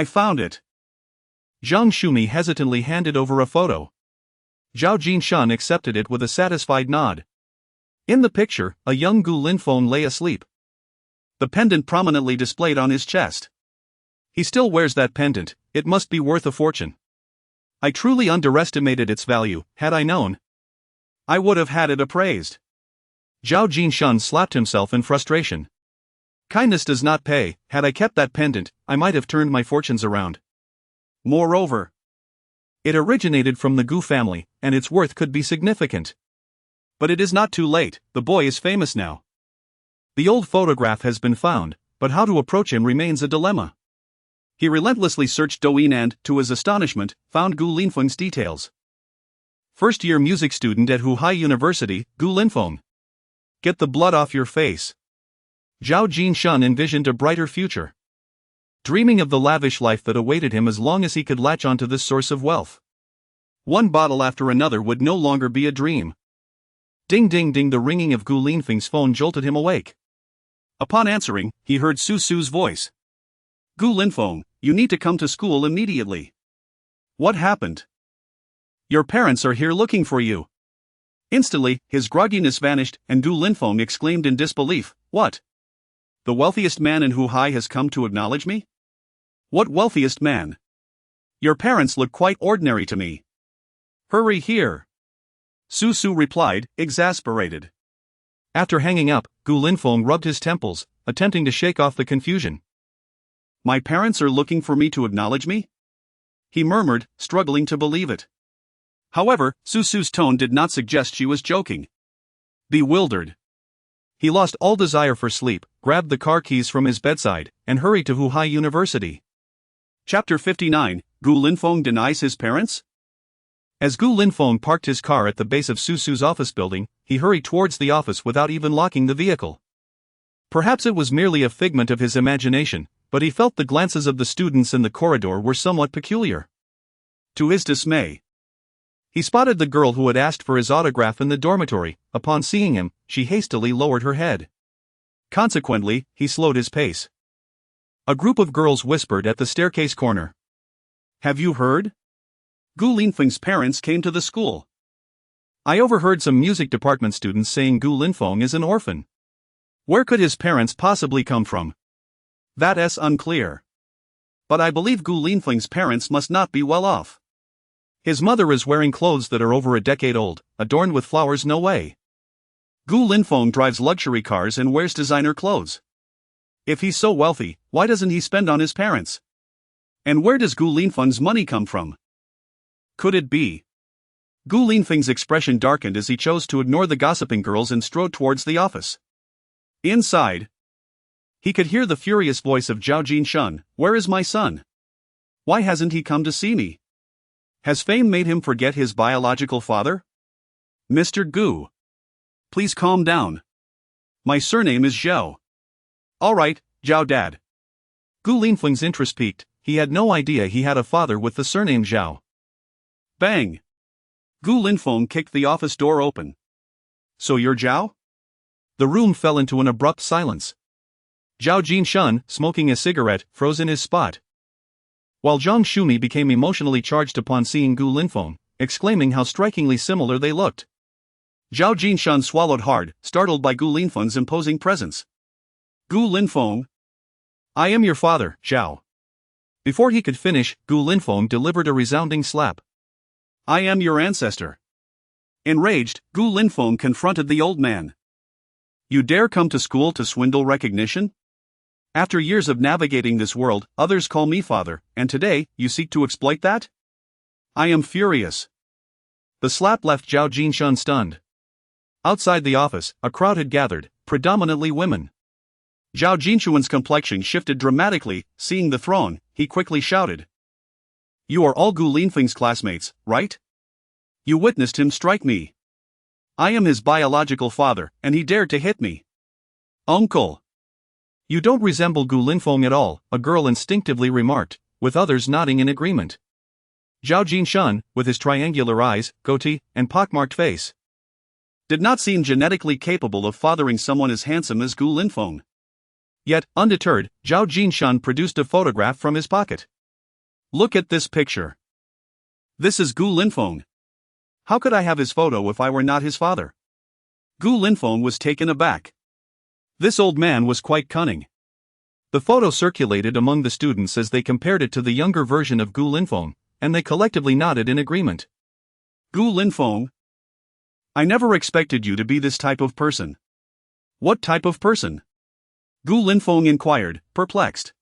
found it. Zhang Shumi hesitantly handed over a photo. Zhao Jinshun accepted it with a satisfied nod. In the picture, a young Gu Linfeng lay asleep. The pendant prominently displayed on his chest. He still wears that pendant, it must be worth a fortune. I truly underestimated its value, had I known. I would have had it appraised. Zhao Jinshun slapped himself in frustration. Kindness does not pay, had I kept that pendant, I might have turned my fortunes around. Moreover, it originated from the Gu family, and its worth could be significant. But it is not too late, the boy is famous now. The old photograph has been found, but how to approach him remains a dilemma. He relentlessly searched Douyin and, to his astonishment, found Gu Linfeng's details. First-year music student at Shanghai University, Gu Linfeng. Get the blood off your face. Zhao Jinshun envisioned a brighter future. Dreaming of the lavish life that awaited him as long as he could latch onto this source of wealth. One bottle after another would no longer be a dream. Ding ding ding, the ringing of Gu Linfeng's phone jolted him awake. Upon answering, he heard Su Su's voice. Gu Linfeng, you need to come to school immediately. What happened? Your parents are here looking for you. Instantly, his grogginess vanished, and Gu Linfeng exclaimed in disbelief, What? The wealthiest man in Shanghai has come to acknowledge me? What wealthiest man? Your parents look quite ordinary to me. Hurry here. Su Su replied, exasperated. After hanging up, Gu Linfeng rubbed his temples, attempting to shake off the confusion. My parents are looking for me to acknowledge me? He murmured, struggling to believe it. However, Su Su's tone did not suggest she was joking. Bewildered, he lost all desire for sleep, grabbed the car keys from his bedside, and hurried to Shanghai University. Chapter 59, Gu Linfeng denies his parents? As Gu Linfeng parked his car at the base of Su Su's office building, he hurried towards the office without even locking the vehicle. Perhaps it was merely a figment of his imagination, but he felt the glances of the students in the corridor were somewhat peculiar. To his dismay, he spotted the girl who had asked for his autograph in the dormitory. Upon seeing him, she hastily lowered her head. Consequently, he slowed his pace. A group of girls whispered at the staircase corner. Have you heard? Gu Linfeng's parents came to the school. I overheard some music department students saying Gu Linfeng is an orphan. Where could his parents possibly come from? That's unclear. But I believe Gu Linfeng's parents must not be well off. His mother is wearing clothes that are over a decade old, adorned with flowers. No way. Gu Linfeng drives luxury cars and wears designer clothes. If he's so wealthy, why doesn't he spend on his parents? And where does Gu Linfeng's money come from? Could it be? Gu Linfeng's expression darkened as he chose to ignore the gossiping girls and strode towards the office. Inside, he could hear the furious voice of Zhao Jinshun. Where is my son? Why hasn't he come to see me? Has fame made him forget his biological father? Mr. Gu, please calm down. My surname is Zhao. Alright, Zhao Dad. Gu Linfeng's interest peaked. He had no idea he had a father with the surname Zhao. Bang! Gu Linfeng kicked the office door open. So you're Zhao? The room fell into an abrupt silence. Zhao Jinshan, smoking a cigarette, froze in his spot. While Zhang Shumi became emotionally charged upon seeing Gu Linfeng, exclaiming how strikingly similar they looked. Zhao Jinshan swallowed hard, startled by Gu Linfeng's imposing presence. Gu Linfeng. I am your father, Zhao. Before he could finish, Gu Linfeng delivered a resounding slap. I am your ancestor. Enraged, Gu Linfeng confronted the old man. You dare come to school to swindle recognition? After years of navigating this world, others call me father, and today, you seek to exploit that? I am furious. The slap left Zhao Jinshan stunned. Outside the office, a crowd had gathered, predominantly women. Zhao Jinshuan's complexion shifted dramatically. Seeing the throng, he quickly shouted. You are all Gu Linfeng's classmates, right? You witnessed him strike me. I am his biological father, and he dared to hit me. Uncle. You don't resemble Gu Linfeng at all, a girl instinctively remarked, with others nodding in agreement. Zhao Jinshan, with his triangular eyes, goatee, and pockmarked face, did not seem genetically capable of fathering someone as handsome as Gu Linfeng. Yet, undeterred, Zhao Jinshan produced a photograph from his pocket. Look at this picture. This is Gu Linfeng. How could I have his photo if I were not his father? Gu Linfeng was taken aback. This old man was quite cunning. The photo circulated among the students as they compared it to the younger version of Gu Linfeng, and they collectively nodded in agreement. Gu Linfeng? I never expected you to be this type of person. What type of person? Gu Linfeng inquired, perplexed.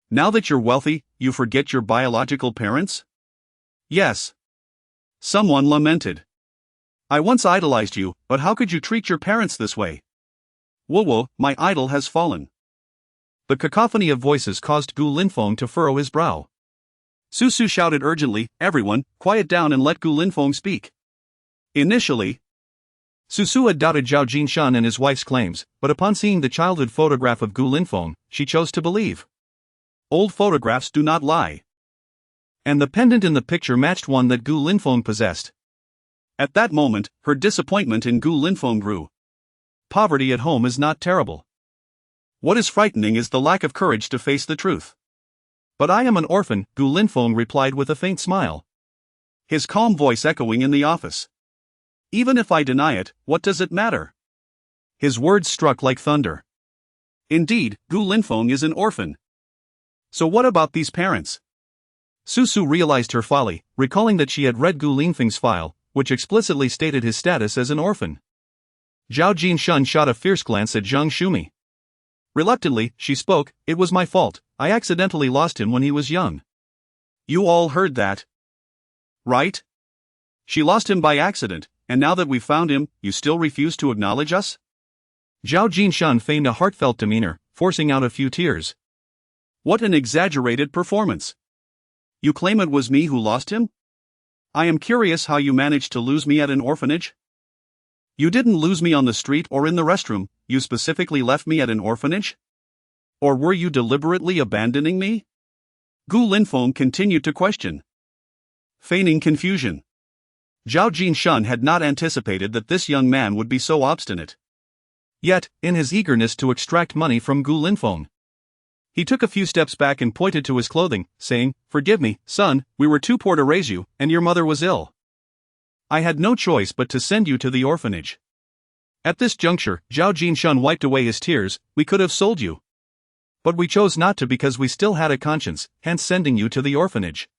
Now that you're wealthy, you forget your biological parents? Yes. Someone lamented. I once idolized you, but how could you treat your parents this way? Whoa, my idol has fallen. The cacophony of voices caused Gu Linfeng to furrow his brow. Susu shouted urgently, everyone, quiet down and let Gu Linfeng speak. Initially, Susu had doubted Zhao Jinshan and his wife's claims, but upon seeing the childhood photograph of Gu Linfeng, she chose to believe. Old photographs do not lie. And the pendant in the picture matched one that Gu Linfeng possessed. At that moment, her disappointment in Gu Linfeng grew. Poverty at home is not terrible. What is frightening is the lack of courage to face the truth. But I am an orphan, Gu Linfeng replied with a faint smile. His calm voice echoing in the office. Even if I deny it, what does it matter? His words struck like thunder. Indeed, Gu Linfeng is an orphan. So what about these parents? Susu realized her folly, recalling that she had read Gu Linfeng's file, which explicitly stated his status as an orphan. Zhao Jinshan shot a fierce glance at Zhang Shumi. Reluctantly, she spoke, it was my fault, I accidentally lost him when he was young. You all heard that. Right? She lost him by accident, and now that we've found him, you still refuse to acknowledge us? Zhao Jinshan feigned a heartfelt demeanor, forcing out a few tears. What an exaggerated performance. You claim it was me who lost him? I am curious how you managed to lose me at an orphanage. You didn't lose me on the street or in the restroom, you specifically left me at an orphanage? Or were you deliberately abandoning me? Gu Linfeng continued to question. Feigning confusion. Zhao Jinshan had not anticipated that this young man would be so obstinate. Yet, in his eagerness to extract money from Gu Linfeng, he took a few steps back and pointed to his clothing, saying, Forgive me, son, we were too poor to raise you, and your mother was ill. I had no choice but to send you to the orphanage. At this juncture, Zhao Jinshan wiped away his tears, we could have sold you. But we chose not to because we still had a conscience, hence sending you to the orphanage.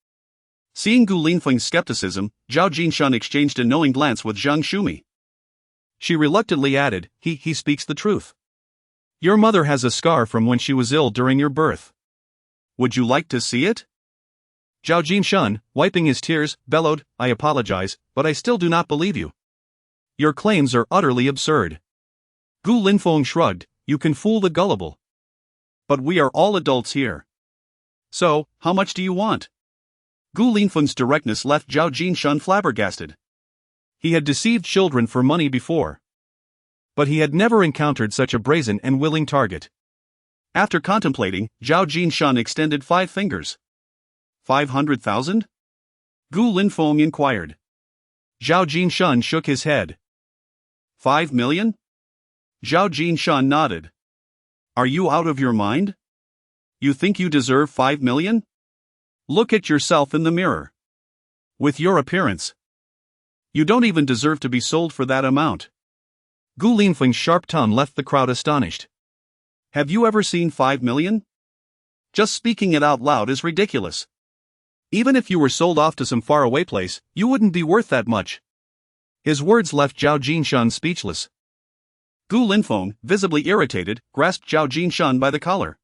Seeing Gu Linfeng's skepticism, Zhao Jinshan exchanged a knowing glance with Zhang Shumi. She reluctantly added, He speaks the truth. Your mother has a scar from when she was ill during your birth. Would you like to see it? Zhao Jinshan, wiping his tears, bellowed, I apologize, but I still do not believe you. Your claims are utterly absurd. Gu Linfeng shrugged, you can fool the gullible. But we are all adults here. So, how much do you want? Gu Linfeng's directness left Zhao Jinshan flabbergasted. He had deceived children for money before. But he had never encountered such a brazen and willing target. After contemplating, Zhao Jinshan extended 5 fingers. 500,000? Gu Linfeng inquired. Zhao Jinshan shook his head. 5 million? Zhao Jinshan nodded. Are you out of your mind? You think you deserve 5 million? Look at yourself in the mirror. With your appearance, you don't even deserve to be sold for that amount. Gu Linfeng's sharp tongue left the crowd astonished. Have you ever seen 5 million? Just speaking it out loud is ridiculous. Even if you were sold off to some faraway place, you wouldn't be worth that much. His words left Zhao Jinshan speechless. Gu Linfeng, visibly irritated, grasped Zhao Jinshan by the collar.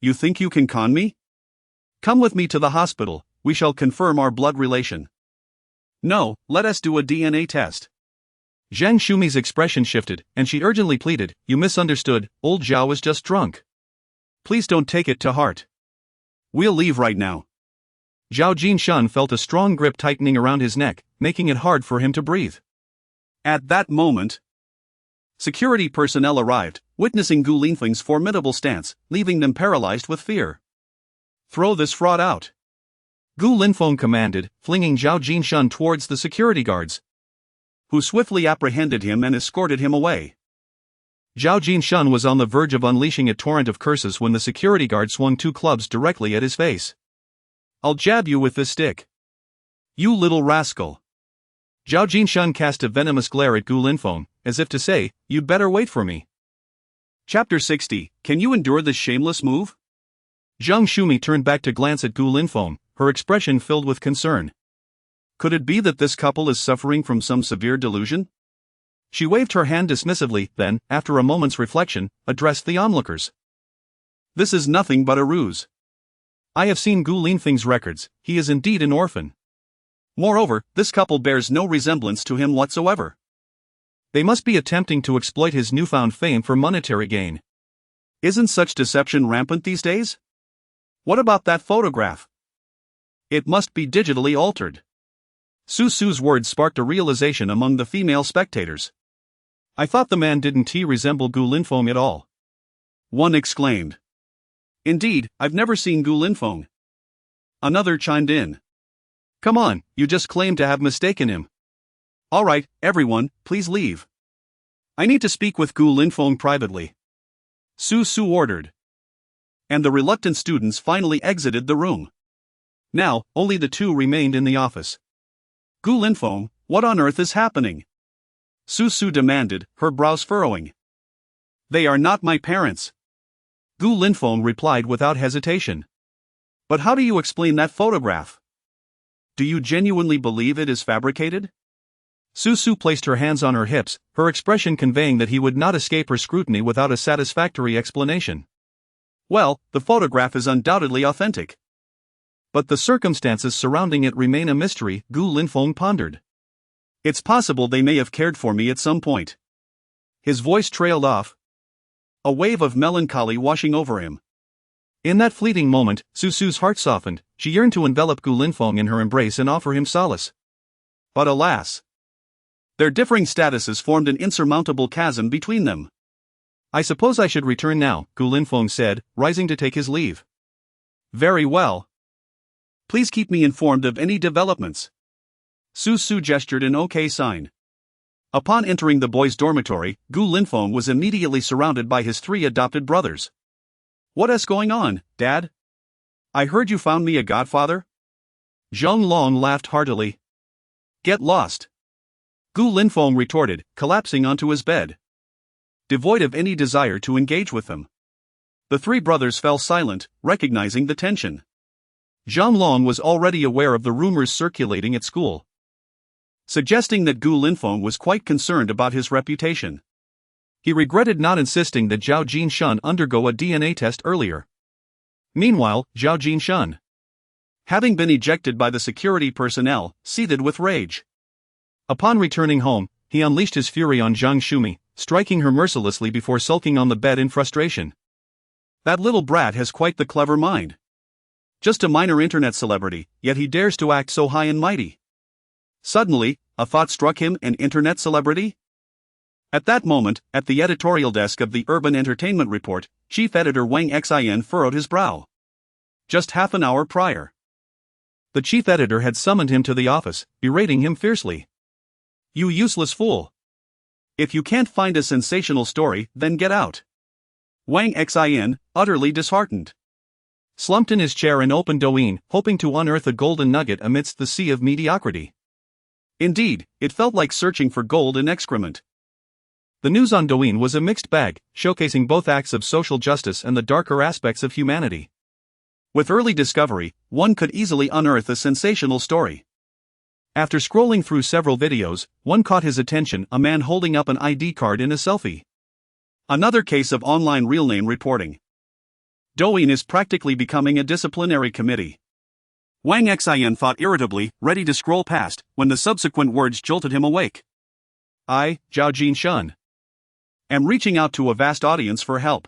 You think you can con me? Come with me to the hospital, we shall confirm our blood relation. No, let us do a DNA test. Zhang Shumi's expression shifted, and she urgently pleaded, You misunderstood, old Zhao is just drunk. Please don't take it to heart. We'll leave right now. Zhao Jinshan felt a strong grip tightening around his neck, making it hard for him to breathe. At that moment, security personnel arrived, witnessing Gu Linfeng's formidable stance, leaving them paralyzed with fear. Throw this fraud out. Gu Linfeng commanded, flinging Zhao Jinshan towards the security guards, who swiftly apprehended him and escorted him away. Zhao Jinshan was on the verge of unleashing a torrent of curses when the security guard swung 2 clubs directly at his face. I'll jab you with this stick. You little rascal. Zhao Jinshan cast a venomous glare at Gu Linfeng, as if to say, You'd better wait for me. Chapter 60, Can you endure this shameless move? Zhang Shumi turned back to glance at Gu Linfeng, her expression filled with concern. Could it be that this couple is suffering from some severe delusion? She waved her hand dismissively, then, after a moment's reflection, addressed the onlookers. This is nothing but a ruse. I have seen Gu Linfeng's records, he is indeed an orphan. Moreover, this couple bears no resemblance to him whatsoever. They must be attempting to exploit his newfound fame for monetary gain. Isn't such deception rampant these days? What about that photograph? It must be digitally altered. Su Su's words sparked a realization among the female spectators. I thought the man didn't resemble Gu Linfeng at all. One exclaimed. Indeed, I've never seen Gu Linfeng. Another chimed in. Come on, you just claimed to have mistaken him. All right, everyone, please leave. I need to speak with Gu Linfeng privately. Su Su ordered. And the reluctant students finally exited the room. Now, only the 2 remained in the office. Gu Linfeng, what on earth is happening? Su Su demanded, her brows furrowing. They are not my parents. Gu Linfeng replied without hesitation. But how do you explain that photograph? Do you genuinely believe it is fabricated? Su Su placed her hands on her hips, her expression conveying that he would not escape her scrutiny without a satisfactory explanation. Well, the photograph is undoubtedly authentic. But the circumstances surrounding it remain a mystery, Gu Linfeng pondered. It's possible they may have cared for me at some point. His voice trailed off, a wave of melancholy washing over him. In that fleeting moment, Su Su's heart softened, she yearned to envelop Gu Linfeng in her embrace and offer him solace. But alas! Their differing statuses formed an insurmountable chasm between them. I suppose I should return now, Gu Linfeng said, rising to take his leave. Very well. Please keep me informed of any developments. Su Su gestured an OK sign. Upon entering the boys' dormitory, Gu Linfeng was immediately surrounded by his 3 adopted brothers. What is going on, Dad? I heard you found me a godfather? Zhang Long laughed heartily. Get lost. Gu Linfeng retorted, collapsing onto his bed, devoid of any desire to engage with them. The 3 brothers fell silent, recognizing the tension. Zhang Long was already aware of the rumors circulating at school, suggesting that Gu Linfeng was quite concerned about his reputation. He regretted not insisting that Zhao Jinshan undergo a DNA test earlier. Meanwhile, Zhao Jinshan, having been ejected by the security personnel, seethed with rage. Upon returning home, he unleashed his fury on Zhang Shumi, striking her mercilessly before sulking on the bed in frustration. That little brat has quite the clever mind. Just a minor internet celebrity, yet he dares to act so high and mighty. Suddenly, a thought struck him, an internet celebrity? At that moment, at the editorial desk of the Urban Entertainment Report, chief editor Wang Xin furrowed his brow. Just half an hour prior, the chief editor had summoned him to the office, berating him fiercely. "You useless fool! If you can't find a sensational story, then get out." Wang Xin, utterly disheartened, slumped in his chair and opened Douyin, hoping to unearth a golden nugget amidst the sea of mediocrity. Indeed, it felt like searching for gold in excrement. The news on Douyin was a mixed bag, showcasing both acts of social justice and the darker aspects of humanity. With early discovery, one could easily unearth a sensational story. After scrolling through several videos, one caught his attention: a man holding up an ID card in a selfie. Another case of online real name reporting. Douyin is practically becoming a disciplinary committee. Wang Xin thought irritably, ready to scroll past, when the subsequent words jolted him awake. "I, Zhao Jinshun, am reaching out to a vast audience for help.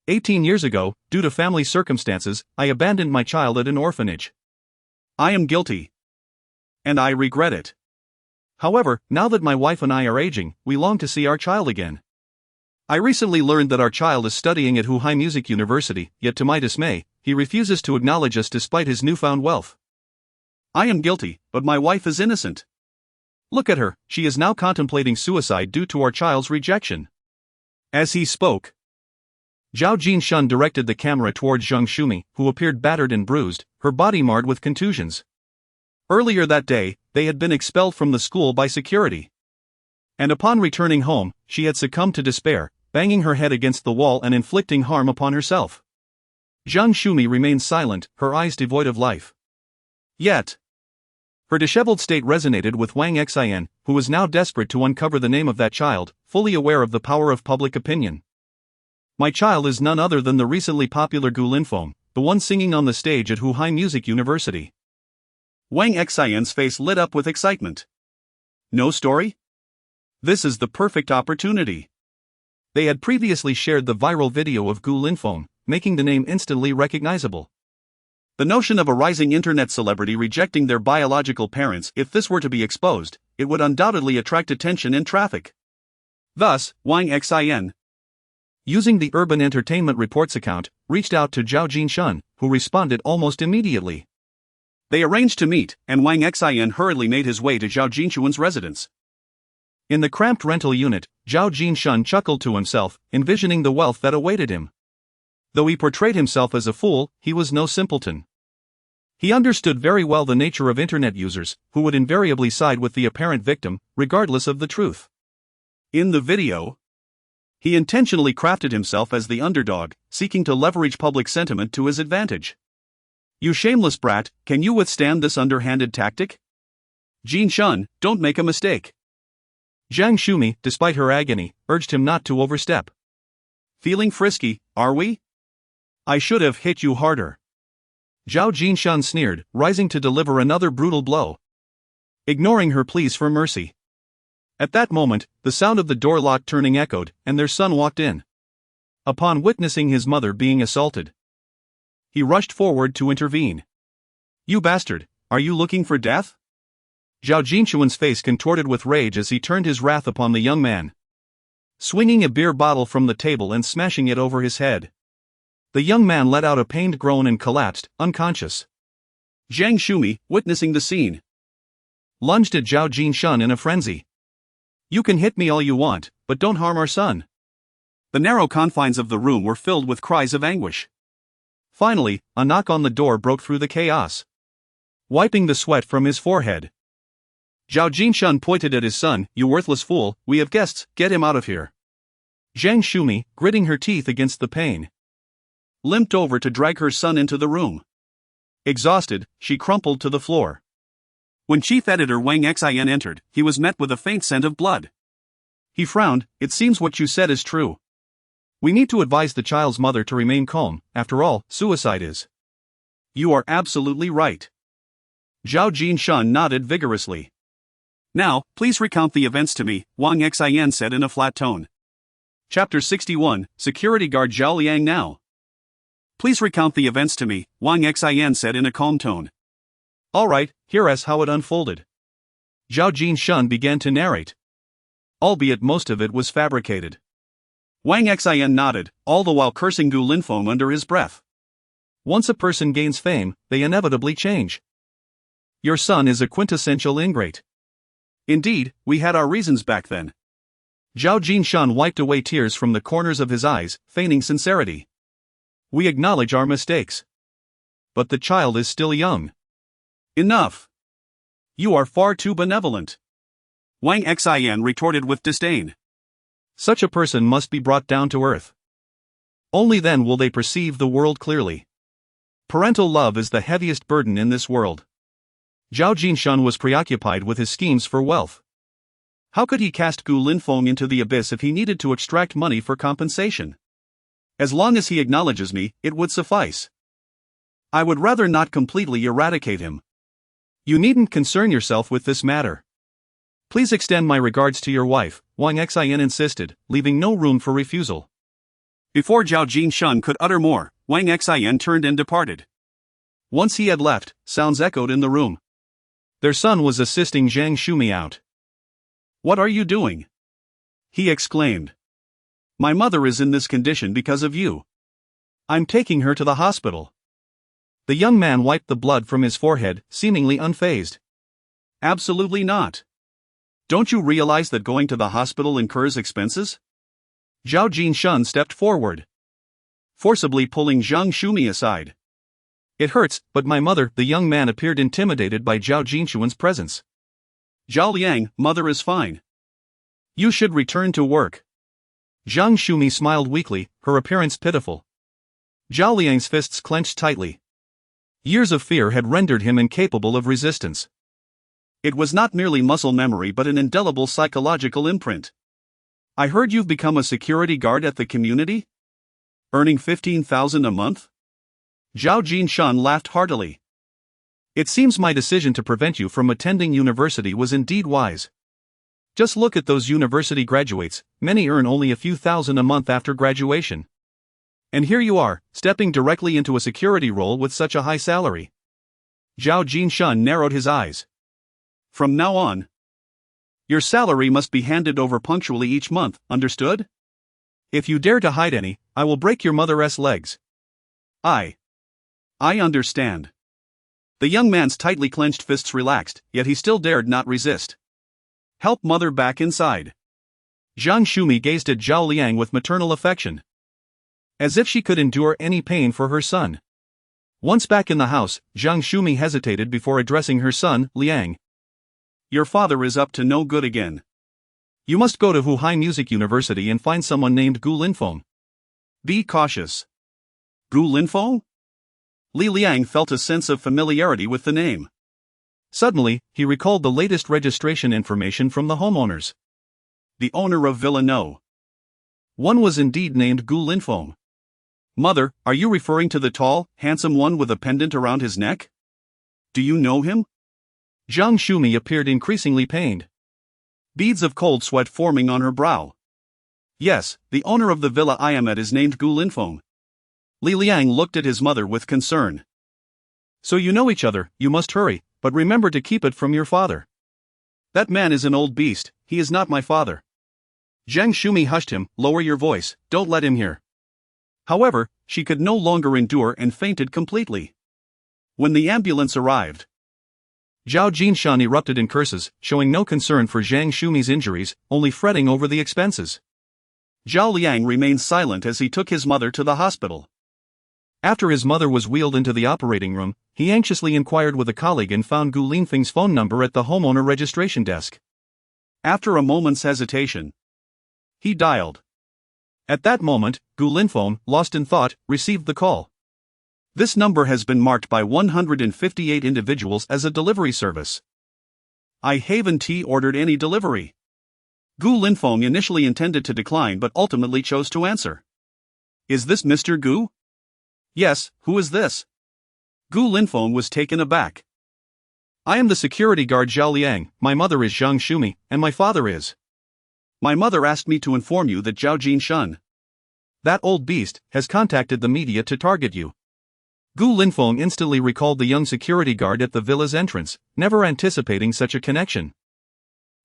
18 years ago, due to family circumstances, I abandoned my child at an orphanage. I am guilty, and I regret it. However, now that my wife and I are aging, we long to see our child again. I recently learned that our child is studying at Shanghai Music University, yet to my dismay, he refuses to acknowledge us despite his newfound wealth. I am guilty, but my wife is innocent. Look at her, she is now contemplating suicide due to our child's rejection." As he spoke, Zhao Jinshun directed the camera towards Zheng Shumi, who appeared battered and bruised, her body marred with contusions. Earlier that day, they had been expelled from the school by security. And upon returning home, she had succumbed to despair, banging her head against the wall and inflicting harm upon herself. Zheng Shumi remained silent, her eyes devoid of life. Yet, her disheveled state resonated with Wang Xin, who was now desperate to uncover the name of that child, fully aware of the power of public opinion. "My child is none other than the recently popular Gu Linfeng, the one singing on the stage at Shanghai Music University." Wang Xin's face lit up with excitement. No story? This is the perfect opportunity. They had previously shared the viral video of Gu Linfeng, making the name instantly recognizable. The notion of a rising internet celebrity rejecting their biological parents, if this were to be exposed, it would undoubtedly attract attention and traffic. Thus, Wang Xin, using the Urban Entertainment Reports account, reached out to Zhao Jinshun, who responded almost immediately. They arranged to meet, and Wang Xin hurriedly made his way to Zhao Jinshun's residence. In the cramped rental unit, Zhao Jinshun chuckled to himself, envisioning the wealth that awaited him. Though he portrayed himself as a fool, he was no simpleton. He understood very well the nature of internet users, who would invariably side with the apparent victim, regardless of the truth. In the video, he intentionally crafted himself as the underdog, seeking to leverage public sentiment to his advantage. "You shameless brat, can you withstand this underhanded tactic? Jinshun, don't make a mistake." Zheng Shumi, despite her agony, urged him not to overstep. "Feeling frisky, are we? I should have hit you harder." Zhao Jinshun sneered, rising to deliver another brutal blow, ignoring her pleas for mercy. At that moment, the sound of the door lock turning echoed, and their son walked in. Upon witnessing his mother being assaulted, he rushed forward to intervene. "You bastard, are you looking for death?" Zhao Jinshun's face contorted with rage as he turned his wrath upon the young man, swinging a beer bottle from the table and smashing it over his head. The young man let out a pained groan and collapsed, unconscious. Zheng Shumi, witnessing the scene, lunged at Zhao Jinshun in a frenzy. "You can hit me all you want, but don't harm our son." The narrow confines of the room were filled with cries of anguish. Finally, a knock on the door broke through the chaos, wiping the sweat from his forehead. Zhao Jinshun pointed at his son. "You worthless fool, we have guests, get him out of here." Zheng Shumi, gritting her teeth against the pain, limped over to drag her son into the room. Exhausted, she crumpled to the floor. When chief editor Wang Xin entered, he was met with a faint scent of blood. He frowned. "It seems what you said is true. We need to advise the child's mother to remain calm, after all, suicide is." "You are absolutely right." Zhao Jinshun nodded vigorously. "Now, please recount the events to me," Wang Xin said in a flat tone. Chapter 61, Security Guard Zhao Liang now. "Please recount the events to me," Wang Xin said in a calm tone. "All right, here's how it unfolded." Zhao Jinshun began to narrate. albeit most of it was fabricated. Wang Xin nodded, all the while cursing Gu Linfeng under his breath. Once a person gains fame, they inevitably change. Your son is a quintessential ingrate. Indeed, we had our reasons back then. Zhao Jinshan wiped away tears from the corners of his eyes, feigning sincerity. We acknowledge our mistakes. But the child is still young. Enough. You are far too benevolent. Wang Xin retorted with disdain. Such a person must be brought down to earth. Only then will they perceive the world clearly. Parental love is the heaviest burden in this world. Zhao Jinshan was preoccupied with his schemes for wealth. How could he cast Gu Linfeng into the abyss if he needed to extract money for compensation? As long as he acknowledges me, it would suffice. I would rather not completely eradicate him. You needn't concern yourself with this matter. Please extend my regards to your wife, Wang Xin insisted, leaving no room for refusal. Before Zhao Jinshan could utter more, Wang Xin turned and departed. Once he had left, sounds echoed in the room. Their son was assisting Zhang Shumi out. What are you doing? He exclaimed. My mother is in this condition because of you. I'm taking her to the hospital. The young man wiped the blood from his forehead, seemingly unfazed. Absolutely not. Don't you realize that going to the hospital incurs expenses? Zhao Jinshan stepped forward, forcibly pulling Zhang Shumi aside. It hurts, but my mother. The young man appeared intimidated by Zhao Jinshuan's presence. Zhao Liang, mother is fine. You should return to work. Zhang Shumi smiled weakly, her appearance pitiful. Zhao Liang's fists clenched tightly. Years of fear had rendered him incapable of resistance. It was not merely muscle memory but an indelible psychological imprint. I heard you've become a security guard at the community? Earning 15,000 a month? Zhao Jinshan laughed heartily. It seems my decision to prevent you from attending university was indeed wise. Just look at those university graduates, many earn only a few thousand a month after graduation. And here you are, stepping directly into a security role with such a high salary. Zhao Jinshan narrowed his eyes. From now on, your salary must be handed over punctually each month, understood? If you dare to hide any, I will break your mother's legs. I understand. The young man's tightly clenched fists relaxed, yet he still dared not resist. Help mother back inside. Zhang Shumi gazed at Zhao Liang with maternal affection, as if she could endure any pain for her son. Once back in the house, Zhang Shumi hesitated before addressing her son, Liang. Your father is up to no good again. You must go to Shanghai Music University and find someone named Gu Linfeng. Be cautious. Gu Linfeng? Li Liang felt a sense of familiarity with the name. Suddenly, he recalled the latest registration information from the homeowners. The owner of Villa No. One was indeed named Gu Linfeng. Mother, are you referring to the tall, handsome one with a pendant around his neck? Do you know him? Zhang Shumi appeared increasingly pained, beads of cold sweat forming on her brow. Yes, the owner of the villa I am at is named Gu Linfeng. Li Liang looked at his mother with concern. So you know each other, you must hurry, but remember to keep it from your father. That man is an old beast, he is not my father. Zhang Shumi hushed him, lower your voice, don't let him hear. However, she could no longer endure and fainted completely. When the ambulance arrived, Zhao Jinshan erupted in curses, showing no concern for Zhang Shumi's injuries, only fretting over the expenses. Zhao Liang remained silent as he took his mother to the hospital. After his mother was wheeled into the operating room, he anxiously inquired with a colleague and found Gu Linfeng's phone number at the homeowner registration desk. After a moment's hesitation, he dialed. At that moment, Gu Linfeng, lost in thought, received the call. This number has been marked by 158 individuals as a delivery service. I haven't ordered any delivery. Gu Linfeng initially intended to decline but ultimately chose to answer. Is this Mr. Gu? Yes, who is this? Gu Linfeng was taken aback. I am the security guard Zhao Liang, my mother is Zhang Shumi, and my father is. My mother asked me to inform you that Zhao Jinshan, that old beast, has contacted the media to target you. Gu Linfeng instantly recalled the young security guard at the villa's entrance, never anticipating such a connection.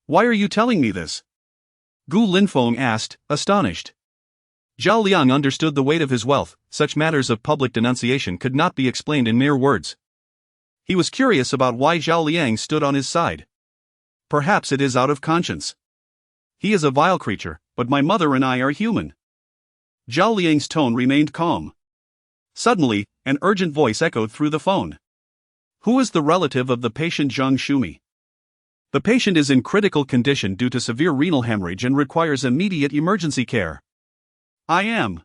Why are you telling me this? Gu Linfeng asked, astonished. Zhao Liang understood the weight of his wealth. Such matters of public denunciation could not be explained in mere words. He was curious about why Zhao Liang stood on his side. Perhaps it is out of conscience. He is a vile creature, but my mother and I are human. Zhao Liang's tone remained calm. Suddenly, an urgent voice echoed through the phone. Who is the relative of the patient Zhang Shumi? The patient is in critical condition due to severe renal hemorrhage and requires immediate emergency care. I am.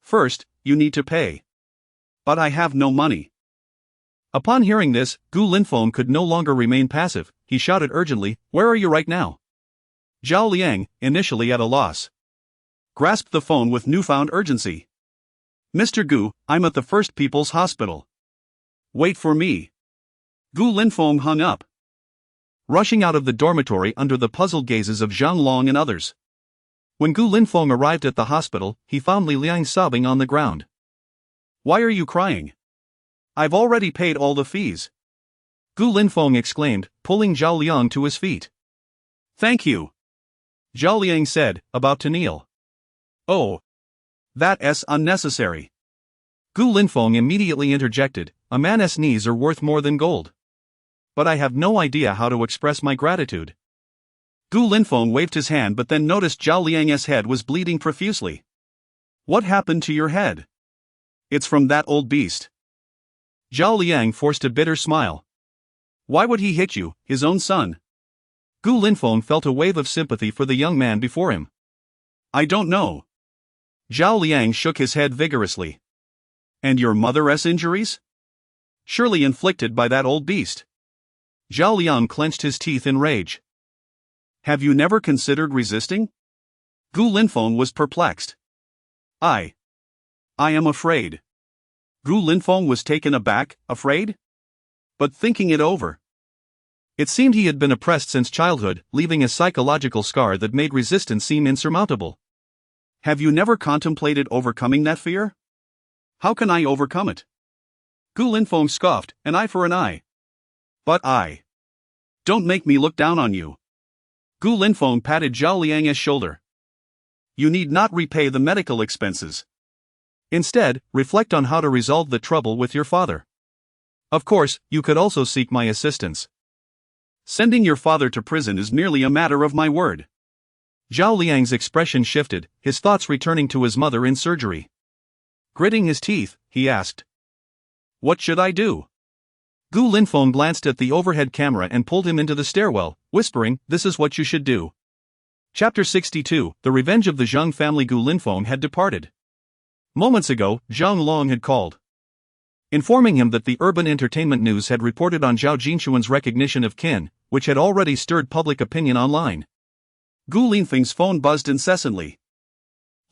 First, you need to pay. But I have no money. Upon hearing this, Gu Linfeng could no longer remain passive. He shouted urgently, Where are you right now? Zhao Liang, initially at a loss, grasped the phone with newfound urgency. Mr. Gu, I'm at the First People's Hospital. Wait for me. Gu Linfeng hung up, rushing out of the dormitory under the puzzled gazes of Zhang Long and others. When Gu Linfeng arrived at the hospital, he found Li Liang sobbing on the ground. Why are you crying? I've already paid all the fees. Gu Linfeng exclaimed, pulling Zhao Liang to his feet. Thank you. Zhao Liang said, about to kneel. Oh. That's unnecessary. Gu Linfeng immediately interjected, a man's knees are worth more than gold. But I have no idea how to express my gratitude. Gu Linfeng waved his hand but then noticed Zhao Liang's head was bleeding profusely. What happened to your head? It's from that old beast. Zhao Liang forced a bitter smile. Why would he hit you, his own son? Gu Linfeng felt a wave of sympathy for the young man before him. I don't know. Zhao Liang shook his head vigorously. And your mother's injuries? Surely inflicted by that old beast. Zhao Liang clenched his teeth in rage. Have you never considered resisting? Gu Linfeng was perplexed. I am afraid. Gu Linfeng was taken aback, afraid? But thinking it over, it seemed he had been oppressed since childhood, leaving a psychological scar that made resistance seem insurmountable. Have you never contemplated overcoming that fear? How can I overcome it? Gu Linfeng scoffed, an eye for an eye. But I. Don't make me look down on you. Gu Linfeng patted Zhao Liang's shoulder. You need not repay the medical expenses. Instead, reflect on how to resolve the trouble with your father. Of course, you could also seek my assistance. Sending your father to prison is merely a matter of my word. Zhao Liang's expression shifted, his thoughts returning to his mother in surgery. Gritting his teeth, he asked. What should I do? Gu Linfeng glanced at the overhead camera and pulled him into the stairwell, whispering, This is what you should do. Chapter 62, The Revenge of the Zhang Family. Gu Linfeng had departed. Moments ago, Zhang Long had called, informing him that the Urban Entertainment News had reported on Zhao Jinxuan's recognition of Qin, which had already stirred public opinion online. Gu Linfeng's phone buzzed incessantly.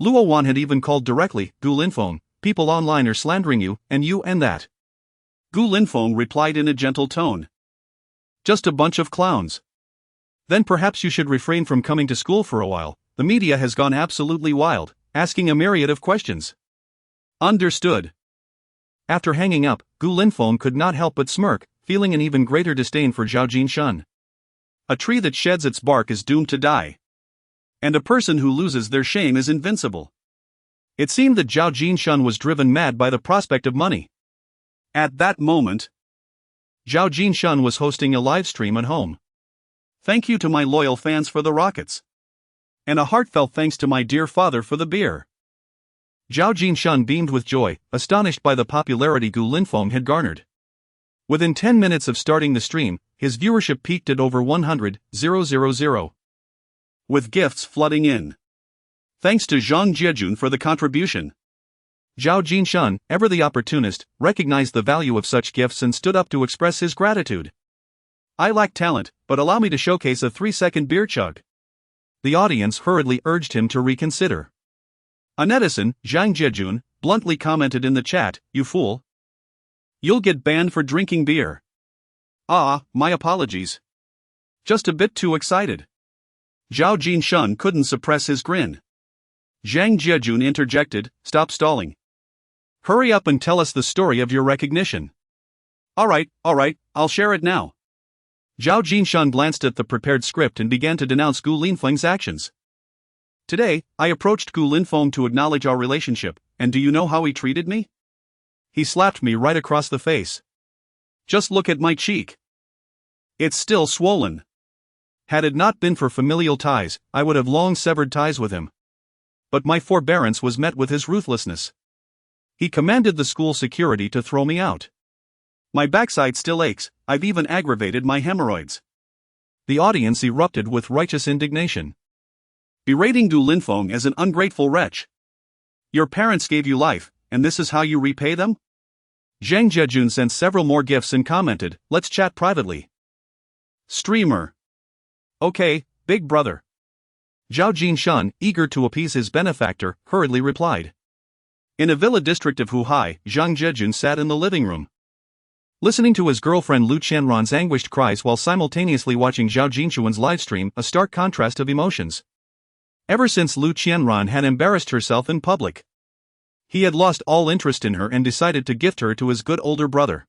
Luo Wan had even called directly, Gu Linfeng, people online are slandering you, and that. Gu Linfeng replied in a gentle tone. Just a bunch of clowns. Then perhaps you should refrain from coming to school for a while, the media has gone absolutely wild, asking a myriad of questions. Understood. After hanging up, Gu Linfeng could not help but smirk, feeling an even greater disdain for Zhao Jinshan. A tree that sheds its bark is doomed to die. And a person who loses their shame is invincible. It seemed that Zhao Jinshan was driven mad by the prospect of money. At that moment, Zhao Jinshan was hosting a live stream at home. Thank you to my loyal fans for the rockets. And a heartfelt thanks to my dear father for the beer. Zhao Jinshan beamed with joy, astonished by the popularity Gu Linfeng had garnered. Within 10 minutes of starting the stream, his viewership peaked at over 100,000. With gifts flooding in. Thanks to Zhang Jiejun for the contribution. Zhao Jinshan, ever the opportunist, recognized the value of such gifts and stood up to express his gratitude. I lack talent, but allow me to showcase a 3-second beer chug. The audience hurriedly urged him to reconsider. A netizen, Zhang Jiejun, bluntly commented in the chat, You fool. You'll get banned for drinking beer. Ah, my apologies. Just a bit too excited. Zhao Jinshan couldn't suppress his grin. Zhang Jiejun interjected, Stop stalling. Hurry up and tell us the story of your recognition. Alright, I'll share it now. Zhao Jinshan glanced at the prepared script and began to denounce Gu Linfeng's actions. Today, I approached Gu Linfeng to acknowledge our relationship, and do you know how he treated me? He slapped me right across the face. Just look at my cheek. It's still swollen. Had it not been for familial ties, I would have long severed ties with him. But my forbearance was met with his ruthlessness. He commanded the school security to throw me out. My backside still aches, I've even aggravated my hemorrhoids. The audience erupted with righteous indignation, berating Gu Linfeng as an ungrateful wretch. Your parents gave you life, and this is how you repay them? Zhang Jejun sent several more gifts and commented, let's chat privately. Streamer. Okay, big brother. Zhao Jinshan, eager to appease his benefactor, hurriedly replied. In a villa district of Huhai, Zhang Jejun sat in the living room, listening to his girlfriend Lu Qianran's anguished cries while simultaneously watching Zhao Jinshuan's livestream, a stark contrast of emotions. Ever since Lu Qianran had embarrassed herself in public, he had lost all interest in her and decided to gift her to his good older brother.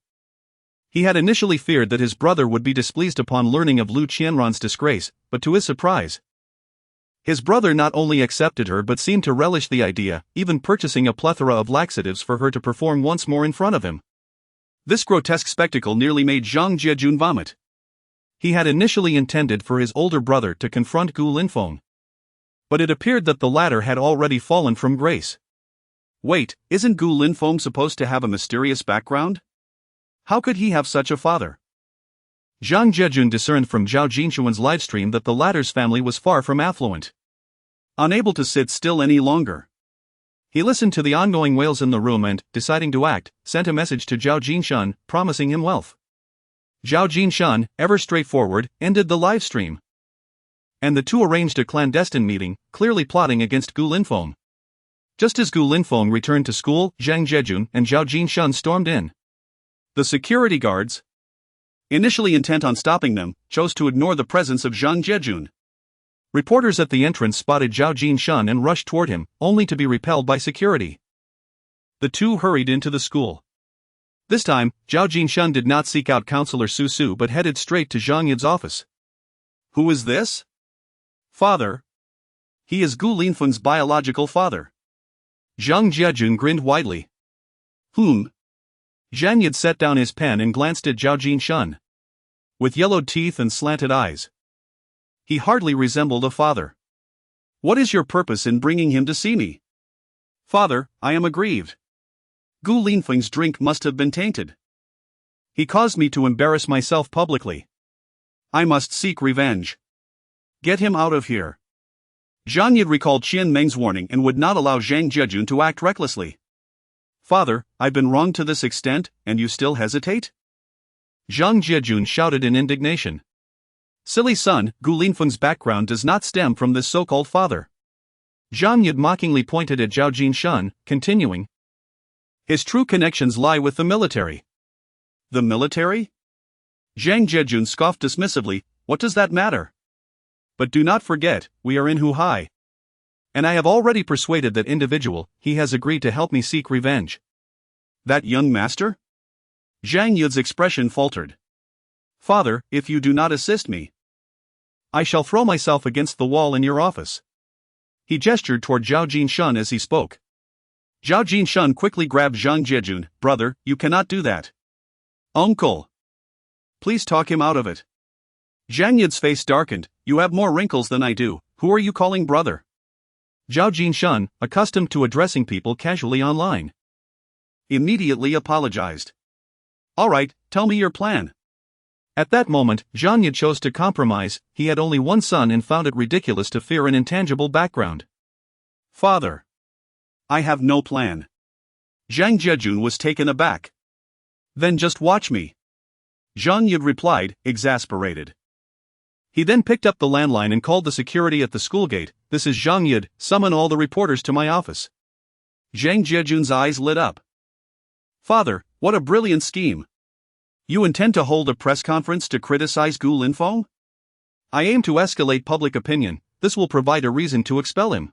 He had initially feared that his brother would be displeased upon learning of Lu Qianran's disgrace, but to his surprise, his brother not only accepted her but seemed to relish the idea, even purchasing a plethora of laxatives for her to perform once more in front of him. This grotesque spectacle nearly made Zhang Jejun vomit. He had initially intended for his older brother to confront Gu Linfeng, but it appeared that the latter had already fallen from grace. Wait, isn't Gu Linfeng supposed to have a mysterious background? How could he have such a father? Zhang Jejun discerned from Zhao Jinshuan's livestream that the latter's family was far from affluent. Unable to sit still any longer, he listened to the ongoing wails in the room and, deciding to act, sent a message to Zhao Jinshan, promising him wealth. Zhao Jinshan, ever straightforward, ended the livestream, and the two arranged a clandestine meeting, clearly plotting against Gu Linfeng. Just as Gu Linfeng returned to school, Zhang Jejun and Zhao Jinshan stormed in. The security guards, initially intent on stopping them, chose to ignore the presence of Zhang Jejun. Reporters at the entrance spotted Zhao Jinshan and rushed toward him, only to be repelled by security. The two hurried into the school. This time, Zhao Jinshan did not seek out Counselor Su Su but headed straight to Zhang Yid's office. Who is this? Father. He is Gu Linfeng's biological father. Zhang Jejun grinned widely. Zhang Yid set down his pen and glanced at Zhao Jinshan. With yellowed teeth and slanted eyes, he hardly resembled a father. What is your purpose in bringing him to see me? Father, I am aggrieved. Gu Linfeng's drink must have been tainted. He caused me to embarrass myself publicly. I must seek revenge. Get him out of here. Zhang Yid recalled Qian Meng's warning and would not allow Zhang Jejun to act recklessly. Father, I've been wronged to this extent, and you still hesitate? Zhang Jejun shouted in indignation. Silly son, Gu Linfeng's background does not stem from this so-called father. Zhang Yid mockingly pointed at Zhao Jinshan, continuing. His true connections lie with the military. The military? Zhang Jejun scoffed dismissively, what does that matter? But do not forget, we are in Huhai. And I have already persuaded that individual, he has agreed to help me seek revenge. That young master? Zhang Yid's expression faltered. Father, if you do not assist me, I shall throw myself against the wall in your office. He gestured toward Zhao Jinshan as he spoke. Zhao Jinshan quickly grabbed Zhang Jejun. Brother, you cannot do that. Uncle. Please talk him out of it. Zhang Yid's face darkened. You have more wrinkles than I do. Who are you calling brother? Zhao Jinshan, accustomed to addressing people casually online, immediately apologized. All right, tell me your plan. At that moment, Zhang Yid chose to compromise. He had only one son and found it ridiculous to fear an intangible background. Father. I have no plan. Zhang Jejun was taken aback. Then just watch me. Zhang Yid replied, exasperated. He then picked up the landline and called the security at the school gate. This is Zhang Yid, summon all the reporters to my office. Zhang Jejun's eyes lit up. Father, what a brilliant scheme. You intend to hold a press conference to criticize Gu Linfeng? I aim to escalate public opinion. This will provide a reason to expel him.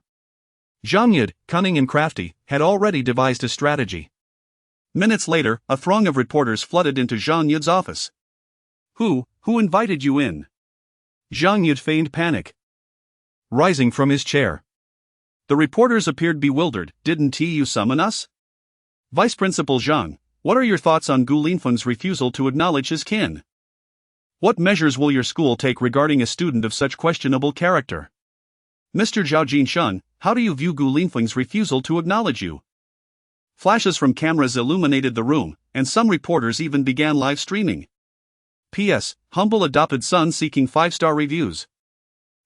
Zhang Yid, cunning and crafty, had already devised a strategy. Minutes later, a throng of reporters flooded into Zhang Yid's office. Who invited you in? Zhang Yid feigned panic. Rising from his chair, The reporters appeared bewildered. Didn't you summon us? Vice Principal Zhang, what are your thoughts on Gu Linfeng's refusal to acknowledge his kin? What measures will your school take regarding a student of such questionable character? Mr. Zhao Jinshun, how do you view Gu Linfeng's refusal to acknowledge you? Flashes from cameras illuminated the room, and some reporters even began live streaming. P.S. Humble adopted son seeking 5-star reviews.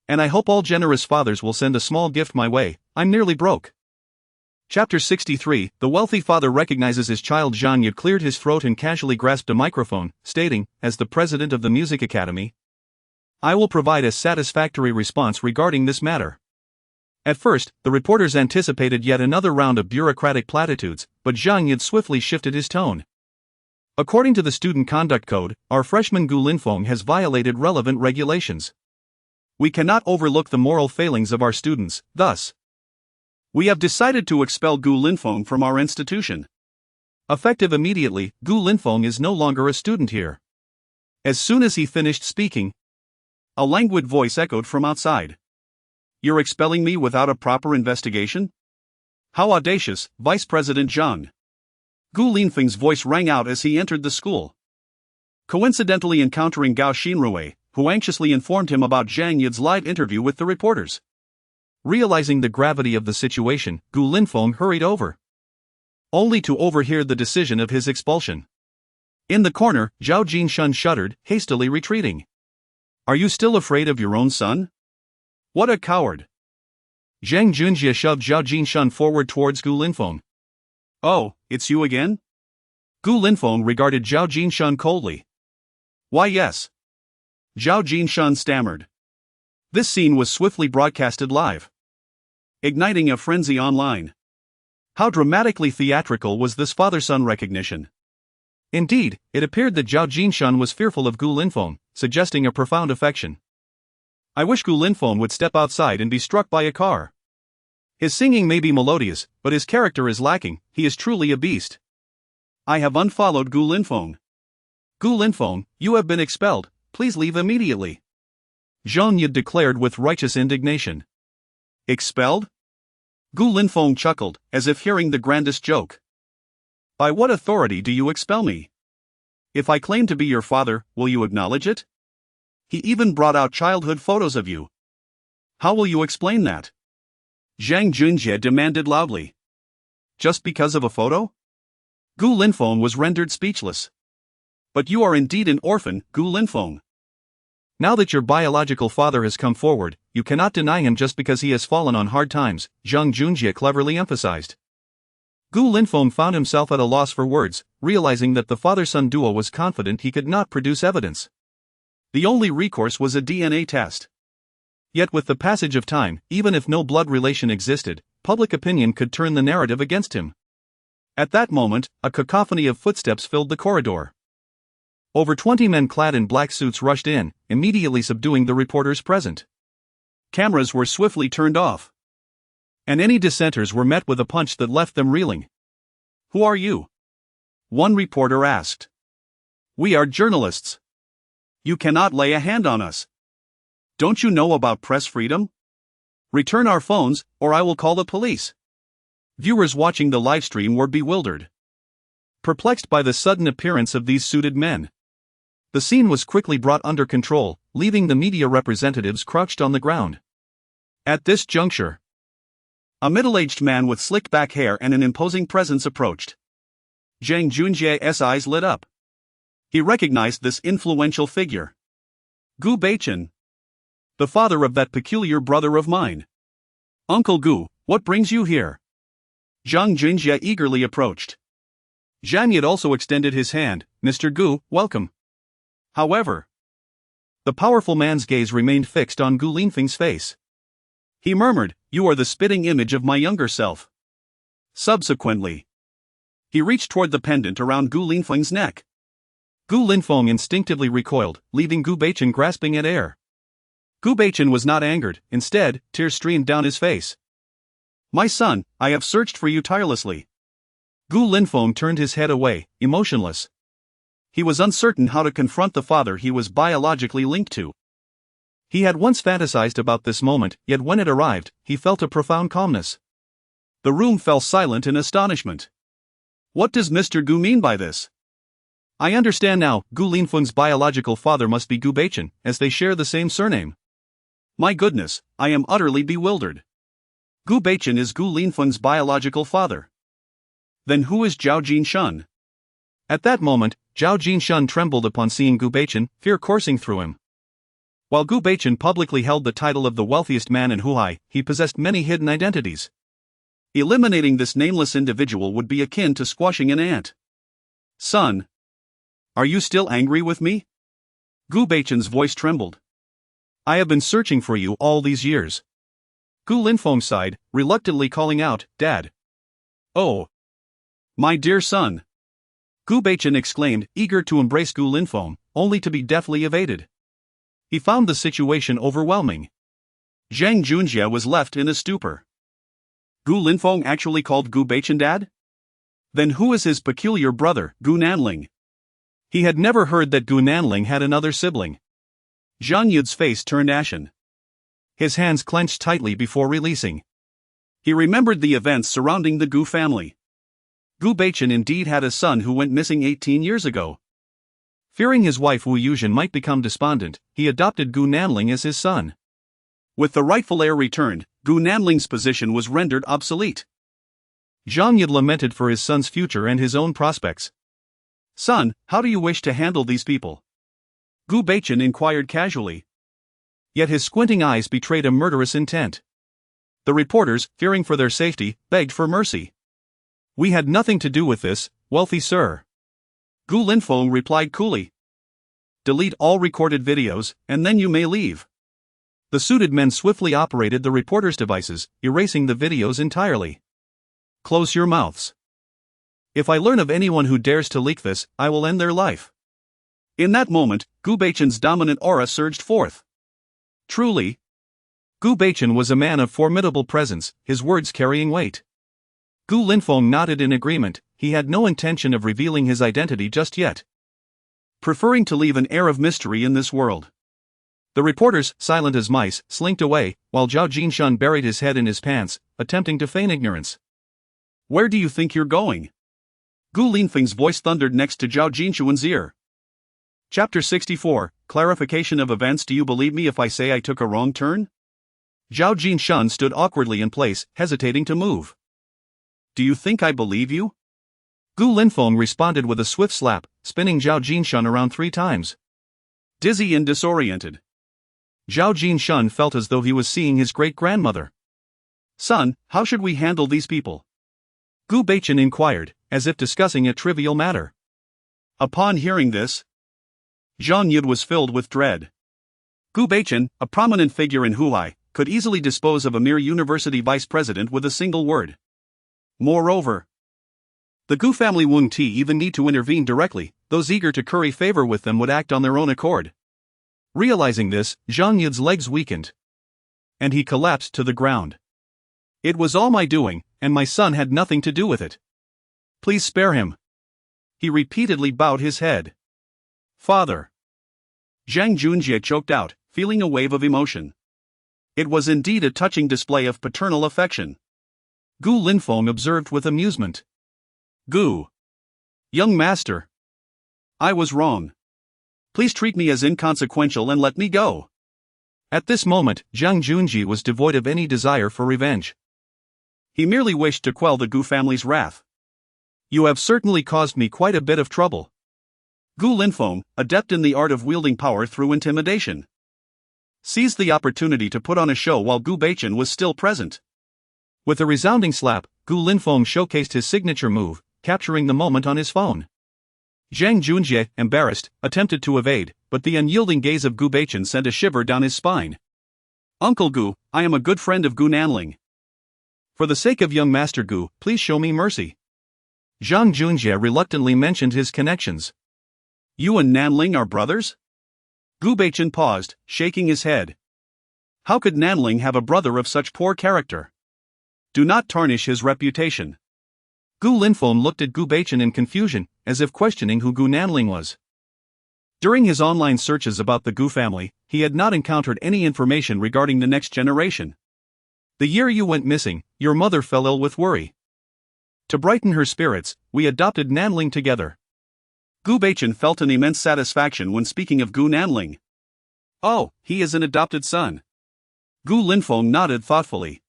And I hope all generous fathers will send a small gift my way, I'm nearly broke. Chapter 63, the wealthy father recognizes his child. Zhang Yi cleared his throat and casually grasped a microphone, stating, as the president of the Music Academy, I will provide a satisfactory response regarding this matter. At first, the reporters anticipated yet another round of bureaucratic platitudes, but Zhang Yi swiftly shifted his tone. According to the Student Conduct Code, our freshman Gu Linfeng has violated relevant regulations. We cannot overlook the moral failings of our students, thus, we have decided to expel Gu Linfeng from our institution. Effective immediately, Gu Linfeng is no longer a student here. As soon as he finished speaking, a languid voice echoed from outside. You're expelling me without a proper investigation? How audacious, Vice President Zhang. Gu Linfeng's voice rang out as he entered the school. Coincidentally encountering Gao Xinrui, who anxiously informed him about Zhang Yi's live interview with the reporters. Realizing the gravity of the situation, Gu Linfeng hurried over, only to overhear the decision of his expulsion. In the corner, Zhao Jinshun shuddered, hastily retreating. Are you still afraid of your own son? What a coward! Zhang Junjie shoved Zhao Jinshun forward towards Gu Linfeng. Oh, it's you again? Gu Linfeng regarded Zhao Jinshun coldly. Why yes. Zhao Jinshun stammered. This scene was swiftly broadcasted live, igniting a frenzy online. How dramatically theatrical was this father-son recognition? Indeed, it appeared that Zhao Jinshun was fearful of Gu Linfeng, suggesting a profound affection. I wish Gu Linfeng would step outside and be struck by a car. His singing may be melodious, but his character is lacking. He is truly a beast. I have unfollowed Gu Linfeng. Gu Linfeng, you have been expelled, please leave immediately. Zhang Yi declared with righteous indignation. Expelled? Gu Linfeng chuckled, as if hearing the grandest joke. By what authority do you expel me? If I claim to be your father, will you acknowledge it? He even brought out childhood photos of you. How will you explain that? Zhang Junjie demanded loudly. Just because of a photo? Gu Linfeng was rendered speechless. But you are indeed an orphan, Gu Linfeng. Now that your biological father has come forward, you cannot deny him just because he has fallen on hard times, Zhang Junjie cleverly emphasized. Gu Linfeng found himself at a loss for words, realizing that the father-son duo was confident he could not produce evidence. The only recourse was a DNA test. Yet with the passage of time, even if no blood relation existed, public opinion could turn the narrative against him. At that moment, a cacophony of footsteps filled the corridor. Over 20 men clad in black suits rushed in, immediately subduing the reporters present. Cameras were swiftly turned off, and any dissenters were met with a punch that left them reeling. Who are you? One reporter asked. We are journalists. You cannot lay a hand on us. Don't you know about press freedom? Return our phones, or I will call the police. Viewers watching the livestream were bewildered, perplexed by the sudden appearance of these suited men. The scene was quickly brought under control, leaving the media representatives crouched on the ground. At this juncture, a middle-aged man with slicked back hair and an imposing presence approached. Zhang Junjie's eyes lit up. He recognized this influential figure. Gu Beichen, the father of that peculiar brother of mine. Uncle Gu, what brings you here? Zhang Junjie eagerly approached. Zhang Yi also extended his hand. Mr. Gu, welcome. However, the powerful man's gaze remained fixed on Gu Linfeng's face. He murmured, you are the spitting image of my younger self. Subsequently, he reached toward the pendant around Gu Linfeng's neck. Gu Linfeng instinctively recoiled, leaving Gu Beichen grasping at air. Gu Beichen was not angered, instead, tears streamed down his face. My son, I have searched for you tirelessly. Gu Linfeng turned his head away, emotionless. He was uncertain how to confront the father he was biologically linked to. He had once fantasized about this moment, yet when it arrived, he felt a profound calmness. The room fell silent in astonishment. What does Mr. Gu mean by this? I understand now, Gu Linfeng's biological father must be Gu Baichen, as they share the same surname. My goodness, I am utterly bewildered. Gu Baichen is Gu Linfeng's biological father. Then who is Zhao Jinshun? At that moment, Zhao Jinshun trembled upon seeing Gu Baichen, fear coursing through him. While Gu Baichen publicly held the title of the wealthiest man in Huai, he possessed many hidden identities. Eliminating this nameless individual would be akin to squashing an ant. Son. Are you still angry with me? Gu Baichen's voice trembled. I have been searching for you all these years. Gu Linfeng sighed, reluctantly calling out, Dad. Oh. My dear son. Gu Baichen exclaimed, eager to embrace Gu Linfeng, only to be deftly evaded. He found the situation overwhelming. Zhang Junjie was left in a stupor. Gu Linfeng actually called Gu Baichen Dad? Then who is his peculiar brother, Gu Nanling? He had never heard that Gu Nanling had another sibling. Zhang Yude's face turned ashen. His hands clenched tightly before releasing. He remembered the events surrounding the Gu family. Gu Baichen indeed had a son who went missing 18 years ago. Fearing his wife Wu Yuzhen might become despondent, he adopted Gu Nanling as his son. With the rightful heir returned, Gu Nanling's position was rendered obsolete. Zhang Yude lamented for his son's future and his own prospects. Son, how do you wish to handle these people? Gu Baichen inquired casually. Yet his squinting eyes betrayed a murderous intent. The reporters, fearing for their safety, begged for mercy. We had nothing to do with this, wealthy sir. Gu Linfeng replied coolly. Delete all recorded videos, and then you may leave. The suited men swiftly operated the reporters' devices, erasing the videos entirely. Close your mouths. If I learn of anyone who dares to leak this, I will end their life. In that moment, Gu Baichen's dominant aura surged forth. Truly, Gu Baichen was a man of formidable presence, his words carrying weight. Gu Linfeng nodded in agreement. He had no intention of revealing his identity just yet, preferring to leave an air of mystery in this world. The reporters, silent as mice, slinked away, while Zhao Jinshun buried his head in his pants, attempting to feign ignorance. Where do you think you're going? Gu Linfeng's voice thundered next to Zhao Jinshun's ear. Chapter 64, Clarification of Events. Do you believe me if I say I took a wrong turn? Zhao Jinshun stood awkwardly in place, hesitating to move. Do you think I believe you? Gu Linfeng responded with a swift slap, spinning Zhao Jinshun around 3 times. Dizzy and disoriented, Zhao Jinshun felt as though he was seeing his great-grandmother. Son, how should we handle these people? Gu Baichen inquired, as if discussing a trivial matter. Upon hearing this, Zhang Yude was filled with dread. Gu Baichen, a prominent figure in Huai, could easily dispose of a mere university vice president with a single word. Moreover, the Gu family wouldn't even need to intervene directly. Those eager to curry favor with them would act on their own accord. Realizing this, Zhang Yude's legs weakened, and he collapsed to the ground. It was all my doing, and my son had nothing to do with it. Please spare him. He repeatedly bowed his head. Father. Zhang Junjie choked out, feeling a wave of emotion. It was indeed a touching display of paternal affection. Gu Linfeng observed with amusement. Gu. Young master. I was wrong. Please treat me as inconsequential and let me go. At this moment, Zhang Junjie was devoid of any desire for revenge. He merely wished to quell the Gu family's wrath. You have certainly caused me quite a bit of trouble. Gu Linfeng, adept in the art of wielding power through intimidation, seized the opportunity to put on a show while Gu Baichen was still present. With a resounding slap, Gu Linfeng showcased his signature move, capturing the moment on his phone. Zhang Junjie, embarrassed, attempted to evade, but the unyielding gaze of Gu Baichen sent a shiver down his spine. Uncle Gu, I am a good friend of Gu Nanling. For the sake of young Master Gu, please show me mercy. Zhang Junjie reluctantly mentioned his connections. You and Nanling are brothers? Gu Baichen paused, shaking his head. How could Nanling have a brother of such poor character? Do not tarnish his reputation. Gu Linfeng looked at Gu Baichen in confusion, as if questioning who Gu Nanling was. During his online searches about the Gu family, he had not encountered any information regarding the next generation. The year you went missing, your mother fell ill with worry. To brighten her spirits, we adopted Nanling together. Gu Baichen felt an immense satisfaction when speaking of Gu Nanling. Oh, he is an adopted son. Gu Linfeng nodded thoughtfully.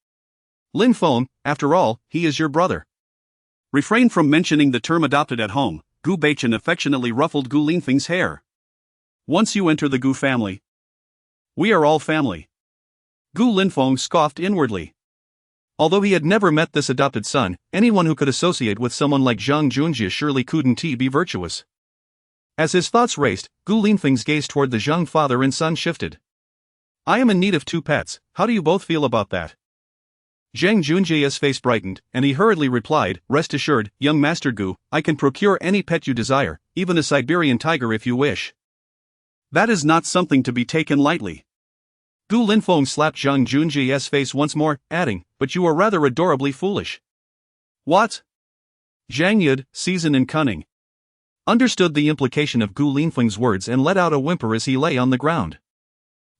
Linfeng, after all, he is your brother. Refrain from mentioning the term adopted at home. Gu Baichen affectionately ruffled Gu Linfeng's hair. Once you enter the Gu family, we are all family. Gu Linfeng scoffed inwardly. Although he had never met this adopted son, anyone who could associate with someone like Zhang Junjie surely couldn't be virtuous. As his thoughts raced, Gu Linfeng's gaze toward the Zhang father and son shifted. I am in need of 2 pets, how do you both feel about that? Zhang Junjie's face brightened, and he hurriedly replied, rest assured, young Master Gu, I can procure any pet you desire, even a Siberian tiger if you wish. That is not something to be taken lightly. Gu Linfeng slapped Zhang Junjie's face once more, adding, but you are rather adorably foolish. What? Zhang Yud, seasoned and cunning, understood the implication of Gu Linfeng's words and let out a whimper as he lay on the ground.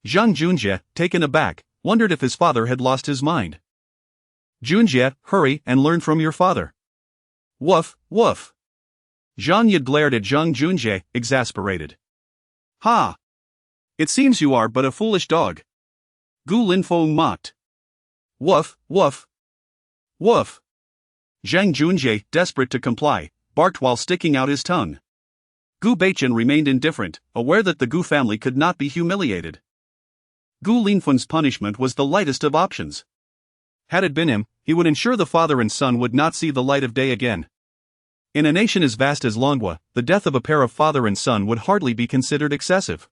Zhang Junjie, taken aback, wondered if his father had lost his mind. Junjie, hurry and learn from your father. Woof, woof. Zhang Yud glared at Zhang Junjie, exasperated. Ha! It seems you are but a foolish dog. Gu Linfeng mocked. Woof, woof. Woof. Zhang Junjie, desperate to comply, barked while sticking out his tongue. Gu Baichen remained indifferent, aware that the Gu family could not be humiliated. Gu Linfeng's punishment was the lightest of options. Had it been him, he would ensure the father and son would not see the light of day again. In a nation as vast as Longhua, the death of a pair of father and son would hardly be considered excessive.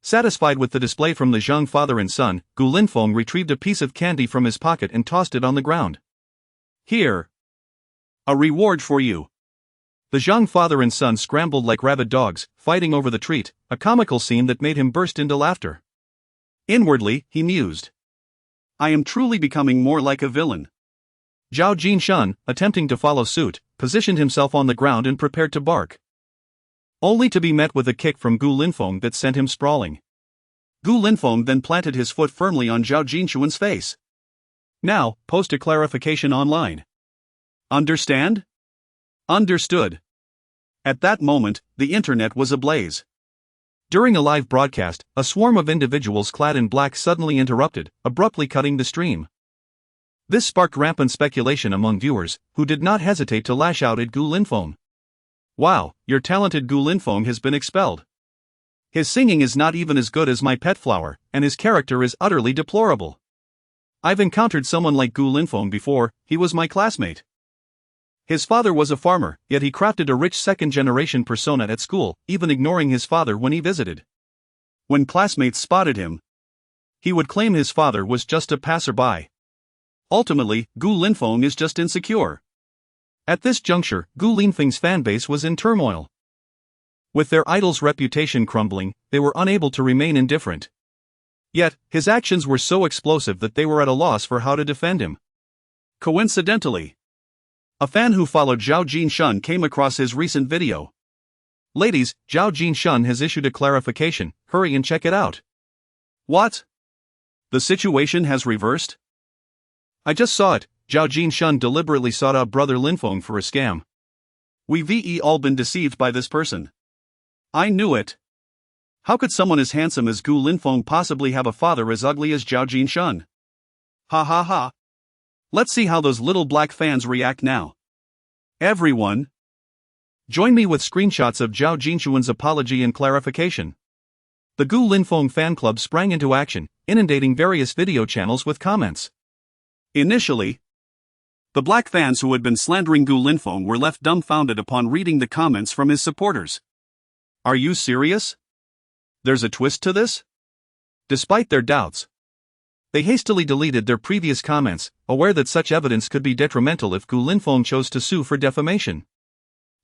Satisfied with the display from the Zhang father and son, Gu Linfeng retrieved a piece of candy from his pocket and tossed it on the ground. Here. A reward for you. The Zhang father and son scrambled like rabid dogs, fighting over the treat, a comical scene that made him burst into laughter. Inwardly, he mused. I am truly becoming more like a villain. Zhao Jinshan, attempting to follow suit, positioned himself on the ground and prepared to bark. Only to be met with a kick from Gu Linfeng that sent him sprawling. Gu Linfeng then planted his foot firmly on Zhao Jinshuan's face. Now, post a clarification online. Understand? Understood. At that moment, the internet was ablaze. During a live broadcast, a swarm of individuals clad in black suddenly interrupted, abruptly cutting the stream. This sparked rampant speculation among viewers, who did not hesitate to lash out at Gu Linfeng. Wow, your talented Gu Linfeng has been expelled. His singing is not even as good as my pet flower, and his character is utterly deplorable. I've encountered someone like Gu Linfeng before, he was my classmate. His father was a farmer, yet he crafted a rich second-generation persona at school, even ignoring his father when he visited. When classmates spotted him, he would claim his father was just a passerby. Ultimately, Gu Linfeng is just insecure. At this juncture, Gu Linfeng's fanbase was in turmoil. With their idol's reputation crumbling, they were unable to remain indifferent. Yet, his actions were so explosive that they were at a loss for how to defend him. Coincidentally, a fan who followed Zhao Jinshan came across his recent video. Ladies, Zhao Jinshan has issued a clarification, hurry and check it out. What? The situation has reversed? I just saw it, Zhao Jinshan deliberately sought out brother Linfeng for a scam. We've all been deceived by this person. I knew it. How could someone as handsome as Gu Linfeng possibly have a father as ugly as Zhao Jinshan? Ha ha ha. Let's see how those little black fans react now. Everyone, join me with screenshots of Zhao Jinshuan's apology and clarification. The Gu Linfeng fan club sprang into action, inundating various video channels with comments. Initially, the black fans who had been slandering Gu Linfeng were left dumbfounded upon reading the comments from his supporters. Are you serious? There's a twist to this? Despite their doubts, they hastily deleted their previous comments, aware that such evidence could be detrimental if Gu Linfeng chose to sue for defamation.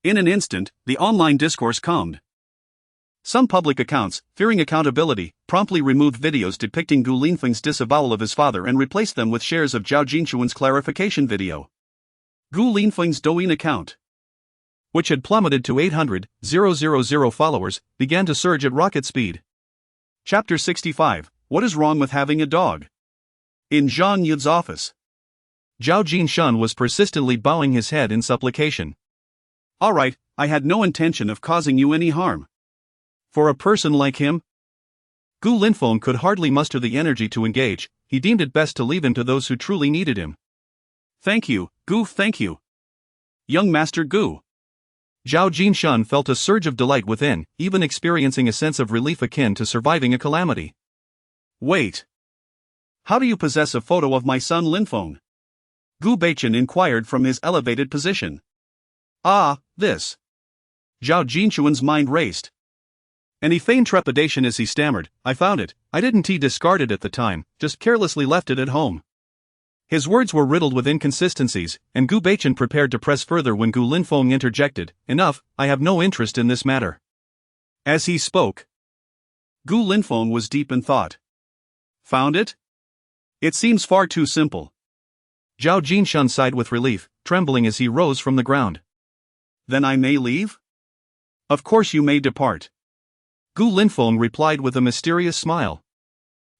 In an instant, the online discourse calmed. Some public accounts, fearing accountability, promptly removed videos depicting Gu Linfeng's disavowal of his father and replaced them with shares of Zhao Jinshuan's clarification video. Gu Linfeng's Douyin account, which had plummeted to 800,000 followers, began to surge at rocket speed. Chapter 65. What is wrong with having a dog? In Zhang Yud's office, Zhao Jinshan was persistently bowing his head in supplication. Alright, I had no intention of causing you any harm. For a person like him? Gu Linfeng could hardly muster the energy to engage. He deemed it best to leave him to those who truly needed him. Thank you, Gu, thank you. Young Master Gu. Zhao Jinshan felt a surge of delight within, even experiencing a sense of relief akin to surviving a calamity. Wait. How do you possess a photo of my son Linfeng? Gu Beichen inquired from his elevated position. Ah, this. Zhao Jinshuan's mind raced. And he feigned trepidation as he stammered, I found it, I didn't discard it at the time, just carelessly left it at home. His words were riddled with inconsistencies, and Gu Beichen prepared to press further when Gu Linfeng interjected, Enough, I have no interest in this matter. As he spoke, Gu Linfeng was deep in thought. Found it? It seems far too simple. Zhao Jinshan sighed with relief, trembling as he rose from the ground. Then I may leave? Of course you may depart. Gu Linfeng replied with a mysterious smile.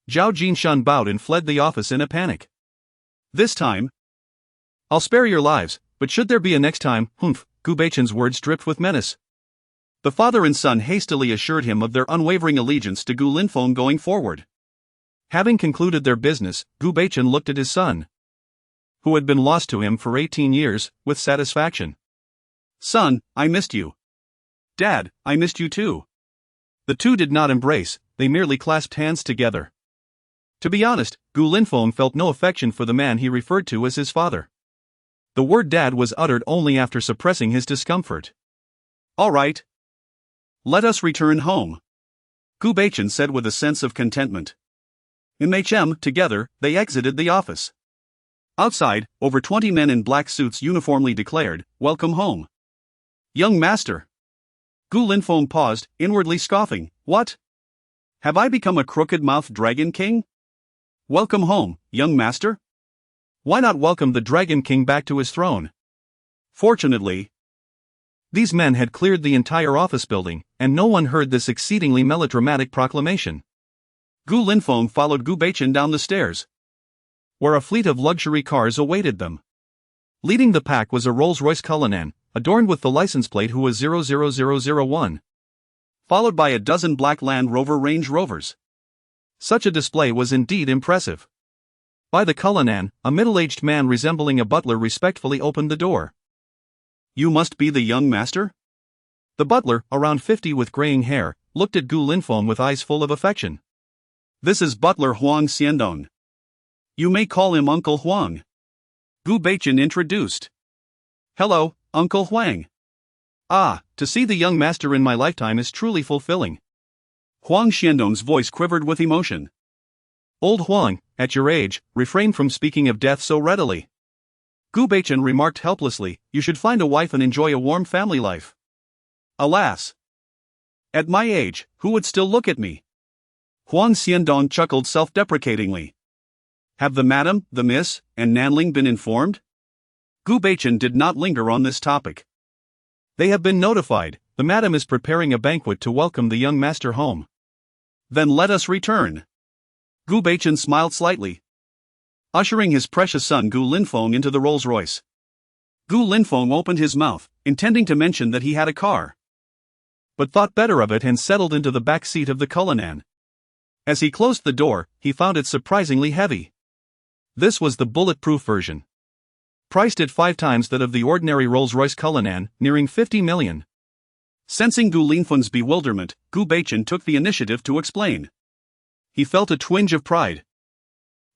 Zhao Jinshan bowed and fled the office in a panic. This time, I'll spare your lives, but should there be a next time, humph, Gu Beichen's words dripped with menace. The father and son hastily assured him of their unwavering allegiance to Gu Linfeng going forward. Having concluded their business, Gu Beichen looked at his son, who had been lost to him for 18 years, with satisfaction. Son, I missed you. Dad, I missed you too. The two did not embrace, they merely clasped hands together. To be honest, Gu Linfeng felt no affection for the man he referred to as his father. The word dad was uttered only after suppressing his discomfort. All right. Let us return home, Gu Beichen said with a sense of contentment. Together, they exited the office. Outside, over 20 men in black suits uniformly declared, Welcome home. Young master. Gu Linfeng paused, inwardly scoffing, What? Have I become a crooked-mouthed dragon king? Welcome home, young master? Why not welcome the Dragon King back to his throne? Fortunately, these men had cleared the entire office building, and no one heard this exceedingly melodramatic proclamation. Gu Linfeng followed Gu Beichen down the stairs, where a fleet of luxury cars awaited them. Leading the pack was a Rolls-Royce Cullinan, adorned with the license plate who was 00001, followed by a dozen black Land Rover Range Rovers. Such a display was indeed impressive. By the Cullinan, a middle-aged man resembling a butler respectfully opened the door. You must be the young master? The butler, around 50 with graying hair, looked at Gu Linfeng with eyes full of affection. This is Butler Huang Xiandong. You may call him Uncle Huang. Gu Beichen introduced. Hello, Uncle Huang. Ah, to see the young master in my lifetime is truly fulfilling. Huang Xiandong's voice quivered with emotion. Old Huang, at your age, refrain from speaking of death so readily. Gu Beichen remarked helplessly, You should find a wife and enjoy a warm family life. Alas! At my age, who would still look at me? Huang Xiandong chuckled self-deprecatingly. Have the madam, the miss, and Nanling been informed? Gu Beichen did not linger on this topic. They have been notified, the madam is preparing a banquet to welcome the young master home. Then let us return. Gu Beichen smiled slightly, ushering his precious son Gu Linfeng into the Rolls-Royce. Gu Linfeng opened his mouth, intending to mention that he had a car, but thought better of it and settled into the back seat of the Cullinan. As he closed the door, he found it surprisingly heavy. This was the bulletproof version, priced at 5 times that of the ordinary Rolls-Royce Cullinan, nearing 50 million. Sensing Gu Linfeng's bewilderment, Gu Beichen took the initiative to explain. He felt a twinge of pride,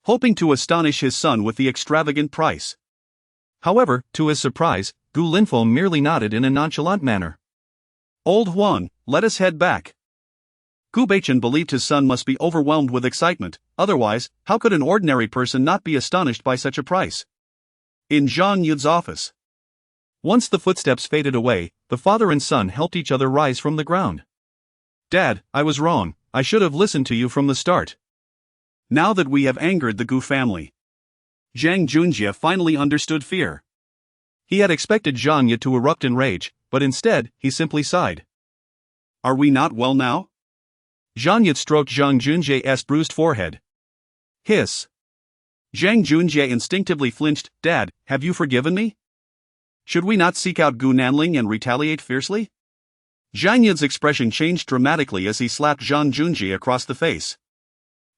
hoping to astonish his son with the extravagant price. However, to his surprise, Gu Linfeng merely nodded in a nonchalant manner. Old Huang, let us head back. Gu Beichen believed his son must be overwhelmed with excitement, otherwise, how could an ordinary person not be astonished by such a price? In Zhang Yud's office. Once the footsteps faded away, the father and son helped each other rise from the ground. Dad, I was wrong, I should have listened to you from the start. Now that we have angered the Gu family. Zhang Junjie finally understood fear. He had expected Zhang Yu to erupt in rage, but instead, he simply sighed. Are we not well now? Zhang Yat stroked Zhang Junjie's bruised forehead. Hiss. Zhang Junjie instinctively flinched. Dad, have you forgiven me? Should we not seek out Gu Nanling and retaliate fiercely? Zhang Yat's expression changed dramatically as he slapped Zhang Junjie across the face.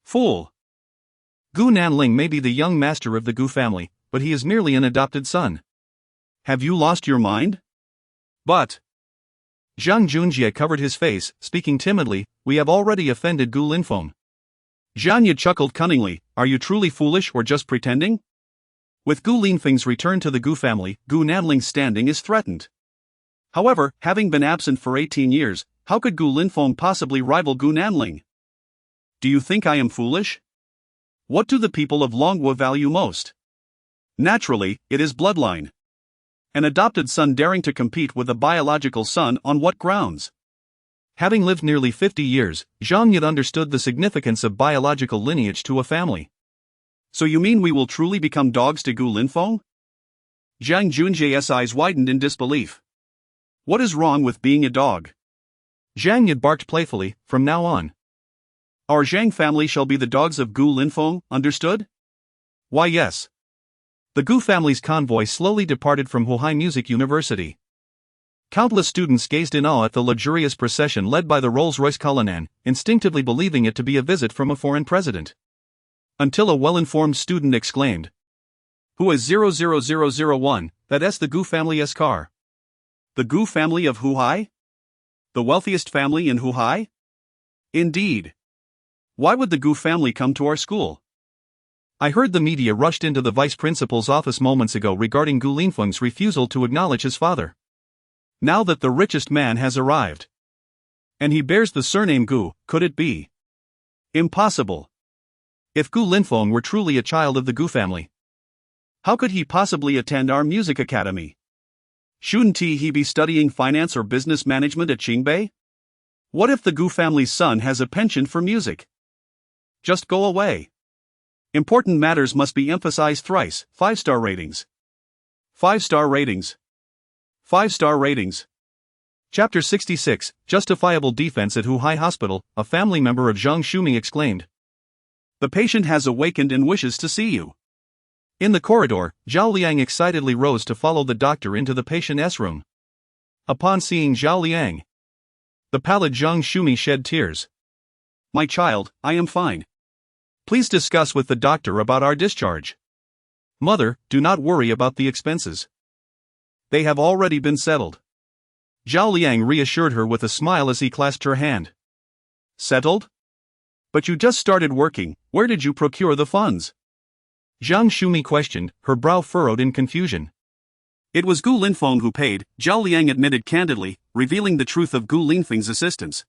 Fool! Gu Nanling may be the young master of the Gu family, but he is merely an adopted son. Have you lost your mind? But... Zhang Junjie covered his face, speaking timidly, we have already offended Gu Linfeng. Zhang Yat chuckled cunningly, are you truly foolish or just pretending? With Gu Linfeng's return to the Gu family, Gu Nanling's standing is threatened. However, having been absent for 18 years, how could Gu Linfeng possibly rival Gu Nanling? Do you think I am foolish? What do the people of Longwu value most? Naturally, it is bloodline. An adopted son daring to compete with a biological son on what grounds? Having lived nearly 50 years, Zhang Yat understood the significance of biological lineage to a family. So you mean we will truly become dogs to Gu Linfeng? Zhang Junjie's eyes widened in disbelief. What is wrong with being a dog? Zhang Yat barked playfully, from now on. Our Zhang family shall be the dogs of Gu Linfeng, understood? Why yes. The Gu family's convoy slowly departed from Shanghai Music University. Countless students gazed in awe at the luxurious procession led by the Rolls-Royce Cullinan, instinctively believing it to be a visit from a foreign president. Until a well-informed student exclaimed, Who is 00001, that's the Gu family's car. The Gu family of Shanghai? The wealthiest family in Shanghai? Indeed. Why would the Gu family come to our school? I heard the media rushed into the vice principal's office moments ago regarding Gu Linfeng's refusal to acknowledge his father. Now that the richest man has arrived. And he bears the surname Gu, could it be? Impossible. If Gu Linfeng were truly a child of the Gu family, how could he possibly attend our music academy? Shouldn't he be studying finance or business management at Qingbei? What if the Gu family's son has a penchant for music? Just go away. Important matters must be emphasized thrice. 5-star ratings. 5-star ratings. 5-star ratings. Chapter 66, Justifiable Defense at Shanghai Hospital, a family member of Zhang Shumi exclaimed. The patient has awakened and wishes to see you. In the corridor, Zhao Liang excitedly rose to follow the doctor into the patient's room. Upon seeing Zhao Liang, the pallid Zhang Shumi shed tears. My child, I am fine. Please discuss with the doctor about our discharge. Mother, do not worry about the expenses. They have already been settled. Zhao Liang reassured her with a smile as he clasped her hand. Settled? But you just started working, where did you procure the funds? Zhang Shumi questioned, her brow furrowed in confusion. It was Gu Linfeng who paid, Zhao Liang admitted candidly, revealing the truth of Gu Linfeng's assistance.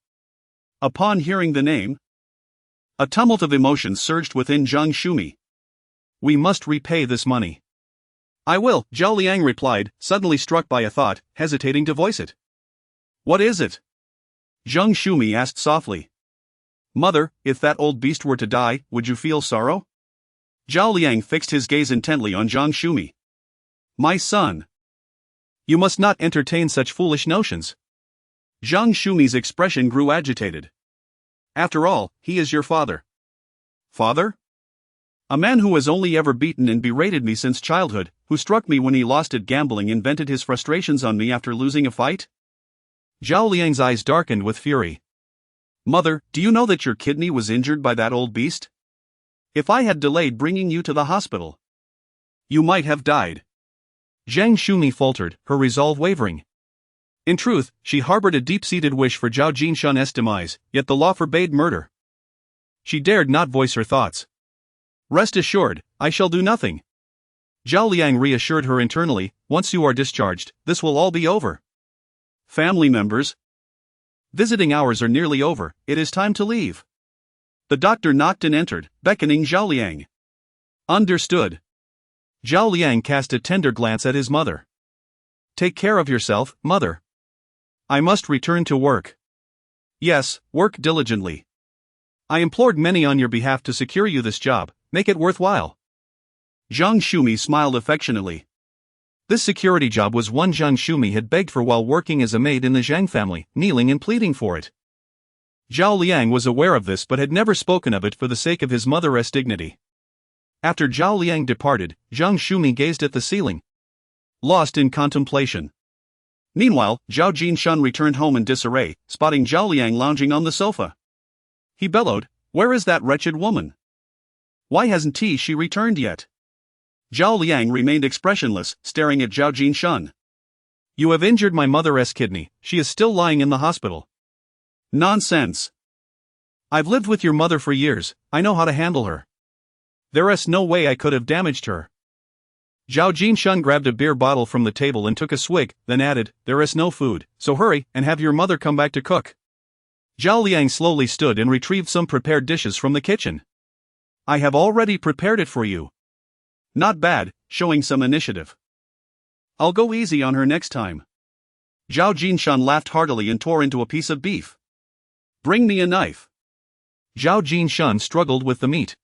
Upon hearing the name, a tumult of emotions surged within Zhang Shumi. We must repay this money. I will, Zhao Liang replied, suddenly struck by a thought, hesitating to voice it. What is it? Zhang Shumi asked softly. Mother, if that old beast were to die, would you feel sorrow? Zhao Liang fixed his gaze intently on Zhang Shumi. My son. You must not entertain such foolish notions. Zhang Shumi's expression grew agitated. After all, he is your father. Father? A man who has only ever beaten and berated me since childhood, who struck me when he lost at gambling and vented his frustrations on me after losing a fight? Zhao Liang's eyes darkened with fury. Mother, do you know that your kidney was injured by that old beast? If I had delayed bringing you to the hospital, you might have died. Zhang Shumi faltered, her resolve wavering. In truth, she harbored a deep-seated wish for Zhao Jinshan's demise, yet the law forbade murder. She dared not voice her thoughts. Rest assured, I shall do nothing. Zhao Liang reassured her internally, once you are discharged, this will all be over. Family members. Visiting hours are nearly over, it is time to leave. The doctor knocked and entered, beckoning Zhao Liang. Understood. Zhao Liang cast a tender glance at his mother. Take care of yourself, mother. I must return to work. Yes, work diligently. I implored many on your behalf to secure you this job, make it worthwhile. Zhang Shumi smiled affectionately. This security job was one Zhang Shumi had begged for while working as a maid in the Zhang family, kneeling and pleading for it. Zhao Liang was aware of this but had never spoken of it for the sake of his mother's dignity. After Zhao Liang departed, Zhang Shumi gazed at the ceiling, lost in contemplation. Meanwhile, Zhao Jinshun returned home in disarray, spotting Zhao Liang lounging on the sofa. He bellowed, "Where is that wretched woman? Why hasn't she returned yet?" Zhao Liang remained expressionless, staring at Zhao Jinshun. "You have injured my mother's kidney, she is still lying in the hospital." "Nonsense. I've lived with your mother for years, I know how to handle her. There's no way I could have damaged her." Zhao Jinshun grabbed a beer bottle from the table and took a swig, then added, "There is no food, so hurry and have your mother come back to cook." Zhao Liang slowly stood and retrieved some prepared dishes from the kitchen. "I have already prepared it for you." "Not bad, showing some initiative. I'll go easy on her next time." Zhao Jinshun laughed heartily and tore into a piece of beef. "Bring me a knife." Zhao Jinshun struggled with the meat,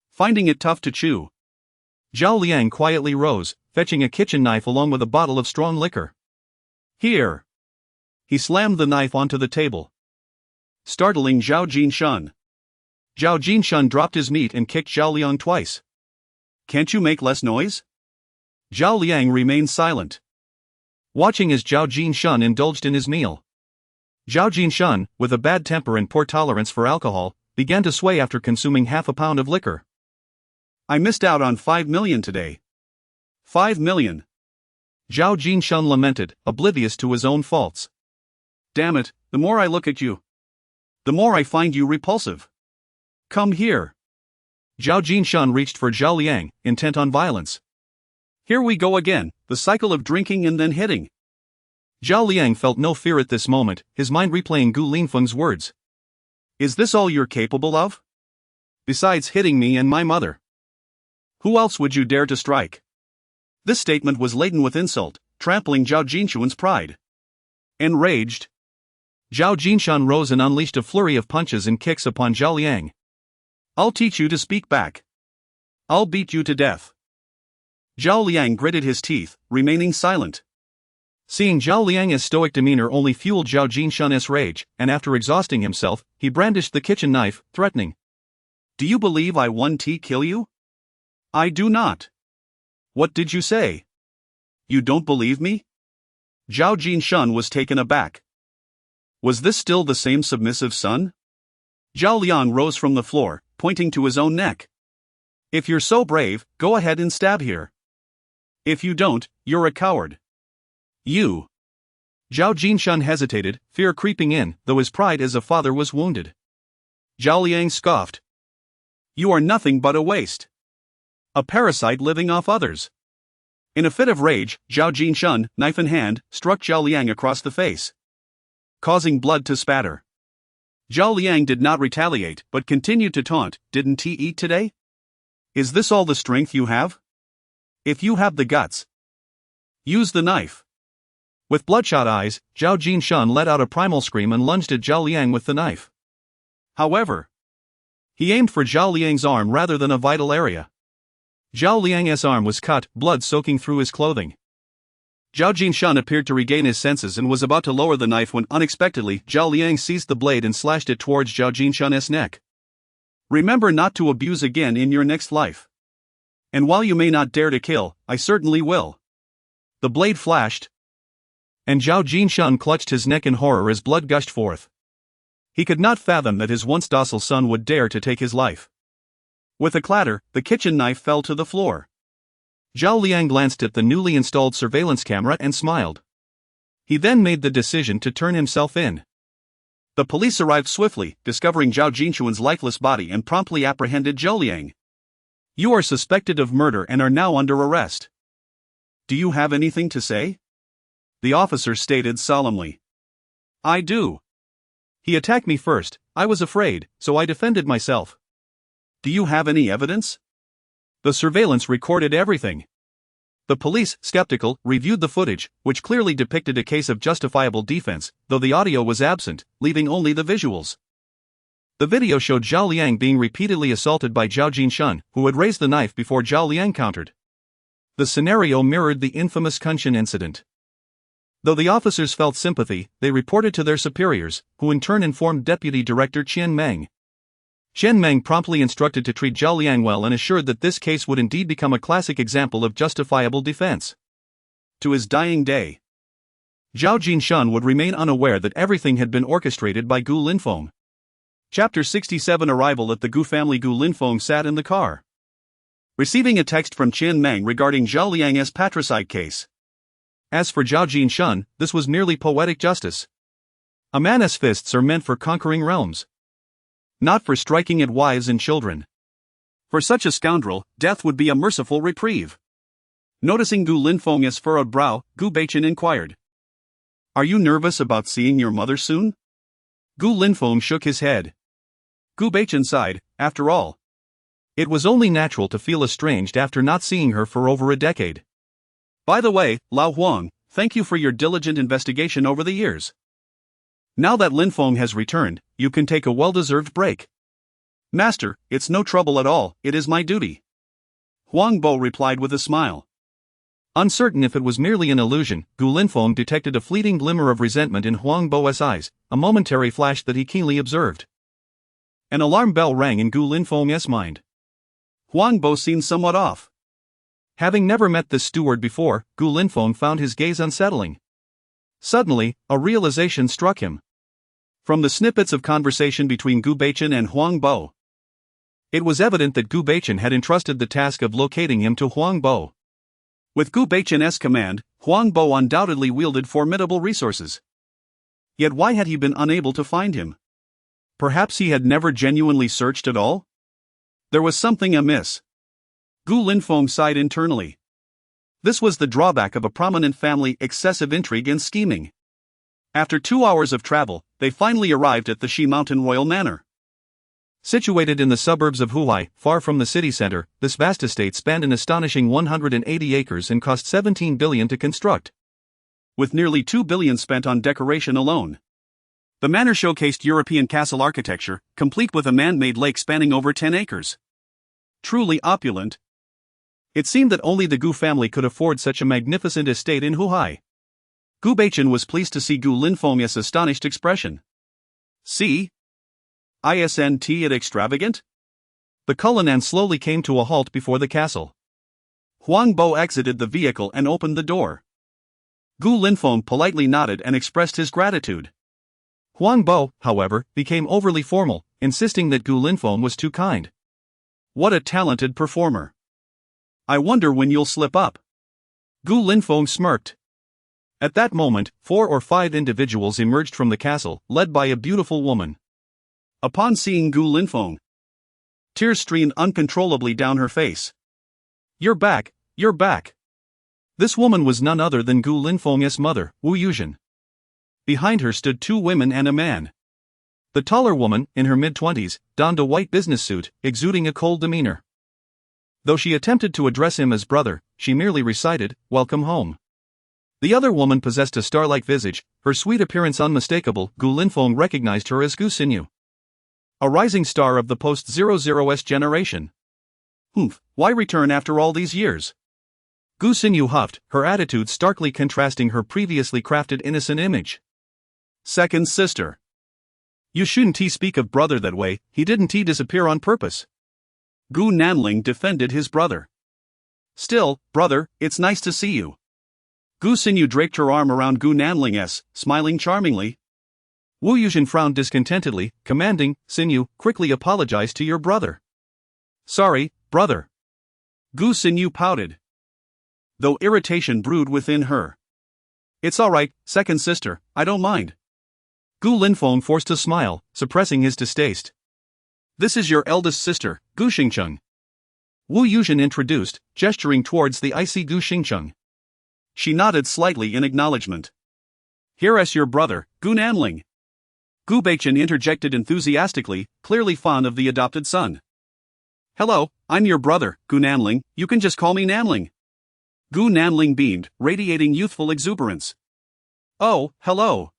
finding it tough to chew. Zhao Liang quietly rose, fetching a kitchen knife along with a bottle of strong liquor. "Here." He slammed the knife onto the table, startling Zhao Jinshun. Zhao Jinshun dropped his meat and kicked Zhao Liang twice. "Can't you make less noise?" Zhao Liang remained silent, watching as Zhao Jinshun indulged in his meal. Zhao Jinshun, with a bad temper and poor tolerance for alcohol, began to sway after consuming half a pound of liquor. "I missed out on 5 million today. 5 million. Zhao Jinshun lamented, oblivious to his own faults. "Damn it, the more I look at you, the more I find you repulsive. Come here." Zhao Jinshun reached for Zhao Liang, intent on violence. "Here we go again, the cycle of drinking and then hitting." Zhao Liang felt no fear at this moment, his mind replaying Gu Linfeng's words. "Is this all you're capable of? Besides hitting me and my mother, who else would you dare to strike?" This statement was laden with insult, trampling Zhao Jinshun's pride. Enraged, Zhao Jinshun rose and unleashed a flurry of punches and kicks upon Zhao Liang. "I'll teach you to speak back. I'll beat you to death." Zhao Liang gritted his teeth, remaining silent. Seeing Zhao Liang's stoic demeanor only fueled Zhao Jinshun's rage, and after exhausting himself, he brandished the kitchen knife, threatening, "Do you believe I won't kill you? I do not." "What did you say? You don't believe me?" Zhao Jinshun was taken aback. Was this still the same submissive son? Zhao Liang rose from the floor, pointing to his own neck. "If you're so brave, go ahead and stab here. If you don't, you're a coward. You." Zhao Jinshun hesitated, fear creeping in, though his pride as a father was wounded. Zhao Liang scoffed. "You are nothing but a waste. A parasite living off others." In a fit of rage, Zhao Jinshun, knife in hand, struck Zhao Liang across the face, causing blood to spatter. Zhao Liang did not retaliate, but continued to taunt, "Didn't he eat today? Is this all the strength you have? If you have the guts, use the knife." With bloodshot eyes, Zhao Jinshun let out a primal scream and lunged at Zhao Liang with the knife. However, he aimed for Zhao Liang's arm rather than a vital area. Zhao Liang's arm was cut, blood soaking through his clothing. Zhao Jinshun appeared to regain his senses and was about to lower the knife when unexpectedly Zhao Liang seized the blade and slashed it towards Zhao Jinshun's neck. "Remember not to abuse again in your next life. And while you may not dare to kill, I certainly will." The blade flashed, and Zhao Jinshun clutched his neck in horror as blood gushed forth. He could not fathom that his once docile son would dare to take his life. With a clatter, the kitchen knife fell to the floor. Zhao Liang glanced at the newly installed surveillance camera and smiled. He then made the decision to turn himself in. The police arrived swiftly, discovering Zhao Jinshun's lifeless body and promptly apprehended Zhao Liang. "You are suspected of murder and are now under arrest. Do you have anything to say?" the officer stated solemnly. "I do. He attacked me first, I was afraid, so I defended myself." "Do you have any evidence?" "The surveillance recorded everything." The police, skeptical, reviewed the footage, which clearly depicted a case of justifiable defense, though the audio was absent, leaving only the visuals. The video showed Zhao Liang being repeatedly assaulted by Zhao Jinshun, who had raised the knife before Zhao Liang countered. The scenario mirrored the infamous Kunshan incident. Though the officers felt sympathy, they reported to their superiors, who in turn informed Deputy Director Qian Meng. Qian Meng promptly instructed to treat Zhao Liang well and assured that this case would indeed become a classic example of justifiable defense. To his dying day, Zhao Jinshan would remain unaware that everything had been orchestrated by Gu Linfeng. Chapter 67 Arrival at the Gu family. Gu Linfeng sat in the car, receiving a text from Qian Meng regarding Zhao Liang's patricide case. As for Zhao Jinshan, this was merely poetic justice. A man's fists are meant for conquering realms, not for striking at wives and children. For such a scoundrel, death would be a merciful reprieve. Noticing Gu Linfeng's furrowed brow, Gu Baichen inquired, "Are you nervous about seeing your mother soon?" Gu Linfeng shook his head. Gu Baichen sighed. After all, it was only natural to feel estranged after not seeing her for over a decade. By the way, Lao Huang, thank you for your diligent investigation over the years. Now that Linfeng has returned, you can take a well-deserved break. Master, it's no trouble at all, it is my duty. Huang Bo replied with a smile. Uncertain if it was merely an illusion, Gu Linfeng detected a fleeting glimmer of resentment in Huang Bo's eyes, a momentary flash that he keenly observed. An alarm bell rang in Gu Linfeng's mind. Huang Bo seemed somewhat off. Having never met this steward before, Gu Linfeng found his gaze unsettling. Suddenly, a realization struck him. From the snippets of conversation between Gu Baichen and Huang Bo, it was evident that Gu Baichen had entrusted the task of locating him to Huang Bo. With Gu Baichen's command, Huang Bo undoubtedly wielded formidable resources. Yet why had he been unable to find him? Perhaps he had never genuinely searched at all? There was something amiss. Gu Linfeng sighed internally. This was the drawback of a prominent family: excessive intrigue and scheming. After 2 hours of travel, they finally arrived at the Shi Mountain Royal Manor. Situated in the suburbs of Huai, far from the city center, this vast estate spanned an astonishing 180 acres and cost 17 billion to construct, with nearly 2 billion spent on decoration alone. The manor showcased European castle architecture, complete with a man-made lake spanning over 10 acres. Truly opulent. It seemed that only the Gu family could afford such a magnificent estate in Huai. Gu Baichen was pleased to see Gu Linfeng's astonished expression. See? Isn't it extravagant? The Cullinan slowly came to a halt before the castle. Huang Bo exited the vehicle and opened the door. Gu Linfeng politely nodded and expressed his gratitude. Huang Bo, however, became overly formal, insisting that Gu Linfeng was too kind. What a talented performer. I wonder when you'll slip up. Gu Linfeng smirked. At that moment, 4 or 5 individuals emerged from the castle, led by a beautiful woman. Upon seeing Gu Linfeng, tears streamed uncontrollably down her face. You're back, you're back. This woman was none other than Gu Linfeng's mother, Wu Yuzhen. Behind her stood 2 women and a man. The taller woman, in her mid-20s, donned a white business suit, exuding a cold demeanor. Though she attempted to address him as brother, she merely recited, "Welcome home." The other woman possessed a star-like visage, her sweet appearance unmistakable. Gu Linfeng recognized her as Gu Xinyu, a rising star of the post-00s generation. Why return after all these years? Gu Xinyu huffed, her attitude starkly contrasting her previously crafted innocent image. Second sister. You shouldn't speak of brother that way, he didn't disappear on purpose. Gu Nanling defended his brother. Still, brother, it's nice to see you. Gu Xinyu draped her arm around Gu Nanling's, smiling charmingly. Wu Yuzhen frowned discontentedly, commanding, "Xinyu, quickly apologize to your brother." "Sorry, brother." Gu Xinyu pouted, though irritation brewed within her. "It's all right, second sister, I don't mind." Gu Linfeng forced a smile, suppressing his distaste. "This is your eldest sister, Gu Xingcheng." Wu Yuzhen introduced, gesturing towards the icy Gu Xingcheng. She nodded slightly in acknowledgement. "Here is your brother, Gu Nanling." Gu Baichen interjected enthusiastically, clearly fond of the adopted son. "Hello, I'm your brother, Gu Nanling, you can just call me Nanling." Gu Nanling beamed, radiating youthful exuberance. "Oh, hello."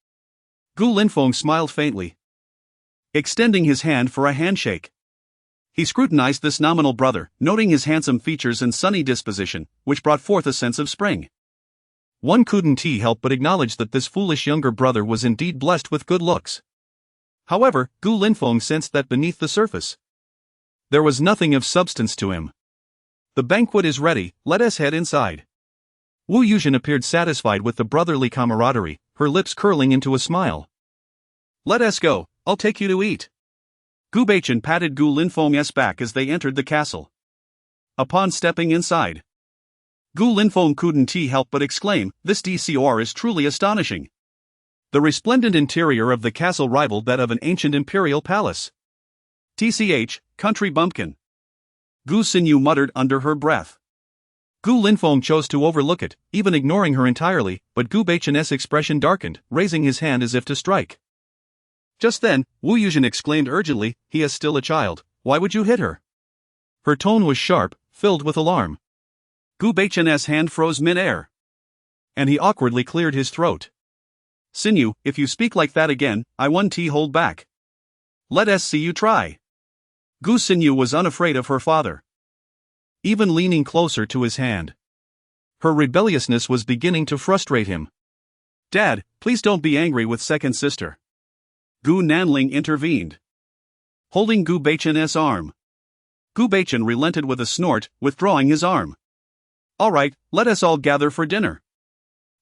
Gu Linfeng smiled faintly, extending his hand for a handshake. He scrutinized this nominal brother, noting his handsome features and sunny disposition, which brought forth a sense of spring. One couldn't help but acknowledge that this foolish younger brother was indeed blessed with good looks. However, Gu Linfeng sensed that beneath the surface, there was nothing of substance to him. The banquet is ready, let us head inside. Wu Yuzhen appeared satisfied with the brotherly camaraderie, her lips curling into a smile. Let us go, I'll take you to eat. Gu Baichen patted Gu Linfeng's back as they entered the castle. Upon stepping inside, Gu Linfeng couldn't help but exclaim, this decor is truly astonishing. The resplendent interior of the castle rivaled that of an ancient imperial palace. TCH, country bumpkin. Gu Xinyu muttered under her breath. Gu Linfeng chose to overlook it, even ignoring her entirely, but Gu Baichen's expression darkened, raising his hand as if to strike. Just then, Wu Yuzhen exclaimed urgently, he is still a child, why would you hit her? Her tone was sharp, filled with alarm. Gu Baichen's hand froze mid-air, and he awkwardly cleared his throat. Xinyu, if you speak like that again, I won't hold back. Let us see you try. Gu Xinyu was unafraid of her father, even leaning closer to his hand. Her rebelliousness was beginning to frustrate him. Dad, please don't be angry with second sister. Gu Nanling intervened, holding Gu Baichen's arm. Gu Baichen relented with a snort, withdrawing his arm. All right, let us all gather for dinner.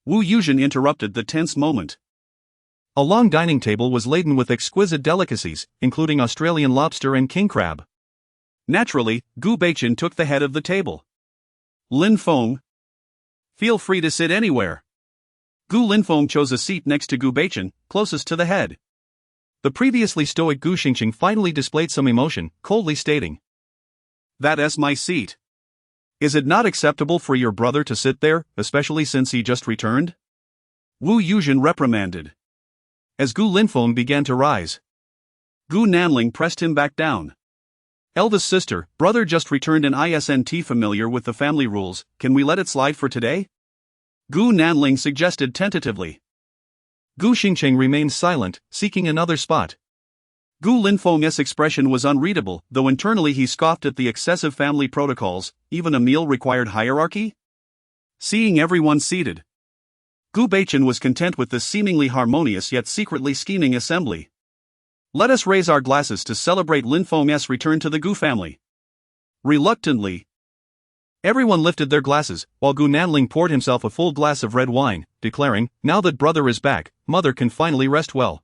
Wu Yuzhen interrupted the tense moment. A long dining table was laden with exquisite delicacies, including Australian lobster and king crab. Naturally, Gu Baichen took the head of the table. Linfeng, feel free to sit anywhere. Gu Linfeng chose a seat next to Gu Baichen, closest to the head. The previously stoic Gu Xingqing finally displayed some emotion, coldly stating, that is my seat. Is it not acceptable for your brother to sit there, especially since he just returned? Wu Yuzhen reprimanded. As Gu Linfeng began to rise, Gu Nanling pressed him back down. Eldest sister, brother just returned and isn't familiar with the family rules, can we let it slide for today? Gu Nanling suggested tentatively. Gu Xingqing remained silent, seeking another spot. Gu Linfeng's expression was unreadable, though internally he scoffed at the excessive family protocols, even a meal required hierarchy? Seeing everyone seated, Gu Baichen was content with this seemingly harmonious yet secretly scheming assembly. Let us raise our glasses to celebrate Linfeng's return to the Gu family. Reluctantly, everyone lifted their glasses, while Gu Nanling poured himself a full glass of red wine, declaring, now that brother is back, mother can finally rest well.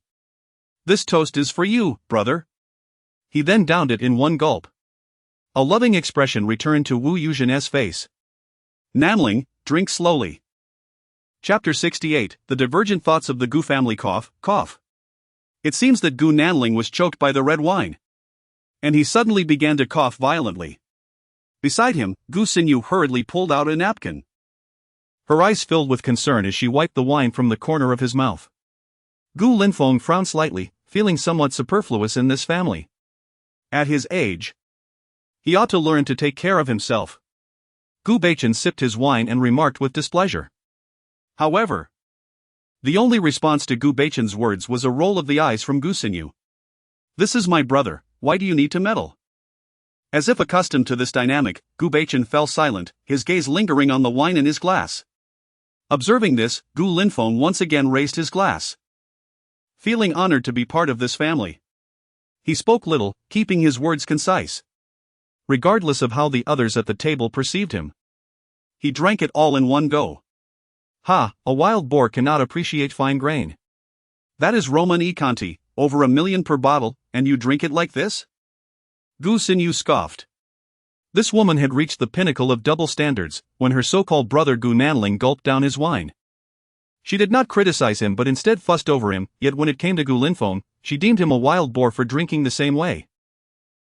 This toast is for you, brother. He then downed it in one gulp. A loving expression returned to Wu Yuzhen's face. Nanling, drink slowly. Chapter 68, The Divergent Thoughts of the Gu Family. Cough. It seems that Gu Nanling was choked by the red wine, and he suddenly began to cough violently. Beside him, Gu Xinyu hurriedly pulled out a napkin. Her eyes filled with concern as she wiped the wine from the corner of his mouth. Gu Linfeng frowned slightly, feeling somewhat superfluous in this family. At his age, he ought to learn to take care of himself. Gu Baichen sipped his wine and remarked with displeasure. However, the only response to Gu Baichen's words was a roll of the eyes from Gu Xinyu. This is my brother, why do you need to meddle? As if accustomed to this dynamic, Gu Baichen fell silent, his gaze lingering on the wine in his glass. Observing this, Gu Linfeng once again raised his glass, feeling honored to be part of this family. He spoke little, keeping his words concise, regardless of how the others at the table perceived him. He drank it all in one go. Ha, a wild boar cannot appreciate fine grain. That is Roman Conti, over $1 million per bottle, and you drink it like this? Gu Xinyu scoffed. This woman had reached the pinnacle of double standards, when her so-called brother Gu Nanling gulped down his wine. She did not criticize him but instead fussed over him, yet when it came to Gu Linfeng, she deemed him a wild boar for drinking the same way.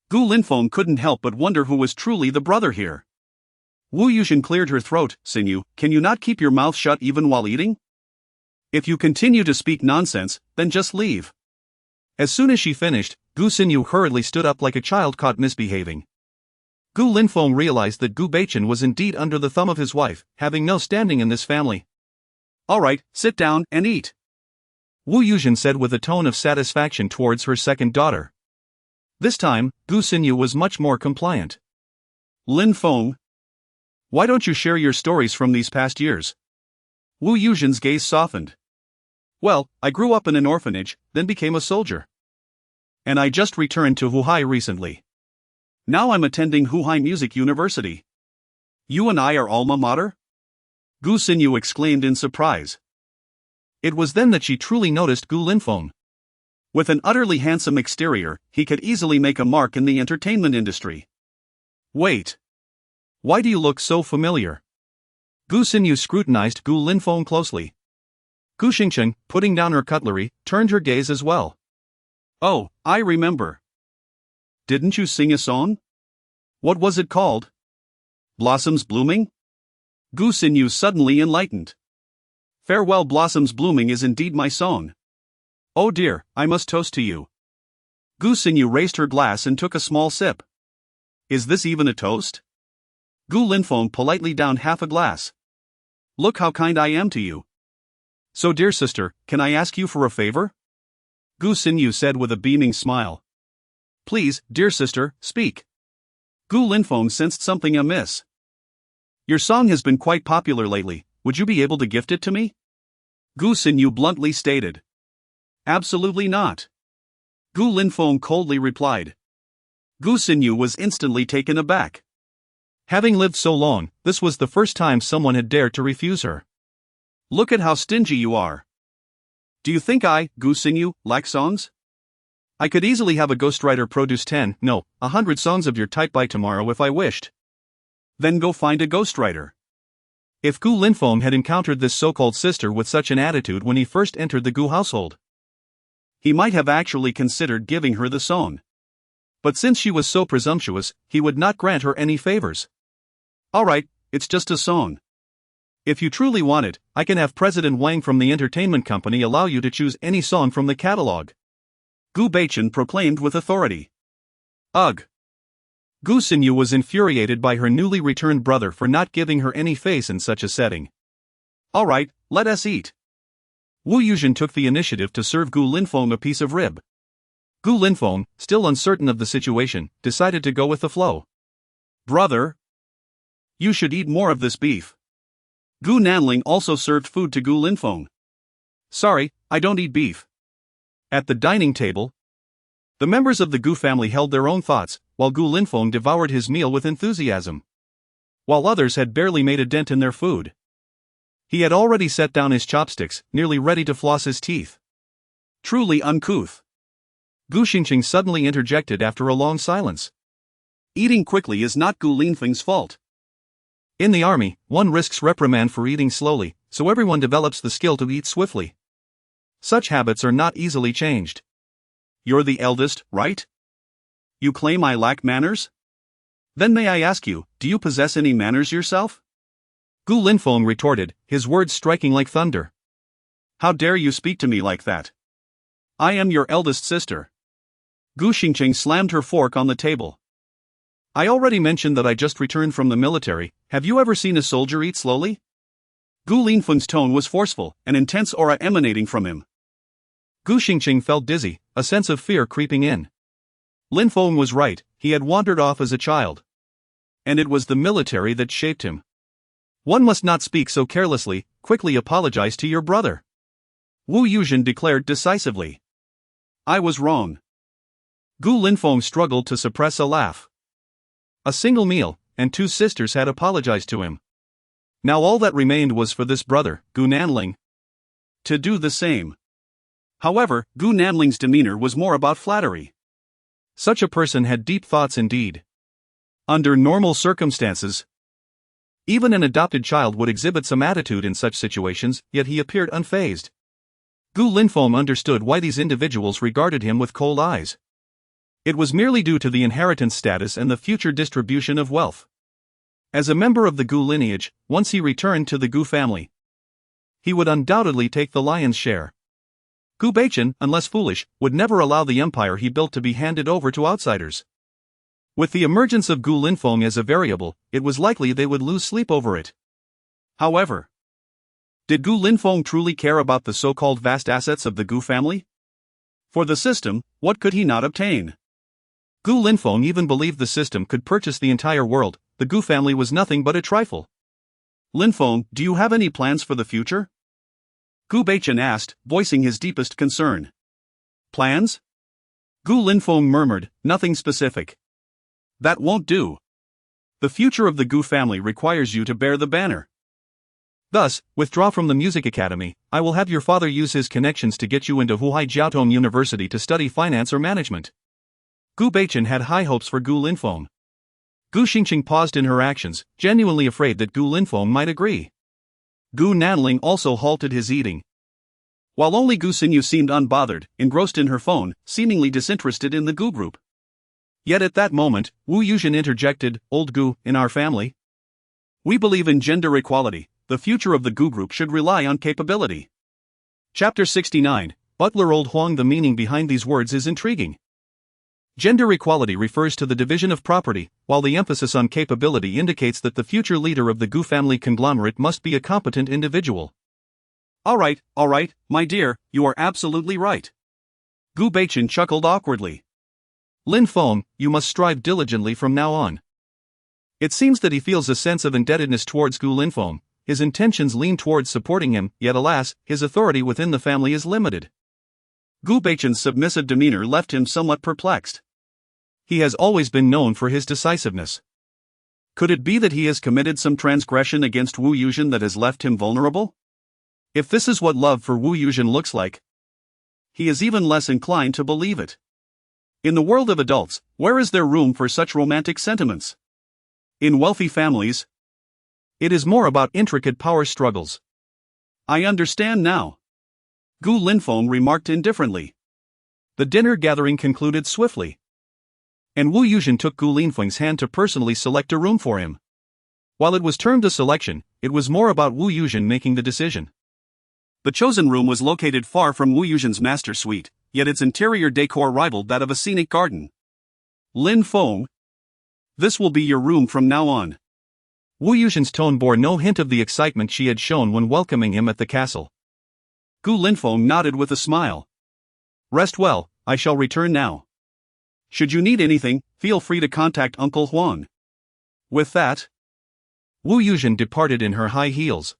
Gu Linfeng couldn't help but wonder who was truly the brother here. Wu Yuzhen cleared her throat. Xinyu, can you not keep your mouth shut even while eating? If you continue to speak nonsense, then just leave. As soon as she finished, Gu Xinyu hurriedly stood up like a child caught misbehaving. Gu Linfeng realized that Gu Baichen was indeed under the thumb of his wife, having no standing in this family. All right, sit down and eat, Wu Yuzhen said with a tone of satisfaction towards her second daughter. This time, Gu Xinyu was much more compliant. Linfeng, why don't you share your stories from these past years? Wu Yuzhen's gaze softened. Well, I grew up in an orphanage, then became a soldier. And I just returned to Huhai recently. Now I'm attending Shanghai Music University. You and I are alma mater? Gu Xinyu exclaimed in surprise. It was then that she truly noticed Gu Linfeng. With an utterly handsome exterior, he could easily make a mark in the entertainment industry. Wait. Why do you look so familiar? Gu Xinyu scrutinized Gu Linfeng closely. Gu Xingqing, putting down her cutlery, turned her gaze as well. Oh, I remember. Didn't you sing a song? What was it called? Blossoms Blooming? Gu Xinyu suddenly enlightened. Farewell Blossoms Blooming is indeed my song. Oh dear, I must toast to you. Gu Xinyu raised her glass and took a small sip. Is this even a toast? Gu Linfeng politely downed half a glass. Look how kind I am to you. So dear sister, can I ask you for a favor? Gu Xinyu said with a beaming smile. Please, dear sister, speak. Gu Linfeng sensed something amiss. Your song has been quite popular lately, would you be able to gift it to me? Gu Xinyu bluntly stated. Absolutely not. Gu Linfeng coldly replied. Gu Xinyu was instantly taken aback. Having lived so long, this was the first time someone had dared to refuse her. Look at how stingy you are. Do you think I, Gu Xinyu, lack songs? I could easily have a ghostwriter produce 10, no, 100 songs of your type by tomorrow if I wished. Then go find a ghostwriter. If Gu Linfeng had encountered this so-called sister with such an attitude when he first entered the Gu household, he might have actually considered giving her the song. But since she was so presumptuous, he would not grant her any favors. Alright, it's just a song. If you truly want it, I can have President Wang from the entertainment company allow you to choose any song from the catalog. Gu Baichen proclaimed with authority. Ugh. Gu Xinyu was infuriated by her newly returned brother for not giving her any face in such a setting. Alright, let us eat. Wu Yuzhen took the initiative to serve Gu Linfeng a piece of rib. Gu Linfeng, still uncertain of the situation, decided to go with the flow. Brother, you should eat more of this beef. Gu Nanling also served food to Gu Linfeng. Sorry, I don't eat beef. At the dining table, the members of the Gu family held their own thoughts, while Gu Linfeng devoured his meal with enthusiasm. While others had barely made a dent in their food. He had already set down his chopsticks, nearly ready to floss his teeth. Truly uncouth. Gu Xingqing suddenly interjected after a long silence. Eating quickly is not Gu Linfeng's fault. In the army, one risks reprimand for eating slowly, so everyone develops the skill to eat swiftly. Such habits are not easily changed. You're the eldest, right? You claim I lack manners? Then may I ask you, do you possess any manners yourself? Gu Linfeng retorted, his words striking like thunder. How dare you speak to me like that? I am your eldest sister. Gu Xingqing slammed her fork on the table. I already mentioned that I just returned from the military. Have you ever seen a soldier eat slowly? Gu Linfeng's tone was forceful, an intense aura emanating from him. Gu Xingqing felt dizzy, a sense of fear creeping in. Linfeng was right, he had wandered off as a child. And it was the military that shaped him. One must not speak so carelessly, quickly apologize to your brother. Wu Yuzhen declared decisively. I was wrong. Gu Linfeng struggled to suppress a laugh. A single meal, and two sisters had apologized to him. Now all that remained was for this brother, Gu Nanling, to do the same. However, Gu Nanling's demeanor was more about flattery. Such a person had deep thoughts indeed. Under normal circumstances, even an adopted child would exhibit some attitude in such situations, yet he appeared unfazed. Gu Linfeng understood why these individuals regarded him with cold eyes. It was merely due to the inheritance status and the future distribution of wealth. As a member of the Gu lineage, once he returned to the Gu family, he would undoubtedly take the lion's share. Gu Baichen, unless foolish, would never allow the empire he built to be handed over to outsiders. With the emergence of Gu Linfeng as a variable, it was likely they would lose sleep over it. However, did Gu Linfeng truly care about the so-called vast assets of the Gu family? For the system, what could he not obtain? Gu Linfeng even believed the system could purchase the entire world. The Gu family was nothing but a trifle. Linfeng, do you have any plans for the future? Gu Baichen asked, voicing his deepest concern. Plans? Gu Linfeng murmured, nothing specific. That won't do. The future of the Gu family requires you to bear the banner. Thus, withdraw from the Music Academy. I will have your father use his connections to get you into Huai Jiaotong University to study finance or management. Gu Baichen had high hopes for Gu Linfeng. Gu Xingqing paused in her actions, genuinely afraid that Gu Linfeng might agree. Gu Nanling also halted his eating. While only Gu Xinyu seemed unbothered, engrossed in her phone, seemingly disinterested in the Gu group. Yet at that moment, Wu Yuzhen interjected, "Old Gu, in our family, we believe in gender equality. The future of the Gu group should rely on capability." Chapter 69, Butler Old Huang. The meaning behind these words is intriguing. Gender equality refers to the division of property, while the emphasis on capability indicates that the future leader of the Gu family conglomerate must be a competent individual. All right, my dear, you are absolutely right. Gu Baichen chuckled awkwardly. Linfeng, you must strive diligently from now on. It seems that he feels a sense of indebtedness towards Gu Linfeng. His intentions lean towards supporting him, yet alas, his authority within the family is limited. Gu Baichen's submissive demeanor left him somewhat perplexed. He has always been known for his decisiveness. Could it be that he has committed some transgression against Wu Yuzhen that has left him vulnerable? If this is what love for Wu Yuzhen looks like, he is even less inclined to believe it. In the world of adults, where is there room for such romantic sentiments? In wealthy families, it is more about intricate power struggles. I understand now. Gu Linfeng remarked indifferently. The dinner gathering concluded swiftly. And Wu Yuzhen took Gu Linfeng's hand to personally select a room for him. While it was termed a selection, it was more about Wu Yuzhen making the decision. The chosen room was located far from Wu Yuzhen's master suite, yet its interior decor rivaled that of a scenic garden. Linfeng, this will be your room from now on. Wu Yuzhen's tone bore no hint of the excitement she had shown when welcoming him at the castle. Gu Linfeng nodded with a smile. Rest well, I shall return now. Should you need anything, feel free to contact Uncle Huang. With that, Wu Yuzhen departed in her high heels.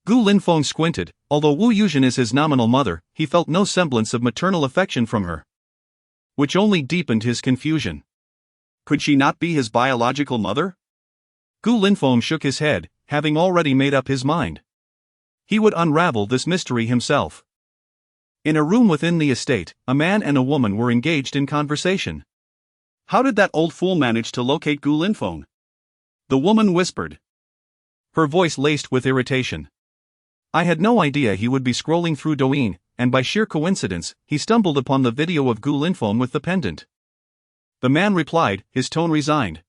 Gu Linfeng squinted. Although Wu Yuzhen is his nominal mother, he felt no semblance of maternal affection from her, which only deepened his confusion. Could she not be his biological mother? Gu Linfeng shook his head, having already made up his mind. He would unravel this mystery himself. In a room within the estate, a man and a woman were engaged in conversation. How did that old fool manage to locate Gu Linfeng? The woman whispered, her voice laced with irritation. I had no idea he would be scrolling through Douyin, and by sheer coincidence, he stumbled upon the video of Gu Linfeng with the pendant. The man replied, his tone resigned.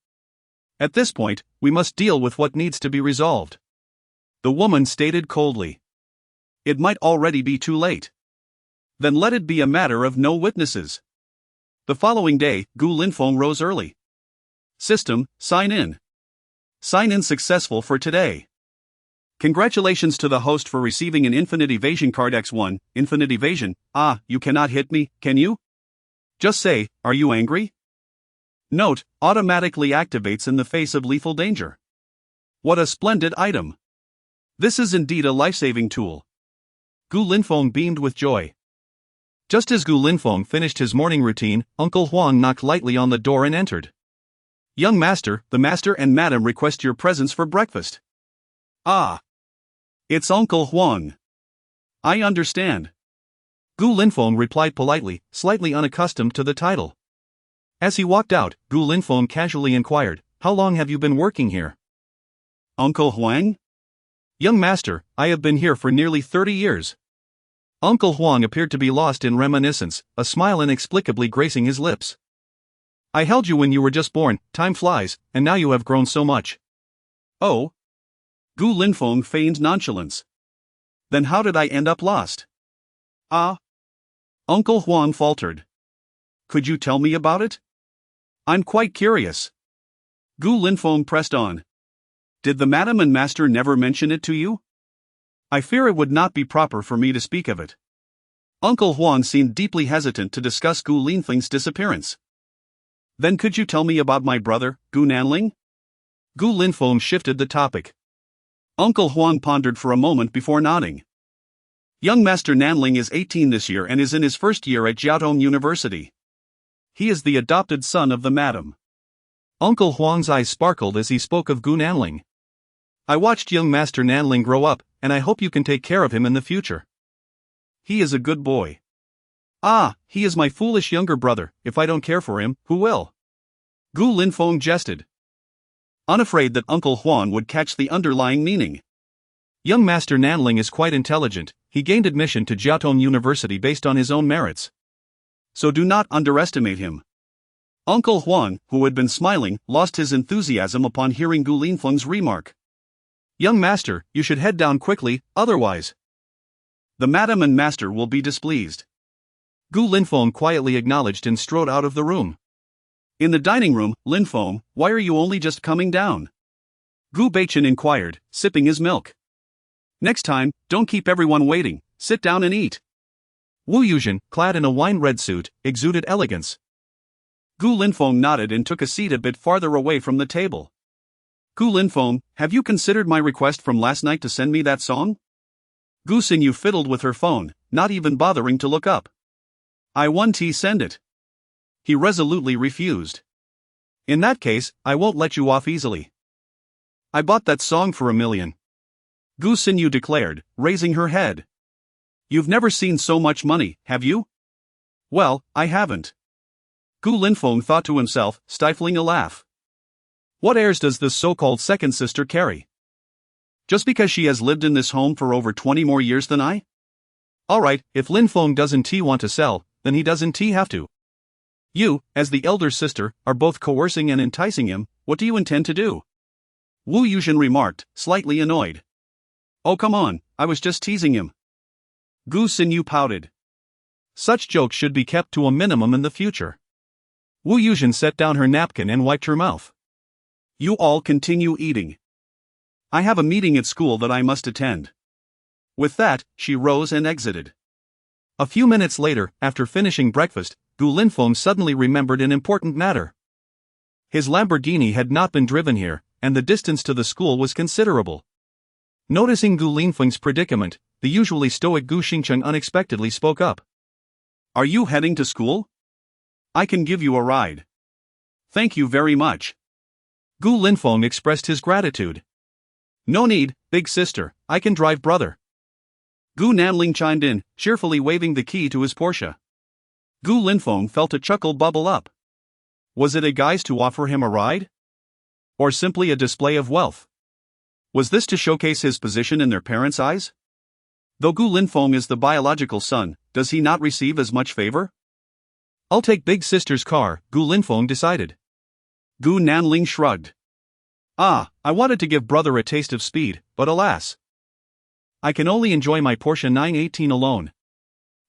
At this point, we must deal with what needs to be resolved. The woman stated coldly. It might already be too late. Then let it be a matter of no witnesses. The following day, Gu Linfeng rose early. System, sign in. Sign in successful for today. Congratulations to the host for receiving an infinite evasion card X1, infinite evasion. Ah, you cannot hit me, can you? Just say, are you angry? Note, automatically activates in the face of lethal danger. What a splendid item. This is indeed a life-saving tool. Gu Linfeng beamed with joy. Just as Gu Linfeng finished his morning routine, Uncle Huang knocked lightly on the door and entered. Young master, the master and madam request your presence for breakfast. Ah. It's Uncle Huang. I understand. Gu Linfeng replied politely, slightly unaccustomed to the title. As he walked out, Gu Linfeng casually inquired, how long have you been working here? Uncle Huang? Young master, I have been here for nearly 30 years. Uncle Huang appeared to be lost in reminiscence, a smile inexplicably gracing his lips. I held you when you were just born, time flies, and now you have grown so much. Oh? Gu Linfeng feigned nonchalance. Then how did I end up lost? Ah? Uncle Huang faltered. Could you tell me about it? I'm quite curious. Gu Linfeng pressed on. Did the madam and master never mention it to you? I fear it would not be proper for me to speak of it. Uncle Huang seemed deeply hesitant to discuss Gu Linfeng's disappearance. Then could you tell me about my brother, Gu Nanling? Gu Linfeng shifted the topic. Uncle Huang pondered for a moment before nodding. Young Master Nanling is 18 this year and is in his first year at Jiaotong University. He is the adopted son of the madam. Uncle Huang's eyes sparkled as he spoke of Gu Nanling. I watched young Master Nanling grow up, and I hope you can take care of him in the future. He is a good boy. Ah, he is my foolish younger brother. If I don't care for him, who will? Gu Linfeng jested, unafraid that Uncle Huang would catch the underlying meaning. Young Master Nanling is quite intelligent. He gained admission to Jiaotong University based on his own merits. So do not underestimate him. Uncle Huang, who had been smiling, lost his enthusiasm upon hearing Gu Linfeng's remark. Young master, you should head down quickly, otherwise the madam and master will be displeased. Gu Linfeng quietly acknowledged and strode out of the room. In the dining room, Linfeng, why are you only just coming down? Gu Beichen inquired, sipping his milk. Next time, don't keep everyone waiting, sit down and eat. Wu Yuzhen, clad in a wine-red suit, exuded elegance. Gu Linfeng nodded and took a seat a bit farther away from the table. Gu Linfeng, have you considered my request from last night to send me that song? Gu Xingyu fiddled with her phone, not even bothering to look up. I want to send it. He resolutely refused. In that case, I won't let you off easily. I bought that song for $1 million. Gu Xingyu declared, raising her head. You've never seen so much money, have you? Well, I haven't. Gu Linfeng thought to himself, stifling a laugh. What airs does this so-called second sister carry? Just because she has lived in this home for over 20 more years than I? Alright, if Linfeng doesn't want to sell, then he doesn't have to. You, as the elder sister, are both coercing and enticing him. What do you intend to do? Wu Yuzhen remarked, slightly annoyed. Oh come on, I was just teasing him. Gu Xingyu pouted. Such jokes should be kept to a minimum in the future. Wu Yuzhen set down her napkin and wiped her mouth. You all continue eating. I have a meeting at school that I must attend. With that, she rose and exited. A few minutes later, after finishing breakfast, Gu Linfeng suddenly remembered an important matter. His Lamborghini had not been driven here, and the distance to the school was considerable. Noticing Gu Linfeng's predicament, the usually stoic Gu Xingcheng unexpectedly spoke up. Are you heading to school? I can give you a ride. Thank you very much. Gu Linfeng expressed his gratitude. No need, big sister, I can drive brother. Gu Nanling chimed in, cheerfully waving the key to his Porsche. Gu Linfeng felt a chuckle bubble up. Was it a guise to offer him a ride? Or simply a display of wealth? Was this to showcase his position in their parents' eyes? Though Gu Linfeng is the biological son, does he not receive as much favor? I'll take big sister's car, Gu Linfeng decided. Gu Nanling shrugged. Ah, I wanted to give brother a taste of speed, but alas. I can only enjoy my Porsche 918 alone.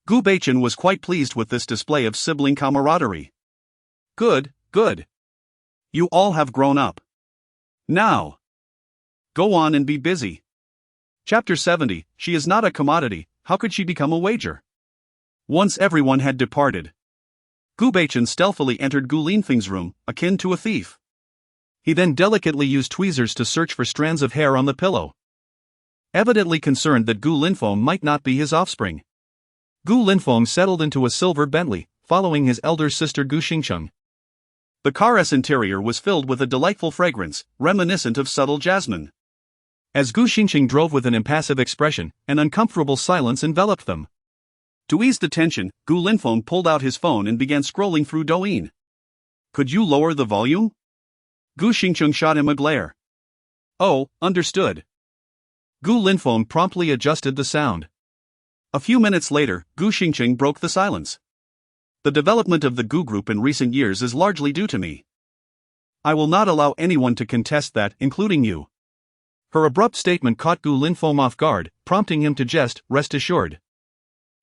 Gu Beichen was quite pleased with this display of sibling camaraderie. Good, good. You all have grown up. Now, go on and be busy. Chapter 70, She is not a commodity, how could she become a wager? Once everyone had departed, Gu Beichen stealthily entered Gu Linfeng's room, akin to a thief. He then delicately used tweezers to search for strands of hair on the pillow. Evidently concerned that Gu Linfeng might not be his offspring, Gu Linfeng settled into a silver Bentley, following his elder sister Gu Xingcheng. The car's interior was filled with a delightful fragrance, reminiscent of subtle jasmine. As Gu Xingcheng drove with an impassive expression, an uncomfortable silence enveloped them. To ease the tension, Gu Linfeng pulled out his phone and began scrolling through Douyin. Could you lower the volume? Gu Xingcheng shot him a glare. Oh, understood. Gu Linfeng promptly adjusted the sound. A few minutes later, Gu Xingcheng broke the silence. The development of the Gu group in recent years is largely due to me. I will not allow anyone to contest that, including you. Her abrupt statement caught Gu Linfeng off guard, prompting him to jest, rest assured.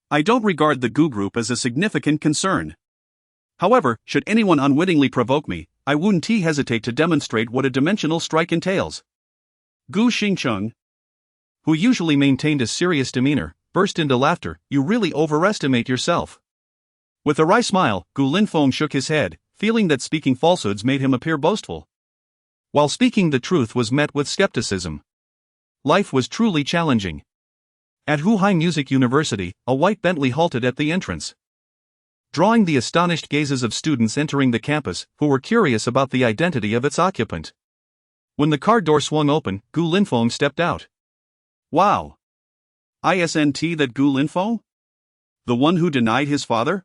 I don't regard the Gu group as a significant concern. However, should anyone unwittingly provoke me, I wouldn't hesitate to demonstrate what a dimensional strike entails. Gu Xingcheng, who usually maintained a serious demeanor, burst into laughter. You really overestimate yourself. With a wry smile, Gu Linfeng shook his head, feeling that speaking falsehoods made him appear boastful, while speaking the truth was met with skepticism. life was truly challenging. At Shanghai Music University, a white Bentley halted at the entrance, drawing the astonished gazes of students entering the campus who were curious about the identity of its occupant. When the car door swung open, Gu Linfeng stepped out. Wow! Isn't that Gu Linfeng? The one who denied his father?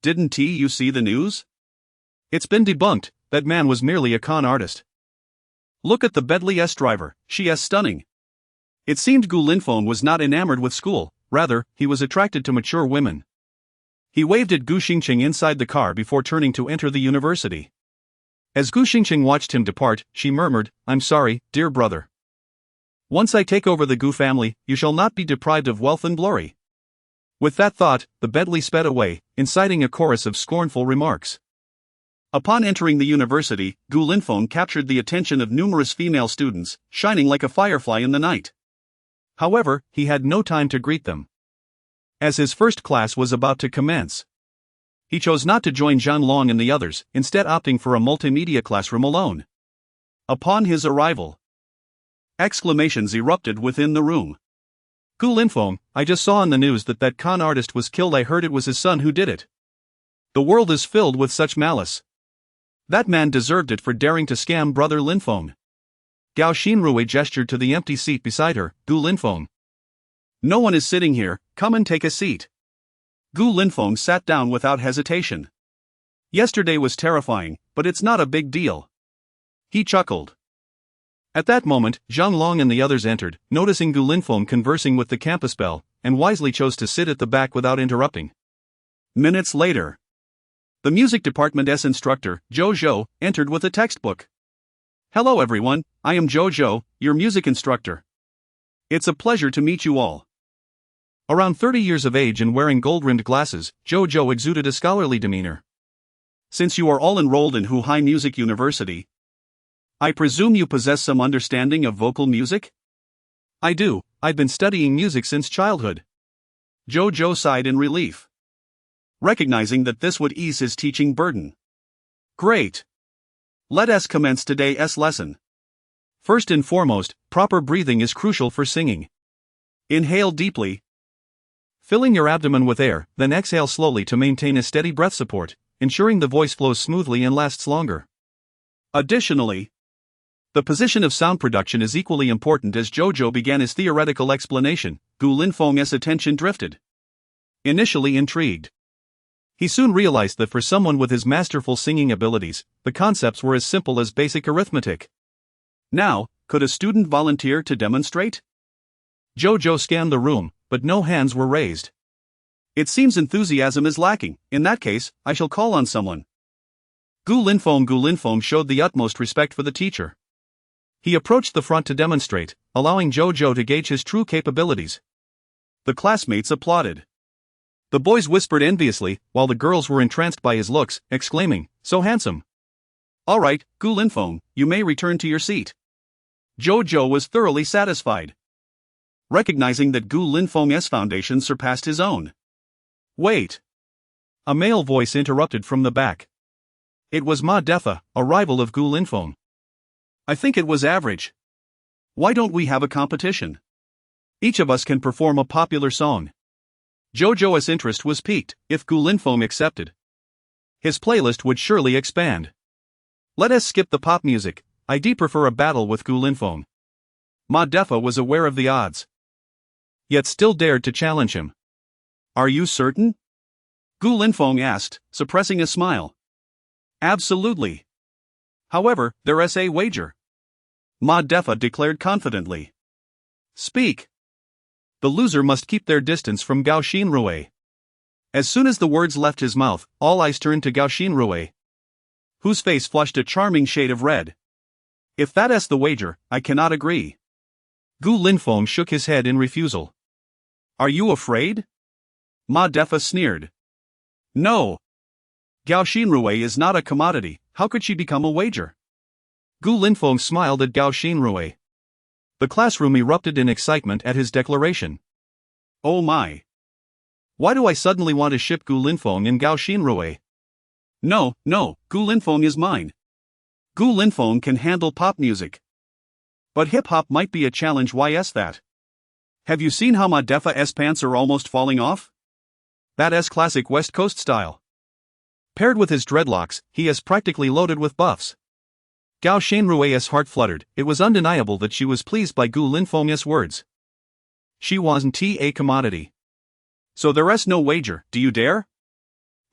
Didn't you see the news? It's been debunked, that man was merely a con artist. Look at the Bentley S driver, she is stunning. It seemed Gu Linfeng was not enamored with school, rather, he was attracted to mature women. He waved at Gu Xingqing inside the car before turning to enter the university. As Gu Xingqing watched him depart, she murmured, "I'm sorry, dear brother. Once I take over the Gu family, you shall not be deprived of wealth and glory." With that thought, the Bentley sped away, inciting a chorus of scornful remarks. Upon entering the university, Gu Linfeng captured the attention of numerous female students, shining like a firefly in the night. However, he had no time to greet them, as his first class was about to commence. He chose not to join Zhang Long and the others, instead opting for a multimedia classroom alone. Upon his arrival, exclamations erupted within the room. "Gu Linfeng, I just saw on the news that con artist was killed. I heard it was his son who did it. The world is filled with such malice. That man deserved it for daring to scam brother Linfeng." Gao Xinrui gestured to the empty seat beside her. "Gu Linfeng. No one is sitting here, come and take a seat." Gu Linfeng sat down without hesitation. "Yesterday was terrifying, but it's not a big deal." He chuckled. At that moment, Zhang Long and the others entered, noticing Gu Linfeng conversing with the campus belle, and wisely chose to sit at the back without interrupting. Minutes later, the music department's instructor, Zhou Zhou, entered with a textbook. "Hello everyone, I am Zhou Zhou, your music instructor. It's a pleasure to meet you all." Around 30 years of age and wearing gold-rimmed glasses, Zhou Zhou exuded a scholarly demeanor. "Since you are all enrolled in Shanghai Music University, I presume you possess some understanding of vocal music?" "I do, I've been studying music since childhood." Zhou Zhou sighed in relief, recognizing that this would ease his teaching burden. "Great. Let us commence today's lesson. First and foremost, proper breathing is crucial for singing. Inhale deeply, filling your abdomen with air, then exhale slowly to maintain a steady breath support, ensuring the voice flows smoothly and lasts longer. Additionally, the position of sound production is equally important. As Zhou Zhou began his theoretical explanation, Gu Linfeng's attention drifted. Initially intrigued, he soon realized that for someone with his masterful singing abilities, the concepts were as simple as basic arithmetic. Now, could a student volunteer to demonstrate? Zhou Zhou scanned the room, but no hands were raised. It seems enthusiasm is lacking. In that case, I shall call on someone. Gu Linfeng showed the utmost respect for the teacher. He approached the front to demonstrate, allowing Zhou Zhou to gauge his true capabilities. The classmates applauded. The boys whispered enviously, while the girls were entranced by his looks, exclaiming, "So handsome." "All right, Gu Linfeng, you may return to your seat." Zhou Zhou was thoroughly satisfied, recognizing that Gu Linfeng's foundation surpassed his own. "Wait!" A male voice interrupted from the back. It was Ma Defa, a rival of Gu Linfeng. "I think it was average. Why don't we have a competition? Each of us can perform a popular song." Zhou Zhou's interest was piqued. If Gu Linfeng accepted, his playlist would surely expand. "Let us skip the pop music, I prefer a battle with Gu Linfeng." Ma Defa was aware of the odds, yet still dared to challenge him. "Are you certain?" Gu Linfeng asked, suppressing a smile. "Absolutely. However, there's a wager," Ma Defa declared confidently. "Speak." "The loser must keep their distance from Gao Xinrui." As soon as the words left his mouth, all eyes turned to Gao Xinrui, whose face flushed a charming shade of red. "If that's the wager, I cannot agree." Gu Linfeng shook his head in refusal. "Are you afraid?" Ma Defa sneered. "No. Gao Xinrui is not a commodity, how could she become a wager?" Gu Linfeng smiled at Gao Xinrui. The classroom erupted in excitement at his declaration. "Oh my! Why do I suddenly want to ship Gu Linfeng and Gao Xinrui? No, Gu Linfeng is mine. Gu Linfeng can handle pop music. But hip-hop might be a challenge. Why's that? Have you seen how Ma Defa's pants are almost falling off? That's classic West Coast style. Paired with his dreadlocks, he is practically loaded with buffs. Gao Shenrue's heart fluttered. It was undeniable that she was pleased by Gu Linfeng's words. She wasn't a commodity. So there's no wager, do you dare?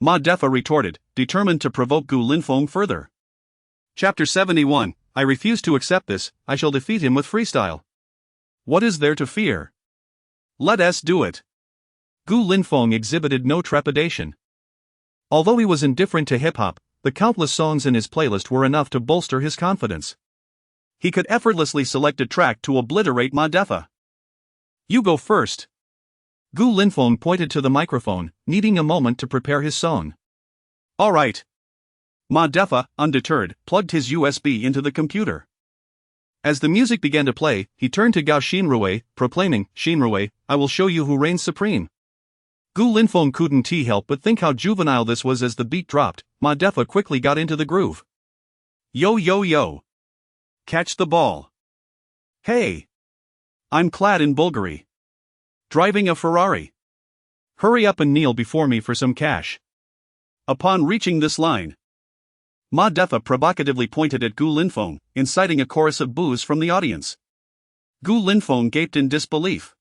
Ma Defa retorted, determined to provoke Gu Linfeng further. Chapter 71, I refuse to accept this, I shall defeat him with freestyle. What is there to fear? Let us do it. Gu Linfeng exhibited no trepidation. Although he was indifferent to hip-hop, the countless songs in his playlist were enough to bolster his confidence. He could effortlessly select a track to obliterate Ma Defa. You go first. Gu Linfeng pointed to the microphone, needing a moment to prepare his song. All right. Ma Defa, undeterred, plugged his USB into the computer. As the music began to play, he turned to Gao Shenrue, proclaiming, Shenrue, I will show you who reigns supreme. Gu Linfeng couldn't help but think how juvenile this was. As the beat dropped, Ma Defa quickly got into the groove. Yo yo yo. Catch the ball. Hey. I'm clad in Bulgari. Driving a Ferrari. Hurry up and kneel before me for some cash. Upon reaching this line, Ma Defa provocatively pointed at Gu Linfeng, inciting a chorus of boos from the audience. Gu Linfeng gaped in disbelief.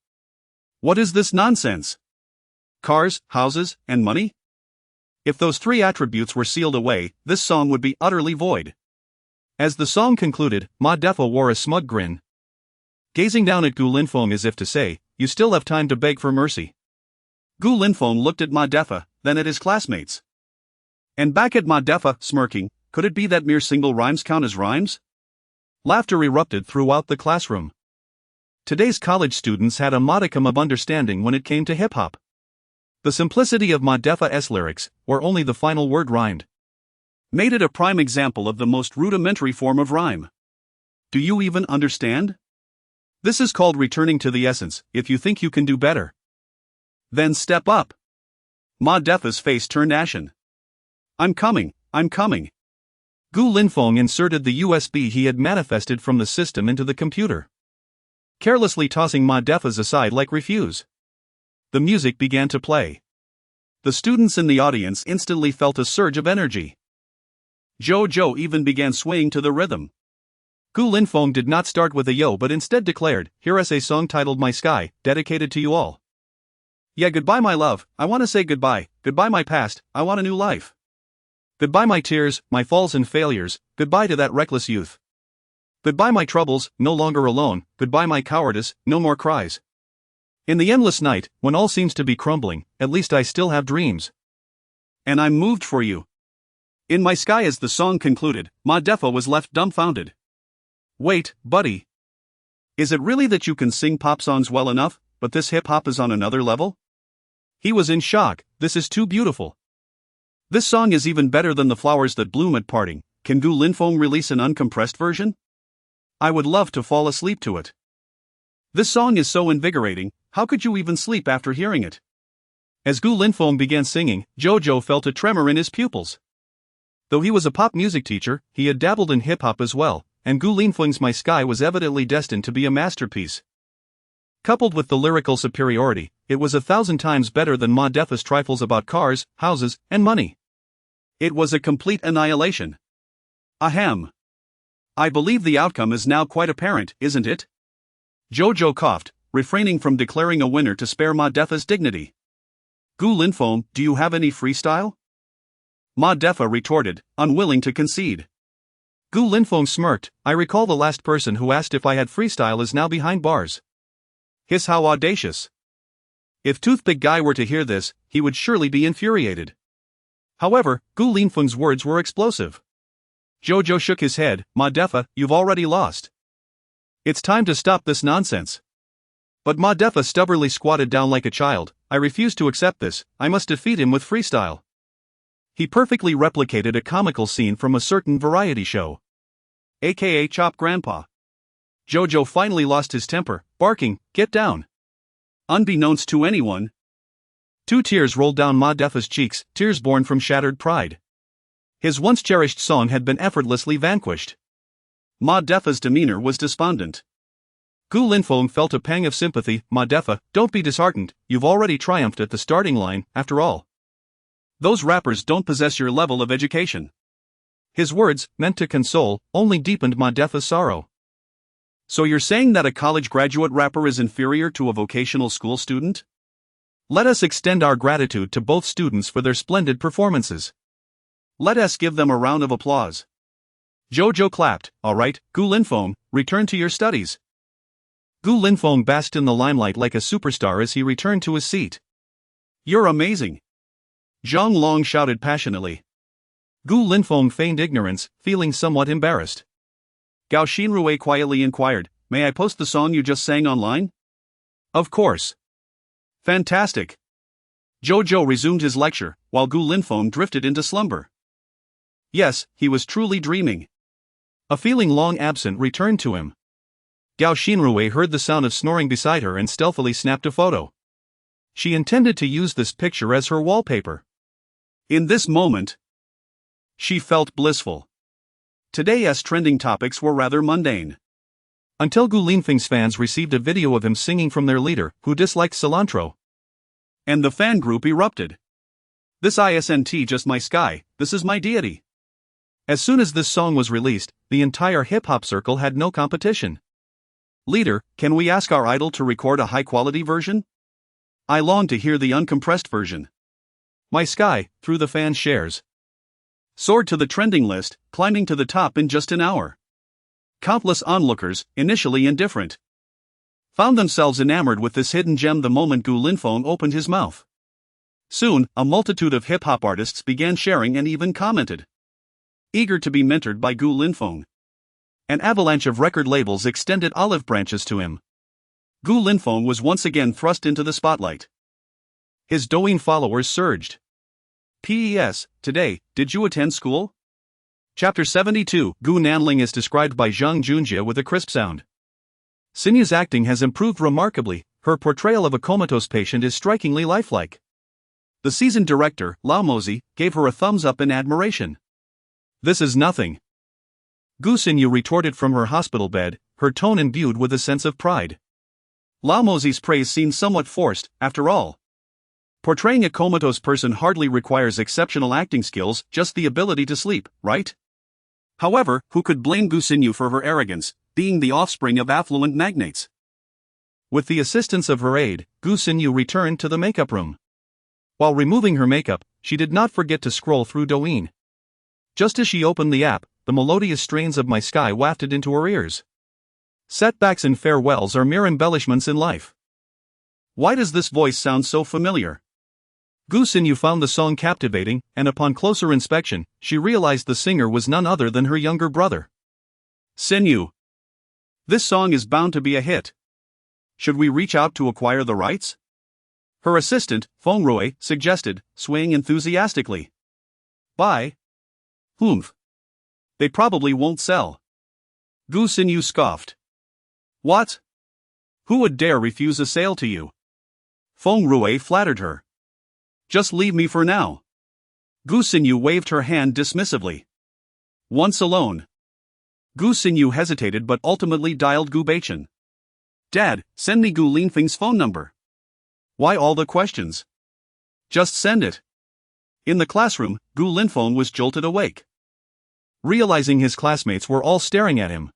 What is this nonsense? Cars, houses, and money? If those three attributes were sealed away, this song would be utterly void. As the song concluded, Ma Defa wore a smug grin, gazing down at Gu Linfeng as if to say, you still have time to beg for mercy. Gu Linfeng looked at Ma Defa, then at his classmates. And back at Ma Defa, smirking, could it be that mere single rhymes count as rhymes? Laughter erupted throughout the classroom. Today's college students had a modicum of understanding when it came to hip-hop. The simplicity of Ma Defa's lyrics, where only the final word rhymed, made it a prime example of the most rudimentary form of rhyme. Do you even understand? This is called returning to the essence. If you think you can do better, then step up. Ma Defa's face turned ashen. I'm coming. Gu Linfeng inserted the USB he had manifested from the system into the computer, carelessly tossing Ma Defa's aside like refuse. The music began to play. The students in the audience instantly felt a surge of energy. Jojo even began swaying to the rhythm. Gu Linfeng did not start with a yo but instead declared, here is a song titled My Sky, dedicated to you all. Yeah, goodbye my love, I want to say goodbye, goodbye my past, I want a new life. Goodbye my tears, my falls and failures, goodbye to that reckless youth. Goodbye my troubles, no longer alone, goodbye my cowardice, no more cries. In the endless night, when all seems to be crumbling, at least I still have dreams. And I'm moved for you. In My Sky. As the song concluded, Ma Defa was left dumbfounded. Wait, buddy. Is it really that you can sing pop songs well enough, but this hip-hop is on another level? He was in shock. This is too beautiful. This song is even better than the flowers that bloom at parting. Can Gu Linfeng release an uncompressed version? I would love to fall asleep to it. This song is so invigorating, how could you even sleep after hearing it? As Gu Linfeng began singing, Jojo felt a tremor in his pupils. Though he was a pop music teacher, he had dabbled in hip-hop as well, and Gu Linfeng's My Sky was evidently destined to be a masterpiece. Coupled with the lyrical superiority, it was 1,000 times better than Ma Defa's trifles about cars, houses, and money. It was a complete annihilation. Ahem. I believe the outcome is now quite apparent, isn't it? Jojo coughed, refraining from declaring a winner to spare Ma Defa's dignity. Gu Linfeng, do you have any freestyle? Ma Defa retorted, unwilling to concede. Gu Linfeng smirked, I recall the last person who asked if I had freestyle is now behind bars. Hiss, how audacious. If Toothpick Guy were to hear this, he would surely be infuriated. However, Gu Linfeng's words were explosive. Jojo shook his head, Ma Defa, you've already lost. It's time to stop this nonsense. But Ma Defa stubbornly squatted down like a child, I refuse to accept this, I must defeat him with freestyle. He perfectly replicated a comical scene from a certain variety show, aka Chop Grandpa. Jojo finally lost his temper, barking, get down. Unbeknownst to anyone, 2 tears rolled down Ma Defa's cheeks, tears born from shattered pride. His once cherished song had been effortlessly vanquished. Ma Defa's demeanor was despondent. Gu Linfeng felt a pang of sympathy. Ma Defa, don't be disheartened, you've already triumphed at the starting line, after all. Those rappers don't possess your level of education. His words, meant to console, only deepened Ma Defa's sorrow. So you're saying that a college graduate rapper is inferior to a vocational school student? Let us extend our gratitude to both students for their splendid performances. Let us give them a round of applause. Jojo clapped. All right, Gu Linfeng, return to your studies. Gu Linfeng basked in the limelight like a superstar as he returned to his seat. You're amazing! Zhang Long shouted passionately. Gu Linfeng feigned ignorance, feeling somewhat embarrassed. Gao Xinrui quietly inquired, may I post the song you just sang online? Of course. Fantastic. Jojo resumed his lecture, while Gu Linfeng drifted into slumber. Yes, he was truly dreaming. A feeling long absent returned to him. Gao Xinrui heard the sound of snoring beside her and stealthily snapped a photo. She intended to use this picture as her wallpaper. In this moment, she felt blissful. Today's trending topics were rather mundane. Until Gu Linfeng's fans received a video of him singing from their leader, who disliked cilantro. And the fan group erupted. This isn't just my sky, this is my deity. As soon as this song was released, the entire hip-hop circle had no competition. Leader, can we ask our idol to record a high-quality version? I long to hear the uncompressed version. My sky, through the fan shares. Soared to the trending list, climbing to the top in just an hour. Countless onlookers, initially indifferent, found themselves enamored with this hidden gem the moment Gu Linfeng opened his mouth. Soon, a multitude of hip-hop artists began sharing and even commented. Eager to be mentored by Gu Linfeng. An avalanche of record labels extended olive branches to him. Gu Linfeng was once again thrust into the spotlight. His Douyin followers surged. P.E.S. Today, did you attend school? Chapter 72. Gu Nanling is described by Zhang Junjie with a crisp sound. Sinyu's acting has improved remarkably, her portrayal of a comatose patient is strikingly lifelike. The seasoned director, Lao Mozi, gave her a thumbs up in admiration. This is nothing. Gu Xinyu retorted from her hospital bed, her tone imbued with a sense of pride. Lao Mozi's praise seemed somewhat forced, after all. Portraying a comatose person hardly requires exceptional acting skills, just the ability to sleep, right? However, who could blame Gu Xinyu for her arrogance, being the offspring of affluent magnates? With the assistance of her aide, Gu Xinyu returned to the makeup room. While removing her makeup, she did not forget to scroll through Douyin. Just as she opened the app, the melodious strains of My Sky wafted into her ears. Setbacks and farewells are mere embellishments in life. Why does this voice sound so familiar? Gu Xinyu found the song captivating, and upon closer inspection, she realized the singer was none other than her younger brother. Xinyu. This song is bound to be a hit. Should we reach out to acquire the rights? Her assistant, Feng Rui, suggested, swaying enthusiastically. Buy? Humph. They probably won't sell. Gu Xinyu scoffed. What? Who would dare refuse a sale to you? Feng Rui flattered her. Just leave me for now. Gu Xinyu waved her hand dismissively. Once alone. Gu Xinyu hesitated but ultimately dialed Gu Baichen. Dad, send me Gu Linfeng's phone number. Why all the questions? Just send it. In the classroom, Gu Linfeng was jolted awake. Realizing his classmates were all staring at him.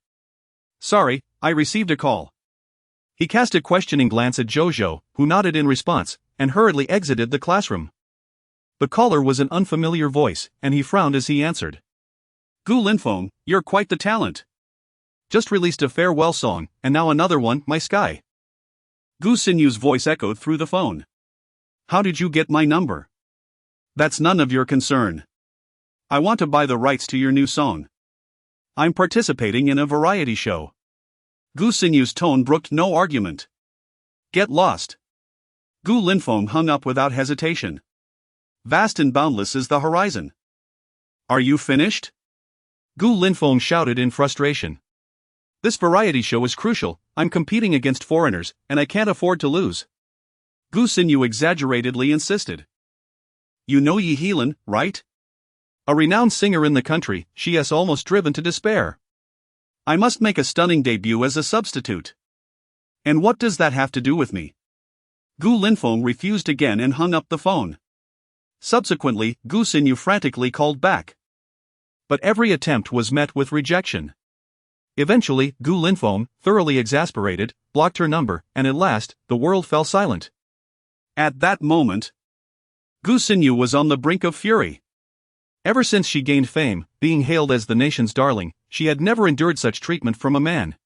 Sorry, I received a call. He cast a questioning glance at Jojo, who nodded in response, and hurriedly exited the classroom. The caller was an unfamiliar voice, and he frowned as he answered. Gu Linfeng, you're quite the talent. Just released a farewell song, and now another one, My Sky. Gu Xinyu's voice echoed through the phone. How did you get my number? That's none of your concern. I want to buy the rights to your new song. I'm participating in a variety show. Gu Xinyu's tone brooked no argument. Get lost. Gu Linfeng hung up without hesitation. Vast and boundless is the horizon. Are you finished? Gu Linfeng shouted in frustration. This variety show is crucial, I'm competing against foreigners, and I can't afford to lose. Gu Xinyu exaggeratedly insisted. You know Yi Helan, right? A renowned singer in the country, she is almost driven to despair. I must make a stunning debut as a substitute. And what does that have to do with me? Gu Linfeng refused again and hung up the phone. Subsequently, Gu Xinyu frantically called back. But every attempt was met with rejection. Eventually, Gu Linfeng, thoroughly exasperated, blocked her number, and at last, the world fell silent. At that moment, Gu Xinyu was on the brink of fury. Ever since she gained fame, being hailed as the nation's darling, she had never endured such treatment from a man.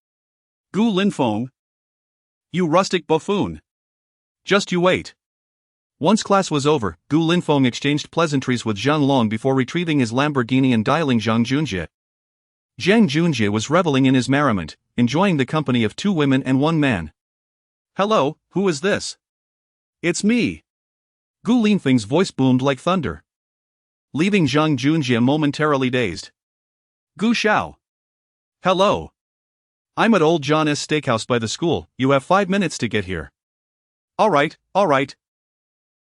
Gu Linfeng, you rustic buffoon. Just you wait. Once class was over, Gu Linfeng exchanged pleasantries with Zhang Long before retrieving his Lamborghini and dialing Zhang Junjie. Zhang Junjie was reveling in his merriment, enjoying the company of 2 women and 1 man. Hello, who is this? It's me. Gu Linfeng's voice boomed like thunder, leaving Zhang Junjie momentarily dazed. Gu Xiao. Hello. I'm at Old John S. Steakhouse by the school, you have 5 minutes to get here. Alright.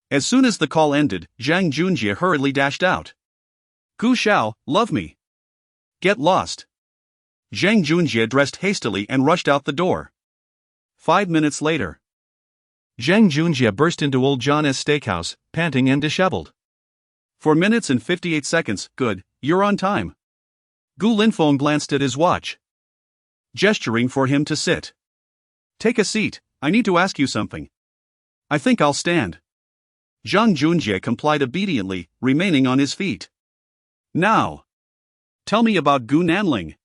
As soon as the call ended, Zhang Junjie hurriedly dashed out. Gu Xiao, love me. Get lost. Zhang Junjie dressed hastily and rushed out the door. 5 minutes later, Zhang Junjie burst into Old John S. Steakhouse, panting and disheveled. 4 minutes and 58 seconds, good, you're on time. Gu Linfeng glanced at his watch, gesturing for him to sit. Take a seat, I need to ask you something. I think I'll stand. Zhang Junjie complied obediently, remaining on his feet. Now, tell me about Gu Nanling.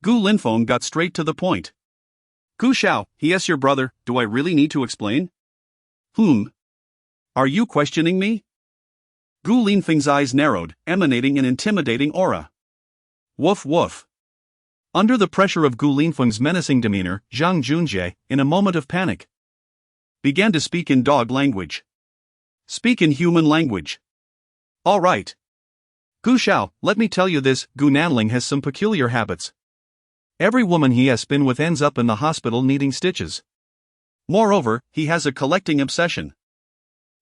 Gu Linfeng got straight to the point. Gu Xiao, yes, your brother, do I really need to explain? Are you questioning me? Gu Linfeng's eyes narrowed, emanating an intimidating aura. Woof woof. Under the pressure of Gu Linfeng's menacing demeanor, Zhang Junjie, in a moment of panic, began to speak in dog language. Speak in human language. All right. Gu Xiao, let me tell you this, Gu Nanling has some peculiar habits. Every woman he has been with ends up in the hospital needing stitches. Moreover, he has a collecting obsession.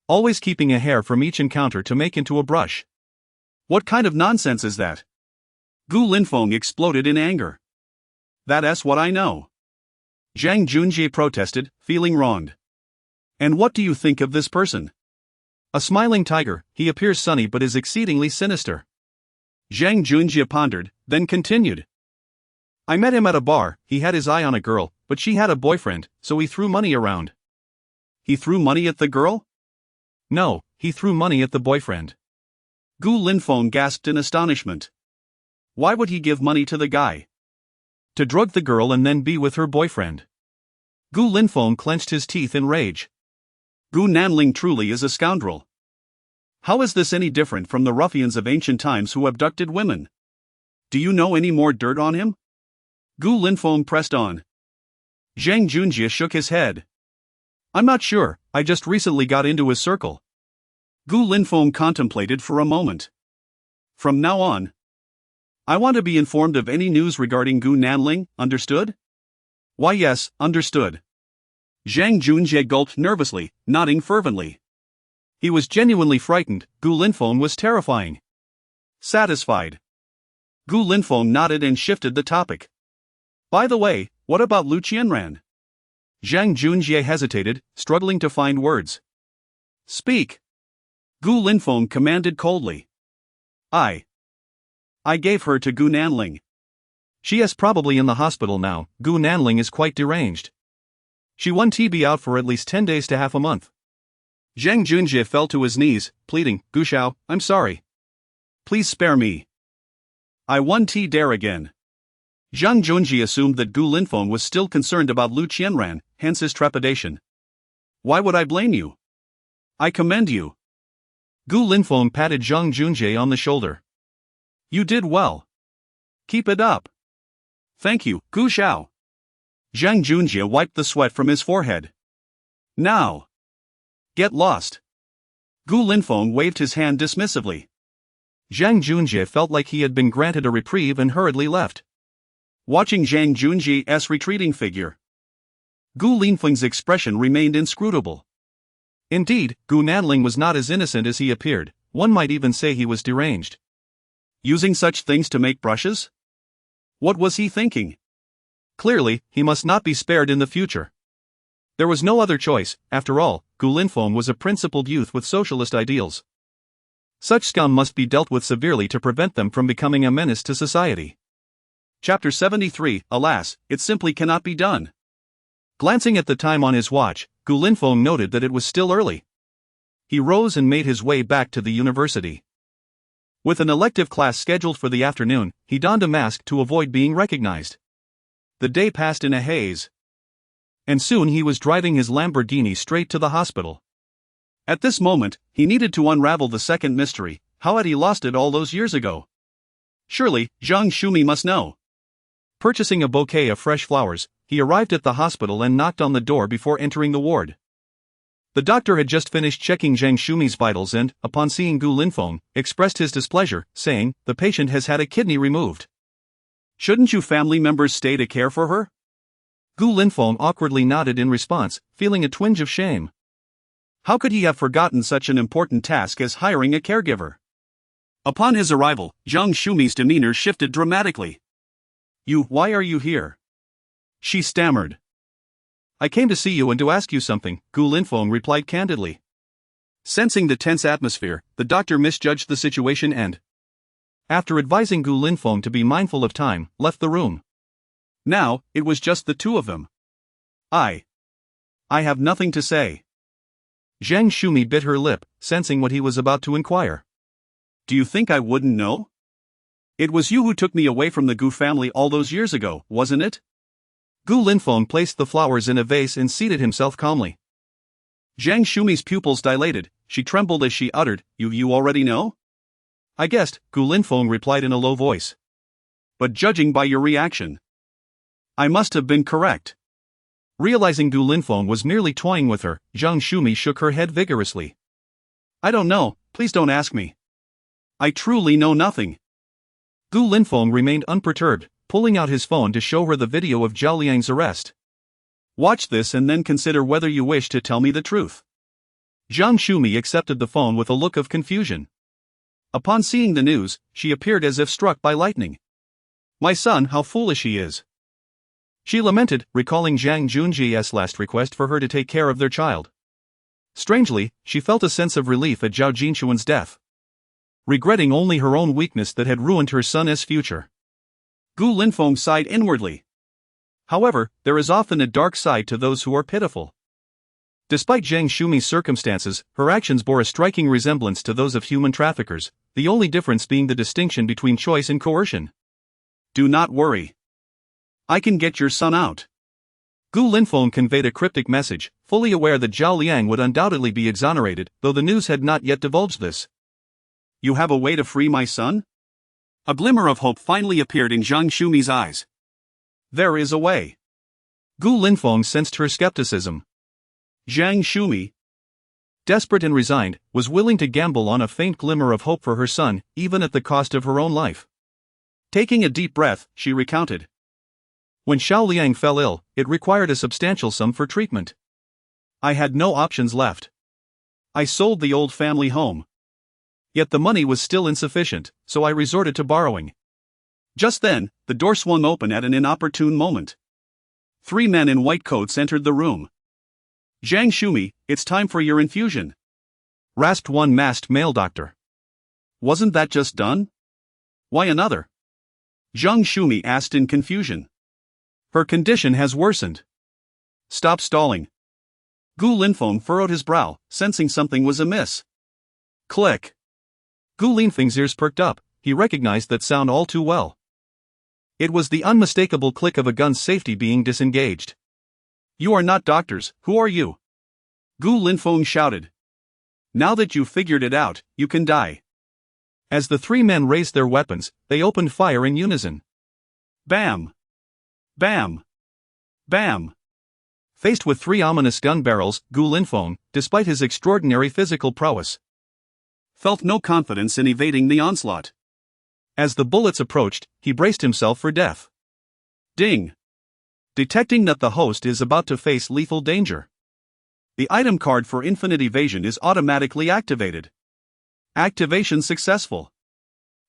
Always keeping a hair from each encounter to make into a brush. What kind of nonsense is that? Gu Linfeng exploded in anger. That's what I know. Zhang Junjie protested, feeling wronged. And what do you think of this person? A smiling tiger, he appears sunny but is exceedingly sinister. Zhang Junjie pondered, then continued. I met him at a bar, he had his eye on a girl, but she had a boyfriend, so he threw money around. He threw money at the girl? No, he threw money at the boyfriend. Gu Linfeng gasped in astonishment. Why would he give money to the guy? To drug the girl and then be with her boyfriend. Gu Linfeng clenched his teeth in rage. Gu Nanling truly is a scoundrel. How is this any different from the ruffians of ancient times who abducted women? Do you know any more dirt on him? Gu Linfeng pressed on. Zhang Junjie shook his head. I'm not sure, I just recently got into his circle. Gu Linfeng contemplated for a moment. From now on, I want to be informed of any news regarding Gu Nanling, understood? Why yes, understood. Zhang Junjie gulped nervously, nodding fervently. He was genuinely frightened, Gu Linfeng was terrifying. Satisfied. Gu Linfeng nodded and shifted the topic. By the way, what about Lu Qianran? Zhang Junjie hesitated, struggling to find words. Speak. Gu Linfeng commanded coldly. I gave her to Gu Nanling. She is probably in the hospital now, Gu Nanling is quite deranged. She won TB out for at least 10 days to half a month. Zhang Junjie fell to his knees, pleading, Gu Xiao, I'm sorry. Please spare me. I won T dare again. Zhang Junjie assumed that Gu Linfeng was still concerned about Lu Qianran, hence his trepidation. Why would I blame you? I commend you. Gu Linfeng patted Zhang Junjie on the shoulder. You did well. Keep it up. Thank you, Gu Xiao. Zhang Junjie wiped the sweat from his forehead. Now, get lost. Gu Linfeng waved his hand dismissively. Zhang Junjie felt like he had been granted a reprieve and hurriedly left. Watching Zhang Junjie's retreating figure, Gu Linfeng's expression remained inscrutable. Indeed, Gu Nanling was not as innocent as he appeared, one might even say he was deranged. Using such things to make brushes? What was he thinking? Clearly, he must not be spared in the future. There was no other choice. After all, Gu Linfeng was a principled youth with socialist ideals. Such scum must be dealt with severely to prevent them from becoming a menace to society. Chapter 73. Alas, it simply cannot be done. Glancing at the time on his watch, Gu Linfeng noted that it was still early. He rose and made his way back to the university. With an elective class scheduled for the afternoon, he donned a mask to avoid being recognized. The day passed in a haze. And soon he was driving his Lamborghini straight to the hospital. At this moment, he needed to unravel the second mystery. How had he lost it all those years ago? Surely, Zhang Shumi must know. Purchasing a bouquet of fresh flowers, he arrived at the hospital and knocked on the door before entering the ward. The doctor had just finished checking Zhang Shumi's vitals and, upon seeing Gu Linfeng, expressed his displeasure, saying, "The patient has had a kidney removed. Shouldn't you family members stay to care for her?" Gu Linfeng awkwardly nodded in response, feeling a twinge of shame. How could he have forgotten such an important task as hiring a caregiver? Upon his arrival, Zhang Shumi's demeanor shifted dramatically. Why are you here?" she stammered. "I came to see you and to ask you something," Gu Linfeng replied candidly. Sensing the tense atmosphere, the doctor misjudged the situation and, after advising Gu Linfeng to be mindful of time, left the room. Now, it was just the two of them. I have nothing to say." Zhang Shumi bit her lip, sensing what he was about to inquire. "Do you think I wouldn't know? It was you who took me away from the Gu family all those years ago, wasn't it?" Gu Linfeng placed the flowers in a vase and seated himself calmly. Zhang Shumi's pupils dilated. She trembled as she uttered, You already know?" "I guessed," Gu Linfeng replied in a low voice. "But judging by your reaction, I must have been correct." Realizing Gu Linfeng was merely toying with her, Zhang Shumi shook her head vigorously. "I don't know, please don't ask me. I truly know nothing." Gu Linfeng remained unperturbed, pulling out his phone to show her the video of Zhao Liang's arrest. "Watch this and then consider whether you wish to tell me the truth." Zhang Shumi accepted the phone with a look of confusion. Upon seeing the news, she appeared as if struck by lightning. "My son, how foolish he is," she lamented, recalling Zhang Junji's last request for her to take care of their child. Strangely, she felt a sense of relief at Zhao Jinchuan's death, regretting only her own weakness that had ruined her son's future. Gu Linfeng sighed inwardly. However, there is often a dark side to those who are pitiful. Despite Zhang Shumi's circumstances, her actions bore a striking resemblance to those of human traffickers, the only difference being the distinction between choice and coercion. "Do not worry. I can get your son out." Gu Linfeng conveyed a cryptic message, fully aware that Zhao Liang would undoubtedly be exonerated, though the news had not yet divulged this. "You have a way to free my son?" A glimmer of hope finally appeared in Zhang Shumi's eyes. "There is a way." Gu Linfeng sensed her skepticism. Zhang Shumi, desperate and resigned, was willing to gamble on a faint glimmer of hope for her son, even at the cost of her own life. Taking a deep breath, she recounted. "When Zhao Liang fell ill, it required a substantial sum for treatment. I had no options left. I sold the old family home. Yet the money was still insufficient, so I resorted to borrowing." Just then, the door swung open at an inopportune moment. 3 men in white coats entered the room. "Zhang Shumi, it's time for your infusion," rasped one masked male doctor. "Wasn't that just done? Why another?" Zhang Shumi asked in confusion. "Her condition has worsened." "Stop stalling." Gu Linfeng furrowed his brow, sensing something was amiss. Click. Gu Linfeng's ears perked up. He recognized that sound all too well. It was the unmistakable click of a gun's safety being disengaged. "You are not doctors, who are you?" Gu Linfeng shouted. "Now that you've figured it out, you can die." As the 3 men raised their weapons, they opened fire in unison. Bam! Bam! Bam! Faced with 3 ominous gun barrels, Gu Linfeng, despite his extraordinary physical prowess, felt no confidence in evading the onslaught. As the bullets approached, he braced himself for death. Ding! Detecting that the host is about to face lethal danger, the item card for infinite evasion is automatically activated. Activation successful.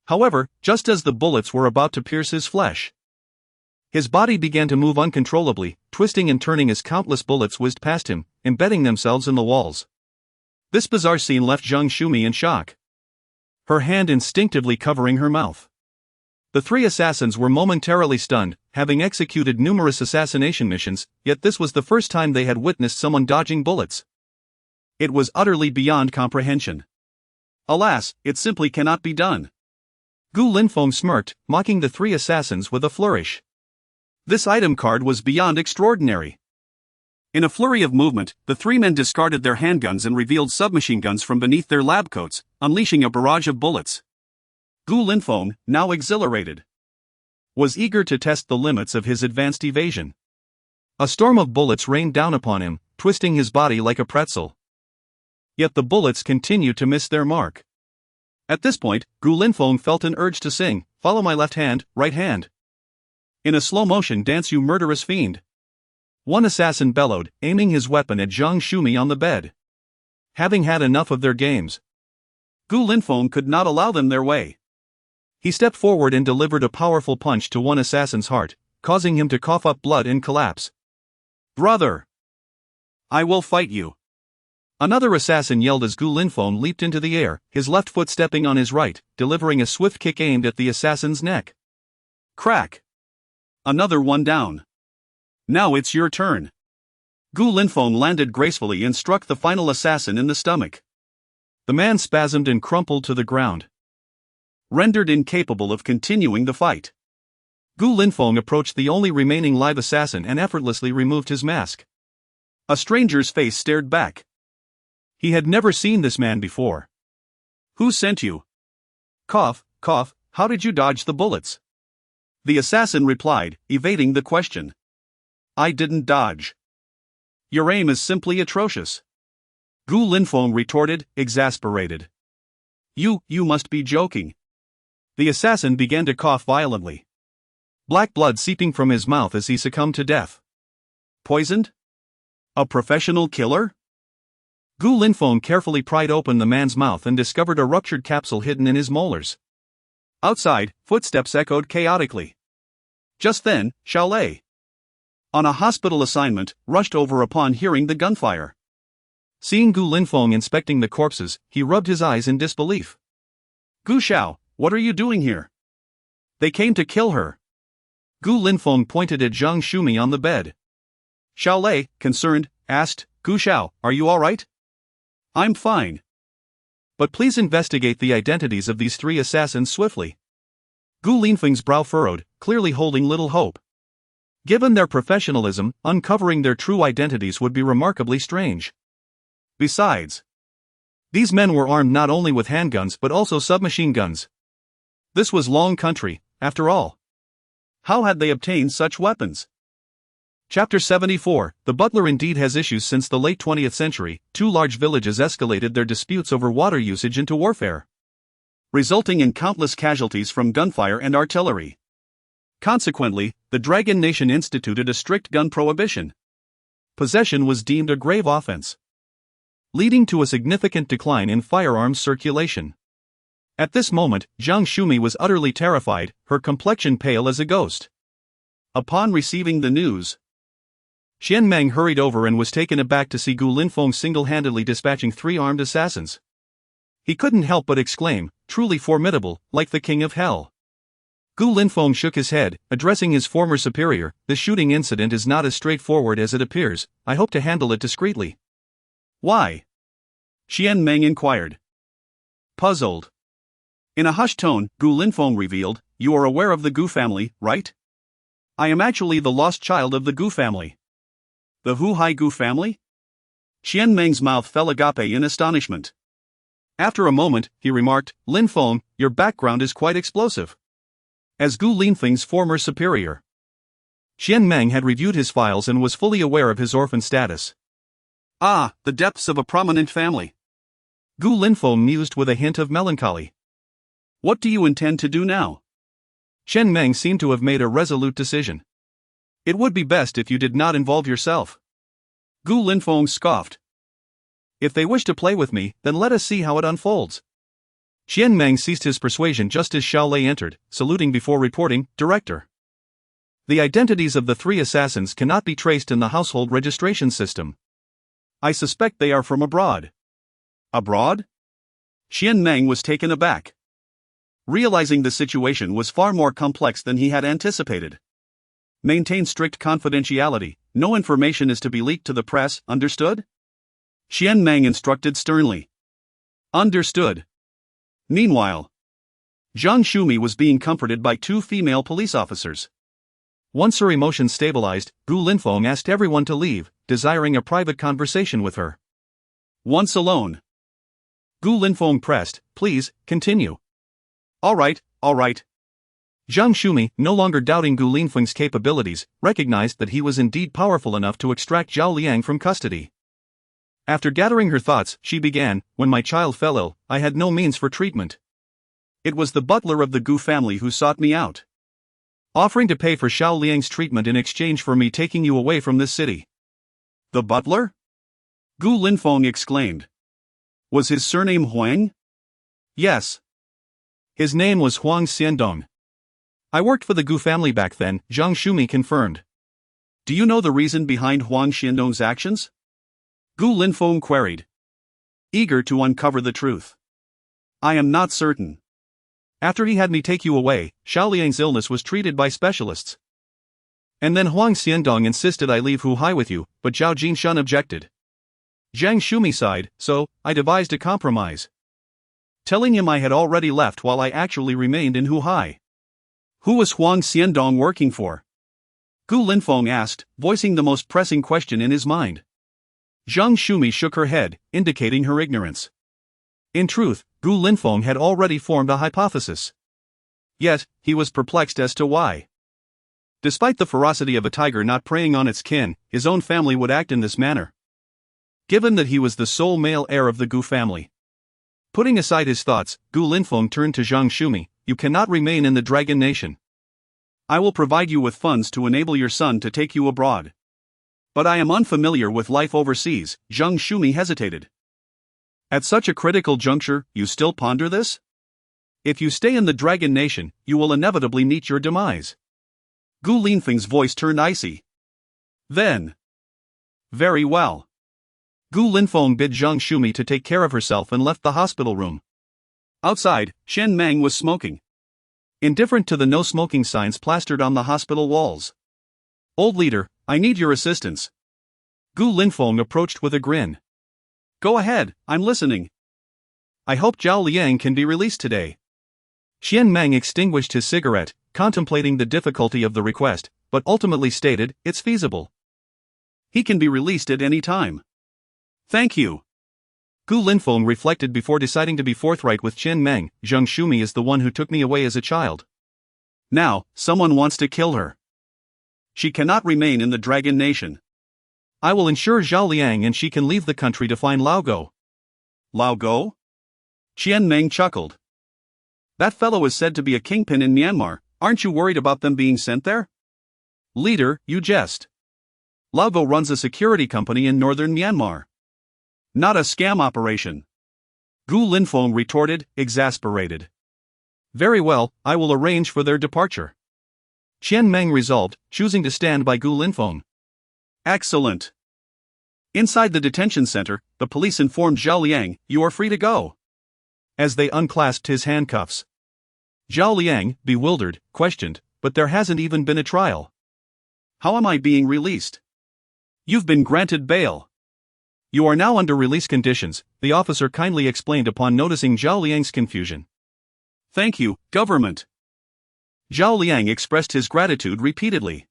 However, just as the bullets were about to pierce his flesh, His body began to move uncontrollably, twisting and turning as countless bullets whizzed past him, embedding themselves in the walls. This bizarre scene left Zhang Shumi in shock, her hand instinctively covering her mouth. The three assassins were momentarily stunned, having executed numerous assassination missions, yet this was the first time they had witnessed someone dodging bullets. It was utterly beyond comprehension. Alas, it simply cannot be done. Gu Linfeng smirked, mocking the three assassins with a flourish. This item card was beyond extraordinary. In a flurry of movement, the three men discarded their handguns and revealed submachine guns from beneath their lab coats, unleashing a barrage of bullets. Gu Linfeng, now exhilarated, was eager to test the limits of his advanced evasion. A storm of bullets rained down upon him, twisting his body like a pretzel. Yet the bullets continued to miss their mark. At this point, Gu Linfeng felt an urge to sing, "Follow my left hand, right hand. In a slow motion dance, you murderous fiend." One assassin bellowed, aiming his weapon at Zhang Shumi on the bed. Having had enough of their games, Gu Linfeng could not allow them their way. He stepped forward and delivered a powerful punch to one assassin's heart, causing him to cough up blood and collapse. "Brother! I will fight you!" Another assassin yelled as Gu Linfeng leaped into the air, his left foot stepping on his right, delivering a swift kick aimed at the assassin's neck. Crack! Another one down. "Now it's your turn." Gu Linfeng landed gracefully and struck the final assassin in the stomach. The man spasmed and crumpled to the ground, rendered incapable of continuing the fight. Gu Linfeng approached the only remaining live assassin and effortlessly removed his mask. A stranger's face stared back. He had never seen this man before. "Who sent you?" Cough, cough, "How did you dodge the bullets?" The assassin replied, evading the question. "I didn't dodge. Your aim is simply atrocious." Gu Linfeng retorted, exasperated. You must be joking." The assassin began to cough violently, black blood seeping from his mouth as he succumbed to death. Poisoned? A professional killer? Gu Linfeng carefully pried open the man's mouth and discovered a ruptured capsule hidden in his molars. Outside, footsteps echoed chaotically. Just then, Xiaolei, on a hospital assignment, rushed over upon hearing the gunfire. Seeing Gu Linfeng inspecting the corpses, he rubbed his eyes in disbelief. "Gu Xiao, what are you doing here?" "They came to kill her." Gu Linfeng pointed at Zhang Shumi on the bed. Xiaolei, concerned, asked, "Gu Xiao, are you all right?" "I'm fine. But please investigate the identities of these three assassins swiftly." Gu Linfeng's brow furrowed, clearly holding little hope. Given their professionalism, uncovering their true identities would be remarkably strange. Besides, these men were armed not only with handguns but also submachine guns. This was Long Country, after all. How had they obtained such weapons? Chapter 74. The butler indeed has issues. Since the late 20th century, two large villages escalated their disputes over water usage into warfare, resulting in countless casualties from gunfire and artillery. Consequently, the Dragon Nation instituted a strict gun prohibition. Possession was deemed a grave offense, leading to a significant decline in firearms circulation. At this moment, Zhang Shumi was utterly terrified, her complexion pale as a ghost. Upon receiving the news, Xian Meng hurried over and was taken aback to see Gu Linfeng single-handedly dispatching three armed assassins. He couldn't help but exclaim, "Truly formidable, like the king of hell." Gu Linfeng shook his head, addressing his former superior. "The shooting incident is not as straightforward as it appears. I hope to handle it discreetly." "Why?" Xian Meng inquired, puzzled. In a hushed tone, Gu Linfeng revealed, "You are aware of the Gu family, right? I am actually the lost child of the Gu family." "The Huhai Gu family?" Xian Meng's mouth fell agape in astonishment. After a moment, he remarked, "Linfeng, your background is quite explosive." As Gu Linfeng's former superior, Xian Meng had reviewed his files and was fully aware of his orphan status. Ah, the depths of a prominent family. Gu Linfeng mused with a hint of melancholy. "What do you intend to do now?" Xian Meng seemed to have made a resolute decision. "It would be best if you did not involve yourself." Gu Linfeng scoffed. "If they wish to play with me, then let us see how it unfolds." Xian Meng ceased his persuasion just as Xiaolei entered, saluting before reporting, "Director." The identities of the 3 assassins cannot be traced in the household registration system. I suspect they are from abroad. Abroad? Qian Meng was taken aback. Realizing the situation was far more complex than he had anticipated. Maintain strict confidentiality, no information is to be leaked to the press, understood? Qian Meng instructed sternly. Understood. Meanwhile, Zhang Shumi was being comforted by 2 female police officers. Once her emotions stabilized, Gu Linfeng asked everyone to leave, desiring a private conversation with her. Once alone, Gu Linfeng pressed, please, continue. All right. Zhang Shumi, no longer doubting Gu Linfeng's capabilities, recognized that he was indeed powerful enough to extract Zhao Liang from custody. After gathering her thoughts, she began, when my child fell ill, I had no means for treatment. It was the butler of the Gu family who sought me out, offering to pay for Zhao Liang's treatment in exchange for me taking you away from this city. The butler? Gu Linfeng exclaimed. Was his surname Huang? Yes. His name was Huang Xiandong. I worked for the Gu family back then, Zhang Shumi confirmed. Do you know the reason behind Huang Xiandong's actions? Gu Linfeng queried, eager to uncover the truth. I am not certain. After he had me take you away, Zhao Liang's illness was treated by specialists. And then Huang Xiandong insisted I leave Huhai with you, but Zhao Jinshan objected. Zhang Shumi sighed, so I devised a compromise, telling him I had already left while I actually remained in Huhai. Who was Huang Xiandong working for? Gu Linfeng asked, voicing the most pressing question in his mind. Zhang Shumi shook her head, indicating her ignorance. In truth, Gu Linfeng had already formed a hypothesis. Yet, he was perplexed as to why. Despite the ferocity of a tiger not preying on its kin, his own family would act in this manner. Given that he was the sole male heir of the Gu family. Putting aside his thoughts, Gu Linfeng turned to Zhang Shumi, you cannot remain in the Dragon Nation. I will provide you with funds to enable your son to take you abroad. But I am unfamiliar with life overseas, Zhang Shumi hesitated. At such a critical juncture, you still ponder this? If you stay in the Dragon Nation, you will inevitably meet your demise. Gu Linfeng's voice turned icy. Then. Very well. Gu Linfeng bid Zhang Shumi to take care of herself and left the hospital room. Outside, Qian Meng was smoking. Indifferent to the no smoking signs plastered on the hospital walls. Old leader, I need your assistance. Gu Linfeng approached with a grin. Go ahead, I'm listening. I hope Zhao Liang can be released today. Qian Meng extinguished his cigarette, contemplating the difficulty of the request, but ultimately stated, it's feasible. He can be released at any time. Thank you. Gu Linfeng reflected before deciding to be forthright with Qian Meng, Zhang Shumi is the one who took me away as a child. Now, someone wants to kill her. She cannot remain in the Dragon Nation. I will ensure Zhao Liang and she can leave the country to find Lao Go. Lao Go? Qian Meng chuckled. That fellow is said to be a kingpin in Myanmar, aren't you worried about them being sent there? Leader, you jest. Lao Go runs a security company in northern Myanmar. Not a scam operation. Gu Linfeng retorted, exasperated. Very well, I will arrange for their departure. Qian Meng resolved, choosing to stand by Gu Linfeng. Excellent. Inside the detention center, the police informed Zhao Liang, you are free to go. As they unclasped his handcuffs. Zhao Liang, bewildered, questioned, but there hasn't even been a trial. How am I being released? You've been granted bail. You are now under release conditions, the officer kindly explained upon noticing Zhao Liang's confusion. Thank you, government. Zhao Liang expressed his gratitude repeatedly.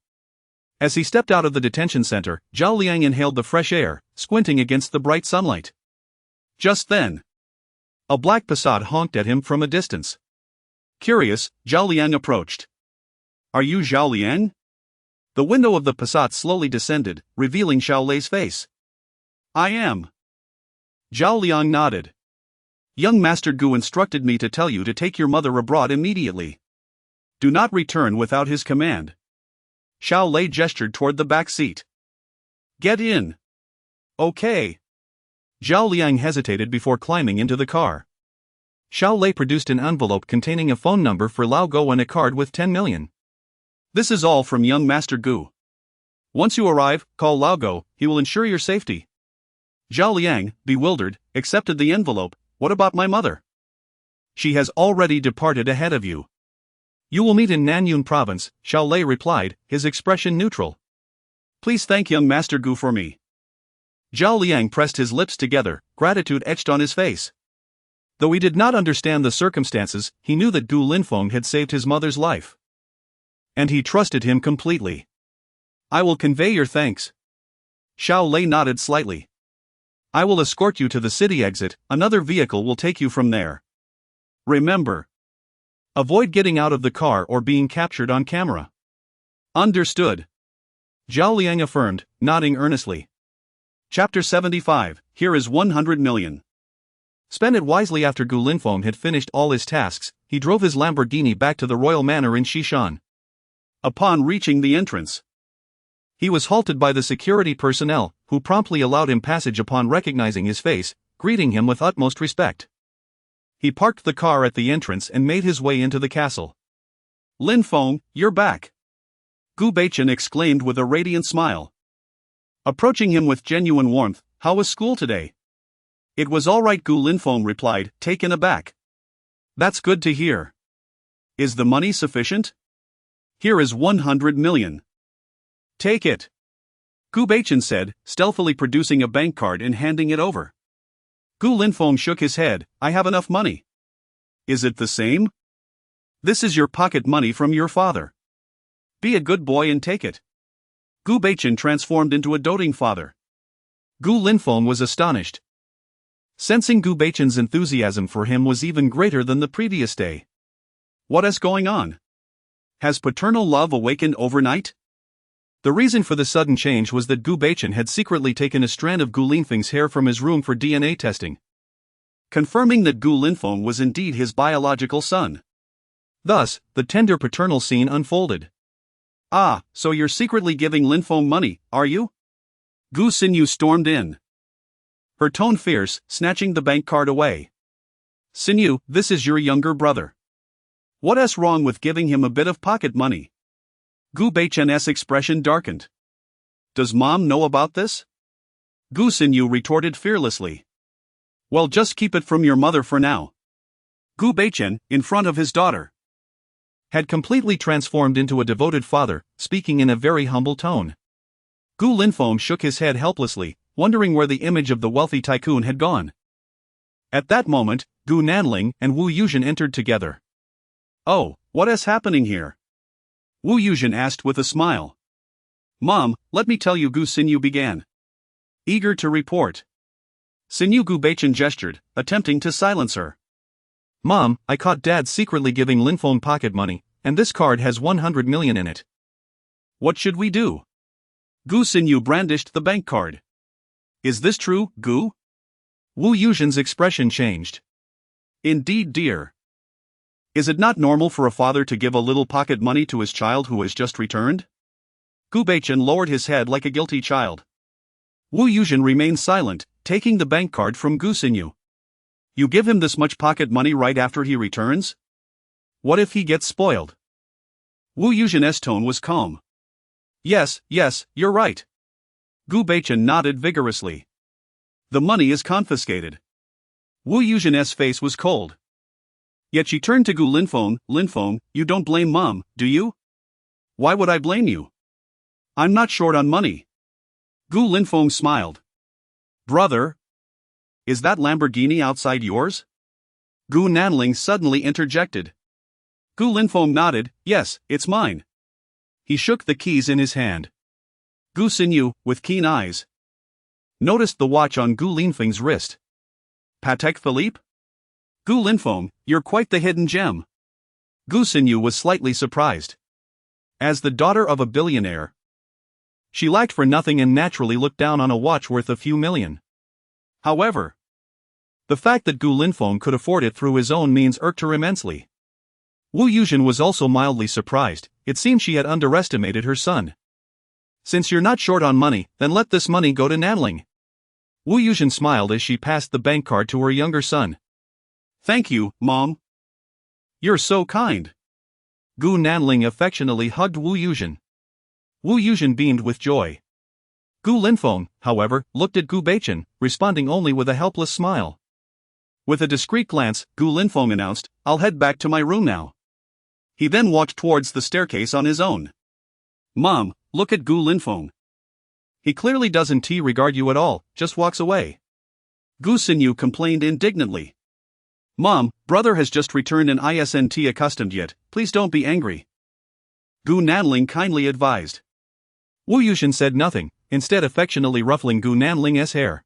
As he stepped out of the detention center, Zhao Liang inhaled the fresh air, squinting against the bright sunlight. Just then, a black Passat honked at him from a distance. Curious, Zhao Liang approached. Are you Zhao Liang? The window of the Passat slowly descended, revealing Xiao Lei's face. I am. Zhao Liang nodded. Young Master Gu instructed me to tell you to take your mother abroad immediately. Do not return without his command. Xiao Lei gestured toward the back seat. Get in. Okay. Zhao Liang hesitated before climbing into the car. Xiao Lei produced an envelope containing a phone number for Lao Go and a card with 10 million. This is all from young Master Gu. Once you arrive, call Lao Go, he will ensure your safety. Zhao Liang, bewildered, accepted the envelope. What about my mother? She has already departed ahead of you. You will meet in Nanyun province, Xiao Lei replied, his expression neutral. Please thank young Master Gu for me. Zhao Liang pressed his lips together, gratitude etched on his face. Though he did not understand the circumstances, he knew that Gu Linfeng had saved his mother's life. And he trusted him completely. I will convey your thanks. Xiao Lei nodded slightly. I will escort you to the city exit, another vehicle will take you from there. Remember. Avoid getting out of the car or being captured on camera. Understood. Zhao Liang affirmed, nodding earnestly. Chapter 75, Here is 100 million. Spend it wisely. After Gu Linfeng had finished all his tasks, he drove his Lamborghini back to the royal manor in Xishan. Upon reaching the entrance, he was halted by the security personnel, who promptly allowed him passage upon recognizing his face, greeting him with utmost respect. He parked the car at the entrance and made his way into the castle. Linfeng, you're back! Gu Beichen exclaimed with a radiant smile. Approaching him with genuine warmth, how was school today? It was all right, Gu Linfeng replied, taken aback. That's good to hear. Is the money sufficient? Here is 100 million. Take it. Gu Beichen said, stealthily producing a bank card and handing it over. Gu Linfeng shook his head, I have enough money. Is it the same? This is your pocket money from your father. Be a good boy and take it. Gu Beichen transformed into a doting father. Gu Linfeng was astonished. Sensing Gu Beichen's enthusiasm for him was even greater than the previous day. What is going on? Has paternal love awakened overnight? The reason for the sudden change was that Gu Beichen had secretly taken a strand of Gu Linfeng's hair from his room for DNA testing, confirming that Gu Linfeng was indeed his biological son. Thus, the tender paternal scene unfolded. Ah, so you're secretly giving Linfeng money, are you? Gu Xinyu stormed in, her tone fierce, snatching the bank card away. Xinyu, this is your younger brother. What's wrong with giving him a bit of pocket money? Gu Beichen's expression darkened. Does mom know about this? Gu Xinyu retorted fearlessly. Well, just keep it from your mother for now. Gu Beichen, in front of his daughter, had completely transformed into a devoted father, speaking in a very humble tone. Gu Linfeng shook his head helplessly, wondering where the image of the wealthy tycoon had gone. At that moment, Gu Nanling and Wu Yuzhen entered together. Oh, what is happening here? Wu Yuzhen asked with a smile. Mom, let me tell you, Gu Xinyu began, eager to report. Xinyu, Gu Beichen gestured, attempting to silence her. Mom, I caught Dad secretly giving Linfeng pocket money, and this card has 100 million in it. What should we do? Gu Xinyu brandished the bank card. Is this true, Gu? Wu Yuzhen's expression changed. Indeed, dear. Is it not normal for a father to give a little pocket money to his child who has just returned? Gu Beichen lowered his head like a guilty child. Wu Yuzhen remained silent, taking the bank card from Gu Xinyu. You give him this much pocket money right after he returns? What if he gets spoiled? Wu Yuzhen's tone was calm. Yes, you're right. Gu Beichen nodded vigorously. The money is confiscated. Wu Yuzhen's face was cold. Yet she turned to Gu Linfeng. Linfeng, you don't blame mom, do you? Why would I blame you? I'm not short on money. Gu Linfeng smiled. Brother? Is that Lamborghini outside yours? Gu Nanling suddenly interjected. Gu Linfeng nodded, yes, it's mine. He shook the keys in his hand. Gu Xinyu, with keen eyes, noticed the watch on Gu Linfeng's wrist. Patek Philippe? Gu Linfeng, you're quite the hidden gem. Gu Xinyu was slightly surprised. As the daughter of a billionaire, she lacked for nothing and naturally looked down on a watch worth a few million. However, the fact that Gu Linfeng could afford it through his own means irked her immensely. Wu Yuzhen was also mildly surprised. It seemed she had underestimated her son. Since you're not short on money, then let this money go to Nanling. Wu Yuzhen smiled as she passed the bank card to her younger son. Thank you, Mom. You're so kind. Gu Nanling affectionately hugged Wu Yuzhen. Wu Yuzhen beamed with joy. Gu Linfeng, however, looked at Gu Baichen, responding only with a helpless smile. With a discreet glance, Gu Linfeng announced, "I'll head back to my room now." He then walked towards the staircase on his own. "Mom, look at Gu Linfeng. He clearly doesn't regard you at all, just walks away." Gu Xinyu complained indignantly. "Mom, brother has just returned and isn't accustomed yet, please don't be angry," Gu Nanling kindly advised. Wu Yuzhen said nothing, instead affectionately ruffling Gu Nanling's hair.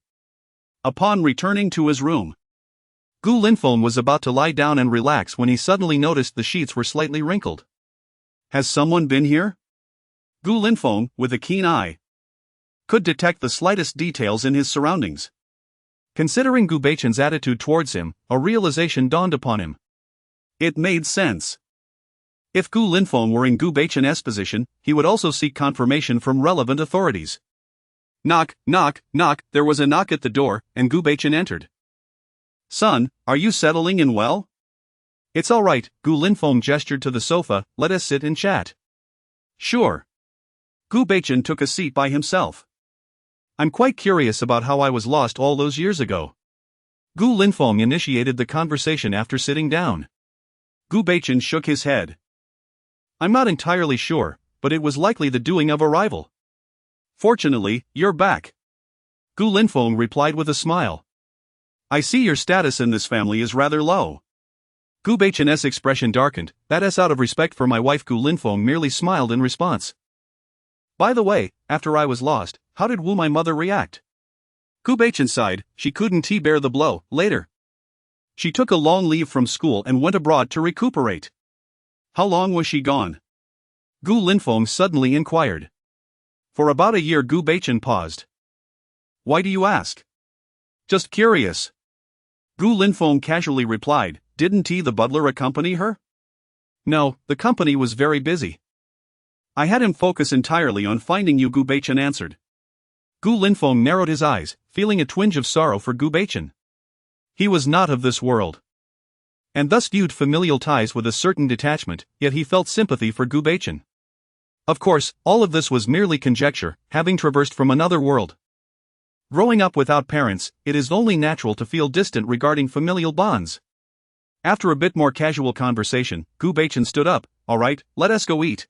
Upon returning to his room, Gu Linfeng was about to lie down and relax when he suddenly noticed the sheets were slightly wrinkled. "Has someone been here?" Gu Linfeng, with a keen eye, could detect the slightest details in his surroundings. Considering Gu Baichen's attitude towards him, a realization dawned upon him. It made sense. If Gu Linfeng were in Gu Baichen's position, he would also seek confirmation from relevant authorities. Knock, knock, knock. There was a knock at the door, and Gu Baichen entered. "Son, are you settling in well?" "It's all right," Gu Linfeng gestured to the sofa, "let us sit and chat." "Sure." Gu Baichen took a seat by himself. "I'm quite curious about how I was lost all those years ago." Gu Linfeng initiated the conversation after sitting down. Gu Baichen shook his head. "I'm not entirely sure, but it was likely the doing of a rival." "Fortunately, you're back," Gu Linfeng replied with a smile. "I see your status in this family is rather low." Gu Baichen's expression darkened, that is out of respect for my wife. Gu Linfeng merely smiled in response. "By the way, after I was lost, how did my mother react?" Gu Baichen sighed, "She couldn't bear the blow. Later, she took a long leave from school and went abroad to recuperate." "How long was she gone?" Gu Linfeng suddenly inquired. "For about a year." Gu Baichen paused. "Why do you ask?" "Just curious." Gu Linfeng casually replied, "Didn't the butler accompany her?" "No, the company was very busy. I had him focus entirely on finding you." Gu Baichen answered. Gu Linfeng narrowed his eyes, feeling a twinge of sorrow for Gu Baichen. He was not of this world, and thus viewed familial ties with a certain detachment, yet he felt sympathy for Gu Baichen. Of course, all of this was merely conjecture, having traversed from another world. Growing up without parents, it is only natural to feel distant regarding familial bonds. After a bit more casual conversation, Gu Baichen stood up. "All right, let us go eat.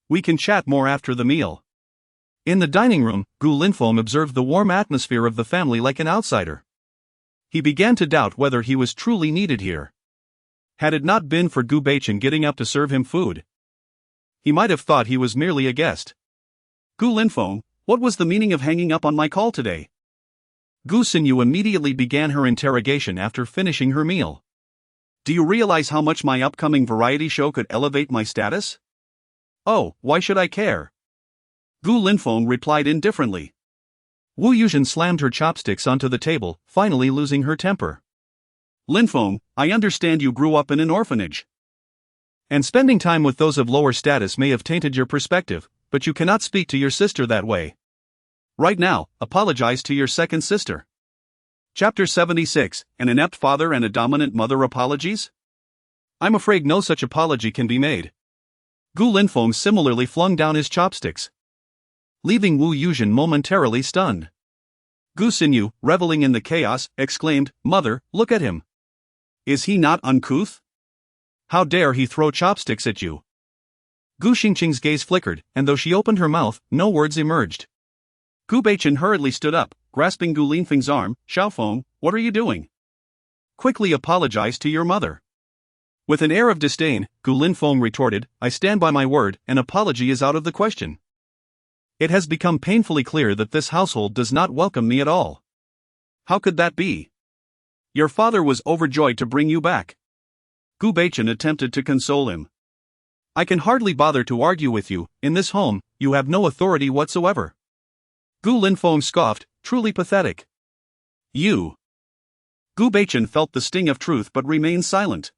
We can chat more after the meal." In the dining room, Gu Linfeng observed the warm atmosphere of the family like an outsider. He began to doubt whether he was truly needed here. Had it not been for Gu Baichen getting up to serve him food, he might have thought he was merely a guest. "Gu Linfeng, what was the meaning of hanging up on my call today?" Gu Xinyu immediately began her interrogation after finishing her meal. "Do you realize how much my upcoming variety show could elevate my status?" "Oh, why should I care?" Gu Linfeng replied indifferently. Wu Yuzhen slammed her chopsticks onto the table, finally losing her temper. "Linfeng, I understand you grew up in an orphanage. And spending time with those of lower status may have tainted your perspective, but you cannot speak to your sister that way. Right now, apologize to your second sister." Chapter 76, An Inept Father and a Dominant Mother Apologies? "I'm afraid no such apology can be made." Gu Linfeng similarly flung down his chopsticks, leaving Wu Yuzhen momentarily stunned. Gu Xinyu, reveling in the chaos, exclaimed, "Mother, look at him. Is he not uncouth? How dare he throw chopsticks at you?" Gu Xingqing's gaze flickered, and though she opened her mouth, no words emerged. Gu Baichen hurriedly stood up, grasping Gu Linfeng's arm. "Xiaofeng, what are you doing? Quickly apologize to your mother." With an air of disdain, Gu Linfeng retorted, "I stand by my word, an apology is out of the question. It has become painfully clear that this household does not welcome me at all." "How could that be? Your father was overjoyed to bring you back." Gu Baichen attempted to console him. "I can hardly bother to argue with you. In this home, you have no authority whatsoever." Gu Linfeng scoffed, "Truly pathetic. You." Gu Baichen felt the sting of truth but remained silent.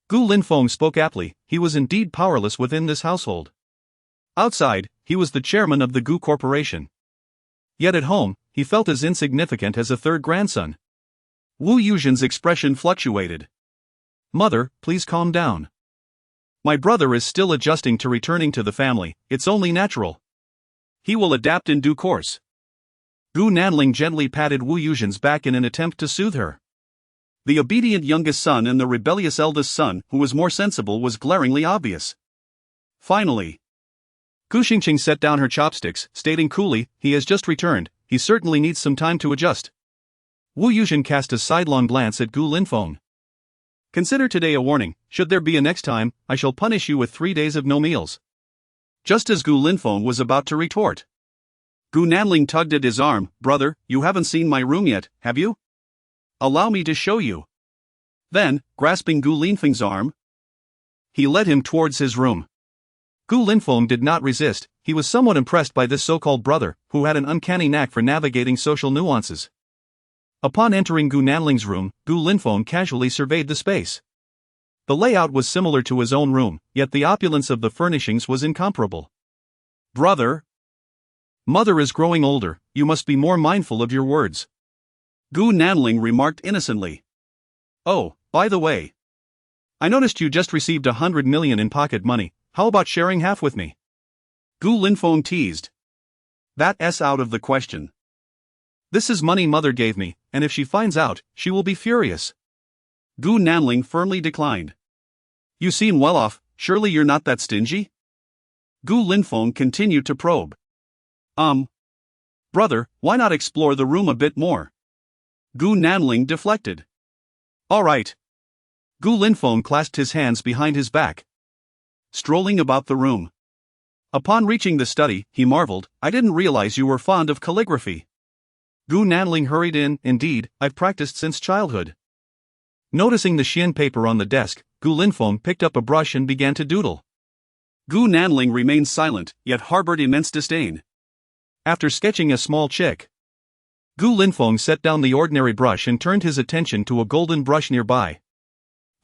Gu Linfeng spoke aptly, he was indeed powerless within this household. Outside, he was the chairman of the Gu Corporation. Yet at home, he felt as insignificant as a third grandson. Wu Yuzhen's expression fluctuated. "Mother, please calm down. My brother is still adjusting to returning to the family, it's only natural. He will adapt in due course. Gu Nanling gently patted Wu Yuzhen's back in an attempt to soothe her. The obedient youngest son and the rebellious eldest son, who was more sensible, was glaringly obvious. Finally, Gu Xingqing set down her chopsticks, stating coolly, he has just returned, he certainly needs some time to adjust. Wu Yuzhen cast a sidelong glance at Gu Linfeng. Consider today a warning, should there be a next time, I shall punish you with 3 days of no meals. Just as Gu Linfeng was about to retort, Gu Nanling tugged at his arm. Brother, you haven't seen my room yet, have you? Allow me to show you. Then, grasping Gu Linfeng's arm, he led him towards his room. Gu Linfeng did not resist, he was somewhat impressed by this so-called brother, who had an uncanny knack for navigating social nuances. Upon entering Gu Nanling's room, Gu Linfeng casually surveyed the space. The layout was similar to his own room, yet the opulence of the furnishings was incomparable. Brother, mother is growing older, you must be more mindful of your words. Gu Nanling remarked innocently. Oh, by the way, I noticed you just received 100 million in pocket money, how about sharing half with me? Gu Linfeng teased. That's out of the question. This is money mother gave me, and if she finds out, she will be furious. Gu Nanling firmly declined. You seem well off, surely you're not that stingy? Gu Linfeng continued to probe. Brother, why not explore the room a bit more? Gu Nanling deflected. All right. Gu Linfeng clasped his hands behind his back, strolling about the room. Upon reaching the study, he marveled, I didn't realize you were fond of calligraphy. Gu Nanling hurried in, indeed, I've practiced since childhood. Noticing the Xian paper on the desk, Gu Linfeng picked up a brush and began to doodle. Gu Nanling remained silent, yet harbored immense disdain. After sketching a small chick, Gu Linfeng set down the ordinary brush and turned his attention to a golden brush nearby.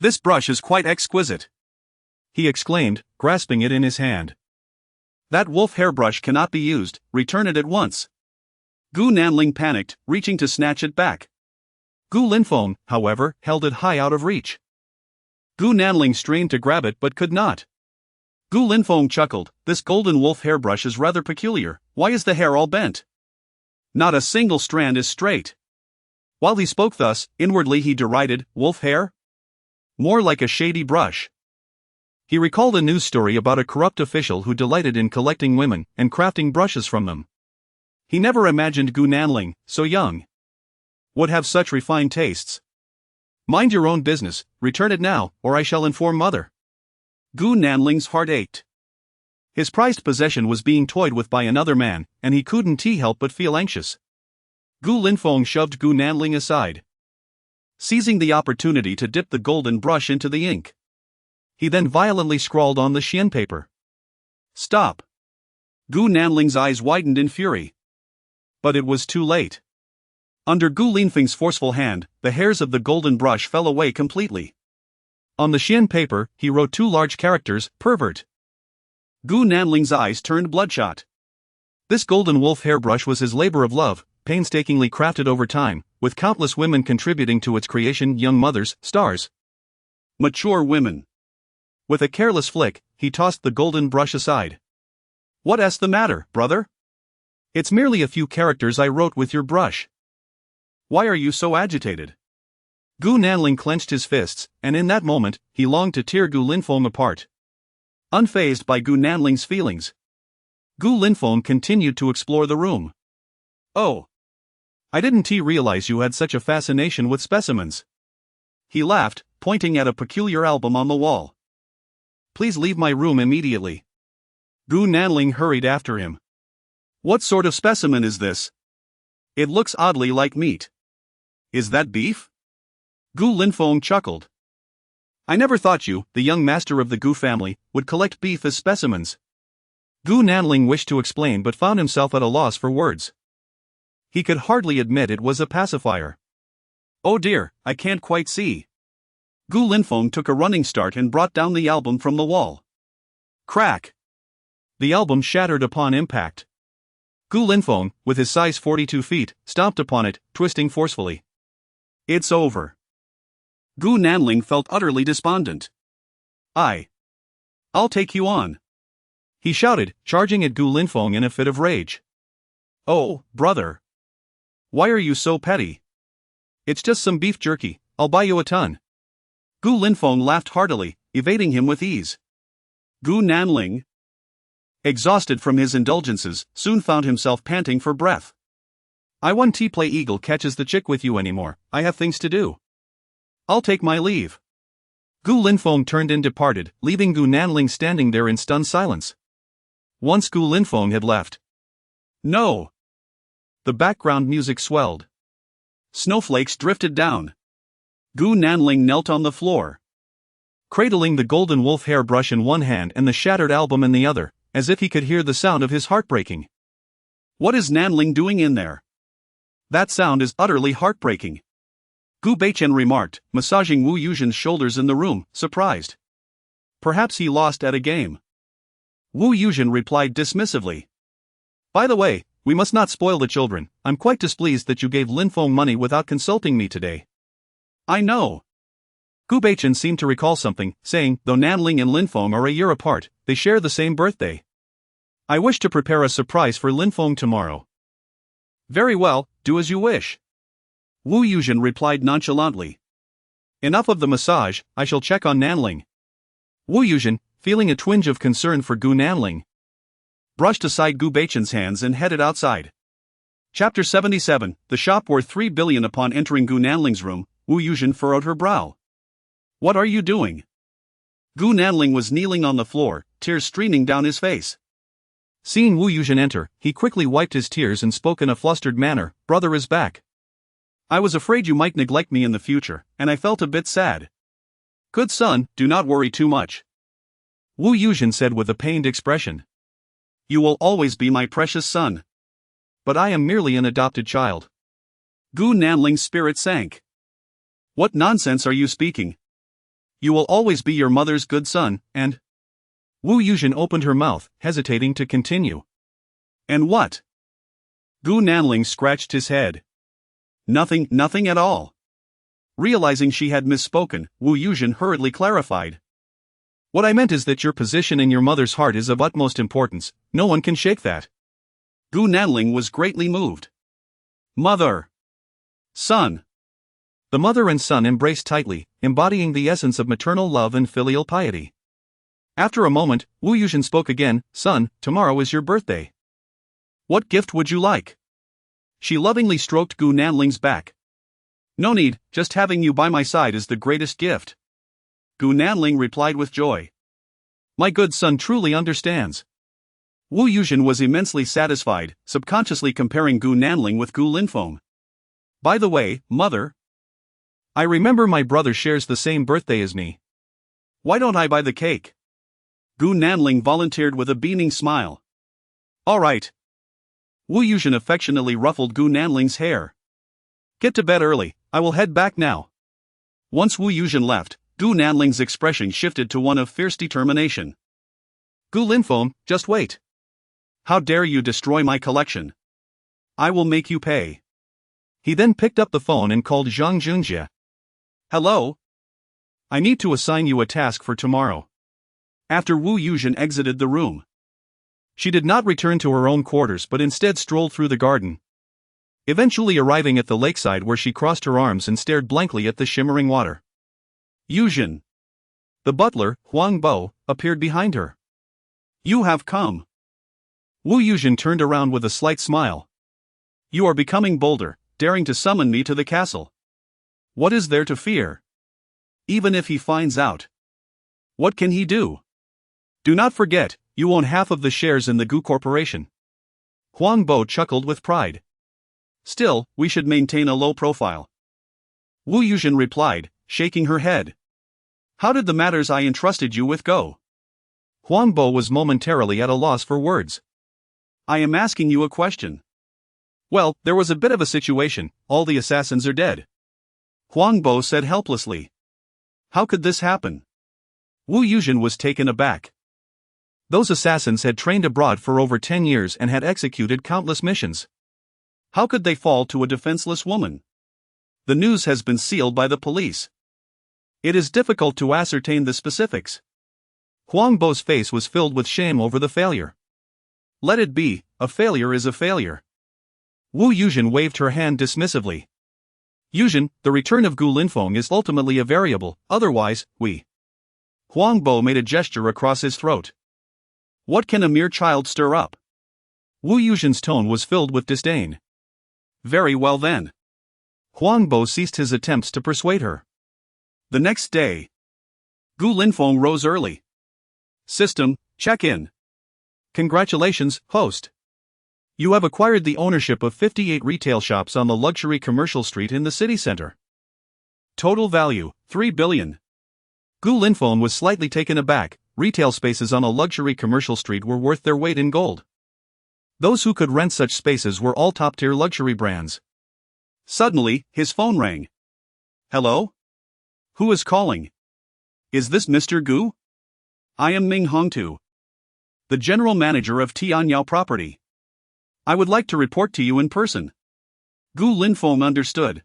This brush is quite exquisite, he exclaimed, grasping it in his hand. That wolf hairbrush cannot be used, return it at once. Gu Nanling panicked, reaching to snatch it back. Gu Linfeng, however, held it high out of reach. Gu Nanling strained to grab it but could not. Gu Linfeng chuckled, this golden wolf hairbrush is rather peculiar, why is the hair all bent? Not a single strand is straight. While he spoke thus, inwardly he derided, wolf hair? More like a shady brush. He recalled a news story about a corrupt official who delighted in collecting women and crafting brushes from them. He never imagined Gu Nanling, so young, would have such refined tastes. Mind your own business, return it now, or I shall inform mother. Gu Nanling's heart ached. His prized possession was being toyed with by another man, and he couldn't help but feel anxious. Gu Linfeng shoved Gu Nanling aside, seizing the opportunity to dip the golden brush into the ink. He then violently scrawled on the Xian paper. Stop! Gu Nanling's eyes widened in fury. But it was too late. Under Gu Linfeng's forceful hand, the hairs of the golden brush fell away completely. On the Xian paper, he wrote 2 large characters, pervert. Gu Nanling's eyes turned bloodshot. This golden wolf hairbrush was his labor of love, painstakingly crafted over time, with countless women contributing to its creation, young mothers, stars, mature women. With a careless flick, he tossed the golden brush aside. What's the matter, brother? It's merely a few characters I wrote with your brush. Why are you so agitated? Gu Nanling clenched his fists, and in that moment, he longed to tear Gu Linfeng apart. Unfazed by Gu Nanling's feelings, Gu Linfeng continued to explore the room. Oh, I didn't realize you had such a fascination with specimens. He laughed, pointing at a peculiar album on the wall. Please leave my room immediately. Gu Nanling hurried after him. What sort of specimen is this? It looks oddly like meat. Is that beef? Gu Linfeng chuckled. I never thought you, the young master of the Gu family, would collect beef as specimens. Gu Nanling wished to explain but found himself at a loss for words. He could hardly admit it was a pacifier. Oh dear, I can't quite see. Gu Linfeng took a running start and brought down the album from the wall. Crack! The album shattered upon impact. Gu Linfeng, with his size 42 feet, stomped upon it, twisting forcefully. It's over. Gu Nanling felt utterly despondent. I'll take you on," he shouted, charging at Gu Linfeng in a fit of rage. "Oh, brother. Why are you so petty? It's just some beef jerky, I'll buy you a ton." Gu Linfeng laughed heartily, evading him with ease. Gu Nanling, exhausted from his indulgences, soon found himself panting for breath. "I won't play eagle catches the chick with you anymore, I have things to do. I'll take my leave." Gu Linfeng turned and departed, leaving Gu Nanling standing there in stunned silence. Once Gu Linfeng had left. "No!" The background music swelled. Snowflakes drifted down. Gu Nanling knelt on the floor, cradling the golden wolf hairbrush in one hand and the shattered album in the other, as if he could hear the sound of his heart breaking. "What is Nanling doing in there? That sound is utterly heartbreaking," Gu Beichen remarked, massaging Wu Yuzhen's shoulders in the room, surprised. "Perhaps he lost at a game." Wu Yuzhen replied dismissively. "By the way, we must not spoil the children. I'm quite displeased that you gave Linfeng money without consulting me today." "I know." Gu Beichen seemed to recall something, saying, "Though Nanling and Linfeng are a year apart, they share the same birthday. I wish to prepare a surprise for Linfeng tomorrow." "Very well, do as you wish," Wu Yuzhen replied nonchalantly. "Enough of the massage, I shall check on Nanling." Wu Yuzhen, feeling a twinge of concern for Gu Nanling, brushed aside Gu Beichen's hands and headed outside. Chapter 77, The Shop Worth 3 billion. Upon entering Gu Nanling's room, Wu Yuzhen furrowed her brow. "What are you doing?" Gu Nanling was kneeling on the floor, tears streaming down his face. Seeing Wu Yuzhen enter, he quickly wiped his tears and spoke in a flustered manner, "Brother is back. I was afraid you might neglect me in the future, and I felt a bit sad." "Good son, do not worry too much," Wu Yuzhen said with a pained expression. "You will always be my precious son." "But I am merely an adopted child." Gu Nanling's spirit sank. "What nonsense are you speaking? You will always be your mother's good son, and—" Wu Yuzhen opened her mouth, hesitating to continue. "And what?" Gu Nanling scratched his head. Nothing at all." Realizing she had misspoken, Wu Yuzhen hurriedly clarified. "What I meant is that your position in your mother's heart is of utmost importance, no one can shake that." Gu Nanling was greatly moved. "Mother! Son!" The mother and son embraced tightly, embodying the essence of maternal love and filial piety. After a moment, Wu Yuzhen spoke again, "Son, tomorrow is your birthday. What gift would you like?" She lovingly stroked Gu Nanling's back. "No need, just having you by my side is the greatest gift." Gu Nanling replied with joy. "My good son truly understands." Wu Yuzhen was immensely satisfied, subconsciously comparing Gu Nanling with Gu Linfeng. "By the way, mother, I remember my brother shares the same birthday as me. Why don't I buy the cake?" Gu Nanling volunteered with a beaming smile. "All right." Wu Yuzhen affectionately ruffled Gu Nanling's hair. "Get to bed early, I will head back now." Once Wu Yuzhen left, Gu Nanling's expression shifted to one of fierce determination. "Gu Linfeng, just wait. How dare you destroy my collection? I will make you pay." He then picked up the phone and called Zhang Junjie. "Hello? I need to assign you a task for tomorrow." After Wu Yuzhen exited the room, she did not return to her own quarters but instead strolled through the garden, eventually arriving at the lakeside where she crossed her arms and stared blankly at the shimmering water. "Yuzhen." The butler, Huang Bo, appeared behind her. "You have come." Wu Yuzhen turned around with a slight smile. "You are becoming bolder, daring to summon me to the castle. What is there to fear? Even if he finds out, what can he do? Do not forget, you own half of the shares in the Gu Corporation." Huang Bo chuckled with pride. "Still, we should maintain a low profile." Wu Yuzhen replied, shaking her head. "How did the matters I entrusted you with go?" Huang Bo was momentarily at a loss for words. "I am asking you a question." "Well, there was a bit of a situation, all the assassins are dead," Huang Bo said helplessly. "How could this happen?" Wu Yuzhen was taken aback. Those assassins had trained abroad for over 10 years and had executed countless missions. How could they fall to a defenseless woman? The news has been sealed by the police. It is difficult to ascertain the specifics. Huang Bo's face was filled with shame over the failure. Let it be, a failure is a failure. Wu Yuzhen waved her hand dismissively. Yuzhen, the return of Gu Linfeng is ultimately a variable, otherwise, we. Huang Bo made a gesture across his throat. What can a mere child stir up? Wu Yuzhen's tone was filled with disdain. Very well then. Huang Bo ceased his attempts to persuade her. The next day, Gu Linfeng rose early. System, check in. Congratulations, host. You have acquired the ownership of 58 retail shops on the luxury commercial street in the city center. Total value, 3 billion. Gu Linfeng was slightly taken aback. Retail spaces on a luxury commercial street were worth their weight in gold. Those who could rent such spaces were all top-tier luxury brands. Suddenly, his phone rang. Hello? Who is calling? Is this Mr. Gu? I am Ming Hongtu, the general manager of Tianyao Property. I would like to report to you in person. Gu Linfeng understood.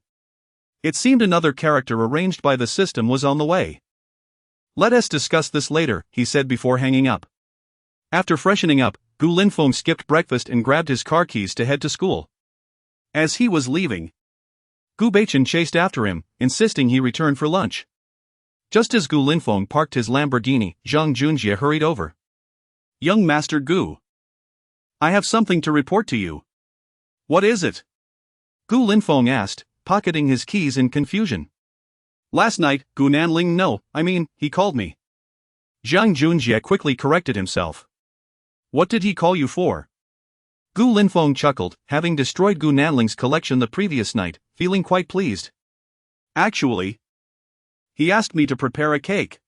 It seemed another character arranged by the system was on the way. Let us discuss this later, he said before hanging up. After freshening up, Gu Linfeng skipped breakfast and grabbed his car keys to head to school. As he was leaving, Gu Beichen chased after him, insisting he return for lunch. Just as Gu Linfeng parked his Lamborghini, Zhang Junjie hurried over. Young Master Gu. I have something to report to you. What is it? Gu Linfeng asked, pocketing his keys in confusion. Last night, Gu Nanling he called me. Zhang Junjie quickly corrected himself. What did he call you for? Gu Linfeng chuckled, having destroyed Gu Nanling's collection the previous night, feeling quite pleased. Actually, he asked me to prepare a cake.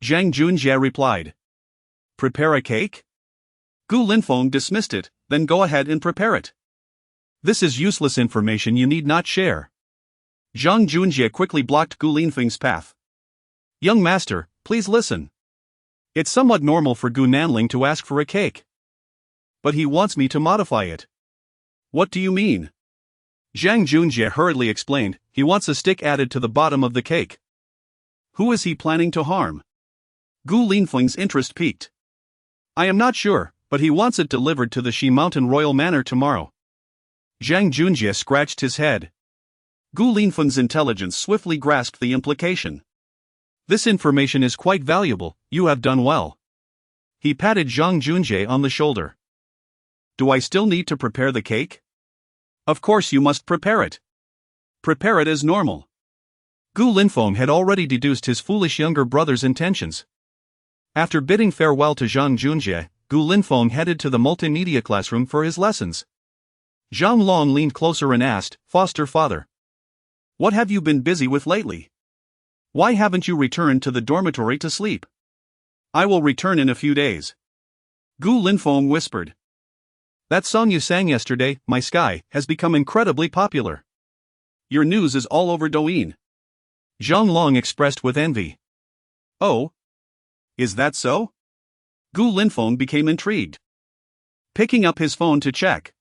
Zhang Junjie replied. Prepare a cake? Gu Linfeng dismissed it, then go ahead and prepare it. This is useless information you need not share. Zhang Junjie quickly blocked Gu Linfeng's path. Young master, please listen. It's somewhat normal for Gu Nanling to ask for a cake. But he wants me to modify it. What do you mean? Zhang Junjie hurriedly explained, he wants a stick added to the bottom of the cake. Who is he planning to harm? Gu Linfeng's interest piqued. I am not sure, but he wants it delivered to the Shi Mountain Royal Manor tomorrow. Zhang Junjie scratched his head. Gu Linfeng's intelligence swiftly grasped the implication. This information is quite valuable, you have done well. He patted Zhang Junjie on the shoulder. Do I still need to prepare the cake? Of course you must prepare it. Prepare it as normal. Gu Linfeng had already deduced his foolish younger brother's intentions. After bidding farewell to Zhang Junjie, Gu Linfeng headed to the multimedia classroom for his lessons. Zhang Long leaned closer and asked, Foster father. What have you been busy with lately? Why haven't you returned to the dormitory to sleep? I will return in a few days. Gu Linfeng whispered. That song you sang yesterday, My Sky, has become incredibly popular. Your news is all over Douyin. Zhang Long expressed with envy. Oh? Is that so? Gu Linfeng became intrigued. Picking up his phone to check.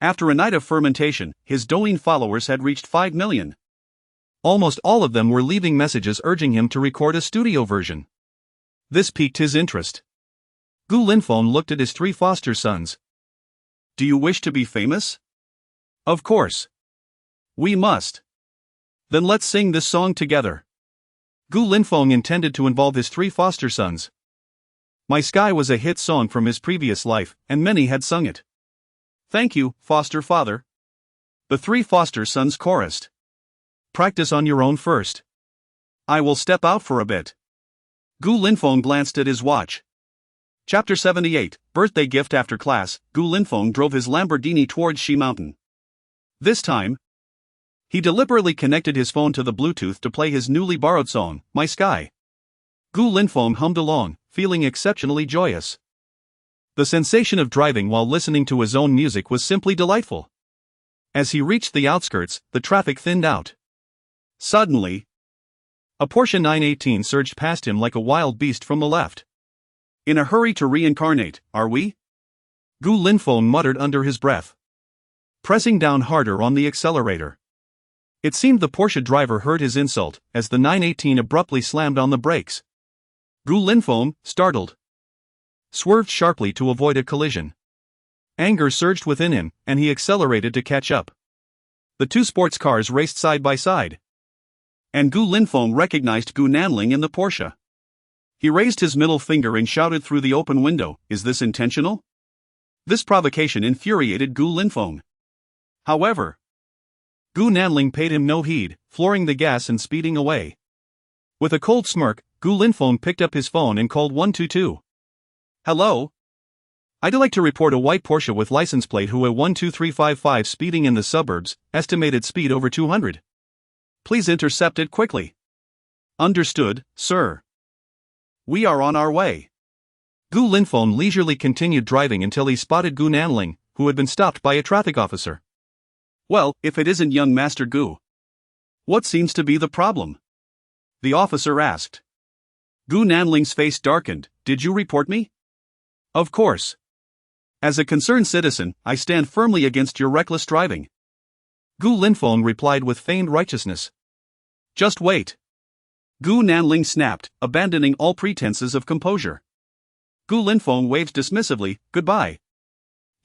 After a night of fermentation, his Douyin followers had reached 5 million. Almost all of them were leaving messages urging him to record a studio version. This piqued his interest. Gu Linfeng looked at his 3 foster sons. Do you wish to be famous? Of course. We must. Then let's sing this song together. Gu Linfeng intended to involve his 3 foster sons. My Sky was a hit song from his previous life, and many had sung it. Thank you, foster father. The 3 foster sons chorused. Practice on your own first. I will step out for a bit. Gu Linfeng glanced at his watch. Chapter 78, Birthday Gift. After class, Gu Linfeng drove his Lamborghini towards Shi Mountain. This time, he deliberately connected his phone to the Bluetooth to play his newly borrowed song, My Sky. Gu Linfeng hummed along, feeling exceptionally joyous. The sensation of driving while listening to his own music was simply delightful. As he reached the outskirts, the traffic thinned out. Suddenly, a Porsche 918 surged past him like a wild beast from the left. In a hurry to reincarnate, are we? Gu Linfeng muttered under his breath, pressing down harder on the accelerator. It seemed the Porsche driver heard his insult, as the 918 abruptly slammed on the brakes. Gu Linfeng, startled, swerved sharply to avoid a collision. Anger surged within him, and he accelerated to catch up. The two sports cars raced side by side. And Gu Linfeng recognized Gu Nanling in the Porsche. He raised his middle finger and shouted through the open window, "Is this intentional?" This provocation infuriated Gu Linfeng. However, Gu Nanling paid him no heed, flooring the gas and speeding away. With a cold smirk, Gu Linfeng picked up his phone and called 122. "Hello? I'd like to report a white Porsche with license plate HUA 12355 speeding in the suburbs, estimated speed over 200. Please intercept it quickly." "Understood, sir. We are on our way." Gu Linfeng leisurely continued driving until he spotted Gu Nanling, who had been stopped by a traffic officer. "Well, if it isn't young Master Gu. What seems to be the problem?" the officer asked. Gu Nanling's face darkened. "Did you report me?" "Of course. As a concerned citizen, I stand firmly against your reckless driving." Gu Linfeng replied with feigned righteousness. "Just wait." Gu Nanling snapped, abandoning all pretenses of composure. Gu Linfeng waved dismissively, "Goodbye.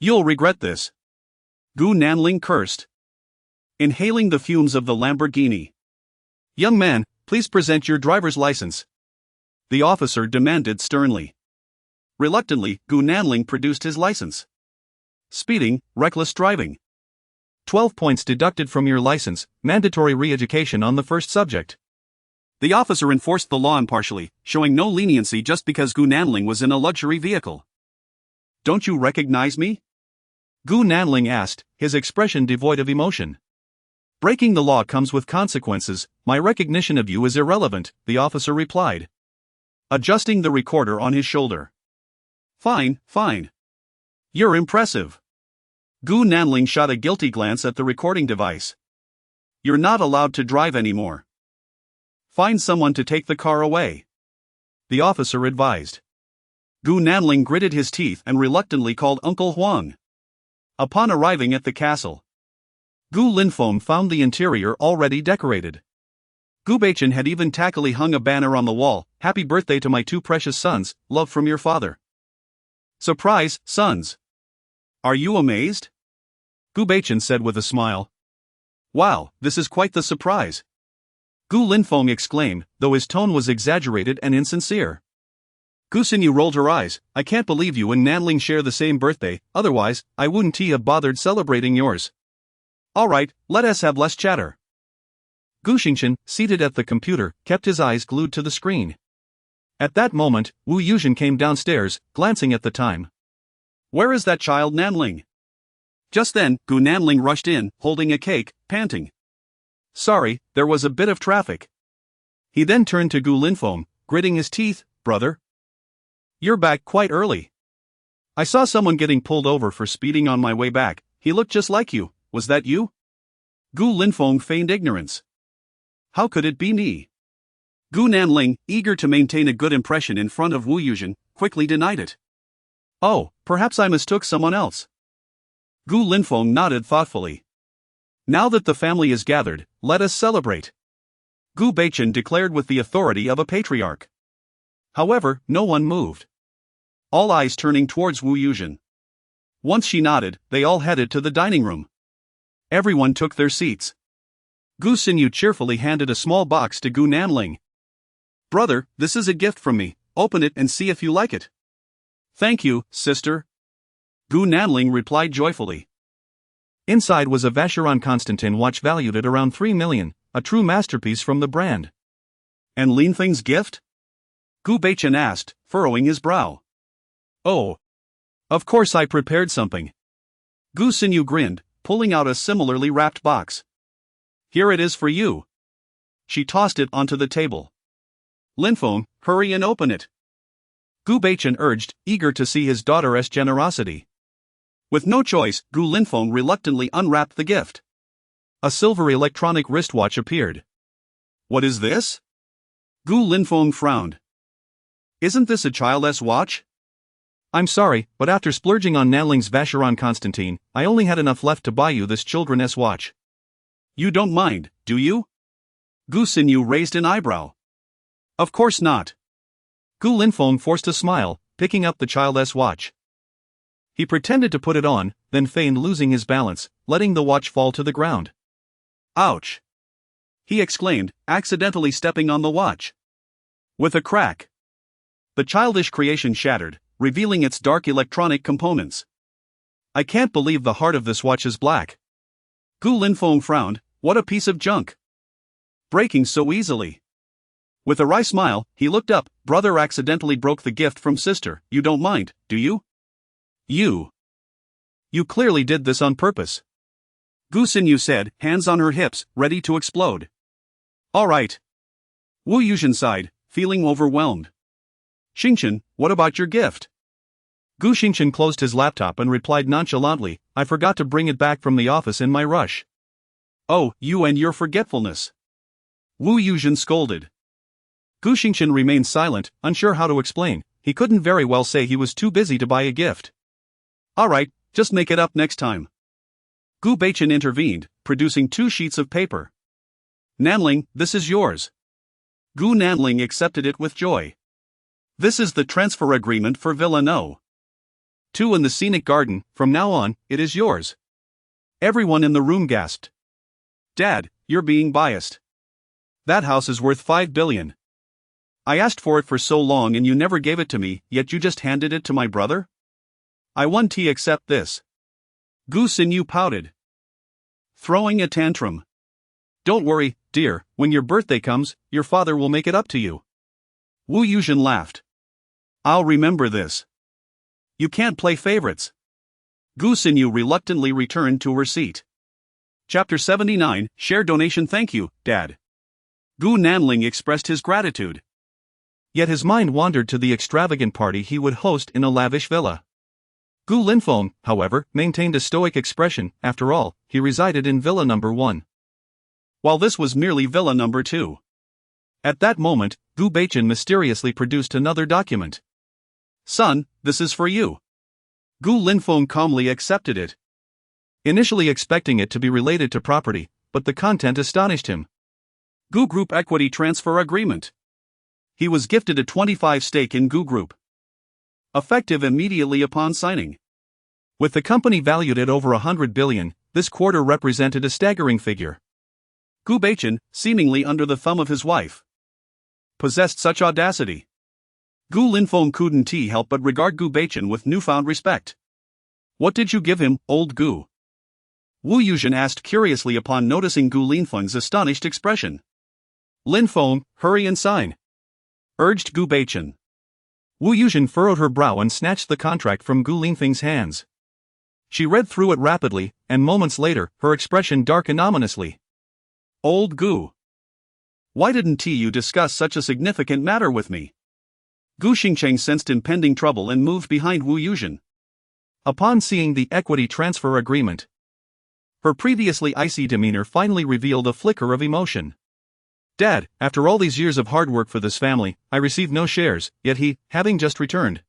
You'll regret this." Gu Nanling cursed, inhaling the fumes of the Lamborghini. "Young man, please present your driver's license," the officer demanded sternly. Reluctantly, Gu Nanling produced his license. "Speeding, reckless driving. 12 points deducted from your license, mandatory re-education on the first subject." The officer enforced the law impartially, showing no leniency just because Gu Nanling was in a luxury vehicle. "Don't you recognize me?" Gu Nanling asked, his expression devoid of emotion. "Breaking the law comes with consequences. My recognition of you is irrelevant," the officer replied, adjusting the recorder on his shoulder. Fine. You're impressive." Gu Nanling shot a guilty glance at the recording device. "You're not allowed to drive anymore. Find someone to take the car away," the officer advised. Gu Nanling gritted his teeth and reluctantly called Uncle Huang. Upon arriving at the castle, Gu Linfeng found the interior already decorated. Gu Baichen had even tackily hung a banner on the wall, "Happy birthday to my two precious sons, love from your father." "Surprise, sons. Are you amazed?" Gu Baichen said with a smile. "Wow, this is quite the surprise," Gu Linfeng exclaimed, though his tone was exaggerated and insincere. Gu Xinyu rolled her eyes. "I can't believe you and Nanling share the same birthday, otherwise, I wouldn't have bothered celebrating yours." "Alright, let us have less chatter." Gu Xingchen, seated at the computer, kept his eyes glued to the screen. At that moment, Wu Yuzhen came downstairs, glancing at the time. "Where is that child Nanling?" Just then, Gu Nanling rushed in, holding a cake, panting. "Sorry, there was a bit of traffic." He then turned to Gu Linfeng, gritting his teeth. "Brother, you're back quite early. I saw someone getting pulled over for speeding on my way back. He looked just like you. Was that you?" Gu Linfeng feigned ignorance. "How could it be me?" Gu Nanling, eager to maintain a good impression in front of Wu Yuzhen, quickly denied it. "Oh, perhaps I mistook someone else." Gu Linfeng nodded thoughtfully. "Now that the family is gathered, let us celebrate," Gu Baichen declared with the authority of a patriarch. However, no one moved, all eyes turning towards Wu Yuzhen. Once she nodded, they all headed to the dining room. Everyone took their seats. Gu Xinyu cheerfully handed a small box to Gu Nanling. "Brother, this is a gift from me. Open it and see if you like it." "Thank you, sister," Gu Nanling replied joyfully. Inside was a Vacheron Constantin watch valued at around 3 million, a true masterpiece from the brand. "And Linfeng's gift?" Gu Baichen asked, furrowing his brow. "Oh, of course I prepared something." Gu Xinyu grinned, pulling out a similarly wrapped box. "Here it is for you." She tossed it onto the table. "Linfeng, hurry and open it," Gu Baichen urged, eager to see his daughter's generosity. With no choice, Gu Linfeng reluctantly unwrapped the gift. A silver electronic wristwatch appeared. "What is this?" Gu Linfeng frowned. "Isn't this a child's watch?" "I'm sorry, but after splurging on Nanling's Vacheron Constantin, I only had enough left to buy you this children's watch." "You don't mind, do you?" Gu Xinyu raised an eyebrow. "Of course not." Gu Linfeng forced a smile, picking up the child's watch. He pretended to put it on, then feigned losing his balance, letting the watch fall to the ground. Ouch! He exclaimed, accidentally stepping on the watch. With a crack, the childish creation shattered, revealing its dark electronic components. I can't believe the heart of this watch is black. Gu Linfeng frowned. What a piece of junk. Breaking so easily. With a wry smile, he looked up. Brother accidentally broke the gift from sister. You don't mind, do you? You clearly did this on purpose. Gu Xinyu said, hands on her hips, ready to explode. All right. Wu Yuzhen sighed, feeling overwhelmed. Xingchen, what about your gift? Gu Xingchen closed his laptop and replied nonchalantly, I forgot to bring it back from the office in my rush. Oh, you and your forgetfulness. Wu Yuzhen scolded. Gu Xingchen remained silent, unsure how to explain. He couldn't very well say he was too busy to buy a gift. All right, just make it up next time. Gu Beichen intervened, producing 2 sheets of paper. Nanling, this is yours. Gu Nanling accepted it with joy. This is the transfer agreement for Villa No. 2 in the scenic garden. From now on, it is yours. Everyone in the room gasped. Dad, you're being biased. That house is worth 5 billion. I asked for it for so long and you never gave it to me, yet you just handed it to my brother? I won't accept this. Gu Xinyu pouted, throwing a tantrum. Don't worry, dear, when your birthday comes, your father will make it up to you. Wu Yuzhen laughed. I'll remember this. You can't play favorites. Gu Xinyu reluctantly returned to her seat. Chapter 79, Share Donation. Thank you, Dad. Gu Nanling expressed his gratitude. Yet his mind wandered to the extravagant party he would host in a lavish villa. Gu Linfeng, however, maintained a stoic expression. After all, he resided in Villa Number 1. While this was merely Villa Number 2. At that moment, Gu Beichen mysteriously produced another document. Son, this is for you. Gu Linfeng calmly accepted it. Initially expecting it to be related to property, but the content astonished him. Gu Group Equity Transfer Agreement. He was gifted a 25% stake in Gu Group. Effective immediately upon signing. With the company valued at over 100 billion, this quarter represented a staggering figure. Gu Beichen, seemingly under the thumb of his wife, possessed such audacity. Gu Linfeng couldn't help but regard Gu Beichen with newfound respect. What did you give him, old Gu? Wu Yuzhen asked curiously upon noticing Gu Linfeng's astonished expression. Linfeng, hurry and sign, urged Gu Beichen. Wu Yuzhen furrowed her brow and snatched the contract from Gu Linfeng's hands. She read through it rapidly, and moments later, her expression darkened ominously. Old Gu. Why didn't you discuss such a significant matter with me? Gu Xingcheng sensed impending trouble and moved behind Wu Yuzhen. Upon seeing the equity transfer agreement, her previously icy demeanor finally revealed a flicker of emotion. Dad, after all these years of hard work for this family, I received no shares, yet he, having just returned,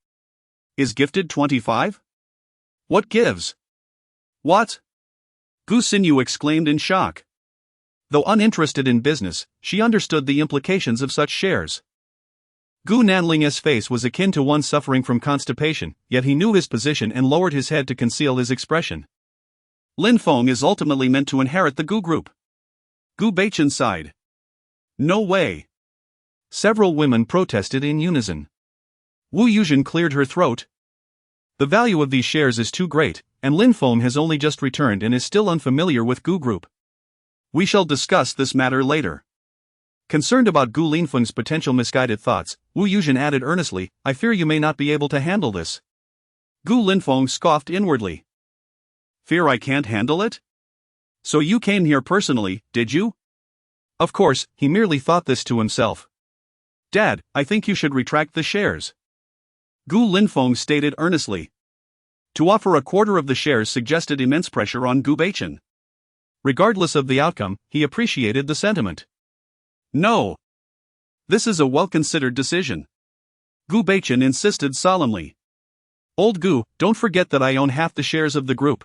is gifted 25? What gives? What? Gu Xinyu exclaimed in shock. Though uninterested in business, she understood the implications of such shares. Gu Nanling's face was akin to one suffering from constipation, yet he knew his position and lowered his head to conceal his expression. Linfeng is ultimately meant to inherit the Gu Group. Gu Beichen sighed. No way. Several women protested in unison. Wu Yuzhen cleared her throat. The value of these shares is too great, and Linfeng has only just returned and is still unfamiliar with Gu Group. We shall discuss this matter later. Concerned about Gu Linfeng's potential misguided thoughts, Wu Yuzhen added earnestly, I fear you may not be able to handle this. Gu Linfeng scoffed inwardly. Fear I can't handle it? So you came here personally, did you? Of course, he merely thought this to himself. Dad, I think you should retract the shares. Gu Linfeng stated earnestly. To offer a quarter of the shares suggested immense pressure on Gu Beichen. Regardless of the outcome, he appreciated the sentiment. No. This is a well-considered decision. Gu Beichen insisted solemnly. Old Gu, don't forget that I own half the shares of the group.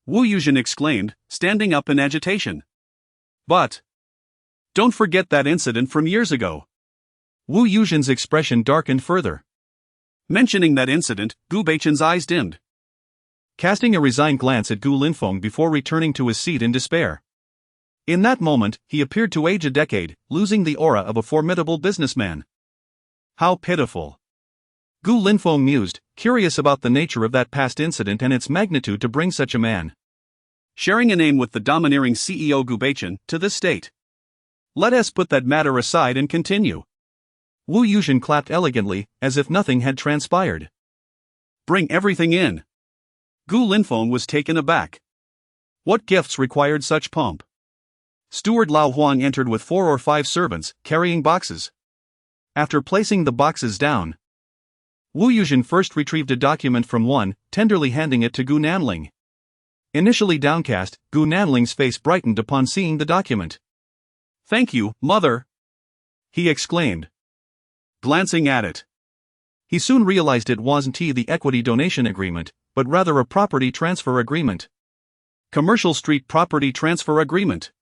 Wu Yuzhen exclaimed, standing up in agitation. But don't forget that incident from years ago. Wu Yuzhen's expression darkened further. Mentioning that incident, Gu Beichen's eyes dimmed, casting a resigned glance at Gu Linfeng before returning to his seat in despair. In that moment, he appeared to age a decade, losing the aura of a formidable businessman. How pitiful. Gu Linfeng mused, curious about the nature of that past incident and its magnitude to bring such a man, sharing a name with the domineering CEO Gu Beichen, to this state. Let us put that matter aside and continue. Wu Yuzhen clapped elegantly, as if nothing had transpired. Bring everything in. Gu Linfeng was taken aback. What gifts required such pomp? Steward Lao Huang entered with 4 or 5 servants, carrying boxes. After placing the boxes down, Wu Yuzhen first retrieved a document from one, tenderly handing it to Gu Nanling. Initially downcast, Gu Nanling's face brightened upon seeing the document. "Thank you, mother," he exclaimed, glancing at it. He soon realized it wasn't the equity donation agreement, but rather a property transfer agreement. Commercial Street Property Transfer Agreement.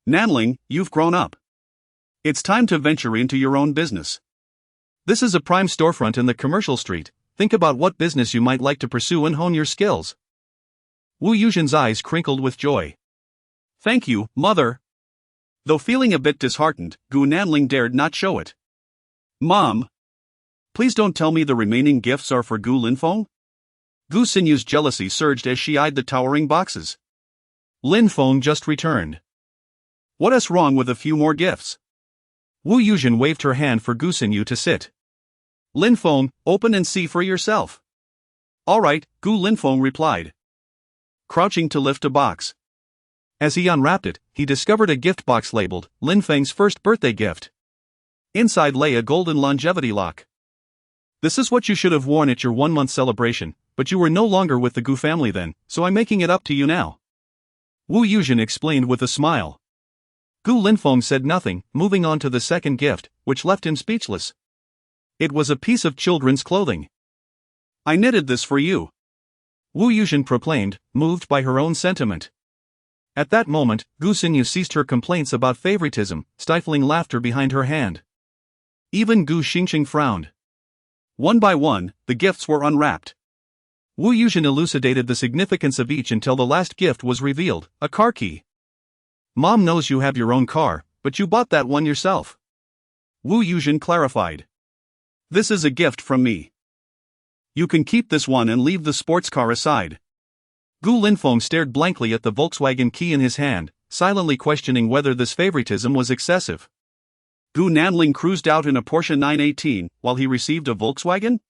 Nanling, you've grown up. It's time to venture into your own business. This is a prime storefront in the commercial street. Think about what business you might like to pursue and hone your skills. Wu Yuzhen's eyes crinkled with joy. Thank you, mother. Though feeling a bit disheartened, Gu Nanling dared not show it. Mom, please don't tell me the remaining gifts are for Gu Linfeng? Gu Sinyu's jealousy surged as she eyed the towering boxes. Linfeng just returned. What's wrong with a few more gifts? Wu Yuzhen waved her hand for Gu Sinyu to sit. Linfeng, open and see for yourself. All right, Gu Linfeng replied, crouching to lift a box. As he unwrapped it, he discovered a gift box labeled Linfeng's first birthday gift. Inside lay a golden longevity lock. This is what you should have worn at your 1-month celebration, but you were no longer with the Gu family then, so I'm making it up to you now. Wu Yuzhen explained with a smile. Gu Linfeng said nothing, moving on to the second gift, which left him speechless. It was a piece of children's clothing. I knitted this for you, Wu Yuzhen proclaimed, moved by her own sentiment. At that moment, Gu Sinyu ceased her complaints about favoritism, stifling laughter behind her hand. Even Gu Xingxing frowned. One by one, the gifts were unwrapped. Wu Yuzhen elucidated the significance of each until the last gift was revealed, a car key. Mom knows you have your own car, but you bought that one yourself. Wu Yuzhen clarified. This is a gift from me. You can keep this one and leave the sports car aside. Gu Linfeng stared blankly at the Volkswagen key in his hand, silently questioning whether this favoritism was excessive. Gu Nanling cruised out in a Porsche 918 while he received a Volkswagen?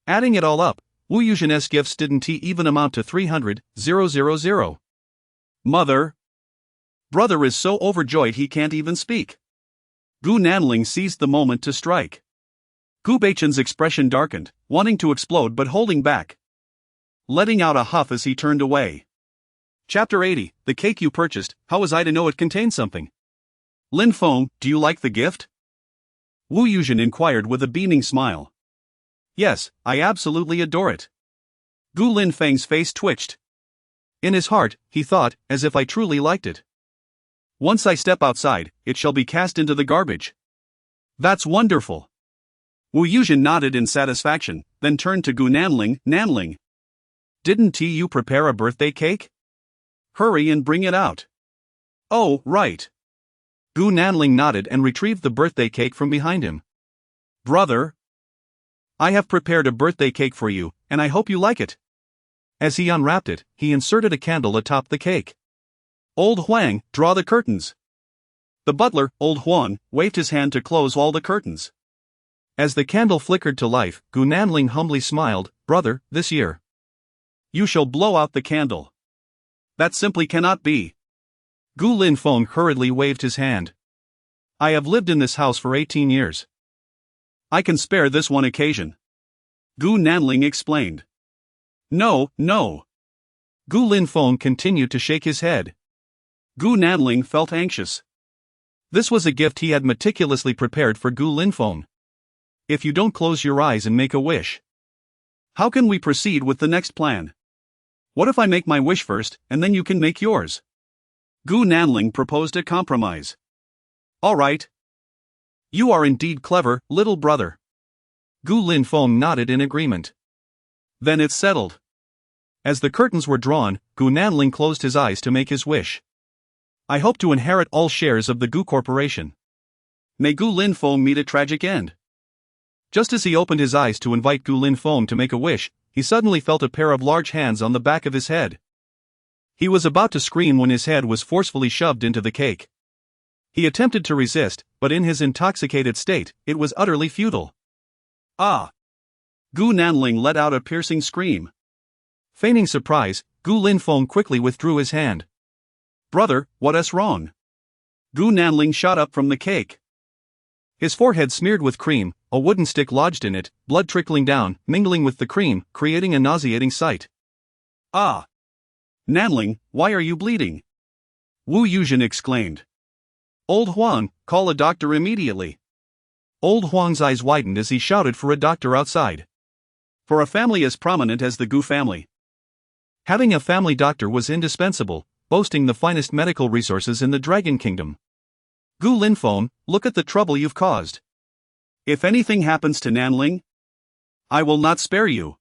Adding it all up, Wu Yuzhen's gifts didn't even amount to 300,000. Mother. Brother is so overjoyed he can't even speak. Gu Nanling seized the moment to strike. Gu Beichen's expression darkened, wanting to explode but holding back, letting out a huff as he turned away. Chapter 80, The Cake You Purchased, How Was I to Know It Contained Something? Linfeng, do you like the gift? Wu Yuzhen inquired with a beaming smile. Yes, I absolutely adore it. Gu Linfeng's face twitched. In his heart, he thought, as if I truly liked it. Once I step outside, it shall be cast into the garbage. That's wonderful. Wu Yuzhen nodded in satisfaction, then turned to Gu Nanling. Nanling, didn't you prepare a birthday cake? Hurry and bring it out. Oh, right. Gu Nanling nodded and retrieved the birthday cake from behind him. Brother, I have prepared a birthday cake for you, and I hope you like it. As he unwrapped it, he inserted a candle atop the cake. Old Huang, draw the curtains. The butler, Old Huang, waved his hand to close all the curtains. As the candle flickered to life, Gu Nanling humbly smiled. Brother, this year you shall blow out the candle. That simply cannot be. Gu Linfeng hurriedly waved his hand. I have lived in this house for 18 years. I can spare this one occasion. Gu Nanling explained. No, no. Gu Linfeng continued to shake his head. Gu Nanling felt anxious. This was a gift he had meticulously prepared for Gu Linfeng. If you don't close your eyes and make a wish, how can we proceed with the next plan? What if I make my wish first, and then you can make yours? Gu Nanling proposed a compromise. All right. You are indeed clever, little brother. Gu Linfeng nodded in agreement. Then it's settled. As the curtains were drawn, Gu Nanling closed his eyes to make his wish. I hope to inherit all shares of the Gu Corporation. May Gu Linfeng meet a tragic end. Just as he opened his eyes to invite Gu Linfeng to make a wish, he suddenly felt a pair of large hands on the back of his head. He was about to scream when his head was forcefully shoved into the cake. He attempted to resist, but in his intoxicated state, it was utterly futile. Ah! Gu Nanling let out a piercing scream. Feigning surprise, Gu Linfeng quickly withdrew his hand. Brother, what's wrong? Gu Nanling shot up from the cake. His forehead smeared with cream, a wooden stick lodged in it, blood trickling down, mingling with the cream, creating a nauseating sight. Ah! Nanling, why are you bleeding? Wu Yuzhen exclaimed. Old Huang, call a doctor immediately. Old Huang's eyes widened as he shouted for a doctor outside. For a family as prominent as the Gu family, having a family doctor was indispensable, boasting the finest medical resources in the Dragon Kingdom. Gu Linfeng, look at the trouble you've caused. If anything happens to Nanling, I will not spare you.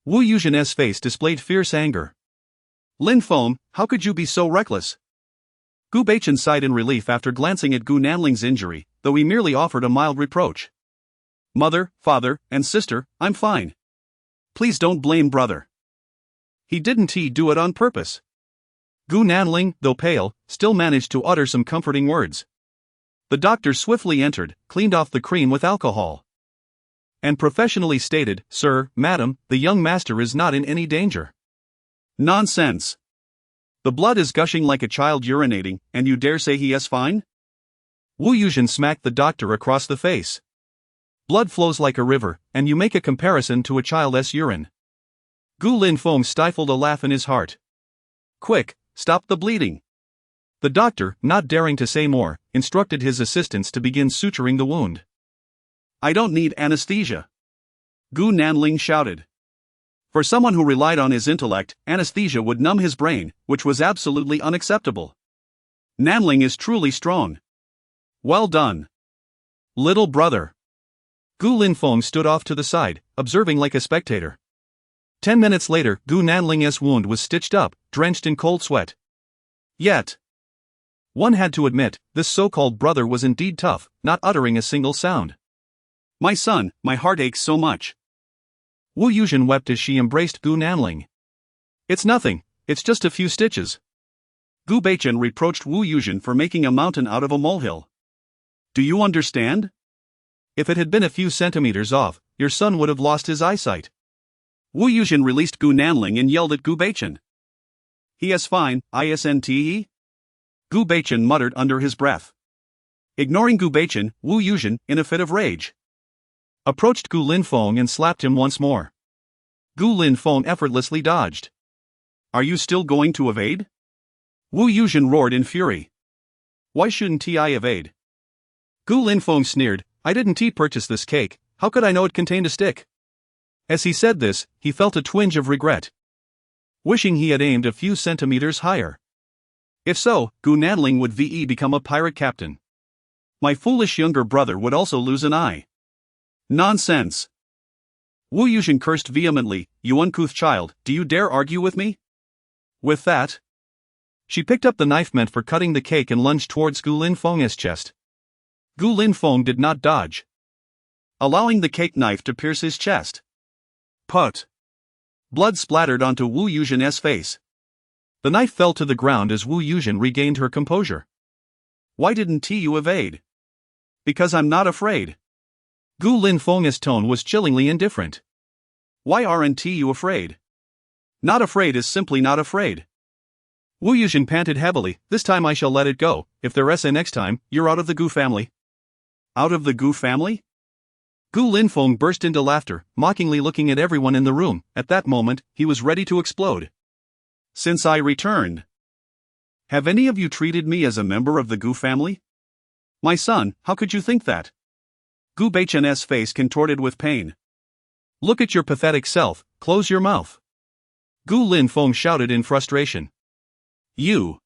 Wu Yuzhen's face displayed fierce anger. Linfeng, how could you be so reckless? Gu Baichen sighed in relief after glancing at Gu Nanling's injury, though he merely offered a mild reproach. Mother, father, and sister, I'm fine. Please don't blame brother. He didn't do it on purpose. Gu Nanling, though pale, still managed to utter some comforting words. The doctor swiftly entered, cleaned off the cream with alcohol, and professionally stated, Sir, madam, the young master is not in any danger. Nonsense. The blood is gushing like a child urinating, and you dare say he is fine? Wu Yuzhen smacked the doctor across the face. Blood flows like a river, and you make a comparison to a child's urine. Gu Linfeng stifled a laugh in his heart. Quick, stop the bleeding. The doctor, not daring to say more, instructed his assistants to begin suturing the wound. I don't need anesthesia. Gu Nanling shouted. For someone who relied on his intellect, anesthesia would numb his brain, which was absolutely unacceptable. Nanling is truly strong. Well done. Little brother. Gu Linfeng stood off to the side, observing like a spectator. 10 minutes later, Gu Nanling's wound was stitched up, drenched in cold sweat. Yet, one had to admit, this so-called brother was indeed tough, not uttering a single sound. My son, my heart aches so much. Wu Yuzhen wept as she embraced Gu Nanling. It's nothing, it's just a few stitches. Gu Baichen reproached Wu Yuzhen for making a mountain out of a molehill. Do you understand? If it had been a few centimeters off, your son would have lost his eyesight. Wu Yuzhen released Gu Nanling and yelled at Gu Baichen. He is fine, isn't? Gu Baichen muttered under his breath. Ignoring Gu Baichen, Wu Yuzhen, in a fit of rage, approached Gu Linfeng and slapped him once more. Gu Linfeng effortlessly dodged. Are you still going to evade? Wu Yuzhen roared in fury. Why shouldn't I evade? Gu Linfeng sneered, I didn't purchase this cake, how could I know it contained a stick? As he said this, he felt a twinge of regret, wishing he had aimed a few centimeters higher. If so, Gu Nanling would become a pirate captain. My foolish younger brother would also lose an eye. Nonsense. Wu Yuzhen cursed vehemently, you uncouth child, do you dare argue with me? With that, she picked up the knife meant for cutting the cake and lunged towards Gu Linfeng's chest. Gu Linfeng did not dodge, allowing the cake knife to pierce his chest. Put. Blood splattered onto Wu Yuzhen's face. The knife fell to the ground as Wu Yuzhen regained her composure. Why didn't you evade? Because I'm not afraid. Gu Linfeng's tone was chillingly indifferent. Why aren't you afraid? Not afraid is simply not afraid. Wu Yuzhen panted heavily, this time I shall let it go, if there's a next time, you're out of the Gu family. Out of the Gu family? Gu Linfeng burst into laughter, mockingly looking at everyone in the room. At that moment, he was ready to explode. Since I returned, have any of you treated me as a member of the Gu family? My son, how could you think that? Gu Baichen's face contorted with pain. Look at your pathetic self, close your mouth. Gu Linfeng shouted in frustration. You.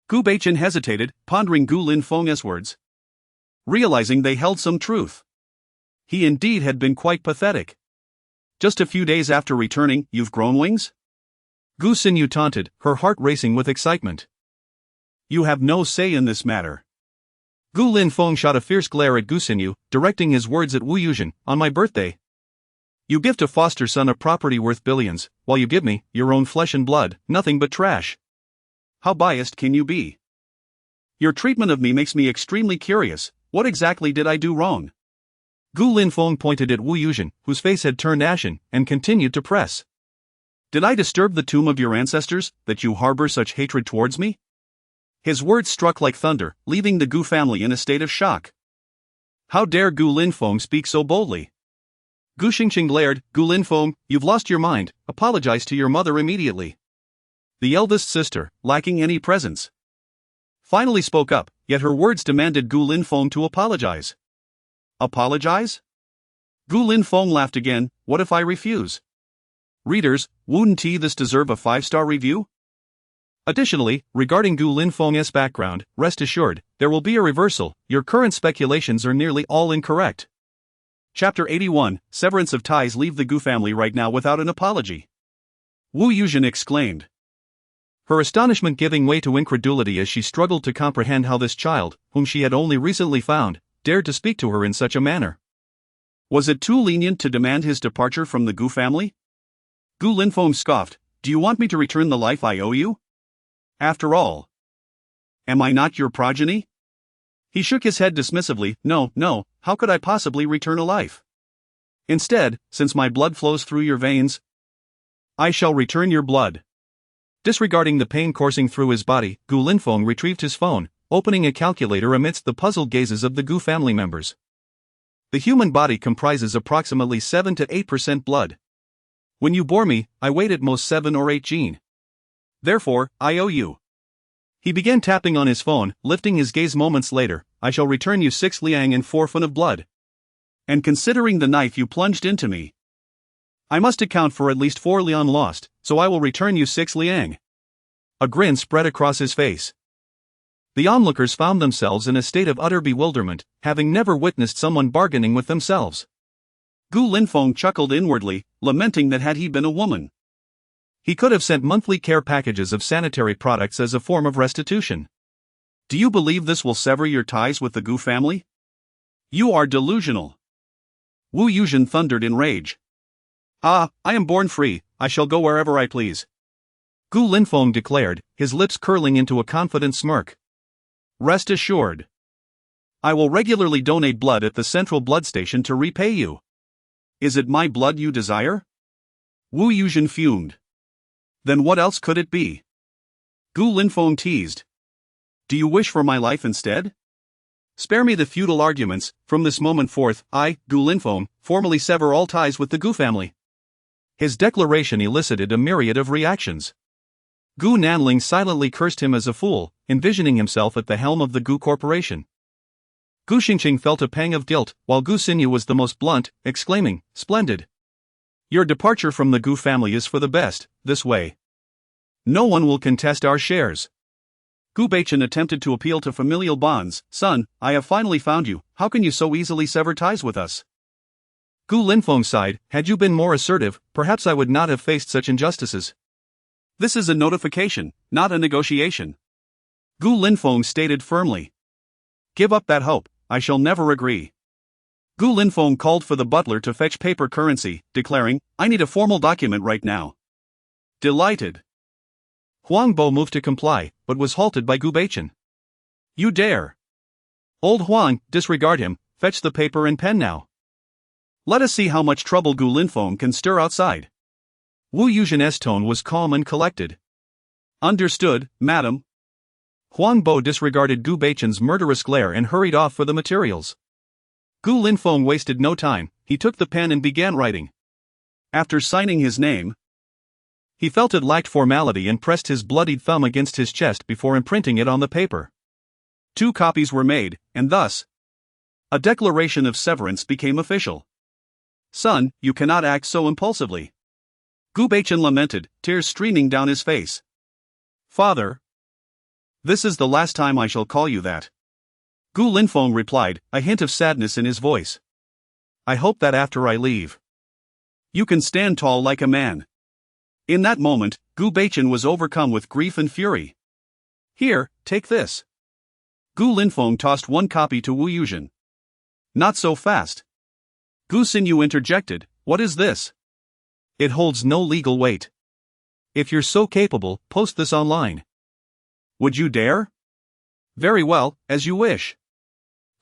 Gu Baichen hesitated, pondering Gu Linfeng's words. realizing they held some truth. He indeed had been quite pathetic. Just a few days after returning, you've grown wings? Gu Xinyu taunted, her heart racing with excitement. You have no say in this matter. Gu Linfeng shot a fierce glare at Gu Xinyu, directing his words at Wu Yuzhen, on my birthday. You give to foster son a property worth billions, while you give me, your own flesh and blood, nothing but trash. How biased can you be? Your treatment of me makes me extremely curious. What exactly did I do wrong? Gu Linfeng pointed at Wu Yuzhen, whose face had turned ashen, and continued to press. Did I disturb the tomb of your ancestors, that you harbor such hatred towards me? His words struck like thunder, leaving the Gu family in a state of shock. How dare Gu Linfeng speak so boldly? Gu Xingqing glared. Gu Linfeng, you've lost your mind, apologize to your mother immediately. The eldest sister, lacking any presence, finally spoke up, yet her words demanded Gu Linfeng to apologize. Apologize? Gu Linfeng laughed again. What if I refuse? Readers, wouldn't this deserve a 5-star review? Additionally, regarding Gu Linfeng's background, rest assured, there will be a reversal. Your current speculations are nearly all incorrect. Chapter 81, Severance of Ties. Leave the Gu family right now without an apology. Wu Yuzhen exclaimed, her astonishment giving way to incredulity as she struggled to comprehend how this child, whom she had only recently found, dared to speak to her in such a manner. Was it too lenient to demand his departure from the Gu family? Gu Linfeng scoffed, do you want me to return the life I owe you? After all, am I not your progeny? He shook his head dismissively, no, how could I possibly return a life? Instead, since my blood flows through your veins, I shall return your blood. Disregarding the pain coursing through his body, Gu Linfeng retrieved his phone, opening a calculator amidst the puzzled gazes of the Gu family members. The human body comprises approximately 7 to 8% blood. When you bore me, I weighed at most 7 or 8 gene. Therefore, I owe you. He began tapping on his phone, lifting his gaze moments later. I shall return you 6 liang and 4 fun of blood. And considering the knife you plunged into me, I must account for at least 4 liang lost, so I will return you 6 liang. A grin spread across his face. The onlookers found themselves in a state of utter bewilderment, having never witnessed someone bargaining with themselves. Gu Linfeng chuckled inwardly, lamenting that had he been a woman, he could have sent monthly care packages of sanitary products as a form of restitution. Do you believe this will sever your ties with the Gu family? You are delusional. Wu Yuzhen thundered in rage. I am born free, I shall go wherever I please. Gu Linfeng declared, his lips curling into a confident smirk. Rest assured, I will regularly donate blood at the central blood station to repay you. Is it my blood you desire? Wu Yuzhen fumed. Then what else could it be? Gu Linfeng teased. Do you wish for my life instead? Spare me the futile arguments. From this moment forth, I, Gu Linfeng, formally sever all ties with the Gu family. His declaration elicited a myriad of reactions. Gu Nanling silently cursed him as a fool, envisioning himself at the helm of the Gu Corporation. Gu Xingqing felt a pang of guilt, while Gu Xinyu was the most blunt, exclaiming, Splendid! Your departure from the Gu family is for the best. This way, no one will contest our shares. Gu Baichen attempted to appeal to familial bonds. Son, I have finally found you. How can you so easily sever ties with us? Gu Linfeng sighed. Had you been more assertive, perhaps I would not have faced such injustices. This is a notification, not a negotiation. Gu Linfeng stated firmly. Give up that hope, I shall never agree. Gu Linfeng called for the butler to fetch paper currency, declaring, I need a formal document right now. Delighted. Huang Bo moved to comply, but was halted by Gu Baichen. You dare. Old Huang, disregard him, fetch the paper and pen now. Let us see how much trouble Gu Linfeng can stir outside. Wu Yuzhen's tone was calm and collected. Understood, madam. Huang Bo disregarded Gu Baichen's murderous glare and hurried off for the materials. Gu Linfeng wasted no time, he took the pen and began writing. After signing his name, he felt it lacked formality and pressed his bloodied thumb against his chest before imprinting it on the paper. 2 copies were made, and thus, a declaration of severance became official. Son, you cannot act so impulsively. Gu Baichen lamented, tears streaming down his face. Father, this is the last time I shall call you that. Gu Linfeng replied, a hint of sadness in his voice. I hope that after I leave, you can stand tall like a man. In that moment, Gu Baichen was overcome with grief and fury. Here, take this. Gu Linfeng tossed one copy to Wu Yuzhen. Not so fast. Gu Xinyu interjected, what is this? It holds no legal weight. If you're so capable, post this online. Would you dare? Very well, as you wish.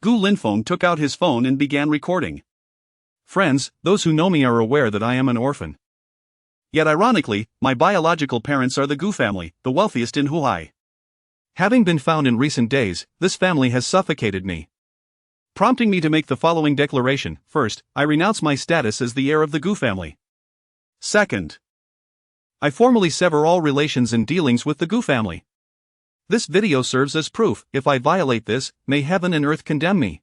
Gu Linfeng took out his phone and began recording. Friends, those who know me are aware that I am an orphan. Yet ironically, my biological parents are the Gu family, the wealthiest in Huai. Having been found in recent days, this family has suffocated me, prompting me to make the following declaration. First, I renounce my status as the heir of the Gu family. Second, I formally sever all relations and dealings with the Gu family. This video serves as proof. If I violate this, may heaven and earth condemn me.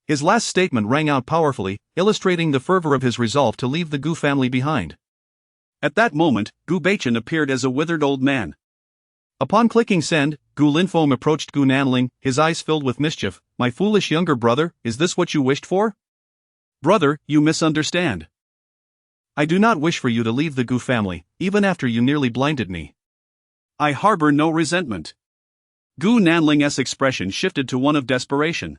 His last statement rang out powerfully, illustrating the fervor of his resolve to leave the Gu family behind. At that moment, Gu Baichen appeared as a withered old man. Upon clicking send, Gu Linfeng approached Gu Nanling, his eyes filled with mischief. My foolish younger brother, is this what you wished for? Brother, you misunderstand. I do not wish for you to leave the Gu family, even after you nearly blinded me. I harbor no resentment. Gu Nanling's expression shifted to one of desperation.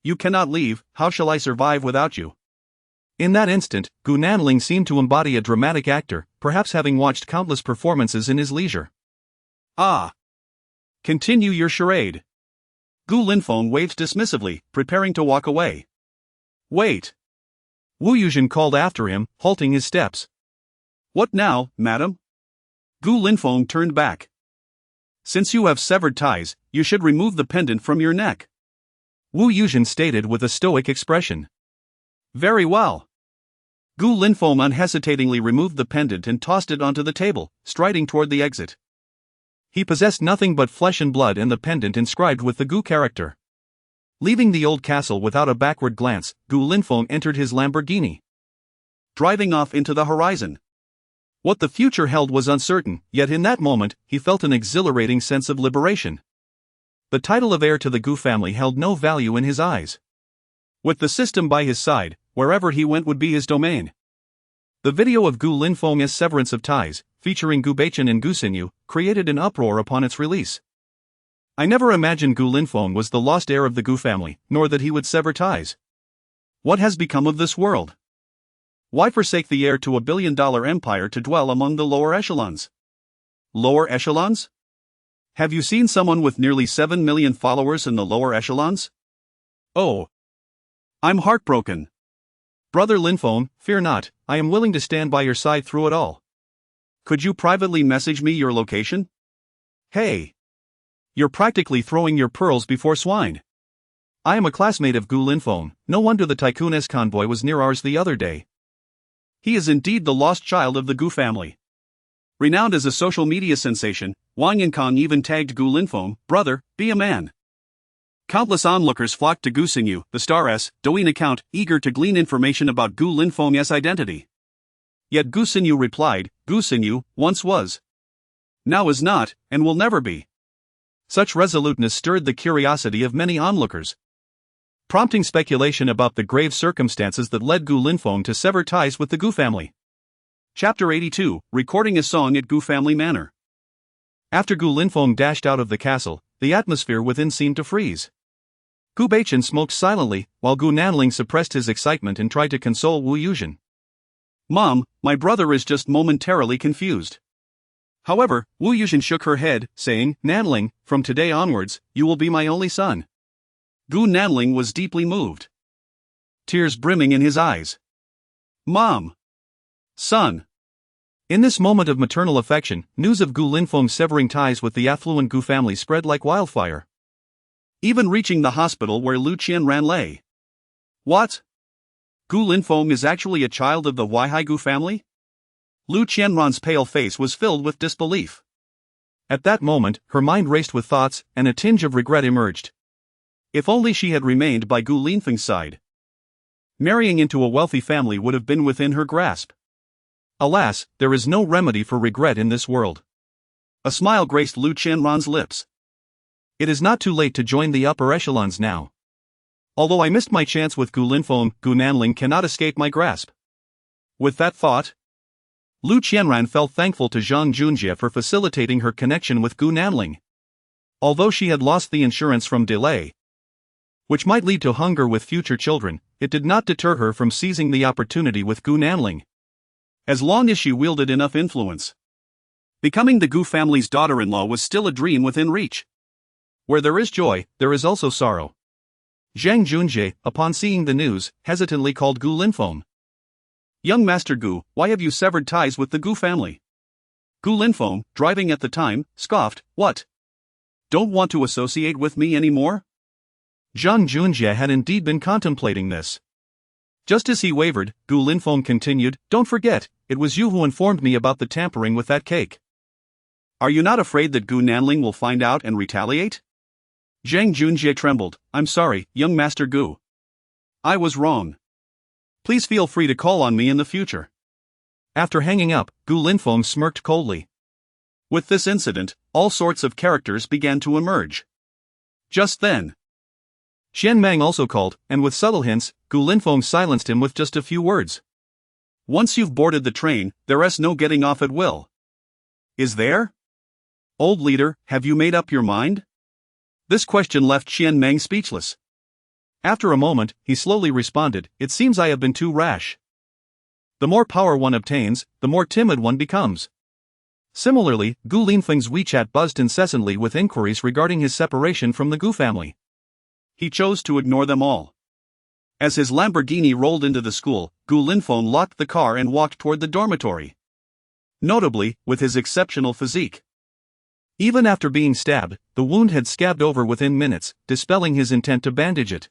You cannot leave, how shall I survive without you? In that instant, Gu Nanling seemed to embody a dramatic actor, perhaps having watched countless performances in his leisure. Ah! Continue your charade. Gu Linfeng waved dismissively, preparing to walk away. Wait! Wu Yuzhen called after him, halting his steps. What now, madam? Gu Linfeng turned back. Since you have severed ties, you should remove the pendant from your neck. Wu Yuzhen stated with a stoic expression. Very well. Gu Linfeng unhesitatingly removed the pendant and tossed it onto the table, striding toward the exit. He possessed nothing but flesh and blood and the pendant inscribed with the Gu character. Leaving the old castle without a backward glance, Gu Linfeng entered his Lamborghini, driving off into the horizon. What the future held was uncertain, yet in that moment, he felt an exhilarating sense of liberation. The title of heir to the Gu family held no value in his eyes. With the system by his side, wherever he went would be his domain. The video of Gu Linfeng's severance of ties, featuring Gu Baichen and Gu Xinyu, created an uproar upon its release. I never imagined Gu Linfeng was the lost heir of the Gu family, nor that he would sever ties. What has become of this world? Why forsake the heir to a billion-dollar empire to dwell among the lower echelons? Lower echelons? Have you seen someone with nearly 7 million followers in the lower echelons? Oh! I'm heartbroken. Brother Linfeng, fear not, I am willing to stand by your side through it all. Could you privately message me your location? Hey! You're practically throwing your pearls before swine. I am a classmate of Gu Linfeng, no wonder the tycoon's convoy was near ours the other day. He is indeed the lost child of the Gu family. Renowned as a social media sensation, Wang Yinkong even tagged Gu Linfeng, brother, be a man. Countless onlookers flocked to Gu Xinyu, the Star's Douyin account, eager to glean information about Gu Linfeng's identity. Yet Gu Xinyu replied, Gu Xinyu once was, now is not, and will never be. Such resoluteness stirred the curiosity of many onlookers, prompting speculation about the grave circumstances that led Gu Linfeng to sever ties with the Gu family. Chapter 82, Recording a Song at Gu Family Manor. After Gu Linfeng dashed out of the castle, the atmosphere within seemed to freeze. Gu Baichen smoked silently, while Gu Nanling suppressed his excitement and tried to console Wu Yuzhen. Mom, my brother is just momentarily confused. However, Wu Yuzhen shook her head, saying, Nanling, from today onwards, you will be my only son. Gu Nanling was deeply moved, tears brimming in his eyes. Mom! Son! In this moment of maternal affection, news of Gu Linfeng severing ties with the affluent Gu family spread like wildfire, even reaching the hospital where Lu Qianran lay. What? Gu Linfeng is actually a child of the Huaihai Gu family? Lu Qianran's pale face was filled with disbelief. At that moment, her mind raced with thoughts, and a tinge of regret emerged. If only she had remained by Gu Linfeng's side. Marrying into a wealthy family would have been within her grasp. Alas, there is no remedy for regret in this world. A smile graced Lu Qianran's lips. It is not too late to join the upper echelons now. Although I missed my chance with Gu Linfeng, Gu Nanling cannot escape my grasp. With that thought, Lu Qianran felt thankful to Zhang Junjie for facilitating her connection with Gu Nanling. Although she had lost the insurance from delay, which might lead to hunger with future children, it did not deter her from seizing the opportunity with Gu Nanling. As long as she wielded enough influence, becoming the Gu family's daughter-in-law was still a dream within reach. Where there is joy, there is also sorrow. Zhang Junjie, upon seeing the news, hesitantly called Gu Linfeng. "Young Master Gu, why have you severed ties with the Gu family?" Gu Linfeng, driving at the time, scoffed, "What? Don't want to associate with me anymore?" Zhang Junjie had indeed been contemplating this. Just as he wavered, Gu Linfeng continued, "Don't forget, it was you who informed me about the tampering with that cake. Are you not afraid that Gu Nanling will find out and retaliate?" Zhang Junjie trembled. "I'm sorry, young Master Gu. I was wrong. Please feel free to call on me in the future." After hanging up, Gu Linfeng smirked coldly. With this incident, all sorts of characters began to emerge. Just then, Xian Mang also called, and with subtle hints, Gu Linfeng silenced him with just a few words. "Once you've boarded the train, there's no getting off at will. Is there? Old leader, have you made up your mind?" This question left Xian Mang speechless. After a moment, he slowly responded, "It seems I have been too rash. The more power one obtains, the more timid one becomes." Similarly, Gu Linfeng's WeChat buzzed incessantly with inquiries regarding his separation from the Gu family. He chose to ignore them all. As his Lamborghini rolled into the school, Gu Linfeng locked the car and walked toward the dormitory. Notably, with his exceptional physique. Even after being stabbed, the wound had scabbed over within minutes, dispelling his intent to bandage it.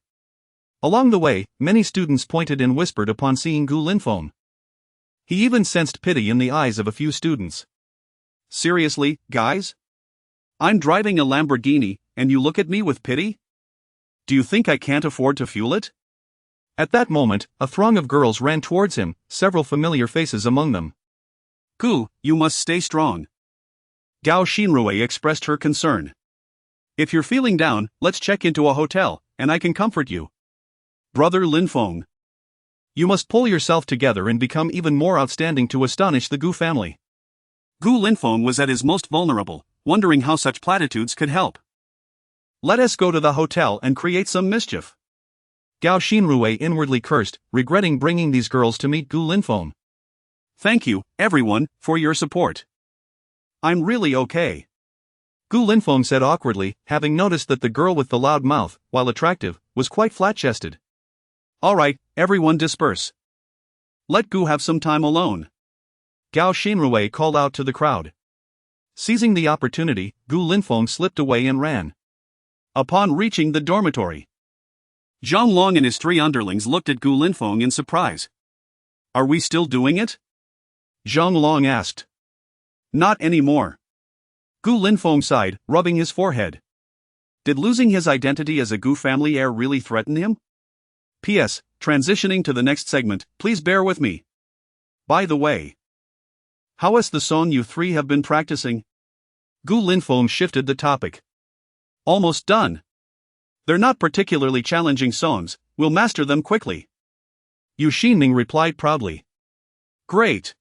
Along the way, many students pointed and whispered upon seeing Gu Linfeng. He even sensed pity in the eyes of a few students. "Seriously, guys? I'm driving a Lamborghini, and you look at me with pity? Do you think I can't afford to fuel it?" At that moment, a throng of girls ran towards him, several familiar faces among them. "Gu, you must stay strong." Gao Xinrui expressed her concern. "If you're feeling down, let's check into a hotel, and I can comfort you." "Brother Linfeng, you must pull yourself together and become even more outstanding to astonish the Gu family." Gu Linfeng was at his most vulnerable, wondering how such platitudes could help. "Let us go to the hotel and create some mischief." Gao Xinrui inwardly cursed, regretting bringing these girls to meet Gu Linfeng. "Thank you, everyone, for your support. I'm really okay," Gu Linfeng said awkwardly, having noticed that the girl with the loud mouth, while attractive, was quite flat-chested. "Alright, everyone disperse. Let Gu have some time alone," Gao Xinrui called out to the crowd. Seizing the opportunity, Gu Linfeng slipped away and ran. Upon reaching the dormitory, Zhang Long and his three underlings looked at Gu Linfeng in surprise. "Are we still doing it?" Zhang Long asked. "Not anymore." Gu Linfeng sighed, rubbing his forehead. Did losing his identity as a Gu family heir really threaten him? P.S. Transitioning to the next segment, please bear with me. By the way, how is the song you three have been practicing? Gu Linfeng shifted the topic. "Almost done. They're not particularly challenging songs, we'll master them quickly." Yu Xinming replied proudly. "Great.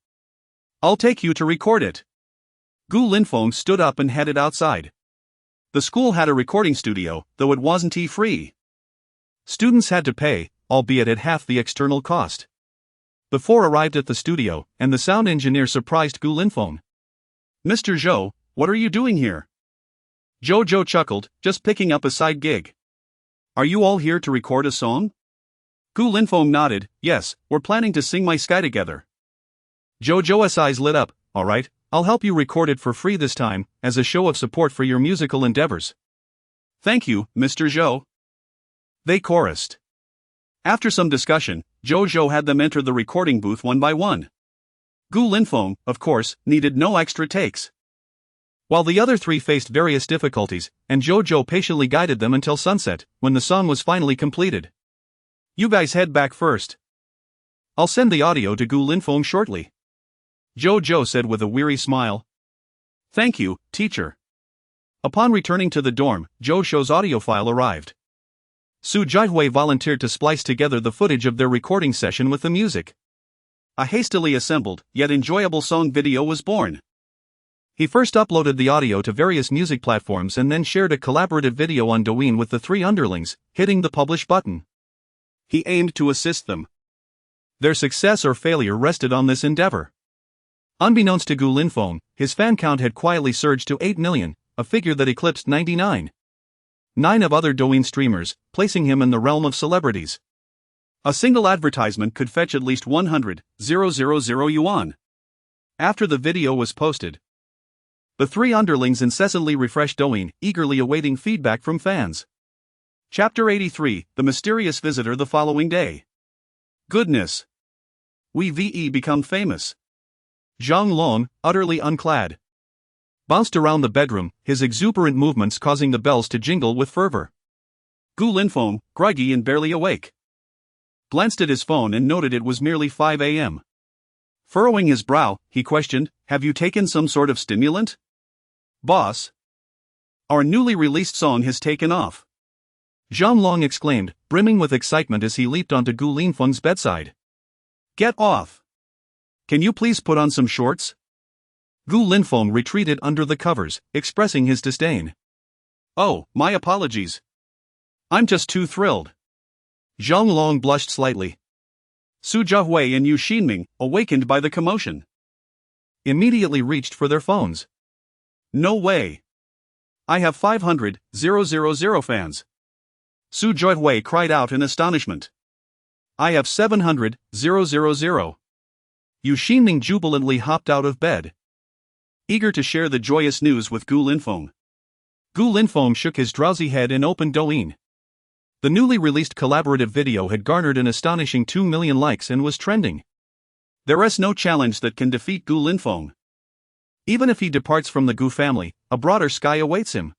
I'll take you to record it." Gu Linfeng stood up and headed outside. The school had a recording studio, though it wasn't free. Students had to pay, albeit at half the external cost. The four arrived at the studio, and the sound engineer surprised Gu Linfeng. "Mr. Zhou, what are you doing here?" Zhou chuckled, "Just picking up a side gig." "Are you all here to record a song?" Gu Linfeng nodded, "Yes, we're planning to sing My Sky together." Zhou's eyes lit up. "Alright, I'll help you record it for free this time, as a show of support for your musical endeavors." "Thank you, Mr. Zhou," they chorused. After some discussion, Zhou had them enter the recording booth one by one. Gu Linfeng, of course, needed no extra takes. While the other three faced various difficulties, and Zhou patiently guided them until sunset, when the song was finally completed. "You guys head back first. I'll send the audio to Gu Linfeng shortly," Zhou said with a weary smile. "Thank you, teacher." Upon returning to the dorm, Zhou Shou's audio file arrived. Su Jiahui volunteered to splice together the footage of their recording session with the music. A hastily assembled, yet enjoyable song video was born. He first uploaded the audio to various music platforms and then shared a collaborative video on Douyin with the three underlings, hitting the publish button. He aimed to assist them. Their success or failure rested on this endeavor. Unbeknownst to Gu Linfeng, his fan count had quietly surged to 8 million, a figure that eclipsed 99.9 of other Douyin streamers, placing him in the realm of celebrities. A single advertisement could fetch at least 100,000 yuan. After the video was posted, the three underlings incessantly refreshed Douyin, eagerly awaiting feedback from fans. Chapter 83, The Mysterious Visitor the following day. Goodness! We become famous. Zhang Long, utterly unclad, bounced around the bedroom, his exuberant movements causing the bells to jingle with fervor. Gu Linfeng, groggy and barely awake, glanced at his phone and noted it was merely 5 a.m. Furrowing his brow, he questioned, "Have you taken some sort of stimulant?" "Boss, our newly released song has taken off," Zhang Long exclaimed, brimming with excitement as he leaped onto Gu Linfeng's bedside. "Get off! Can you please put on some shorts?" Gu Linfeng retreated under the covers, expressing his disdain. "Oh, my apologies. I'm just too thrilled." Zhang Long blushed slightly. Su Jiahui and Yu Xinming, awakened by the commotion, immediately reached for their phones. "No way! I have 500,000 fans!" Su Jiahui cried out in astonishment. "I have 700,000. Yu Xinming jubilantly hopped out of bed, eager to share the joyous news with Gu Linfeng. Gu Linfeng shook his drowsy head and opened Douyin. The newly released collaborative video had garnered an astonishing 2 million likes and was trending. There is no challenge that can defeat Gu Linfeng. Even if he departs from the Gu family, a broader sky awaits him.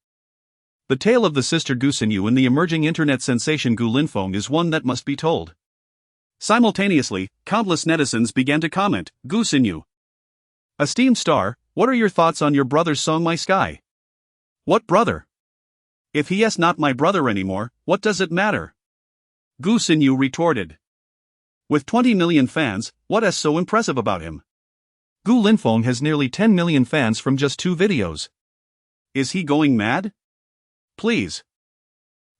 The tale of the sister Gu Xinyu and the emerging internet sensation Gu Linfeng is one that must be told. Simultaneously, countless netizens began to comment, "Gu Xinyu, esteemed star, what are your thoughts on your brother's song My Sky?" "What brother? If he is not my brother anymore, what does it matter?" Gu Xinyu retorted. "With 20 million fans, what is so impressive about him? Gu Linfeng has nearly 10 million fans from just 2 videos. Is he going mad? Please.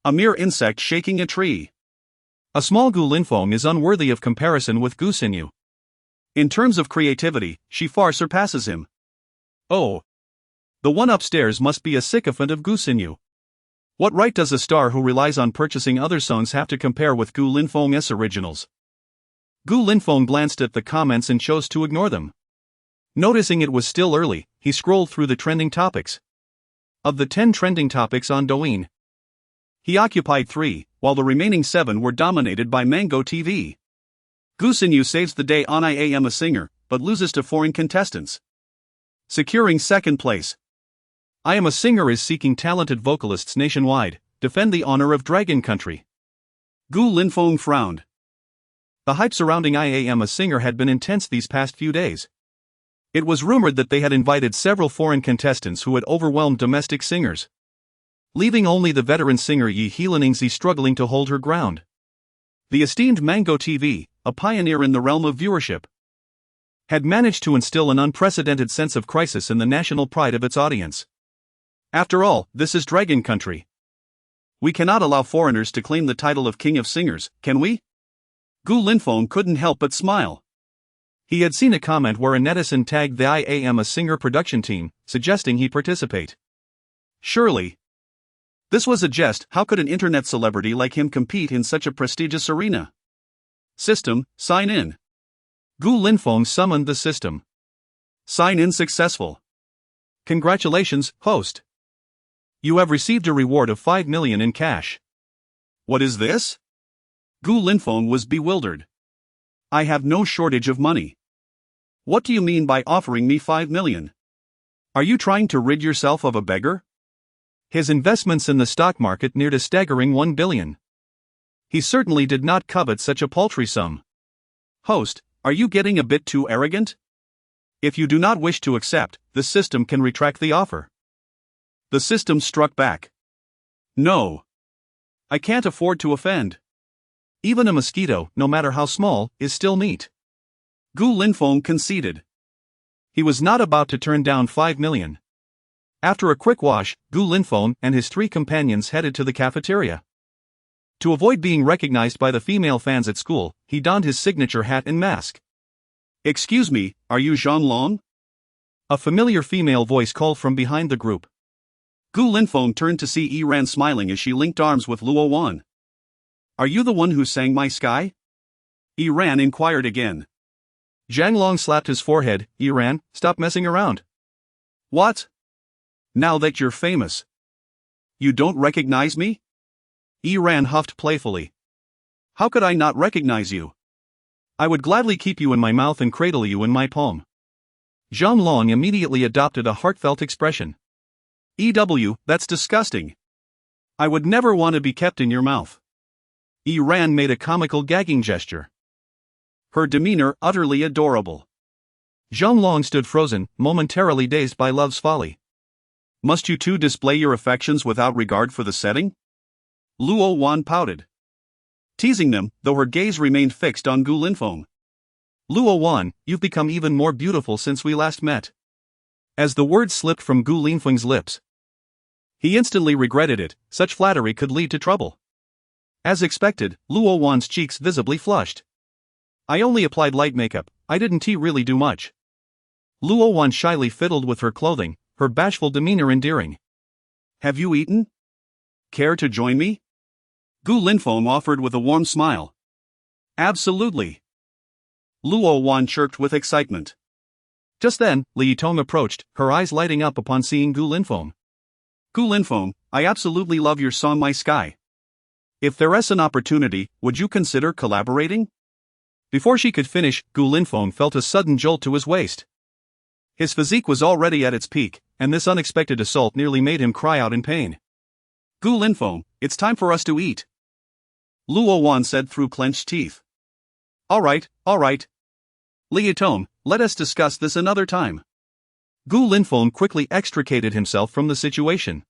A mere insect shaking a tree. A small Gu Linfeng is unworthy of comparison with Gu Xinyu. In terms of creativity, she far surpasses him. Oh, the one upstairs must be a sycophant of Gu Xinyu. What right does a star who relies on purchasing other songs have to compare with Gu Linfeng's originals?" Gu Linfeng glanced at the comments and chose to ignore them. Noticing it was still early, he scrolled through the trending topics. Of the 10 trending topics on Douyin, he occupied 3, while the remaining 7 were dominated by Mango TV. Gu Xinyu saves the day on I Am a Singer, but loses to foreign contestants, securing second place. I Am a Singer is seeking talented vocalists nationwide, defend the honor of Dragon Country. Gu Linfeng frowned. The hype surrounding I Am a Singer had been intense these past few days. It was rumored that they had invited several foreign contestants who had overwhelmed domestic singers, leaving only the veteran singer Yi Healiningzi struggling to hold her ground. The esteemed Mango TV, a pioneer in the realm of viewership, had managed to instill an unprecedented sense of crisis in the national pride of its audience. After all, this is Dragon Country. We cannot allow foreigners to claim the title of King of Singers, can we? Gu Linfeng couldn't help but smile. He had seen a comment where a netizen tagged the I Am a Singer production team, suggesting he participate. Surely this was a jest. How could an internet celebrity like him compete in such a prestigious arena? System, sign in. Gu Linfeng summoned the system. Sign in successful. Congratulations, host. You have received a reward of 5 million in cash. What is this? Gu Linfeng was bewildered. I have no shortage of money. What do you mean by offering me 5 million? Are you trying to rid yourself of a beggar? His investments in the stock market neared a staggering 1 billion. He certainly did not covet such a paltry sum. Host, are you getting a bit too arrogant? If you do not wish to accept, the system can retract the offer. The system struck back. No. I can't afford to offend. Even a mosquito, no matter how small, is still meat. Gu Linfeng conceded. He was not about to turn down 5 million. After a quick wash, Gu Linfeng and his 3 companions headed to the cafeteria. To avoid being recognized by the female fans at school, he donned his signature hat and mask. Excuse me, are you Zhang Long? A familiar female voice called from behind the group. Gu Linfeng turned to see Yi Ran smiling as she linked arms with Luo Wan. Are you the one who sang My Sky? Yi Ran inquired again. Zhang Long slapped his forehead. Yi Ran, stop messing around. What? Now that you're famous. You don't recognize me? Yi Ran huffed playfully. How could I not recognize you? I would gladly keep you in my mouth and cradle you in my palm. Zhang Long immediately adopted a heartfelt expression. That's disgusting. I would never want to be kept in your mouth. Yi Ran made a comical gagging gesture. Her demeanor utterly adorable. Zhang Long stood frozen, momentarily dazed by love's folly. Must you two display your affections without regard for the setting? Luo Wan pouted. Teasing them, though her gaze remained fixed on Gu Linfeng. Luo Wan, you've become even more beautiful since we last met. As the words slipped from Gu Linfeng's lips, he instantly regretted it. Such flattery could lead to trouble. As expected, Luo Wan's cheeks visibly flushed. I only applied light makeup, I didn't really do much. Luo Wan shyly fiddled with her clothing, her bashful demeanor endearing. Have you eaten? Care to join me? Gu Linfeng offered with a warm smile. Absolutely. Luo Wan chirped with excitement. Just then, Li Yitong approached, her eyes lighting up upon seeing Gu Linfeng. Gu Linfeng, I absolutely love your song My Sky. If there's an opportunity, would you consider collaborating? Before she could finish, Gu Linfeng felt a sudden jolt to his waist. His physique was already at its peak, and this unexpected assault nearly made him cry out in pain. Gu Linfeng, it's time for us to eat. Luo Wan said through clenched teeth. All right. Li Yitong, let us discuss this another time. Gu Linfeng quickly extricated himself from the situation.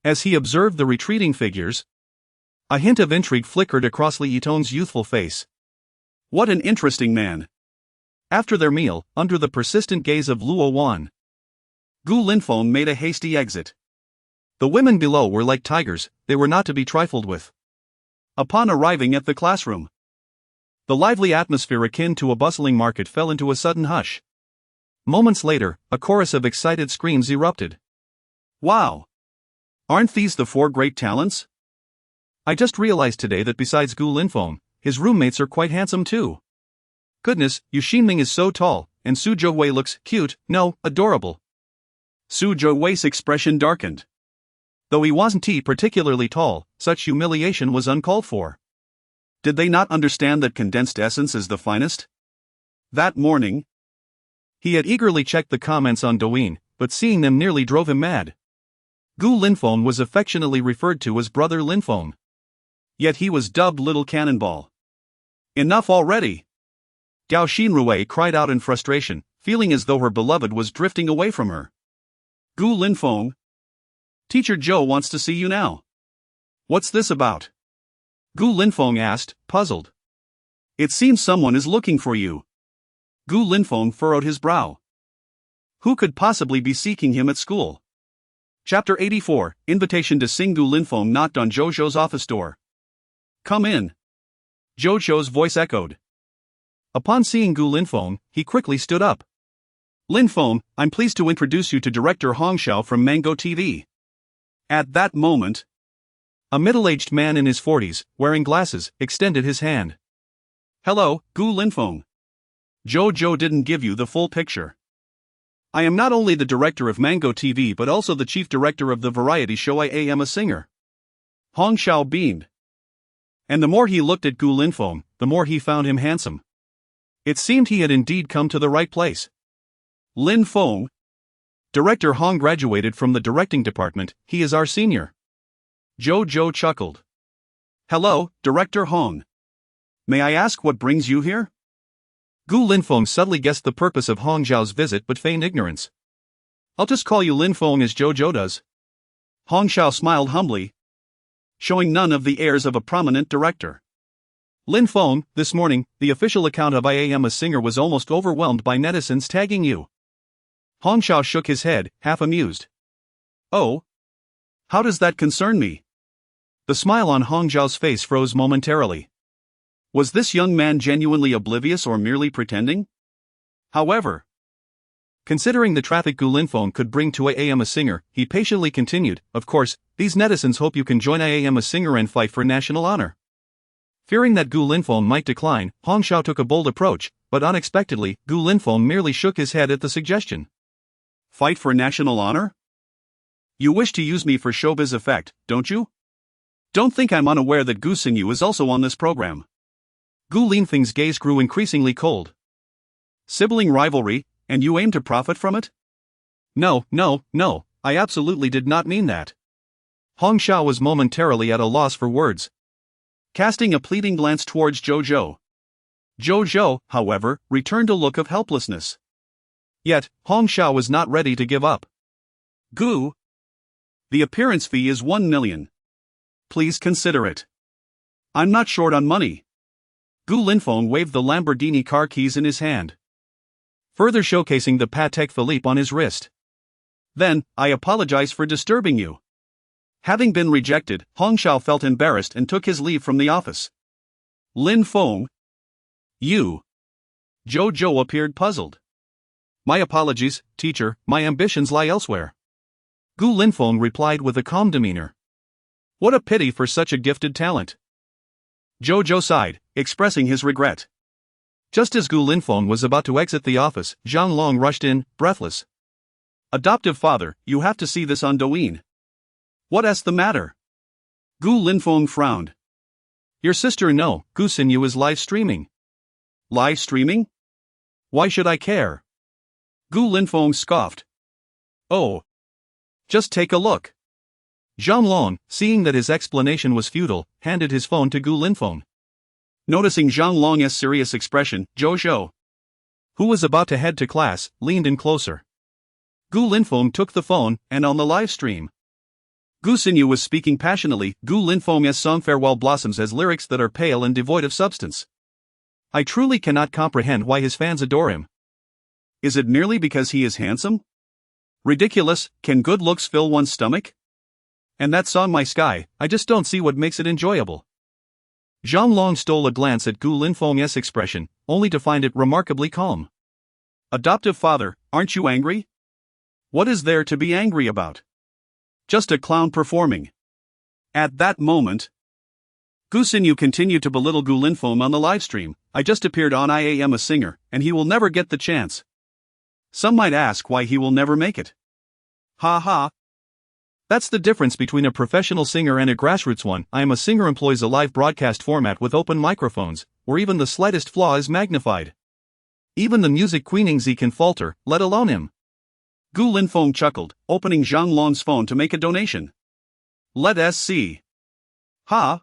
As he observed the retreating figures, a hint of intrigue flickered across Li Yitong's youthful face. What an interesting man. After their meal, under the persistent gaze of Luo Wan, Gu Linfeng made a hasty exit. The women below were like tigers, they were not to be trifled with. Upon arriving at the classroom, the lively atmosphere akin to a bustling market fell into a sudden hush. Moments later, a chorus of excited screams erupted. Wow! Aren't these the 4 great talents? I just realized today that besides Gu Linfeng, his roommates are quite handsome too. Goodness, Yu Xinming is so tall, and Su Zhouwei looks cute, no, adorable. Su Zhouwei's expression darkened. Though he wasn't particularly tall, such humiliation was uncalled for. Did they not understand that condensed essence is the finest? That morning, he had eagerly checked the comments on Douyin, but seeing them nearly drove him mad. Gu Linfeng was affectionately referred to as Brother Linfeng. Yet he was dubbed Little Cannonball. Enough already! Gao Xinruwei cried out in frustration, feeling as though her beloved was drifting away from her. Gu Linfeng? Teacher Zhou wants to see you now. What's this about? Gu Linfeng asked, puzzled. It seems someone is looking for you. Gu Linfeng furrowed his brow. Who could possibly be seeking him at school? Chapter 84, Invitation to Sing. Gu Linfeng knocked on Zhou Zhou's office door. Come in. Zhou Zhou's voice echoed. Upon seeing Gu Linfeng, he quickly stood up. Linfeng, I'm pleased to introduce you to Director Hong Xiao from Mango TV. At that moment, a middle-aged man in his 40s, wearing glasses, extended his hand. Hello, Gu Linfeng. Zhou Zhou didn't give you the full picture. I am not only the director of Mango TV but also the chief director of the variety show I Am a Singer. Hong Xiao beamed. And the more he looked at Gu Linfeng, the more he found him handsome. It seemed he had indeed come to the right place. Linfeng? Director Hong graduated from the directing department, he is our senior. Zhou Zhou chuckled. Hello, Director Hong. May I ask what brings you here? Gu Linfeng subtly guessed the purpose of Hong Xiao's visit but feigned ignorance. I'll just call you Linfeng as Zhou Zhou does. Hong Xiao smiled humbly, showing none of the airs of a prominent director. Linfeng, this morning, the official account of I Am a Singer was almost overwhelmed by netizens tagging you. Hong Xiao shook his head, half amused. Oh? How does that concern me? The smile on Hong Xiao's face froze momentarily. Was this young man genuinely oblivious or merely pretending? However, considering the traffic Gu Linfeng could bring to I Am a Singer, he patiently continued, of course, these netizens hope you can join I Am a Singer and fight for national honor. Fearing that Gu Linfeng might decline, Hong Xiao took a bold approach, but unexpectedly, Gu Linfeng merely shook his head at the suggestion. Fight for national honor? You wish to use me for showbiz effect, don't you? Don't think I'm unaware that Gu Xinyu is also on this program. Gu Linfeng's gaze grew increasingly cold. Sibling rivalry, and you aim to profit from it? No, I absolutely did not mean that. Hong Xiao was momentarily at a loss for words, casting a pleading glance towards Zhou. Zhou, however, returned a look of helplessness. Yet, Hong Xiao was not ready to give up. Gu, the appearance fee is 1 million. Please consider it. I'm not short on money. Gu Linfeng waved the Lamborghini car keys in his hand, further showcasing the Patek Philippe on his wrist. Then, I apologize for disturbing you. Having been rejected, Hong Xiao felt embarrassed and took his leave from the office. Linfeng? You? Zhou appeared puzzled. My apologies, teacher, my ambitions lie elsewhere. Gu Linfeng replied with a calm demeanor. What a pity for such a gifted talent. Zhou sighed, expressing his regret. Just as Gu Linfeng was about to exit the office, Zhang Long rushed in, breathless. Adoptive father, you have to see this on Douyin. What's the matter? Gu Linfeng frowned. Your sister no, Gu Xinyu is live streaming. Live streaming? Why should I care? Gu Linfeng scoffed. Oh. Just take a look. Zhang Long, seeing that his explanation was futile, handed his phone to Gu Linfeng. Noticing Zhang Long's serious expression, Zhou, who was about to head to class, leaned in closer. Gu Linfeng took the phone, and on the live stream, Gu Xinyu was speaking passionately. Gu Linfeng's song Farewell Blossoms has lyrics that are pale and devoid of substance. I truly cannot comprehend why his fans adore him. Is it merely because he is handsome? Ridiculous, can good looks fill one's stomach? And that song My Sky, I just don't see what makes it enjoyable. Zhang Long stole a glance at Gu Linfeng's expression, only to find it remarkably calm. Adoptive father, aren't you angry? What is there to be angry about? Just a clown performing. At that moment, Gu Xinyu continued to belittle Gu Linfeng on the livestream. I just appeared on I Am a Singer, and he will never get the chance. Some might ask why he will never make it. Ha ha. That's the difference between a professional singer and a grassroots one. I Am a Singer employs a live broadcast format with open microphones, where even the slightest flaw is magnified. Even the music queening Z can falter, let alone him. Gu Linfeng chuckled, opening Zhang Long's phone to make a donation. Let's see. Ha!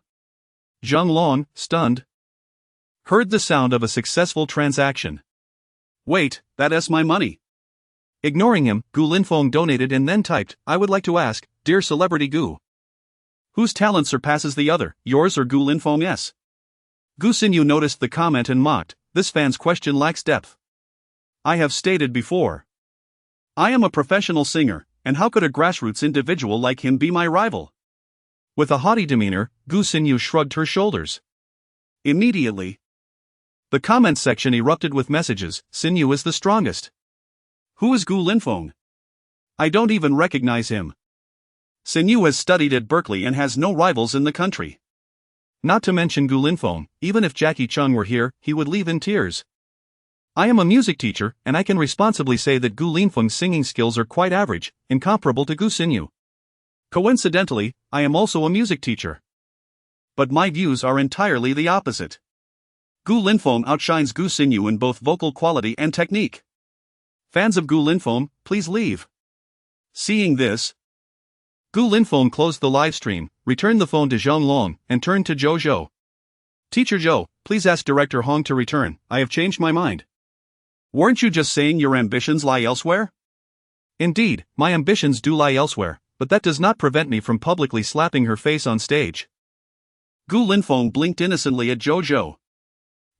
Zhang Long, stunned, heard the sound of a successful transaction. Wait, that's my money. Ignoring him, Gu Linfeng donated and then typed, I would like to ask, dear celebrity Gu, whose talent surpasses the other, yours or Gu Linfeng's? Gu Xinyu noticed the comment and mocked, this fan's question lacks depth. I have stated before. I am a professional singer, and how could a grassroots individual like him be my rival? With a haughty demeanor, Gu Xinyu shrugged her shoulders. Immediately, the comments section erupted with messages, Xinyu is the strongest. Who is Gu Linfeng? I don't even recognize him. Xinyu has studied at Berkeley and has no rivals in the country. Not to mention Gu Linfeng, even if Jackie Chung were here, he would leave in tears. I am a music teacher, and I can responsibly say that Gu Linfeng's singing skills are quite average, incomparable to Gu Xinyu. Coincidentally, I am also a music teacher. But my views are entirely the opposite. Gu Linfeng outshines Gu Xinyu in both vocal quality and technique. Fans of Gu Linfeng, please leave. Seeing this, Gu Linfeng closed the live stream, returned the phone to Zhang Long, and turned to Zhou. Teacher Zhou, please ask Director Hong to return, I have changed my mind. Weren't you just saying your ambitions lie elsewhere? Indeed, my ambitions do lie elsewhere, but that does not prevent me from publicly slapping her face on stage. Gu Linfeng blinked innocently at Jojo.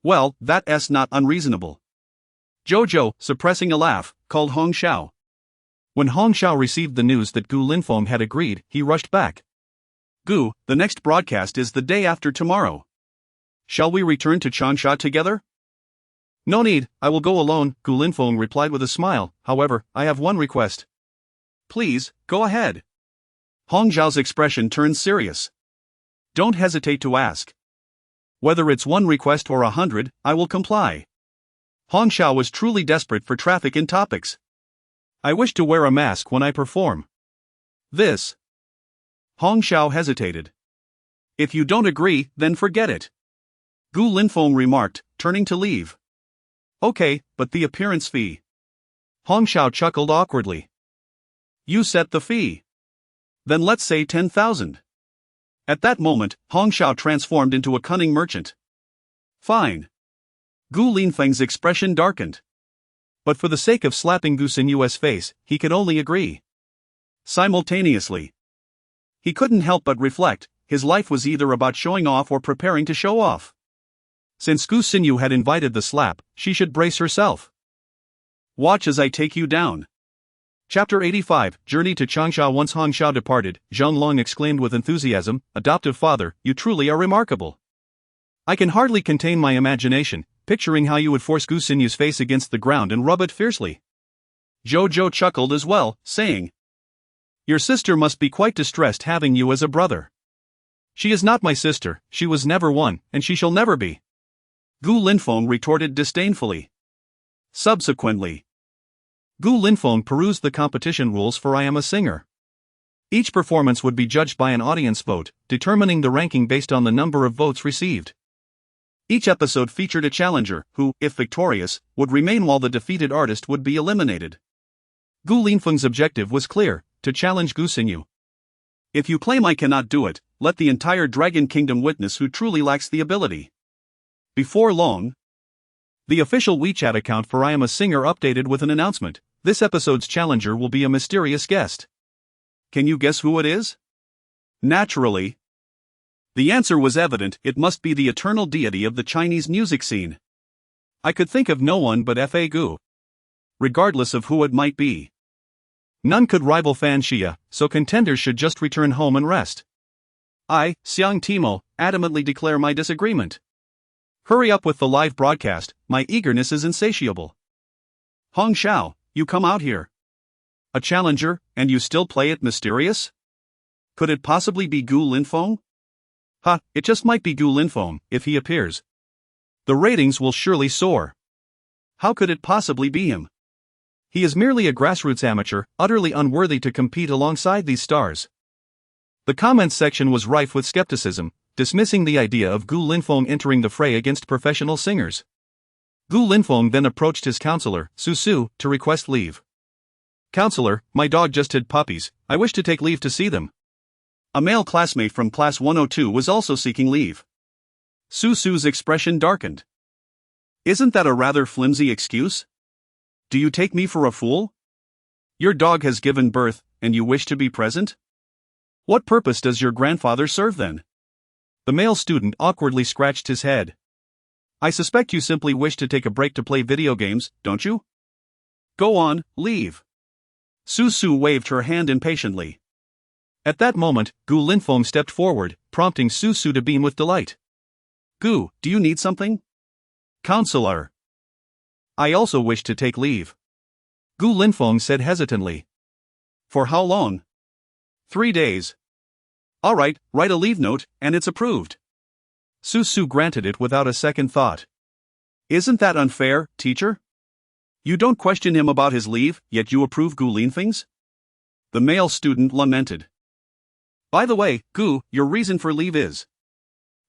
Well, that's not unreasonable. Jojo, suppressing a laugh, called Hong Xiao. When Hong Xiao received the news that Gu Linfeng had agreed, he rushed back. Gu, the next broadcast is the day after tomorrow. Shall we return to Changsha together? No need, I will go alone, Gu Linfeng replied with a smile. However, I have one request. Please, go ahead. Hong Xiao's expression turned serious. Don't hesitate to ask. Whether it's one request or 100, I will comply. Hong Xiao was truly desperate for traffic in topics. I wish to wear a mask when I perform. This. Hong Xiao hesitated. If you don't agree, then forget it. Gu Linfeng remarked, turning to leave. Okay, but the appearance fee. Hong Xiao chuckled awkwardly. You set the fee. Then let's say 10,000. At that moment, Hong Xiao transformed into a cunning merchant. Fine. Gu Linfeng's expression darkened. But for the sake of slapping Gu Sinyu's face, he could only agree. Simultaneously. He couldn't help but reflect, his life was either about showing off or preparing to show off. Since Gu Xinyu had invited the slap, she should brace herself. Watch as I take you down. Chapter 85, Journey to Changsha. Once Hong Xiao departed, Zhang Long exclaimed with enthusiasm, Adoptive father, you truly are remarkable. I can hardly contain my imagination, picturing how you would force Gu Sinyu's face against the ground and rub it fiercely. Jojo chuckled as well, saying, Your sister must be quite distressed having you as a brother. She is not my sister, she was never one, and she shall never be. Gu Linfeng retorted disdainfully. Subsequently, Gu Linfeng perused the competition rules for I Am a Singer. Each performance would be judged by an audience vote, determining the ranking based on the number of votes received. Each episode featured a challenger, who, if victorious, would remain while the defeated artist would be eliminated. Gu Linfeng's objective was clear, to challenge Gu Xinyu. If you claim I cannot do it, let the entire Dragon Kingdom witness who truly lacks the ability. Before long, the official WeChat account for I Am a Singer updated with an announcement. This episode's challenger will be a mysterious guest. Can you guess who it is? Naturally. The answer was evident, it must be the eternal deity of the Chinese music scene. I could think of no one but Fa Gu. Regardless of who it might be. None could rival Fan Xia, so contenders should just return home and rest. I, Xiang Timo, adamantly declare my disagreement. Hurry up with the live broadcast, my eagerness is insatiable. Hong Xiao, you come out here. A challenger, and you still play it mysterious? Could it possibly be Gu Linfeng? It just might be Gu Linfeng, if he appears. The ratings will surely soar. How could it possibly be him? He is merely a grassroots amateur, utterly unworthy to compete alongside these stars. The comments section was rife with skepticism, dismissing the idea of Gu Linfeng entering the fray against professional singers. Gu Linfeng then approached his counselor, Su Su, to request leave. Counselor, my dog just had puppies, I wish to take leave to see them. A male classmate from class 102 was also seeking leave. Su Su's expression darkened. Isn't that a rather flimsy excuse? Do you take me for a fool? Your dog has given birth, and you wish to be present? What purpose does your grandfather serve then? The male student awkwardly scratched his head. I suspect you simply wish to take a break to play video games, don't you? Go on, leave. Su Su waved her hand impatiently. At that moment, Gu Linfeng stepped forward, prompting Su Su to beam with delight. Gu, do you need something? Counselor. I also wish to take leave. Gu Linfeng said hesitantly. For how long? 3 days. Alright, write a leave note, and it's approved. Su Su granted it without a second thought. Isn't that unfair, teacher? You don't question him about his leave, yet you approve Gu Linfeng's? The male student lamented. By the way, Gu, your reason for leave is?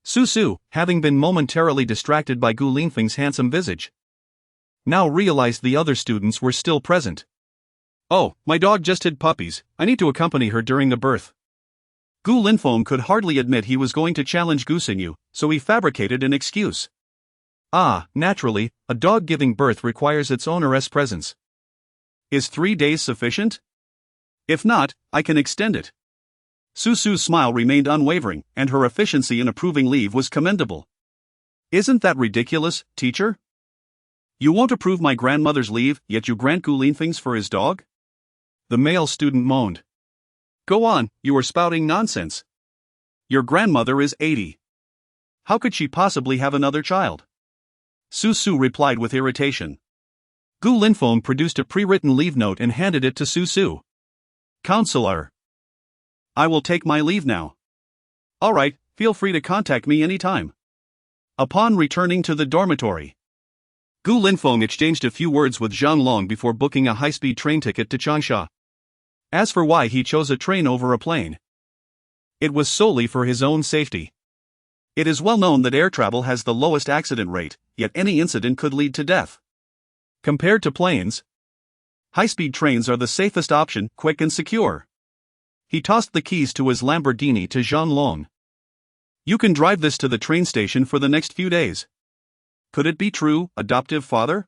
Su Su, having been momentarily distracted by Gu Linfeng's handsome visage, now realized the other students were still present. Oh, my dog just had puppies, I need to accompany her during the birth. Gu Linfeng could hardly admit he was going to challenge Gu Xinyu, so he fabricated an excuse. Naturally, a dog giving birth requires its owner's presence. Is 3 days sufficient? If not, I can extend it. Susu's smile remained unwavering, and her efficiency in approving leave was commendable. Isn't that ridiculous, teacher? You won't approve my grandmother's leave, yet you grant Gu Linfeng's for his dog? The male student moaned. Go on, you are spouting nonsense. Your grandmother is 80. How could she possibly have another child? Susu replied with irritation. Gu Linfeng produced a pre-written leave note and handed it to Susu. Counselor. I will take my leave now. Alright, feel free to contact me anytime. Upon returning to the dormitory, Gu Linfeng exchanged a few words with Zhang Long before booking a high-speed train ticket to Changsha. As for why he chose a train over a plane, it was solely for his own safety. It is well known that air travel has the lowest accident rate, yet any incident could lead to death. Compared to planes, high-speed trains are the safest option, quick and secure. He tossed the keys to his Lamborghini to Zhang Long. You can drive this to the train station for the next few days. Could it be true, adoptive father?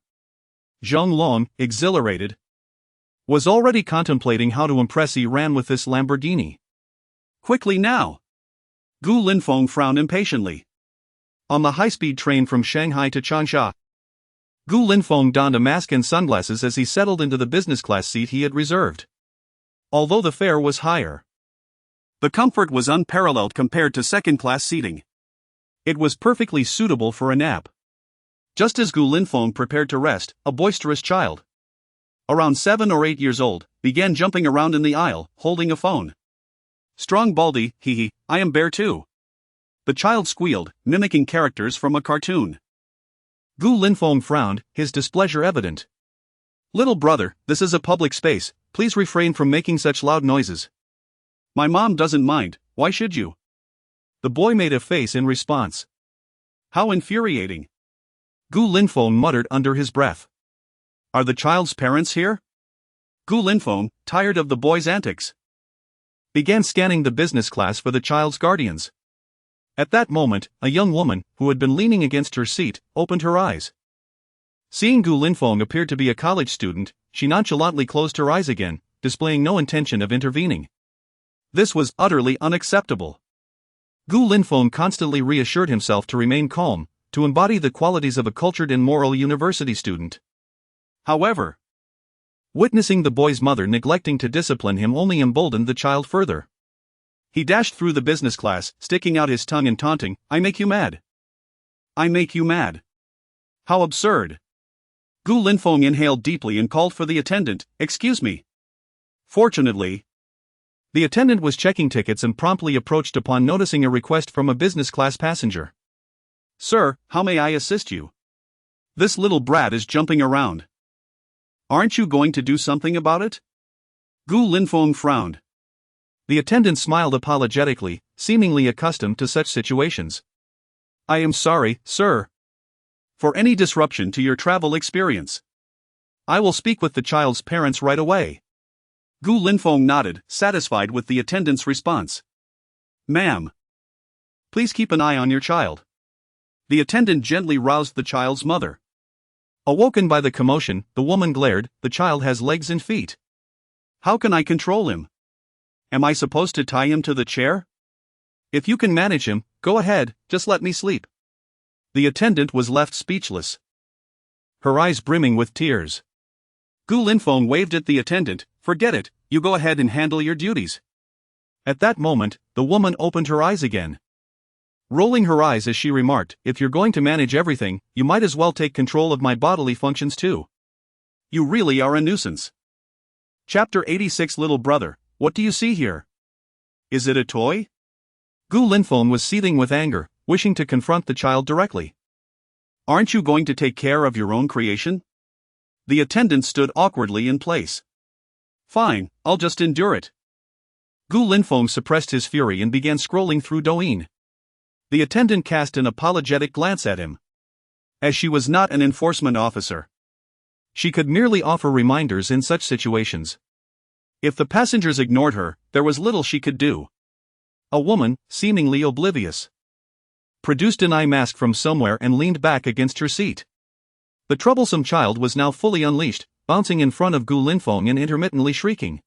Zhang Long, exhilarated, was already contemplating how to impress Iran with this Lamborghini. Quickly now! Gu Linfeng frowned impatiently. On the high-speed train from Shanghai to Changsha, Gu Linfeng donned a mask and sunglasses as he settled into the business class seat he had reserved. Although the fare was higher, the comfort was unparalleled compared to second-class seating. It was perfectly suitable for a nap. Just as Gu Linfeng prepared to rest, a boisterous child, around 7 or 8 years old, began jumping around in the aisle, holding a phone. Strong Baldy, hee, I am bear too. The child squealed, mimicking characters from a cartoon. Gu Linfeng frowned, his displeasure evident. Little brother, this is a public space, please refrain from making such loud noises. My mom doesn't mind, why should you? The boy made a face in response. How infuriating. Gu Linfeng muttered under his breath. Are the child's parents here? Gu Linfeng, tired of the boy's antics, began scanning the business class for the child's guardians. At that moment, a young woman, who had been leaning against her seat, opened her eyes. Seeing Gu Linfeng appeared to be a college student, she nonchalantly closed her eyes again, displaying no intention of intervening. This was utterly unacceptable. Gu Linfeng constantly reassured himself to remain calm, to embody the qualities of a cultured and moral university student. However, witnessing the boy's mother neglecting to discipline him only emboldened the child further. He dashed through the business class, sticking out his tongue and taunting, I make you mad. I make you mad. How absurd. Gu Linfeng inhaled deeply and called for the attendant, excuse me. Fortunately, the attendant was checking tickets and promptly approached upon noticing a request from a business class passenger. Sir, how may I assist you? This little brat is jumping around. Aren't you going to do something about it? Gu Linfeng frowned. The attendant smiled apologetically, seemingly accustomed to such situations. I am sorry, sir, for any disruption to your travel experience. I will speak with the child's parents right away. Gu Linfeng nodded, satisfied with the attendant's response. Ma'am, please keep an eye on your child. The attendant gently roused the child's mother. Awoken by the commotion, the woman glared, the child has legs and feet. How can I control him? Am I supposed to tie him to the chair? If you can manage him, go ahead, just let me sleep. The attendant was left speechless, her eyes brimming with tears. Gu Linfeng waved at the attendant, forget it, you go ahead and handle your duties. At that moment, the woman opened her eyes again, rolling her eyes as she remarked, if you're going to manage everything, you might as well take control of my bodily functions too. You really are a nuisance. Chapter 86 Little brother, what do you see here? Is it a toy? Gu Linfeng was seething with anger, wishing to confront the child directly. Aren't you going to take care of your own creation? The attendant stood awkwardly in place. Fine, I'll just endure it. Gu Linfeng suppressed his fury and began scrolling through Douyin. The attendant cast an apologetic glance at him. As she was not an enforcement officer, she could merely offer reminders in such situations. If the passengers ignored her, there was little she could do. A woman, seemingly oblivious, produced an eye mask from somewhere and leaned back against her seat. The troublesome child was now fully unleashed, bouncing in front of Gu Linfeng and intermittently shrieking.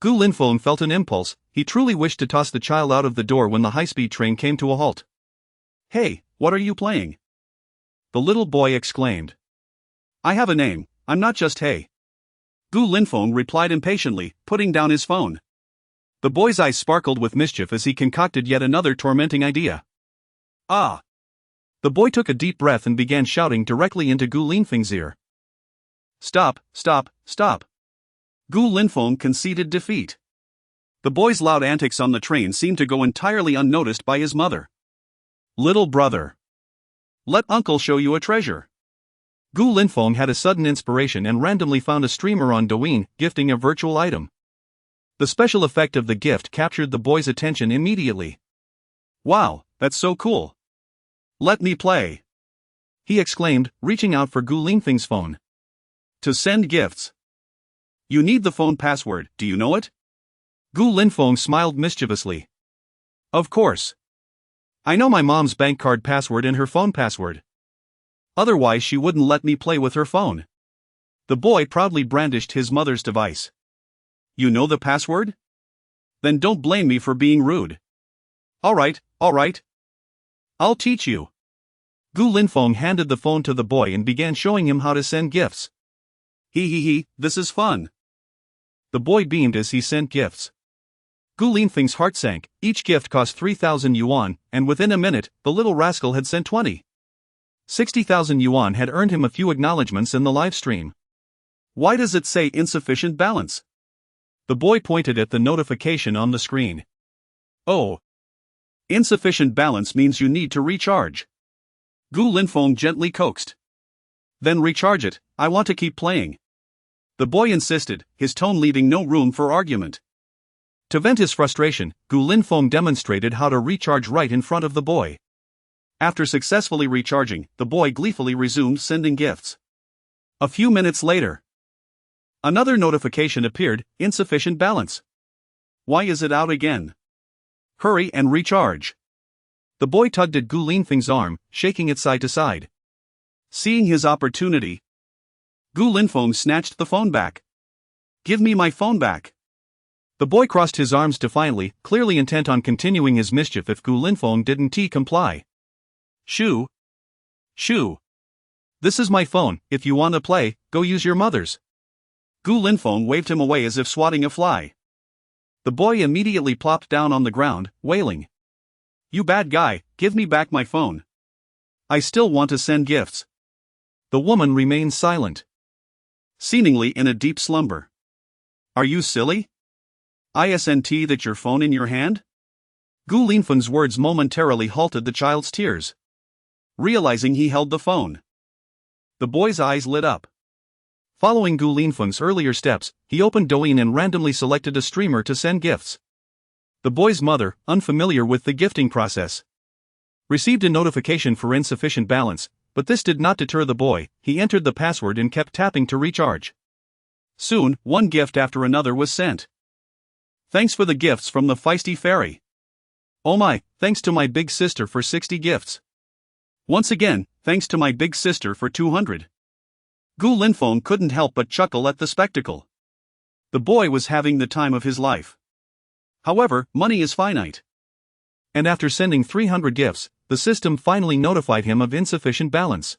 Gu Linfeng felt an impulse. He truly wished to toss the child out of the door when the high-speed train came to a halt. "Hey, what are you playing?" the little boy exclaimed. "I have a name, I'm not just hey." Gu Linfeng replied impatiently, putting down his phone. The boy's eyes sparkled with mischief as he concocted yet another tormenting idea. "Ah!" The boy took a deep breath and began shouting directly into Gu Linfeng's ear. "Stop, stop, stop." Gu Linfeng conceded defeat. The boy's loud antics on the train seemed to go entirely unnoticed by his mother. "Little brother, let uncle show you a treasure." Gu Linfeng had a sudden inspiration and randomly found a streamer on Douyin, gifting a virtual item. The special effect of the gift captured the boy's attention immediately. "Wow, that's so cool. Let me play," he exclaimed, reaching out for Gu Linfeng's phone. "To send gifts, you need the phone password, do you know it?" Gu Linfeng smiled mischievously. "Of course. I know my mom's bank card password and her phone password. Otherwise she wouldn't let me play with her phone." The boy proudly brandished his mother's device. "You know the password? Then don't blame me for being rude." Alright. I'll teach you." Gu Linfeng handed the phone to the boy and began showing him how to send gifts. He, this is fun." The boy beamed as he sent gifts. Gu Linfeng's heart sank. Each gift cost 3,000 yuan, and within a minute, the little rascal had sent 60,000 yuan had earned him a few acknowledgements in the live stream. "Why does it say insufficient balance?" The boy pointed at the notification on the screen. "Oh. Insufficient balance means you need to recharge." Gu Linfeng gently coaxed. "Then recharge it, I want to keep playing." The boy insisted, his tone leaving no room for argument. To vent his frustration, Gu Linfeng demonstrated how to recharge right in front of the boy. After successfully recharging, the boy gleefully resumed sending gifts. A few minutes later, another notification appeared, insufficient balance. "Why is it out again? Hurry and recharge." The boy tugged at Gu Linfeng's arm, shaking it side to side. Seeing his opportunity, Gu Linfeng snatched the phone back. "Give me my phone back." The boy crossed his arms defiantly, clearly intent on continuing his mischief if Gu Linfeng didn't comply. Shoo! This is my phone, if you want to play, go use your mother's." Gu Linfeng waved him away as if swatting a fly. The boy immediately plopped down on the ground, wailing. "You bad guy, give me back my phone. I still want to send gifts." The woman remained silent, seemingly in a deep slumber. "Are you silly? Isn't that your phone in your hand?" Gu Linfeng's words momentarily halted the child's tears. Realizing he held the phone, the boy's eyes lit up. Following Gu Linfeng's earlier steps, he opened Douyin and randomly selected a streamer to send gifts. The boy's mother, unfamiliar with the gifting process, received a notification for insufficient balance, but this did not deter the boy. He entered the password and kept tapping to recharge. Soon, one gift after another was sent. "Thanks for the gifts from the feisty fairy." "Oh my, thanks to my big sister for 60 gifts." "Once again, thanks to my big sister for 200. Gu Linfeng couldn't help but chuckle at the spectacle. The boy was having the time of his life. However, money is finite. And after sending 300 gifts, the system finally notified him of insufficient balance.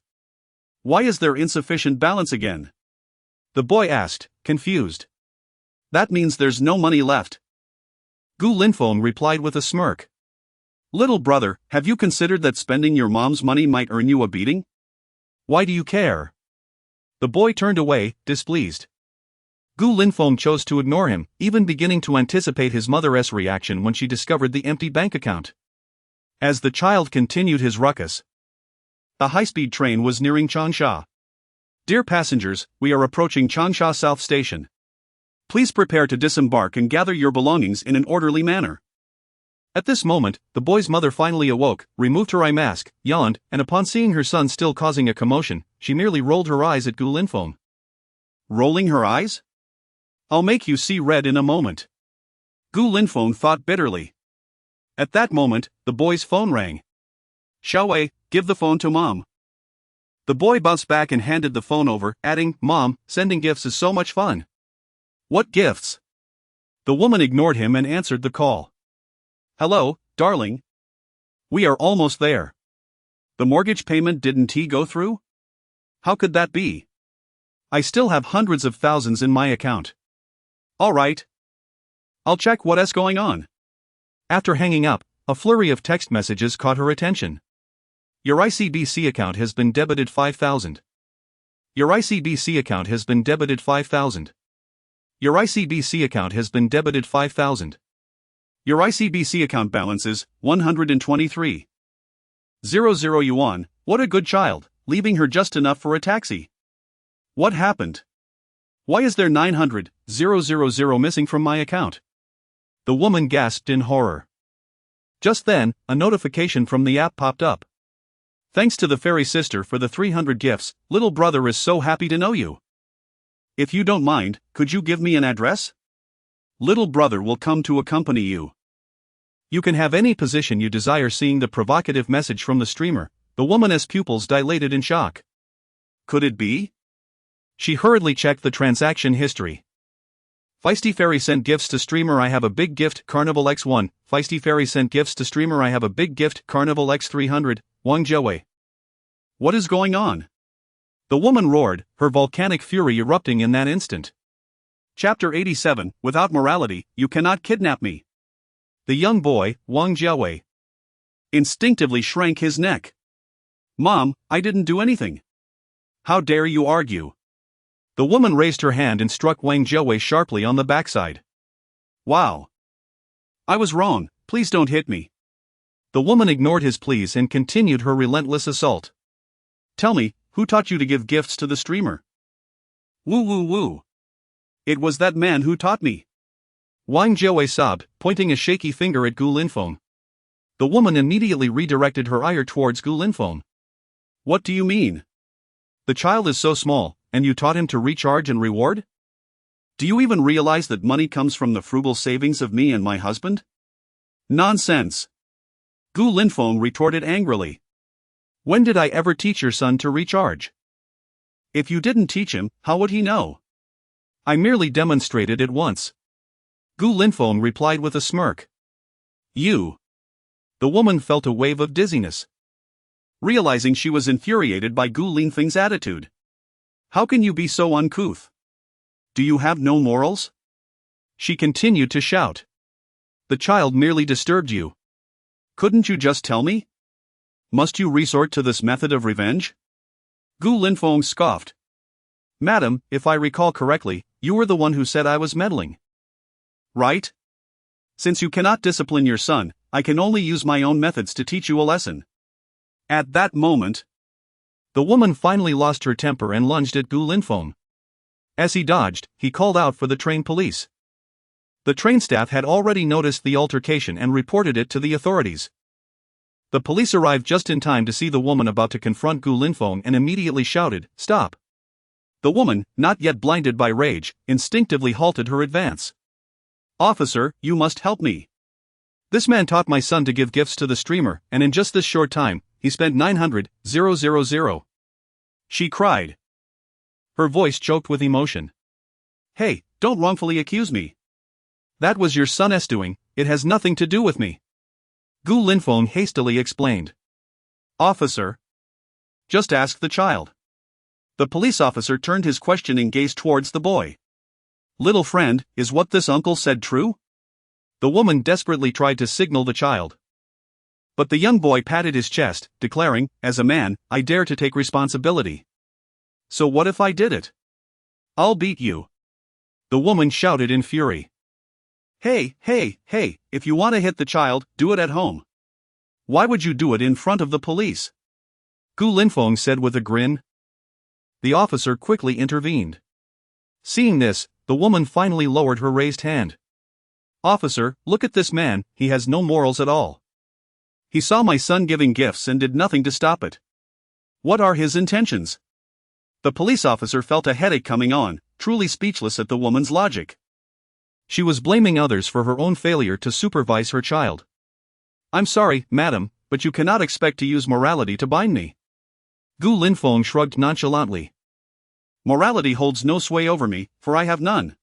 "Why is there insufficient balance again?" the boy asked, confused. "That means there's no money left." Gu Linfeng replied with a smirk. "Little brother, have you considered that spending your mom's money might earn you a beating? Why do you care?" The boy turned away, displeased. Gu Linfeng chose to ignore him, even beginning to anticipate his mother's reaction when she discovered the empty bank account. As the child continued his ruckus, the high-speed train was nearing Changsha. "Dear passengers, we are approaching Changsha South Station. Please prepare to disembark and gather your belongings in an orderly manner." At this moment, the boy's mother finally awoke, removed her eye mask, yawned, and upon seeing her son still causing a commotion, she merely rolled her eyes at Gu Linfeng. "Rolling her eyes? I'll make you see red in a moment." Gu Linfeng thought bitterly. At that moment, the boy's phone rang. "Xiaowei, give the phone to Mom." The boy bounced back and handed the phone over, adding, "Mom, sending gifts is so much fun." "What gifts?" The woman ignored him and answered the call. Hello, darling. We are almost there. The mortgage payment didn't go through? How could that be? I still have hundreds of thousands in my account. All right. I'll check what's going on. After hanging up, a flurry of text messages caught her attention. Your ICBC account has been debited 5,000. Your ICBC account has been debited 5,000. Your ICBC account has been debited 5,000. Your ICBC account balance is 123. 00 yuan. What a good child, leaving her just enough for a taxi. What happened? Why is there 900,000 missing from my account? The woman gasped in horror. Just then, a notification from the app popped up. Thanks to the fairy sister for the 300 gifts, little brother is so happy to know you. If you don't mind, could you give me an address? Little brother will come to accompany you. You can have any position you desire. Seeing the provocative message from the streamer, the woman's pupils dilated in shock. Could it be? She hurriedly checked the transaction history. Feisty Fairy sent gifts to streamer. I have a big gift. Carnival X1. Feisty Fairy sent gifts to streamer. I have a big gift. Carnival X300. Wang Jiawei. What is going on? The woman roared, her volcanic fury erupting in that instant. Chapter 87. Without morality, you cannot kidnap me. The young boy, Wang Jiawei, instinctively shrank his neck. Mom, I didn't do anything. How dare you argue? The woman raised her hand and struck Wang Jiawei sharply on the backside. Wow. I was wrong, please don't hit me. The woman ignored his pleas and continued her relentless assault. Tell me, who taught you to give gifts to the streamer? Woo woo woo. It was that man who taught me. Wang Jiawei sobbed, pointing a shaky finger at Gu Linfeng. The woman immediately redirected her ire towards Gu Linfeng. What do you mean? The child is so small, and you taught him to recharge and reward? Do you even realize that money comes from the frugal savings of me and my husband? Nonsense. Gu Linfeng retorted angrily. When did I ever teach your son to recharge? If you didn't teach him, how would he know? I merely demonstrated it once. Gu Linfeng replied with a smirk. You. The woman felt a wave of dizziness. Realizing she was infuriated by Gu Linfeng's attitude. How can you be so uncouth? Do you have no morals? She continued to shout. The child merely disturbed you. Couldn't you just tell me? Must you resort to this method of revenge? Gu Linfeng scoffed. Madam, if I recall correctly, you were the one who said I was meddling. Right? Since you cannot discipline your son, I can only use my own methods to teach you a lesson. At that moment, the woman finally lost her temper and lunged at Gu Linfeng. As he dodged, he called out for the train police. The train staff had already noticed the altercation and reported it to the authorities. The police arrived just in time to see the woman about to confront Gu Linfeng and immediately shouted, "Stop!" The woman, not yet blinded by rage, instinctively halted her advance. Officer, you must help me. This man taught my son to give gifts to the streamer, and in just this short time, he spent 900,000. She cried. Her voice choked with emotion. Hey, don't wrongfully accuse me. That was your son's doing, it has nothing to do with me. Gu Linfeng hastily explained. Officer. Just ask the child. The police officer turned his questioning gaze towards the boy. Little friend, is what this uncle said true? The woman desperately tried to signal the child. But the young boy patted his chest, declaring, as a man, I dare to take responsibility. So what if I did it? I'll beat you. The woman shouted in fury. Hey, if you want to hit the child, do it at home. Why would you do it in front of the police? Gu Linfeng said with a grin. The officer quickly intervened. Seeing this, the woman finally lowered her raised hand. Officer, look at this man, he has no morals at all. He saw my son giving gifts and did nothing to stop it. What are his intentions? The police officer felt a headache coming on, truly speechless at the woman's logic. She was blaming others for her own failure to supervise her child. I'm sorry, madam, but you cannot expect to use morality to bind me. Gu Linfeng shrugged nonchalantly. Morality holds no sway over me, for I have none.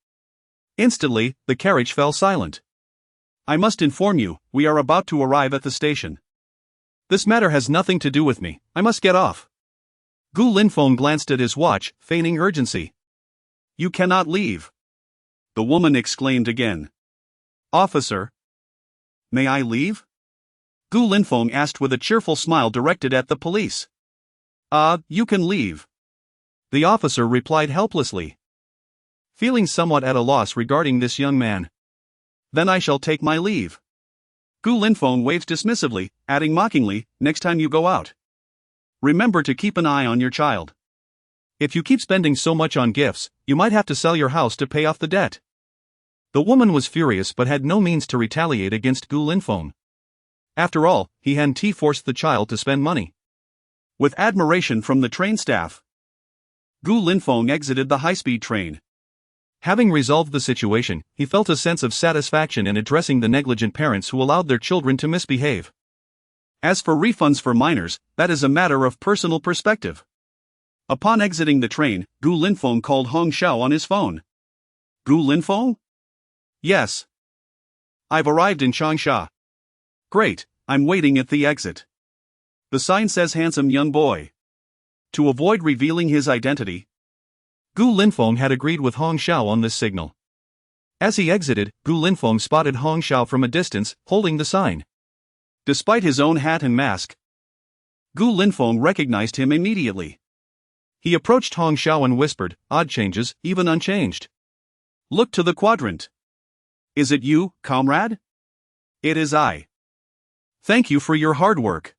Instantly, the carriage fell silent. I must inform you, we are about to arrive at the station. This matter has nothing to do with me, I must get off. Gu Linfeng glanced at his watch, feigning urgency. You cannot leave. The woman exclaimed again. Officer. May I leave? Gu Linfeng asked with a cheerful smile directed at the police. You can leave. The officer replied helplessly. Feeling somewhat at a loss regarding this young man. Then I shall take my leave. Gu Linfeng waved dismissively, adding mockingly, next time you go out, remember to keep an eye on your child. If you keep spending so much on gifts, you might have to sell your house to pay off the debt. The woman was furious but had no means to retaliate against Gu Linfeng. After all, he hadn't forced the child to spend money. With admiration from the train staff, Gu Linfeng exited the high-speed train. Having resolved the situation, he felt a sense of satisfaction in addressing the negligent parents who allowed their children to misbehave. As for refunds for minors, that is a matter of personal perspective. Upon exiting the train, Gu Linfeng called Hong Xiao on his phone. Gu Linfeng? Yes. I've arrived in Changsha. Great, I'm waiting at the exit. The sign says handsome young boy. To avoid revealing his identity, Gu Linfeng had agreed with Hong Xiao on this signal. As he exited, Gu Linfeng spotted Hong Xiao from a distance, holding the sign. Despite his own hat and mask, Gu Linfeng recognized him immediately. He approached Hong Xiao and whispered, odd changes, even unchanged. Look to the quadrant. Is it you, comrade? It is I. Thank you for your hard work.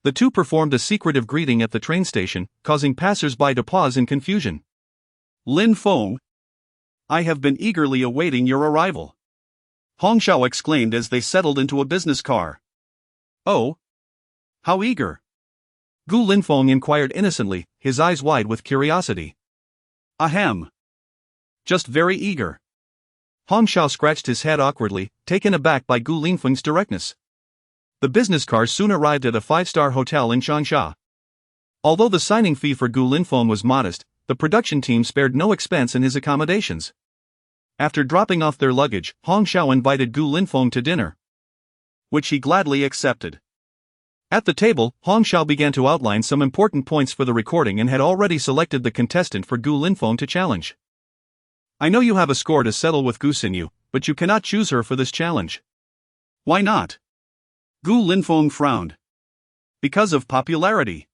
The two performed a secretive greeting at the train station, causing passers-by to pause in confusion. Linfeng, I have been eagerly awaiting your arrival, Hong Xiao exclaimed as they settled into a business car. Oh? How eager? Gu Linfeng inquired innocently, his eyes wide with curiosity. Ahem. Just very eager. Hong Xiao scratched his head awkwardly, taken aback by Gu Linfeng's directness. The business car soon arrived at a 5-star hotel in Changsha. Although the signing fee for Gu Linfeng was modest, the production team spared no expense in his accommodations. After dropping off their luggage, Hong Xiao invited Gu Linfeng to dinner, which he gladly accepted. At the table, Hong Xiao began to outline some important points for the recording and had already selected the contestant for Gu Linfeng to challenge. I know you have a score to settle with Gu Xinyu, but you cannot choose her for this challenge. Why not? Gu Linfeng frowned. Because of popularity,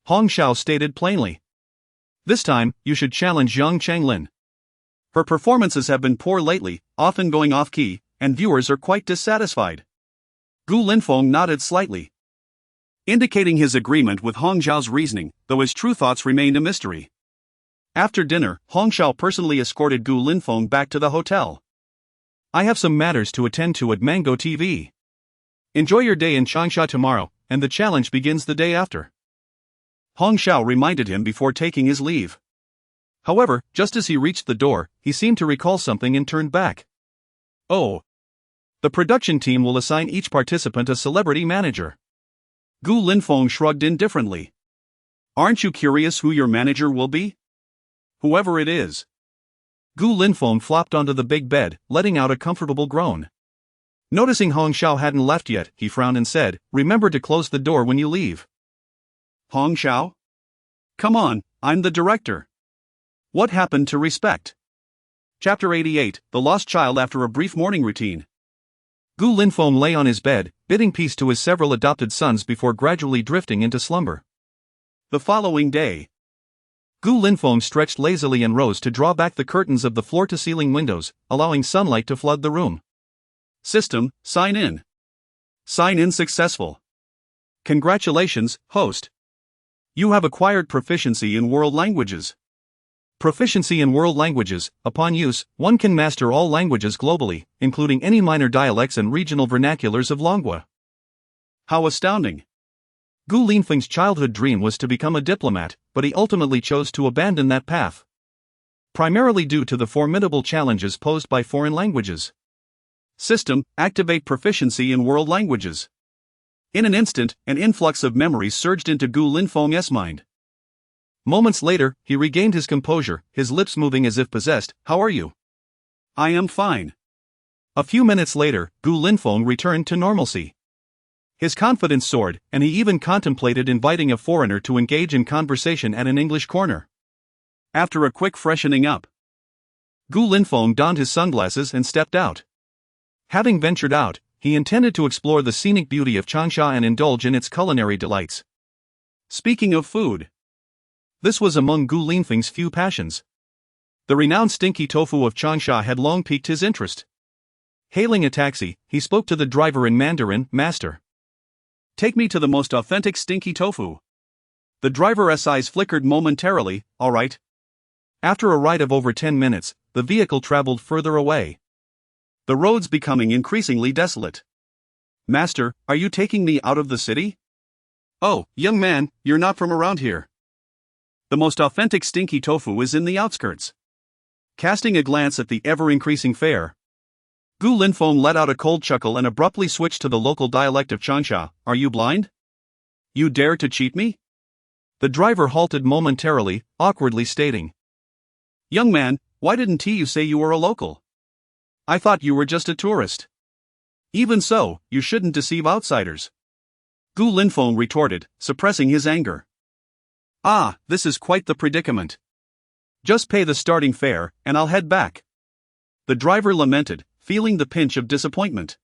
Hong Xiao stated plainly. This time, you should challenge Yang Changlin. Her performances have been poor lately, often going off-key, and viewers are quite dissatisfied. Gu Linfeng nodded slightly, indicating his agreement with Hong Xiao's reasoning, though his true thoughts remained a mystery. After dinner, Hong Xiao personally escorted Gu Linfeng back to the hotel. I have some matters to attend to at Mango TV. Enjoy your day in Changsha tomorrow, and the challenge begins the day after, Hong Xiao reminded him before taking his leave. However, just as he reached the door, he seemed to recall something and turned back. Oh. The production team will assign each participant a celebrity manager. Gu Linfeng shrugged indifferently. Aren't you curious who your manager will be? Whoever it is. Gu Linfeng flopped onto the big bed, letting out a comfortable groan. Noticing Hong Xiao hadn't left yet, he frowned and said, remember to close the door when you leave. Hong Xiao? Come on, I'm the director. What happened to respect? Chapter 88, The Lost Child After a Brief Morning Routine. Gu Linfeng lay on his bed, bidding peace to his several adopted sons before gradually drifting into slumber. The following day, Gu Linfeng stretched lazily and rose to draw back the curtains of the floor-to-ceiling windows, allowing sunlight to flood the room. System, sign in. Sign in successful. Congratulations, host. You have acquired proficiency in world languages. Proficiency in world languages. Upon use, one can master all languages globally, including any minor dialects and regional vernaculars of Longua. How astounding! Gu Linfeng's childhood dream was to become a diplomat, but he ultimately chose to abandon that path, primarily due to the formidable challenges posed by foreign languages. System, activate proficiency in world languages. In an instant, an influx of memories surged into Gu Linfeng's mind. Moments later, he regained his composure, his lips moving as if possessed. How are you? I am fine. A few minutes later, Gu Linfeng returned to normalcy. His confidence soared, and he even contemplated inviting a foreigner to engage in conversation at an English corner. After a quick freshening up, Gu Linfeng donned his sunglasses and stepped out. Having ventured out, he intended to explore the scenic beauty of Changsha and indulge in its culinary delights. Speaking of food, this was among Gu Linfeng's few passions. The renowned stinky tofu of Changsha had long piqued his interest. Hailing a taxi, he spoke to the driver in Mandarin, "Master, take me to the most authentic stinky tofu." The driver's eyes flickered momentarily. "All right." After a ride of over 10 minutes, the vehicle traveled further away, the roads becoming increasingly desolate. "Master, are you taking me out of the city?" "Oh, young man, you're not from around here. The most authentic stinky tofu is in the outskirts." Casting a glance at the ever-increasing fare, Gu Linfeng let out a cold chuckle and abruptly switched to the local dialect of Changsha. "Are you blind? You dare to cheat me?" The driver halted momentarily, awkwardly stating, "Young man, why didn't you say you were a local? I thought you were just a tourist." "Even so, you shouldn't deceive outsiders," Gu Linfeng retorted, suppressing his anger. "Ah, this is quite the predicament. Just pay the starting fare, and I'll head back." The driver lamented, feeling the pinch of disappointment.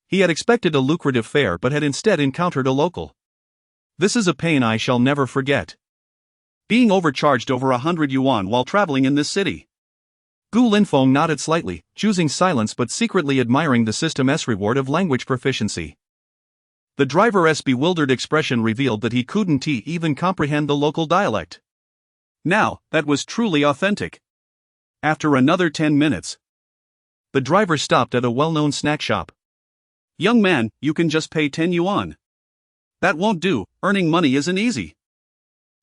He had expected a lucrative fare but had instead encountered a local. "This is a pain I shall never forget. Being overcharged over 100 yuan while traveling in this city." Gu Linfeng nodded slightly, choosing silence but secretly admiring the system's reward of language proficiency. The driver's bewildered expression revealed that he couldn't even comprehend the local dialect. Now, that was truly authentic. After another 10 minutes, the driver stopped at a well-known snack shop. "Young man, you can just pay 10 yuan. That won't do, earning money isn't easy."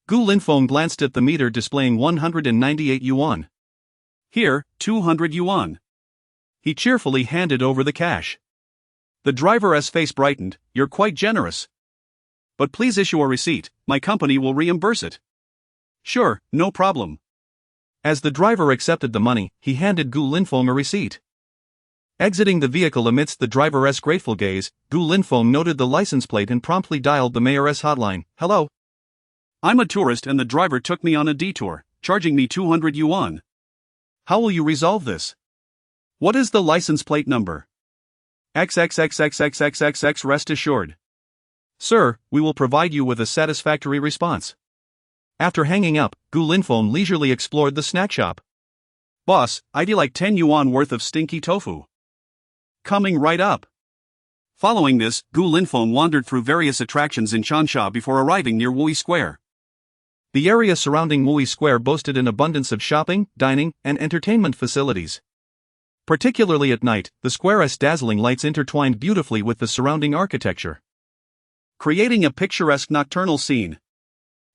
Gu Linfeng glanced at the meter displaying 198 yuan. "Here, 200 yuan. He cheerfully handed over the cash. The driver's face brightened. "You're quite generous. But please issue a receipt, my company will reimburse it." "Sure, no problem." As the driver accepted the money, he handed Gu Linfeng a receipt. Exiting the vehicle amidst the driver's grateful gaze, Gu Linfeng noted the license plate and promptly dialed the mayor's hotline. "Hello. I'm a tourist and the driver took me on a detour, charging me 200 yuan. How will you resolve this? What is the license plate number?" XXXXXXXX. Rest assured, sir, we will provide you with a satisfactory response." After hanging up, Gu Linfeng leisurely explored the snack shop. "Boss, I'd like 10 yuan worth of stinky tofu." "Coming right up." Following this, Gu Linfeng wandered through various attractions in Changsha before arriving near Wui Square. The area surrounding Wui Square boasted an abundance of shopping, dining, and entertainment facilities. Particularly at night, the square's dazzling lights intertwined beautifully with the surrounding architecture, creating a picturesque nocturnal scene.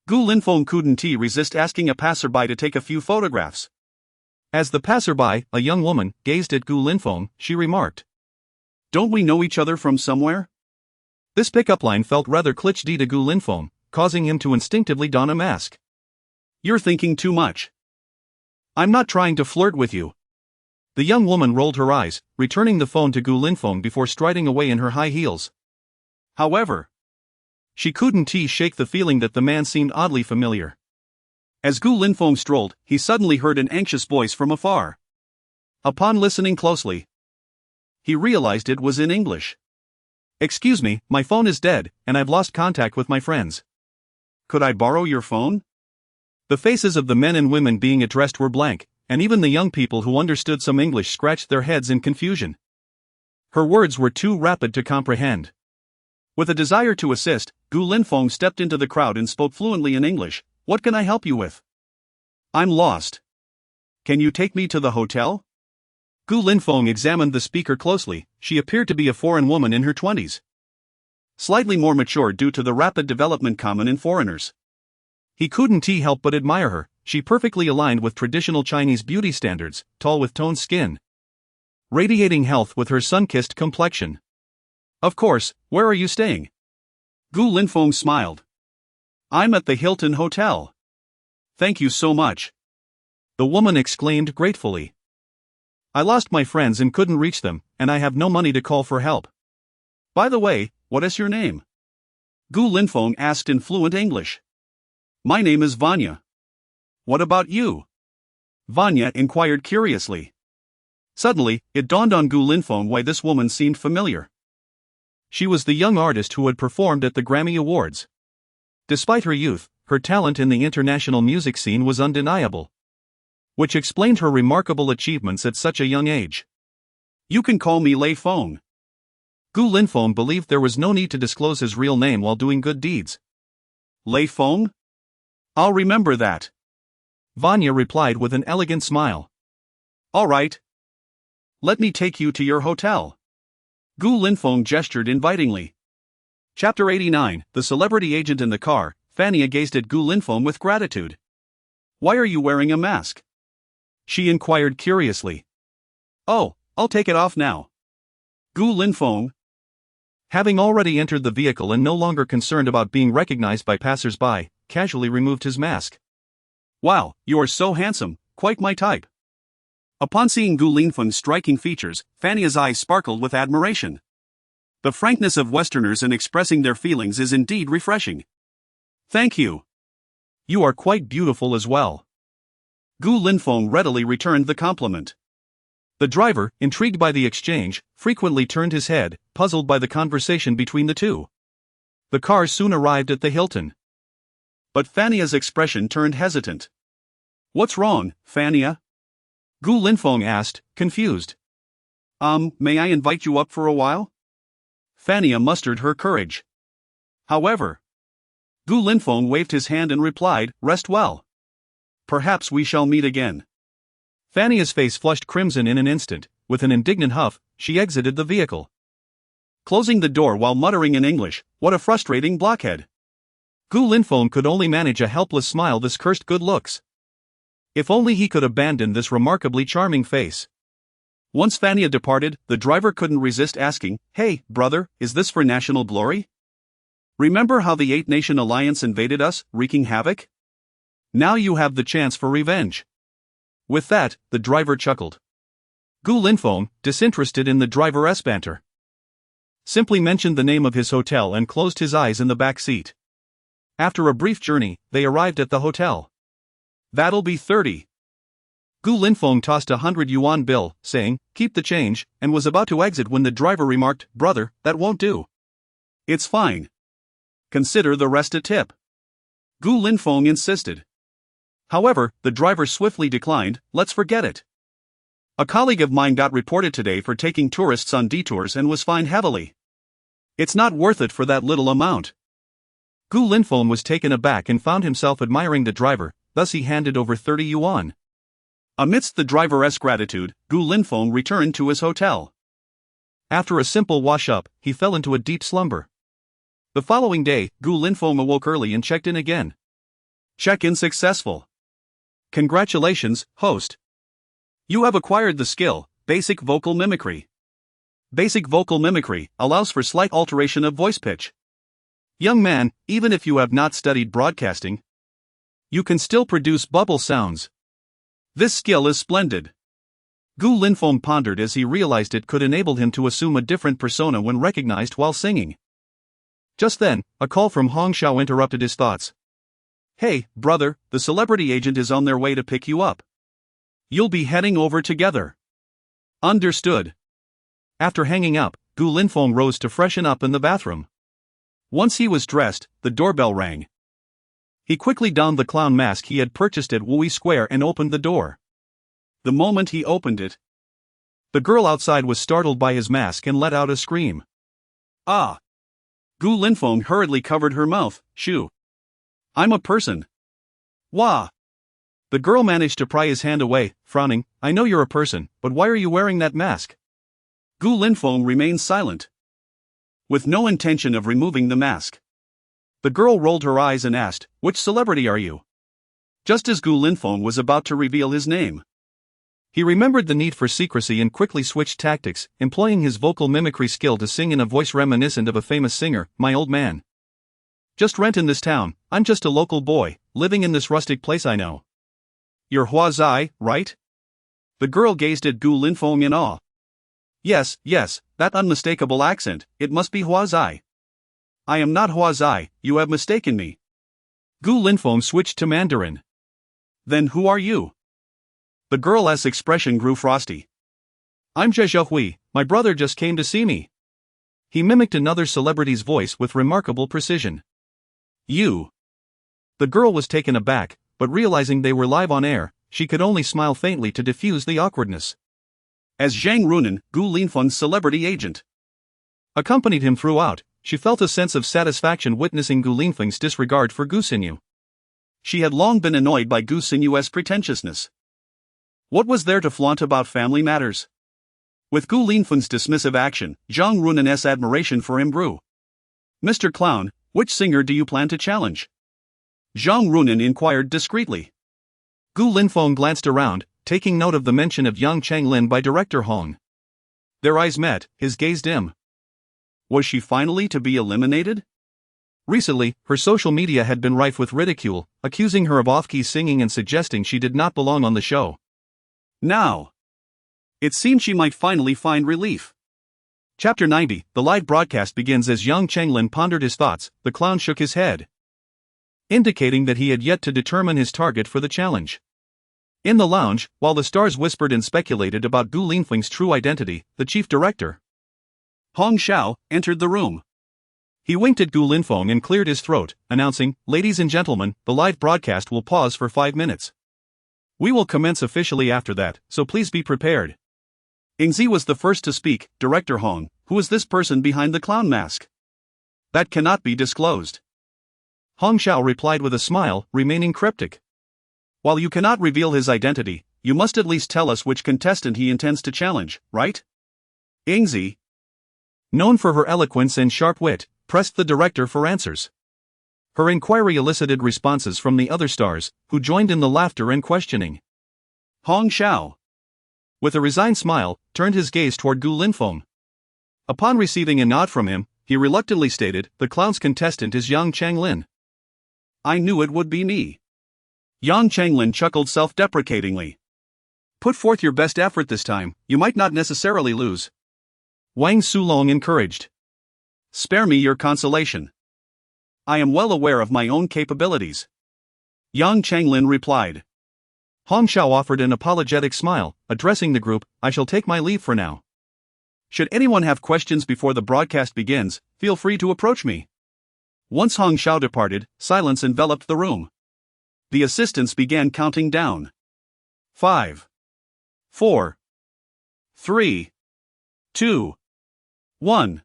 Gu Linfeng couldn't resist asking a passerby to take a few photographs. As the passerby, a young woman, gazed at Gu Linfeng, she remarked, "Don't we know each other from somewhere?" This pickup line felt rather cliché to Gu Linfeng, causing him to instinctively don a mask. "You're thinking too much. I'm not trying to flirt with you." The young woman rolled her eyes, returning the phone to Gu Linfeng before striding away in her high heels. However, she couldn't shake the feeling that the man seemed oddly familiar. As Gu Linfeng strolled, he suddenly heard an anxious voice from afar. Upon listening closely, he realized it was in English. "Excuse me, my phone is dead, and I've lost contact with my friends. Could I borrow your phone?" The faces of the men and women being addressed were blank, and even the young people who understood some English scratched their heads in confusion. Her words were too rapid to comprehend. With a desire to assist, Gu Linfeng stepped into the crowd and spoke fluently in English. "What can I help you with? I'm lost. Can you take me to the hotel?" Gu Linfeng examined the speaker closely. She appeared to be a foreign woman in her 20s. Slightly more mature due to the rapid development common in foreigners. He couldn't help but admire her. She perfectly aligned with traditional Chinese beauty standards, tall with toned skin, radiating health with her sun-kissed complexion. "Of course, where are you staying?" Gu Linfeng smiled. "I'm at the Hilton Hotel." "Thank you so much," the woman exclaimed gratefully. I lost my friends and couldn't reach them, and I have no money to call for help. By the way, what is your name? Gu Linfeng asked in fluent English. My name is Vanya. What about you? Vanya inquired curiously. Suddenly, it dawned on Gu Linfeng why this woman seemed familiar. She was the young artist who had performed at the Grammy Awards. Despite her youth, her talent in the international music scene was undeniable, which explained her remarkable achievements at such a young age. You can call me Lei Feng. Gu Linfeng believed there was no need to disclose his real name while doing good deeds. Lei Feng? I'll remember that. Vanya replied with an elegant smile. All right. Let me take you to your hotel. Gu Linfeng gestured invitingly. Chapter 89, The Celebrity Agent in the Car. Fania gazed at Gu Linfeng with gratitude. Why are you wearing a mask? She inquired curiously. Oh, I'll take it off now. Gu Linfeng, having already entered the vehicle and no longer concerned about being recognized by passers-by, casually removed his mask. Wow, you are so handsome, quite my type. Upon seeing Gu Linfeng's striking features, Fania's eyes sparkled with admiration. The frankness of Westerners in expressing their feelings is indeed refreshing. Thank you. You are quite beautiful as well. Gu Linfeng readily returned the compliment. The driver, intrigued by the exchange, frequently turned his head, puzzled by the conversation between the two. The car soon arrived at the Hilton. But Fania's expression turned hesitant. What's wrong, Fania? Gu Linfeng asked, confused. May I invite you up for a while? Fania mustered her courage. However, Gu Linfeng waved his hand and replied, Rest well. Perhaps we shall meet again. Fania's face flushed crimson in an instant. With an indignant huff, she exited the vehicle, closing the door while muttering in English, What a frustrating blockhead. Gu Linfeng could only manage a helpless smile. This cursed good looks. If only he could abandon this remarkably charming face. Once Fania departed, the driver couldn't resist asking, Hey, brother, is this for national glory? Remember how the Eight-Nation Alliance invaded us, wreaking havoc? Now you have the chance for revenge. With that, the driver chuckled. Gu Linfeng, disinterested in the driver's banter, simply mentioned the name of his hotel and closed his eyes in the back seat. After a brief journey, they arrived at the hotel. That'll be 30. Gu Linfeng tossed a 100 yuan bill, saying, Keep the change, and was about to exit when the driver remarked, Brother, that won't do. It's fine. Consider the rest a tip. Gu Linfeng insisted. However, the driver swiftly declined, Let's forget it. A colleague of mine got reported today for taking tourists on detours and was fined heavily. It's not worth it for that little amount. Gu Linfeng was taken aback and found himself admiring the driver, thus he handed over 30 yuan. Amidst the driver's gratitude, Gu Linfeng returned to his hotel. After a simple wash-up, he fell into a deep slumber. The following day, Gu Linfeng awoke early and checked in again. Check-in successful. Congratulations, host. You have acquired the skill, Basic Vocal Mimicry. Basic vocal mimicry allows for slight alteration of voice pitch. Young man, even if you have not studied broadcasting, you can still produce bubble sounds. This skill is splendid. Gu Linfeng pondered as he realized it could enable him to assume a different persona when recognized while singing. Just then, a call from Hong Xiao interrupted his thoughts. Hey, brother, the celebrity agent is on their way to pick you up. You'll be heading over together. Understood. After hanging up, Gu Linfeng rose to freshen up in the bathroom. Once he was dressed, the doorbell rang. He quickly donned the clown mask he had purchased at Wui Square and opened the door. The moment he opened it, the girl outside was startled by his mask and let out a scream. Ah! Gu Linfeng hurriedly covered her mouth. Shoo! I'm a person. Wah! The girl managed to pry his hand away, frowning. I know you're a person, but why are you wearing that mask? Gu Linfeng remained silent, with no intention of removing the mask. The girl rolled her eyes and asked, Which celebrity are you? Just as Gu Linfeng was about to reveal his name, he remembered the need for secrecy and quickly switched tactics, employing his vocal mimicry skill to sing in a voice reminiscent of a famous singer, My old man. Just rent in this town, I'm just a local boy, living in this rustic place I know. You're Hua Zai, right? The girl gazed at Gu Linfeng in awe. Yes, that unmistakable accent, it must be Huazai. I am not Huazai, you have mistaken me. Gu Linfeng switched to Mandarin. Then who are you? The girl's expression grew frosty. I'm Zhe Hui, my brother just came to see me. He mimicked another celebrity's voice with remarkable precision. You. The girl was taken aback, but realizing they were live on air, she could only smile faintly to diffuse the awkwardness. As Zhang Runan, Gu Linfeng's celebrity agent, accompanied him throughout, she felt a sense of satisfaction witnessing Gu Linfeng's disregard for Gu Xinyu. She had long been annoyed by Gu Xinyu's pretentiousness. What was there to flaunt about family matters? With Gu Linfeng's dismissive action, Zhang Runan's admiration for him grew. Mr. Clown, which singer do you plan to challenge? Zhang Runan inquired discreetly. Gu Linfeng glanced around, taking note of the mention of Yang Changlin by director Hong. Their eyes met, his gaze dim. Was she finally to be eliminated? Recently, her social media had been rife with ridicule, accusing her of off-key singing and suggesting she did not belong on the show. Now, it seemed she might finally find relief. Chapter 90, the live broadcast begins as Yang Changlin pondered his thoughts. The clown shook his head, indicating that he had yet to determine his target for the challenge. In the lounge, while the stars whispered and speculated about Gu Linfeng's true identity, the chief director, Hong Xiao, entered the room. He winked at Gu Linfeng and cleared his throat, announcing, "Ladies and gentlemen, the live broadcast will pause for 5 minutes. We will commence officially after that, so please be prepared." Yingzi was the first to speak. Director Hong, who is this person behind the clown mask? That cannot be disclosed. Hong Xiao replied with a smile, remaining cryptic. While you cannot reveal his identity, you must at least tell us which contestant he intends to challenge, right? Yingzi, known for her eloquence and sharp wit, pressed the director for answers. Her inquiry elicited responses from the other stars, who joined in the laughter and questioning. Hong Xiao, with a resigned smile, turned his gaze toward Gu Linfeng. Upon receiving a nod from him, he reluctantly stated, "The clown's contestant is Yang Changlin." I knew it would be me. Yang Changlin chuckled self-deprecatingly. Put forth your best effort this time, you might not necessarily lose. Wang Sulong encouraged. Spare me your consolation. I am well aware of my own capabilities. Yang Changlin replied. Hong Xiao offered an apologetic smile, addressing the group, "I shall take my leave for now. Should anyone have questions before the broadcast begins, feel free to approach me." Once Hong Xiao departed, silence enveloped the room. The assistants began counting down. 5, 4, 3, 2, 1.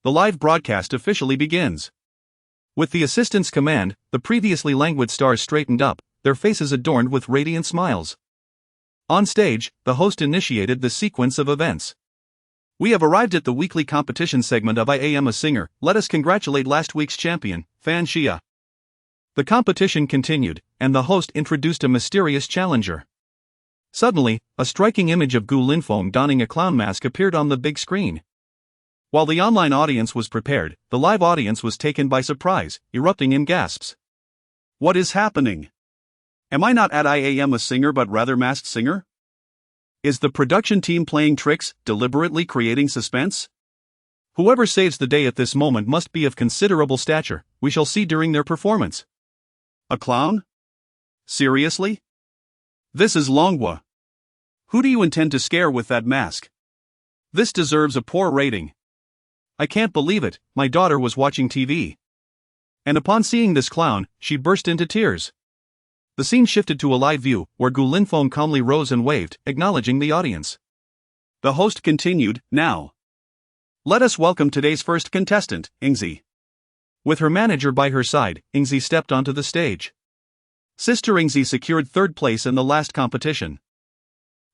The live broadcast officially begins. With the assistant's command, the previously languid stars straightened up, their faces adorned with radiant smiles. On stage, the host initiated the sequence of events. We have arrived at the weekly competition segment of I Am a Singer. Let us congratulate last week's champion, Fan Xia. The competition continued, and the host introduced a mysterious challenger. Suddenly, a striking image of Gu Linfeng donning a clown mask appeared on the big screen. While the online audience was prepared, the live audience was taken by surprise, erupting in gasps. What is happening? Am I not at I Am a Singer but rather Masked Singer? Is the production team playing tricks, deliberately creating suspense? Whoever saves the day at this moment must be of considerable stature, we shall see during their performance. A clown? Seriously? This is Longhua. Who do you intend to scare with that mask? This deserves a poor rating. I can't believe it, my daughter was watching TV. And upon seeing this clown, she burst into tears. The scene shifted to a live view, where Gu Linfeng calmly rose and waved, acknowledging the audience. The host continued, "Now, let us welcome today's first contestant, Yingzi." With her manager by her side, Yingzi stepped onto the stage. Sister Yingzi secured third place in the last competition.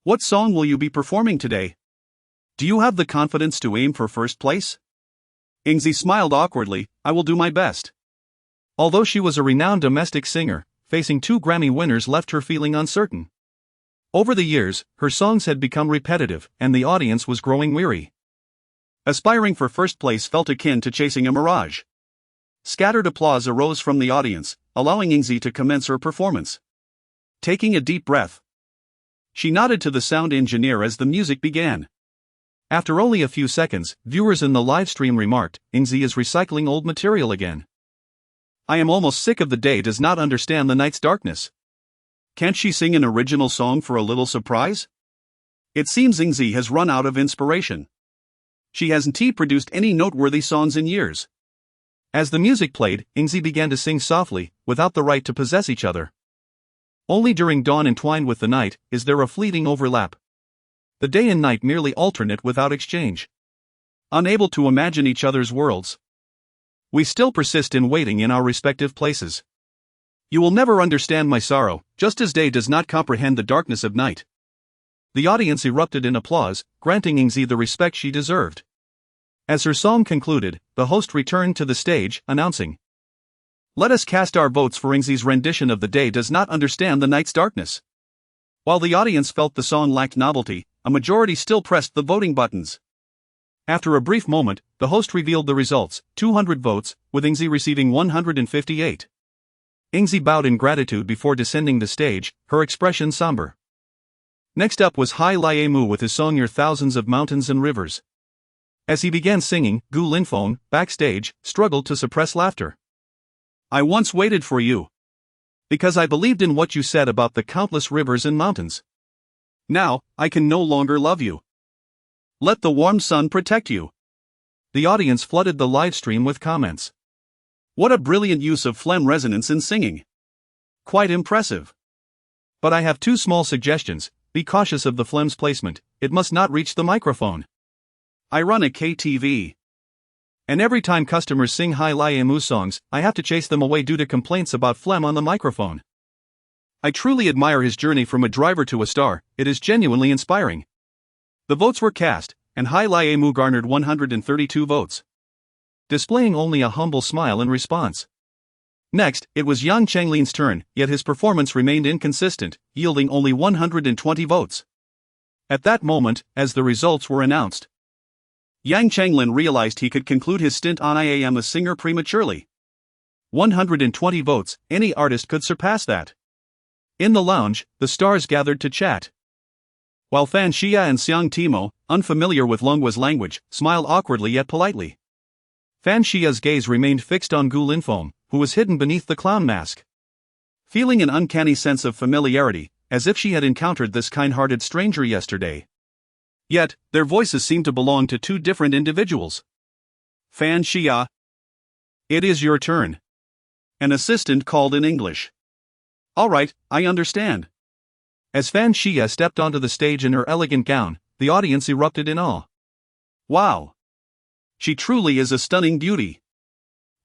What song will you be performing today? Do you have the confidence to aim for first place? Yingzi smiled awkwardly, "I will do my best." Although she was a renowned domestic singer, facing 2 Grammy winners left her feeling uncertain. Over the years, her songs had become repetitive, and the audience was growing weary. Aspiring for first place felt akin to chasing a mirage. Scattered applause arose from the audience, allowing Yingzi to commence her performance. Taking a deep breath, She nodded to the sound engineer as the music began. After only a few seconds, viewers in the live stream remarked, "Ingzi is recycling old material again. I am almost sick of the day does not understand the night's darkness. Can't she sing an original song for a little surprise?" It seems Ingzi has run out of inspiration. She hasn't produced any noteworthy songs in years. As the music played, Ingzi began to sing softly, without the right to possess each other. Only during dawn entwined with the night is there a fleeting overlap. The day and night merely alternate without exchange. Unable to imagine each other's worlds, we still persist in waiting in our respective places. You will never understand my sorrow, just as day does not comprehend the darkness of night. The audience erupted in applause, granting Ingzi the respect she deserved. As her song concluded, the host returned to the stage, announcing, "Let us cast our votes for Ingzi's rendition of The Day Does Not Understand the Night's Darkness." While the audience felt the song lacked novelty, a majority still pressed the voting buttons. After a brief moment, the host revealed the results, 200 votes, with Ingzi receiving 158. Ingzi bowed in gratitude before descending the stage, her expression somber. Next up was Hai Liemu with his song Your Thousands of Mountains and Rivers. As he began singing, Gu Linfeng, backstage, struggled to suppress laughter. "I once waited for you, because I believed in what you said about the countless rivers and mountains. Now, I can no longer love you. Let the warm sun protect you." The audience flooded the live stream with comments. "What a brilliant use of phlegm resonance in singing. Quite impressive. But I have two small suggestions. Be cautious of the phlegm's placement, it must not reach the microphone. I run a KTV. And every time customers sing Hai Liemu songs, I have to chase them away due to complaints about phlegm on the microphone. I truly admire his journey from a driver to a star, it is genuinely inspiring." The votes were cast, and Hai Liemu garnered 132 votes, displaying only a humble smile in response. Next, it was Yang Chenglin's turn, yet his performance remained inconsistent, yielding only 120 votes. At that moment, as the results were announced, Yang Chenglin realized he could conclude his stint on I Am a Singer prematurely. 120 votes, any artist could surpass that. In the lounge, the stars gathered to chat. While Fan Xia and Xiang Timo, unfamiliar with Lungwa's language, smiled awkwardly yet politely. Fan Xia's gaze remained fixed on Gu Linfeng, who was hidden beneath the clown mask. Feeling an uncanny sense of familiarity, as if she had encountered this kind-hearted stranger yesterday. Yet, their voices seemed to belong to two different individuals. "Fan Xia, it is your turn," an assistant called in English. "All right, I understand." As Fan Xia stepped onto the stage in her elegant gown, the audience erupted in awe. "Wow! She truly is a stunning beauty."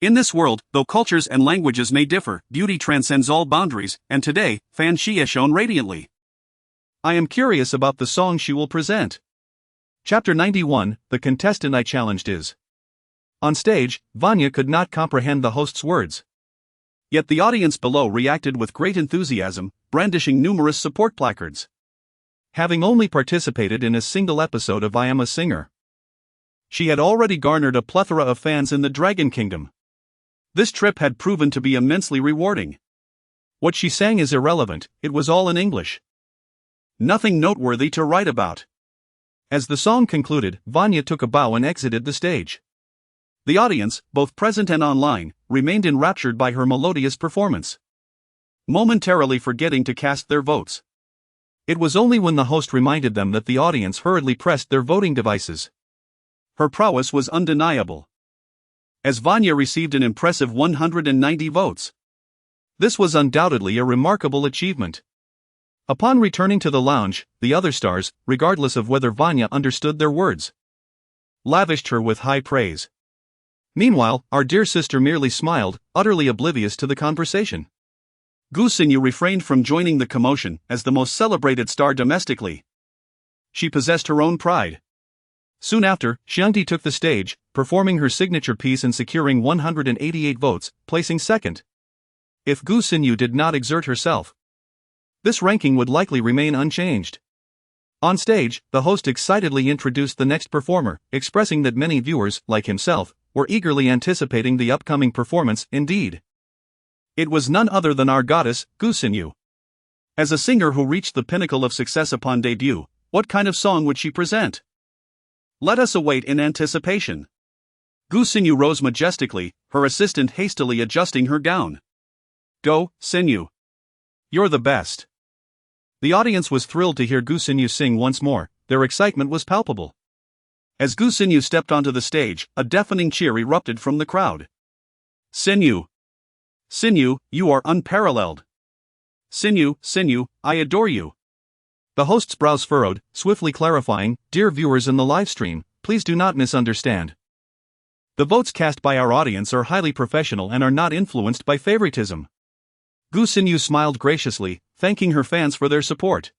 In this world, though cultures and languages may differ, beauty transcends all boundaries, and today, Fan Xia shone radiantly. I am curious about the song she will present. Chapter 91, the contestant I challenged is. On stage, Vanya could not comprehend the host's words. Yet the audience below reacted with great enthusiasm, brandishing numerous support placards. Having only participated in a single episode of I Am a Singer, she had already garnered a plethora of fans in the Dragon Kingdom. This trip had proven to be immensely rewarding. What she sang is irrelevant, it was all in English. Nothing noteworthy to write about. As the song concluded, Vanya took a bow and exited the stage. The audience, both present and online, remained enraptured by her melodious performance, momentarily forgetting to cast their votes. It was only when the host reminded them that the audience hurriedly pressed their voting devices. Her prowess was undeniable, as Vanya received an impressive 190 votes. This was undoubtedly a remarkable achievement. Upon returning to the lounge, the other stars, regardless of whether Vanya understood their words, lavished her with high praise. Meanwhile, our dear sister merely smiled, utterly oblivious to the conversation. Gu Xinyu refrained from joining the commotion, as the most celebrated star domestically. She possessed her own pride. Soon after, Xiangdi took the stage, performing her signature piece and securing 188 votes, placing second. If Gu Xinyu did not exert herself, this ranking would likely remain unchanged. On stage, the host excitedly introduced the next performer, expressing that many viewers, like himself, were eagerly anticipating the upcoming performance. Indeed, it was none other than our goddess, Gu Xinyu. As a singer who reached the pinnacle of success upon debut, what kind of song would she present? Let us await in anticipation. Gu Xinyu rose majestically, her assistant hastily adjusting her gown. Go, Xinyu. You're the best. The audience was thrilled to hear Gu Xinyu sing once more, their excitement was palpable. As Gu Xinyu stepped onto the stage, a deafening cheer erupted from the crowd. Xinyu! Xinyu, you are unparalleled! Xinyu, Xinyu, I adore you! The host's brows furrowed, swiftly clarifying, "Dear viewers in the live stream, please do not misunderstand. The votes cast by our audience are highly professional and are not influenced by favoritism." Gu Xinyu smiled graciously, thanking her fans for their support,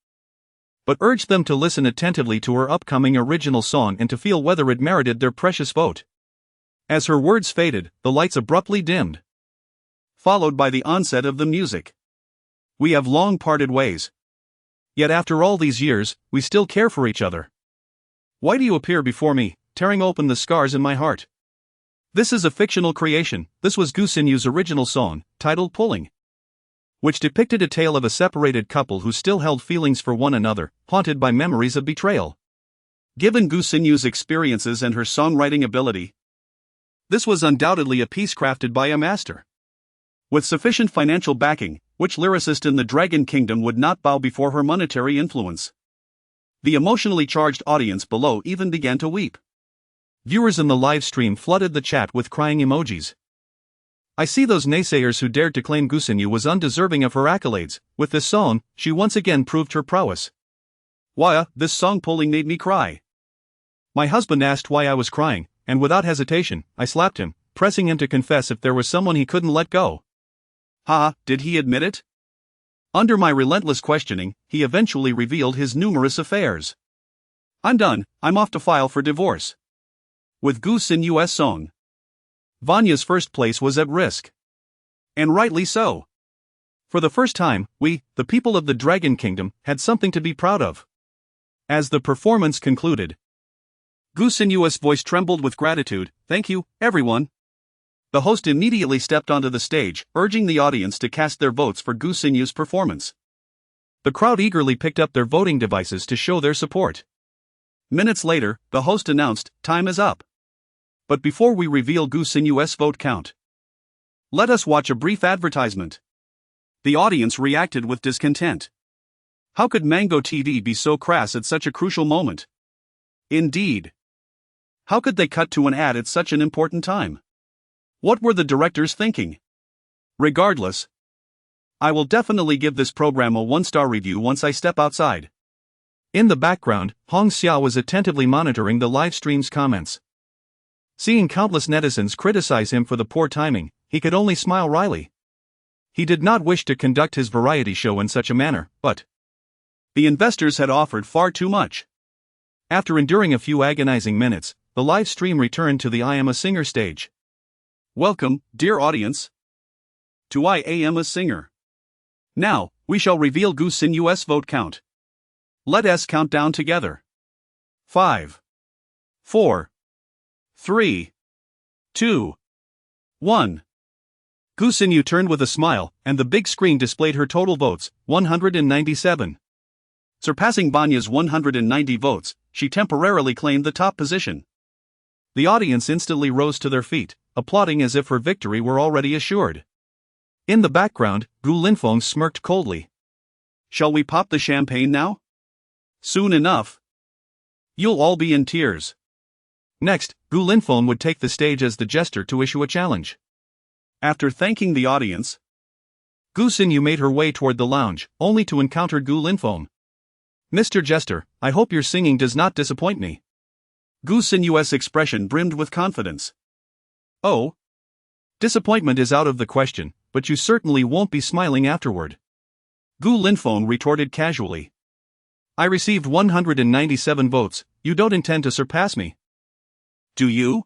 but urged them to listen attentively to her upcoming original song and to feel whether it merited their precious vote. As her words faded, the lights abruptly dimmed, followed by the onset of the music. We have long parted ways. Yet after all these years, we still care for each other. Why do you appear before me, tearing open the scars in my heart? This is a fictional creation. This was Gu Xinyu's original song, titled Pulling, which depicted a tale of a separated couple who still held feelings for one another, haunted by memories of betrayal. Given Gu Xinyu's experiences and her songwriting ability, this was undoubtedly a piece crafted by a master. With sufficient financial backing, which lyricist in the Dragon Kingdom would not bow before her monetary influence? The emotionally charged audience below even began to weep. Viewers in the live stream flooded the chat with crying emojis. I see those naysayers who dared to claim Gu Xinyu was undeserving of her accolades. With this song, she once again proved her prowess. Why, this song Pulling made me cry. My husband asked why I was crying, and without hesitation, I slapped him, pressing him to confess if there was someone he couldn't let go. Did he admit it? Under my relentless questioning, he eventually revealed his numerous affairs. I'm done, I'm off to file for divorce. With Gu Xinyu's song, Vanya's first place was at risk. And rightly so. For the first time, we, the people of the Dragon Kingdom, had something to be proud of. As the performance concluded, Gu Xinyu's voice trembled with gratitude. Thank you, everyone. The host immediately stepped onto the stage, urging the audience to cast their votes for Gu Xinyu's performance. The crowd eagerly picked up their voting devices to show their support. Minutes later, the host announced, "Time is up." But before we reveal Gu Xinyu's vote count, let us watch a brief advertisement. The audience reacted with discontent. How could Mango TV be so crass at such a crucial moment? Indeed. How could they cut to an ad at such an important time? What were the directors thinking? Regardless, I will definitely give this program a 1-star review once I step outside. In the background, Hong Xiao was attentively monitoring the live stream's comments. Seeing countless netizens criticize him for the poor timing, he could only smile wryly. He did not wish to conduct his variety show in such a manner, but the investors had offered far too much. After enduring a few agonizing minutes, the live stream returned to the I Am a Singer stage. Welcome, dear audience, to I Am a Singer. Now, we shall reveal Gu Xinyu's vote count. Let us count down together. 5, 4, 3, 2, 1. Gu Xinyu turned with a smile, and the big screen displayed her total votes, 197. Surpassing Vanya's 190 votes, she temporarily claimed the top position. The audience instantly rose to their feet, applauding as if her victory were already assured. In the background, Gu Linfeng smirked coldly. Shall we pop the champagne now? Soon enough. You'll all be in tears. Next, Gu Linfeng would take the stage as the jester to issue a challenge. After thanking the audience, Gu Xinyu made her way toward the lounge, only to encounter Gu Linfeng. Mr. Jester, I hope your singing does not disappoint me. Gu Xinyu's expression brimmed with confidence. Oh? Disappointment is out of the question, but you certainly won't be smiling afterward. Gu Linfeng retorted casually. I received 197 votes, you don't intend to surpass me. Do you?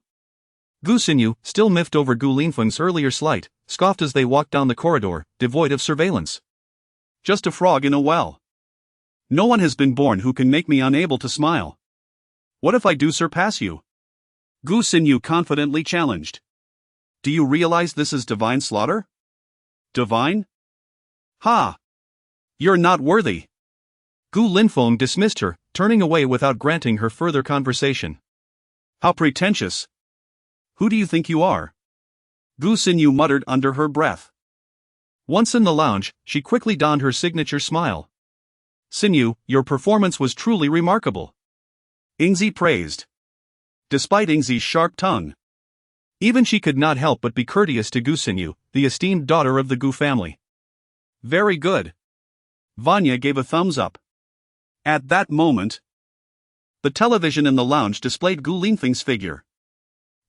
Gu Xinyu, still miffed over Gu Linfeng's earlier slight, scoffed as they walked down the corridor, devoid of surveillance. Just a frog in a well. No one has been born who can make me unable to smile. What if I do surpass you? Gu Xinyu confidently challenged. Do you realize this is divine slaughter? Divine? Ha! You're not worthy. Gu Linfeng dismissed her, turning away without granting her further conversation. How pretentious. Who do you think you are? Gu Xinyu muttered under her breath. Once in the lounge, she quickly donned her signature smile. Xinyu, your performance was truly remarkable. Yingzi praised. Despite Yingzi's sharp tongue, even she could not help but be courteous to Gu Xinyu, the esteemed daughter of the Gu family. Very good. Vanya gave a thumbs up. At that moment, the television in the lounge displayed Gu Linfeng's figure.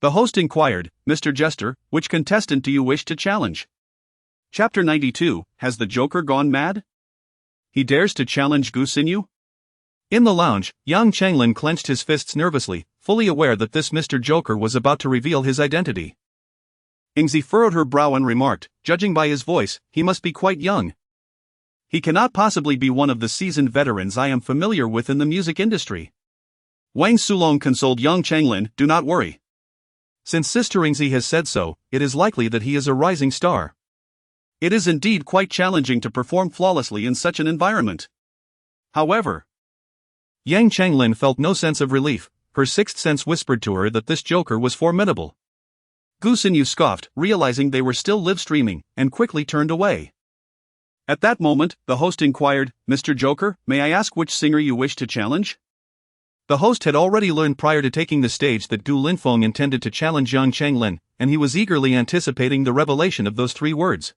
The host inquired, Mr. Jester, which contestant do you wish to challenge? Chapter 92, Has the Joker Gone Mad? He dares to challenge Gu Xinyu? In the lounge, Yang Changlin clenched his fists nervously, fully aware that this Mr. Joker was about to reveal his identity. Yingzi furrowed her brow and remarked, judging by his voice, he must be quite young. He cannot possibly be one of the seasoned veterans I am familiar with in the music industry. Wang Sulong consoled Yang Changlin, do not worry. Since Sister Yingzi has said so, it is likely that he is a rising star. It is indeed quite challenging to perform flawlessly in such an environment. However, Yang Changlin felt no sense of relief. Her sixth sense whispered to her that this Joker was formidable. Gu Xinyu scoffed, realizing they were still live-streaming, and quickly turned away. At that moment, the host inquired, Mr. Joker, may I ask which singer you wish to challenge? The host had already learned prior to taking the stage that Gu Linfeng intended to challenge Yang Changlin, and he was eagerly anticipating the revelation of those 3 words.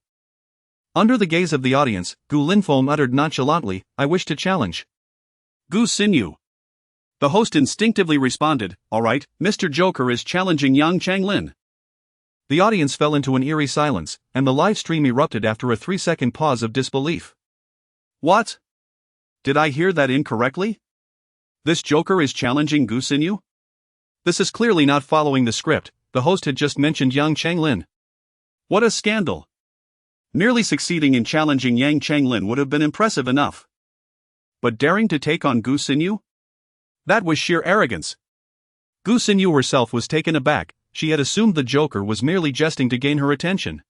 Under the gaze of the audience, Gu Linfeng uttered nonchalantly, I wish to challenge Gu Xinyu. The host instinctively responded, alright, Mr. Joker is challenging Yang Changlin. The audience fell into an eerie silence, and the live stream erupted after a 3-second pause of disbelief. What? Did I hear that incorrectly? This Joker is challenging Gu Xinyu? This is clearly not following the script. The host had just mentioned Yang Changlin. What a scandal! Merely succeeding in challenging Yang Changlin would have been impressive enough. But daring to take on Gu Xinyu? That was sheer arrogance. Gu Xinyu herself was taken aback. She had assumed the Joker was merely jesting to gain her attention,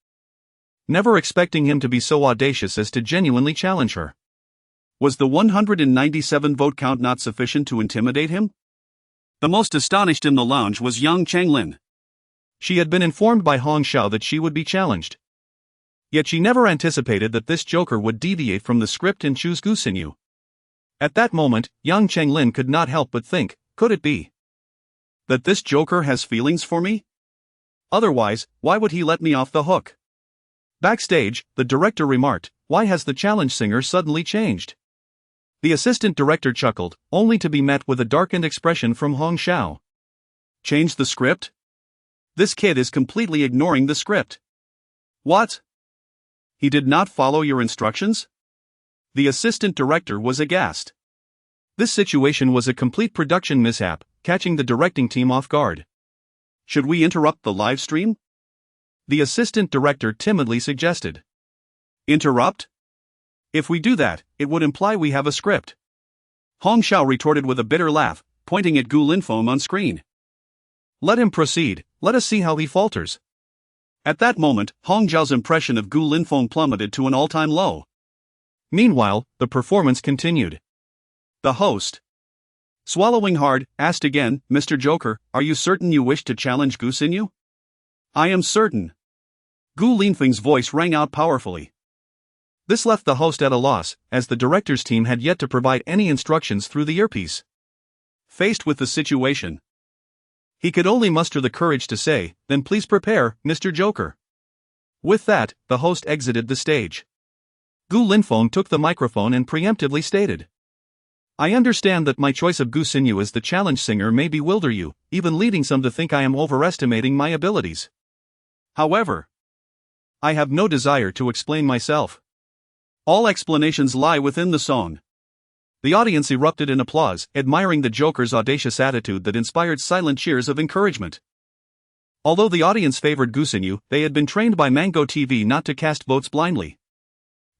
never expecting him to be so audacious as to genuinely challenge her. Was the 197 vote count not sufficient to intimidate him? The most astonished in the lounge was Yang Changlin. She had been informed by Hong Xiao that she would be challenged. Yet she never anticipated that this Joker would deviate from the script and choose Gu Xinyu. At that moment, Yang Changlin could not help but think, could it be that this Joker has feelings for me? Otherwise, why would he let me off the hook? Backstage, the director remarked, why has the challenge singer suddenly changed? The assistant director chuckled, only to be met with a darkened expression from Hong Xiao. Change the script? This kid is completely ignoring the script. What? He did not follow your instructions? The assistant director was aghast. This situation was a complete production mishap, catching the directing team off guard. Should we interrupt the live stream? The assistant director timidly suggested. Interrupt? If we do that, it would imply we have a script. Hong Xiao retorted with a bitter laugh, pointing at Gu Linfeng on screen. Let him proceed, let us see how he falters. At that moment, Hong Xiao's impression of Gu Linfeng plummeted to an all-time low. Meanwhile, the performance continued. The host, swallowing hard, asked again, Mr. Joker, are you certain you wish to challenge Gu Xinyu? I am certain. Gu Linfeng's voice rang out powerfully. This left the host at a loss, as the director's team had yet to provide any instructions through the earpiece. Faced with the situation, he could only muster the courage to say, then please prepare, Mr. Joker. With that, the host exited the stage. Gu Linfeng took the microphone and preemptively stated, I understand that my choice of Gu Xinyu as the challenge singer may bewilder you, even leading some to think I am overestimating my abilities. However, I have no desire to explain myself. All explanations lie within the song. The audience erupted in applause, admiring the Joker's audacious attitude that inspired silent cheers of encouragement. Although the audience favored Gu Xinyu, they had been trained by Mango TV not to cast votes blindly.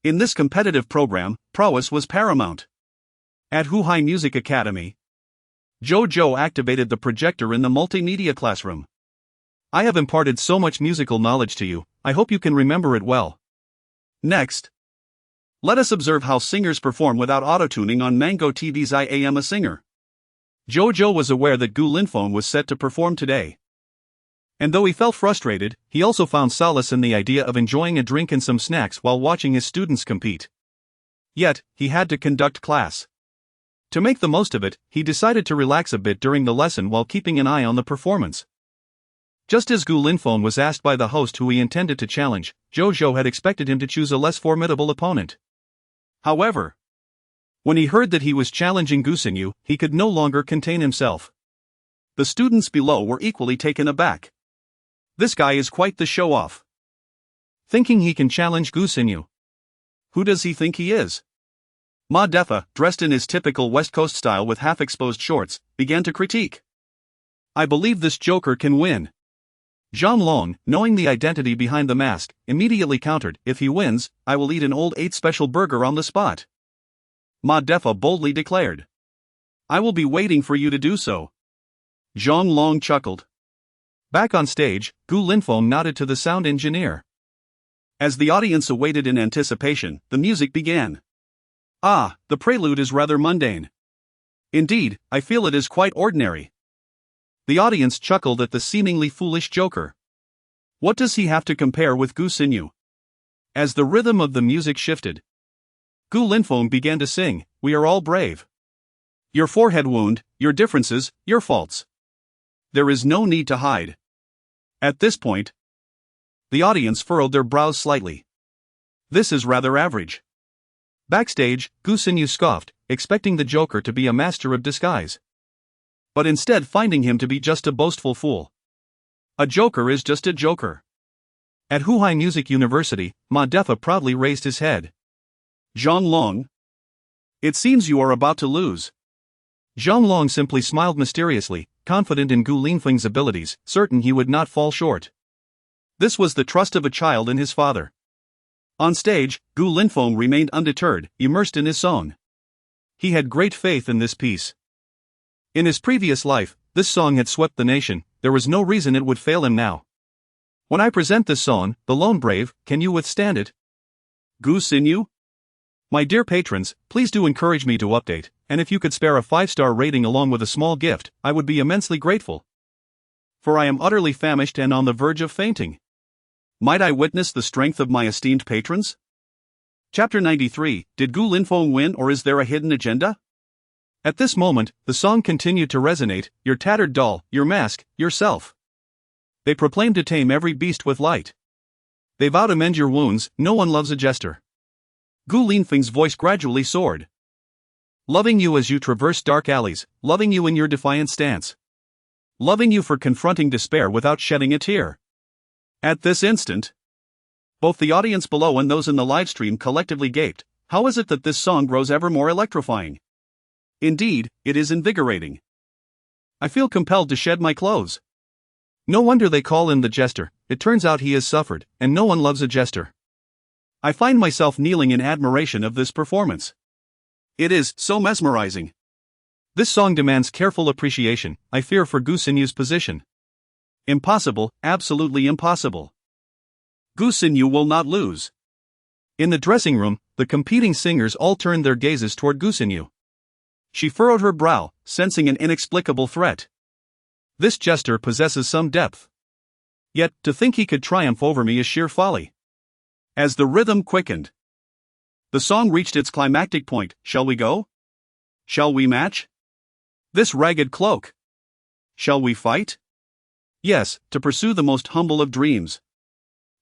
In this competitive program, prowess was paramount. At Shanghai Music Academy, Joe activated the projector in the multimedia classroom. I have imparted so much musical knowledge to you, I hope you can remember it well. Next, Let us observe how singers perform without auto-tuning on Mango TV's I Am a Singer. Jojo was aware that Gu Linfeng was set to perform today. And though he felt frustrated, he also found solace in the idea of enjoying a drink and some snacks while watching his students compete. Yet, he had to conduct class. To make the most of it, he decided to relax a bit during the lesson while keeping an eye on the performance. Just as Gu Linfeng was asked by the host who he intended to challenge, Jojo had expected him to choose a less formidable opponent. However, when he heard that he was challenging Gu Xinyu, he could no longer contain himself. The students below were equally taken aback. This guy is quite the show-off. Thinking he can challenge Gu Xinyu. Who does he think he is? Ma Defa, dressed in his typical West Coast style with half-exposed shorts, began to critique. I believe this joker can win. Zhang Long, knowing the identity behind the mask, immediately countered, if he wins, I will eat an old 8 special burger on the spot. Ma Defa boldly declared. I will be waiting for you to do so. Zhang Long chuckled. Back on stage, Gu Linfeng nodded to the sound engineer. As the audience awaited in anticipation, the music began. Ah, the prelude is rather mundane. Indeed, I feel it is quite ordinary. The audience chuckled at the seemingly foolish joker. What does he have to compare with Gu Xinyu? As the rhythm of the music shifted, Gu Linfeng began to sing, We are all brave. Your forehead wound, your differences, your faults. There is no need to hide. At this point, the audience furrowed their brows slightly. This is rather average. Backstage, Gu Xinyu scoffed, expecting the joker to be a master of disguise. But instead finding him to be just a boastful fool. A joker is just a joker. At Shanghai Music University, Ma Defa proudly raised his head. Zhang Long. It seems you are about to lose. Zhang Long simply smiled mysteriously, confident in Gu Linfeng's abilities, certain he would not fall short. This was the trust of a child in his father. On stage, Gu Linfeng remained undeterred, immersed in his song. He had great faith in this piece. In his previous life, this song had swept the nation, there was no reason it would fail him now. When I present this song, The Lone Brave, can you withstand it? Gu Xinyu? My dear patrons, please do encourage me to update, and if you could spare a 5-star rating along with a small gift, I would be immensely grateful. For I am utterly famished and on the verge of fainting. Might I witness the strength of my esteemed patrons? Chapter 93, Did Gu Linfeng win or is there a hidden agenda? At this moment, the song continued to resonate, your tattered doll, your mask, yourself. They proclaimed to tame every beast with light. They vow to mend your wounds, no one loves a jester. Gu Linfeng's voice gradually soared. Loving you as you traverse dark alleys, loving you in your defiant stance. Loving you for confronting despair without shedding a tear. At this instant, both the audience below and those in the livestream collectively gaped. How is it that this song grows ever more electrifying? Indeed, it is invigorating. I feel compelled to shed my clothes. No wonder they call him the jester, it turns out he has suffered, and no one loves a jester. I find myself kneeling in admiration of this performance. It is so mesmerizing. This song demands careful appreciation, I fear for Gu Xinyu's position. Impossible, absolutely impossible. Gu Xinyu will not lose. In the dressing room, the competing singers all turned their gazes toward Gu Xinyu. She furrowed her brow, sensing an inexplicable threat. This jester possesses some depth. Yet, to think he could triumph over me is sheer folly. As the rhythm quickened, the song reached its climactic point. Shall we go? Shall we match? This ragged cloak. Shall we fight? Yes, to pursue the most humble of dreams.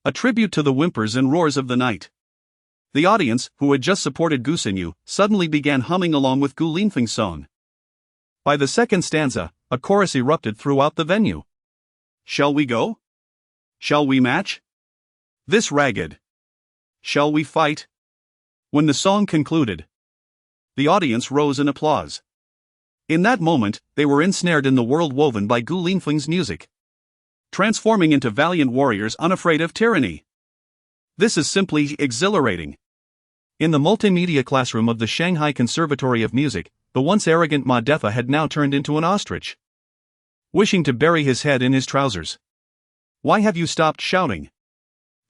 A tribute to the whimpers and roars of the night. The audience, who had just supported Gu Xinyu, suddenly began humming along with Gu Linfeng's song. By the second stanza, a chorus erupted throughout the venue. Shall we go? Shall we match? This ragged. Shall we fight? When the song concluded, the audience rose in applause. In that moment, they were ensnared in the world woven by Gu Linfeng's music, transforming into valiant warriors unafraid of tyranny. This is simply exhilarating. In the multimedia classroom of the Shanghai Conservatory of Music, the once arrogant Ma Defa had now turned into an ostrich, wishing to bury his head in his trousers. Why have you stopped shouting?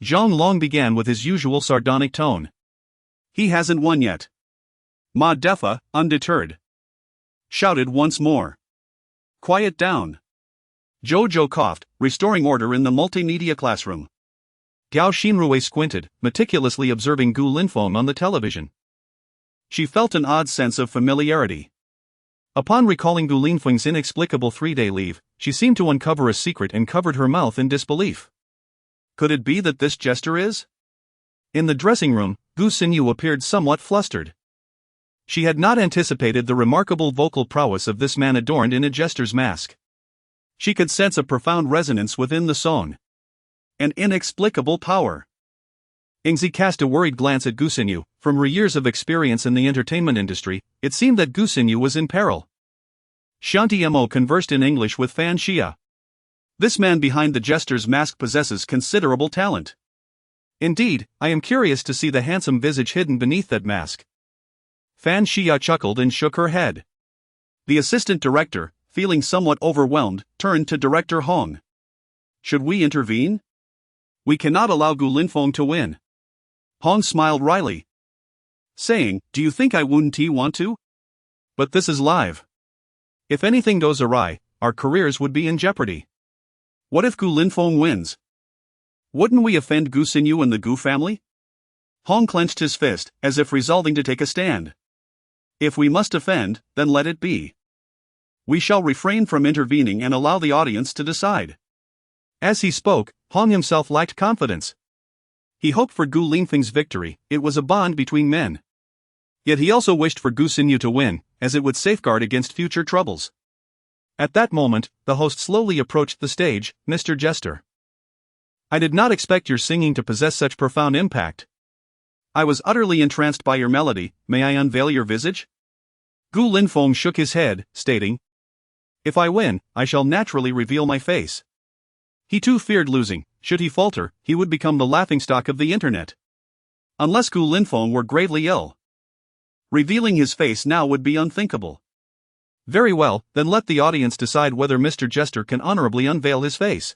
Zhang Long began with his usual sardonic tone. He hasn't won yet. Ma Defa, undeterred, shouted once more. Quiet down. Jojo coughed, restoring order in the multimedia classroom. Gao Xinrui squinted, meticulously observing Gu Linfeng on the television. She felt an odd sense of familiarity. Upon recalling Gu Linfeng's inexplicable 3-day leave, she seemed to uncover a secret and covered her mouth in disbelief. Could it be that this jester is? In the dressing room, Gu Xinyu appeared somewhat flustered. She had not anticipated the remarkable vocal prowess of this man adorned in a jester's mask. She could sense a profound resonance within the song. An inexplicable power. Ingzi cast a worried glance at Gu Xinyu. From her years of experience in the entertainment industry, it seemed that Gu Xinyu was in peril. Shanti Mo conversed in English with Fan Xia. This man behind the jester's mask possesses considerable talent. Indeed, I am curious to see the handsome visage hidden beneath that mask. Fan Xia chuckled and shook her head. The assistant director, feeling somewhat overwhelmed, turned to Director Hong. Should we intervene? We cannot allow Gu Linfeng to win. Hong smiled wryly, saying, do you think I wouldn't want to? But this is live. If anything goes awry, our careers would be in jeopardy. What if Gu Linfeng wins? Wouldn't we offend Gu Xinyu and the Gu family? Hong clenched his fist, as if resolving to take a stand. If we must offend, then let it be. We shall refrain from intervening and allow the audience to decide. As he spoke, Hong himself lacked confidence. He hoped for Gu Linfeng's victory, it was a bond between men. Yet he also wished for Gu Xinyu to win, as it would safeguard against future troubles. At that moment, the host slowly approached the stage. Mr. Jester, I did not expect your singing to possess such profound impact. I was utterly entranced by your melody. May I unveil your visage? Gu Linfeng shook his head, stating, if I win, I shall naturally reveal my face. He too feared losing. Should he falter, he would become the laughingstock of the internet. Unless Gu Linfeng were gravely ill. Revealing his face now would be unthinkable. Very well, then let the audience decide whether Mr. Jester can honorably unveil his face.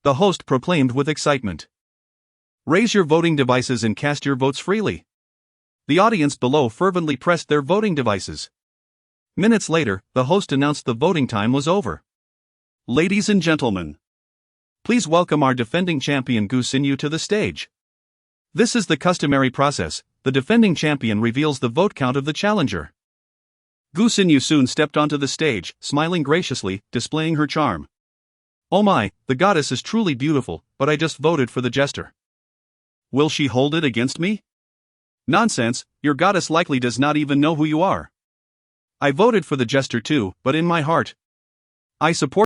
The host proclaimed with excitement. Raise your voting devices and cast your votes freely. The audience below fervently pressed their voting devices. Minutes later, the host announced the voting time was over. Ladies and gentlemen, please welcome our defending champion Gu Xinyu to the stage. This is the customary process. The defending champion reveals the vote count of the challenger. Gu Xinyu soon stepped onto the stage, smiling graciously, displaying her charm. Oh my, the goddess is truly beautiful, but I just voted for the jester. Will she hold it against me? Nonsense, your goddess likely does not even know who you are. I voted for the jester too, but in my heart, I support